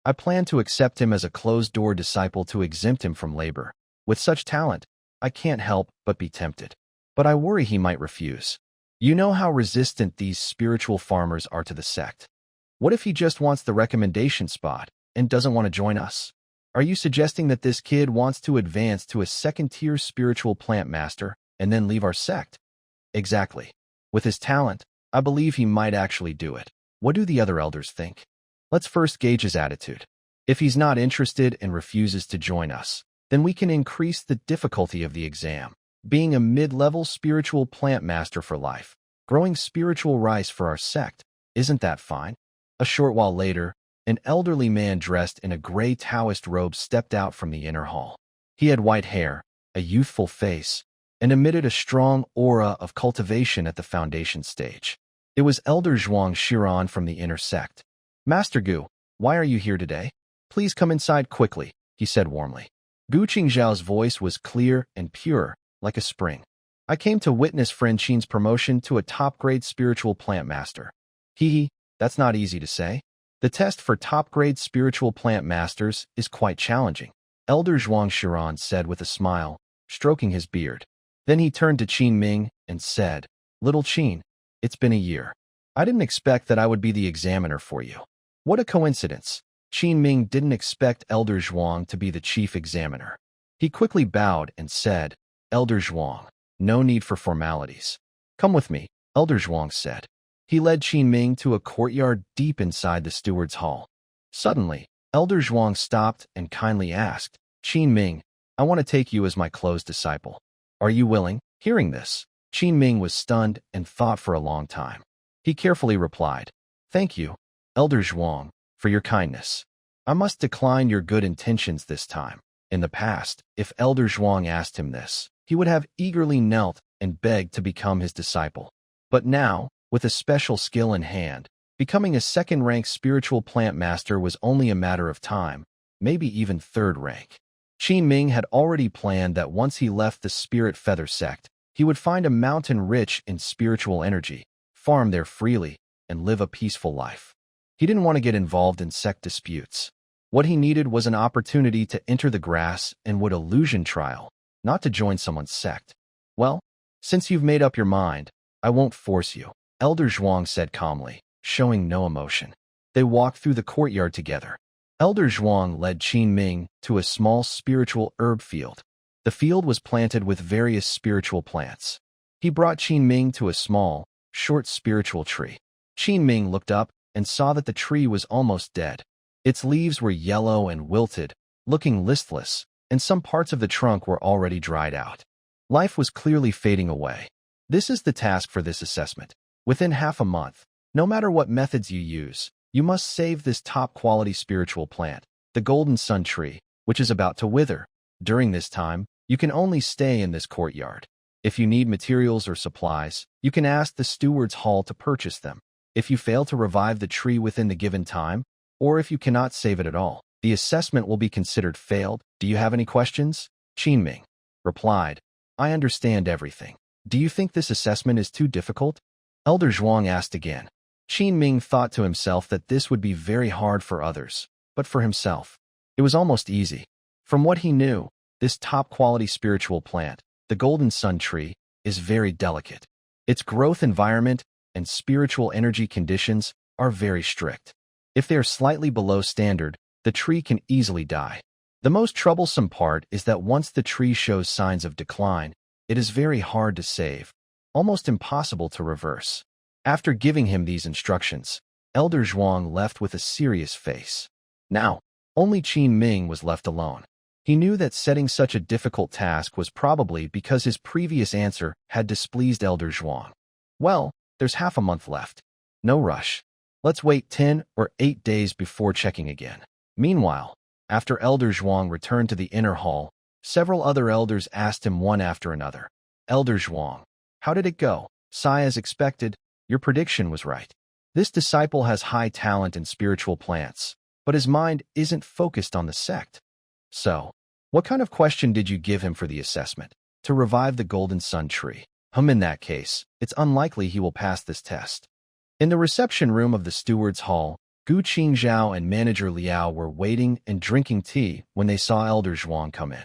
S1: I plan to accept him as a closed-door disciple to exempt him from labor. With such talent, I can't help but be tempted. But I worry he might refuse. You know how resistant these spiritual farmers are to the sect. What if he just wants the recommendation spot and doesn't want to join us? Are you suggesting that this kid wants to advance to a second-tier spiritual plant master and then leave our sect? Exactly. With his talent, I believe he might actually do it. What do the other elders think? Let's first gauge his attitude. If he's not interested and refuses to join us, then we can increase the difficulty of the exam. Being a mid-level spiritual plant master for life, growing spiritual rice for our sect, isn't that fine? A short while later, an elderly man dressed in a gray Taoist robe stepped out from the inner hall. He had white hair, a youthful face, and emitted a strong aura of cultivation at the foundation stage. It was Elder Zhuang Shiran from the inner sect. Master Gu, why are you here today? Please come inside quickly, he said warmly. Gu Qingzhao's voice was clear and pure, like a spring. I came to witness friend Qin's promotion to a top-grade spiritual plant master. Hee, that's not easy to say. The test for top-grade spiritual plant masters is quite challenging, Elder Zhuang Shiran said with a smile, stroking his beard. Then he turned to Qin Ming and said, Little Qin, it's been a year. I didn't expect that I would be the examiner for you. What a coincidence. Qin Ming didn't expect Elder Zhuang to be the chief examiner. He quickly bowed and said, Elder Zhuang, no need for formalities. Come with me, Elder Zhuang said. He led Qin Ming to a courtyard deep inside the steward's hall. Suddenly, Elder Zhuang stopped and kindly asked, Qin Ming, I want to take you as my close disciple. Are you willing? Hearing this, Qin Ming was stunned and thought for a long time. He carefully replied, Thank you, Elder Zhuang, for your kindness. I must decline your good intentions this time. In the past, if Elder Zhuang asked him this, he would have eagerly knelt and begged to become his disciple. But now, with a special skill in hand, becoming a second-rank spiritual plant master was only a matter of time, maybe even third rank. Qin Ming had already planned that once he left the Spirit Feather Sect, he would find a mountain rich in spiritual energy, farm there freely, and live a peaceful life. He didn't want to get involved in sect disputes. What he needed was an opportunity to enter the grass and wood illusion trial, not to join someone's sect. Well, since you've made up your mind, I won't force you, Elder Zhuang said calmly, showing no emotion. They walked through the courtyard together. Elder Zhuang led Qin Ming to a small spiritual herb field. The field was planted with various spiritual plants. He brought Qin Ming to a small, short spiritual tree. Qin Ming looked up and saw that the tree was almost dead. Its leaves were yellow and wilted, looking listless, and some parts of the trunk were already dried out. Life was clearly fading away. This is the task for this assessment. Within half a month, no matter what methods you use, you must save this top-quality spiritual plant, the golden sun tree, which is about to wither. During this time, you can only stay in this courtyard. If you need materials or supplies, you can ask the steward's hall to purchase them. If you fail to revive the tree within the given time, or if you cannot save it at all, the assessment will be considered failed. Do you have any questions? Qin Ming replied, I understand everything. Do you think this assessment is too difficult? Elder Zhuang asked again. Qin Ming thought to himself that this would be very hard for others, but for himself, it was almost easy. From what he knew, this top-quality spiritual plant, the golden sun tree, is very delicate. Its growth environment and spiritual energy conditions are very strict. If they are slightly below standard, the tree can easily die. The most troublesome part is that once the tree shows signs of decline, it is very hard to save, almost impossible to reverse. After giving him these instructions, Elder Zhuang left with a serious face. Now, only Qin Ming was left alone. He knew that setting such a difficult task was probably because his previous answer had displeased Elder Zhuang. Well, there's half a month left. No rush. Let's wait 10 or 8 days before checking again. Meanwhile, after Elder Zhuang returned to the inner hall, several other elders asked him one after another. Elder Zhuang, how did it go? Sai, as expected, your prediction was right. This disciple has high talent in spiritual plants, but his mind isn't focused on the sect. So, what kind of question did you give him for the assessment? To revive the golden sun tree. In that case, it's unlikely he will pass this test. In the reception room of the steward's hall, Gu Qingzhao and manager Liao were waiting and drinking tea when they saw Elder Zhuang come in.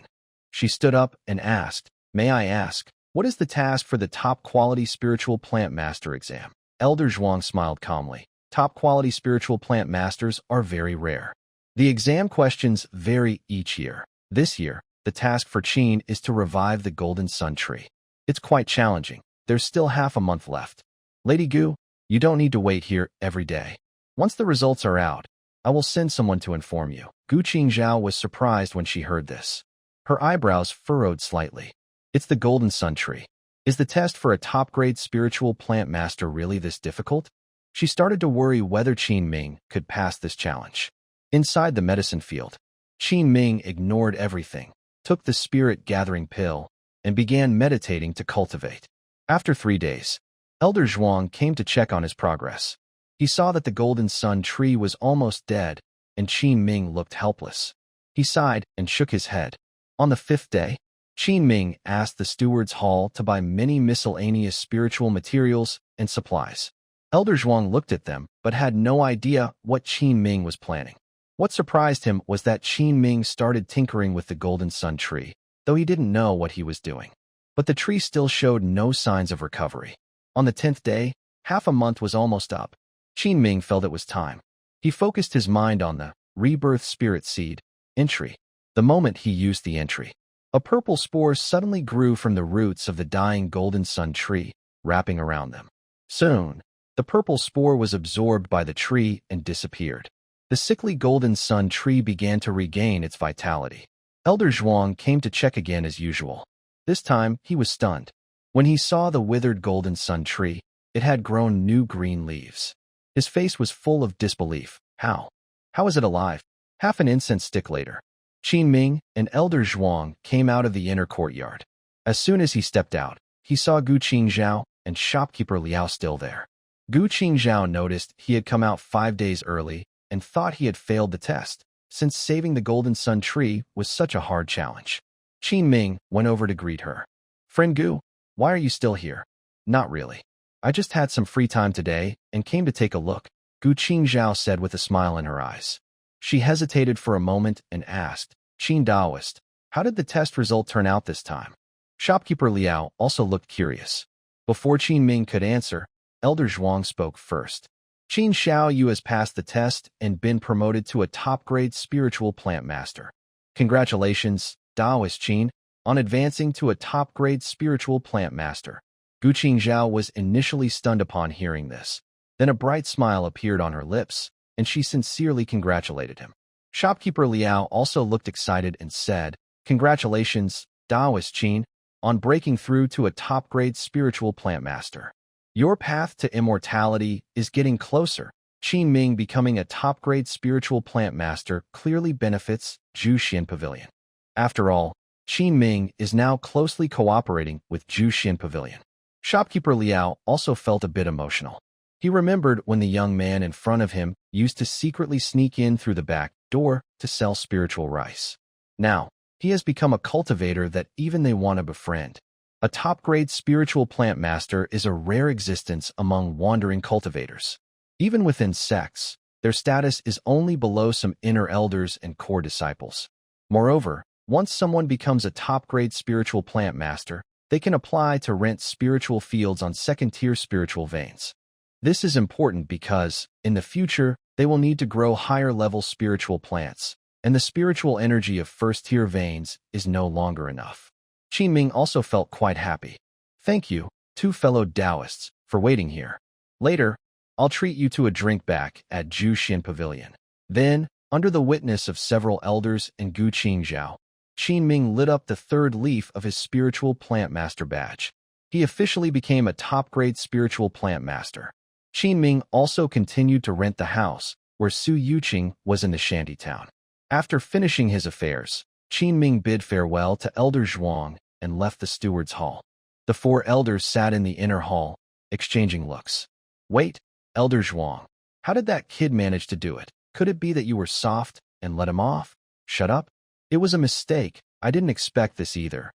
S1: She stood up and asked, May I ask, what is the task for the top-quality spiritual plant master exam? Elder Zhuang smiled calmly. Top-quality spiritual plant masters are very rare. The exam questions vary each year. This year, the task for Qin is to revive the golden sun tree. It's quite challenging. There's still half a month left. Lady Gu, you don't need to wait here every day. Once the results are out, I will send someone to inform you. Gu Qingzhao was surprised when she heard this. Her eyebrows furrowed slightly. It's the golden sun tree. Is the test for a top-grade spiritual plant master really this difficult? She started to worry whether Qin Ming could pass this challenge. Inside the medicine field, Qin Ming ignored everything. took the spirit-gathering pill, and began meditating to cultivate. After 3 days, Elder Zhuang came to check on his progress. He saw that the golden sun tree was almost dead, and Qin Ming looked helpless. He sighed and shook his head. On the 5th day, Qin Ming asked the steward's hall to buy many miscellaneous spiritual materials and supplies. Elder Zhuang looked at them, but had no idea what Qin Ming was planning. What surprised him was that Qin Ming started tinkering with the golden sun tree, though he didn't know what he was doing. But the tree still showed no signs of recovery. On the 10th day, half a month was almost up. Qin Ming felt it was time. He focused his mind on the rebirth spirit seed entry. The moment he used the entry, a purple spore suddenly grew from the roots of the dying golden sun tree, wrapping around them. Soon, the purple spore was absorbed by the tree and disappeared. The sickly golden sun tree began to regain its vitality. Elder Zhuang came to check again as usual. This time, he was stunned. When he saw the withered golden sun tree, it had grown new green leaves. His face was full of disbelief. How? How is it alive? Half an incense stick later, Qin Ming and Elder Zhuang came out of the inner courtyard. As soon as he stepped out, he saw Gu Qingzhao and shopkeeper Liao still there. Gu Qingzhao noticed he had come out 5 days early and thought he had failed the test, since saving the golden sun tree was such a hard challenge. Qin Ming went over to greet her. "Friend Gu, why are you still here?" "Not really. I just had some free time today and came to take a look," Gu Qingzhao said with a smile in her eyes. She hesitated for a moment and asked, "Qin Daoist, how did the test result turn out this time?" Shopkeeper Liao also looked curious. Before Qin Ming could answer, Elder Zhuang spoke first. "Qin Xiao, you has passed the test and been promoted to a top-grade spiritual plant master. Congratulations, Daoist Qin, on advancing to a top-grade spiritual plant master." Gu Qingzhao was initially stunned upon hearing this. Then a bright smile appeared on her lips, and she sincerely congratulated him. Shopkeeper Liao also looked excited and said, "Congratulations, Daoist Qin, on breaking through to a top-grade spiritual plant master. Your path to immortality is getting closer." Qin Ming becoming a top-grade spiritual plant master clearly benefits Jushin Pavilion. After all, Qin Ming is now closely cooperating with Jushin Pavilion. Shopkeeper Liao also felt a bit emotional. He remembered when the young man in front of him used to secretly sneak in through the back door to sell spiritual rice. Now, he has become a cultivator that even they want to befriend. A top-grade spiritual plant master is a rare existence among wandering cultivators. Even within sects, their status is only below some inner elders and core disciples. Moreover, once someone becomes a top-grade spiritual plant master, they can apply to rent spiritual fields on second-tier spiritual veins. This is important because, in the future, they will need to grow higher-level spiritual plants, and the spiritual energy of first-tier veins is no longer enough. Qin Ming also felt quite happy. "Thank you, two fellow Taoists, for waiting here. Later, I'll treat you to a drink back at Jushin Pavilion." Then, under the witness of several elders and Gu Qingzhao, Qin Ming lit up the 3rd leaf of his spiritual plant master badge. He officially became a top-grade spiritual plant master. Qin Ming also continued to rent the house, where Su Yuqing was in the shanty town. After finishing his affairs, Qin Ming bid farewell to Elder Zhuang and left the steward's hall. The 4 elders sat in the inner hall, exchanging looks. "Wait, Elder Zhuang, how did that kid manage to do it? Could it be that you were soft and let him off?" "Shut up. It was a mistake. I didn't expect this either.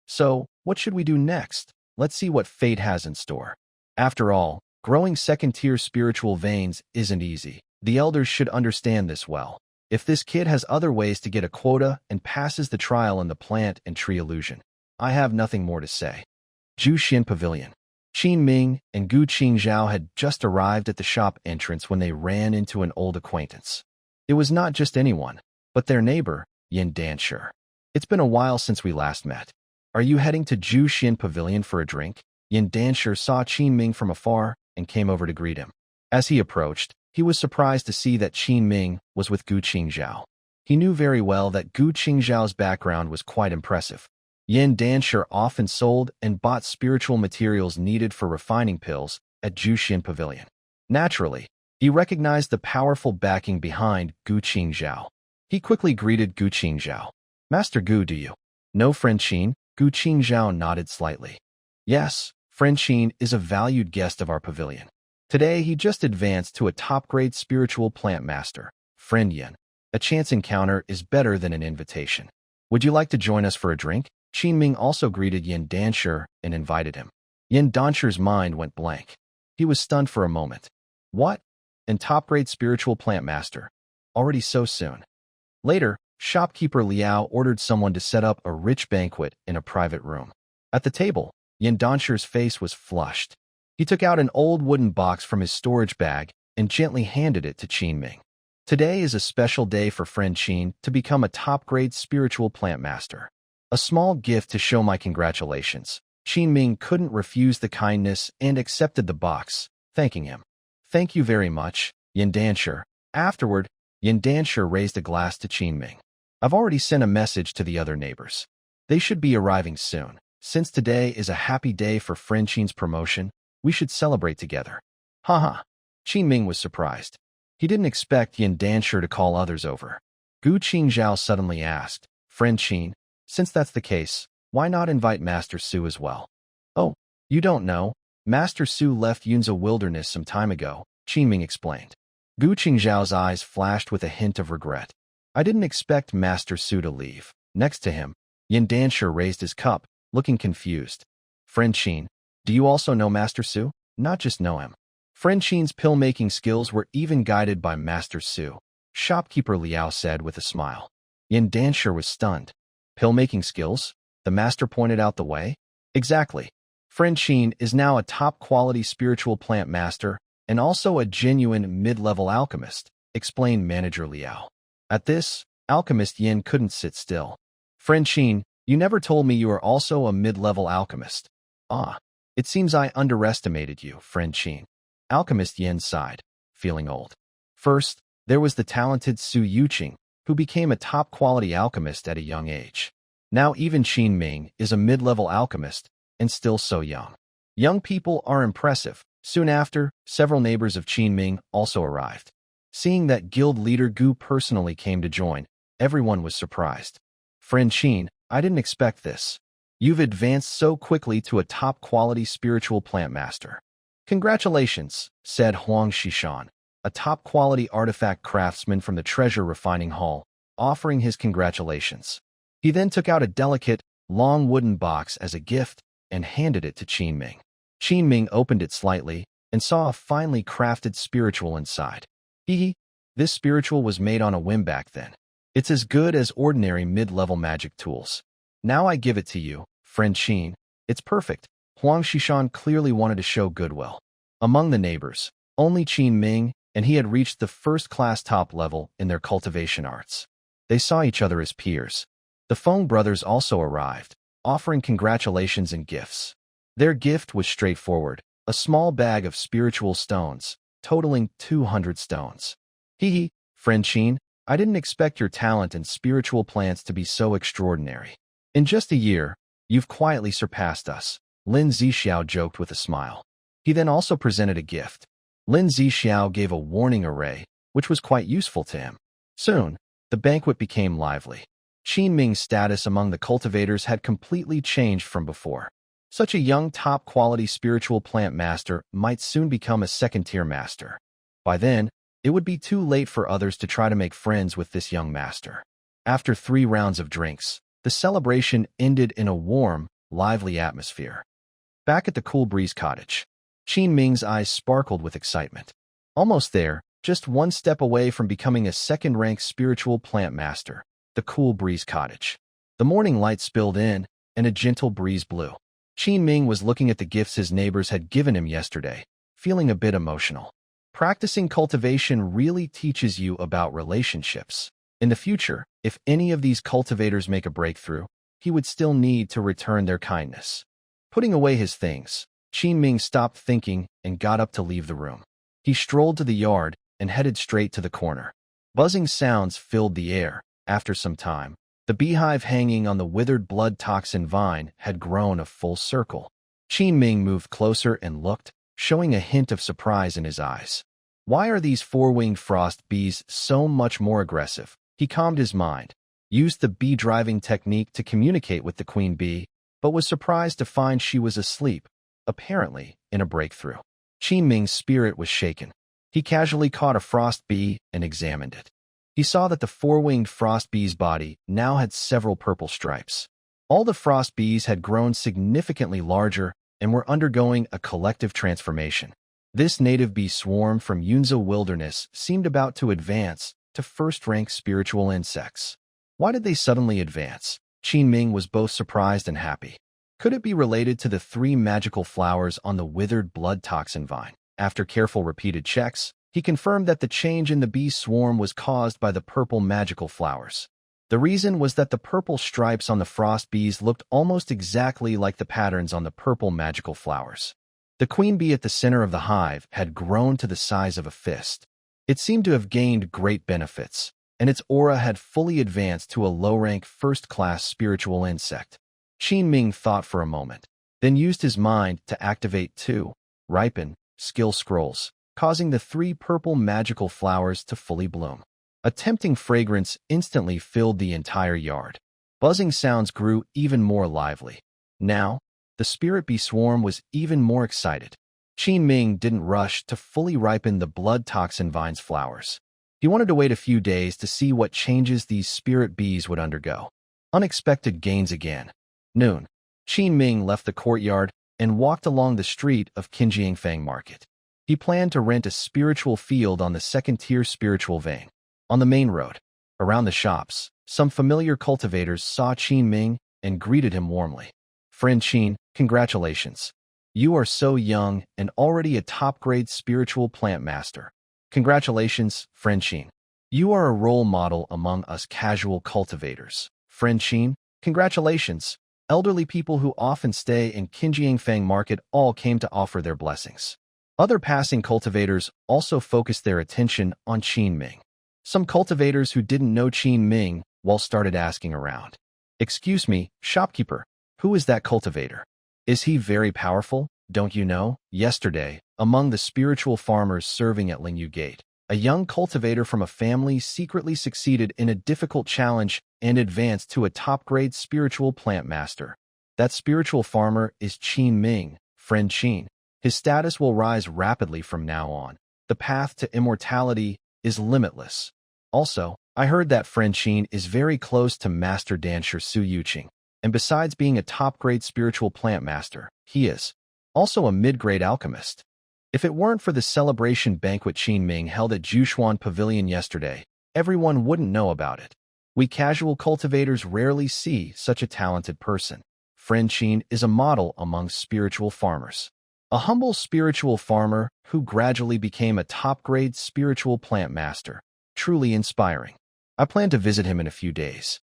S1: So, what should we do next? Let's see what fate has in store." After all, growing second-tier spiritual veins isn't easy. The elders should understand this well. If this kid has other ways to get a quota and passes the trial in the plant and tree illusion, I have nothing more to say. Jushin Pavilion. Qin Ming and Gu Qingzhao had just arrived at the shop entrance when they ran into an old acquaintance. It was not just anyone, but their neighbor, Yin Danshi. "It's been a while since we last met. Are you heading to Jushin Pavilion for a drink?" Yin Danshi saw Qin Ming from afar and came over to greet him. As he approached, he was surprised to see that Qin Ming was with Gu Qingzhao. He knew very well that Gu Qingzhao's background was quite impressive. Yin Danshi often sold and bought spiritual materials needed for refining pills at Jushin Pavilion. Naturally, he recognized the powerful backing behind Gu Qingzhao. He quickly greeted Gu Qingzhao. Master Gu, do you? No, friend Qin. Gu Qingzhao nodded slightly. Yes, friend Qin is a valued guest of our pavilion. Today he just advanced to a top-grade spiritual plant master. Friend Yin. A chance encounter is better than an invitation. Would you like to join us for a drink? Qin Ming also greeted Yin Dansher and invited him. Yin Dansher's mind went blank. He was stunned for a moment. What? And top-grade spiritual plant master? Already so soon. Later, shopkeeper Liao ordered someone to set up a rich banquet in a private room. At the table, Yin Dansher's face was flushed. He took out an old wooden box from his storage bag and gently handed it to Qin Ming. Today is a special day for friend Qin to become a top-grade spiritual plant master. A small gift to show my congratulations. Qin Ming couldn't refuse the kindness and accepted the box, thanking him. Thank you very much, Yin Dansher. Afterward, Yin Dansher raised a glass to Qin Ming. I've already sent a message to the other neighbors. They should be arriving soon. Since today is a happy day for friend Qin's promotion, we should celebrate together. Haha. Qin Ming was surprised. He didn't expect Yin Dansher to call others over. Gu Qingzhao suddenly asked, Friend Qin, since that's the case, why not invite Master Su as well? Oh, you don't know. Master Su left Yunza wilderness some time ago, Qin Ming explained. Gu Qingzhao's eyes flashed with a hint of regret. I didn't expect Master Su to leave. Next to him, Yin Dansher raised his cup, looking confused. Friend Qin, do you also know Master Su? Not just know him. Friend Qin's pill-making skills were even guided by Master Su, shopkeeper Liao said with a smile. Yin Dansher was stunned. Pill-making skills? The master pointed out the way? Exactly. Friend Qin is now a top-quality spiritual plant master and also a genuine mid-level alchemist, explained manager Liao. At this, alchemist Yin couldn't sit still. Friend Qin, you never told me you are also a mid-level alchemist. Ah, it seems I underestimated you, friend Qin. Alchemist Yin sighed, feeling old. First, there was the talented Su Yuqing, who became a top-quality alchemist at a young age. Now even Qin Ming is a mid-level alchemist, and still so young. Young people are impressive. Soon after, several neighbors of Qin Ming also arrived. Seeing that guild leader Gu personally came to join, everyone was surprised. Friend Qin, I didn't expect this. You've advanced so quickly to a top-quality spiritual plant master. Congratulations, said Huang Shishan, a top-quality artifact craftsman from the treasure refining hall, offering his congratulations. He then took out a delicate, long wooden box as a gift and handed it to Qin Ming. Qin Ming opened it slightly and saw a finely crafted spiritual inside. This spiritual was made on a whim back then. It's as good as ordinary mid-level magic tools. Now I give it to you, friend Qin. It's perfect. Huang Shishan clearly wanted to show goodwill. Among the neighbors, only Qin Ming and he had reached the first-class top level in their cultivation arts. They saw each other as peers. The Feng brothers also arrived, offering congratulations and gifts. Their gift was straightforward, a small bag of spiritual stones, totaling 200 stones. Friend Qin, I didn't expect your talent in spiritual plants to be so extraordinary. In just a year, you've quietly surpassed us, Lin Zixiao joked with a smile. He then also presented a gift. Lin Zixiao gave a warning array, which was quite useful to him. Soon, the banquet became lively. Qin Ming's status among the cultivators had completely changed from before. Such a young top-quality spiritual plant master might soon become a second-tier master. By then, it would be too late for others to try to make friends with this young master. After 3 rounds of drinks, the celebration ended in a warm, lively atmosphere. Back at the Cool Breeze cottage, Qin Ming's eyes sparkled with excitement. Almost there, just one step away from becoming a second-rank spiritual plant master, the Cool Breeze cottage. The morning light spilled in, and a gentle breeze blew. Qin Ming was looking at the gifts his neighbors had given him yesterday, feeling a bit emotional. Practicing cultivation really teaches you about relationships. In the future, if any of these cultivators make a breakthrough, he would still need to return their kindness. Putting away his things, Qin Ming stopped thinking and got up to leave the room. He strolled to the yard and headed straight to the corner. Buzzing sounds filled the air. After some time, the beehive hanging on the withered blood toxin vine had grown a full circle. Qin Ming moved closer and looked, showing a hint of surprise in his eyes. Why are these 4-winged frost bees so much more aggressive? He calmed his mind. used the bee-driving technique to communicate with the queen bee, but was surprised to find she was asleep, apparently in a breakthrough. Ming's spirit was shaken. He casually caught a frost bee and examined it. He saw that the four-winged frost bee's body now had several purple stripes. All the frost bees had grown significantly larger and were undergoing a collective transformation. This native bee swarm from Yunzhou wilderness seemed about to advance to first-rank spiritual insects. Why did they suddenly advance? Ming was both surprised and happy. Could it be related to the 3 magical flowers on the withered blood toxin vine? After careful repeated checks, he confirmed that the change in the bee swarm was caused by the purple magical flowers. The reason was that the purple stripes on the frost bees looked almost exactly like the patterns on the purple magical flowers. The queen bee at the center of the hive had grown to the size of a fist. It seemed to have gained great benefits, and its aura had fully advanced to a low-rank first-class spiritual insect. Ming thought for a moment, then used his mind to activate 2 ripen skill scrolls, causing the 3 purple magical flowers to fully bloom. A tempting fragrance instantly filled the entire yard. Buzzing sounds grew even more lively. Now, the spirit bee swarm was even more excited. Ming didn't rush to fully ripen the blood toxin vine's flowers. He wanted to wait a few days to see what changes these spirit bees would undergo. Unexpected gains again. Noon. Ming left the courtyard and walked along the street of Fang Market. He planned to rent a spiritual field on the second-tier spiritual vein. On the main road, around the shops, some familiar cultivators saw Ming and greeted him warmly. "Friend Qin, congratulations. You are so young and already a top-grade spiritual plant master. Congratulations, friend Qin. You are a role model among us casual cultivators. Friend Qin, congratulations." Elderly people who often stay in Fang Market all came to offer their blessings. Other passing cultivators also focused their attention on Ming. Some cultivators who didn't know Ming started asking around. "Excuse me, shopkeeper, who is that cultivator? Is he very powerful? Don't you know?" Yesterday, among the spiritual farmers serving at Lingyu Gate, a young cultivator from a family secretly succeeded in a difficult challenge and advanced to a top-grade spiritual plant master. That spiritual farmer is Ming, friend Qin. His status will rise rapidly from now on. The path to immortality is limitless. Also, I heard that friend Qin is very close to Master Dancer Su Yuqing, and besides being a top-grade spiritual plant master, he is also a mid-grade alchemist. If it weren't for the celebration banquet Ming held at Jushuan Pavilion yesterday, everyone wouldn't know about it. We casual cultivators rarely see such a talented person. Friend Qin is a model among spiritual farmers. A humble spiritual farmer who gradually became a top-grade spiritual plant master. Truly inspiring. I plan to visit him in a few days.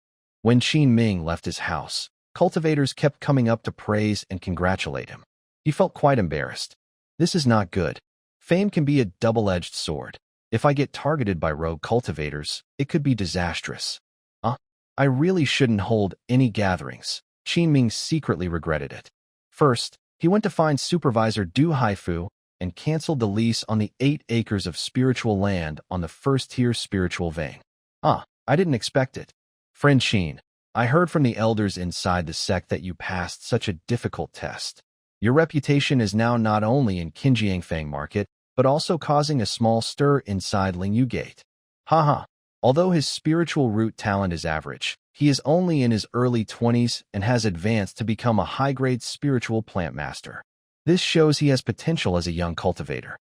S1: When Ming left his house, cultivators kept coming up to praise and congratulate him. He felt quite embarrassed. This is not good. Fame can be a double-edged sword. If I get targeted by rogue cultivators, it could be disastrous. I really shouldn't hold any gatherings. Ming secretly regretted it. First, he went to find Supervisor Du Haifu and canceled the lease on the 8 acres of spiritual land on the first-tier spiritual vein. I didn't expect it. Friend Qin, I heard from the elders inside the sect that you passed such a difficult test. Your reputation is now not only in Fang Market, but also causing a small stir inside Lingyu Gate. Haha. Although his spiritual root talent is average, he is only in his early 20s and has advanced to become a high-grade spiritual plant master. This shows he has potential as a young cultivator.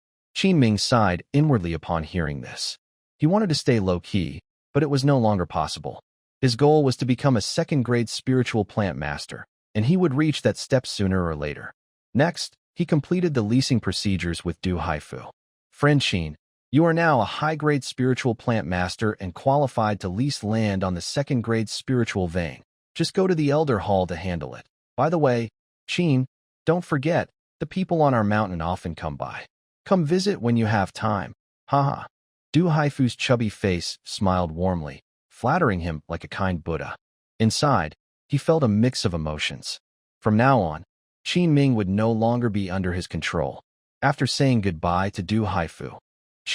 S1: Ming sighed inwardly upon hearing this. He wanted to stay low-key, but it was no longer possible. His goal was to become a second-grade spiritual plant master, and he would reach that step sooner or later. Next, he completed the leasing procedures with Du Haifu. Friend Qin, you are now a high-grade spiritual plant master and qualified to lease land on the second-grade spiritual vein. Just go to the Elder Hall to handle it. By the way, Qin, don't forget, the people on our mountain often come by. Come visit when you have time. Haha. Du Haifu's chubby face smiled warmly, flattering him like a kind Buddha. Inside, he felt a mix of emotions. From now on, Ming would no longer be under his control. After saying goodbye to Du Haifu,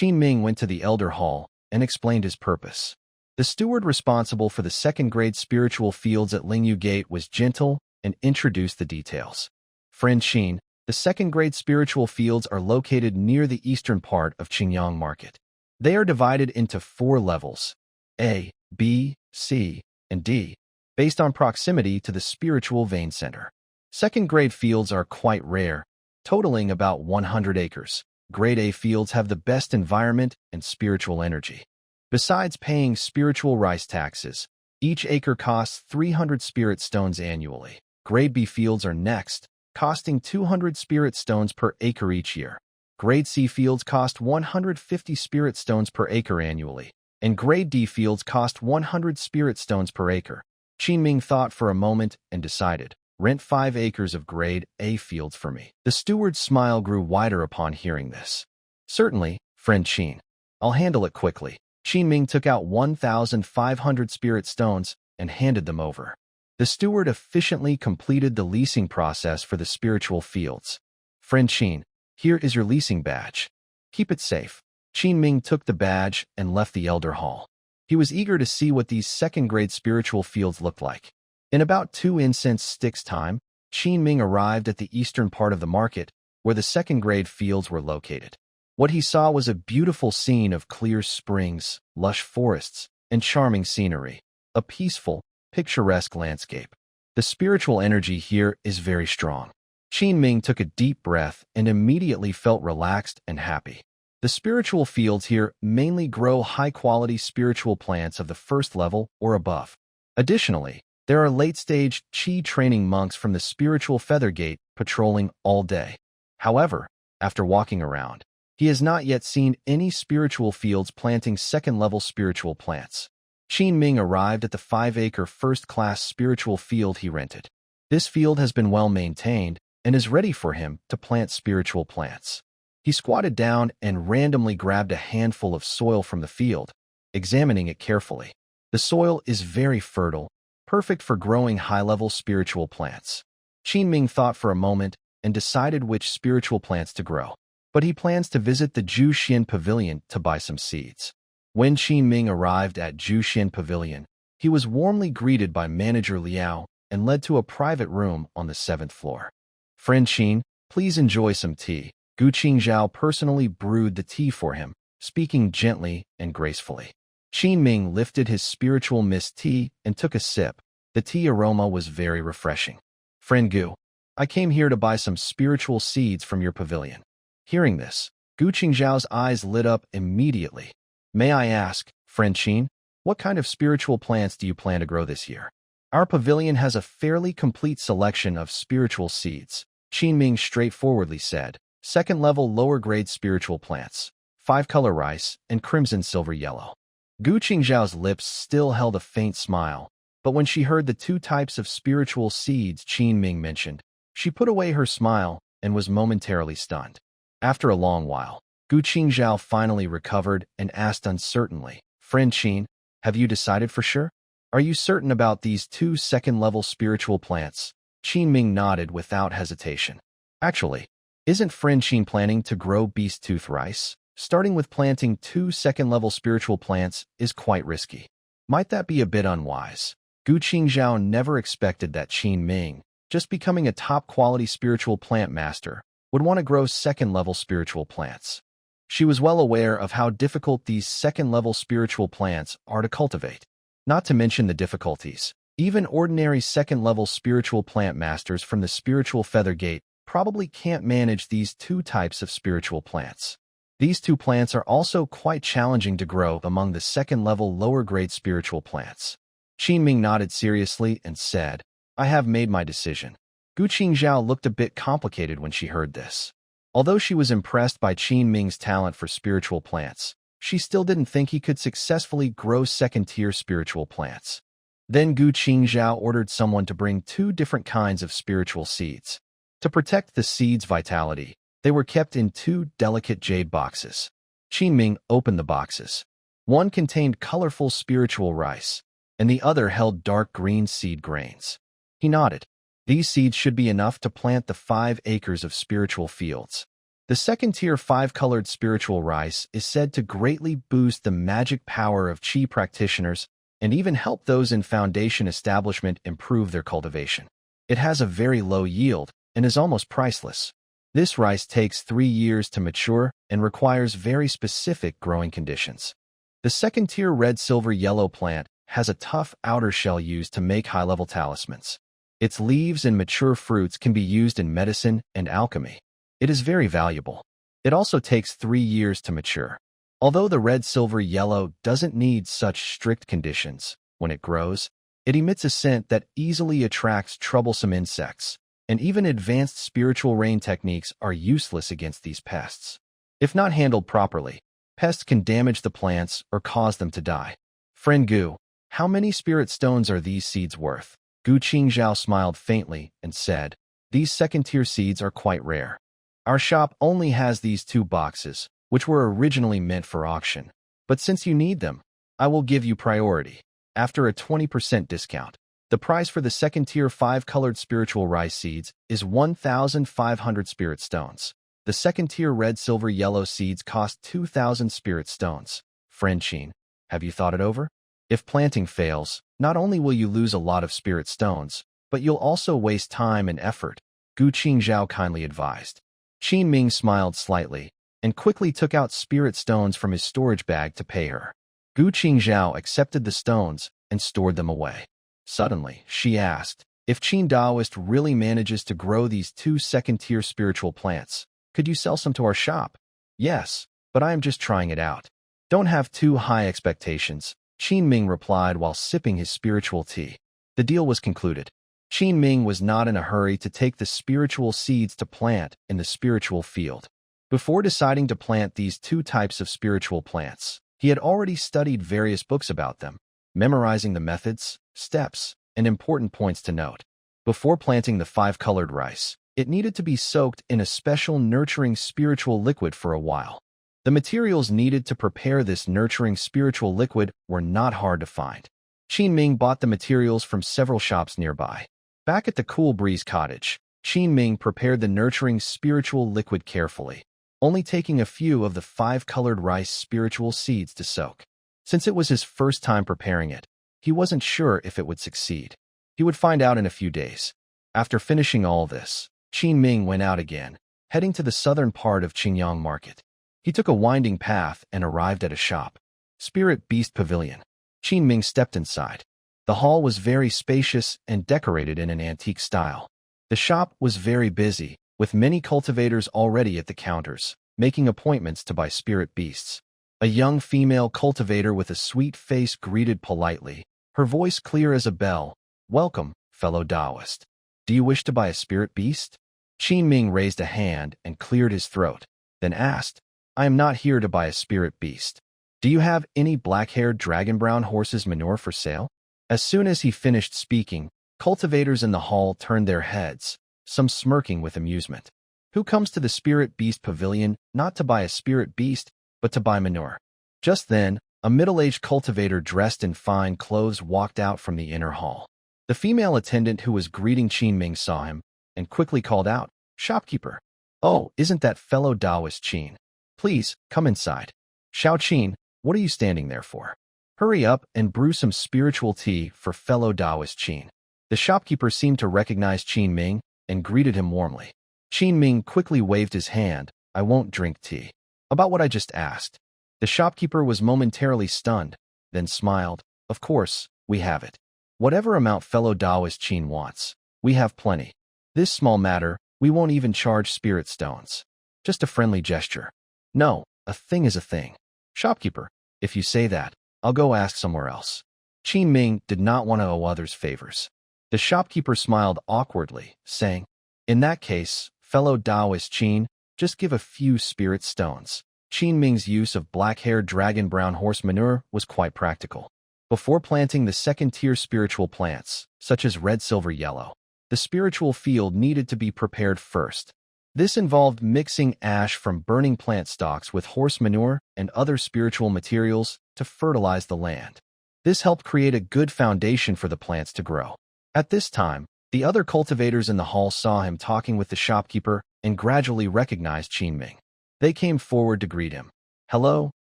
S1: Ming went to the Elder Hall and explained his purpose. The steward responsible for the second-grade spiritual fields at Lingyu Gate was gentle and introduced the details. Friend Xin, the second-grade spiritual fields are located near the eastern part of Qingyang Market. They are divided into 4 levels, A, B, C, and D, based on proximity to the spiritual vein center. Second-grade fields are quite rare, totaling about 100 acres. Grade A fields have the best environment and spiritual energy. Besides paying spiritual rice taxes, each acre costs 300 spirit stones annually. Grade B fields are next, costing 200 spirit stones per acre each year. Grade C fields cost 150 spirit stones per acre annually, and Grade D fields cost 100 spirit stones per acre. Enming thought for a moment and decided, rent 5 acres of Grade A fields for me. The steward's smile grew wider upon hearing this. Certainly, friend Qin. I'll handle it quickly. Enming took out 1,500 spirit stones and handed them over. The steward efficiently completed the leasing process for the spiritual fields. Friend Qin, here is your leasing badge. Keep it safe. Enming took the badge and left the elder hall. He was eager to see what these second-grade spiritual fields looked like. In about 2 incense sticks' time, Enming arrived at the eastern part of the market, where the second-grade fields were located. What he saw was a beautiful scene of clear springs, lush forests, and charming scenery. A peaceful, picturesque landscape. The spiritual energy here is very strong. Enming took a deep breath and immediately felt relaxed and happy. The spiritual fields here mainly grow high-quality spiritual plants of the first level or above. Additionally, there are late-stage Qi training monks from the spiritual Feather Gate patrolling all day. However, after walking around, he has not yet seen any spiritual fields planting second-level spiritual plants. Enming arrived at the 5-acre first-class spiritual field he rented. This field has been well maintained and is ready for him to plant spiritual plants. He squatted down and randomly grabbed a handful of soil from the field, examining it carefully. The soil is very fertile, perfect for growing high-level spiritual plants. Enming thought for a moment and decided which spiritual plants to grow. But he plans to visit the Juxian Pavilion to buy some seeds. When Enming arrived at Juxian Pavilion, he was warmly greeted by Manager Liao and led to a private room on the 7th floor. Friend Qin, please enjoy some tea. Gu Qingzhao personally brewed the tea for him, speaking gently and gracefully. Enming lifted his spiritual mist tea and took a sip. The tea aroma was very refreshing. Friend Gu, I came here to buy some spiritual seeds from your pavilion. Hearing this, Gu Qingzhao's eyes lit up immediately. May I ask, friend Qin, what kind of spiritual plants do you plan to grow this year? Our pavilion has a fairly complete selection of spiritual seeds. Enming straightforwardly said, second-level lower-grade spiritual plants, 5-color rice, and crimson silver yellow. Gu Qingzhao's lips still held a faint smile, but when she heard the 2 types of spiritual seeds Enming mentioned, she put away her smile and was momentarily stunned. After a long while, Gu Qingzhao finally recovered and asked uncertainly, Friend Qin, have you decided for sure? Are you certain about these 2 second-level spiritual plants? Enming nodded without hesitation. Actually, isn't Friend Qin planning to grow beast tooth rice? Starting with planting 2 second-level spiritual plants is quite risky. Might that be a bit unwise? Gu Qingzhao never expected that Enming, just becoming a top-quality spiritual plant master, would want to grow second-level spiritual plants. She was well aware of how difficult these second-level spiritual plants are to cultivate. Not to mention the difficulties, even ordinary second-level spiritual plant masters from the spiritual Feather Gate probably can't manage these 2 types of spiritual plants. These 2 plants are also quite challenging to grow among the second-level lower-grade spiritual plants. Enming nodded seriously and said, I have made my decision. Gu Qingzhao looked a bit complicated when she heard this. Although she was impressed by Enming's talent for spiritual plants, she still didn't think he could successfully grow second-tier spiritual plants. Then Gu Qingzhao ordered someone to bring 2 different kinds of spiritual seeds. To protect the seeds' vitality, they were kept in 2 delicate jade boxes. Enming opened the boxes. One contained colorful spiritual rice, and the other held dark green seed grains. He nodded. These seeds should be enough to plant the 5 acres of spiritual fields. The second-tier 5-colored spiritual rice is said to greatly boost the magic power of Qi practitioners and even help those in foundation establishment improve their cultivation. It has a very low yield and is almost priceless. This rice takes 3 years to mature and requires very specific growing conditions. The second-tier red-silver-yellow plant has a tough outer shell used to make high-level talismans. Its leaves and mature fruits can be used in medicine and alchemy. It is very valuable. It also takes 3 years to mature. Although the red-silver-yellow doesn't need such strict conditions, when it grows, it emits a scent that easily attracts troublesome insects, and even advanced spiritual rain techniques are useless against these pests. If not handled properly, pests can damage the plants or cause them to die. Friend Gu, how many spirit stones are these seeds worth? Gu Qingzhao smiled faintly and said, these second-tier seeds are quite rare. Our shop only has these 2 boxes, which were originally meant for auction. But since you need them, I will give you priority. After a 20% discount, the price for the second-tier 5-colored spiritual rice seeds is 1,500 spirit stones. The second-tier red-silver-yellow seeds cost 2,000 spirit stones. Friend Qin, have you thought it over? If planting fails, not only will you lose a lot of spirit stones, but you'll also waste time and effort, Gu Qingzhao kindly advised. Qin Ming smiled slightly and quickly took out spirit stones from his storage bag to pay her. Gu Qingzhao accepted the stones and stored them away. Suddenly, she asked, if Qin Daoist really manages to grow these 2 second-tier spiritual plants, could you sell some to our shop? Yes, but I am just trying it out. Don't have too high expectations, Qin Ming replied while sipping his spiritual tea. The deal was concluded. Qin Ming was not in a hurry to take the spiritual seeds to plant in the spiritual field. Before deciding to plant these 2 types of spiritual plants, he had already studied various books about them, memorizing the methods, steps, and important points to note. Before planting the 5-colored rice, it needed to be soaked in a special nurturing spiritual liquid for a while. The materials needed to prepare this nurturing spiritual liquid were not hard to find. Qin Ming bought the materials from several shops nearby. Back at the Cool Breeze cottage, Qin Ming prepared the nurturing spiritual liquid carefully, only taking a few of the 5-colored rice spiritual seeds to soak. Since it was his first time preparing it, he wasn't sure if it would succeed. He would find out in a few days. After finishing all this, Qin Ming went out again, heading to the southern part of Qingyang Market. He took a winding path and arrived at a shop. Spirit Beast Pavilion. Qin Ming stepped inside. The hall was very spacious and decorated in an antique style. The shop was very busy, with many cultivators already at the counters, making appointments to buy spirit beasts. A young female cultivator with a sweet face greeted politely, her voice clear as a bell. Welcome, fellow Taoist. Do you wish to buy a spirit beast? Qin Ming raised a hand and cleared his throat, then asked, I am not here to buy a spirit beast. Do you have any black-haired dragon-brown horse's manure for sale? As soon as he finished speaking, cultivators in the hall turned their heads, some smirking with amusement. Who comes to the Spirit Beast Pavilion not to buy a spirit beast, but to buy manure? Just then, a middle-aged cultivator dressed in fine clothes walked out from the inner hall. The female attendant who was greeting Qin Ming saw him and quickly called out, Shopkeeper. Oh, isn't that fellow Taoist Qin? Please, come inside. Xiao Qin, what are you standing there for? Hurry up and brew some spiritual tea for fellow Taoist Qin. The shopkeeper seemed to recognize Qin Ming and greeted him warmly. Qin Ming quickly waved his hand. I won't drink tea. About what I just asked. The shopkeeper was momentarily stunned, then smiled. Of course, we have it. Whatever amount fellow Taoist Qin wants, we have plenty. This small matter, we won't even charge spirit stones. Just a friendly gesture. No, a thing is a thing. Shopkeeper, if you say that, I'll go ask somewhere else. Qin Ming did not want to owe others favors. The shopkeeper smiled awkwardly, saying, In that case, fellow Taoist Qin, just give a few spirit stones. Qin Ming's use of black-haired dragon-brown horse manure was quite practical. Before planting the second-tier spiritual plants, such as red, silver, yellow, the spiritual field needed to be prepared first. This involved mixing ash from burning plant stalks with horse manure and other spiritual materials to fertilize the land. This helped create a good foundation for the plants to grow. At this time, the other cultivators in the hall saw him talking with the shopkeeper and gradually recognized Qin Ming. They came forward to greet him. "Hello,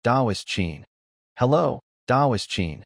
S1: Taoist Qin." "Hello, Taoist Qin."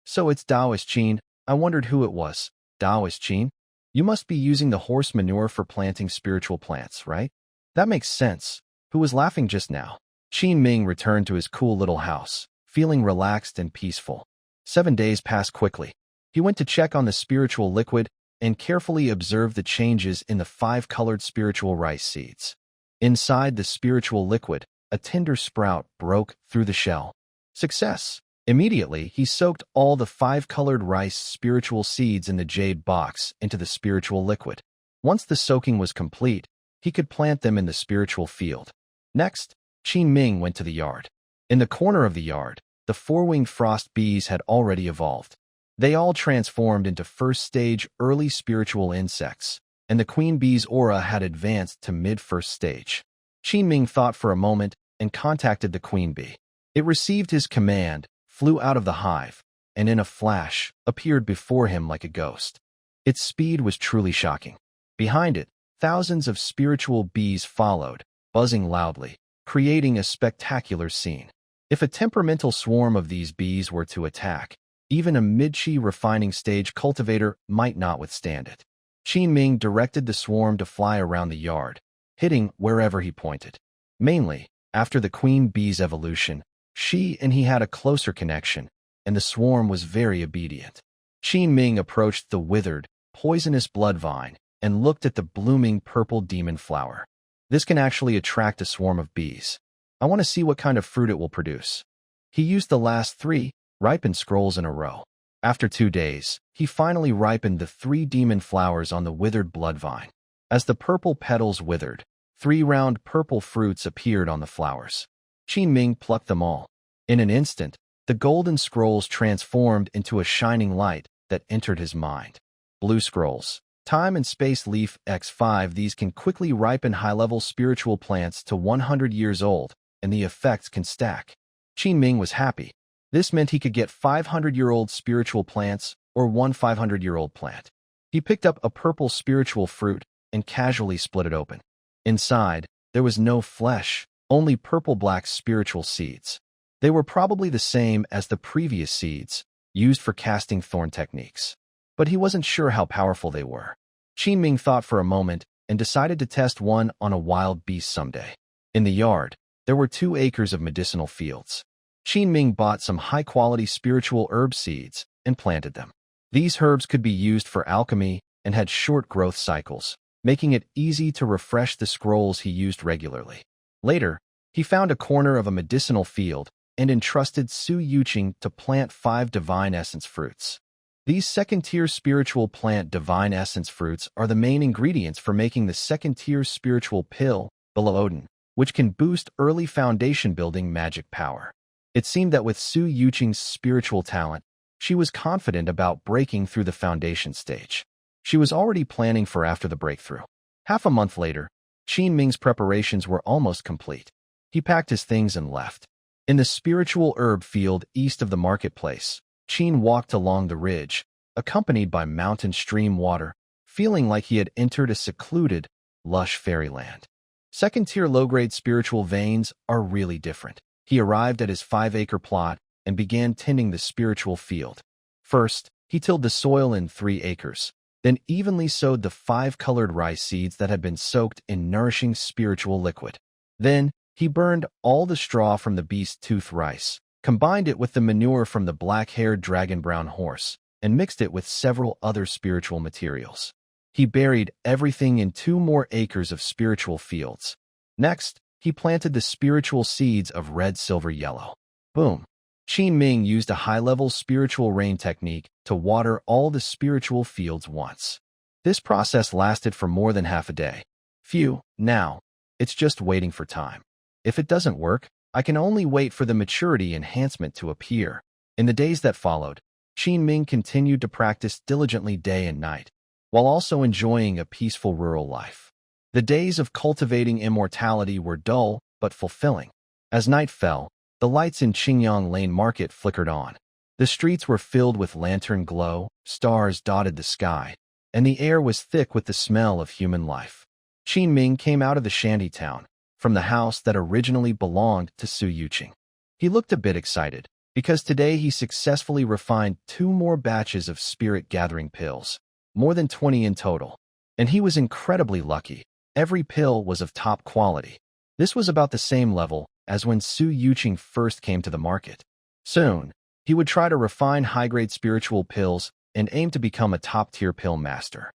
S1: "So it's Taoist Qin. I wondered who it was. Taoist Qin? You must be using the horse manure for planting spiritual plants, right?" "That makes sense. Who was laughing just now?" Qin Ming returned to his cool little house, feeling relaxed and peaceful. 7 days passed quickly. He went to check on the spiritual liquid and carefully observed the changes in the 5-colored spiritual rice seeds. Inside the spiritual liquid, a tender sprout broke through the shell. Success! Immediately, he soaked all the 5-colored rice spiritual seeds in the jade box into the spiritual liquid. Once the soaking was complete, he could plant them in the spiritual field. Next, Qin Ming went to the yard. In the corner of the yard, the 4-winged frost bees had already evolved. They all transformed into first-stage early spiritual insects, and the queen bee's aura had advanced to mid-first stage. Qin Ming thought for a moment and contacted the queen bee. It received his command, flew out of the hive, and in a flash, appeared before him like a ghost. Its speed was truly shocking. Behind it, thousands of spiritual bees followed, buzzing loudly, creating a spectacular scene. If a temperamental swarm of these bees were to attack, even a mid-chi refining stage cultivator might not withstand it. Qin Ming directed the swarm to fly around the yard, hitting wherever he pointed. Mainly, after the queen bee's evolution, she and he had a closer connection, and the swarm was very obedient. Qin Ming approached the withered, poisonous blood vine and looked at the blooming purple demon flower. This can actually attract a swarm of bees. I want to see what kind of fruit it will produce. He used the last 3 ripened scrolls in a row. After 2 days, he finally ripened the 3 demon flowers on the withered blood vine. As the purple petals withered, 3 round purple fruits appeared on the flowers. Qin Ming plucked them all. In an instant, the golden scrolls transformed into a shining light that entered his mind. Blue scrolls. Time and space leaf X5. These can quickly ripen high-level spiritual plants to 100 years old, and the effects can stack. Qin Ming was happy. This meant he could get 500-year-old spiritual plants or 1 500-year-old plant. He picked up a purple spiritual fruit and casually split it open. Inside, there was no flesh, only purple-black spiritual seeds. They were probably the same as the previous seeds, used for casting thorn techniques. But he wasn't sure how powerful they were. Qin Ming thought for a moment and decided to test one on a wild beast someday. In the yard, there were 2 acres of medicinal fields. Qin Ming bought some high-quality spiritual herb seeds and planted them. These herbs could be used for alchemy and had short growth cycles, making it easy to refresh the scrolls he used regularly. Later, he found a corner of a medicinal field and entrusted Su Yuqing to plant 5 divine essence fruits. These second-tier spiritual plant divine essence fruits are the main ingredients for making the second-tier spiritual pill, Odin, which can boost early foundation-building magic power. It seemed that with Su Yuqing's spiritual talent, she was confident about breaking through the foundation stage. She was already planning for after the breakthrough. Half a month later, Qin Ming's preparations were almost complete. He packed his things and left. In the spiritual herb field east of the marketplace, Qin walked along the ridge, accompanied by mountain stream water, feeling like he had entered a secluded, lush fairyland. Second-tier low-grade spiritual veins are really different. He arrived at his 5-acre plot and began tending the spiritual field. First, he tilled the soil in 3 acres, then evenly sowed the 5-colored rice seeds that had been soaked in nourishing spiritual liquid. Then, he burned all the straw from the beast tooth rice, combined it with the manure from the black-haired dragon-brown horse, and mixed it with several other spiritual materials. He buried everything in 2 more acres of spiritual fields. Next, he planted the spiritual seeds of red, silver, yellow. Boom! Qin Ming used a high-level spiritual rain technique to water all the spiritual fields once. This process lasted for more than half a day. Phew, now, it's just waiting for time. If it doesn't work, I can only wait for the maturity enhancement to appear. In the days that followed, Qin Ming continued to practice diligently day and night, while also enjoying a peaceful rural life. The days of cultivating immortality were dull but fulfilling. As night fell, the lights in Qingyang Lane Market flickered on. The streets were filled with lantern glow, stars dotted the sky, and the air was thick with the smell of human life. Ming came out of the shanty town, from the house that originally belonged to Su Yuqing. He looked a bit excited, because today he successfully refined 2 more batches of spirit-gathering pills, more than 20 in total. And he was incredibly lucky. Every pill was of top quality. This was about the same level as when Su Yuqing first came to the market. Soon, he would try to refine high-grade spiritual pills and aim to become a top-tier pill master.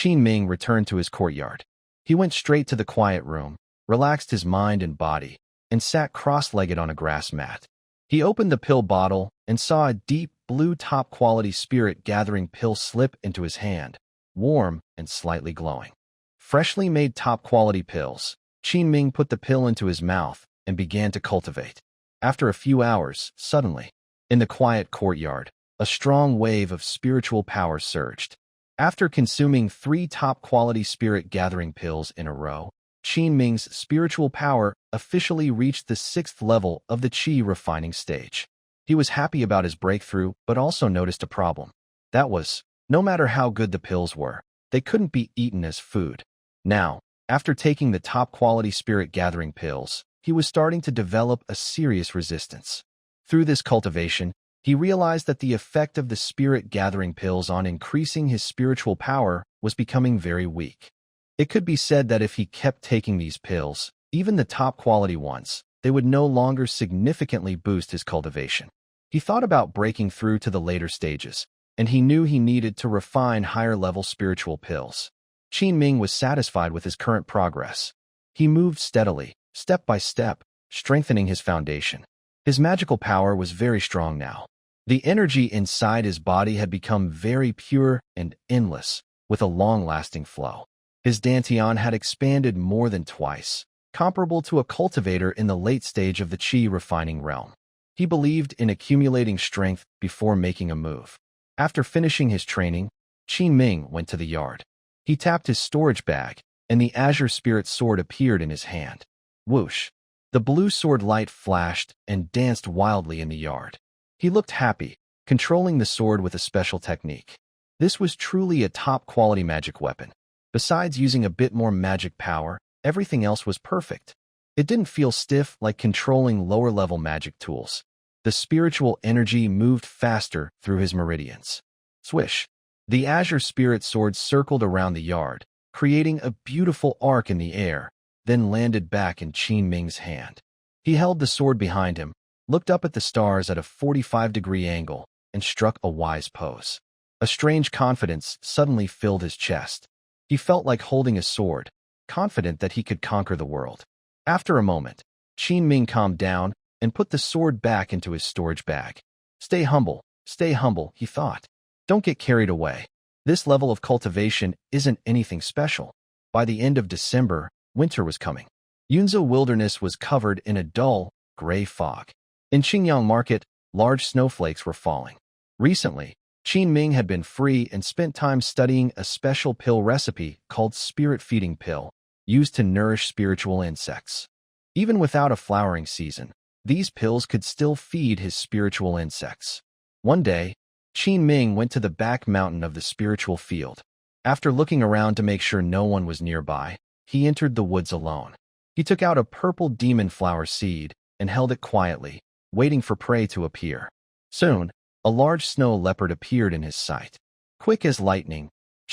S1: Ming returned to his courtyard. He went straight to the quiet room, relaxed his mind and body, and sat cross-legged on a grass mat. He opened the pill bottle and saw a deep blue top-quality spirit-gathering pill slip into his hand, warm and slightly glowing. Freshly made top-quality pills. Ming put the pill into his mouth and began to cultivate. After a few hours, suddenly, in the quiet courtyard, a strong wave of spiritual power surged. After consuming 3 top-quality spirit-gathering pills in a row, Ming's spiritual power officially reached the 6th level of the qi refining stage. He was happy about his breakthrough, but also noticed a problem. That was, no matter how good the pills were, they couldn't be eaten as food. Now, after taking the top-quality spirit-gathering pills, he was starting to develop a serious resistance. Through this cultivation, he realized that the effect of the spirit-gathering pills on increasing his spiritual power was becoming very weak. It could be said that if he kept taking these pills, even the top-quality ones, they would no longer significantly boost his cultivation. He thought about breaking through to the later stages, and he knew he needed to refine higher-level spiritual pills. Ming was satisfied with his current progress. He moved steadily, step by step, strengthening his foundation. His magical power was very strong now. The energy inside his body had become very pure and endless, with a long-lasting flow. His dantian had expanded more than twice, comparable to a cultivator in the late stage of the qi refining realm. He believed in accumulating strength before making a move. After finishing his training, Ming went to the yard. He tapped his storage bag, and the azure spirit sword appeared in his hand. Whoosh! The blue sword light flashed and danced wildly in the yard. He looked happy, controlling the sword with a special technique. This was truly a top-quality magic weapon. Besides using a bit more magic power, everything else was perfect. It didn't feel stiff like controlling lower-level magic tools. The spiritual energy moved faster through his meridians. Swish! The azure spirit sword circled around the yard, creating a beautiful arc in the air, then landed back in Ming's hand. He held the sword behind him, looked up at the stars at a 45-degree angle, and struck a wise pose. A strange confidence suddenly filled his chest. He felt like holding a sword, confident that he could conquer the world. After a moment, Ming calmed down and put the sword back into his storage bag. Stay humble, he thought. Don't get carried away. This level of cultivation isn't anything special. By the end of December, winter was coming. Yunzhou wilderness was covered in a dull, gray fog. In Qingyang Market, large snowflakes were falling. Recently, Ming had been free and spent time studying a special pill recipe called Spirit Feeding Pill, used to nourish spiritual insects. Even without a flowering season, these pills could still feed his spiritual insects. One day, Ming went to the back mountain of the spiritual field. After looking around to make sure no one was nearby, he entered the woods alone. He took out a purple demon flower seed and held it quietly, waiting for prey to appear. Soon, a large snow leopard appeared in his sight. Quick as lightning,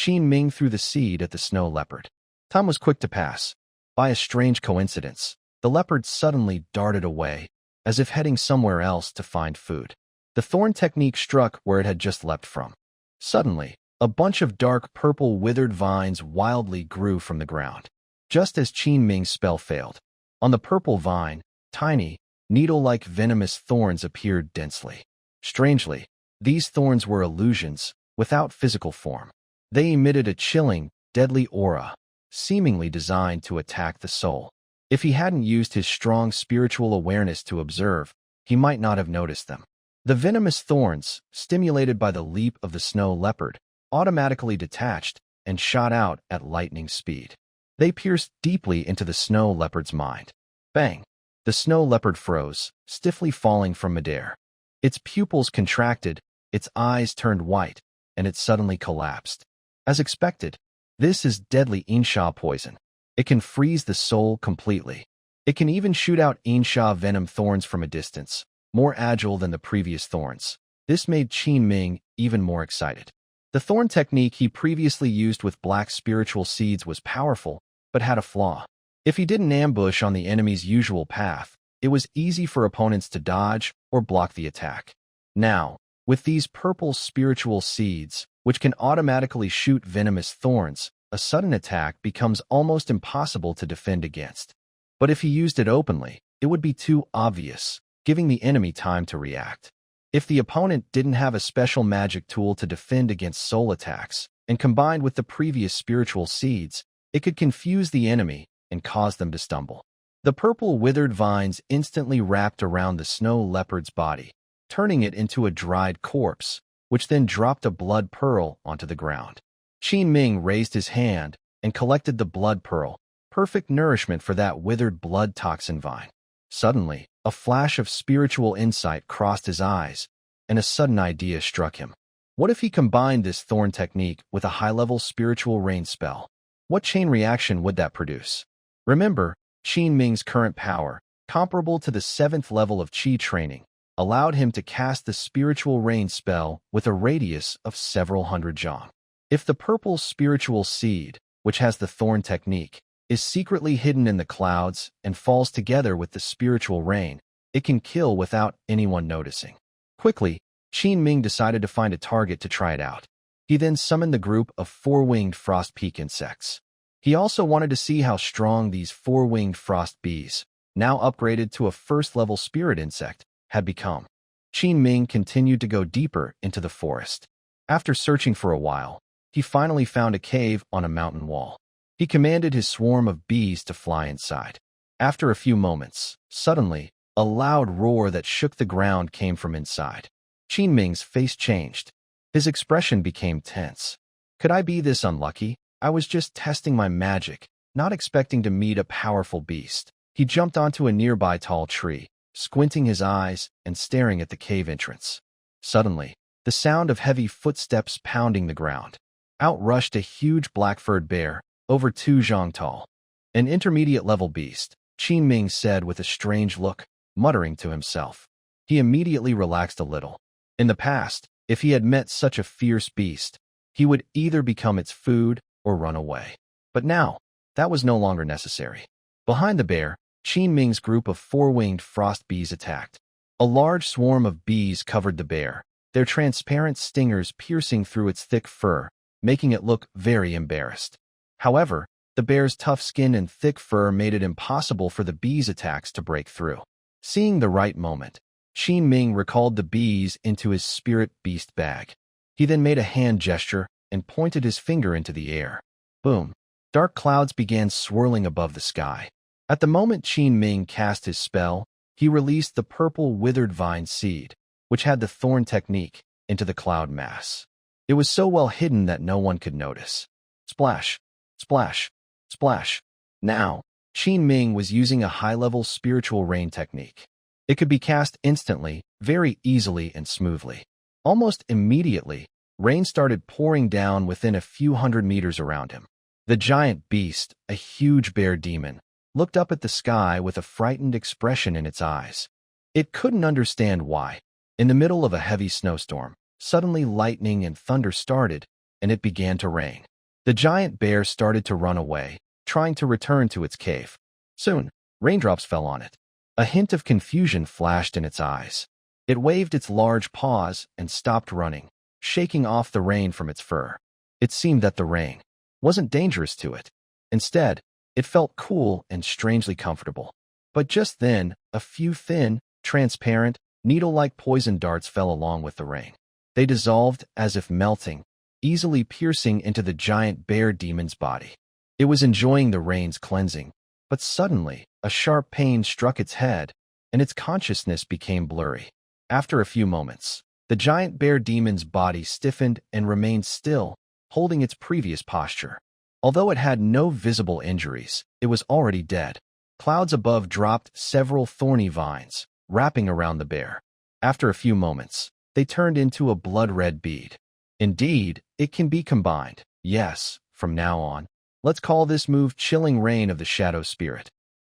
S1: Ming threw the seed at the snow leopard. Time was quick to pass. By a strange coincidence, the leopard suddenly darted away, as if heading somewhere else to find food. The thorn technique struck where it had just leapt from. Suddenly, a bunch of dark purple withered vines wildly grew from the ground. Just as Ming's spell failed, on the purple vine, tiny, needle-like venomous thorns appeared densely. Strangely, these thorns were illusions, without physical form. They emitted a chilling, deadly aura, seemingly designed to attack the soul. If he hadn't used his strong spiritual awareness to observe, he might not have noticed them. The venomous thorns, stimulated by the leap of the snow leopard, automatically detached and shot out at lightning speed. They pierced deeply into the snow leopard's mind. Bang! The snow leopard froze, stiffly falling from midair. Its pupils contracted, its eyes turned white, and it suddenly collapsed. As expected, this is deadly insha poison. It can freeze the soul completely. It can even shoot out Insha venom thorns from a distance, more agile than the previous thorns. This made Enming even more excited. The thorn technique he previously used with black spiritual seeds was powerful, but had a flaw. If he didn't ambush on the enemy's usual path, it was easy for opponents to dodge or block the attack. Now, with these purple spiritual seeds, which can automatically shoot venomous thorns, a sudden attack becomes almost impossible to defend against. But if he used it openly, it would be too obvious, giving the enemy time to react. If the opponent didn't have a special magic tool to defend against soul attacks, and combined with the previous spiritual seeds, it could confuse the enemy and cause them to stumble. The purple withered vines instantly wrapped around the snow leopard's body, turning it into a dried corpse, which then dropped a blood pearl onto the ground. Enming raised his hand and collected the blood pearl, perfect nourishment for that withered blood toxin vine. Suddenly, a flash of spiritual insight crossed his eyes, and a sudden idea struck him. What if he combined this thorn technique with a high-level spiritual rain spell? What chain reaction would that produce? Remember, Enming's current power, comparable to the 7th level of Qi training, allowed him to cast the spiritual rain spell with a radius of several hundred zhang. If the purple spiritual seed, which has the thorn technique, is secretly hidden in the clouds and falls together with the spiritual rain, it can kill without anyone noticing. Quickly, Enming decided to find a target to try it out. He then summoned the group of 4-winged frost peak insects. He also wanted to see how strong these 4-winged frost bees, now upgraded to a 1st-level spirit insect, had become. Enming continued to go deeper into the forest. After searching for a while, he finally found a cave on a mountain wall. He commanded his swarm of bees to fly inside. After a few moments, suddenly, a loud roar that shook the ground came from inside. Enming's face changed. His expression became tense. Could I be this unlucky? I was just testing my magic, not expecting to meet a powerful beast. He jumped onto a nearby tall tree, squinting his eyes and staring at the cave entrance. Suddenly, the sound of heavy footsteps pounding the ground. Out rushed a huge black-furred bear, over 2 zhang tall. An intermediate-level beast, Enming said with a strange look, muttering to himself. He immediately relaxed a little. In the past, if he had met such a fierce beast, he would either become its food or run away. But now, that was no longer necessary. Behind the bear, Enming's group of 4-winged frost bees attacked. A large swarm of bees covered the bear, their transparent stingers piercing through its thick fur, making it look very embarrassed. However, the bear's tough skin and thick fur made it impossible for the bees' attacks to break through. Seeing the right moment, Enming recalled the bees into his spirit beast bag. He then made a hand gesture and pointed his finger into the air. Boom! Dark clouds began swirling above the sky. At the moment Enming cast his spell, he released the purple withered vine seed, which had the thorn technique, into the cloud mass. It was so well hidden that no one could notice. Splash! Splash! Splash! Now, Enming was using a high-level spiritual rain technique. It could be cast instantly, very easily and smoothly. Almost immediately, rain started pouring down within a few hundred meters around him. The giant beast, a huge bear demon, looked up at the sky with a frightened expression in its eyes. It couldn't understand why. In the middle of a heavy snowstorm, suddenly lightning and thunder started, and it began to rain. The giant bear started to run away, trying to return to its cave. Soon, raindrops fell on it. A hint of confusion flashed in its eyes. It waved its large paws and stopped running, shaking off the rain from its fur. It seemed that the rain wasn't dangerous to it. Instead, it felt cool and strangely comfortable. But just then, a few thin, transparent, needle-like poison darts fell along with the rain. They dissolved as if melting, easily piercing into the giant bear demon's body. It was enjoying the rain's cleansing, but suddenly, a sharp pain struck its head, and its consciousness became blurry. After a few moments, the giant bear demon's body stiffened and remained still, holding its previous posture. Although it had no visible injuries, it was already dead. Clouds above dropped several thorny vines, wrapping around the bear. After a few moments, they turned into a blood-red bead. Indeed, it can be combined. Yes, from now on, Let's call this move Chilling Reign of the Shadow Spirit.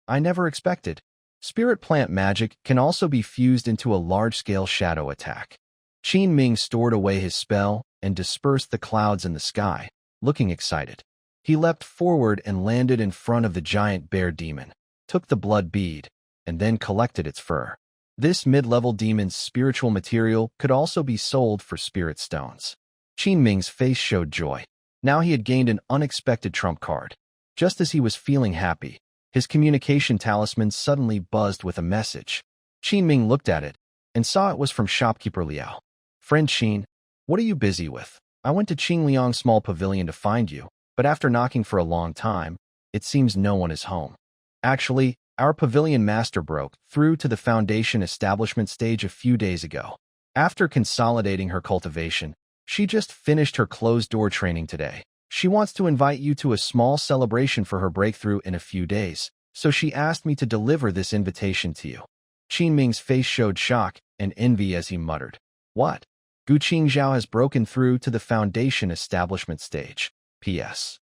S1: I never expected. Spirit plant magic can also be fused into a large-scale shadow attack. Qin Ming stored away his spell and dispersed the clouds in the sky, looking excited. He leapt forward and landed in front of the giant bear demon, took the blood bead, and then collected its fur. This mid-level demon's spiritual material could also be sold for spirit stones. Qin Ming's face showed joy. Now he had gained an unexpected trump card. Just as he was feeling happy, his communication talisman suddenly buzzed with a message. Qin Ming looked at it and saw it was from shopkeeper Liao. Friend Qin, what are you busy with? I went to Qingliang's small pavilion to find you, but after knocking for a long time, it seems no one is home. Actually, our pavilion master broke through to the foundation establishment stage a few days ago. After consolidating her cultivation, she just finished her closed-door training today. She wants to invite you to a small celebration for her breakthrough in a few days, so she asked me to deliver this invitation to you. Qin Ming's face showed shock and envy as he muttered, "What? Gu Qingzhao has broken through to the foundation establishment stage. P.S.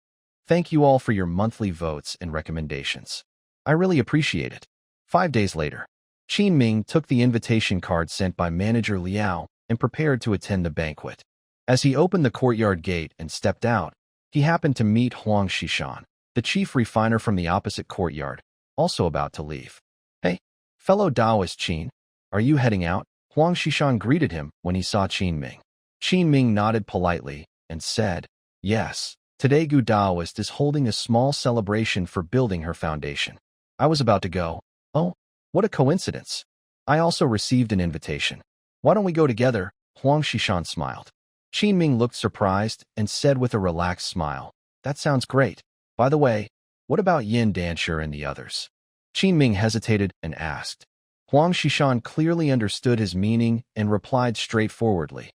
S1: Thank you all for your monthly votes and recommendations. I really appreciate it." 5 days later, Qin Ming took the invitation card sent by manager Liao and prepared to attend the banquet. As he opened the courtyard gate and stepped out, he happened to meet Huang Xishan, the chief refiner from the opposite courtyard, also about to leave. "Hey, fellow Taoist Qin, are you heading out?" Huang Xishan greeted him when he saw Qin Ming. Qin Ming nodded politely and said, "Yes, today Gu Taoist is holding a small celebration for building her foundation. I was about to go." "Oh, what a coincidence. I also received an invitation. Why don't we go together?" Huang Xishan smiled. Qin Ming looked surprised and said with a relaxed smile, "That sounds great. By the way, what about Yin Dancer and the others?" Qin Ming hesitated and asked. Huang Xishan clearly understood his meaning and replied straightforwardly,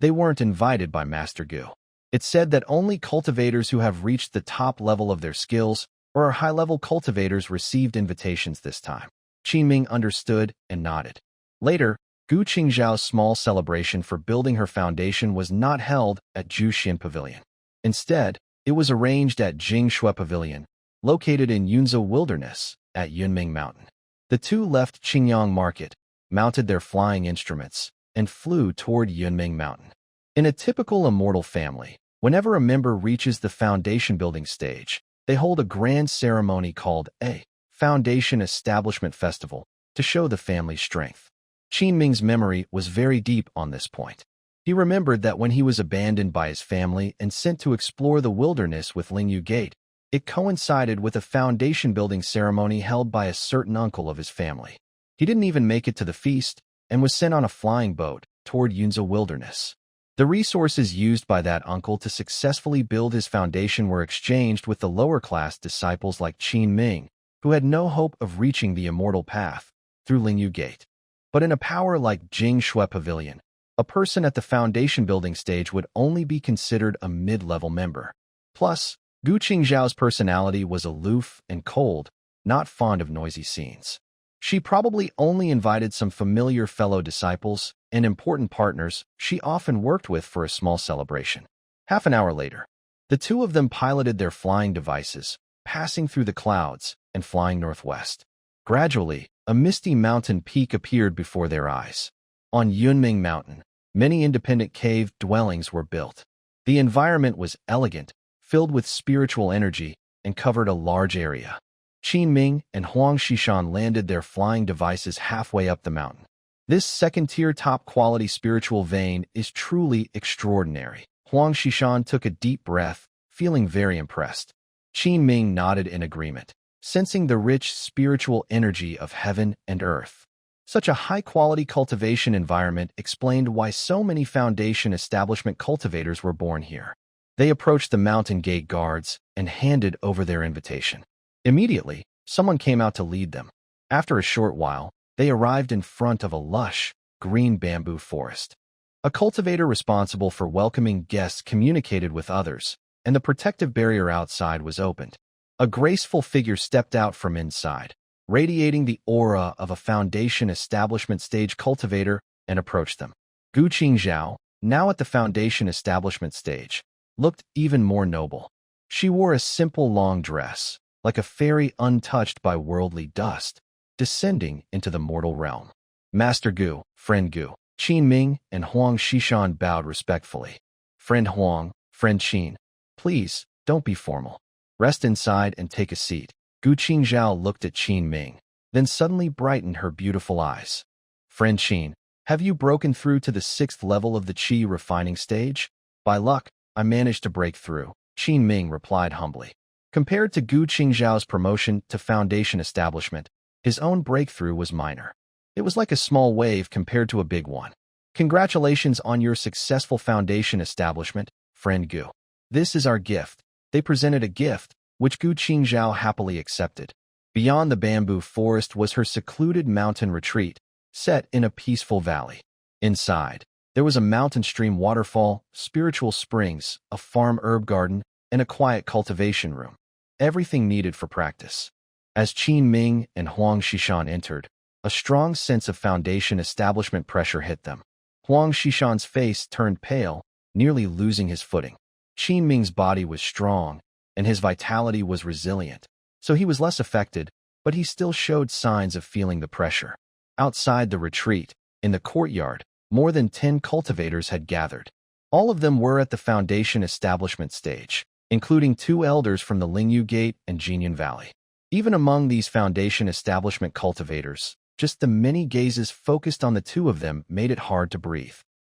S1: They weren't invited by Master Gu. It said that only cultivators who have reached the top level of their skills or are high-level cultivators received invitations this time." Qin Ming understood and nodded. Later, Gu Qingzhao's small celebration for building her foundation was not held at Juxian Pavilion. Instead, it was arranged at Jingshui Pavilion, located in Yunzhou Wilderness, at Enming Mountain. The two left Qingyang Market, mounted their flying instruments, and flew toward Enming Mountain. In a typical immortal family, whenever a member reaches the foundation building stage, they hold a grand ceremony called a Foundation Establishment Festival to show the family's strength. Qin Ming's memory was very deep on this point. He remembered that when he was abandoned by his family and sent to explore the wilderness with Lingyu Gate, it coincided with a foundation building ceremony held by a certain uncle of his family. He didn't even make it to the feast and was sent on a flying boat toward Yunzhou Wilderness. The resources used by that uncle to successfully build his foundation were exchanged with the lower-class disciples like Qin Ming, who had no hope of reaching the immortal path through Lingyu Gate. But in a power like Jingshui Pavilion, a person at the foundation building stage would only be considered a mid-level member. Plus, Gu Qingzhao's personality was aloof and cold, not fond of noisy scenes. She probably only invited some familiar fellow disciples and important partners she often worked with for a small celebration. Half an hour later, the two of them piloted their flying devices, passing through the clouds and flying northwest. Gradually, a misty mountain peak appeared before their eyes. On Enming Mountain, many independent cave dwellings were built. The environment was elegant, filled with spiritual energy, and covered a large area. Qin Ming and Huang Xishan landed their flying devices halfway up the mountain. This second-tier top-quality spiritual vein is truly extraordinary. Huang Xishan took a deep breath, feeling very impressed. Qin Ming nodded in agreement, sensing the rich spiritual energy of heaven and earth. Such a high-quality cultivation environment explained why so many foundation establishment cultivators were born here. They approached the mountain gate guards and handed over their invitation. Immediately, someone came out to lead them. After a short while, they arrived in front of a lush, green bamboo forest. A cultivator responsible for welcoming guests communicated with others, and the protective barrier outside was opened. A graceful figure stepped out from inside, radiating the aura of a foundation establishment stage cultivator, and approached them. Gu Qingzhao, now at the foundation establishment stage, looked even more noble. She wore a simple long dress, like a fairy untouched by worldly dust, descending into the mortal realm. Master Gu, Friend Gu, Qin Ming, and Huang Shishan bowed respectfully. Friend Huang, Friend Qin, please, don't be formal. Rest inside and take a seat. Gu Qingzhao looked at Qin Ming, then suddenly brightened her beautiful eyes. Friend Qin, have you broken through to the 6th level of the qi refining stage? By luck, I managed to break through, Qin Ming replied humbly. Compared to Gu Qingzhao's promotion to foundation establishment, his own breakthrough was minor. It was like a small wave compared to a big one. Congratulations on your successful foundation establishment, Friend Gu. This is our gift. They presented a gift, which Gu Qingzhao happily accepted. Beyond the bamboo forest was her secluded mountain retreat, set in a peaceful valley. Inside, there was a mountain stream waterfall, spiritual springs, a farm herb garden, and a quiet cultivation room. Everything needed for practice. As Qin Ming and Huang Shishan entered, a strong sense of foundation establishment pressure hit them. Huang Shishan's face turned pale, nearly losing his footing. Qin Ming's body was strong, and his vitality was resilient, so he was less affected, but he still showed signs of feeling the pressure. Outside the retreat, in the courtyard, more than 10 cultivators had gathered. All of them were at the foundation establishment stage, including 2 elders from the Lingyu Gate and Jinyan Valley. Even among these foundation establishment cultivators, just the many gazes focused on the 2 of them made it hard to breathe.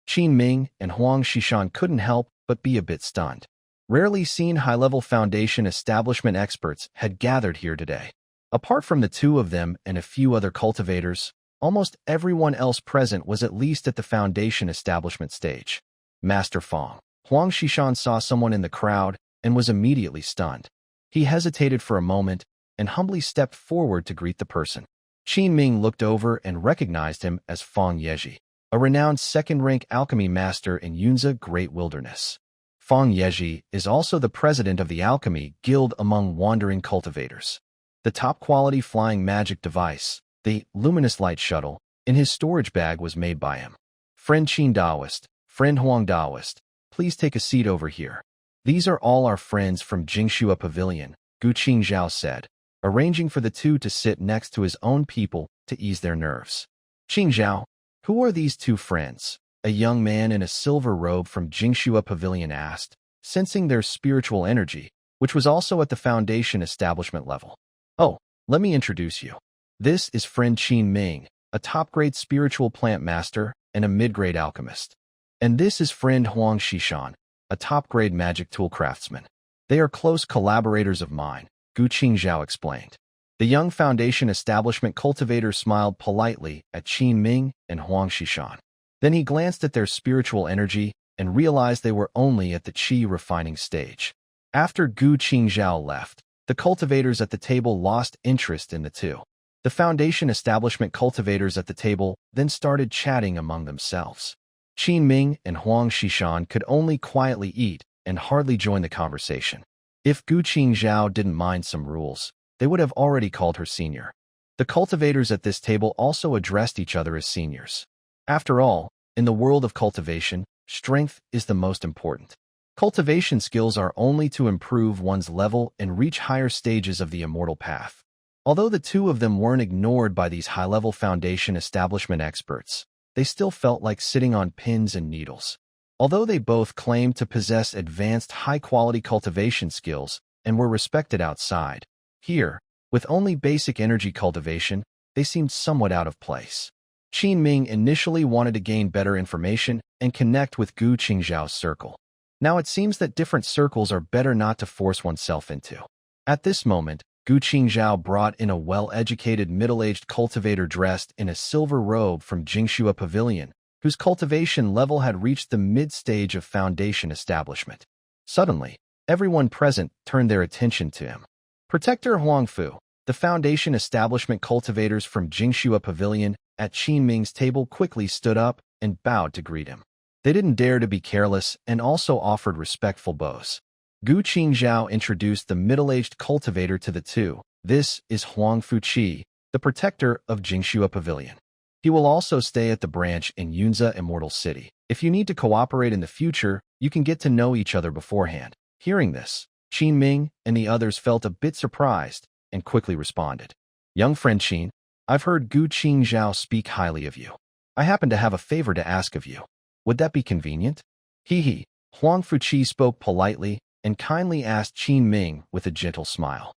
S1: Qin Ming and Huang Shishan couldn't help but be a bit stunned. Rarely seen high-level foundation establishment experts had gathered here today. Apart from the 2 of them and a few other cultivators, almost everyone else present was at least at the foundation establishment stage. Master Fang. Huang Shishan saw someone in the crowd and was immediately stunned. He hesitated for a moment and humbly stepped forward to greet the person. Qin Ming looked over and recognized him as Fang Yeji, a renowned second-rank alchemy master in Yunza Great Wilderness. Fang Yeji is also the president of the Alchemy Guild among wandering cultivators. The top-quality flying magic device, the Luminous Light Shuttle, in his storage bag was made by him. Friend Qin Daoist, Friend Huang Daoist, please take a seat over here. These are all our friends from Jingxua Pavilion, Gu Qingzhao said, arranging for the 2 to sit next to his own people to ease their nerves. Qingzhao, who are these 2 friends? A young man in a silver robe from Jingxua Pavilion asked, sensing their spiritual energy, which was also at the foundation establishment level. Oh, let me introduce you. This is Friend Qin Ming, a top-grade spiritual plant master and a mid-grade alchemist. And this is Friend Huang Shishan, a top-grade magic tool craftsman. They are close collaborators of mine, Gu Qingzhao explained. The young foundation establishment cultivator smiled politely at Qin Ming and Huang Shishan. Then he glanced at their spiritual energy and realized they were only at the qi refining stage. After Gu Qingzhao left, the cultivators at the table lost interest in the 2. The foundation establishment cultivators at the table then started chatting among themselves. Qin Ming and Huang Shishan could only quietly eat and hardly join the conversation. If Gu Qingzhao didn't mind some rules, they would have already called her senior. The cultivators at this table also addressed each other as seniors. After all, in the world of cultivation, strength is the most important. Cultivation skills are only to improve one's level and reach higher stages of the immortal path. Although the 2 of them weren't ignored by these high-level foundation establishment experts, they still felt like sitting on pins and needles. Although they both claimed to possess advanced high-quality cultivation skills and were respected outside, here, with only basic energy cultivation, they seemed somewhat out of place. Qin Ming initially wanted to gain better information and connect with Gu Qingzhao's circle. Now it seems that different circles are better not to force oneself into. At this moment, Gu Qingzhao brought in a well-educated middle-aged cultivator dressed in a silver robe from Jingxua Pavilion, whose cultivation level had reached the mid-stage of foundation establishment. Suddenly, everyone present turned their attention to him. Protector Huangfu, the foundation establishment cultivators from Jingxua Pavilion at Qin Ming's table quickly stood up and bowed to greet him. They didn't dare to be careless and also offered respectful bows. Gu Qingzhao introduced the middle-aged cultivator to the 2. This is Huang Fuqi, the protector of Jingxua Pavilion. He will also stay at the branch in Yunza Immortal City. If you need to cooperate in the future, you can get to know each other beforehand. Hearing this, Qin Ming and the others felt a bit surprised and quickly responded. Young friend Qin, I've heard Gu Qingzhao speak highly of you. I happen to have a favor to ask of you. Would that be convenient? He. Huang Fuqi spoke politely and kindly asked Qin Ming with a gentle smile.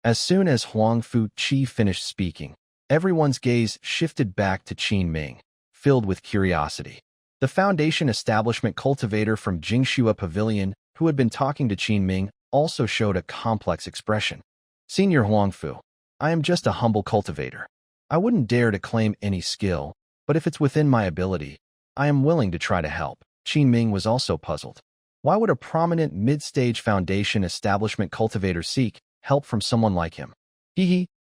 S1: As soon as Huang Fuqi finished speaking, everyone's gaze shifted back to Qin Ming, filled with curiosity. The Foundation establishment cultivator from Jingxua Pavilion, who had been talking to Qin Ming, also showed a complex expression. Senior Huang Fu, I am just a humble cultivator. I wouldn't dare to claim any skill, but if it's within my ability, I am willing to try to help. Qin Ming was also puzzled. Why would a prominent mid-stage Foundation establishment cultivator seek help from someone like him?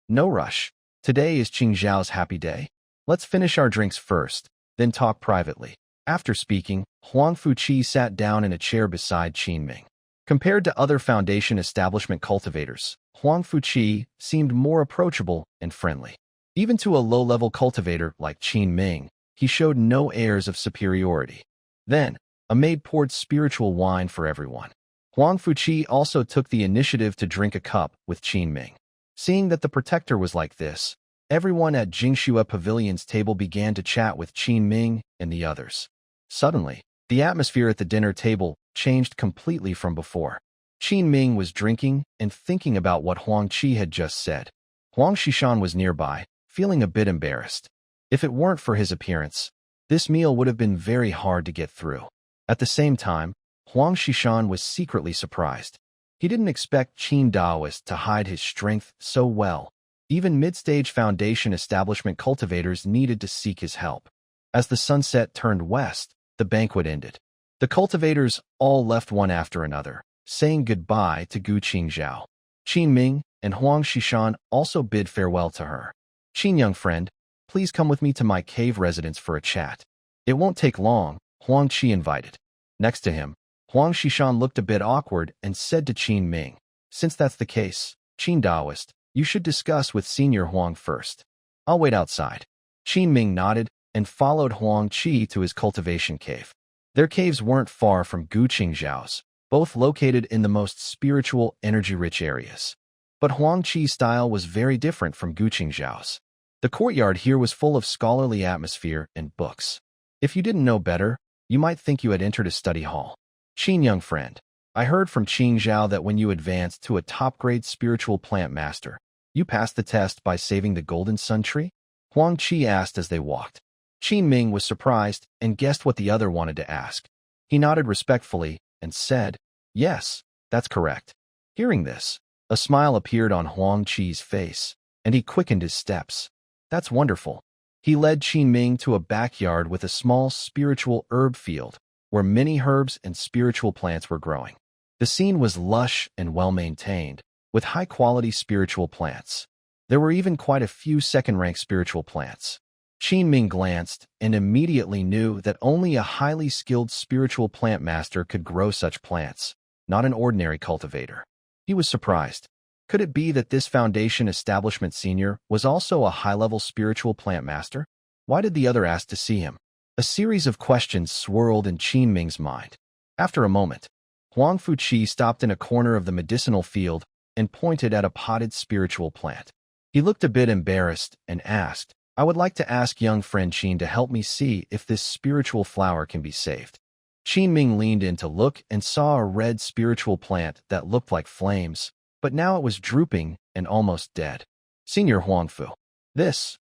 S1: No rush. Today is Qingzhao's happy day. Let's finish our drinks first, then talk privately. After speaking, Huang Fuqi sat down in a chair beside Qin Ming. Compared to other Foundation establishment cultivators, Huang Fuqi seemed more approachable and friendly. Even to a low-level cultivator like Qin Ming, he showed no airs of superiority. Then, a maid poured spiritual wine for everyone. Huang Fuqi also took the initiative to drink a cup with Qin Ming. Seeing that the protector was like this, everyone at Jingxua Pavilion's table began to chat with Qin Ming and the others. Suddenly, the atmosphere at the dinner table changed completely from before. Qin Ming was drinking and thinking about what Huang Qi had just said. Huang Xishan was nearby, feeling a bit embarrassed. If it weren't for his appearance, this meal would have been very hard to get through. At the same time, Huang Xishan was secretly surprised. He didn't expect Qin Daoist to hide his strength so well. Even mid-stage Foundation establishment cultivators needed to seek his help. As the sunset turned west, the banquet ended. The cultivators all left one after another, saying goodbye to Gu Qingzhao. Qin Ming and Huang Xishan also bid farewell to her. Qin, young friend, please come with me to my cave residence for a chat. It won't take long, Huang Qi invited. Next to him, Huang Xishan looked a bit awkward and said to Qin Ming, since that's the case, Qin Daoist, you should discuss with Senior Huang first. I'll wait outside. Qin Ming nodded and followed Huang Qi to his cultivation cave. Their caves weren't far from Gu Qingzhao's, both located in the most spiritual, energy-rich areas. But Huang Qi's style was very different from Gu Qingzhao's. The courtyard here was full of scholarly atmosphere and books. If you didn't know better, you might think you had entered a study hall. Qin, young friend, I heard from Qingzhao that when you advanced to a top-grade spiritual plant master, you passed the test by saving the golden sun tree? Huang Qi asked as they walked. Qin Ming was surprised and guessed what the other wanted to ask. He nodded respectfully and said, yes, that's correct. Hearing this, a smile appeared on Huang Qi's face, and he quickened his steps. That's wonderful. He led Qin Ming to a backyard with a small spiritual herb field, where many herbs and spiritual plants were growing. The scene was lush and well-maintained, with high-quality spiritual plants. There were even quite a few second-rank spiritual plants. Qin Ming glanced and immediately knew that only a highly skilled spiritual plant master could grow such plants, not an ordinary cultivator. He was surprised. Could it be that this Foundation establishment senior was also a high-level spiritual plant master? Why did the other ask to see him? A series of questions swirled in Qin Ming's mind. After a moment, Huang Fuqi stopped in a corner of the medicinal field and pointed at a potted spiritual plant. He looked a bit embarrassed and asked, I would like to ask young friend Qin to help me see if this spiritual flower can be saved. Qin Ming leaned in to look and saw a red spiritual plant that looked like flames, but now it was drooping and almost dead. Senior Huang Fu,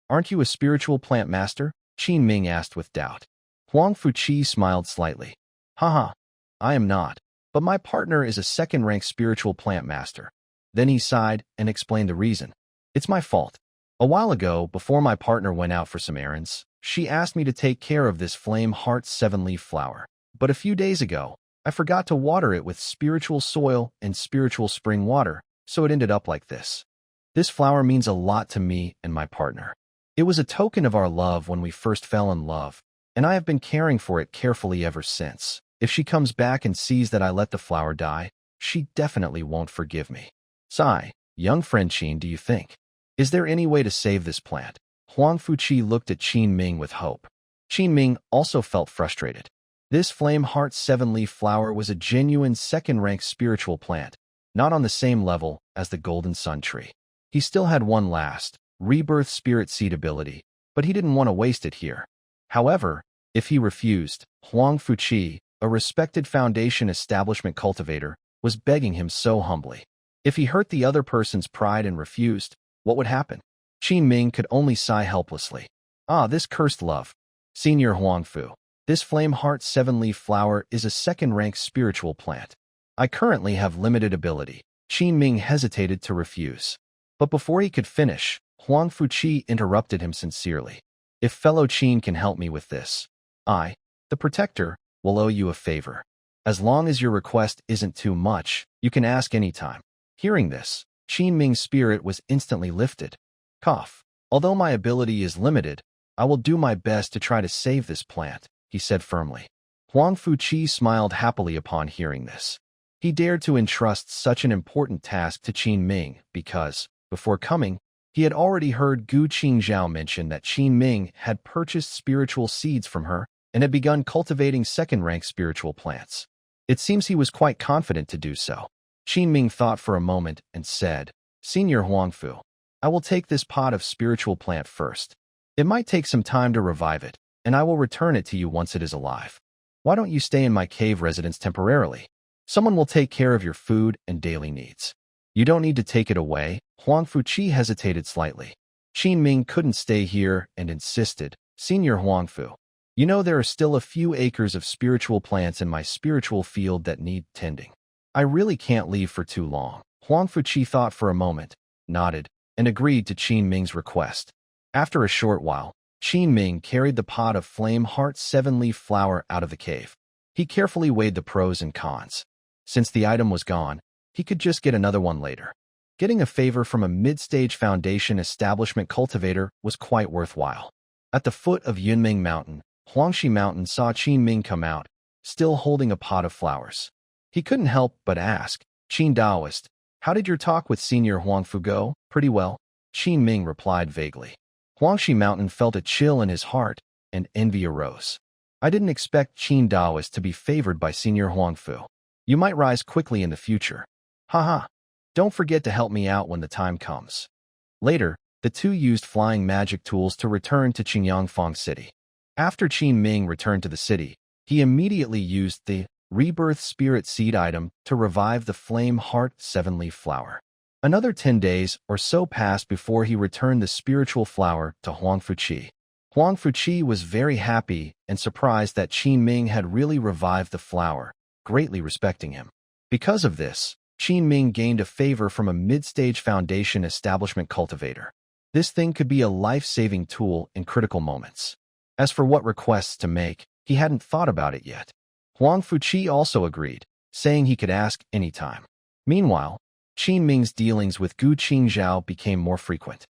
S1: aren't you a spiritual plant master? Qin Ming asked with doubt. Huang Fuqi smiled slightly. Haha, I am not, but my partner is a second-rank spiritual plant master. Then he sighed and explained the reason. It's my fault. A while ago, before my partner went out for some errands, she asked me to take care of this flame heart 7-leaf flower. But a few days ago, I forgot to water it with spiritual soil and spiritual spring water, so it ended up like this. This flower means a lot to me and my partner. It was a token of our love when we first fell in love, and I have been caring for it carefully ever since. If she comes back and sees that I let the flower die, she definitely won't forgive me. Sigh, young friend Qin, do you think? Is there any way to save this plant? Huang Fuqi looked at Qin Ming with hope. Qin Ming also felt frustrated. This flame heart 7-leaf flower was a genuine second-rank spiritual plant, not on the same level as the Golden Sun Tree. He still had one last, rebirth spirit seed ability, but he didn't want to waste it here. However, if he refused, Huang Fuqi, a respected Foundation establishment cultivator, was begging him so humbly. If he hurt the other person's pride and refused, what would happen? Qin Ming could only sigh helplessly. Ah, this cursed love. Senior Huangfu. This flame heart 7-leaf flower is a second-rank spiritual plant. I currently have limited ability. Qin Ming hesitated to refuse. But before he could finish, Huang Fuqi interrupted him sincerely. If fellow Qin can help me with this, I, the protector, will owe you a favor. As long as your request isn't too much, you can ask any time. Hearing this, Qin Ming's spirit was instantly lifted. Cough. Although my ability is limited, I will do my best to try to save this plant, he said firmly. Huang Fuqi smiled happily upon hearing this. He dared to entrust such an important task to Qin Ming because, before coming, he had already heard Gu Qingzhao mention that Qin Ming had purchased spiritual seeds from her and had begun cultivating second-rank spiritual plants. It seems he was quite confident to do so. Qin Ming thought for a moment and said, Senior Huangfu, I will take this pot of spiritual plant first. It might take some time to revive it, and I will return it to you once it is alive. Why don't you stay in my cave residence temporarily? Someone will take care of your food and daily needs. You don't need to take it away. Huang Fuqi hesitated slightly. Qin Ming couldn't stay here and insisted, Senior Huangfu, you know there are still a few acres of spiritual plants in my spiritual field that need tending. I really can't leave for too long. Huang Fuqi thought for a moment, nodded, and agreed to Qin Ming's request. After a short while, Qin Ming carried the pot of flame heart 7-leaf flower out of the cave. He carefully weighed the pros and cons. Since the item was gone, he could just get another one later. Getting a favor from a mid-stage Foundation establishment cultivator was quite worthwhile. At the foot of Yunming Mountain, Huangshi Mountain saw Qin Ming come out, still holding a pot of flowers. He couldn't help but ask, Qin Daoist, how did your talk with Senior Huangfu go? Pretty well, Qin Ming replied vaguely. Huangshi Mountain felt a chill in his heart, and envy arose. I didn't expect Qin Daoist to be favored by Senior Huangfu. You might rise quickly in the future. Haha. Don't forget to help me out when the time comes. Later, the two used flying magic tools to return to Qingyangfang City. After Qin Ming returned to the city, he immediately used the rebirth spirit seed item to revive the flame heart 7-leaf flower. Another 10 days or so passed before he returned the spiritual flower to Huang Fuqi. Huang Fuqi was very happy and surprised that Qin Ming had really revived the flower, greatly respecting him. Because of this, Qin Ming gained a favor from a mid-stage Foundation establishment cultivator. This thing could be a life-saving tool in critical moments. As for what requests to make, he hadn't thought about it yet. Huang Fuqi also agreed, saying he could ask anytime. Meanwhile, Qin Ming's dealings with Gu Qingzhao became more frequent.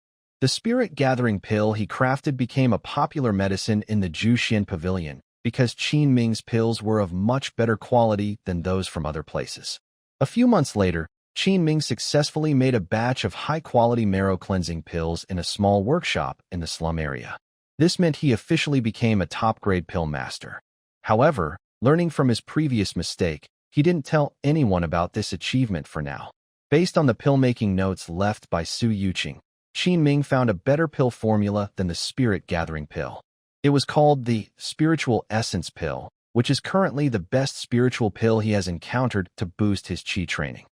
S1: The spirit-gathering pill he crafted became a popular medicine in the Juxian Pavilion because Qin Ming's pills were of much better quality than those from other places. A few months later, Qin Ming successfully made a batch of high-quality marrow-cleansing pills in a small workshop in the slum area. This meant he officially became a top-grade pill master. However, learning from his previous mistake, he didn't tell anyone about this achievement for now. Based on the pill-making notes left by Su Yuqing, Qin Ming found a better pill formula than the spirit-gathering pill. It was called the Spiritual Essence Pill, which is currently the best spiritual pill he has encountered to boost his qi training.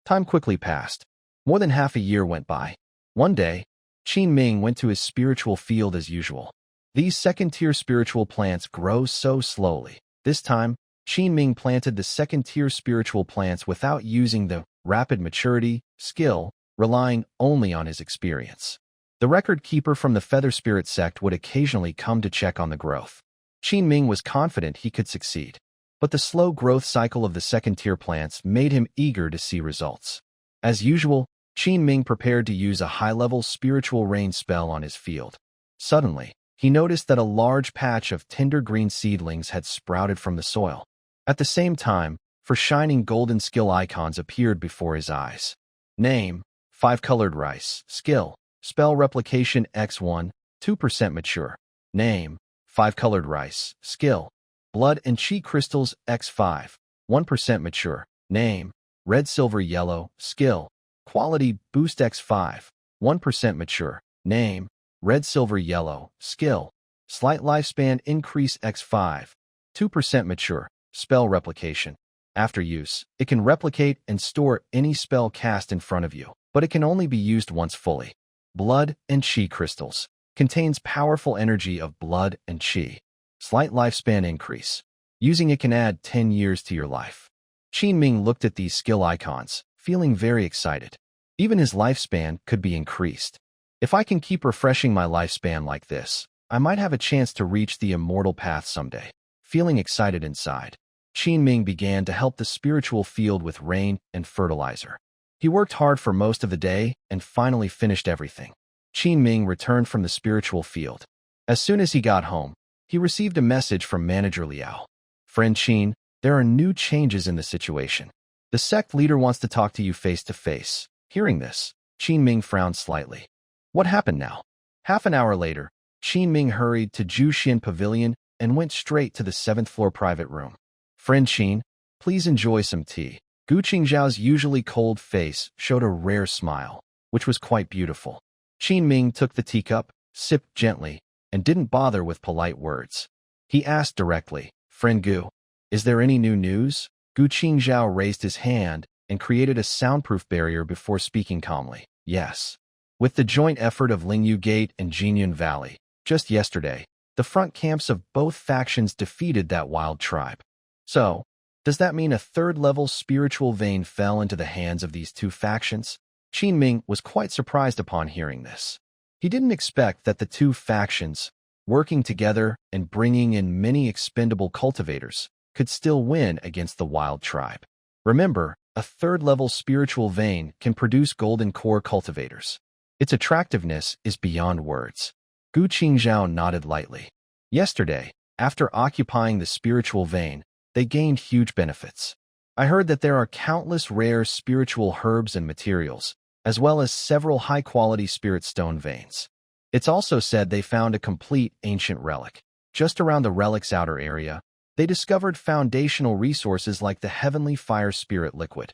S1: Time quickly passed. More than half a year went by. One day, Qin Ming went to his spiritual field as usual. These second-tier spiritual plants grow so slowly. This time, Qin Ming planted the second-tier spiritual plants without using the rapid maturity skill, relying only on his experience. The record keeper from the Feather Spirit Sect would occasionally come to check on the growth. Qin Ming was confident he could succeed, but the slow growth cycle of the second-tier plants made him eager to see results. As usual, Qin Ming prepared to use a high-level spiritual rain spell on his field. Suddenly, he noticed that a large patch of tender green seedlings had sprouted from the soil. At the same time, four shining golden skill icons appeared before his eyes. Name: 5-colored rice. Skill: Spell Replication X1, 2% mature. Name: 5-colored rice. Skill: Blood and Chi Crystals X5, 1% mature. Name: red, silver, yellow, skill, quality, boost x5, 1% mature, name, red, silver, yellow, skill, slight lifespan increase x5, 2% mature, spell replication. After use, it can replicate and store any spell cast in front of you, but it can only be used once fully. Blood and Qi crystals. Contains powerful energy of blood and Qi. Slight lifespan increase. Using it can add 10 years to your life. Enming looked at these skill icons, feeling very excited. Even his lifespan could be increased. If I can keep refreshing my lifespan like this, I might have a chance to reach the immortal path someday. Feeling excited inside, Enming began to help the spiritual field with rain and fertilizer. He worked hard for most of the day and finally finished everything. Enming returned from the spiritual field. As soon as he got home, he received a message from manager Liao. Friend Qin, there are new changes in the situation. The sect leader wants to talk to you face to face. Hearing this, Enming frowned slightly. What happened now? Half an hour later, Enming hurried to Juxian Pavilion and went straight to the 7th floor private room. Friend Qin, please enjoy some tea. Gu Qingzhao's usually cold face showed a rare smile, which was quite beautiful. Enming took the teacup, sipped gently, and didn't bother with polite words. He asked directly, Friend Gu, is there any new news? Gu Qingzhao raised his hand and created a soundproof barrier before speaking calmly. Yes. With the joint effort of Lingyu Gate and Jinyun Valley, just yesterday, the front camps of both factions defeated that wild tribe. So, does that mean a third-level spiritual vein fell into the hands of these two factions? Enming was quite surprised upon hearing this. He didn't expect that the two factions, working together and bringing in many expendable cultivators, could still win against the wild tribe. Remember, a third-level spiritual vein can produce golden core cultivators. Its attractiveness is beyond words. Gu Qingzhao nodded lightly. Yesterday, after occupying the spiritual vein, they gained huge benefits. I heard that there are countless rare spiritual herbs and materials, as well as several high-quality spirit stone veins. It's also said they found a complete ancient relic. Just around the relic's outer area, they discovered foundational resources like the heavenly fire spirit liquid.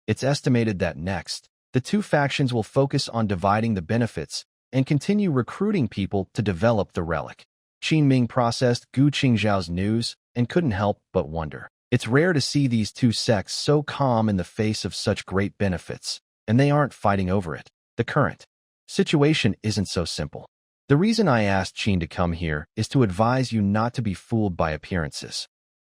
S1: It's estimated that next, the two factions will focus on dividing the benefits and continue recruiting people to develop the relic. Enming processed Gu Qingzhao's news and couldn't help but wonder. It's rare to see these two sects so calm in the face of such great benefits, and they aren't fighting over it. The current situation isn't so simple. The reason I asked Qin to come here is to advise you not to be fooled by appearances.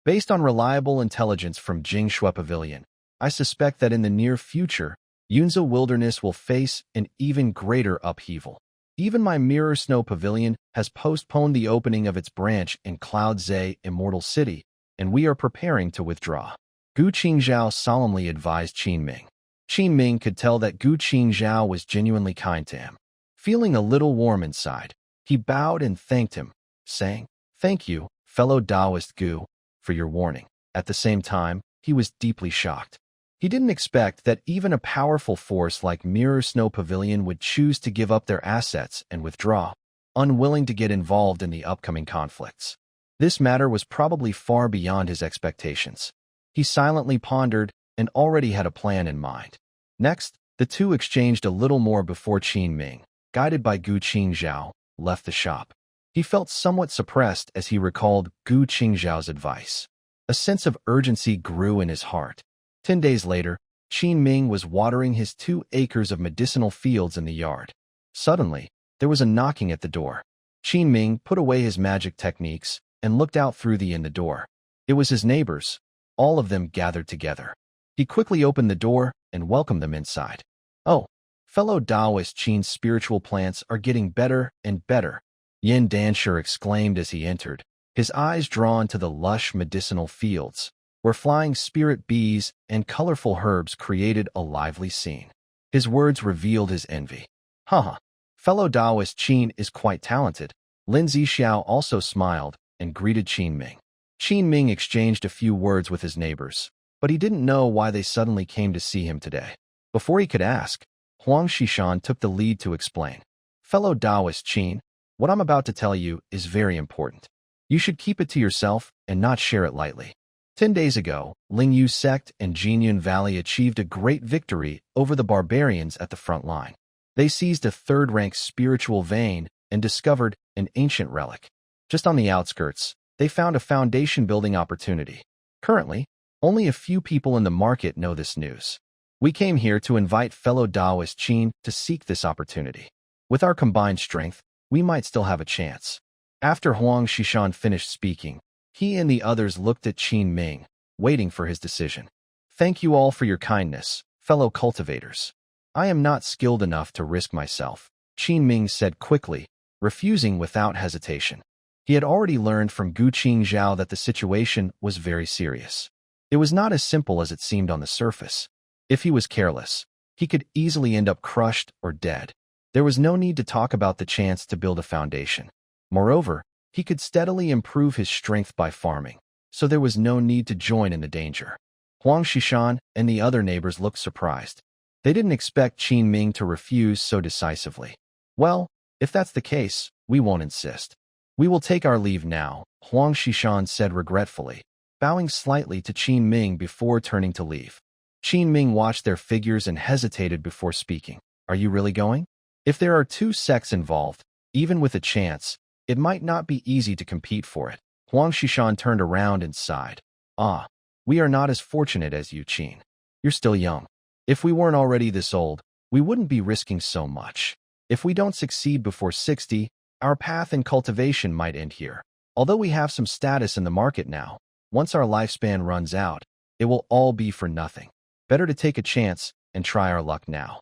S1: Based on reliable intelligence from Jingshui Pavilion, I suspect that in the near future, Yunzha Wilderness will face an even greater upheaval. Even my Mirror Snow Pavilion has postponed the opening of its branch in Cloud Zhe Immortal City, and we are preparing to withdraw. Gu Qingzhao solemnly advised Enming. Enming could tell that Gu Qingzhao was genuinely kind to him. Feeling a little warm inside, he bowed and thanked him, saying, Thank you, fellow Taoist Gu, for your warning. At the same time, he was deeply shocked. He didn't expect that even a powerful force like Mirror Snow Pavilion would choose to give up their assets and withdraw, unwilling to get involved in the upcoming conflicts. This matter was probably far beyond his expectations. He silently pondered and already had a plan in mind. Next, the two exchanged a little more before Enming, guided by Gu Qingzhao, left the shop. He felt somewhat suppressed as he recalled Gu Qingzhao's advice. A sense of urgency grew in his heart. 10 days later, Enming was watering his 2 acres of medicinal fields in the yard. Suddenly, there was a knocking at the door. Enming put away his magic techniques and looked out through the door. It was his neighbors, all of them gathered together. He quickly opened the door and welcomed them inside. Oh, fellow Taoist Qin's spiritual plants are getting better and better, Yin Danshur exclaimed as he entered, his eyes drawn to the lush medicinal fields, where flying spirit bees and colorful herbs created a lively scene. His words revealed his envy. Haha, fellow Taoist Qin is quite talented. Lin Zixiao also smiled and greeted Enming. Enming exchanged a few words with his neighbors, but he didn't know why they suddenly came to see him today. Before he could ask, Huang Xishan took the lead to explain. Fellow Taoist Qin, what I'm about to tell you is very important. You should keep it to yourself and not share it lightly. 10 days ago, Lingyu's sect and Jinyun Valley achieved a great victory over the barbarians at the front line. They seized a third-rank spiritual vein and discovered an ancient relic. Just on the outskirts, they found a foundation-building opportunity. Currently, only a few people in the market know this news. We came here to invite fellow Taoist Qin to seek this opportunity. With our combined strength, we might still have a chance. After Huang Xishan finished speaking, he and the others looked at Qin Ming, waiting for his decision. Thank you all for your kindness, fellow cultivators. I am not skilled enough to risk myself, Qin Ming said quickly, refusing without hesitation. He had already learned from Gu Qingzhao that the situation was very serious. It was not as simple as it seemed on the surface. If he was careless, he could easily end up crushed or dead. There was no need to talk about the chance to build a foundation. Moreover, he could steadily improve his strength by farming, so there was no need to join in the danger. Huang Xishan and the other neighbors looked surprised. They didn't expect Qin Ming to refuse so decisively. Well, if that's the case, we won't insist. We will take our leave now, Huang Xishan said regretfully, bowing slightly to Qin Ming before turning to leave. Qin Ming watched their figures and hesitated before speaking. Are you really going? If there are two sects involved, even with a chance, it might not be easy to compete for it. Huang Xishan turned around and sighed. Ah, we are not as fortunate as you, Qin. You're still young. If we weren't already this old, we wouldn't be risking so much. If we don't succeed before 60, our path in cultivation might end here. Although we have some status in the market now, once our lifespan runs out, it will all be for nothing. Better to take a chance and try our luck now.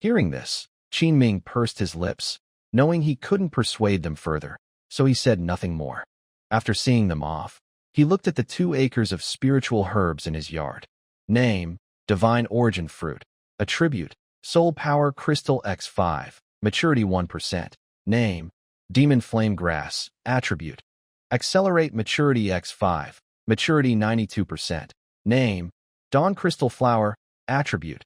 S1: Hearing this, Qin Ming pursed his lips, knowing he couldn't persuade them further, so he said nothing more. After seeing them off, he looked at the 2 acres of spiritual herbs in his yard. Name, Divine Origin Fruit. Attribute, Soul Power Crystal X5, Maturity 1%. Name, Demon Flame Grass. Attribute, Accelerate Maturity X5, Maturity 92%. Name, Dawn Crystal Flower. Attribute,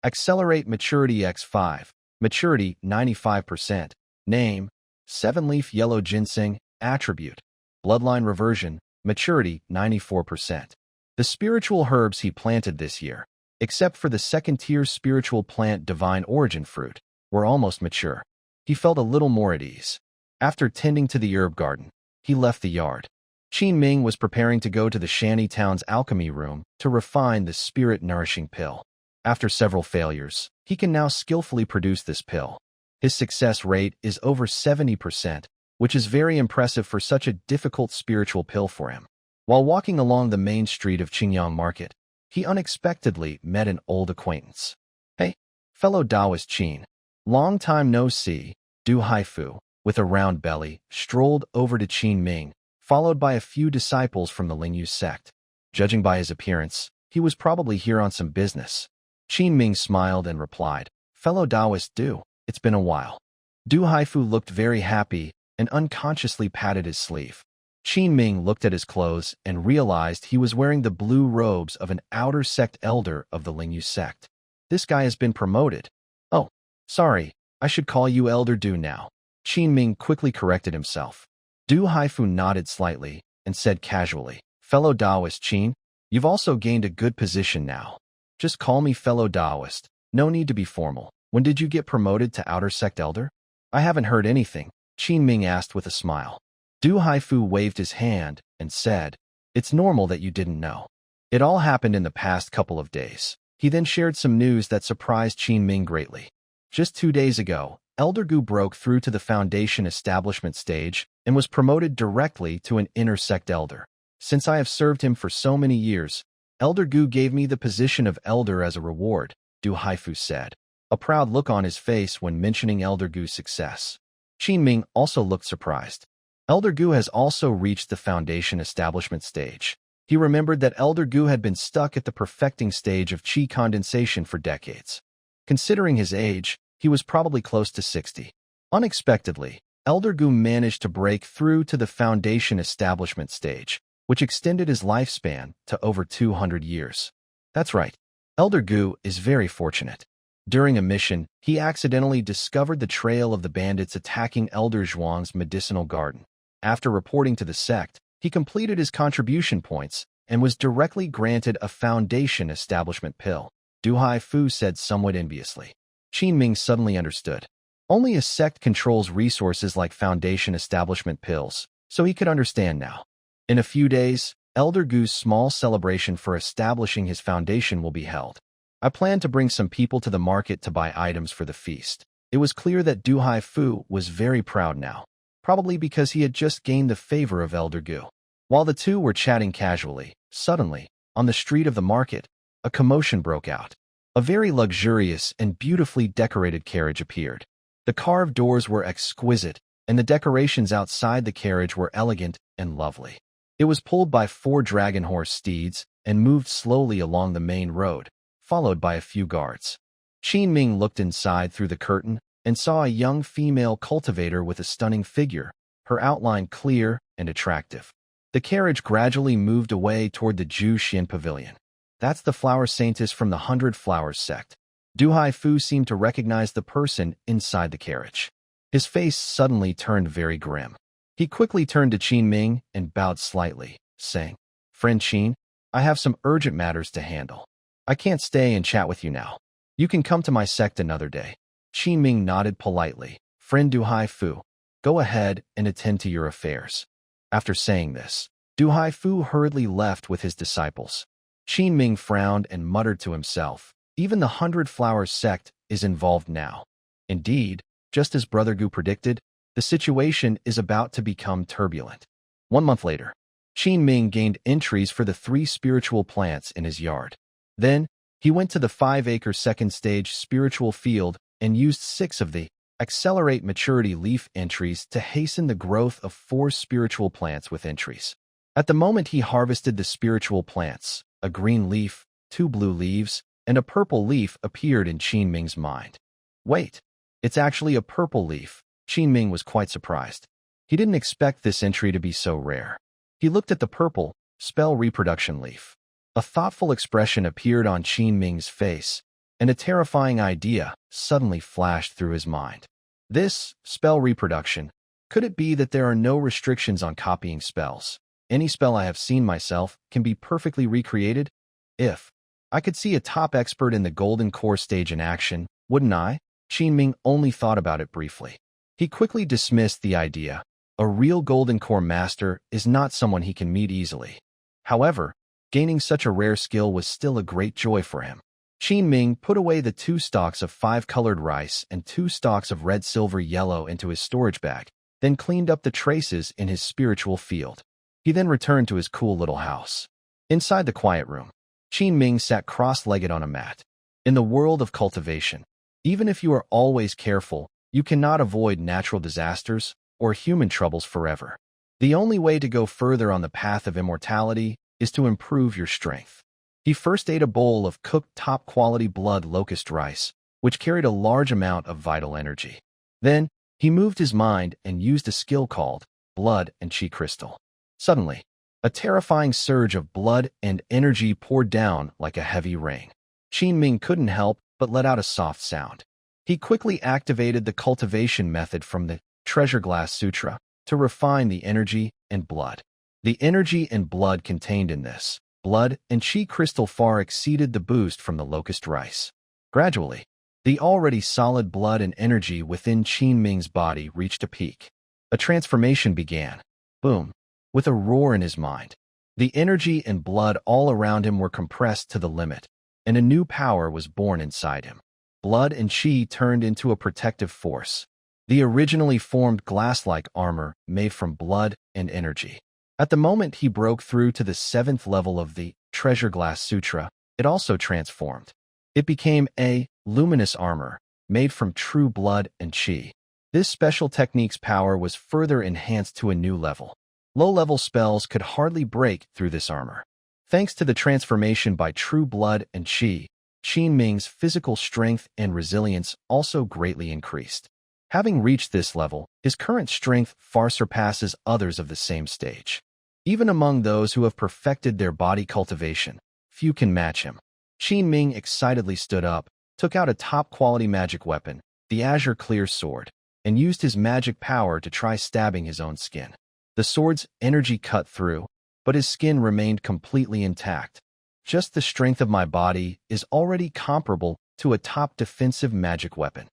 S1: Accelerate Maturity X5, Maturity 95%. Name, 7-leaf Yellow Ginseng. Attribute, Bloodline Reversion. Maturity 94%. The spiritual herbs he planted this year, except for the second-tier spiritual plant Divine Origin Fruit, were almost mature. He felt a little more at ease. After tending to the herb garden, he left the yard. Qin Ming was preparing to go to the shanty town's alchemy room to refine the spirit-nourishing pill. After several failures, he can now skillfully produce this pill. His success rate is over 70%, which is very impressive for such a difficult spiritual pill for him. While walking along the main street of Qingyang Market, he unexpectedly met an old acquaintance. Hey, fellow Taoist Qin. Long time no see. Du Haifu, with a round belly, strolled over to Qin Ming, followed by a few disciples from the Lingyu sect. Judging by his appearance, he was probably here on some business. Qin Ming smiled and replied, Fellow Taoist Du, it's been a while. Du Haifu looked very happy and unconsciously patted his sleeve. Qin Ming looked at his clothes and realized he was wearing the blue robes of an outer sect elder of the Lingyu sect. This guy has been promoted. Oh, sorry, I should call you Elder Du now. Qin Ming quickly corrected himself. Du Haifu nodded slightly and said casually, Fellow Taoist Qin, you've also gained a good position now. Just call me fellow Taoist. No need to be formal. When did you get promoted to outer sect elder? I haven't heard anything, Qin Ming asked with a smile. Du Haifu waved his hand and said, It's normal that you didn't know. It all happened in the past couple of days. He then shared some news that surprised Qin Ming greatly. Just 2 days ago, Elder Gu broke through to the foundation establishment stage and was promoted directly to an inner sect elder. Since I have served him for so many years, Elder Gu gave me the position of elder as a reward, Du Haifu said, a proud look on his face when mentioning Elder Gu's success. Qin Ming also looked surprised. Elder Gu has also reached the foundation establishment stage. He remembered that Elder Gu had been stuck at the perfecting stage of qi condensation for decades. Considering his age, he was probably close to 60. Unexpectedly, Elder Gu managed to break through to the foundation establishment stage, which extended his lifespan to over 200 years. That's right, Elder Gu is very fortunate. During a mission, he accidentally discovered the trail of the bandits attacking Elder Zhuang's medicinal garden. After reporting to the sect, he completed his contribution points and was directly granted a foundation establishment pill. Du Haifu said somewhat enviously. Qin Ming suddenly understood. Only a sect controls resources like foundation establishment pills, so he could understand now. In a few days, Elder Gu's small celebration for establishing his foundation will be held. I plan to bring some people to the market to buy items for the feast. It was clear that Du Haifu was very proud now, probably because he had just gained the favor of Elder Gu. While the two were chatting casually, suddenly, on the street of the market, a commotion broke out. A very luxurious and beautifully decorated carriage appeared. The carved doors were exquisite, and the decorations outside the carriage were elegant and lovely. It was pulled by 4 dragon horse steeds and moved slowly along the main road, followed by a few guards. Qin Ming looked inside through the curtain and saw a young female cultivator with a stunning figure, her outline clear and attractive. The carriage gradually moved away toward the Zhu Xian pavilion. That's the flower saintess from the 100 Flowers sect. Du Haifu seemed to recognize the person inside the carriage. His face suddenly turned very grim. He quickly turned to Qin Ming and bowed slightly, saying, "Friend Qin, I have some urgent matters to handle. I can't stay and chat with you now. You can come to my sect another day." Qin Ming nodded politely. "Friend Du Haifu, go ahead and attend to your affairs." After saying this, Du Haifu hurriedly left with his disciples. Qin Ming frowned and muttered to himself, "Even the 100 Flowers sect is involved now." Indeed, just as Brother Gu predicted, the situation is about to become turbulent. 1 month later, Qin Ming gained entries for the 3 spiritual plants in his yard. Then, he went to the 5-acre second stage spiritual field and used 6 of the Accelerate Maturity leaf entries to hasten the growth of 4 spiritual plants with entries. At the moment he harvested the spiritual plants, a green leaf, 2 blue leaves, and a purple leaf appeared in Qin Ming's mind. Wait, it's actually a purple leaf. Qin Ming was quite surprised. He didn't expect this entry to be so rare. He looked at the purple, spell reproduction leaf. A thoughtful expression appeared on Qin Ming's face, and a terrifying idea suddenly flashed through his mind. This, spell reproduction, could it be that there are no restrictions on copying spells? Any spell I have seen myself can be perfectly recreated? If I could see a top expert in the golden core stage in action, wouldn't I? Qin Ming only thought about it briefly. He quickly dismissed the idea. A real golden core master is not someone he can meet easily. However, gaining such a rare skill was still a great joy for him. Qin Ming put away the 2 stalks of 5-colored rice and 2 stalks of red, silver, yellow into his storage bag, then cleaned up the traces in his spiritual field. He then returned to his cool little house. Inside the quiet room, Qin Ming sat cross-legged on a mat. In the world of cultivation, even if you are always careful, you cannot avoid natural disasters or human troubles forever. The only way to go further on the path of immortality is to improve your strength. He first ate a bowl of cooked top-quality blood locust rice, which carried a large amount of vital energy. Then, he moved his mind and used a skill called blood and chi crystal. Suddenly, a terrifying surge of blood and energy poured down like a heavy rain. Qin Ming couldn't help but let out a soft sound. He quickly activated the cultivation method from the Treasure Glass Sutra to refine the energy and blood. The energy and blood contained in this blood and chi crystal far exceeded the boost from the locust rice. Gradually, the already solid blood and energy within Qin Ming's body reached a peak. A transformation began. Boom! With a roar in his mind. The energy and blood all around him were compressed to the limit, and a new power was born inside him. Blood and chi turned into a protective force. The originally formed glass-like armor made from blood and energy. At the moment he broke through to the 7th level of the Treasure Glass Sutra, it also transformed. It became a luminous armor, made from true blood and chi. This special technique's power was further enhanced to a new level. Low-level spells could hardly break through this armor. Thanks to the transformation by true blood and chi, Qin Ming's physical strength and resilience also greatly increased. Having reached this level, his current strength far surpasses others of the same stage. Even among those who have perfected their body cultivation, few can match him. Qin Ming excitedly stood up, took out a top-quality magic weapon, the Azure Clear Sword, and used his magic power to try stabbing his own skin. The sword's energy cut through, but his skin remained completely intact. Just the strength of my body is already comparable to a top defensive magic weapon.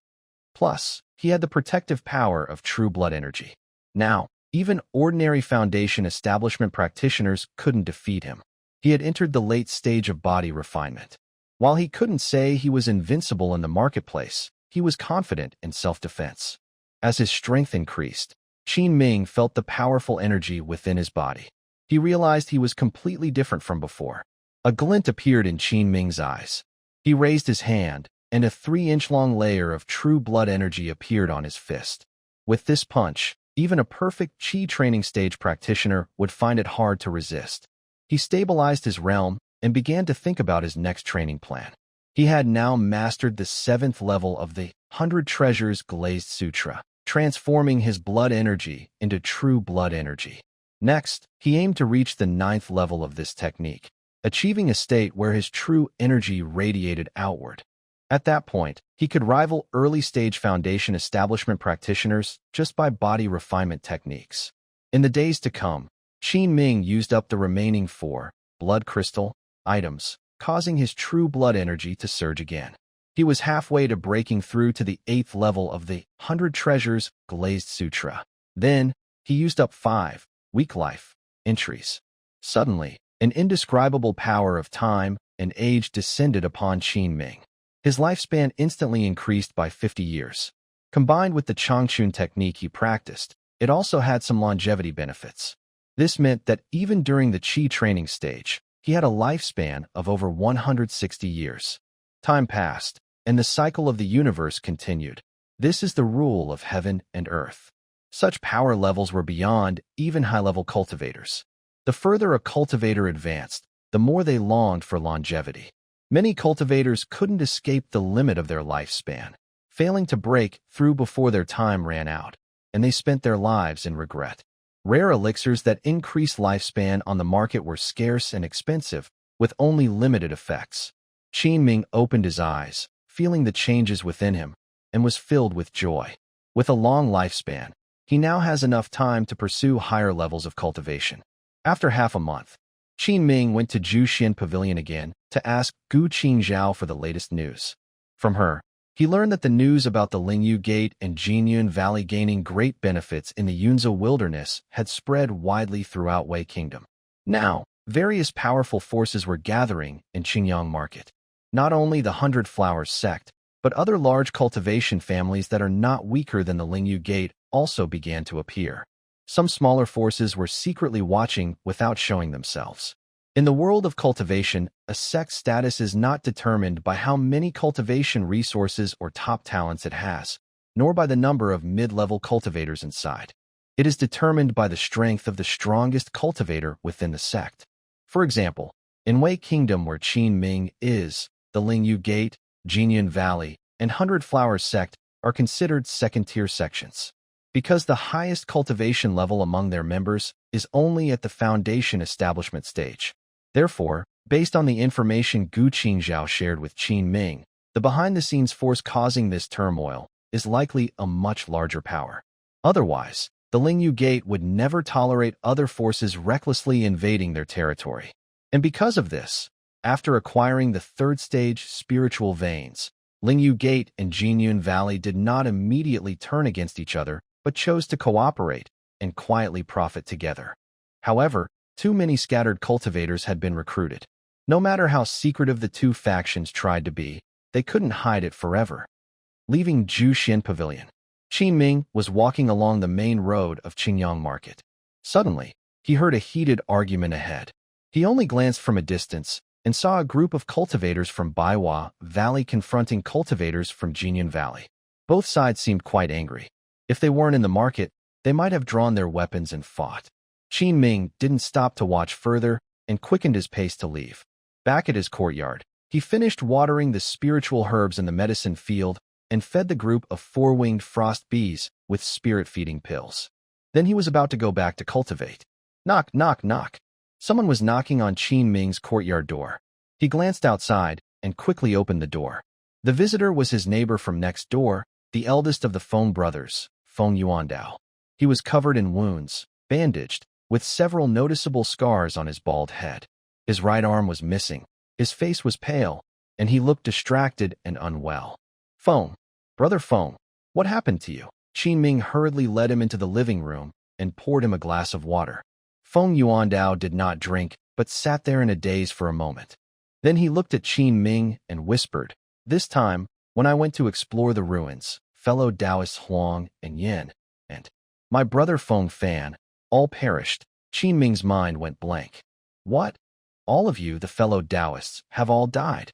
S1: Plus, he had the protective power of true blood energy. Now, even ordinary Foundation establishment practitioners couldn't defeat him. He had entered the late stage of body refinement. While he couldn't say he was invincible in the marketplace, he was confident in self-defense. As his strength increased, Enming felt the powerful energy within his body. He realized he was completely different from before. A glint appeared in Enming's eyes. He raised his hand, and a 3-inch-long layer of true blood energy appeared on his fist. With this punch, even a perfect Qi training stage practitioner would find it hard to resist. He stabilized his realm and began to think about his next training plan. He had now mastered the 7th level of the 100 Treasures Glazed Sutra, transforming his blood energy into true blood energy. Next, he aimed to reach the 9th level of this technique, achieving a state where his true energy radiated outward. At that point, he could rival early-stage Foundation establishment practitioners just by body refinement techniques. In the days to come, Enming used up the remaining 4 blood crystal items, causing his true blood energy to surge again. He was halfway to breaking through to the 8th level of the 100 Treasures Glazed Sutra. Then, he used up 5 weak life entries. Suddenly, an indescribable power of time and age descended upon Enming. His lifespan instantly increased by 50 years. Combined with the Changchun technique he practiced, it also had some longevity benefits. This meant that even during the Qi training stage, he had a lifespan of over 160 years. Time passed, and the cycle of the universe continued. This is the rule of heaven and earth. Such power levels were beyond even high-level cultivators. The further a cultivator advanced, the more they longed for longevity. Many cultivators couldn't escape the limit of their lifespan, failing to break through before their time ran out, and they spent their lives in regret. Rare elixirs that increased lifespan on the market were scarce and expensive, with only limited effects. Enming opened his eyes, feeling the changes within him, and was filled with joy. With a long lifespan, he now has enough time to pursue higher levels of cultivation. After half a month, Enming went to Jushin Pavilion again to ask Gu Qingzhao for the latest news. From her, he learned that the news about the Lingyu Gate and Jinyun Valley gaining great benefits in the Yunzhou wilderness had spread widely throughout Wei Kingdom. Now, various powerful forces were gathering in Qingyang Market. Not only the 100 Flowers Sect, but other large cultivation families that are not weaker than the Lingyu Gate also began to appear. Some smaller forces were secretly watching without showing themselves. In the world of cultivation, a sect's status is not determined by how many cultivation resources or top talents it has, nor by the number of mid-level cultivators inside. It is determined by the strength of the strongest cultivator within the sect. For example, in Wei Kingdom where Enming is, the Lingyu Gate, Jinyun Valley, and 100 Flowers Sect are considered second-tier sections. Because the highest cultivation level among their members is only at the Foundation establishment stage. Therefore, based on the information Gu Qingzhao shared with Enming, the behind-the-scenes force causing this turmoil is likely a much larger power. Otherwise, the Lingyu Gate would never tolerate other forces recklessly invading their territory. And because of this, after acquiring the 3rd stage spiritual veins, Lingyu Gate and Jinyun Valley did not immediately turn against each other, but chose to cooperate and quietly profit together. However, too many scattered cultivators had been recruited. No matter how secretive the two factions tried to be, they couldn't hide it forever. Leaving Jushin Pavilion, Enming was walking along the main road of Qingyang Market. Suddenly, he heard a heated argument ahead. He only glanced from a distance and saw a group of cultivators from Baiwa Valley confronting cultivators from Jinyun Valley. Both sides seemed quite angry. If they weren't in the market, they might have drawn their weapons and fought. Enming didn't stop to watch further and quickened his pace to leave. Back at his courtyard, he finished watering the spiritual herbs in the medicine field and fed the group of 4-winged frost bees with spirit-feeding pills. Then he was about to go back to cultivate. Knock, knock, knock. Someone was knocking on Enming's courtyard door. He glanced outside and quickly opened the door. The visitor was his neighbor from next door, the eldest of the Feng brothers, Feng Yuandao. He was covered in wounds, bandaged, with several noticeable scars on his bald head. His right arm was missing, his face was pale, and he looked distracted and unwell. Feng, Brother Feng, what happened to you? Qin Ming hurriedly led him into the living room and poured him a glass of water. Feng Yuandao did not drink, but sat there in a daze for a moment. Then he looked at Qin Ming and whispered, "This time, when I went to explore the ruins, fellow Taoists Huang and Yin, and my brother Feng Fan, all perished." Qin Ming's mind went blank. What? All of you, the fellow Taoists, have all died?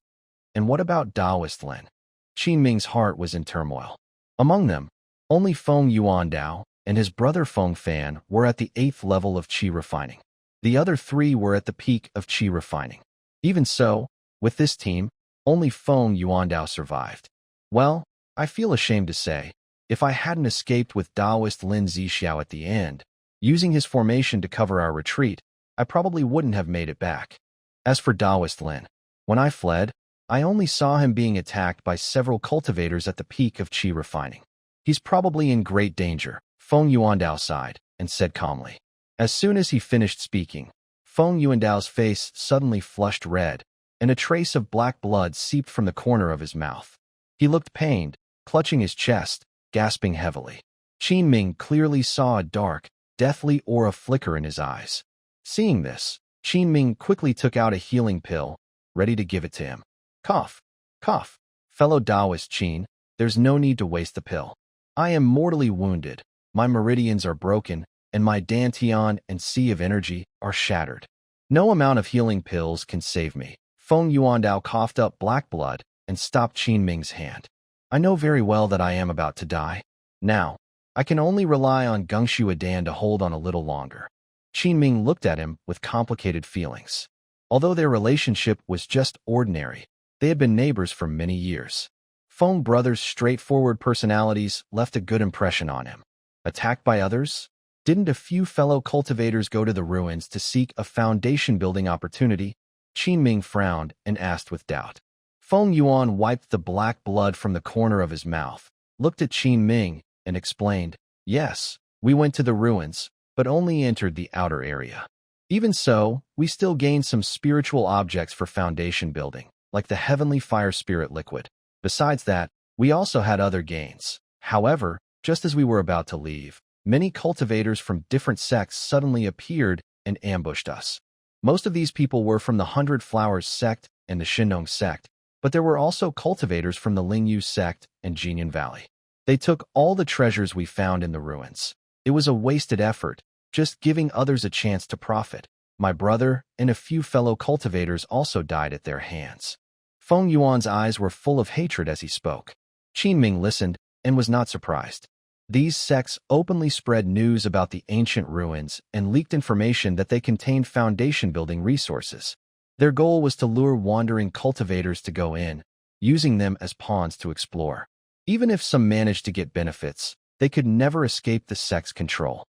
S1: And what about Taoist Lin? Qin Ming's heart was in turmoil. Among them, only Feng Yuandao and his brother Feng Fan were at the 8th level of qi refining. The other 3 were at the peak of qi refining. Even so, with this team, only Feng Yuandao survived. Well, I feel ashamed to say, if I hadn't escaped with Taoist Lin Zixiao at the end, using his formation to cover our retreat, I probably wouldn't have made it back. As for Taoist Lin, when I fled, I only saw him being attacked by several cultivators at the peak of qi refining. He's probably in great danger, Feng Yuandao sighed and said calmly. As soon as he finished speaking, Feng Yuandao's face suddenly flushed red, and a trace of black blood seeped from the corner of his mouth. He looked pained, clutching his chest, gasping heavily. Qin Ming clearly saw a dark, deathly aura flicker in his eyes. Seeing this, Qin Ming quickly took out a healing pill, ready to give it to him. Cough, cough. Fellow Taoist Qin, there's no need to waste the pill. I am mortally wounded, my meridians are broken, and my dantian and sea of energy are shattered. No amount of healing pills can save me. Feng Yuandao coughed up black blood and stopped Qin Ming's hand. I know very well that I am about to die. Now, I can only rely on Gungshu Adan to hold on a little longer. Qin Ming looked at him with complicated feelings. Although their relationship was just ordinary, they had been neighbors for many years. Feng brothers' straightforward personalities left a good impression on him. Attacked by others? Didn't a few fellow cultivators go to the ruins to seek a foundation-building opportunity? Qin Ming frowned and asked with doubt. Feng Yuan wiped the black blood from the corner of his mouth, looked at Qin Ming, and explained, "Yes, we went to the ruins, but only entered the outer area. Even so, we still gained some spiritual objects for foundation building, like the heavenly fire spirit liquid. Besides that, we also had other gains. However, just as we were about to leave, many cultivators from different sects suddenly appeared and ambushed us. Most of these people were from the 100 Flowers Sect and the Shinong Sect, but there were also cultivators from the Lingyu Sect and Jinyan Valley. They took all the treasures we found in the ruins. It was a wasted effort, just giving others a chance to profit. My brother and a few fellow cultivators also died at their hands." Feng Yuan's eyes were full of hatred as he spoke. Qin Ming listened and was not surprised. These sects openly spread news about the ancient ruins and leaked information that they contained foundation-building resources. Their goal was to lure wandering cultivators to go in, using them as pawns to explore. Even if some managed to get benefits, they could never escape the sect's control.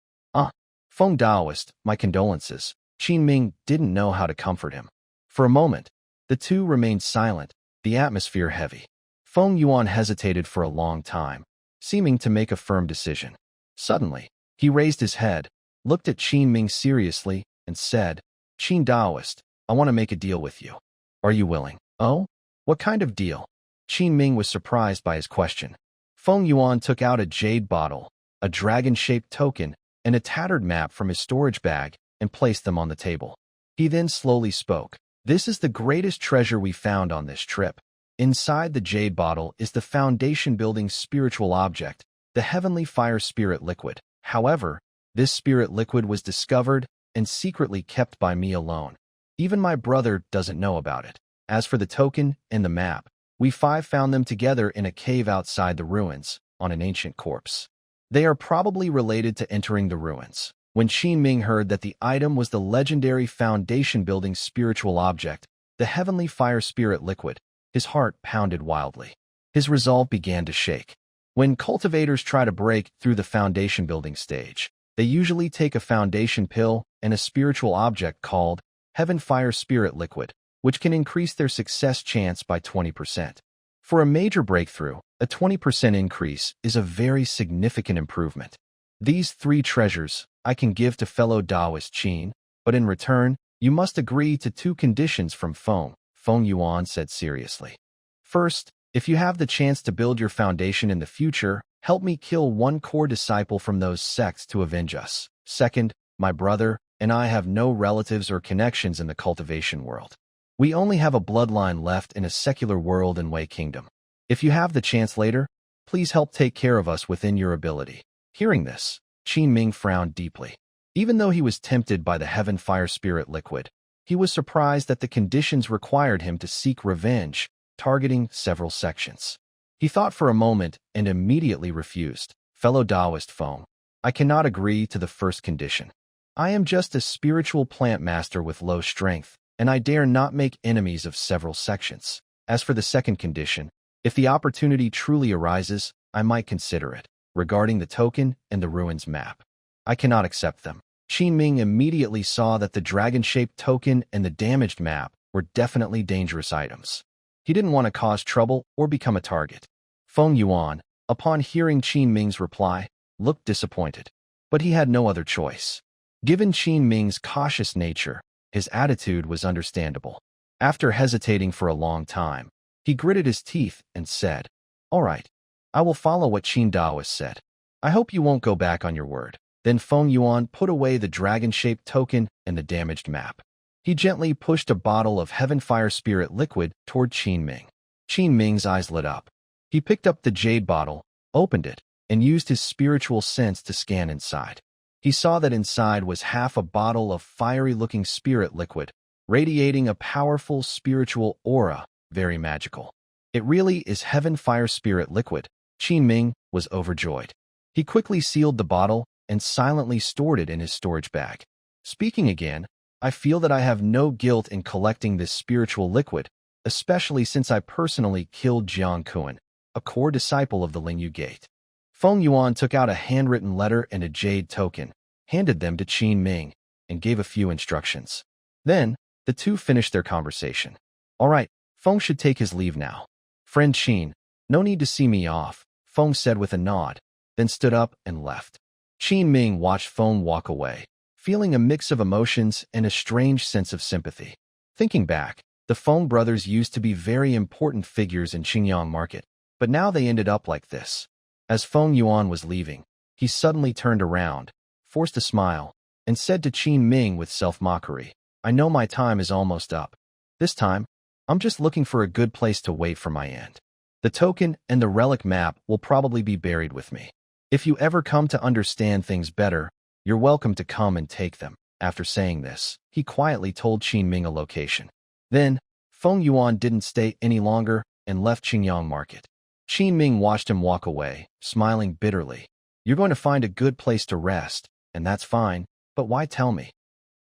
S1: Feng Taoist, my condolences. Qin Ming didn't know how to comfort him. For a moment, the two remained silent, the atmosphere heavy. Feng Yuan hesitated for a long time, seeming to make a firm decision. Suddenly, he raised his head, looked at Qin Ming seriously, and said, "Qin Taoist, I want to make a deal with you. Are you willing?" "Oh? What kind of deal?" Qin Ming was surprised by his question. Feng Yuan took out a jade bottle, a dragon-shaped token, and a tattered map from his storage bag and placed them on the table. He then slowly spoke. "This is the greatest treasure we found on this trip. Inside the jade bottle is the foundation-building spiritual object, the heavenly fire spirit liquid. However, this spirit liquid was discovered and secretly kept by me alone. Even my brother doesn't know about it. As for the token and the map, we 5 found them together in a cave outside the ruins, on an ancient corpse. They are probably related to entering the ruins." When Qin Ming heard that the item was the legendary foundation-building spiritual object, the heavenly fire spirit liquid, his heart pounded wildly. His resolve began to shake. When cultivators try to break through the foundation-building stage, they usually take a foundation pill and a spiritual object called Heaven Fire Spirit Liquid, which can increase their success chance by 20%. For a major breakthrough, a 20% increase is a very significant improvement. These 3 treasures, I can give to fellow Taoist Qin, but in return, you must agree to 2 conditions from Feng Yuan said seriously. First, if you have the chance to build your foundation in the future, help me kill 1 core disciple from those sects to avenge us. Second, my brother and I have no relatives or connections in the cultivation world. We only have a bloodline left in a secular world in Wei Kingdom. If you have the chance later, please help take care of us within your ability. Hearing this, Qin Ming frowned deeply. Even though he was tempted by the heaven fire spirit liquid, he was surprised that the conditions required him to seek revenge, targeting several sections. He thought for a moment and immediately refused. Fellow Taoist Feng, I cannot agree to the first condition. I am just a spiritual plant master with low strength, and I dare not make enemies of several sections. As for the second condition, if the opportunity truly arises, I might consider it. Regarding the token and the ruins map, I cannot accept them. Qin Ming immediately saw that the dragon-shaped token and the damaged map were definitely dangerous items. He didn't want to cause trouble or become a target. Feng Yuan, upon hearing Qin Ming's reply, looked disappointed. But he had no other choice. Given Qin Ming's cautious nature, his attitude was understandable. After hesitating for a long time, he gritted his teeth and said, "All right, I will follow what Qin Daoist said. I hope you won't go back on your word." Then Feng Yuan put away the dragon-shaped token and the damaged map. He gently pushed a bottle of Heaven Fire Spirit liquid toward Qin Ming. Qin Ming's eyes lit up. He picked up the jade bottle, opened it, and used his spiritual sense to scan inside. He saw that inside was half a bottle of fiery-looking spirit liquid, radiating a powerful spiritual aura, very magical. It really is Heaven Fire Spirit liquid. Qin Ming was overjoyed. He quickly sealed the bottle and silently stored it in his storage bag. Speaking again, I feel that I have no guilt in collecting this spiritual liquid, especially since I personally killed Jiang Kuan, a core disciple of the Lingyu Gate. Feng Yuan took out a handwritten letter and a jade token, handed them to Qin Ming, and gave a few instructions. Then, the two finished their conversation. "All right, Feng should take his leave now. Friend Qin, no need to see me off," Feng said with a nod, then stood up and left. Qin Ming watched Feng walk away, feeling a mix of emotions and a strange sense of sympathy. Thinking back, the Feng brothers used to be very important figures in Qingyang market, but now they ended up like this. As Feng Yuan was leaving, he suddenly turned around, forced a smile, and said to Qin Ming with self-mockery, "I know my time is almost up. This time, I'm just looking for a good place to wait for my end. The token and the relic map will probably be buried with me. If you ever come to understand things better, you're welcome to come and take them." After saying this, he quietly told Qin Ming a location. Then, Feng Yuan didn't stay any longer and left Qingyang market. Qin Ming watched him walk away, smiling bitterly. "You're going to find a good place to rest, and that's fine, but why tell me?"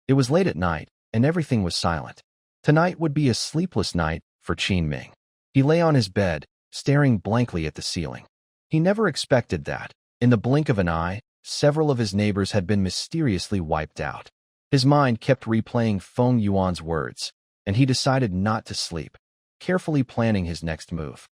S1: It was late at night, and everything was silent. Tonight would be a sleepless night for Qin Ming. He lay on his bed, staring blankly at the ceiling. He never expected that, in the blink of an eye, several of his neighbors had been mysteriously wiped out. His mind kept replaying Feng Yuan's words, and he decided not to sleep, carefully planning his next move.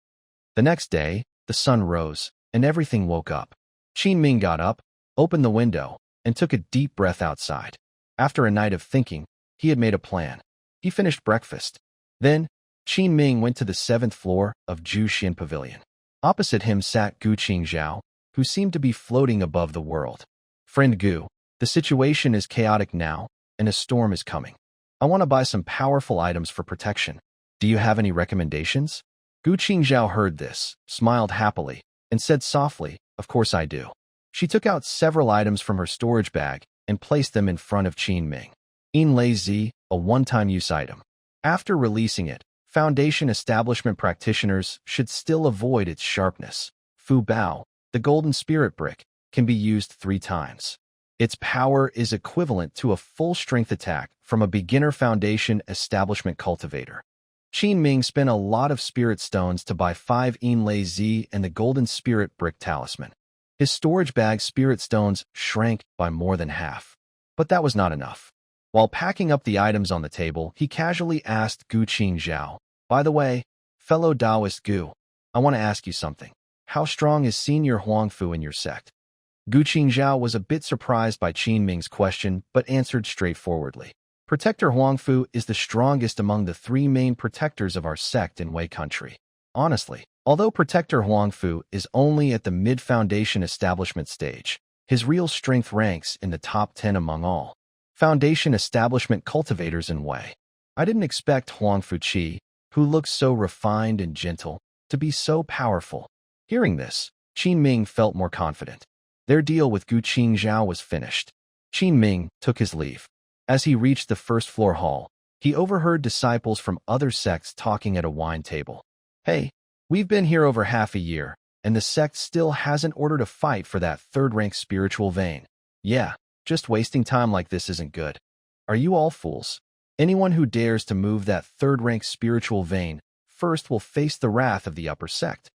S1: The next day, the sun rose, and everything woke up. Qin Ming got up, opened the window, and took a deep breath outside. After a night of thinking, he had made a plan. He finished breakfast. Then, Qin Ming went to the 7th floor of Zhu Xin Pavilion. Opposite him sat Gu Qingzhao, who seemed to be floating above the world. "Friend Gu, the situation is chaotic now, and a storm is coming. I want to buy some powerful items for protection. Do you have any recommendations?" Gu Qingzhao heard this, smiled happily, and said softly, "Of course I do." She took out several items from her storage bag and placed them in front of Qin Ming. Enlay Z, a one-time use item. After releasing it, Foundation establishment practitioners should still avoid its sharpness. Fu Bao, the golden spirit brick, can be used 3 times. Its power is equivalent to a full-strength attack from a beginner Foundation establishment cultivator. Qin Ming spent a lot of spirit stones to buy 5 Enlay Z and the golden spirit brick talisman. His storage bag's spirit stones shrank by more than half. But that was not enough. While packing up the items on the table, he casually asked Gu Qingzhao, "By the way, fellow Taoist Gu, I want to ask you something. How strong is Senior Huangfu in your sect?" Gu Qingzhao was a bit surprised by Qin Ming's question, but answered straightforwardly. Protector Huangfu is the strongest among the three main protectors of our sect in Wei country. Honestly, although Protector Huangfu is only at the mid-foundation establishment stage, his real strength ranks in the top 10 among all foundation establishment cultivators in Wei. I didn't expect Huangfu Qi, who looks so refined and gentle, to be so powerful. Hearing this, Qin Ming felt more confident. Their deal with Gu Qingzhao was finished. Qin Ming took his leave. As he reached the first-floor hall, he overheard disciples from other sects talking at a wine table. Hey, we've been here over half a year, and the sect still hasn't ordered a fight for that third-rank spiritual vein. Yeah, just wasting time like this isn't good. Are you all fools? Anyone who dares to move that third-rank spiritual vein first will face the wrath of the upper sect.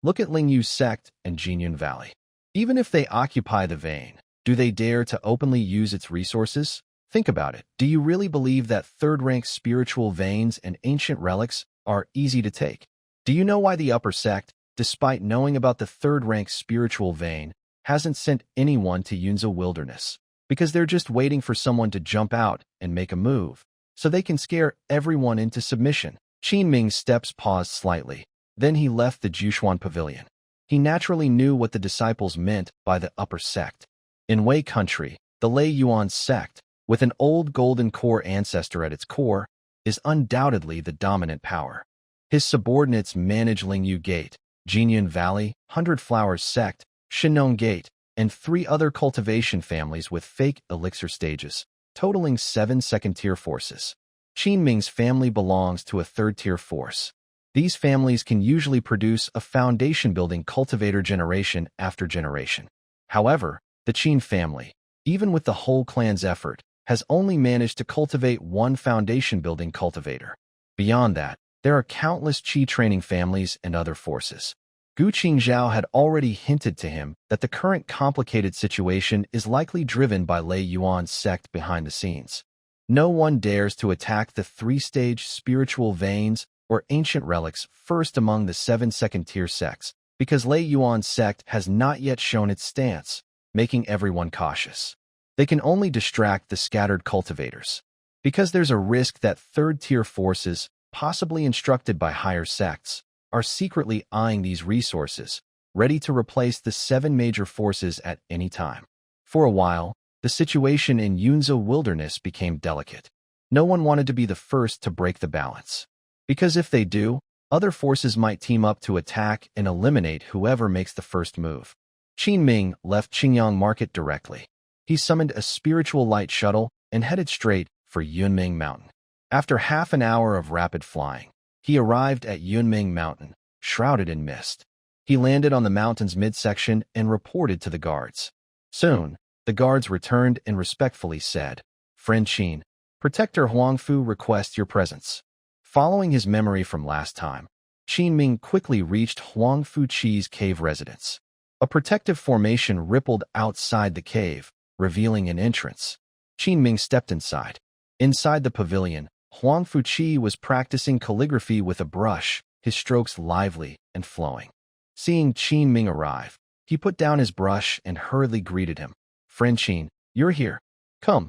S1: Look at Lingyu's sect and Jinyun Valley. Even if they occupy the vein, do they dare to openly use its resources? Think about it. Do you really believe that third-rank spiritual veins and ancient relics are easy to take? Do you know why the upper sect, despite knowing about the third-rank spiritual vein, hasn't sent anyone to Yunza Wilderness? Because they're just waiting for someone to jump out and make a move, so they can scare everyone into submission. Qin Ming's steps paused slightly. Then he left the Jushuan Pavilion. He naturally knew what the disciples meant by the upper sect. In Wei country, the Lei Yuan sect, with an old golden core ancestor at its core, is undoubtedly the dominant power. His subordinates manage Lingyu Gate, Jinyun Valley, Hundred Flowers Sect, Shinong Gate, and 3 other cultivation families with fake elixir stages, totaling 7 second-tier forces. Qin Ming's family belongs to a third-tier force. These families can usually produce a foundation-building cultivator generation after generation. However, the Qin family, even with the whole clan's effort, has only managed to cultivate 1 foundation-building cultivator. Beyond that, there are countless Qi training families and other forces. Gu Qingzhao had already hinted to him that the current complicated situation is likely driven by Lei Yuan's sect behind the scenes. No one dares to attack the 3-stage spiritual veins or ancient relics first among the 7 second-tier sects, because Lei Yuan's sect has not yet shown its stance, making everyone cautious. They can only distract the scattered cultivators. Because there's a risk that third-tier forces, possibly instructed by higher sects, are secretly eyeing these resources, ready to replace the 7 major forces at any time. For a while, the situation in Yunza Wilderness became delicate. No one wanted to be the first to break the balance. Because if they do, other forces might team up to attack and eliminate whoever makes the first move. Qin Ming left Qingyang Market directly. He summoned a spiritual light shuttle and headed straight for Yunming Mountain. After half an hour of rapid flying, he arrived at Yunming Mountain, shrouded in mist. He landed on the mountain's midsection and reported to the guards. Soon, the guards returned and respectfully said, "Friend Qin, Protector Huangfu requests your presence." Following his memory from last time, Qin Ming quickly reached Huangfu Qi's cave residence. A protective formation rippled outside the cave, revealing an entrance. Qin Ming stepped inside. Inside the pavilion, Huangfu Qi was practicing calligraphy with a brush, his strokes lively and flowing. Seeing Qin Ming arrive, he put down his brush and hurriedly greeted him. "Friend Qin, you're here. Come,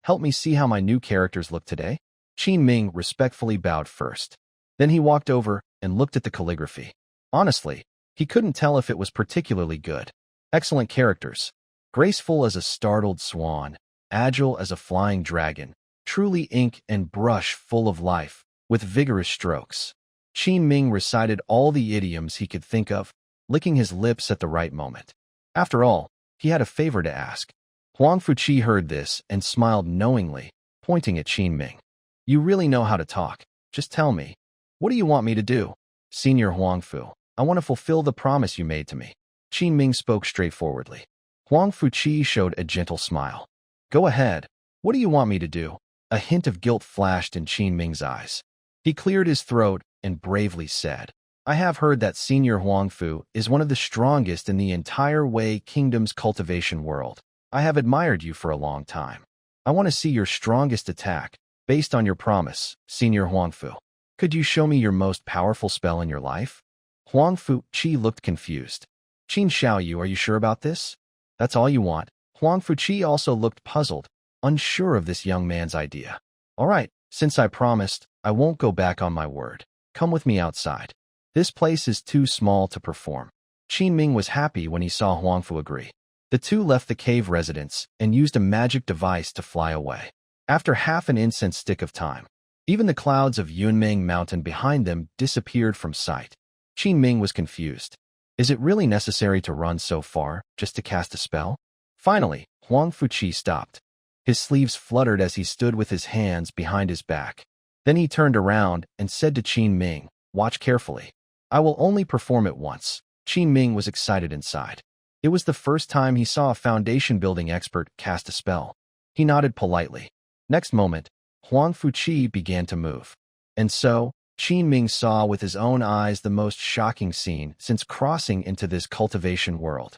S1: help me see how my new characters look today." Qin Ming respectfully bowed first. Then he walked over and looked at the calligraphy. Honestly, he couldn't tell if it was particularly good. Excellent characters. Graceful as a startled swan, agile as a flying dragon, truly ink and brush full of life, with vigorous strokes. Qin Ming recited all the idioms he could think of, licking his lips at the right moment. After all, he had a favor to ask. Huangfu Qi heard this and smiled knowingly, pointing at Qin Ming. "You really know how to talk. Just tell me. What do you want me to do?" "Senior Huangfu, I want to fulfill the promise you made to me." Qin Ming spoke straightforwardly. Huangfu Qi showed a gentle smile. "Go ahead. What do you want me to do?" A hint of guilt flashed in Qin Ming's eyes. He cleared his throat and bravely said, "I have heard that Senior Huangfu is one of the strongest in the entire Wei Kingdom's cultivation world. I have admired you for a long time. I want to see your strongest attack, based on your promise, Senior Huangfu. Could you show me your most powerful spell in your life?" Huangfu Qi looked confused. Qin Xiaoyu, are you sure about this? That's all you want? Huang Fuqi also looked puzzled, unsure of this young man's idea. All right, since I promised, I won't go back on my word. Come with me outside. This place is too small to perform. Qin Ming was happy when he saw Huangfu agree. The two left the cave residence and used a magic device to fly away. After half an incense stick of time, even the clouds of Yunming Mountain behind them disappeared from sight. Qin Ming was confused. Is it really necessary to run so far just to cast a spell? Finally, Huang Fuqi stopped. His sleeves fluttered as he stood with his hands behind his back. Then he turned around and said to Qin Ming, "Watch carefully. I will only perform it once." Qin Ming was excited inside. It was the first time he saw a foundation-building expert cast a spell. He nodded politely. Next moment, Huang Fuqi began to move. And so, Qin Ming saw with his own eyes the most shocking scene since crossing into this cultivation world.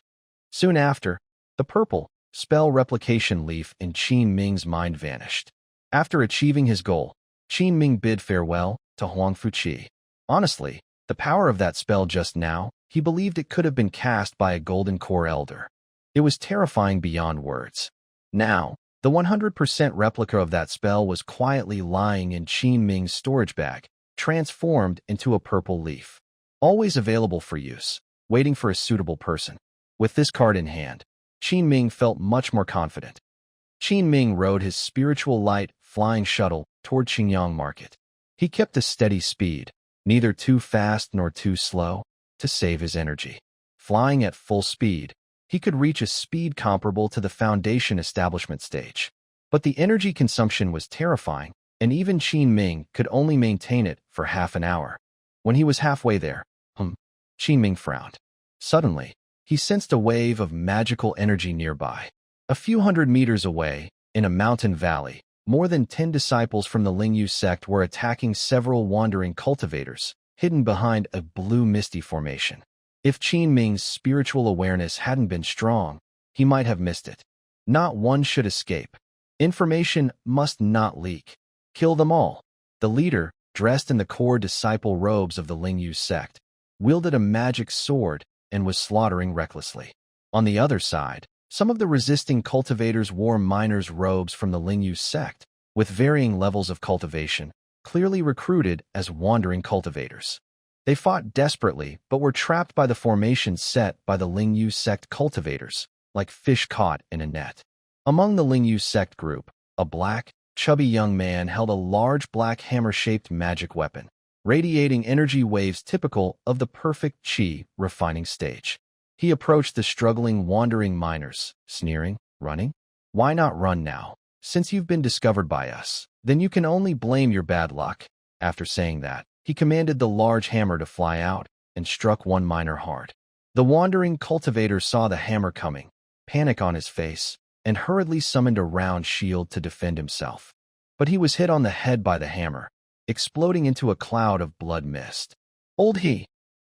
S1: Soon after, the purple spell replication leaf in Qin Ming's mind vanished. After achieving his goal, Qin Ming bid farewell to Huang Fuqi. Honestly, the power of that spell just now, he believed it could have been cast by a golden core elder. It was terrifying beyond words. Now, the 100% replica of that spell was quietly lying in Qin Ming's storage bag, transformed into a purple leaf. Always available for use, waiting for a suitable person. With this card in hand, Qin Ming felt much more confident. Qin Ming rode his spiritual light flying shuttle toward Qingyang Market. He kept a steady speed, neither too fast nor too slow, to save his energy. Flying at full speed, he could reach a speed comparable to the foundation establishment stage. But the energy consumption was terrifying, and even Qin Ming could only maintain it for half an hour. When he was halfway there, Qin Ming frowned. Suddenly, he sensed a wave of magical energy nearby. A few hundred meters away, in a mountain valley, more than 10 disciples from the Lingyu sect were attacking several wandering cultivators, hidden behind a blue misty formation. If Qin Ming's spiritual awareness hadn't been strong, he might have missed it. Not one should escape. Information must not leak. Kill them all. The leader, dressed in the core disciple robes of the Lingyu sect, wielded a magic sword and was slaughtering recklessly. On the other side, some of the resisting cultivators wore miners' robes from the Lingyu sect, with varying levels of cultivation, clearly recruited as wandering cultivators. They fought desperately but were trapped by the formation set by the Lingyu sect cultivators, like fish caught in a net. Among the Lingyu sect group, a black, chubby young man held a large black hammer-shaped magic weapon, radiating energy waves typical of the perfect qi refining stage. He approached the struggling wandering miners, sneering, "Running? Why not run now? Since you've been discovered by us, then you can only blame your bad luck." After saying that, he commanded the large hammer to fly out and struck one miner hard. The wandering cultivator saw the hammer coming, panic on his face, and hurriedly summoned a round shield to defend himself. But he was hit on the head by the hammer, exploding into a cloud of blood mist. Old he.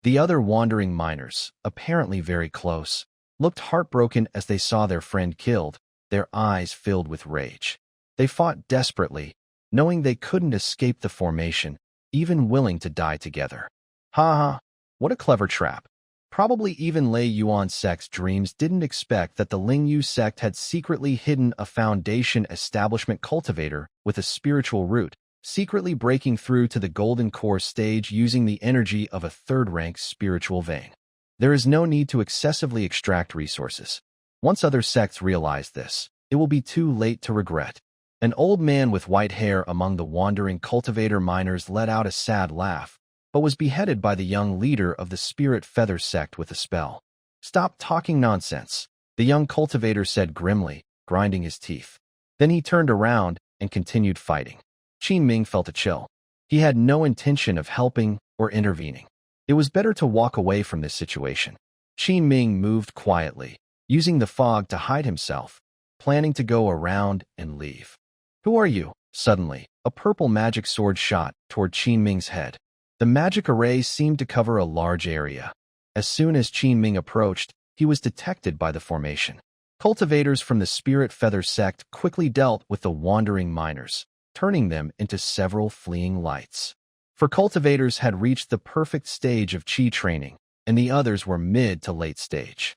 S1: The other wandering miners, apparently very close, looked heartbroken as they saw their friend killed, their eyes filled with rage. They fought desperately, knowing they couldn't escape the formation, even willing to die together. Ha ha, what a clever trap. Probably even Lei Yuan sect's dreams didn't expect that the Lingyu sect had secretly hidden a foundation establishment cultivator with a spiritual root, secretly breaking through to the golden core stage using the energy of a third-rank spiritual vein. There is no need to excessively extract resources. Once other sects realize this, it will be too late to regret. An old man with white hair among the wandering cultivator miners let out a sad laugh, but was beheaded by the young leader of the Spirit Feather sect with a spell. "Stop talking nonsense," the young cultivator said grimly, grinding his teeth. Then he turned around and continued fighting. Qin Ming felt a chill. He had no intention of helping or intervening. It was better to walk away from this situation. Qin Ming moved quietly, using the fog to hide himself, planning to go around and leave. "Who are you?" Suddenly, a purple magic sword shot toward Qin Ming's head. The magic array seemed to cover a large area. As soon as Qin Ming approached, he was detected by the formation. Cultivators from the Spirit Feather sect quickly dealt with the wandering miners, turning them into several fleeing lights. For cultivators had reached the perfect stage of qi training, and the others were mid to late stage.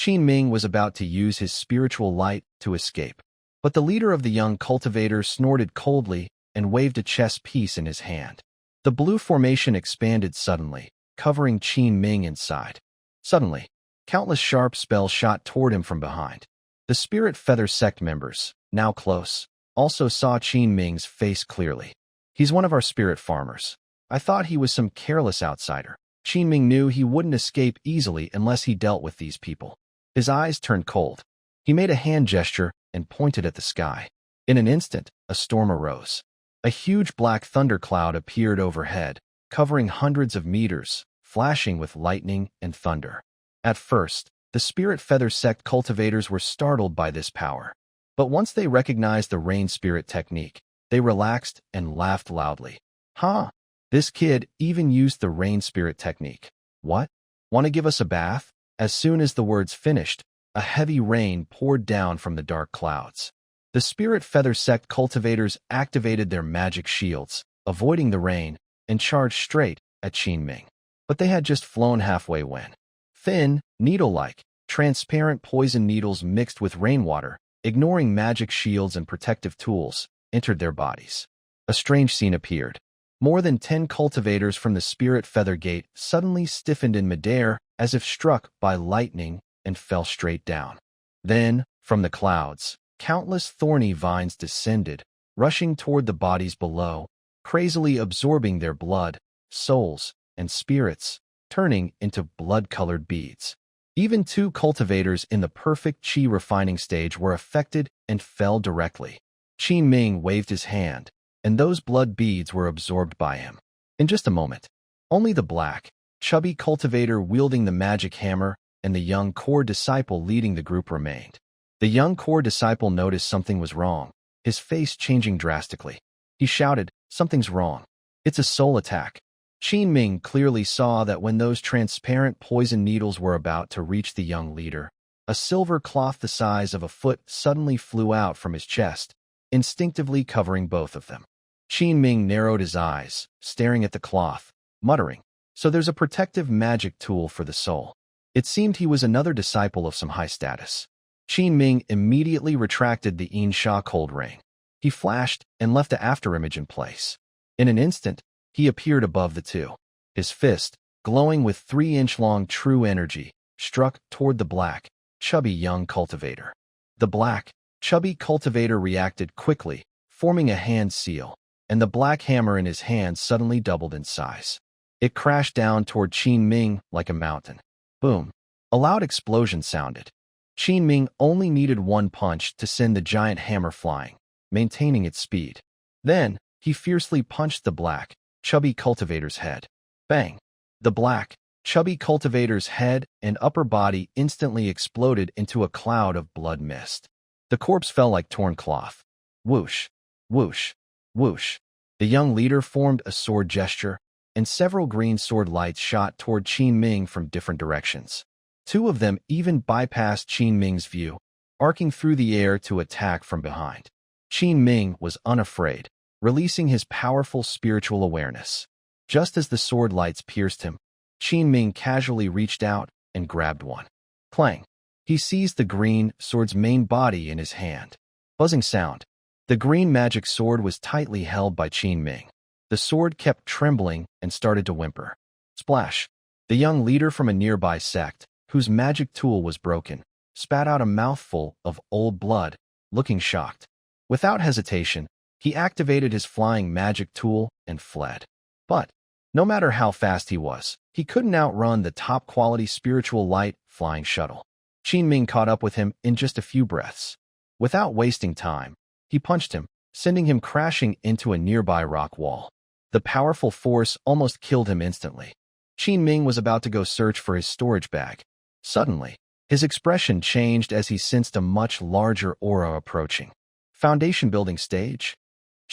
S1: Ming was about to use his spiritual light to escape, but the leader of the young cultivators snorted coldly and waved a chess piece in his hand. The blue formation expanded suddenly, covering Ming inside. Suddenly, countless sharp spells shot toward him from behind. The Spirit Feather Sect members, now close, also saw Ming's face clearly. He's one of our spirit farmers. I thought he was some careless outsider. Ming knew he wouldn't escape easily unless he dealt with these people. His eyes turned cold. He made a hand gesture and pointed at the sky. In an instant, a storm arose. A huge black thundercloud appeared overhead, covering hundreds of meters, flashing with lightning and thunder. At first, the Spirit Feather Sect cultivators were startled by this power. But once they recognized the rain spirit technique, they relaxed and laughed loudly. Huh? This kid even used the rain spirit technique. What? Want to give us a bath? As soon as the words finished, a heavy rain poured down from the dark clouds. The Spirit Feather Sect cultivators activated their magic shields, avoiding the rain, and charged straight at Ming. But they had just flown halfway when thin, needle-like, transparent poison needles mixed with rainwater, ignoring magic shields and protective tools, entered their bodies. A strange scene appeared. More than 10 cultivators from the Spirit Feather Gate suddenly stiffened in midair as if struck by lightning and fell straight down. Then, from the clouds, countless thorny vines descended, rushing toward the bodies below, crazily absorbing their blood, souls, and spirits, turning into blood-colored beads. Even 2 cultivators in the perfect chi refining stage were affected and fell directly. Ming waved his hand, and those blood beads were absorbed by him. In just a moment, only the black, chubby cultivator wielding the magic hammer and the young core disciple leading the group remained. The young core disciple noticed something was wrong, his face changing drastically. He shouted, "Something's wrong. It's a soul attack." Ming clearly saw that when those transparent poison needles were about to reach the young leader, a silver cloth the size of a foot suddenly flew out from his chest, instinctively covering both of them. Ming narrowed his eyes, staring at the cloth, muttering, "So there's a protective magic tool for the soul." It seemed he was another disciple of some high status. Ming immediately retracted the Sha cold ring. He flashed and left the afterimage in place. In an instant, he appeared above the two. His fist, glowing with 3-inch-long true energy, struck toward the black, chubby young cultivator. The black, chubby cultivator reacted quickly, forming a hand seal, and the black hammer in his hand suddenly doubled in size. It crashed down toward Ming like a mountain. Boom! A loud explosion sounded. Ming only needed one punch to send the giant hammer flying, maintaining its speed. Then, he fiercely punched the black, chubby cultivator's head. Bang! The black, chubby cultivator's head and upper body instantly exploded into a cloud of blood mist. The corpse fell like torn cloth. Whoosh! Whoosh! Whoosh! The young leader formed a sword gesture, and several green sword lights shot toward Ming from different directions. 2 of them even bypassed Ming's view, arcing through the air to attack from behind. Ming was unafraid, releasing his powerful spiritual awareness. Just as the sword lights pierced him, Ming casually reached out and grabbed one. Clang! He seized the green sword's main body in his hand. Buzzing sound. The green magic sword was tightly held by Ming. The sword kept trembling and started to whimper. Splash! The young leader from a nearby sect, whose magic tool was broken, spat out a mouthful of old blood, looking shocked. Without hesitation, he activated his flying magic tool and fled. But, no matter how fast he was, he couldn't outrun the top-quality spiritual light flying shuttle. Ming caught up with him in just a few breaths. Without wasting time, he punched him, sending him crashing into a nearby rock wall. The powerful force almost killed him instantly. Ming was about to go search for his storage bag. Suddenly, his expression changed as he sensed a much larger aura approaching. Foundation building stage?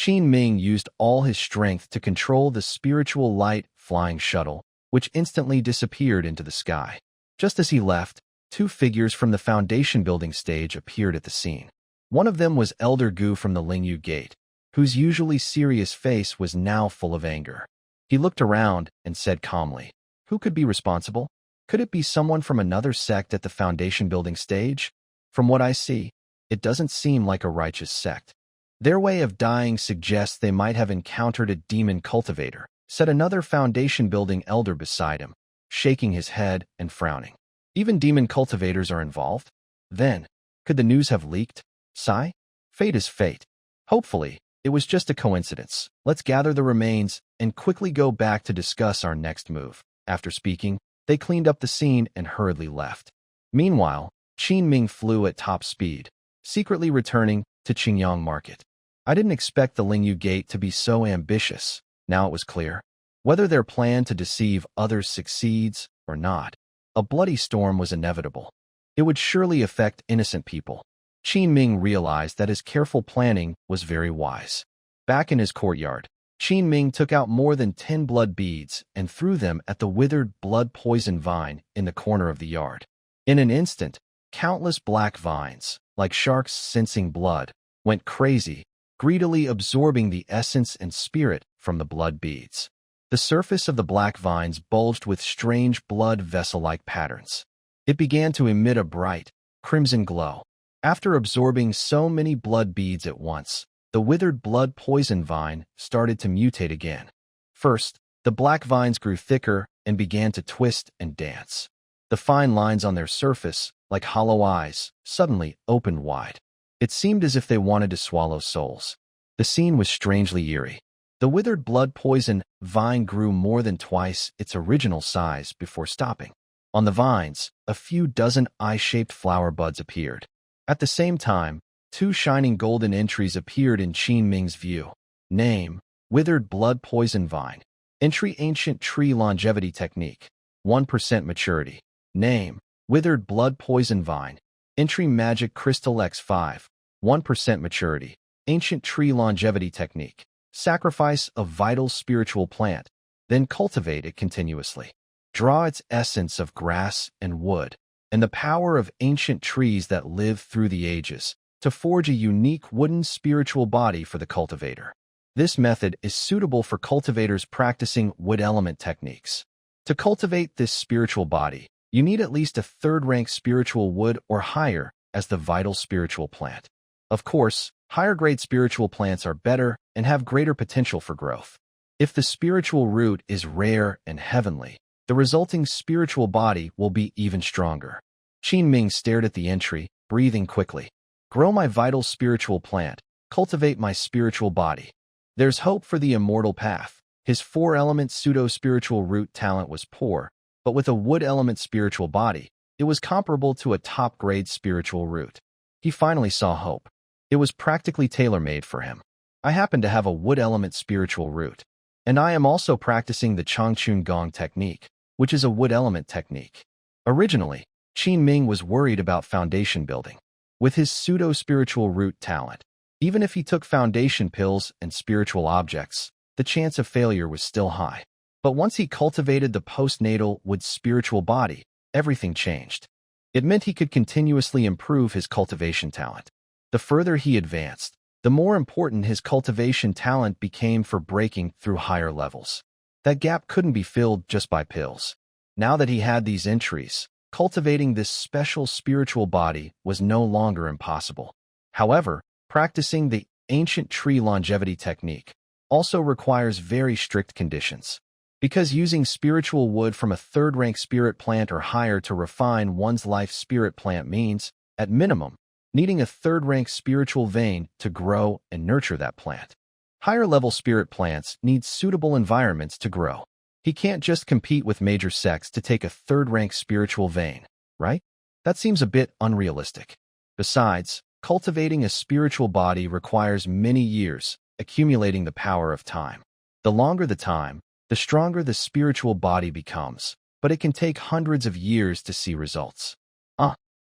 S1: Ming used all his strength to control the spiritual light flying shuttle, which instantly disappeared into the sky. Just as he left, 2 figures from the foundation building stage appeared at the scene. One of them was Elder Gu from the Lingyu Gate, whose usually serious face was now full of anger. He looked around and said calmly, "Who could be responsible?" Could it be someone from another sect at the foundation building stage? From what I see, it doesn't seem like a righteous sect. Their way of dying suggests they might have encountered a demon cultivator, said another foundation building elder beside him, shaking his head and frowning. Even demon cultivators are involved? Then, could the news have leaked? Sigh? Fate is fate. Hopefully, it was just a coincidence. Let's gather the remains and quickly go back to discuss our next move. After speaking, they cleaned up the scene and hurriedly left. Meanwhile, Enming flew at top speed, secretly returning to Qingyang Market. I didn't expect the Lingyu Gate to be so ambitious. Now it was clear. Whether their plan to deceive others succeeds or not, a bloody storm was inevitable. It would surely affect innocent people. Enming realized that his careful planning was very wise. Back in his courtyard, Enming took out more than 10 blood beads and threw them at the withered blood poison vine in the corner of the yard. In an instant, countless black vines, like sharks sensing blood, went crazy, greedily absorbing the essence and spirit from the blood beads. The surface of the black vines bulged with strange blood vessel-like patterns. It began to emit a bright, crimson glow. After absorbing so many blood beads at once, the withered blood poison vine started to mutate again. First, the black vines grew thicker and began to twist and dance. The fine lines on their surface, like hollow eyes, suddenly opened wide. It seemed as if they wanted to swallow souls. The scene was strangely eerie. The withered blood poison vine grew more than twice its original size before stopping. On the vines, a few dozen eye-shaped flower buds appeared. At the same time, 2 shining golden entries appeared in Enming's view. Name: Withered Blood Poison Vine. Entry: Ancient Tree Longevity Technique. 1% Maturity. Name: Withered Blood Poison Vine. Entry: Magic Crystal X5. 1% Maturity. Ancient Tree Longevity Technique. Sacrifice a vital spiritual plant, then cultivate it continuously. Draw its essence of grass and wood, and the power of ancient trees that live through the ages, to forge a unique wooden spiritual body for the cultivator. This method is suitable for cultivators practicing wood element techniques. To cultivate this spiritual body, you need at least a 3rd-rank spiritual wood or higher as the vital spiritual plant. Of course, higher-grade spiritual plants are better and have greater potential for growth. If the spiritual root is rare and heavenly, the resulting spiritual body will be even stronger. Enming stared at the entry, breathing quickly. Grow my vital spiritual plant, cultivate my spiritual body. There's hope for the immortal path. His 4-element pseudo-spiritual root talent was poor, but with a wood-element spiritual body, it was comparable to a top-grade spiritual root. He finally saw hope. It was practically tailor-made for him. I happen to have a wood-element spiritual root, and I am also practicing the Changchun Gong technique, which is a wood-element technique. Originally, Enming was worried about foundation building. With his pseudo-spiritual root talent, even if he took foundation pills and spiritual objects, the chance of failure was still high. But once he cultivated the postnatal wood spiritual body, everything changed. It meant he could continuously improve his cultivation talent. The further he advanced, the more important his cultivation talent became for breaking through higher levels. That gap couldn't be filled just by pills. Now that he had these entries, cultivating this special spiritual body was no longer impossible. However, practicing the ancient tree longevity technique also requires very strict conditions. Because using spiritual wood from a 3rd-rank spirit plant or higher to refine one's life spirit plant means, at minimum, needing a 3rd-rank spiritual vein to grow and nurture that plant. Higher-level spirit plants need suitable environments to grow. He can't just compete with major sects to take a 3rd-rank spiritual vein, right? That seems a bit unrealistic. Besides, cultivating a spiritual body requires many years, accumulating the power of time. The longer the time, the stronger the spiritual body becomes, but it can take hundreds of years to see results.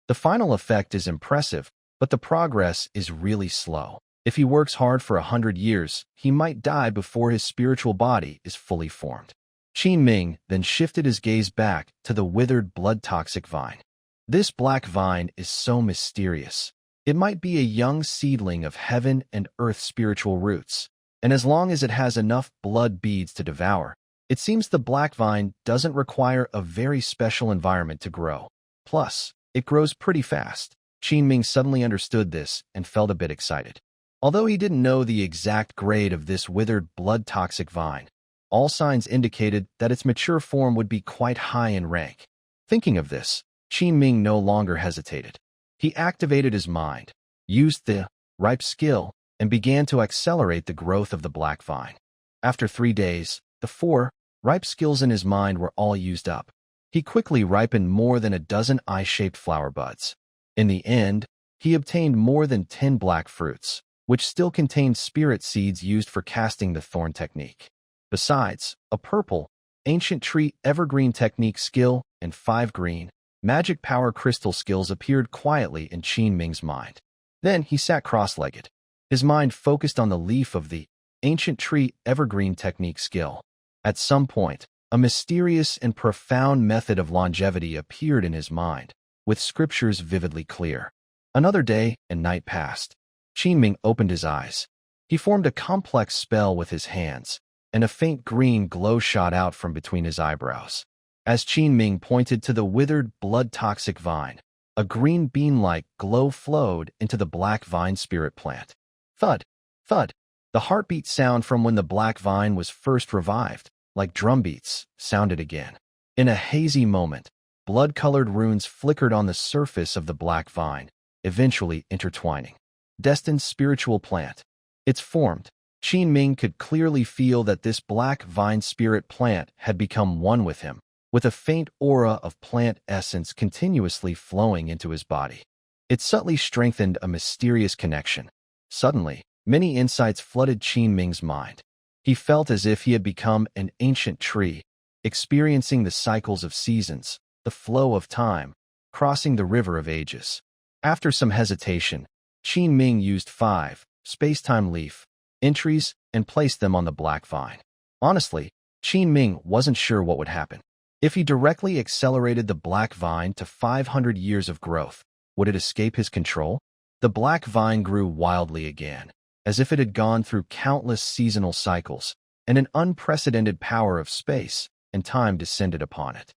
S1: The final effect is impressive, but the progress is really slow. If he works hard for 100 years, he might die before his spiritual body is fully formed. Enming then shifted his gaze back to the withered blood-toxic vine. This black vine is so mysterious. It might be a young seedling of heaven and earth spiritual roots, and as long as it has enough blood beads to devour, It seems the black vine doesn't require a very special environment to grow. Plus, it grows pretty fast. Enming suddenly understood this and felt a bit excited. Although he didn't know the exact grade of this withered blood-toxic vine, all signs indicated that its mature form would be quite high in rank. Thinking of this, Enming no longer hesitated. He activated his mind, used the ripe skill, and began to accelerate the growth of the black vine. After 3 days, the 4 ripe skills in his mind were all used up. He quickly ripened more than a dozen eye-shaped flower buds. In the end, he obtained more than 10 black fruits, which still contained spirit seeds used for casting the thorn technique. Besides, a purple, ancient tree evergreen technique skill and 5 green, magic power crystal skills appeared quietly in Enming's mind. Then he sat cross-legged. His mind focused on the leaf of the ancient tree evergreen technique skill. At some point, a mysterious and profound method of longevity appeared in his mind, with scriptures vividly clear. Another day and night passed. Enming opened his eyes. He formed a complex spell with his hands, and a faint green glow shot out from between his eyebrows. As Enming pointed to the withered, blood-toxic vine, a green bean-like glow flowed into the black vine spirit plant. Thud, thud. The heartbeat sound from when the black vine was first revived, like drumbeats, sounded again. In a hazy moment, blood-colored runes flickered on the surface of the black vine, eventually intertwining. Destined spiritual plant. It's formed. Enming could clearly feel that this black vine spirit plant had become one with him, with a faint aura of plant essence continuously flowing into his body. It subtly strengthened a mysterious connection. Suddenly, many insights flooded Enming's mind. He felt as if he had become an ancient tree, experiencing the cycles of seasons, the flow of time, crossing the river of ages. After some hesitation, Enming used 5 space-time leaf entries and placed them on the black vine. Honestly, Enming wasn't sure what would happen. If he directly accelerated the black vine to 500 years of growth, would it escape his control? The black vine grew wildly again, as if it had gone through countless seasonal cycles, and an unprecedented power of space and time descended upon it.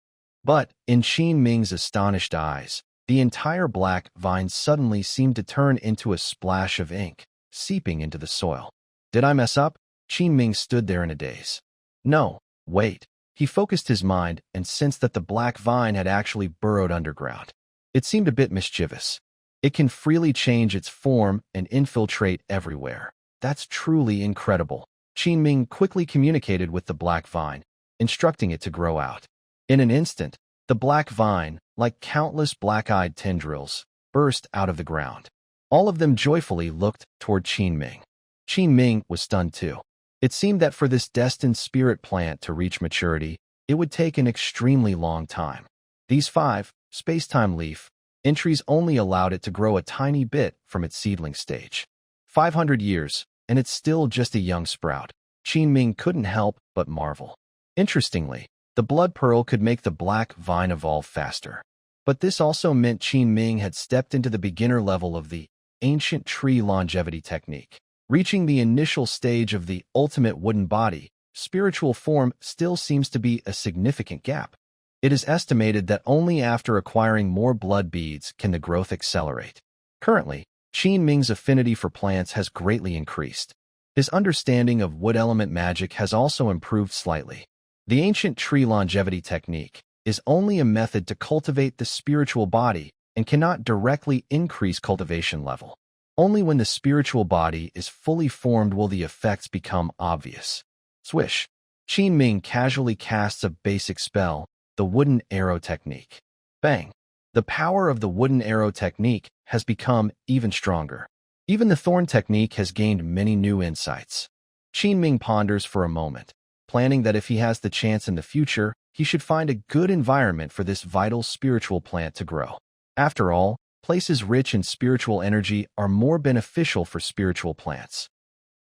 S1: But, in Enming's astonished eyes, the entire black vine suddenly seemed to turn into a splash of ink, seeping into the soil. Did I mess up? Enming stood there in a daze. No, wait. He focused his mind and sensed that the black vine had actually burrowed underground. It seemed a bit mischievous. It can freely change its form and infiltrate everywhere. That's truly incredible. Enming quickly communicated with the black vine, instructing it to grow out. In an instant, the black vine, like countless black-eyed tendrils, burst out of the ground. All of them joyfully looked toward Enming. Enming was stunned too. It seemed that for this destined spirit plant to reach maturity, it would take an extremely long time. These 5 space-time leaf entries only allowed it to grow a tiny bit from its seedling stage. 500 years, and it's still just a young sprout. Enming couldn't help but marvel. Interestingly, the blood pearl could make the black vine evolve faster. But this also meant Enming had stepped into the beginner level of the ancient tree longevity technique. Reaching the initial stage of the ultimate wooden body, spiritual form still seems to be a significant gap. It is estimated that only after acquiring more blood beads can the growth accelerate. Currently, Enming's affinity for plants has greatly increased. His understanding of wood element magic has also improved slightly. The ancient tree longevity technique is only a method to cultivate the spiritual body and cannot directly increase cultivation level. Only when the spiritual body is fully formed will the effects become obvious. Swish. Enming casually casts a basic spell, the wooden arrow technique. Bang. The power of the wooden arrow technique has become even stronger. Even the thorn technique has gained many new insights. Enming ponders for a moment, planning that if he has the chance in the future, he should find a good environment for this vital spiritual plant to grow. After all, places rich in spiritual energy are more beneficial for spiritual plants.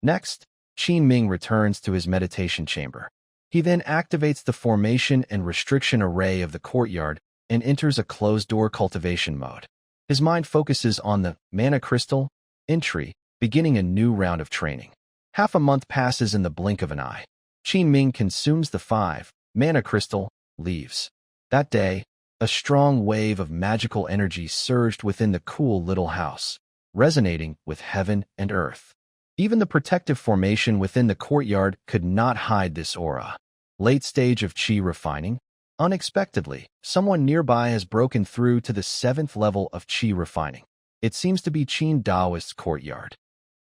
S1: Next, Enming returns to his meditation chamber. He then activates the formation and restriction array of the courtyard and enters a closed-door cultivation mode. His mind focuses on the mana crystal entry, beginning a new round of training. Half a month passes in the blink of an eye. Ming consumes the 5 mana crystal, leaves. That day, a strong wave of magical energy surged within the cool little house, resonating with heaven and earth. Even the protective formation within the courtyard could not hide this aura. Late stage of qi refining. Unexpectedly, someone nearby has broken through to the 7th level of qi refining. It seems to be Qin Daoist's courtyard.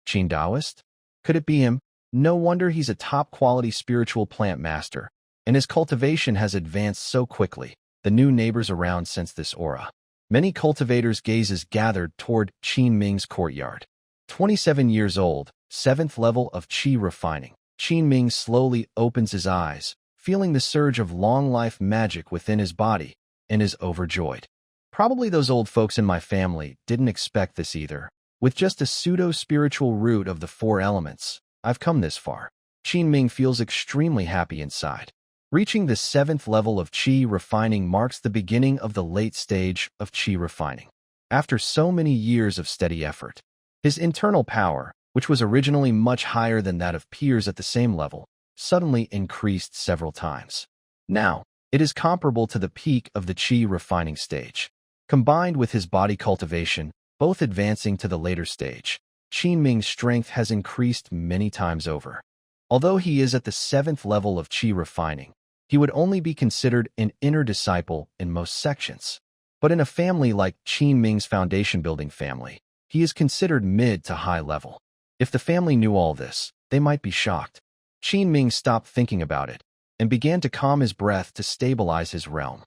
S1: Qin Daoist? Could it be him? No wonder he's a top-quality spiritual plant master, and his cultivation has advanced so quickly. The new neighbors around sense this aura. Many cultivators' gazes gathered toward Qin Ming's courtyard. 27 years old, 7th level of qi refining. Qin Ming slowly opens his eyes, feeling the surge of long-life magic within his body, and is overjoyed. Probably those old folks in my family didn't expect this either. With just a pseudo-spiritual root of the 4 elements, I've come this far. Qin Ming feels extremely happy inside. Reaching the 7th level of qi refining marks the beginning of the late stage of qi refining. After so many years of steady effort, his internal power, which was originally much higher than that of peers at the same level, suddenly increased several times. Now, it is comparable to the peak of the qi refining stage. Combined with his body cultivation, both advancing to the later stage, Qin Ming's strength has increased many times over. Although he is at the 7th level of qi refining, he would only be considered an inner disciple in most sections. But in a family like Qin Ming's foundation-building family, he is considered mid to high level. If the family knew all this, they might be shocked. Qin Ming stopped thinking about it and began to calm his breath to stabilize his realm.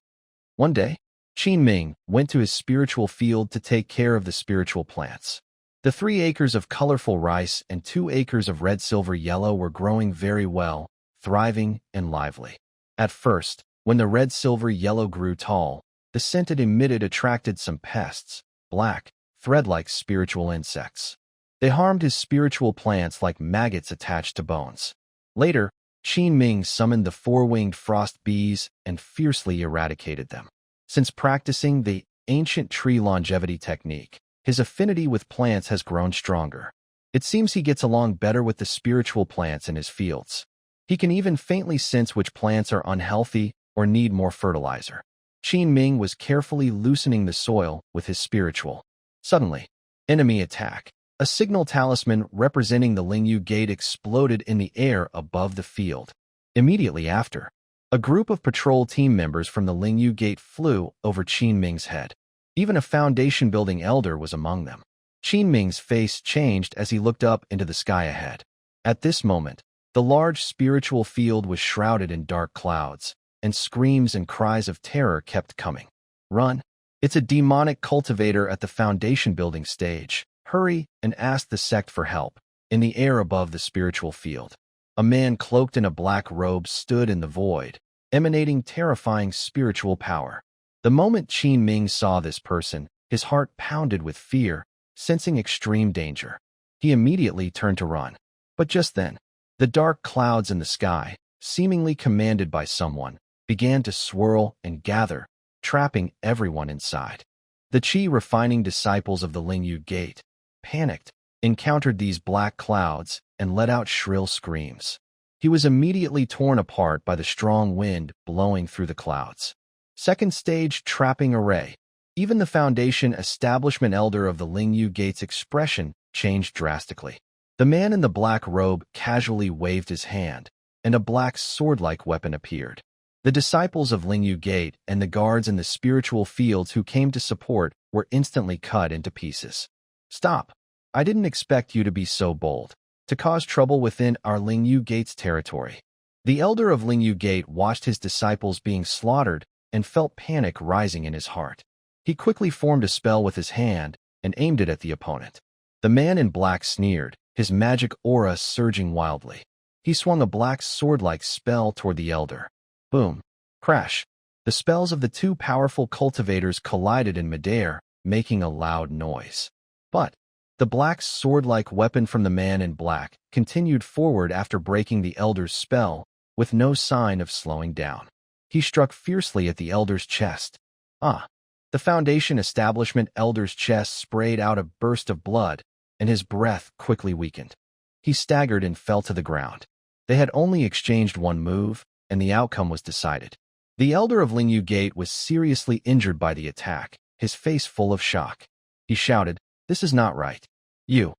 S1: One day, Qin Ming went to his spiritual field to take care of the spiritual plants. The 3 acres of colorful rice and 2 acres of red, silver, yellow were growing very well, thriving and lively. At first, when the red, silver, yellow grew tall, the scent it emitted attracted some pests, black, thread-like spiritual insects. They harmed his spiritual plants like maggots attached to bones. Later, Qin Ming summoned the 4-winged frost bees and fiercely eradicated them. Since practicing the ancient tree longevity technique, his affinity with plants has grown stronger. It seems he gets along better with the spiritual plants in his fields. He can even faintly sense which plants are unhealthy or need more fertilizer. Qin Ming was carefully loosening the soil with his spiritual. Suddenly, enemy attack. A signal talisman representing the Lingyu Gate exploded in the air above the field. Immediately after, a group of patrol team members from the Lingyu Gate flew over Qin Ming's head. Even a foundation-building elder was among them. Qin Ming's face changed as he looked up into the sky ahead. At this moment, the large spiritual field was shrouded in dark clouds, and screams and cries of terror kept coming. Run! It's a demonic cultivator at the foundation-building stage. Hurry and ask the sect for help. In the air above the spiritual field, a man cloaked in a black robe stood in the void, emanating terrifying spiritual power. The moment Qin Ming saw this person, his heart pounded with fear, sensing extreme danger. He immediately turned to run. But just then, the dark clouds in the sky, seemingly commanded by someone, began to swirl and gather, trapping everyone inside. The qi refining disciples of the Lingyu Gate, panicked, encountered these black clouds, and let out shrill screams. He was immediately torn apart by the strong wind blowing through the clouds. Second stage trapping array. Even the foundation establishment elder of the Lingyu Gate's expression changed drastically. The man in the black robe casually waved his hand, and a black sword-like weapon appeared. The disciples of Lingyu Gate and the guards in the spiritual fields who came to support were instantly cut into pieces. Stop! I didn't expect you to be so bold, to cause trouble within our Lingyu Gate's territory. The elder of Lingyu Gate watched his disciples being slaughtered and felt panic rising in his heart. He quickly formed a spell with his hand and aimed it at the opponent. The man in black sneered, his magic aura surging wildly. He swung a black sword-like spell toward the elder. Boom! Crash! The spells of the 2 powerful cultivators collided in midair, making a loud noise. But the black sword-like weapon from the man in black continued forward after breaking the elder's spell, with no sign of slowing down. He struck fiercely at the elder's chest. The foundation establishment elder's chest sprayed out a burst of blood, and his breath quickly weakened. He staggered and fell to the ground. They had only exchanged one move, and the outcome was decided. The elder of Lingyu Gate was seriously injured by the attack, his face full of shock. He shouted, "This is not right. You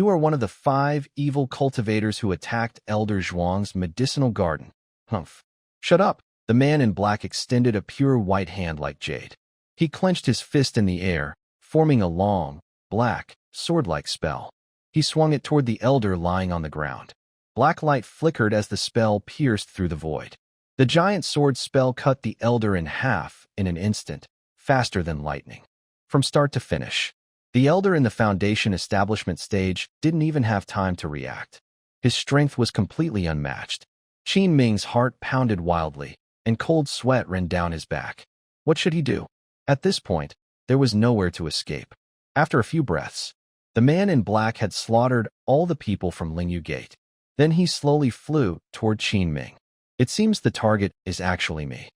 S1: are one of the 5 evil cultivators who attacked Elder Zhuang's medicinal garden." "Humph. Shut up." The man in black extended a pure white hand like jade. He clenched his fist in the air, forming a long, black, sword-like spell. He swung it toward the elder lying on the ground. Black light flickered as the spell pierced through the void. The giant sword spell cut the elder in half in an instant, faster than lightning. From start to finish, the elder in the Foundation establishment stage didn't even have time to react. His strength was completely unmatched. Qin Ming's heart pounded wildly, and cold sweat ran down his back. What should he do? At this point, there was nowhere to escape. After a few breaths, the man in black had slaughtered all the people from Lingyu Gate. Then he slowly flew toward Qin Ming. "It seems the target is actually me."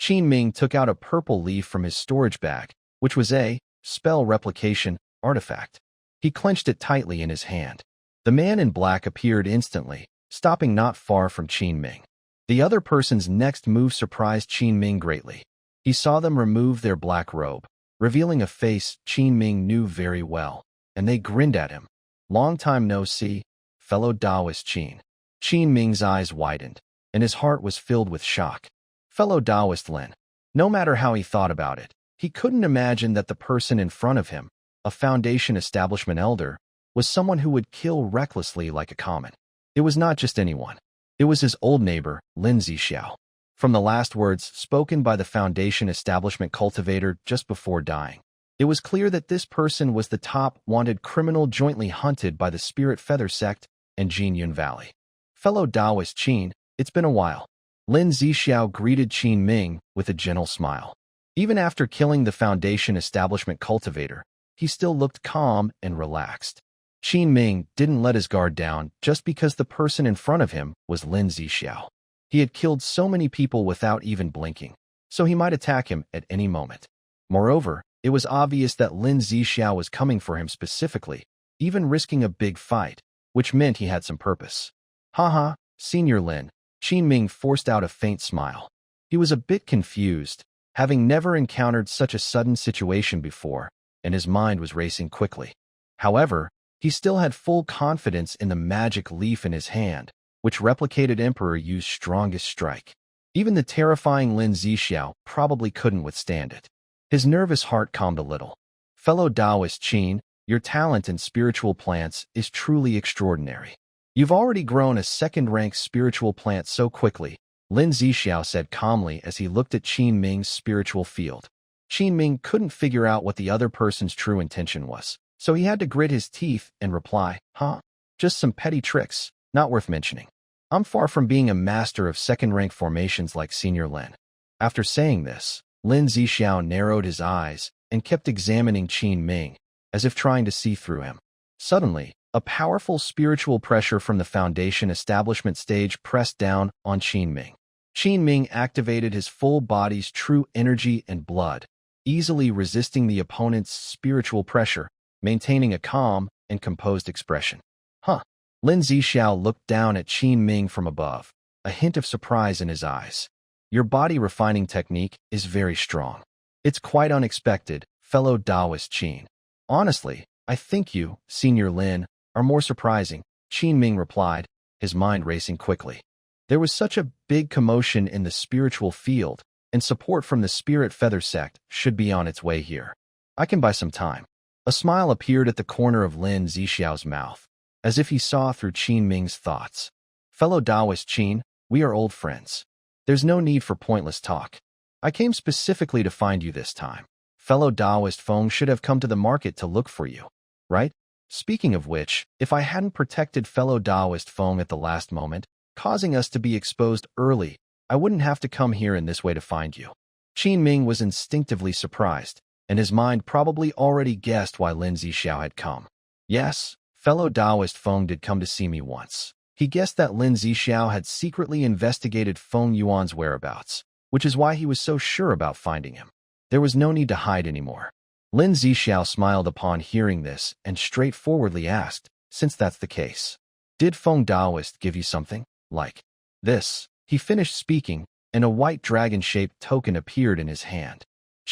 S1: Qin Ming took out a purple leaf from his storage bag, which was a spell replication artifact. He clenched it tightly in his hand. The man in black appeared instantly, stopping not far from Qin Ming. The other person's next move surprised Qin Ming greatly. He saw them remove their black robe, revealing a face Qin Ming knew very well, and they grinned at him. "Long time no see, fellow Taoist Qin." Qin Ming's eyes widened, and his heart was filled with shock. Fellow Taoist Lin. No matter how he thought about it, he couldn't imagine that the person in front of him, a Foundation establishment elder, was someone who would kill recklessly like a comet. It was not just anyone. It was his old neighbor, Lin Zixiao. From the last words spoken by the Foundation establishment cultivator just before dying, it was clear that this person was the top wanted criminal jointly hunted by the Spirit Feather Sect and Jinyun Valley. "Fellow Taoist Qin, it's been a while." Lin Zixiao greeted Qin Ming with a gentle smile. Even after killing the Foundation establishment cultivator, he still looked calm and relaxed. Qin Ming didn't let his guard down just because the person in front of him was Lin Zixiao. He had killed so many people without even blinking, so he might attack him at any moment. Moreover, it was obvious that Lin Zixiao was coming for him specifically, even risking a big fight, which meant he had some purpose. "Haha, Senior Lin." Qin Ming forced out a faint smile. He was a bit confused, having never encountered such a sudden situation before, and his mind was racing quickly. However, he still had full confidence in the magic leaf in his hand, which replicated Emperor Yu's strongest strike. Even the terrifying Lin Zixiao probably couldn't withstand it. His nervous heart calmed a little. "Fellow Taoist Qin, your talent in spiritual plants is truly extraordinary. You've already grown a second-rank spiritual plant so quickly," Lin Zixiao said calmly as he looked at Qin Ming's spiritual field. Qin Ming couldn't figure out what the other person's true intention was, so he had to grit his teeth and reply, "Huh? Just some petty tricks, not worth mentioning. I'm far from being a master of second-rank formations like Senior Lin." After saying this, Lin Zixiao narrowed his eyes and kept examining Qin Ming, as if trying to see through him. Suddenly, a powerful spiritual pressure from the Foundation establishment stage pressed down on Qin Ming. Qin Ming activated his full body's true energy and blood, easily resisting the opponent's spiritual pressure, maintaining a calm and composed expression. "Huh." Lin Zixiao looked down at Qin Ming from above, a hint of surprise in his eyes. "Your body refining technique is very strong. It's quite unexpected, fellow Taoist Qin. Honestly, I think you, Senior Lin, are more surprising," Qin Ming replied, his mind racing quickly. There was such a big commotion in the spiritual field, and support from the Spirit Feather Sect should be on its way here. I can buy some time. A smile appeared at the corner of Lin Zixiao's mouth, as if he saw through Qin Ming's thoughts. "Fellow Taoist Qin, we are old friends. There's no need for pointless talk. I came specifically to find you this time. Fellow Taoist Feng should have come to the market to look for you, right? Speaking of which, if I hadn't protected fellow Taoist Feng at the last moment, causing us to be exposed early, I wouldn't have to come here in this way to find you." Qin Ming was instinctively surprised, and his mind probably already guessed why Lin Zixiao had come. Yes, fellow Taoist Feng did come to see me once. He guessed that Lin Zixiao had secretly investigated Feng Yuan's whereabouts, which is why he was so sure about finding him. There was no need to hide anymore. Lin Zixiao smiled upon hearing this and straightforwardly asked, "Since that's the case, did Feng Taoist give you something?" Like this, he finished speaking, and a white dragon-shaped token appeared in his hand.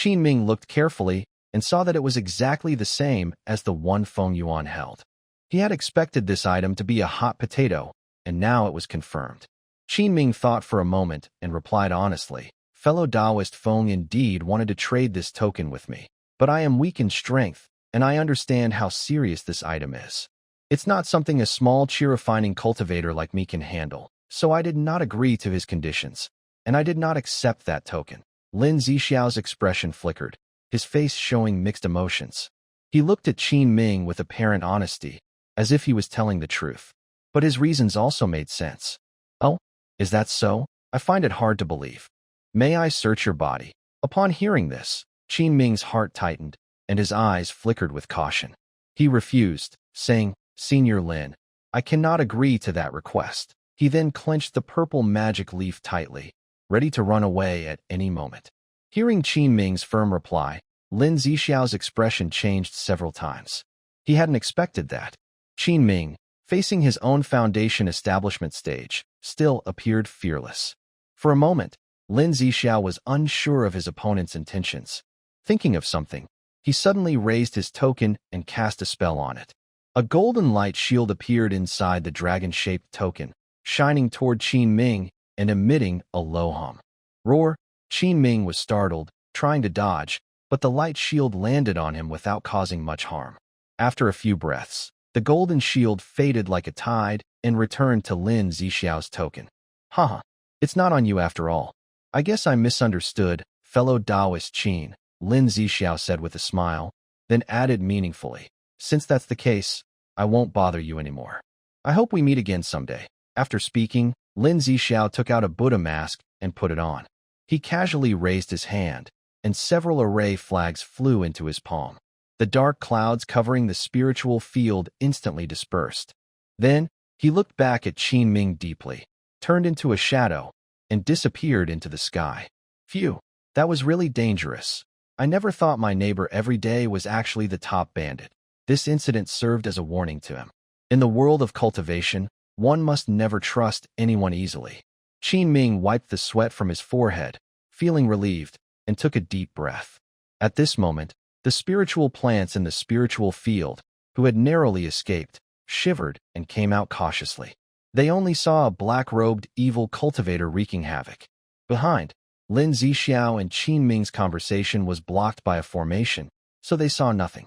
S1: Ming looked carefully and saw that it was exactly the same as the one Feng Yuan held. He had expected this item to be a hot potato, and now it was confirmed. Ming thought for a moment and replied honestly, "Fellow Taoist Feng indeed wanted to trade this token with me, but I am weak in strength, and I understand how serious this item is. It's not something a small chi-refining cultivator like me can handle, so I did not agree to his conditions, and I did not accept that token." Lin Zixiao's expression flickered, his face showing mixed emotions. He looked at Qin Ming with apparent honesty, as if he was telling the truth. But his reasons also made sense. "Oh, is that so? I find it hard to believe. May I search your body?" Upon hearing this, Qin Ming's heart tightened, and his eyes flickered with caution. He refused, saying, "Senior Lin, I cannot agree to that request." He then clenched the purple magic leaf tightly, ready to run away at any moment. Hearing Qin Ming's firm reply, Lin Zixiao's expression changed several times. He hadn't expected that. Qin Ming, facing his own foundation establishment stage, still appeared fearless. For a moment, Lin Zixiao was unsure of his opponent's intentions. Thinking of something, he suddenly raised his token and cast a spell on it. A golden light shield appeared inside the dragon-shaped token, shining toward Qin Ming and emitting a low hum. Roar! Qin Ming was startled, trying to dodge, but the light shield landed on him without causing much harm. After a few breaths, the golden shield faded like a tide and returned to Lin Zixiao's token. "Haha, it's not on you after all. I guess I misunderstood, fellow Taoist Qin," Lin Zixiao said with a smile, then added meaningfully, "Since that's the case, I won't bother you anymore. I hope we meet again someday." After speaking, Lin Zixiao took out a Buddha mask and put it on. He casually raised his hand, and several array flags flew into his palm. The dark clouds covering the spiritual field instantly dispersed. Then, he looked back at Qin Ming deeply, turned into a shadow, and disappeared into the sky. Phew, that was really dangerous. I never thought my neighbor every day was actually the top bandit. This incident served as a warning to him. In the world of cultivation, one must never trust anyone easily. Qin Ming wiped the sweat from his forehead, feeling relieved, and took a deep breath. At this moment, the spiritual plants in the spiritual field, who had narrowly escaped, shivered and came out cautiously. They only saw a black-robed evil cultivator wreaking havoc. Behind, Lin Zixiao and Qin Ming's conversation was blocked by a formation, so they saw nothing.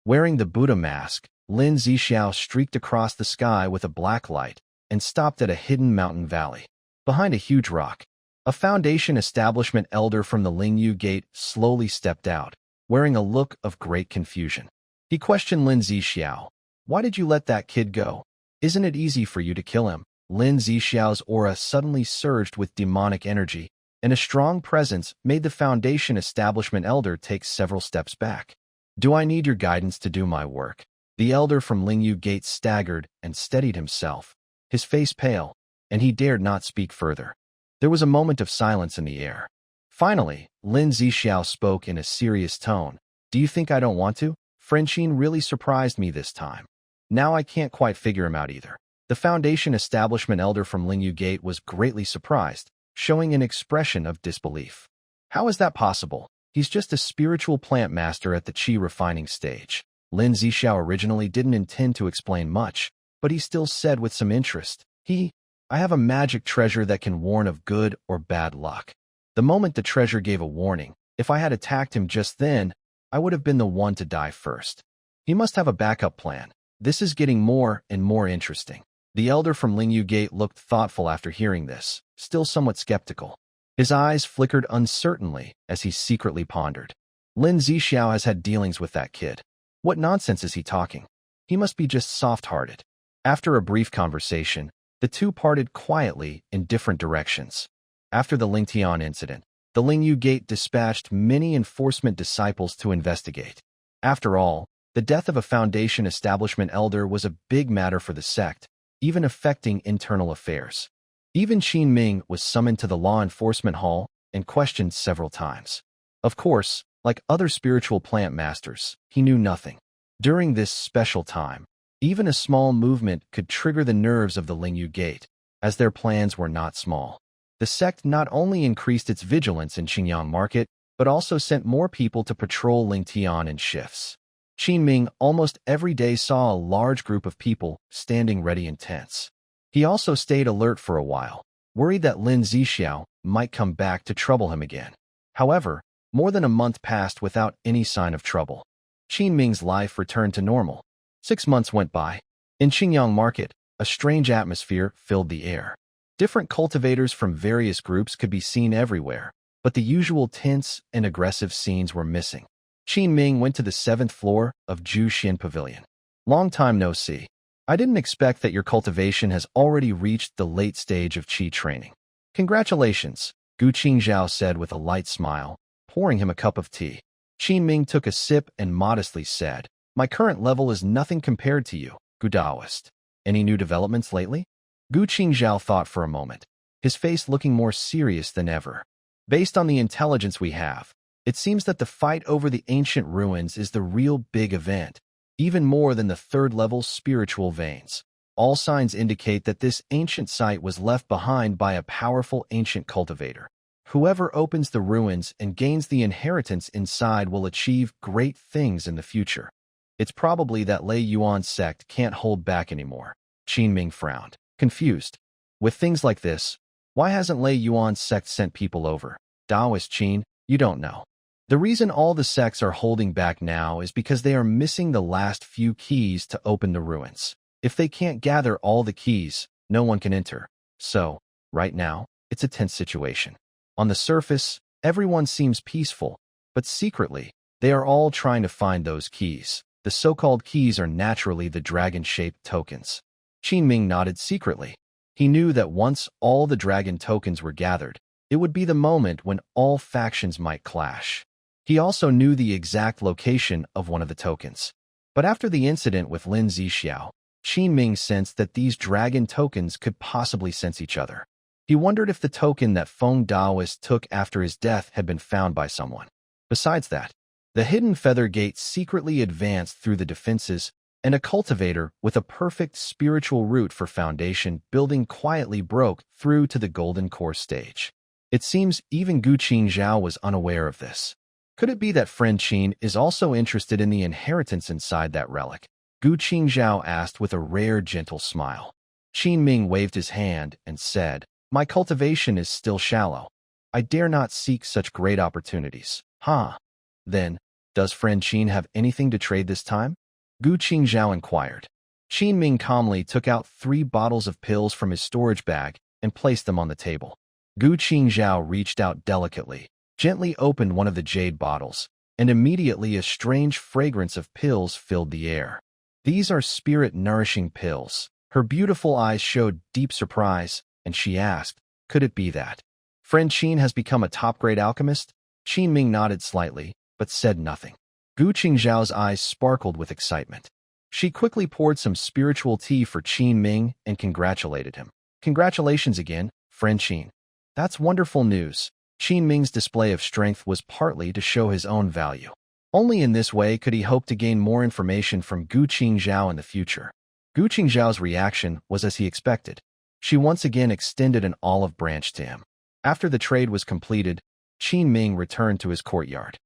S1: Wearing the Buddha mask, Lin Zixiao streaked across the sky with a black light and stopped at a hidden mountain valley. Behind a huge rock, a Foundation establishment elder from the Lingyu Gate slowly stepped out, wearing a look of great confusion. He questioned Lin Zixiao, "Why did you let that kid go? Isn't it easy for you to kill him?" Lin Zixiao's aura suddenly surged with demonic energy, and a strong presence made the Foundation establishment elder take several steps back. "Do I need your guidance to do my work?" The elder from Lingyu Gate staggered and steadied himself, his face pale, and he dared not speak further. There was a moment of silence in the air. Finally, Lin Zixiao spoke in a serious tone. "Do you think I don't want to? Qin really surprised me this time. Now I can't quite figure him out either." The Foundation establishment elder from Lingyu Gate was greatly surprised, showing an expression of disbelief. "How is that possible? He's just a spiritual plant master at the chi refining stage." Lin Zixiao originally didn't intend to explain much, but he still said with some interest, I have a magic treasure that can warn of good or bad luck. The moment the treasure gave a warning, if I had attacked him just then, I would have been the one to die first. He must have a backup plan. This is getting more and more interesting." The elder from Lingyu Gate looked thoughtful after hearing this, still somewhat skeptical. His eyes flickered uncertainly as he secretly pondered. Lin Zixiao has had dealings with that kid. What nonsense is he talking? He must be just soft-hearted. After a brief conversation, the two parted quietly in different directions. After the Lingtian incident, the Lingyu Gate dispatched many enforcement disciples to investigate. After all, the death of a Foundation establishment elder was a big matter for the sect, even affecting internal affairs. Even Qin Ming was summoned to the law enforcement hall and questioned several times. Of course, like other spiritual plant masters, he knew nothing. During this special time, even a small movement could trigger the nerves of the Lingyu Gate, as their plans were not small. The sect not only increased its vigilance in Qingyang Market, but also sent more people to patrol Lingtian in shifts. Qinming almost every day saw a large group of people standing ready in tents. He also stayed alert for a while, worried that Lin Zixiao might come back to trouble him again. However, more than a month passed without any sign of trouble. Qinming's life returned to normal. 6 months went by. In Qingyang Market, a strange atmosphere filled the air. Different cultivators from various groups could be seen everywhere, but the usual tense and aggressive scenes were missing. Qinming went to the 7th floor of Zhu Xin Pavilion. Long time no see. I didn't expect that your cultivation has already reached the late stage of qi training. Congratulations, Gu Qingzhao said with a light smile, pouring him a cup of tea. Qinming took a sip and modestly said, "My current level is nothing compared to you, Gu Daoist. Any new developments lately?" Gu Qingzhao thought for a moment, his face looking more serious than ever. Based on the intelligence we have, it seems that the fight over the ancient ruins is the real big event, even more than the 3rd-level spiritual veins. All signs indicate that this ancient site was left behind by a powerful ancient cultivator. Whoever opens the ruins and gains the inheritance inside will achieve great things in the future. It's probably that Lei Yuan's sect can't hold back anymore. Qinming frowned, confused. With things like this, why hasn't Lei Yuan's sect sent people over? Daoist Qin, you don't know. The reason all the sects are holding back now is because they are missing the last few keys to open the ruins. If they can't gather all the keys, no one can enter. So, right now, it's a tense situation. On the surface, everyone seems peaceful, but secretly, they are all trying to find those keys. The so-called keys are naturally the dragon-shaped tokens. Qinming nodded secretly. He knew that once all the dragon tokens were gathered, it would be the moment when all factions might clash. He also knew the exact location of one of the tokens. But after the incident with Lin Zixiao, Qinming sensed that these dragon tokens could possibly sense each other. He wondered if the token that Feng Daoist took after his death had been found by someone. Besides that, the hidden feather gate secretly advanced through the defenses, and a cultivator with a perfect spiritual root for foundation building quietly broke through to the golden core stage. It seems even Gu Qingzhao was unaware of this. Could it be that friend Qin is also interested in the inheritance inside that relic? Gu Qingzhao asked with a rare gentle smile. Qinming waved his hand and said, "My cultivation is still shallow. I dare not seek such great opportunities." Huh. Then, does friend Qin have anything to trade this time? Gu Qingzhao inquired. Qinming calmly took out 3 bottles of pills from his storage bag and placed them on the table. Gu Qingzhao reached out delicately, gently opened one of the jade bottles, and immediately a strange fragrance of pills filled the air. These are spirit-nourishing pills. Her beautiful eyes showed deep surprise, and she asked, "Could it be that friend Qin has become a top-grade alchemist?" Qinming nodded slightly, but said nothing. Gu Qingzhao's eyes sparkled with excitement. She quickly poured some spiritual tea for Qinming and congratulated him. "Congratulations again, friend Qin. That's wonderful news." Qinming's display of strength was partly to show his own value. Only in this way could he hope to gain more information from Gu Qingzhao in the future. Gu Qingzhao's reaction was as he expected. She once again extended an olive branch to him. After the trade was completed, Qinming returned to his courtyard.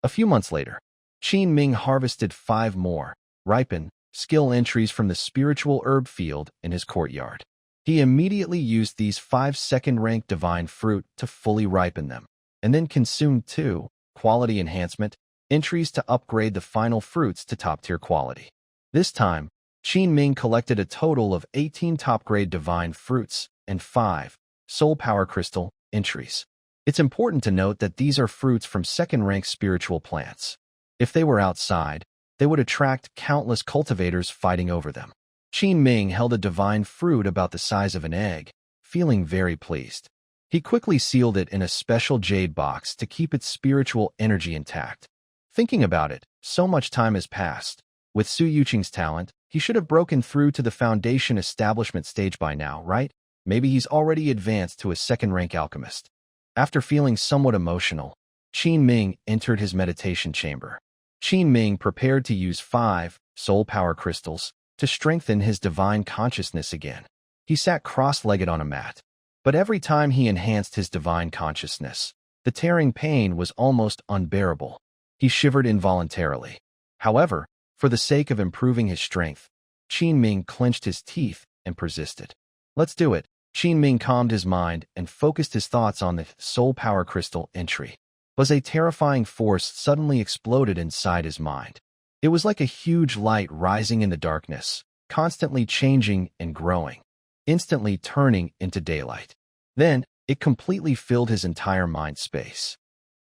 S1: A few months later, Qinming harvested 5 more, ripened, skill entries from the spiritual herb field in his courtyard. He immediately used these 5 second-rank divine fruit to fully ripen them, and then consumed 2 quality enhancement entries to upgrade the final fruits to top-tier quality. This time, Qinming collected a total of 18 top-grade divine fruits and 5 soul power crystal entries. It's important to note that these are fruits from second-rank spiritual plants. If they were outside, they would attract countless cultivators fighting over them. Qinming held a divine fruit about the size of an egg, feeling very pleased. He quickly sealed it in a special jade box to keep its spiritual energy intact. Thinking about it, so much time has passed. With Su Yuqing's talent, he should have broken through to the foundation establishment stage by now, right? Maybe he's already advanced to a second-rank alchemist. After feeling somewhat emotional, Qinming entered his meditation chamber. Qinming prepared to use 5 soul power crystals to strengthen his divine consciousness again. He sat cross-legged on a mat. But every time he enhanced his divine consciousness, the tearing pain was almost unbearable. He shivered involuntarily. However, for the sake of improving his strength, Qin Ming clenched his teeth and persisted. Let's do it. Qin Ming calmed his mind and focused his thoughts on the soul power crystal entry. But a terrifying force suddenly exploded inside his mind. It was like a huge light rising in the darkness, constantly changing and growing, instantly turning into daylight. Then, it completely filled his entire mind space.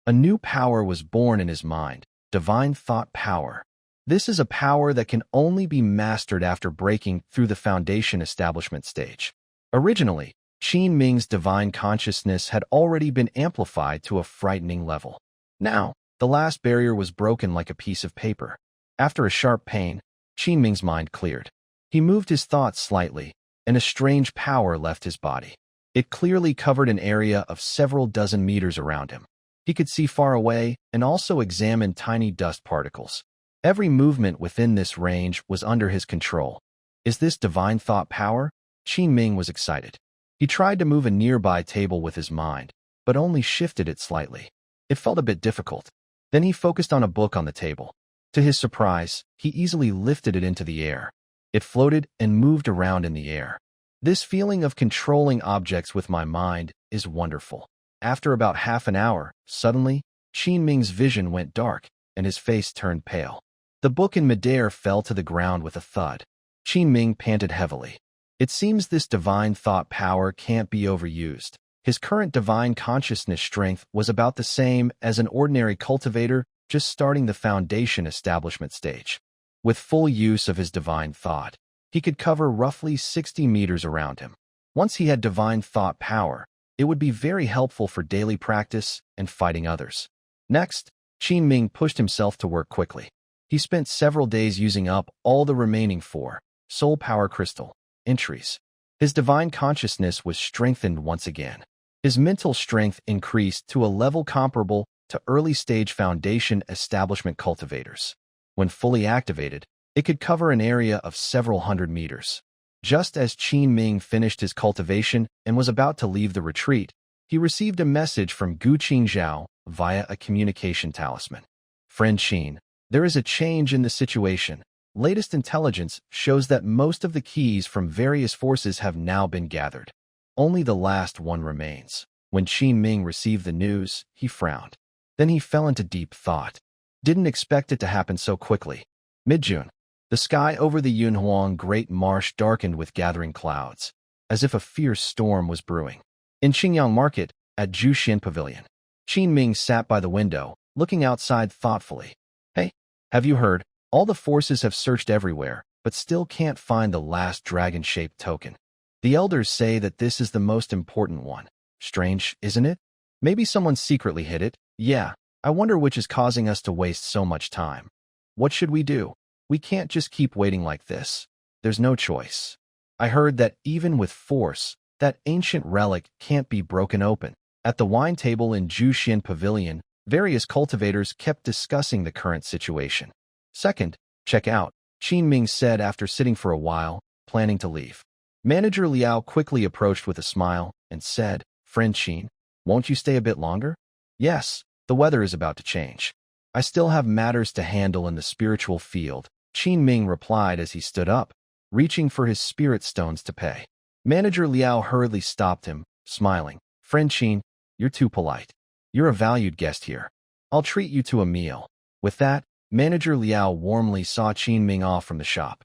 S1: A new power was born in his mind, divine thought power. This is a power that can only be mastered after breaking through the foundation establishment stage. Originally, Qin Ming's divine consciousness had already been amplified to a frightening level. Now, the last barrier was broken like a piece of paper. After a sharp pain, Qin Ming's mind cleared. He moved his thoughts slightly, and a strange power left his body. It clearly covered an area of several dozen meters around him. He could see far away and also examine tiny dust particles. Every movement within this range was under his control. Is this divine thought power? Qin Ming was excited. He tried to move a nearby table with his mind, but only shifted it slightly. It felt a bit difficult. Then he focused on a book on the table. To his surprise, he easily lifted it into the air. It floated and moved around in the air. This feeling of controlling objects with my mind is wonderful. After about half an hour, suddenly, Qin Ming's vision went dark, and his face turned pale. The book in midair fell to the ground with a thud. Qin Ming panted heavily. It seems this divine thought power can't be overused. His current divine consciousness strength was about the same as an ordinary cultivator just starting the foundation establishment stage. With full use of his divine thought, he could cover roughly 60 meters around him. Once he had divine thought power, it would be very helpful for daily practice and fighting others. Next, Qin Ming pushed himself to work quickly. He spent several days using up all the remaining 4 soul power crystal entries. His divine consciousness was strengthened once again. His mental strength increased to a level comparable to early-stage foundation establishment cultivators. When fully activated, it could cover an area of several hundred meters. Just as Qin Ming finished his cultivation and was about to leave the retreat, he received a message from Gu Qingzhao via a communication talisman. Friend Qin, there is a change in the situation. Latest intelligence shows that most of the keys from various forces have now been gathered. Only the last one remains. When Qin Ming received the news, he frowned. Then he fell into deep thought. Didn't expect it to happen so quickly. Mid-June. The sky over the Yunhuang Great Marsh darkened with gathering clouds, as if a fierce storm was brewing. In Qingyang Market, at Zhuxian Pavilion, Qin Ming sat by the window, looking outside thoughtfully. Hey, have you heard? All the forces have searched everywhere, but still can't find the last dragon-shaped token. The elders say that this is the most important one. Strange, isn't it? Maybe someone secretly hid it. Yeah, I wonder which is causing us to waste so much time. What should we do? We can't just keep waiting like this. There's no choice. I heard that even with force, that ancient relic can't be broken open. At the wine table in Zhuxian Pavilion, various cultivators kept discussing the current situation. Second, check out, Qin Ming said after sitting for a while, planning to leave. Manager Liao quickly approached with a smile and said, Friend Qin, won't you stay a bit longer? Yes, the weather is about to change. I still have matters to handle in the spiritual field, Qin Ming replied as he stood up, reaching for his spirit stones to pay. Manager Liao hurriedly stopped him, smiling. Friend Qin, you're too polite. You're a valued guest here. I'll treat you to a meal. With that, Manager Liao warmly saw Qin Ming off from the shop.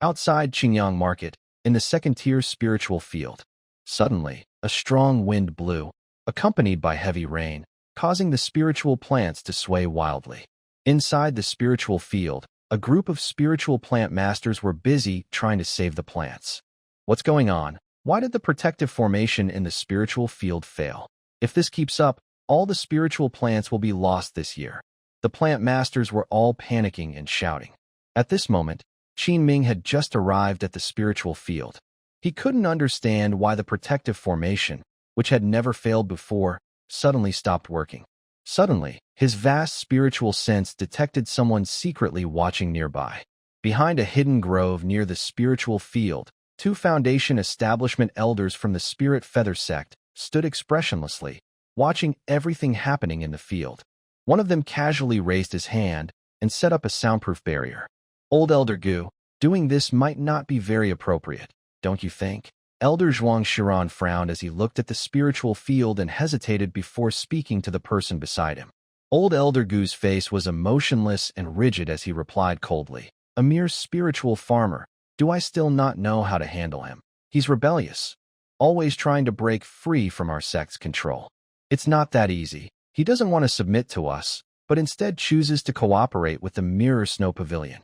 S1: Outside Qingyang Market, in the second-tier spiritual field, suddenly, a strong wind blew, accompanied by heavy rain, causing the spiritual plants to sway wildly. Inside the spiritual field, a group of spiritual plant masters were busy trying to save the plants. What's going on? Why did the protective formation in the spiritual field fail? If this keeps up, all the spiritual plants will be lost this year. The plant masters were all panicking and shouting. At this moment, Qin Ming had just arrived at the spiritual field. He couldn't understand why the protective formation, which had never failed before, suddenly stopped working. Suddenly, his vast spiritual sense detected someone secretly watching nearby. Behind a hidden grove near the spiritual field, Two Foundation establishment elders from the Spirit Feather Sect stood expressionlessly, watching everything happening in the field. One of them casually raised his hand and set up a soundproof barrier. Old Elder Gu, doing this might not be very appropriate, don't you think? Elder Zhuang Shiran frowned as he looked at the spiritual field and hesitated before speaking to the person beside him. Old Elder Gu's face was emotionless and rigid as he replied coldly, "A mere spiritual farmer. Do I still not know how to handle him? He's rebellious, always trying to break free from our sect's control. It's not that easy. He doesn't want to submit to us, but instead chooses to cooperate with the Mirror Snow Pavilion.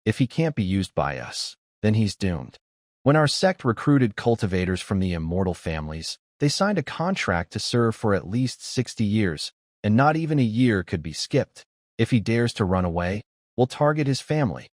S1: If he can't be used by us, then he's doomed." When our sect recruited cultivators from the immortal families, they signed a contract to serve for at least 60 years, and not even a year could be skipped. If he dares to run away, we'll target his family.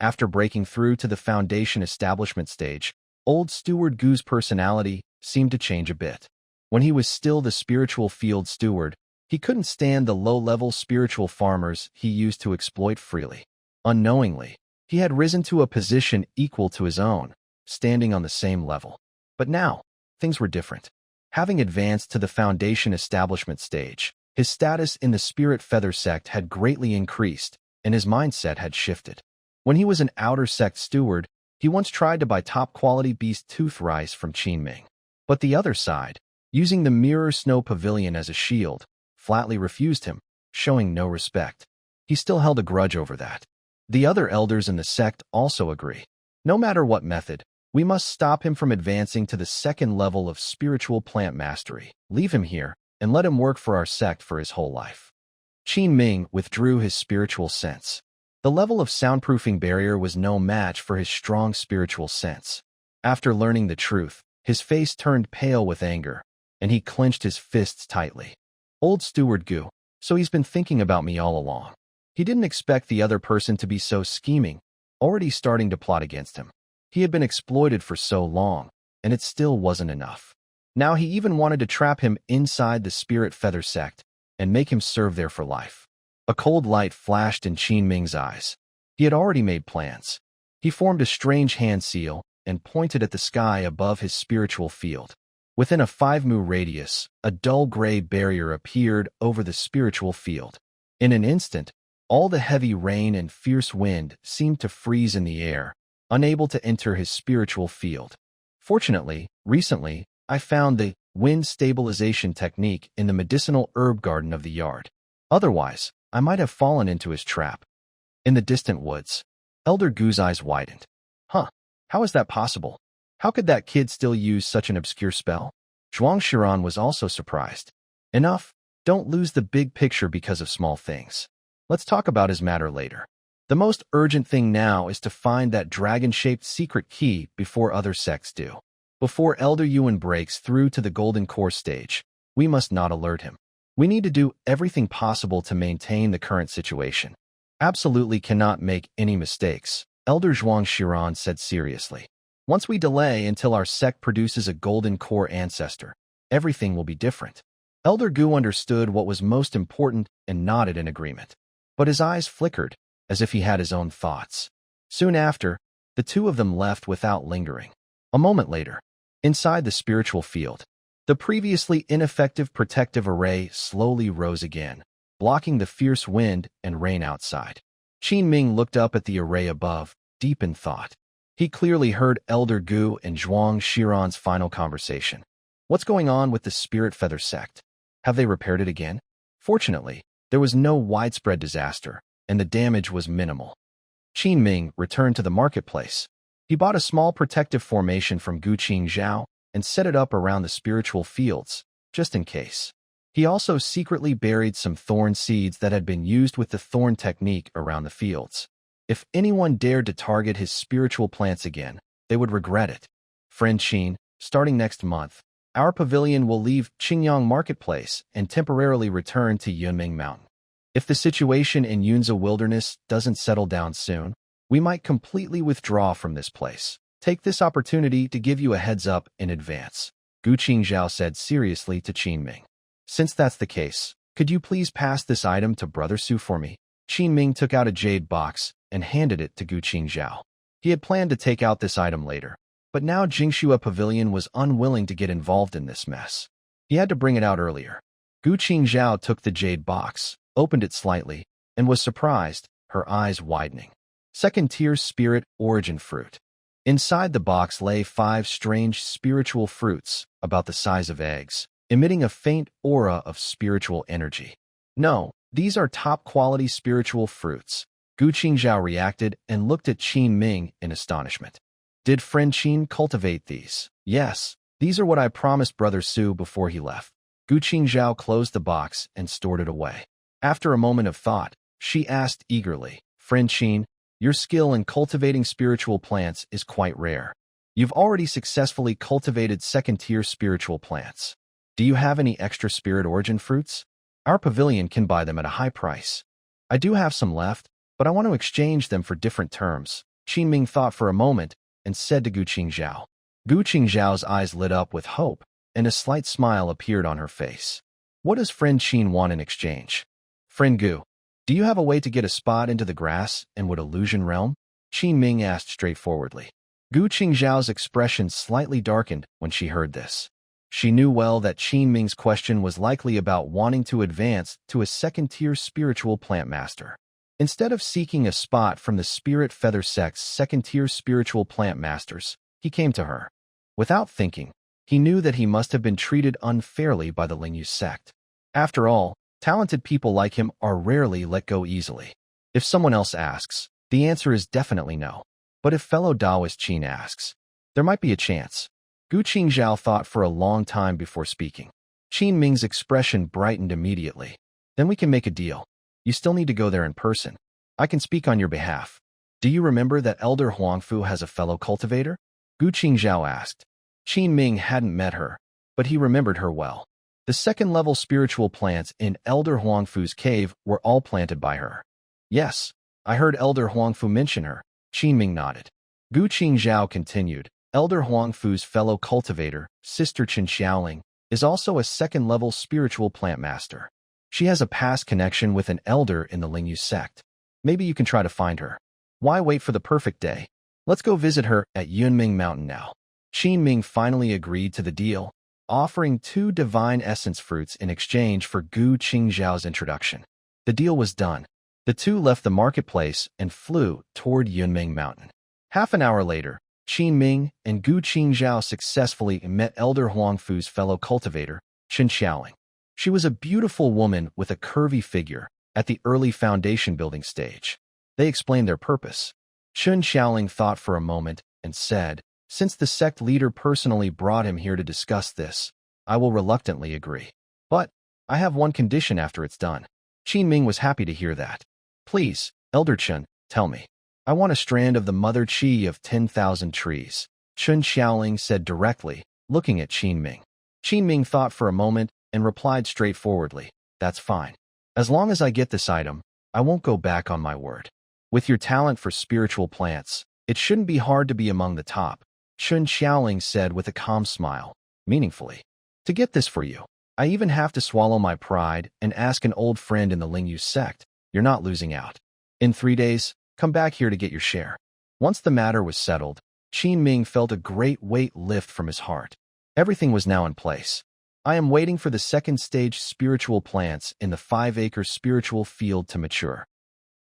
S1: After breaking through to the Foundation establishment stage, old Steward Gu's personality seemed to change a bit. When he was still the spiritual field steward, he couldn't stand the low-level spiritual farmers he used to exploit freely. Unknowingly, he had risen to a position equal to his own, standing on the same level. But now, things were different. Having advanced to the Foundation establishment stage, his status in the Spirit Feather Sect had greatly increased, and his mindset had shifted. When he was an outer sect steward, he once tried to buy top-quality beast tooth rice from enming. But the other side, using the Mirror Snow Pavilion as a shield, flatly refused him, showing no respect. He still held a grudge over that. The other elders in the sect also agree. No matter what method, we must stop him from advancing to the second level of spiritual plant mastery. Leave him here, and let him work for our sect for his whole life. Enming withdrew his spiritual sense. The level of soundproofing barrier was no match for his strong spiritual sense. After learning the truth, his face turned pale with anger, and he clenched his fists tightly. Old Steward Gu, so he's been thinking about me all along. He didn't expect the other person to be so scheming, already starting to plot against him. He had been exploited for so long, and it still wasn't enough. Now he even wanted to trap him inside the Spirit Feather Sect and make him serve there for life. A cold light flashed in enming's eyes. He had already made plans. He formed a strange hand seal and pointed at the sky above his spiritual field. Within a 5 mu radius, a dull gray barrier appeared over the spiritual field. In an instant, all the heavy rain and fierce wind seemed to freeze in the air, unable to enter his spiritual field. Fortunately, recently, I found the wind stabilization technique in the medicinal herb garden of the yard. Otherwise, I might have fallen into his trap. In the distant woods, Elder Gu's eyes widened. How is that possible? How could that kid still use such an obscure spell? Zhuang Shiran was also surprised. Enough, don't lose the big picture because of small things. Let's talk about his matter later. The most urgent thing now is to find that dragon-shaped secret key before other sects do. Before Elder Yuan breaks through to the Golden Core stage, we must not alert him. We need to do everything possible to maintain the current situation. Absolutely cannot make any mistakes, Elder Zhuang Shiran said seriously. Once we delay until our sect produces a Golden Core ancestor, everything will be different. Elder Gu understood what was most important and nodded in agreement. But his eyes flickered, as if he had his own thoughts. Soon after, the two of them left without lingering. A moment later, inside the spiritual field, the previously ineffective protective array slowly rose again, blocking the fierce wind and rain outside. Enming looked up at the array above, deep in thought. He clearly heard Elder Gu and Zhuang Shiran's final conversation. What's going on with the Spirit Feather Sect? Have they repaired it again? Fortunately, there was no widespread disaster, and the damage was minimal. Enming returned to the marketplace. He bought a small protective formation from Gu Qingzhao and set it up around the spiritual fields, just in case. He also secretly buried some thorn seeds that had been used with the thorn technique around the fields. If anyone dared to target his spiritual plants again, they would regret it. Friend Qin, starting next month, our pavilion will leave Qingyang Marketplace and temporarily return to Yunming Mountain. If the situation in Yunza Wilderness doesn't settle down soon, we might completely withdraw from this place. Take this opportunity to give you a heads up in advance, Gu Qingzhao said seriously to Enming. Since that's the case, could you please pass this item to Brother Su for me? Enming took out a jade box and handed it to Gu Qingzhao. He had planned to take out this item later, But now Jingxua Pavilion was unwilling to get involved in this mess. He had to bring it out earlier. Gu Qingzhao took the jade box, opened it slightly, and was surprised, her eyes widening. Second-tier spirit origin fruit. Inside the box lay 5 strange spiritual fruits, about the size of eggs, emitting a faint aura of spiritual energy. No, these are top-quality spiritual fruits. Gu Qingzhao reacted and looked at Qin Ming in astonishment. Did friend Qin cultivate these? Yes, these are what I promised Brother Su before he left. Gu Qingzhao closed the box and stored it away. After a moment of thought, she asked eagerly, Friend Qin, your skill in cultivating spiritual plants is quite rare. You've already successfully cultivated second-tier spiritual plants. Do you have any extra spirit origin fruits? Our pavilion can buy them at a high price. I do have some left, but I want to exchange them for different terms. Qin Ming thought for a moment and said to Gu Qingzhao. Gu Qingzhao's eyes lit up with hope, and a slight smile appeared on her face. What does friend Qin want in exchange? Friend Gu, do you have a way to get a spot into the grass and would illusion realm? Qin Ming asked straightforwardly. Gu Qingzhao's expression slightly darkened when she heard this. She knew well that Qin Ming's question was likely about wanting to advance to a second-tier spiritual plant master. Instead of seeking a spot from the Spirit Feather Sect's second-tier spiritual plant masters, he came to her. Without thinking, he knew that he must have been treated unfairly by the Lingyu sect. After all, talented people like him are rarely let go easily. If someone else asks, the answer is definitely no. But if fellow Taoist Qin asks, there might be a chance. Gu Qingzhao thought for a long time before speaking. Qin Ming's expression brightened immediately. Then we can make a deal. You still need to go there in person. I can speak on your behalf. Do you remember that Elder Huangfu has a fellow cultivator? Gu Qingzhao asked. Qin Ming hadn't met her, but he remembered her well. The second-level spiritual plants in Elder Huangfu's cave were all planted by her. Yes, I heard Elder Huangfu mention her. Qin Ming nodded. Gu Qingzhao continued. Elder Huangfu's fellow cultivator, Sister Chen Xiaoling, is also a second-level spiritual plant master. She has a past connection with an elder in the Lingyu sect. Maybe you can try to find her. Why wait for the perfect day? Let's go visit her at Enming Mountain now. Qin Ming finally agreed to the deal, offering 2 divine essence fruits in exchange for Gu Qingzhao's introduction. The deal was done. The two left the marketplace and flew toward Enming Mountain. Half an hour later, Qin Ming and Gu Qingzhao successfully met Elder Huangfu's fellow cultivator, Chen Xiaoling. She was a beautiful woman with a curvy figure at the early foundation building stage. They explained their purpose. Chen Xiaoling thought for a moment and said, since the sect leader personally brought him here to discuss this, I will reluctantly agree. But I have one condition after it's done. Qin Ming was happy to hear that. Please, Elder Chen, tell me. I want a strand of the mother qi of 10,000 trees. Chen Xiaoling said directly, looking at Qin Ming. Qin Ming thought for a moment and replied straightforwardly, that's fine. As long as I get this item, I won't go back on my word. With your talent for spiritual plants, it shouldn't be hard to be among the top, Chen Xiaoling said with a calm smile, meaningfully. To get this for you, I even have to swallow my pride and ask an old friend in the Lingyu sect. You're not losing out. In 3 days, come back here to get your share. Once the matter was settled, Qin Ming felt a great weight lift from his heart. Everything was now in place. I am waiting for the second stage spiritual plants in the 5-acre spiritual field to mature.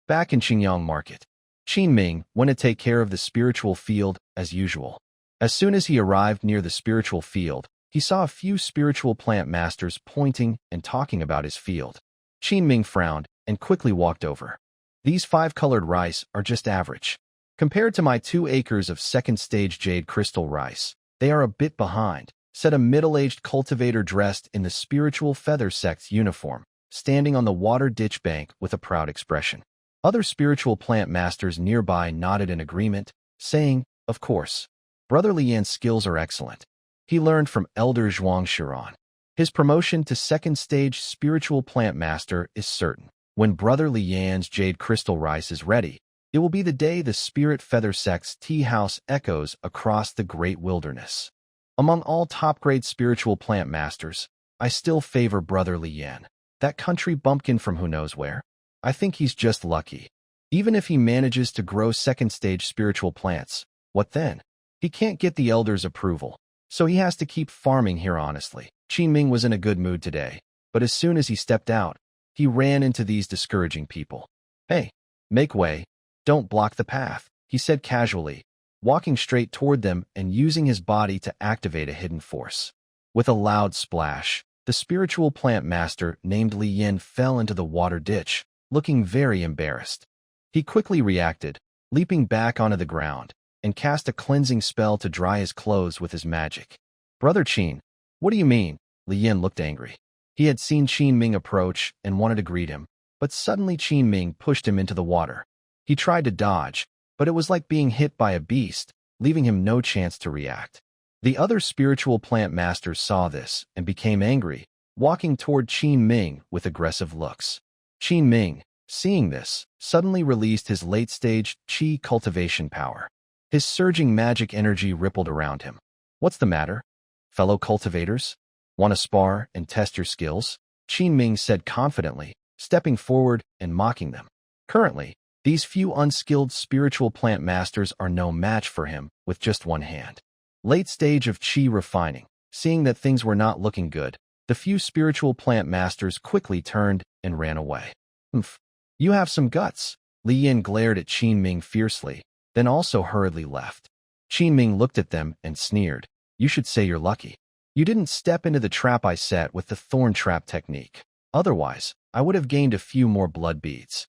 S1: Back in Qingyang Market, Qin Ming went to take care of the spiritual field as usual. As soon as he arrived near the spiritual field, he saw a few spiritual plant masters pointing and talking about his field. Qin Ming frowned and quickly walked over. These 5-colored rice are just average. Compared to my 2 acres of second-stage jade crystal rice, they are a bit behind, said a middle-aged cultivator dressed in the Spiritual Feather Sect's uniform, standing on the water ditch bank with a proud expression. Other spiritual plant masters nearby nodded in agreement, saying, of course. Brother Lian's skills are excellent. He learned from Elder Zhuang Shiran. His promotion to second-stage spiritual plant master is certain. When Brother Lian's jade crystal rice is ready, it will be the day the Spirit Feather Sect's tea house echoes across the great wilderness. Among all top-grade spiritual plant masters, I still favor Brother Lian, that country bumpkin from who knows where. I think he's just lucky. Even if he manages to grow second-stage spiritual plants, what then? He can't get the elders' approval, so he has to keep farming here honestly. Ming was in a good mood today, but as soon as he stepped out, he ran into these discouraging people. "Hey, make way. Don't block the path," he said casually, walking straight toward them and using his body to activate a hidden force. With a loud splash, the spiritual plant master named Li Yin fell into the water ditch, looking very embarrassed. He quickly reacted, leaping back onto the ground, and cast a cleansing spell to dry his clothes with his magic. "Brother Qin, what do you mean?" Li Yin looked angry. He had seen Qin Ming approach and wanted to greet him, but suddenly Qin Ming pushed him into the water. He tried to dodge, but it was like being hit by a beast, leaving him no chance to react. The other spiritual plant masters saw this and became angry, walking toward Qin Ming with aggressive looks. Qin Ming, seeing this, suddenly released his late-stage qi cultivation power. His surging magic energy rippled around him. "What's the matter? Fellow cultivators? Want to spar and test your skills?" Qin Ming said confidently, stepping forward and mocking them. Currently, these few unskilled spiritual plant masters are no match for him with just one hand. Late stage of qi refining. Seeing that things were not looking good, the few spiritual plant masters quickly turned and ran away. "Humph, you have some guts." Li Yin glared at Qin Ming fiercely, then also hurriedly left. Qin Ming looked at them and sneered. "You should say you're lucky. You didn't step into the trap I set with the thorn trap technique. Otherwise, I would have gained a few more blood beads."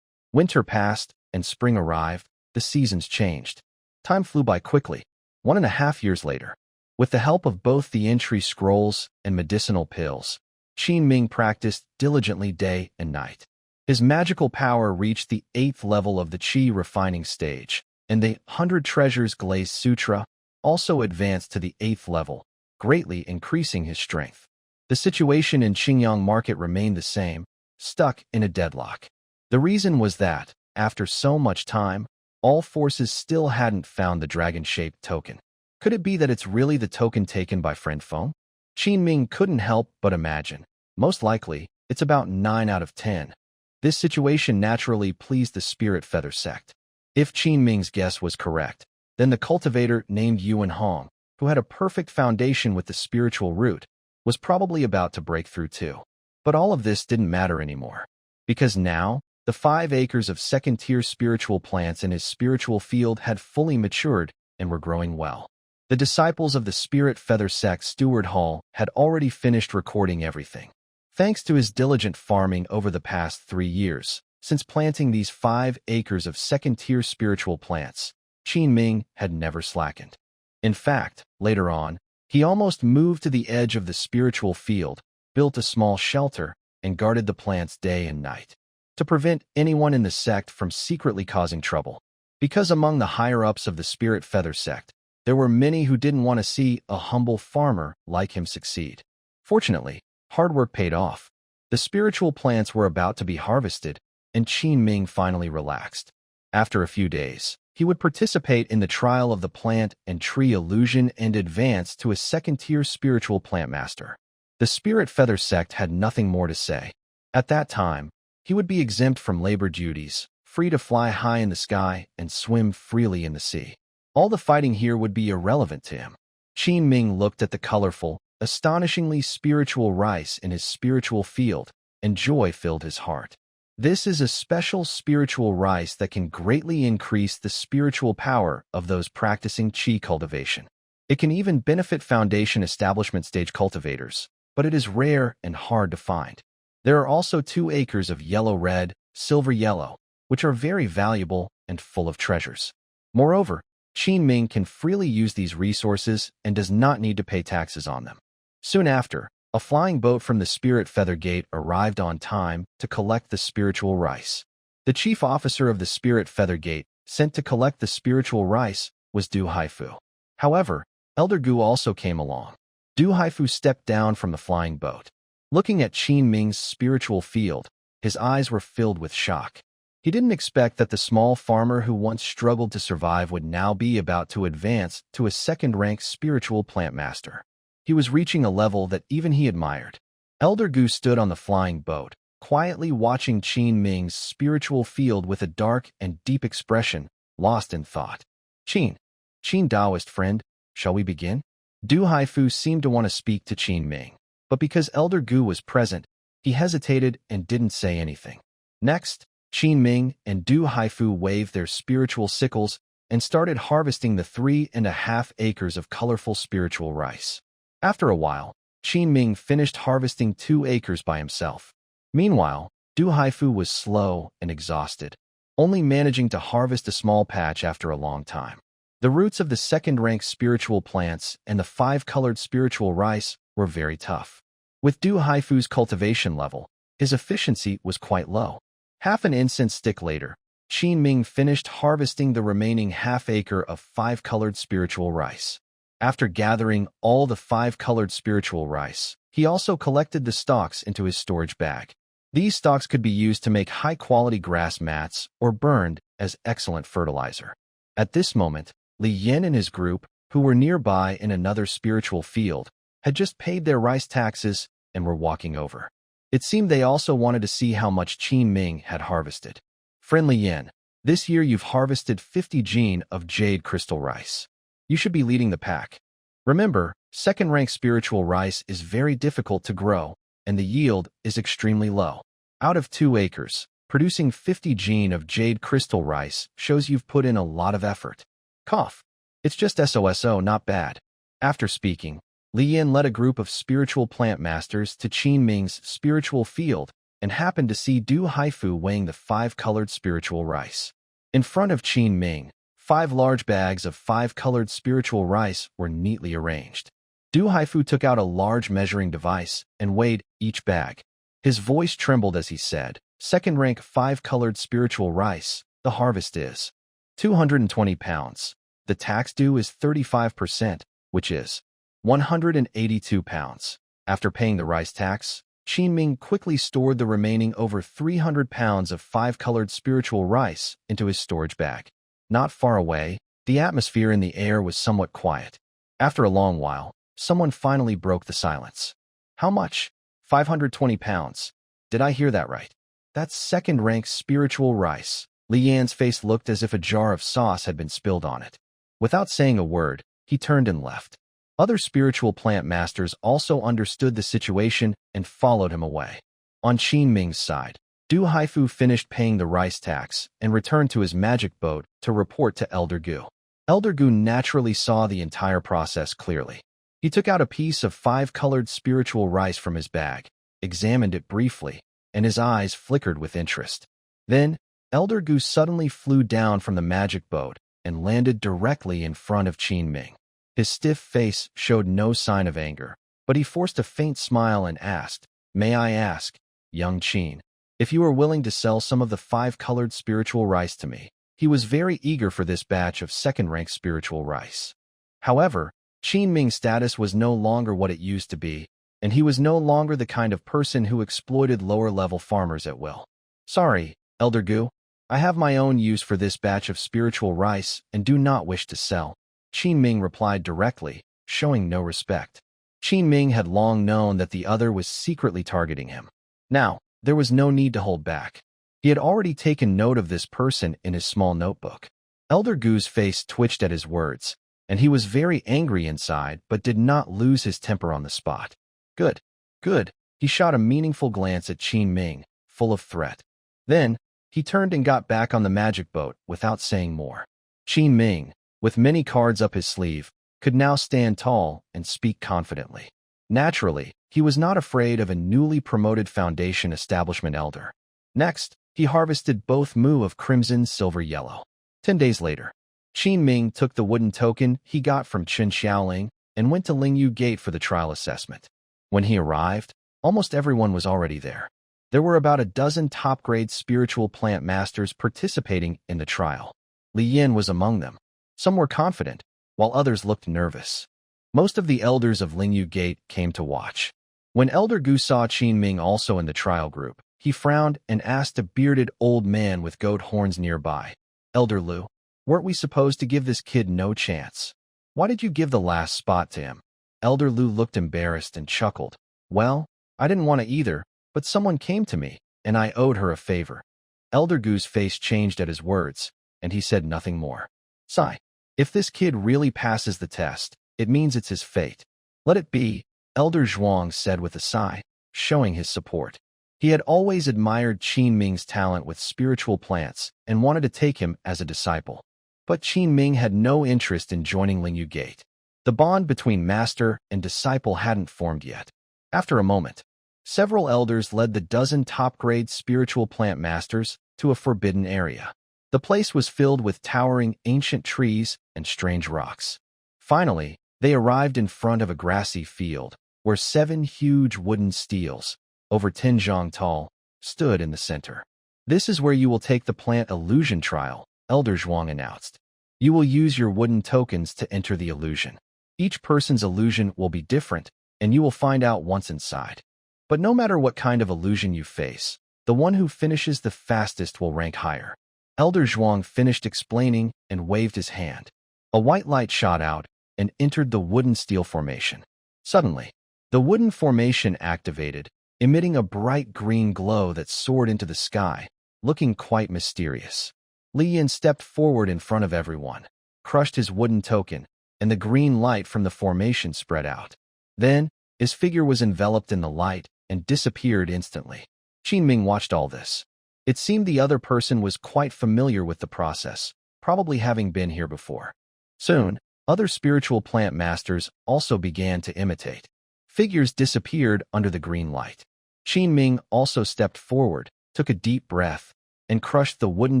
S1: Winter passed, and spring arrived. The seasons changed. Time flew by quickly. 1.5 years later, with the help of both the entry scrolls and medicinal pills, Qin Ming practiced diligently day and night. His magical power reached the 8th level of the qi refining stage, and the 100 Treasures Glazed Sutra also advanced to the 8th level, greatly increasing his strength. The situation in Qingyang Market remained the same, stuck in a deadlock. The reason was that, after so much time, all forces still hadn't found the dragon-shaped token. Could it be that it's really the token taken by Friend Feng? Qin Ming couldn't help but imagine. Most likely, it's about 9 out of 10. This situation naturally pleased the Spirit Feather Sect. If Qin Ming's guess was correct, then the cultivator named Yuan Hong, who had a perfect foundation with the spiritual root, was probably about to break through too. But all of this didn't matter anymore, because now, the 5 acres of second-tier spiritual plants in his spiritual field had fully matured and were growing well. The disciples of the Spirit Feather Sect Steward Hall had already finished recording everything. Thanks to his diligent farming over the past 3 years, since planting these 5 acres of second-tier spiritual plants, Qin Ming had never slackened. In fact, later on, he almost moved to the edge of the spiritual field, built a small shelter, and guarded the plants day and night, to prevent anyone in the sect from secretly causing trouble. Because among the higher-ups of the Spirit Feather Sect, there were many who didn't want to see a humble farmer like him succeed. Fortunately, hard work paid off. The spiritual plants were about to be harvested, and Qin Ming finally relaxed. After a few days, he would participate in the trial of the plant and tree illusion and advance to a second-tier spiritual plant master. The Spirit Feather Sect had nothing more to say. At that time, he would be exempt from labor duties, free to fly high in the sky and swim freely in the sea. All the fighting here would be irrelevant to him. Qin Ming looked at the colorful, astonishingly spiritual rice in his spiritual field, and joy filled his heart. This is a special spiritual rice that can greatly increase the spiritual power of those practicing qi cultivation. It can even benefit foundation establishment stage cultivators, but it is rare and hard to find. There are also 2 acres of yellow-red, silver-yellow, which are very valuable and full of treasures. Moreover, Qin Ming can freely use these resources and does not need to pay taxes on them. Soon after, a flying boat from the Spirit Feather Gate arrived on time to collect the spiritual rice. The chief officer of the Spirit Feather Gate, sent to collect the spiritual rice, was Du Haifu. However, Elder Gu also came along. Du Haifu stepped down from the flying boat. Looking at Qin Ming's spiritual field, his eyes were filled with shock. He didn't expect that the small farmer who once struggled to survive would now be about to advance to a second-ranked spiritual plant master. He was reaching a level that even he admired. Elder Gu stood on the flying boat, quietly watching Qin Ming's spiritual field with a dark and deep expression, lost in thought. "Qin, Qin Daoist friend, shall we begin? Du Haifu seemed to want to speak to Qin Ming, but because Elder Gu was present, he hesitated and didn't say anything. Next, Qin Ming and Du Haifu waved their spiritual sickles and started harvesting the 3.5 acres of colorful spiritual rice. After a while, Qin Ming finished harvesting 2 acres by himself. Meanwhile, Du Haifu was slow and exhausted, only managing to harvest a small patch after a long time. The roots of the second-rank spiritual plants and the 5-colored spiritual rice were very tough. With Du Haifu's cultivation level, his efficiency was quite low. Half an incense stick later, Qin Ming finished harvesting the remaining half-acre of 5-colored spiritual rice. After gathering all the 5-colored spiritual rice, he also collected the stalks into his storage bag. These stalks could be used to make high-quality grass mats or burned as excellent fertilizer. At this moment, Li Yin and his group, who were nearby in another spiritual field, had just paid their rice taxes and were walking over. It seemed they also wanted to see how much Qin Ming had harvested. Friend Li Yin, this year you've harvested 50 jin of jade crystal rice. You should be leading the pack. Remember, second-rank spiritual rice is very difficult to grow, and the yield is extremely low. Out of 2 acres, producing 50 jin of jade crystal rice shows you've put in a lot of effort. Cough. It's just SOSO, not bad. After speaking, Li Yin led a group of spiritual plant masters to Qin Ming's spiritual field and happened to see Du Haifu weighing the 5-colored spiritual rice. In front of Qin Ming, 5 large bags of 5-colored spiritual rice were neatly arranged. Du Haifu took out a large measuring device and weighed each bag. His voice trembled as he said, "Second-rank 5-colored spiritual rice, the harvest is 220 pounds. The tax due is 35%, which is 182 pounds. After paying the rice tax, Qin Ming quickly stored the remaining over 300 pounds of 5-colored spiritual rice into his storage bag. Not far away, the atmosphere in the air was somewhat quiet. After a long while, someone finally broke the silence. How much? 520 pounds. Did I hear that right? That's second-rank spiritual rice. Li Yan's face looked as if a jar of sauce had been spilled on it. Without saying a word, he turned and left. Other spiritual plant masters also understood the situation and followed him away. On Qin Ming's side, Du Haifu finished paying the rice tax and returned to his magic boat to report to Elder Gu. Elder Gu naturally saw the entire process clearly. He took out a piece of 5-colored spiritual rice from his bag, examined it briefly, and his eyes flickered with interest. Then, Elder Gu suddenly flew down from the magic boat and landed directly in front of Qin Ming. His stiff face showed no sign of anger, but he forced a faint smile and asked, "May I ask, young Qin, if you are willing to sell some of the 5-colored spiritual rice to me?" He was very eager for this batch of second-rank spiritual rice. However, Qin Ming's status was no longer what it used to be, and he was no longer the kind of person who exploited lower-level farmers at will. "Sorry, Elder Gu, I have my own use for this batch of spiritual rice and do not wish to sell," Qin Ming replied directly, showing no respect. Qin Ming had long known that the other was secretly targeting him. Now, there was no need to hold back. He had already taken note of this person in his small notebook. Elder Gu's face twitched at his words, and he was very angry inside but did not lose his temper on the spot. Good, good. He shot a meaningful glance at Qin Ming, full of threat. Then, he turned and got back on the magic boat without saying more. Qin Ming, with many cards up his sleeve, could now stand tall and speak confidently. Naturally, he was not afraid of a newly promoted Foundation establishment elder. Next, he harvested both mu of crimson silver yellow. 10 days later, Qin Ming took the wooden token he got from Chen Xiaoling and went to Lingyu Gate for the trial assessment. When he arrived, almost everyone was already there. There were about a dozen top-grade spiritual plant masters participating in the trial. Li Yin was among them. Some were confident, while others looked nervous. Most of the elders of Lingyu Gate came to watch. When Elder Gu saw Qin Ming also in the trial group, he frowned and asked a bearded old man with goat horns nearby, "Elder Lu, weren't we supposed to give this kid no chance? Why did you give the last spot to him?" Elder Lu looked embarrassed and chuckled. "Well, I didn't want to either, but someone came to me, and I owed her a favor." Elder Gu's face changed at his words, and he said nothing more. Sigh. If this kid really passes the test, it means it's his fate. Let it be, Elder Zhuang said with a sigh, showing his support. He had always admired Qin Ming's talent with spiritual plants and wanted to take him as a disciple. But Qin Ming had no interest in joining Lingyu Gate. The bond between master and disciple hadn't formed yet. After a moment, several elders led the dozen top-grade spiritual plant masters to a forbidden area. The place was filled with towering ancient trees and strange rocks. Finally, they arrived in front of a grassy field, where 7 huge wooden steels, over 10 zhang tall, stood in the center. This is where you will take the plant illusion trial, Elder Zhuang announced. You will use your wooden tokens to enter the illusion. Each person's illusion will be different, and you will find out once inside. But no matter what kind of illusion you face, the one who finishes the fastest will rank higher. Elder Zhuang finished explaining and waved his hand. A white light shot out and entered the wooden steel formation. Suddenly, the wooden formation activated, emitting a bright green glow that soared into the sky, looking quite mysterious. Li Yin stepped forward in front of everyone, crushed his wooden token, and the green light from the formation spread out. Then, his figure was enveloped in the light and disappeared instantly. Qin Ming watched all this. It seemed the other person was quite familiar with the process, probably having been here before. Soon, other spiritual plant masters also began to imitate. Figures disappeared under the green light. Qin Ming also stepped forward, took a deep breath, and crushed the wooden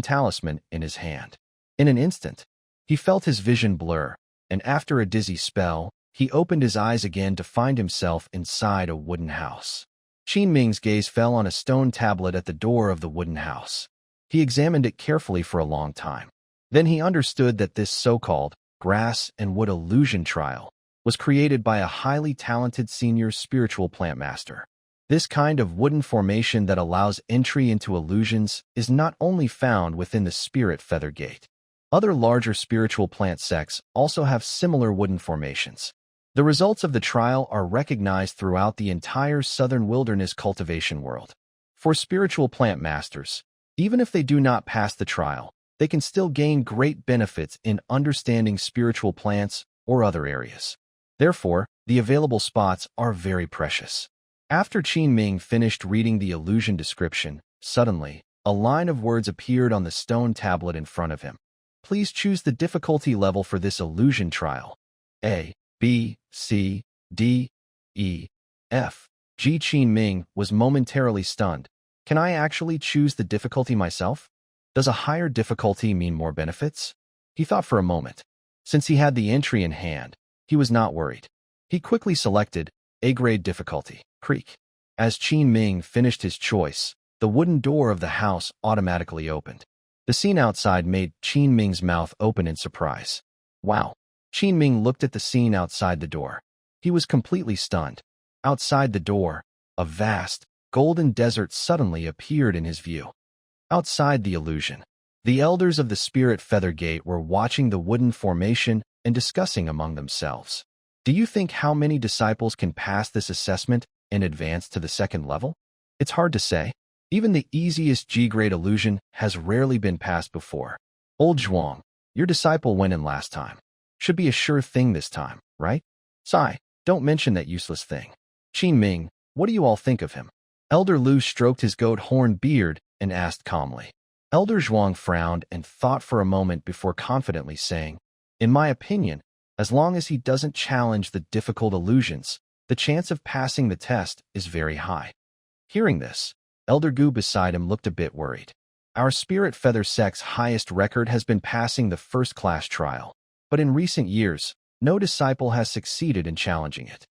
S1: talisman in his hand. In an instant, he felt his vision blur, and after a dizzy spell, he opened his eyes again to find himself inside a wooden house. Qin Ming's gaze fell on a stone tablet at the door of the wooden house. He examined it carefully for a long time. Then he understood that this so-called grass and wood illusion trial was created by a highly talented senior spiritual plant master. This kind of wooden formation that allows entry into illusions is not only found within the Spirit Feather Gate. Other larger spiritual plant sects also have similar wooden formations. The results of the trial are recognized throughout the entire southern wilderness cultivation world. For spiritual plant masters, even if they do not pass the trial, they can still gain great benefits in understanding spiritual plants or other areas. Therefore, the available spots are very precious. After Qin Ming finished reading the illusion description, suddenly, a line of words appeared on the stone tablet in front of him. Please choose the difficulty level for this illusion trial. A, B, C, D, E, F. G. Qin Ming was momentarily stunned. Can I actually choose the difficulty myself? Does a higher difficulty mean more benefits? He thought for a moment. Since he had the entry in hand, he was not worried. He quickly selected A-grade difficulty, Creek. As Qin Ming finished his choice, the wooden door of the house automatically opened. The scene outside made Qin Ming's mouth open in surprise. Wow. Qin Ming looked at the scene outside the door. He was completely stunned. Outside the door, a vast, golden desert suddenly appeared in his view. Outside the illusion, the elders of the Spirit Feather Gate were watching the wooden formation and discussing among themselves. Do you think how many disciples can pass this assessment and advance to the second level? It's hard to say. Even the easiest G-grade illusion has rarely been passed before. Old Zhuang, your disciple went in last time. Should be a sure thing this time, right? Sigh, don't mention that useless thing. Qin Ming, what do you all think of him? Elder Lu stroked his goat horn beard and asked calmly. Elder Zhuang frowned and thought for a moment before confidently saying, in my opinion, as long as he doesn't challenge the difficult illusions, the chance of passing the test is very high. Hearing this, Elder Gu beside him looked a bit worried. Our Spirit Feather Sect's highest record has been passing the first-class trial, but in recent years, no disciple has succeeded in challenging it.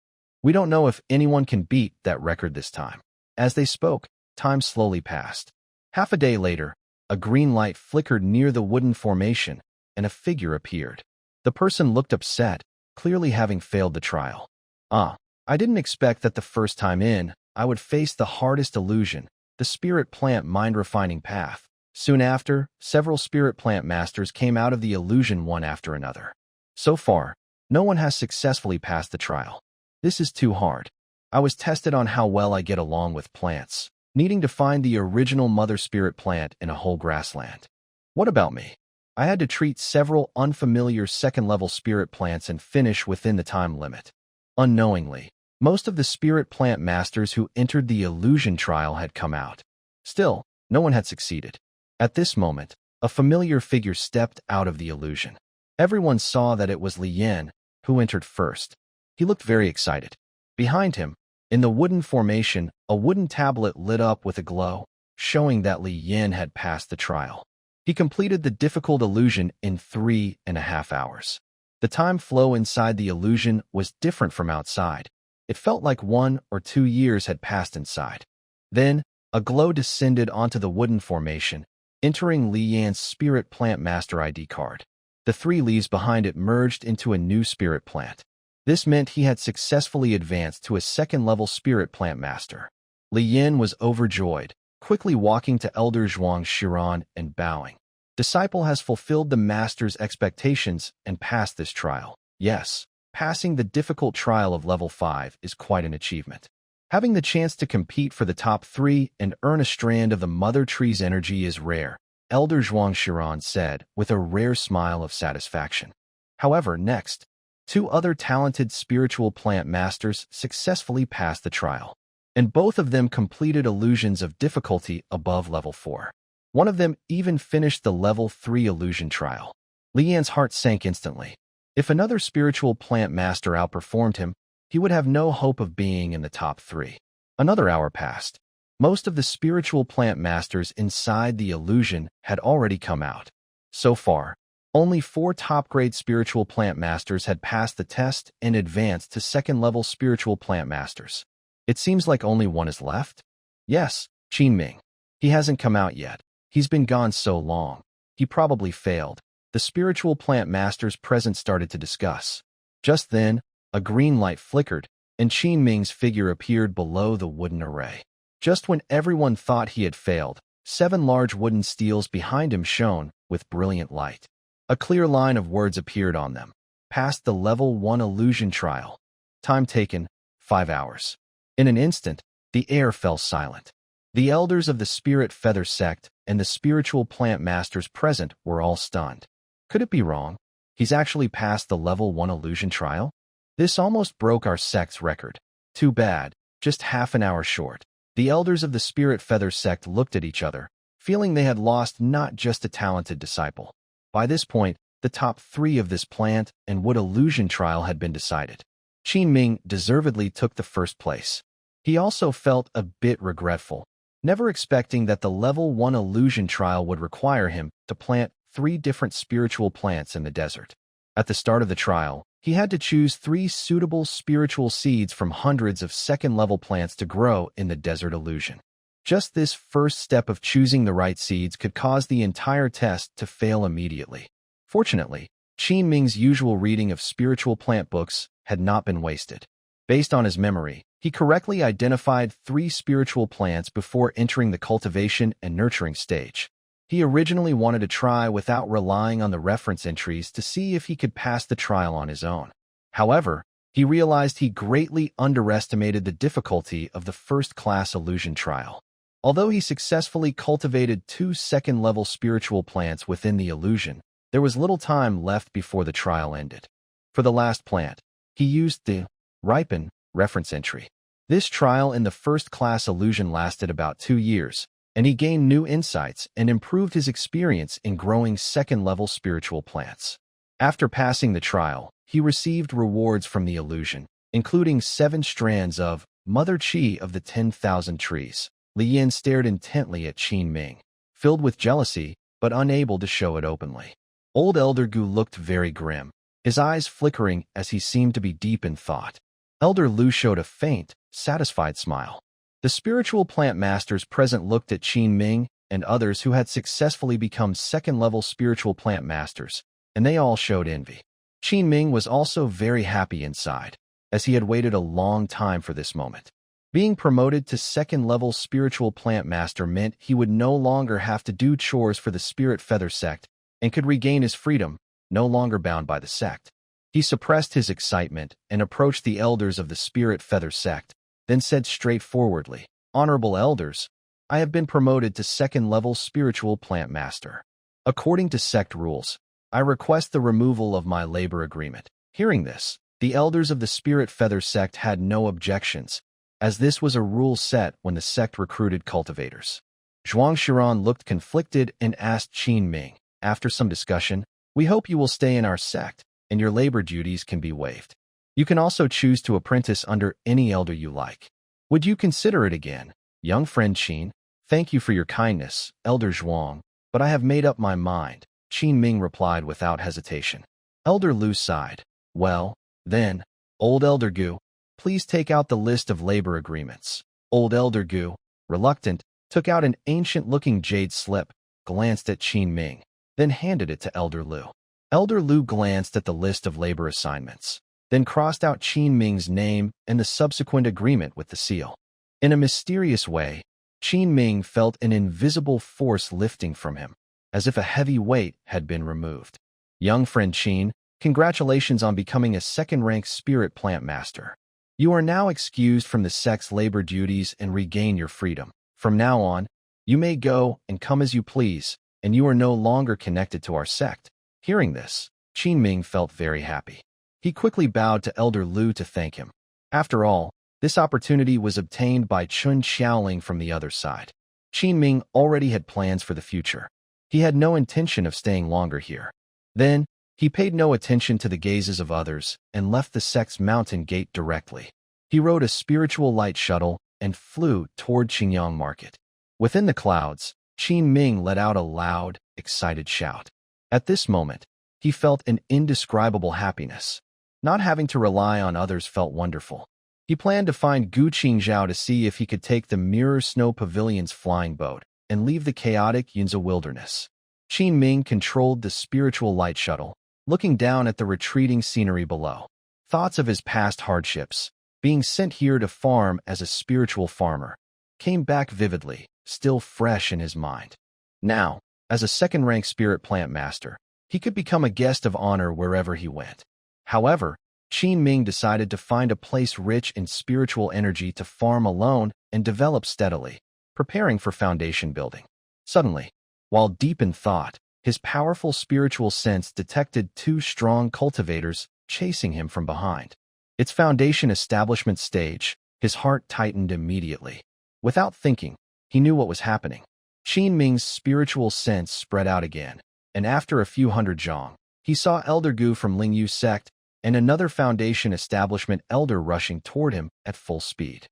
S1: We don't know if anyone can beat that record this time. As they spoke, time slowly passed. Half a day later, a green light flickered near the wooden formation, and a figure appeared. The person looked upset, clearly having failed the trial. I didn't expect that the first time in, I would face the hardest illusion, the spirit plant mind-refining path. Soon after, several spirit plant masters came out of the illusion one after another. So far, no one has successfully passed the trial. This is too hard. I was tested on how well I get along with plants, needing to find the original mother spirit plant in a whole grassland. What about me? I had to treat several unfamiliar second-level spirit plants and finish within the time limit. Unknowingly, most of the spirit plant masters who entered the illusion trial had come out. Still, no one had succeeded. At this moment, a familiar figure stepped out of the illusion. Everyone saw that it was Li Yan, who entered first. He looked very excited. Behind him, in the wooden formation, a wooden tablet lit up with a glow, showing that Li Yan had passed the trial. He completed the difficult illusion in 3.5 hours. The time flow inside the illusion was different from outside. It felt like 1 or 2 years had passed inside. Then, a glow descended onto the wooden formation, entering Li Yan's spirit plant master ID card. The 3 leaves behind it merged into a new spirit plant. This meant he had successfully advanced to a second-level spirit plant master. Li Yan was overjoyed, quickly walking to Elder Zhuang Shiran and bowing. Disciple has fulfilled the master's expectations and passed this trial. Yes, passing the difficult trial of level 5 is quite an achievement. Having the chance to compete for the top 3 and earn a strand of the mother tree's energy is rare, Elder Zhuang Shiran said with a rare smile of satisfaction. However, next, 2 other talented spiritual plant masters successfully passed the trial, and both of them completed illusions of difficulty above level 4. One of them even finished the level 3 illusion trial. Li Yan's heart sank instantly. If another spiritual plant master outperformed him, he would have no hope of being in the top 3. Another hour passed. Most of the spiritual plant masters inside the illusion had already come out. So far, only 4 top-grade spiritual plant masters had passed the test and advanced to second-level spiritual plant masters. It seems like only one is left? Yes, Enming. He hasn't come out yet. He's been gone so long. He probably failed. The spiritual plant masters present started to discuss. Just then, a green light flickered, and Enming's figure appeared below the wooden array. Just when everyone thought he had failed, 7 large wooden steels behind him shone with brilliant light. A clear line of words appeared on them. Passed the level 1 illusion trial. Time taken, 5 hours. In an instant, the air fell silent. The elders of the Spirit Feather Sect and the spiritual plant masters present were all stunned. Could it be wrong? He's actually passed the level 1 illusion trial? This almost broke our sect's record. Too bad, just half an hour short. The elders of the Spirit Feather Sect looked at each other, feeling they had lost not just a talented disciple. By this point, the top 3 of this plant and wood illusion trial had been decided. Enming deservedly took the first place. He also felt a bit regretful, never expecting that the level 1 illusion trial would require him to plant 3 different spiritual plants in the desert. At the start of the trial, he had to choose 3 suitable spiritual seeds from hundreds of second-level plants to grow in the desert illusion. Just this first step of choosing the right seeds could cause the entire test to fail immediately. Fortunately, Enming's usual reading of spiritual plant books had not been wasted. Based on his memory, he correctly identified 3 spiritual plants before entering the cultivation and nurturing stage. He originally wanted to try without relying on the reference entries to see if he could pass the trial on his own. However, he realized he greatly underestimated the difficulty of the first-class illusion trial. Although he successfully cultivated 2 second-level spiritual plants within the illusion, there was little time left before the trial ended. For the last plant, he used the ripen reference entry. This trial in the first-class illusion lasted about 2 years, and he gained new insights and improved his experience in growing second-level spiritual plants. After passing the trial, he received rewards from the illusion, including 7 strands of Mother Chi of the 10,000 trees. Li Yan stared intently at Enming, filled with jealousy, but unable to show it openly. Old Elder Gu looked very grim, his eyes flickering as he seemed to be deep in thought. Elder Lu showed a faint, satisfied smile. The spiritual plant masters present looked at Enming and others who had successfully become second-level spiritual plant masters, and they all showed envy. Enming was also very happy inside, as he had waited a long time for this moment. Being promoted to second-level spiritual plant master meant he would no longer have to do chores for the Spirit Feather Sect and could regain his freedom, no longer bound by the sect. He suppressed his excitement and approached the elders of the Spirit Feather Sect, then said straightforwardly, "Honorable elders, I have been promoted to second-level spiritual plant master. According to sect rules, I request the removal of my labor agreement. Hearing this, the elders of the Spirit Feather sect had no objections, as this was a rule set when the sect recruited cultivators. Zhuang Shiran looked conflicted and asked Qin Ming, after some discussion, "We hope you will stay in our sect, and your labor duties can be waived. You can also choose to apprentice under any elder you like. Would you consider it again, young friend Qin? Thank you for your kindness, Elder Zhuang, but I have made up my mind," Qin Ming replied without hesitation. Elder Lu sighed. "Well, then, Old Elder Gu, please take out the list of labor agreements." Old Elder Gu, reluctant, took out an ancient-looking jade slip, glanced at Qin Ming, then handed it to Elder Lu. Elder Lu glanced at the list of labor assignments, then crossed out Qin Ming's name and the subsequent agreement with the seal. In a mysterious way, Qin Ming felt an invisible force lifting from him, as if a heavy weight had been removed. "Young friend Qin, congratulations on becoming a second-rank spirit plant master. You are now excused from the sect's labor duties and regain your freedom. From now on, you may go and come as you please, and you are no longer connected to our sect." Hearing this, Qin Ming felt very happy. He quickly bowed to Elder Lu to thank him. After all, this opportunity was obtained by Chun Xiaoling from the other side. Qin Ming already had plans for the future. He had no intention of staying longer here. Then, he paid no attention to the gazes of others and left the sect's mountain gate directly. He rode a spiritual light shuttle and flew toward Qingyang Market. Within the clouds, Qin Ming let out a loud, excited shout. At this moment, he felt an indescribable happiness. Not having to rely on others felt wonderful. He planned to find Gu Qingzhao to see if he could take the Mirror Snow Pavilion's flying boat and leave the chaotic Yunza wilderness. Qin Ming controlled the spiritual light shuttle, looking down at the retreating scenery below. Thoughts of his past hardships, being sent here to farm as a spiritual farmer, came back vividly, still fresh in his mind. Now, as a second-rank spirit plant master, he could become a guest of honor wherever he went. However, Qin Ming decided to find a place rich in spiritual energy to farm alone and develop steadily, preparing for foundation building. Suddenly, while deep in thought, his powerful spiritual sense detected two strong cultivators chasing him from behind. Its foundation establishment stage, his heart tightened immediately. Without thinking, he knew what was happening. Qin Ming's spiritual sense spread out again, and after a few hundred zhong, he saw Elder Gu from Lingyu Sect and another foundation establishment elder rushing toward him at full speed.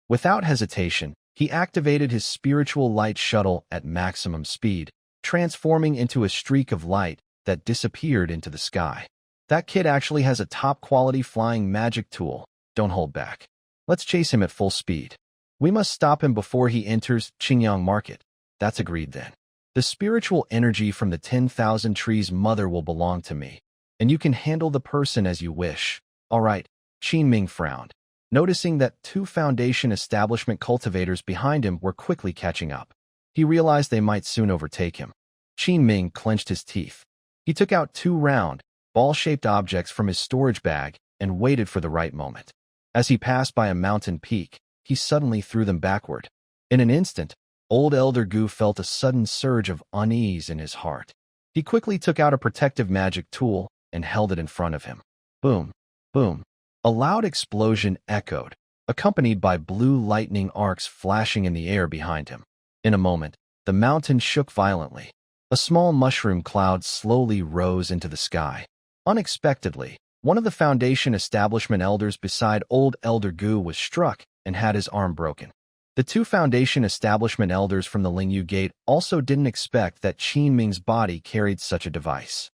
S1: Without hesitation, he activated his spiritual light shuttle at maximum speed, transforming into a streak of light that disappeared into the sky. "That kid actually has a top-quality flying magic tool. Don't hold back. Let's chase him at full speed. We must stop him before he enters Qingyang Market." "That's agreed then. The spiritual energy from the 10,000 trees mother will belong to me, and you can handle the person as you wish." "All right," Qin Ming frowned, noticing that two foundation establishment cultivators behind him were quickly catching up. He realized they might soon overtake him. Qin Ming clenched his teeth. He took out two round, ball-shaped objects from his storage bag and waited for the right moment. As he passed by a mountain peak, he suddenly threw them backward. In an instant, Old Elder Gu felt a sudden surge of unease in his heart. He quickly took out a protective magic tool and held it in front of him. Boom, boom. A loud explosion echoed, accompanied by blue lightning arcs flashing in the air behind him. In a moment, the mountain shook violently. A small mushroom cloud slowly rose into the sky. Unexpectedly, one of the foundation establishment elders beside Old Elder Gu was struck and had his arm broken. The two foundation establishment elders from the Lingyu Gate also didn't expect that Qin Ming's body carried such a device.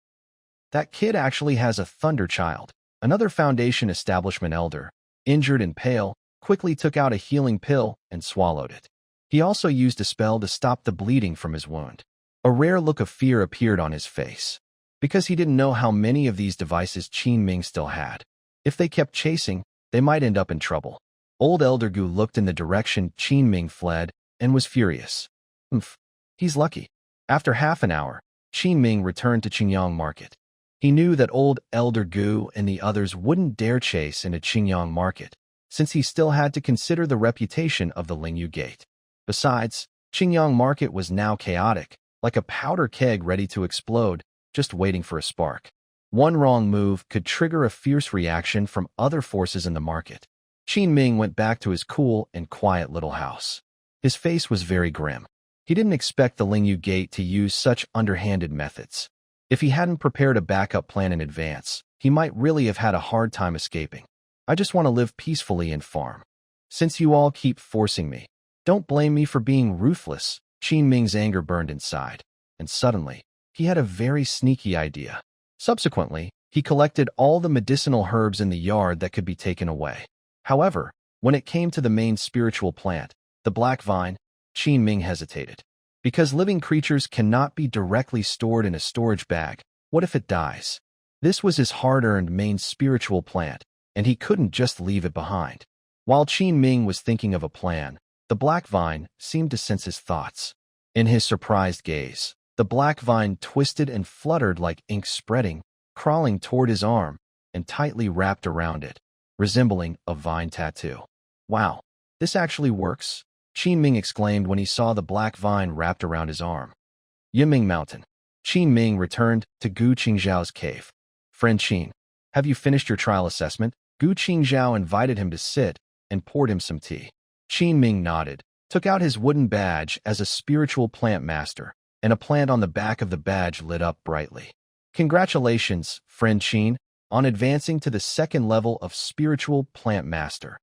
S1: "That kid actually has a thunder child." Another foundation establishment elder, injured and pale, quickly took out a healing pill and swallowed it. He also used a spell to stop the bleeding from his wound. A rare look of fear appeared on his face, because he didn't know how many of these devices Qin Ming still had. If they kept chasing, they might end up in trouble. Old Elder Gu looked in the direction Qin Ming fled and was furious. He's lucky. After half an hour, Qin Ming returned to Qingyang Market. He knew that Old Elder Gu and the others wouldn't dare chase into Qingyang Market, since he still had to consider the reputation of the Lingyu Gate. Besides, Qingyang Market was now chaotic, like a powder keg ready to explode, just waiting for a spark. One wrong move could trigger a fierce reaction from other forces in the market. Enming went back to his cool and quiet little house. His face was very grim. He didn't expect the Lingyu Gate to use such underhanded methods. If he hadn't prepared a backup plan in advance, he might really have had a hard time escaping. I just want to live peacefully and farm. Since you all keep forcing me, don't blame me for being ruthless. Enming's anger burned inside, and suddenly, he had a very sneaky idea. Subsequently, he collected all the medicinal herbs in the yard that could be taken away. However, when it came to the main spiritual plant, the black vine, Enming hesitated. Because living creatures cannot be directly stored in a storage bag, what if it dies? This was his hard-earned main spiritual plant, and he couldn't just leave it behind. While Enming was thinking of a plan, the black vine seemed to sense his thoughts. In his surprised gaze, the black vine twisted and fluttered like ink spreading, crawling toward his arm, and tightly wrapped around it, resembling a vine tattoo. Wow, this actually works? Enming exclaimed when he saw the black vine wrapped around his arm. Yiming Mountain. Enming returned to Gu Qingzhao's cave. Friend Qin, have you finished your trial assessment? Gu Qingzhao invited him to sit and poured him some tea. Enming nodded, took out his wooden badge as a spiritual plant master, and a plant on the back of the badge lit up brightly. Congratulations, friend Qin, on advancing to the second level of spiritual plant master.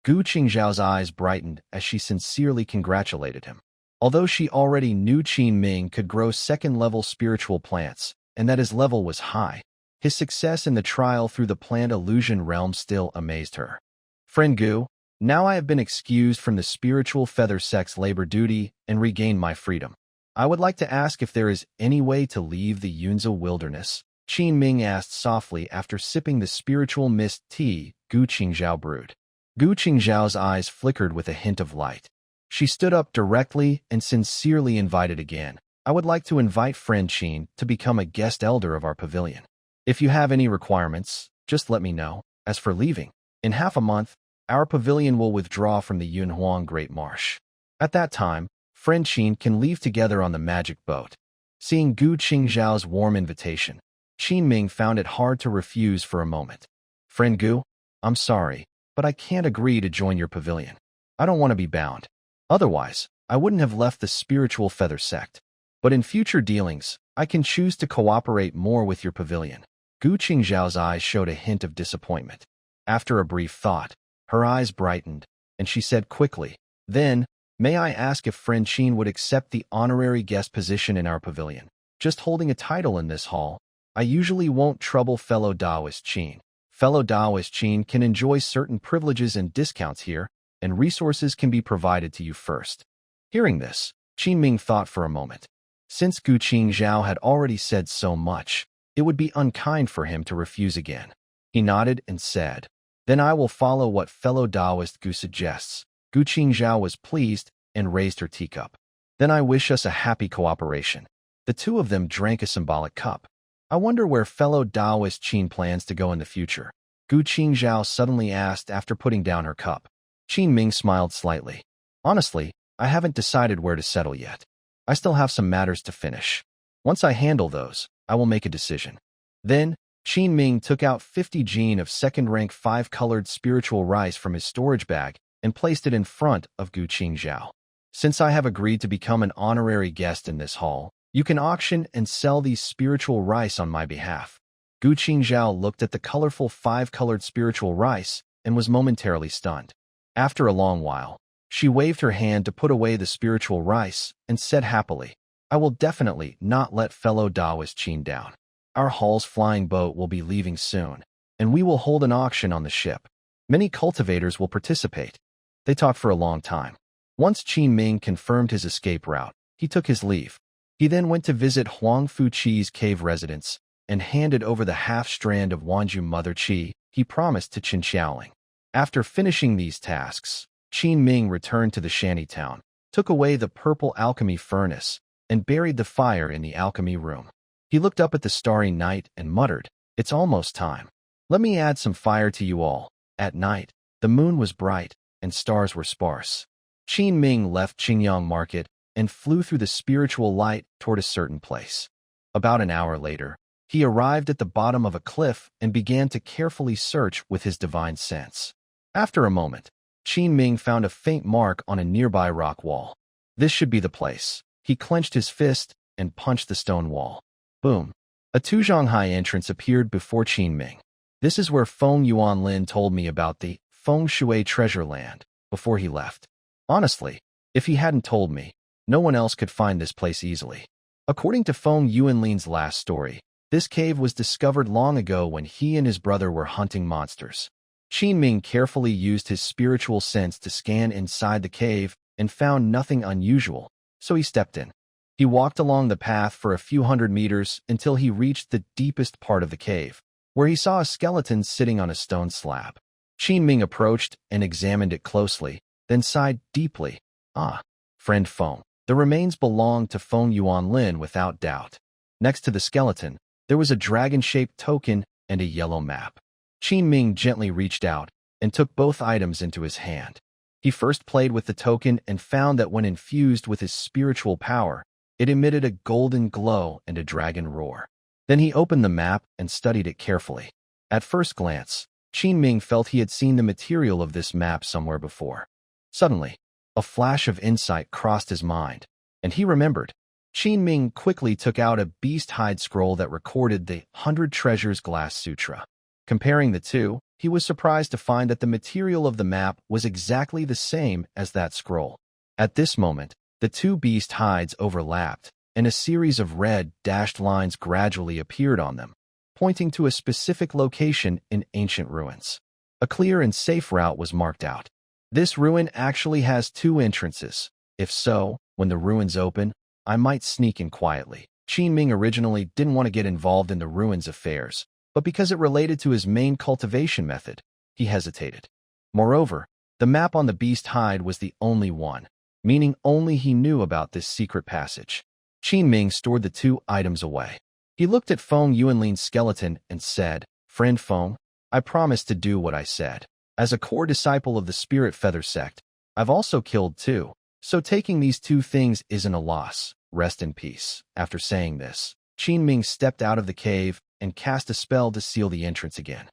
S1: Gu Qingzhao's eyes brightened as she sincerely congratulated him. Although she already knew Enming could grow second-level spiritual plants, and that his level was high, his success in the trial through the plant illusion realm still amazed her. Friend Gu, now I have been excused from the spiritual feather sect's labor duty and regained my freedom. I would like to ask if there is any way to leave the Yunzi wilderness. Enming asked softly after sipping the spiritual mist tea Gu Qingzhao brewed. Gu Qingzhao's eyes flickered with a hint of light. She stood up directly and sincerely invited again. I would like to invite friend Qin to become a guest elder of our pavilion. If you have any requirements, just let me know. As for leaving, in half a month, our pavilion will withdraw from the Yunhuang Great Marsh. At that time, friend Qin can leave together on the magic boat. Seeing Gu Qingzhao's warm invitation, Enming found it hard to refuse for a moment. Friend Gu, I'm sorry, but I can't agree to join your pavilion. I don't want to be bound. Otherwise, I wouldn't have left the spiritual feather sect. But in future dealings, I can choose to cooperate more with your pavilion. Gu Qingzhao's eyes showed a hint of disappointment. After a brief thought, her eyes brightened, and she said quickly, Then, may I ask if friend Qin would accept the honorary guest position in our pavilion? Just holding a title in this hall, I usually won't trouble fellow Taoist Qin. Fellow Taoist Qin can enjoy certain privileges and discounts here, and resources can be provided to you first. Hearing this, Enming thought for a moment. Since Gu Qingzhao had already said so much, it would be unkind for him to refuse again. He nodded and said, Then I will follow what fellow Taoist Gu suggests. Gu Qingzhao was pleased and raised her teacup. Then I wish us a happy cooperation. The two of them drank a symbolic cup. I wonder where fellow Taoist Qin plans to go in the future. Gu Qingzhao suddenly asked after putting down her cup. Enming smiled slightly. Honestly, I haven't decided where to settle yet. I still have some matters to finish. Once I handle those, I will make a decision. Then, Enming took out 50 jin of second-rank 5-colored spiritual rice from his storage bag and placed it in front of Gu Qingzhao. Since I have agreed to become an honorary guest in this hall, you can auction and sell these spiritual rice on my behalf. Gu Qingzhao looked at the colorful 5-colored spiritual rice and was momentarily stunned. After a long while, she waved her hand to put away the spiritual rice and said happily, I will definitely not let fellow Taoist Qin down. Our hall's flying boat will be leaving soon, and we will hold an auction on the ship. Many cultivators will participate. They talked for a long time. Once Enming confirmed his escape route, he took his leave. He then went to visit Huang Fuqi's cave residence and handed over the half-strand of Wanju Mother Qi he promised to Qin Xiaoling. After finishing these tasks, Enming returned to the shantytown, took away the purple alchemy furnace, and buried the fire in the alchemy room. He looked up at the starry night and muttered, It's almost time. Let me add some fire to you all. At night, the moon was bright, and stars were sparse. Enming left Qingyang Market and flew through the spiritual light toward a certain place. About an hour later, he arrived at the bottom of a cliff and began to carefully search with his divine sense. After a moment, Enming found a faint mark on a nearby rock wall. This should be the place. He clenched his fist and punched the stone wall. Boom! A Tuzhonghai entrance appeared before Enming. This is where Feng Yuanlin told me about the Feng Shui treasure land before he left. Honestly, if he hadn't told me, no one else could find this place easily. According to Feng Yuanlin's last story, this cave was discovered long ago when he and his brother were hunting monsters. Enming carefully used his spiritual sense to scan inside the cave and found nothing unusual, so he stepped in. He walked along the path for a few hundred meters until he reached the deepest part of the cave, where he saw a skeleton sitting on a stone slab. Enming approached and examined it closely, then sighed deeply. Ah, friend Feng, the remains belonged to Feng Yuanlin without doubt. Next to the skeleton, there was a dragon-shaped token and a yellow map. Enming gently reached out and took both items into his hand. He first played with the token and found that when infused with his spiritual power, it emitted a golden glow and a dragon roar. Then he opened the map and studied it carefully. At first glance, Enming felt he had seen the material of this map somewhere before. Suddenly, a flash of insight crossed his mind, and he remembered. Enming quickly took out a beast hide scroll that recorded the 100 Treasures Glass Sutra. Comparing the two, he was surprised to find that the material of the map was exactly the same as that scroll. At this moment, the two beast hides overlapped, and a series of red dashed lines gradually appeared on them, pointing to a specific location in ancient ruins. A clear and safe route was marked out. This ruin actually has 2 entrances. If so, when the ruins open, I might sneak in quietly. Enming originally didn't want to get involved in the ruins affairs, but because it related to his main cultivation method, he hesitated. Moreover, the map on the beast hide was the only one, meaning only he knew about this secret passage. Enming stored the 2 items away. He looked at Feng Yuanlin's skeleton and said, "Friend Feng, I promised to do what I said. As a core disciple of the Spirit Feather Sect, I've also killed 2, so taking these 2 things isn't a loss. Rest in peace." After saying this, Enming stepped out of the cave and cast a spell to seal the entrance again.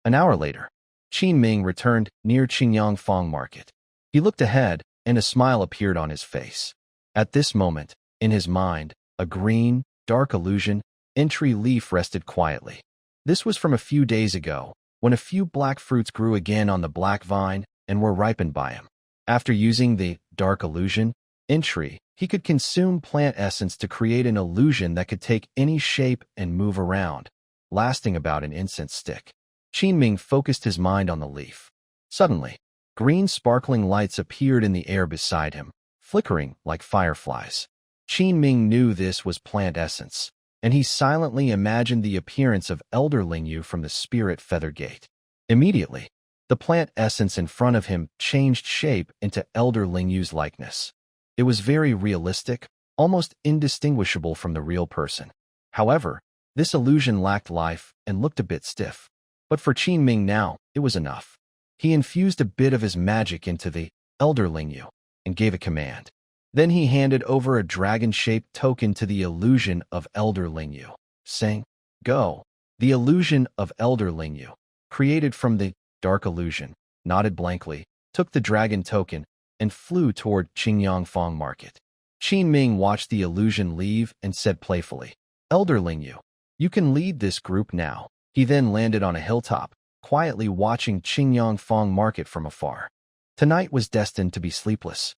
S1: An hour later, Enming returned near Qingyang Fang Market. He looked ahead, and a smile appeared on his face. At this moment, in his mind, a green, dark illusion entry leaf rested quietly. This was from a few days ago, when a few black fruits grew again on the black vine and were ripened by him. After using the dark illusion entry, he could consume plant essence to create an illusion that could take any shape and move around, lasting about an incense stick. Enming focused his mind on the leaf. Suddenly, green sparkling lights appeared in the air beside him, flickering like fireflies. Enming knew this was plant essence, and he silently imagined the appearance of Elder Lingyu from the Spirit Feather Gate. Immediately, the plant essence in front of him changed shape into Elder Lingyu's likeness. It was very realistic, almost indistinguishable from the real person. However, this illusion lacked life and looked a bit stiff. But for Enming now, it was enough. He infused a bit of his magic into the Elder Lingyu and gave a command. Then he handed over a dragon-shaped token to the illusion of Elder Lingyu, saying, "Go." The illusion of Elder Lingyu, created from the dark illusion, nodded blankly, took the dragon token, and flew toward Qingyang Fang Market. Enming watched the illusion leave and said playfully, "Elder Lingyu, you can lead this group now." He then landed on a hilltop, quietly watching Qingyang Fang Market from afar. Tonight was destined to be sleepless.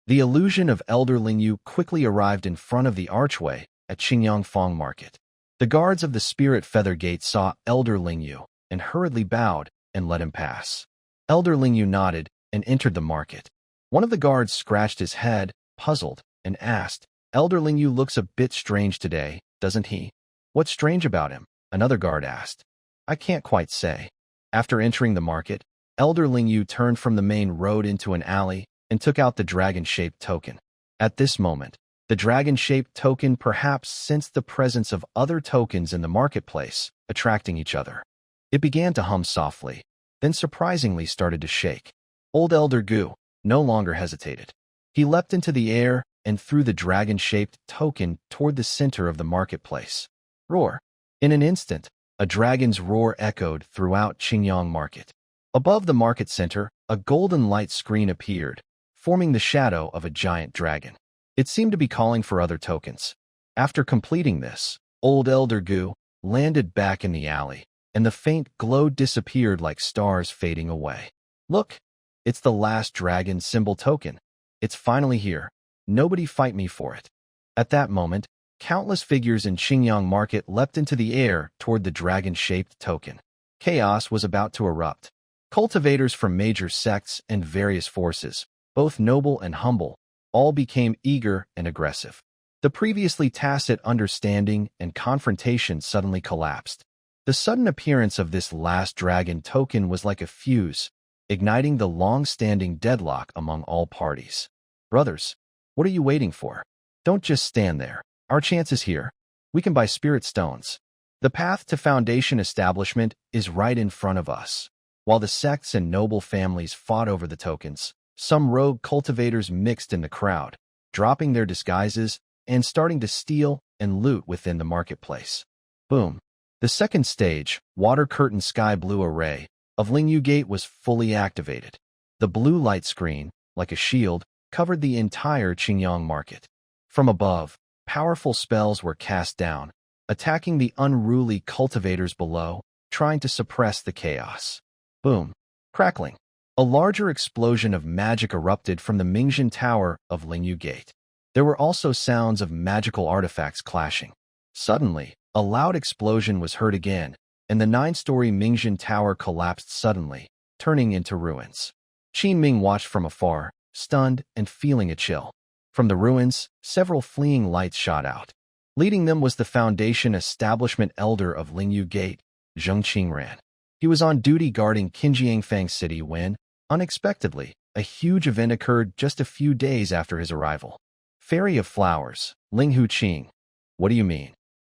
S1: The illusion of Elder Lingyu quickly arrived in front of the archway at Qingyang Fang Market. The guards of the Spirit Feather Gate saw Elder Lingyu and hurriedly bowed and let him pass. Elder Lingyu nodded and entered the market. One of the guards scratched his head, puzzled, and asked, "Elder Lingyu looks a bit strange today, doesn't he?" "What's strange about him?" another guard asked. "I can't quite say." After entering the market, Elder Lingyu turned from the main road into an alley and took out the dragon-shaped token. At this moment, the dragon-shaped token perhaps sensed the presence of other tokens in the marketplace, attracting each other. It began to hum softly, then surprisingly started to shake. Old Elder Gu no longer hesitated. He leapt into the air and threw the dragon-shaped token toward the center of the marketplace. Roar! In an instant, a dragon's roar echoed throughout Qingyang Market. Above the market center, a golden light screen appeared, forming the shadow of a giant dragon. It seemed to be calling for other tokens. After completing this, Old Elder Gu landed back in the alley, and the faint glow disappeared like stars fading away. Look, it's the last dragon symbol token. It's finally here. Nobody fight me for it. At that moment, countless figures in Qingyang Market leapt into the air toward the dragon-shaped token. Chaos was about to erupt. Cultivators from major sects and various forces, both noble and humble, all became eager and aggressive. The previously tacit understanding and confrontation suddenly collapsed. The sudden appearance of this last dragon token was like a fuse, igniting the long-standing deadlock among all parties. Brothers, what are you waiting for? Don't just stand there. Our chance is here. We can buy spirit stones. The path to foundation establishment is right in front of us. While the sects and noble families fought over the tokens, some rogue cultivators mixed in the crowd, dropping their disguises and starting to steal and loot within the marketplace. Boom. The second stage, water curtain sky blue array, of Lingyu Gate was fully activated. The blue light screen, like a shield, covered the entire Qingyang Market. From above, powerful spells were cast down, attacking the unruly cultivators below, trying to suppress the chaos. Boom. Crackling. A larger explosion of magic erupted from the Mingzhen Tower of Lingyu Gate. There were also sounds of magical artifacts clashing. Suddenly, a loud explosion was heard again, and the 9-story Mingzhen Tower collapsed suddenly, turning into ruins. Qin Ming watched from afar, stunned and feeling a chill. From the ruins, several fleeing lights shot out. Leading them was the Foundation Establishment Elder of Lingyu Gate, Zheng Qingran. He was on duty guarding Qinjiangfang City when, unexpectedly, a huge event occurred just a few days after his arrival. Fairy of Flowers, Linghu Qing. What do you mean?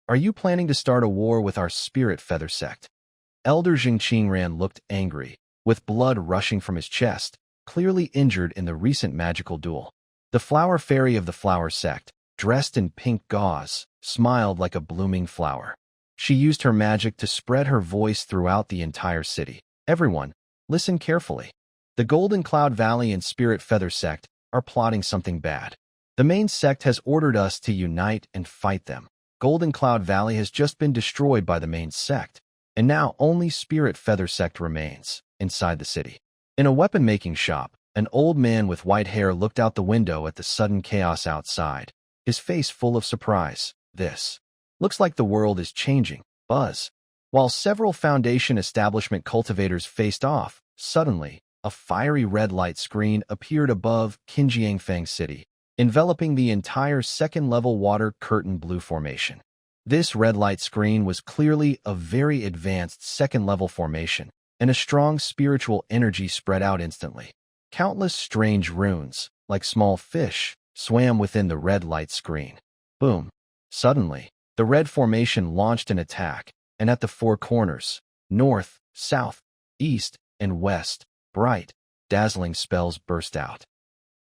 S1: Are you planning to start a war with our Spirit Feather Sect? Elder Zheng Qingran looked angry, with blood rushing from his chest, clearly injured in the recent magical duel. The Flower Fairy of the Flower Sect, dressed in pink gauze, smiled like a blooming flower. She used her magic to spread her voice throughout the entire city. Everyone, listen carefully. The Golden Cloud Valley and Spirit Feather Sect are plotting something bad. The main sect has ordered us to unite and fight them. Golden Cloud Valley has just been destroyed by the main sect, and now only Spirit Feather Sect remains inside the city. In a weapon-making shop, an old man with white hair looked out the window at the sudden chaos outside, his face full of surprise. This looks like the world is changing. Buzz. While several Foundation Establishment cultivators faced off, suddenly, a fiery red light screen appeared above Qinjiangfang City, enveloping the entire second-level water curtain blue formation. This red light screen was clearly a very advanced second-level formation, and a strong spiritual energy spread out instantly. Countless strange runes, like small fish, swam within the red light screen. Boom. Suddenly, the red formation launched an attack, and at the four corners, north, south, east, and west, bright, dazzling spells burst out.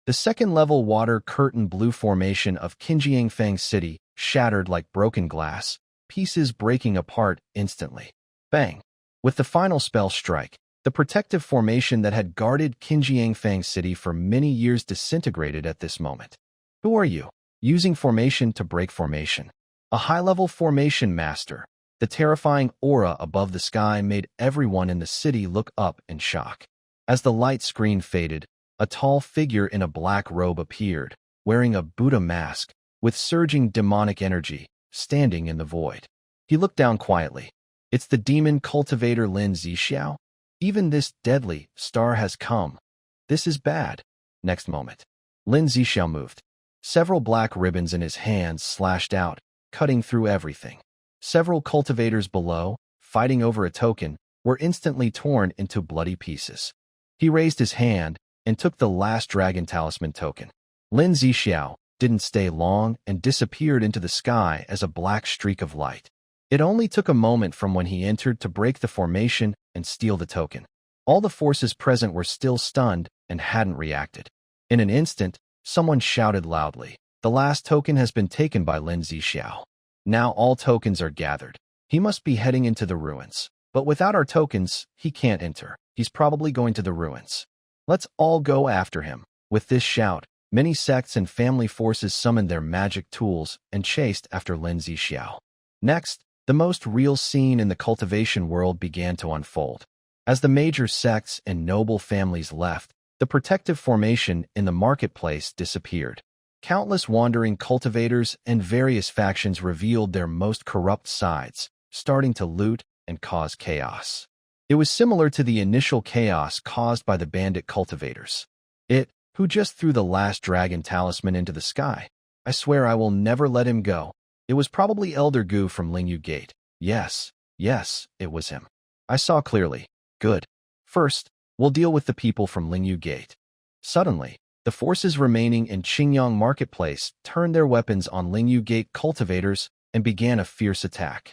S1: The second-level water curtain blue formation of Qinjiangfang City shattered like broken glass, pieces breaking apart instantly. Bang! With the final spell strike, the protective formation that had guarded Qinjiangfang City for many years disintegrated at this moment. Who are you? Using formation to break formation. A high-level formation master. The terrifying aura above the sky made everyone in the city look up in shock. As the light screen faded, a tall figure in a black robe appeared, wearing a Buddha mask, with surging demonic energy, standing in the void. He looked down quietly. It's the demon cultivator Lin Zixiao. Even this deadly star has come. This is bad. Next moment, Lin Zixiao moved. Several black ribbons in his hands slashed out, cutting through everything. Several cultivators below, fighting over a token, were instantly torn into bloody pieces. He raised his hand and took the last dragon talisman token. Lin Zixiao didn't stay long and disappeared into the sky as a black streak of light. It only took a moment from when he entered to break the formation and steal the token. All the forces present were still stunned and hadn't reacted. In an instant, someone shouted loudly, The last token has been taken by Lin Zixiao. Now all tokens are gathered. He must be heading into the ruins. But without our tokens, he can't enter. He's probably going to the ruins. Let's all go after him. With this shout, many sects and family forces summoned their magic tools and chased after Lin Zixiao. Next, the most real scene in the cultivation world began to unfold. As the major sects and noble families left, the protective formation in the marketplace disappeared. Countless wandering cultivators and various factions revealed their most corrupt sides, starting to loot and cause chaos. It was similar to the initial chaos caused by the bandit cultivators. Who just threw the last dragon talisman into the sky. I swear I will never let him go. It was probably Elder Gu from Lingyu Gate. Yes, it was him. I saw clearly. Good. First, we'll deal with the people from Lingyu Gate. Suddenly, the forces remaining in Qingyang Marketplace turned their weapons on Lingyu Gate cultivators and began a fierce attack.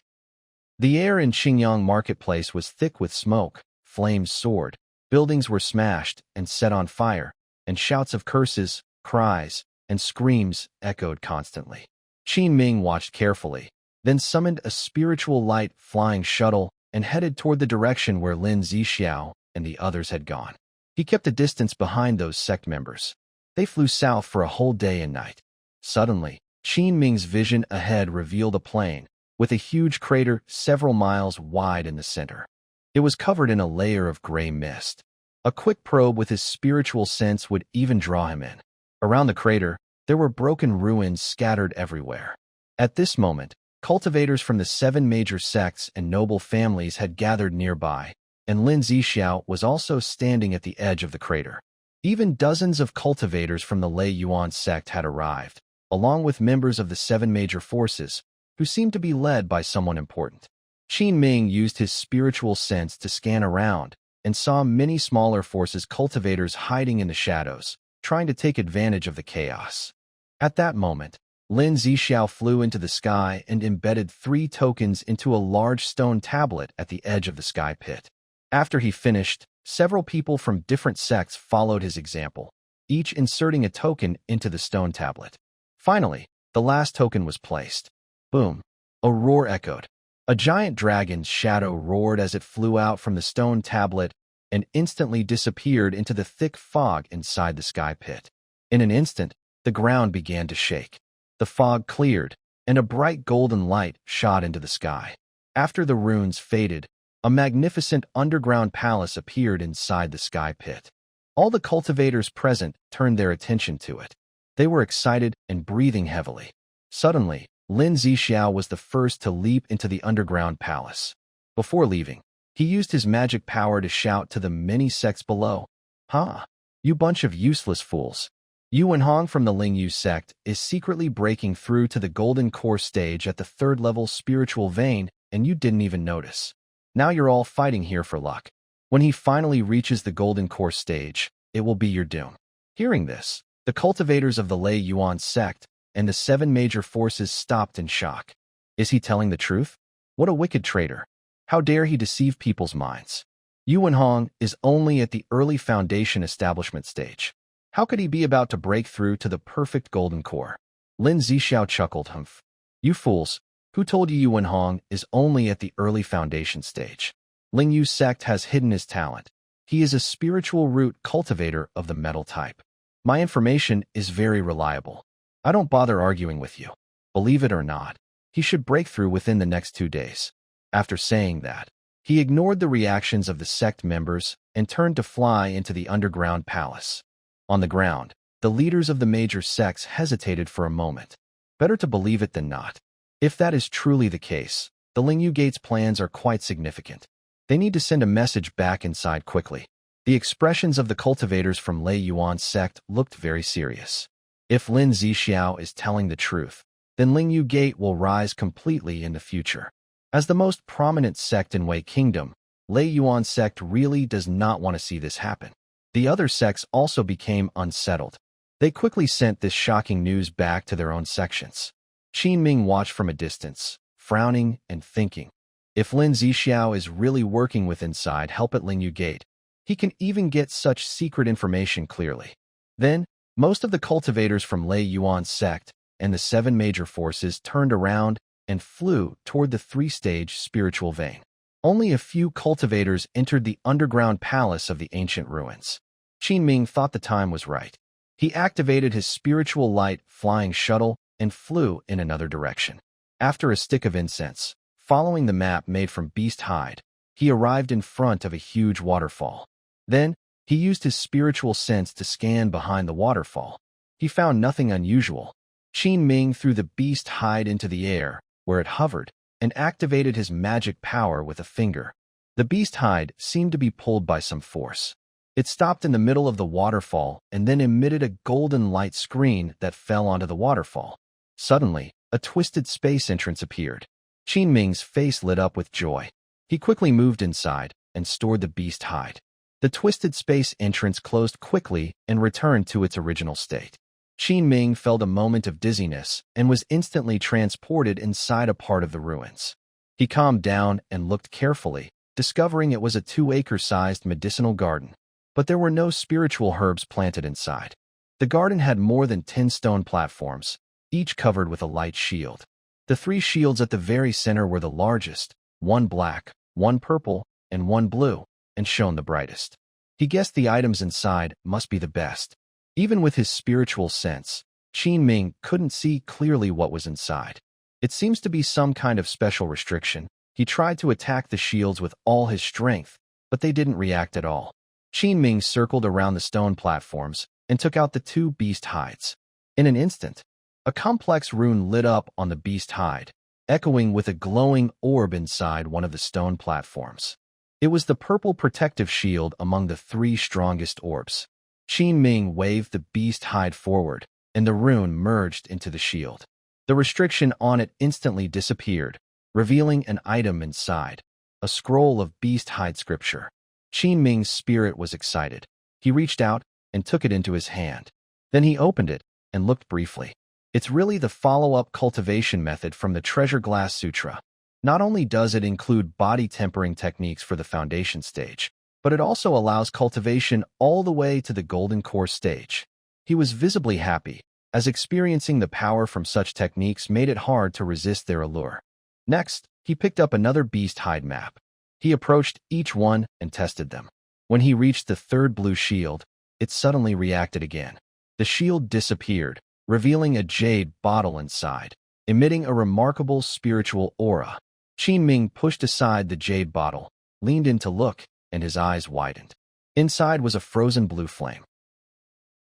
S1: The air in Qingyang Marketplace was thick with smoke, flames soared, buildings were smashed and set on fire, and shouts of curses, cries, and screams echoed constantly. Qin Ming watched carefully, then summoned a spiritual light flying shuttle and headed toward the direction where Lin Zixiao and the others had gone. He kept a distance behind those sect members. They flew south for a whole day and night. Suddenly, Qin Ming's vision ahead revealed a plain, with a huge crater several miles wide in the center. It was covered in a layer of gray mist. A quick probe with his spiritual sense would even draw him in. Around the crater, there were broken ruins scattered everywhere. At this moment, cultivators from the 7 major sects and noble families had gathered nearby, and Lin Zixiao was also standing at the edge of the crater. Even dozens of cultivators from the Lei Yuan sect had arrived, along with members of the 7 major forces, who seemed to be led by someone important. Qin Ming used his spiritual sense to scan around, and saw many smaller forces cultivators hiding in the shadows, trying to take advantage of the chaos. At that moment, Lin Zixiao flew into the sky and embedded 3 tokens into a large stone tablet at the edge of the sky pit. After he finished, several people from different sects followed his example, each inserting a token into the stone tablet. Finally, the last token was placed. Boom! A roar echoed. A giant dragon's shadow roared as it flew out from the stone tablet and instantly disappeared into the thick fog inside the sky pit. In an instant, the ground began to shake. The fog cleared, and a bright golden light shot into the sky. After the runes faded, a magnificent underground palace appeared inside the sky pit. All the cultivators present turned their attention to it. They were excited and breathing heavily. Suddenly, Lin Zixiao was the first to leap into the underground palace. Before leaving, he used his magic power to shout to the many sects below. "Ha! You bunch of useless fools. Yuan Hong from the Lingyu sect is secretly breaking through to the golden core stage at the 3rd level spiritual vein, and you didn't even notice. Now you're all fighting here for luck. When he finally reaches the golden core stage, it will be your doom." Hearing this, the cultivators of the Lei Yuan sect and the 7 major forces stopped in shock. Is he telling the truth? What a wicked traitor. How dare he deceive people's minds? Yuan Hong is only at the early foundation establishment stage. How could he be about to break through to the perfect golden core? Lin Zixiao chuckled. Humph. You fools, who told you Yuan Hong is only at the early foundation stage? Lingyu sect has hidden his talent. He is a spiritual root cultivator of the metal type. My information is very reliable. I don't bother arguing with you. Believe it or not, he should break through within the next 2 days. After saying that, he ignored the reactions of the sect members and turned to fly into the underground palace. On the ground, the leaders of the major sects hesitated for a moment. Better to believe it than not. If that is truly the case, the Lingyu Gate's plans are quite significant. They need to send a message back inside quickly. The expressions of the cultivators from Lei Yuan sect looked very serious. If Lin Zixiao is telling the truth, then Lingyu Gate will rise completely in the future. As the most prominent sect in Wei Kingdom, Lei Yuan sect really does not want to see this happen. The other sects also became unsettled. They quickly sent this shocking news back to their own sections. Qin Ming watched from a distance, frowning and thinking. If Lin Zixiao is really working with inside help at Lingyu Gate, he can even get such secret information clearly. Then, most of the cultivators from Lei Yuan sect and the 7 major forces turned around and flew toward the 3-stage spiritual vein. Only a few cultivators entered the underground palace of the ancient ruins. Enming thought the time was right. He activated his spiritual light flying shuttle and flew in another direction. After a stick of incense, following the map made from beast hide, he arrived in front of a huge waterfall. Then, he used his spiritual sense to scan behind the waterfall. He found nothing unusual. Enming threw the beast hide into the air, where it hovered, and activated his magic power with a finger. The beast hide seemed to be pulled by some force. It stopped in the middle of the waterfall and then emitted a golden light screen that fell onto the waterfall. Suddenly, a twisted space entrance appeared. Enming's face lit up with joy. He quickly moved inside and stored the beast hide. The twisted space entrance closed quickly and returned to its original state. Enming felt a moment of dizziness and was instantly transported inside a part of the ruins. He calmed down and looked carefully, discovering it was a 2-acre-sized medicinal garden. But there were no spiritual herbs planted inside. The garden had more than 10 stone platforms, each covered with a light shield. The 3 shields at the very center were the largest, one black, one purple, and one blue, and shone the brightest. He guessed the items inside must be the best. Even with his spiritual sense, Enming couldn't see clearly what was inside. It seems to be some kind of special restriction. He tried to attack the shields with all his strength, but they didn't react at all. Enming circled around the stone platforms and took out the 2 beast hides. In an instant, a complex rune lit up on the beast hide, echoing with a glowing orb inside one of the stone platforms. It was the purple protective shield among the 3 strongest orbs. Enming waved the beast hide forward, and the rune merged into the shield. The restriction on it instantly disappeared, revealing an item inside, a scroll of beast hide scripture. Enming's spirit was excited. He reached out and took it into his hand. Then he opened it and looked briefly. It's really the follow-up cultivation method from the Treasure Glass Sutra. Not only does it include body tempering techniques for the foundation stage, but it also allows cultivation all the way to the golden core stage. He was visibly happy, as experiencing the power from such techniques made it hard to resist their allure. Next, he picked up another beast hide map. He approached each one and tested them. When he reached the 3rd blue shield, it suddenly reacted again. The shield disappeared, revealing a jade bottle inside, emitting a remarkable spiritual aura. Enming pushed aside the jade bottle, leaned in to look, and his eyes widened. Inside was a frozen blue flame.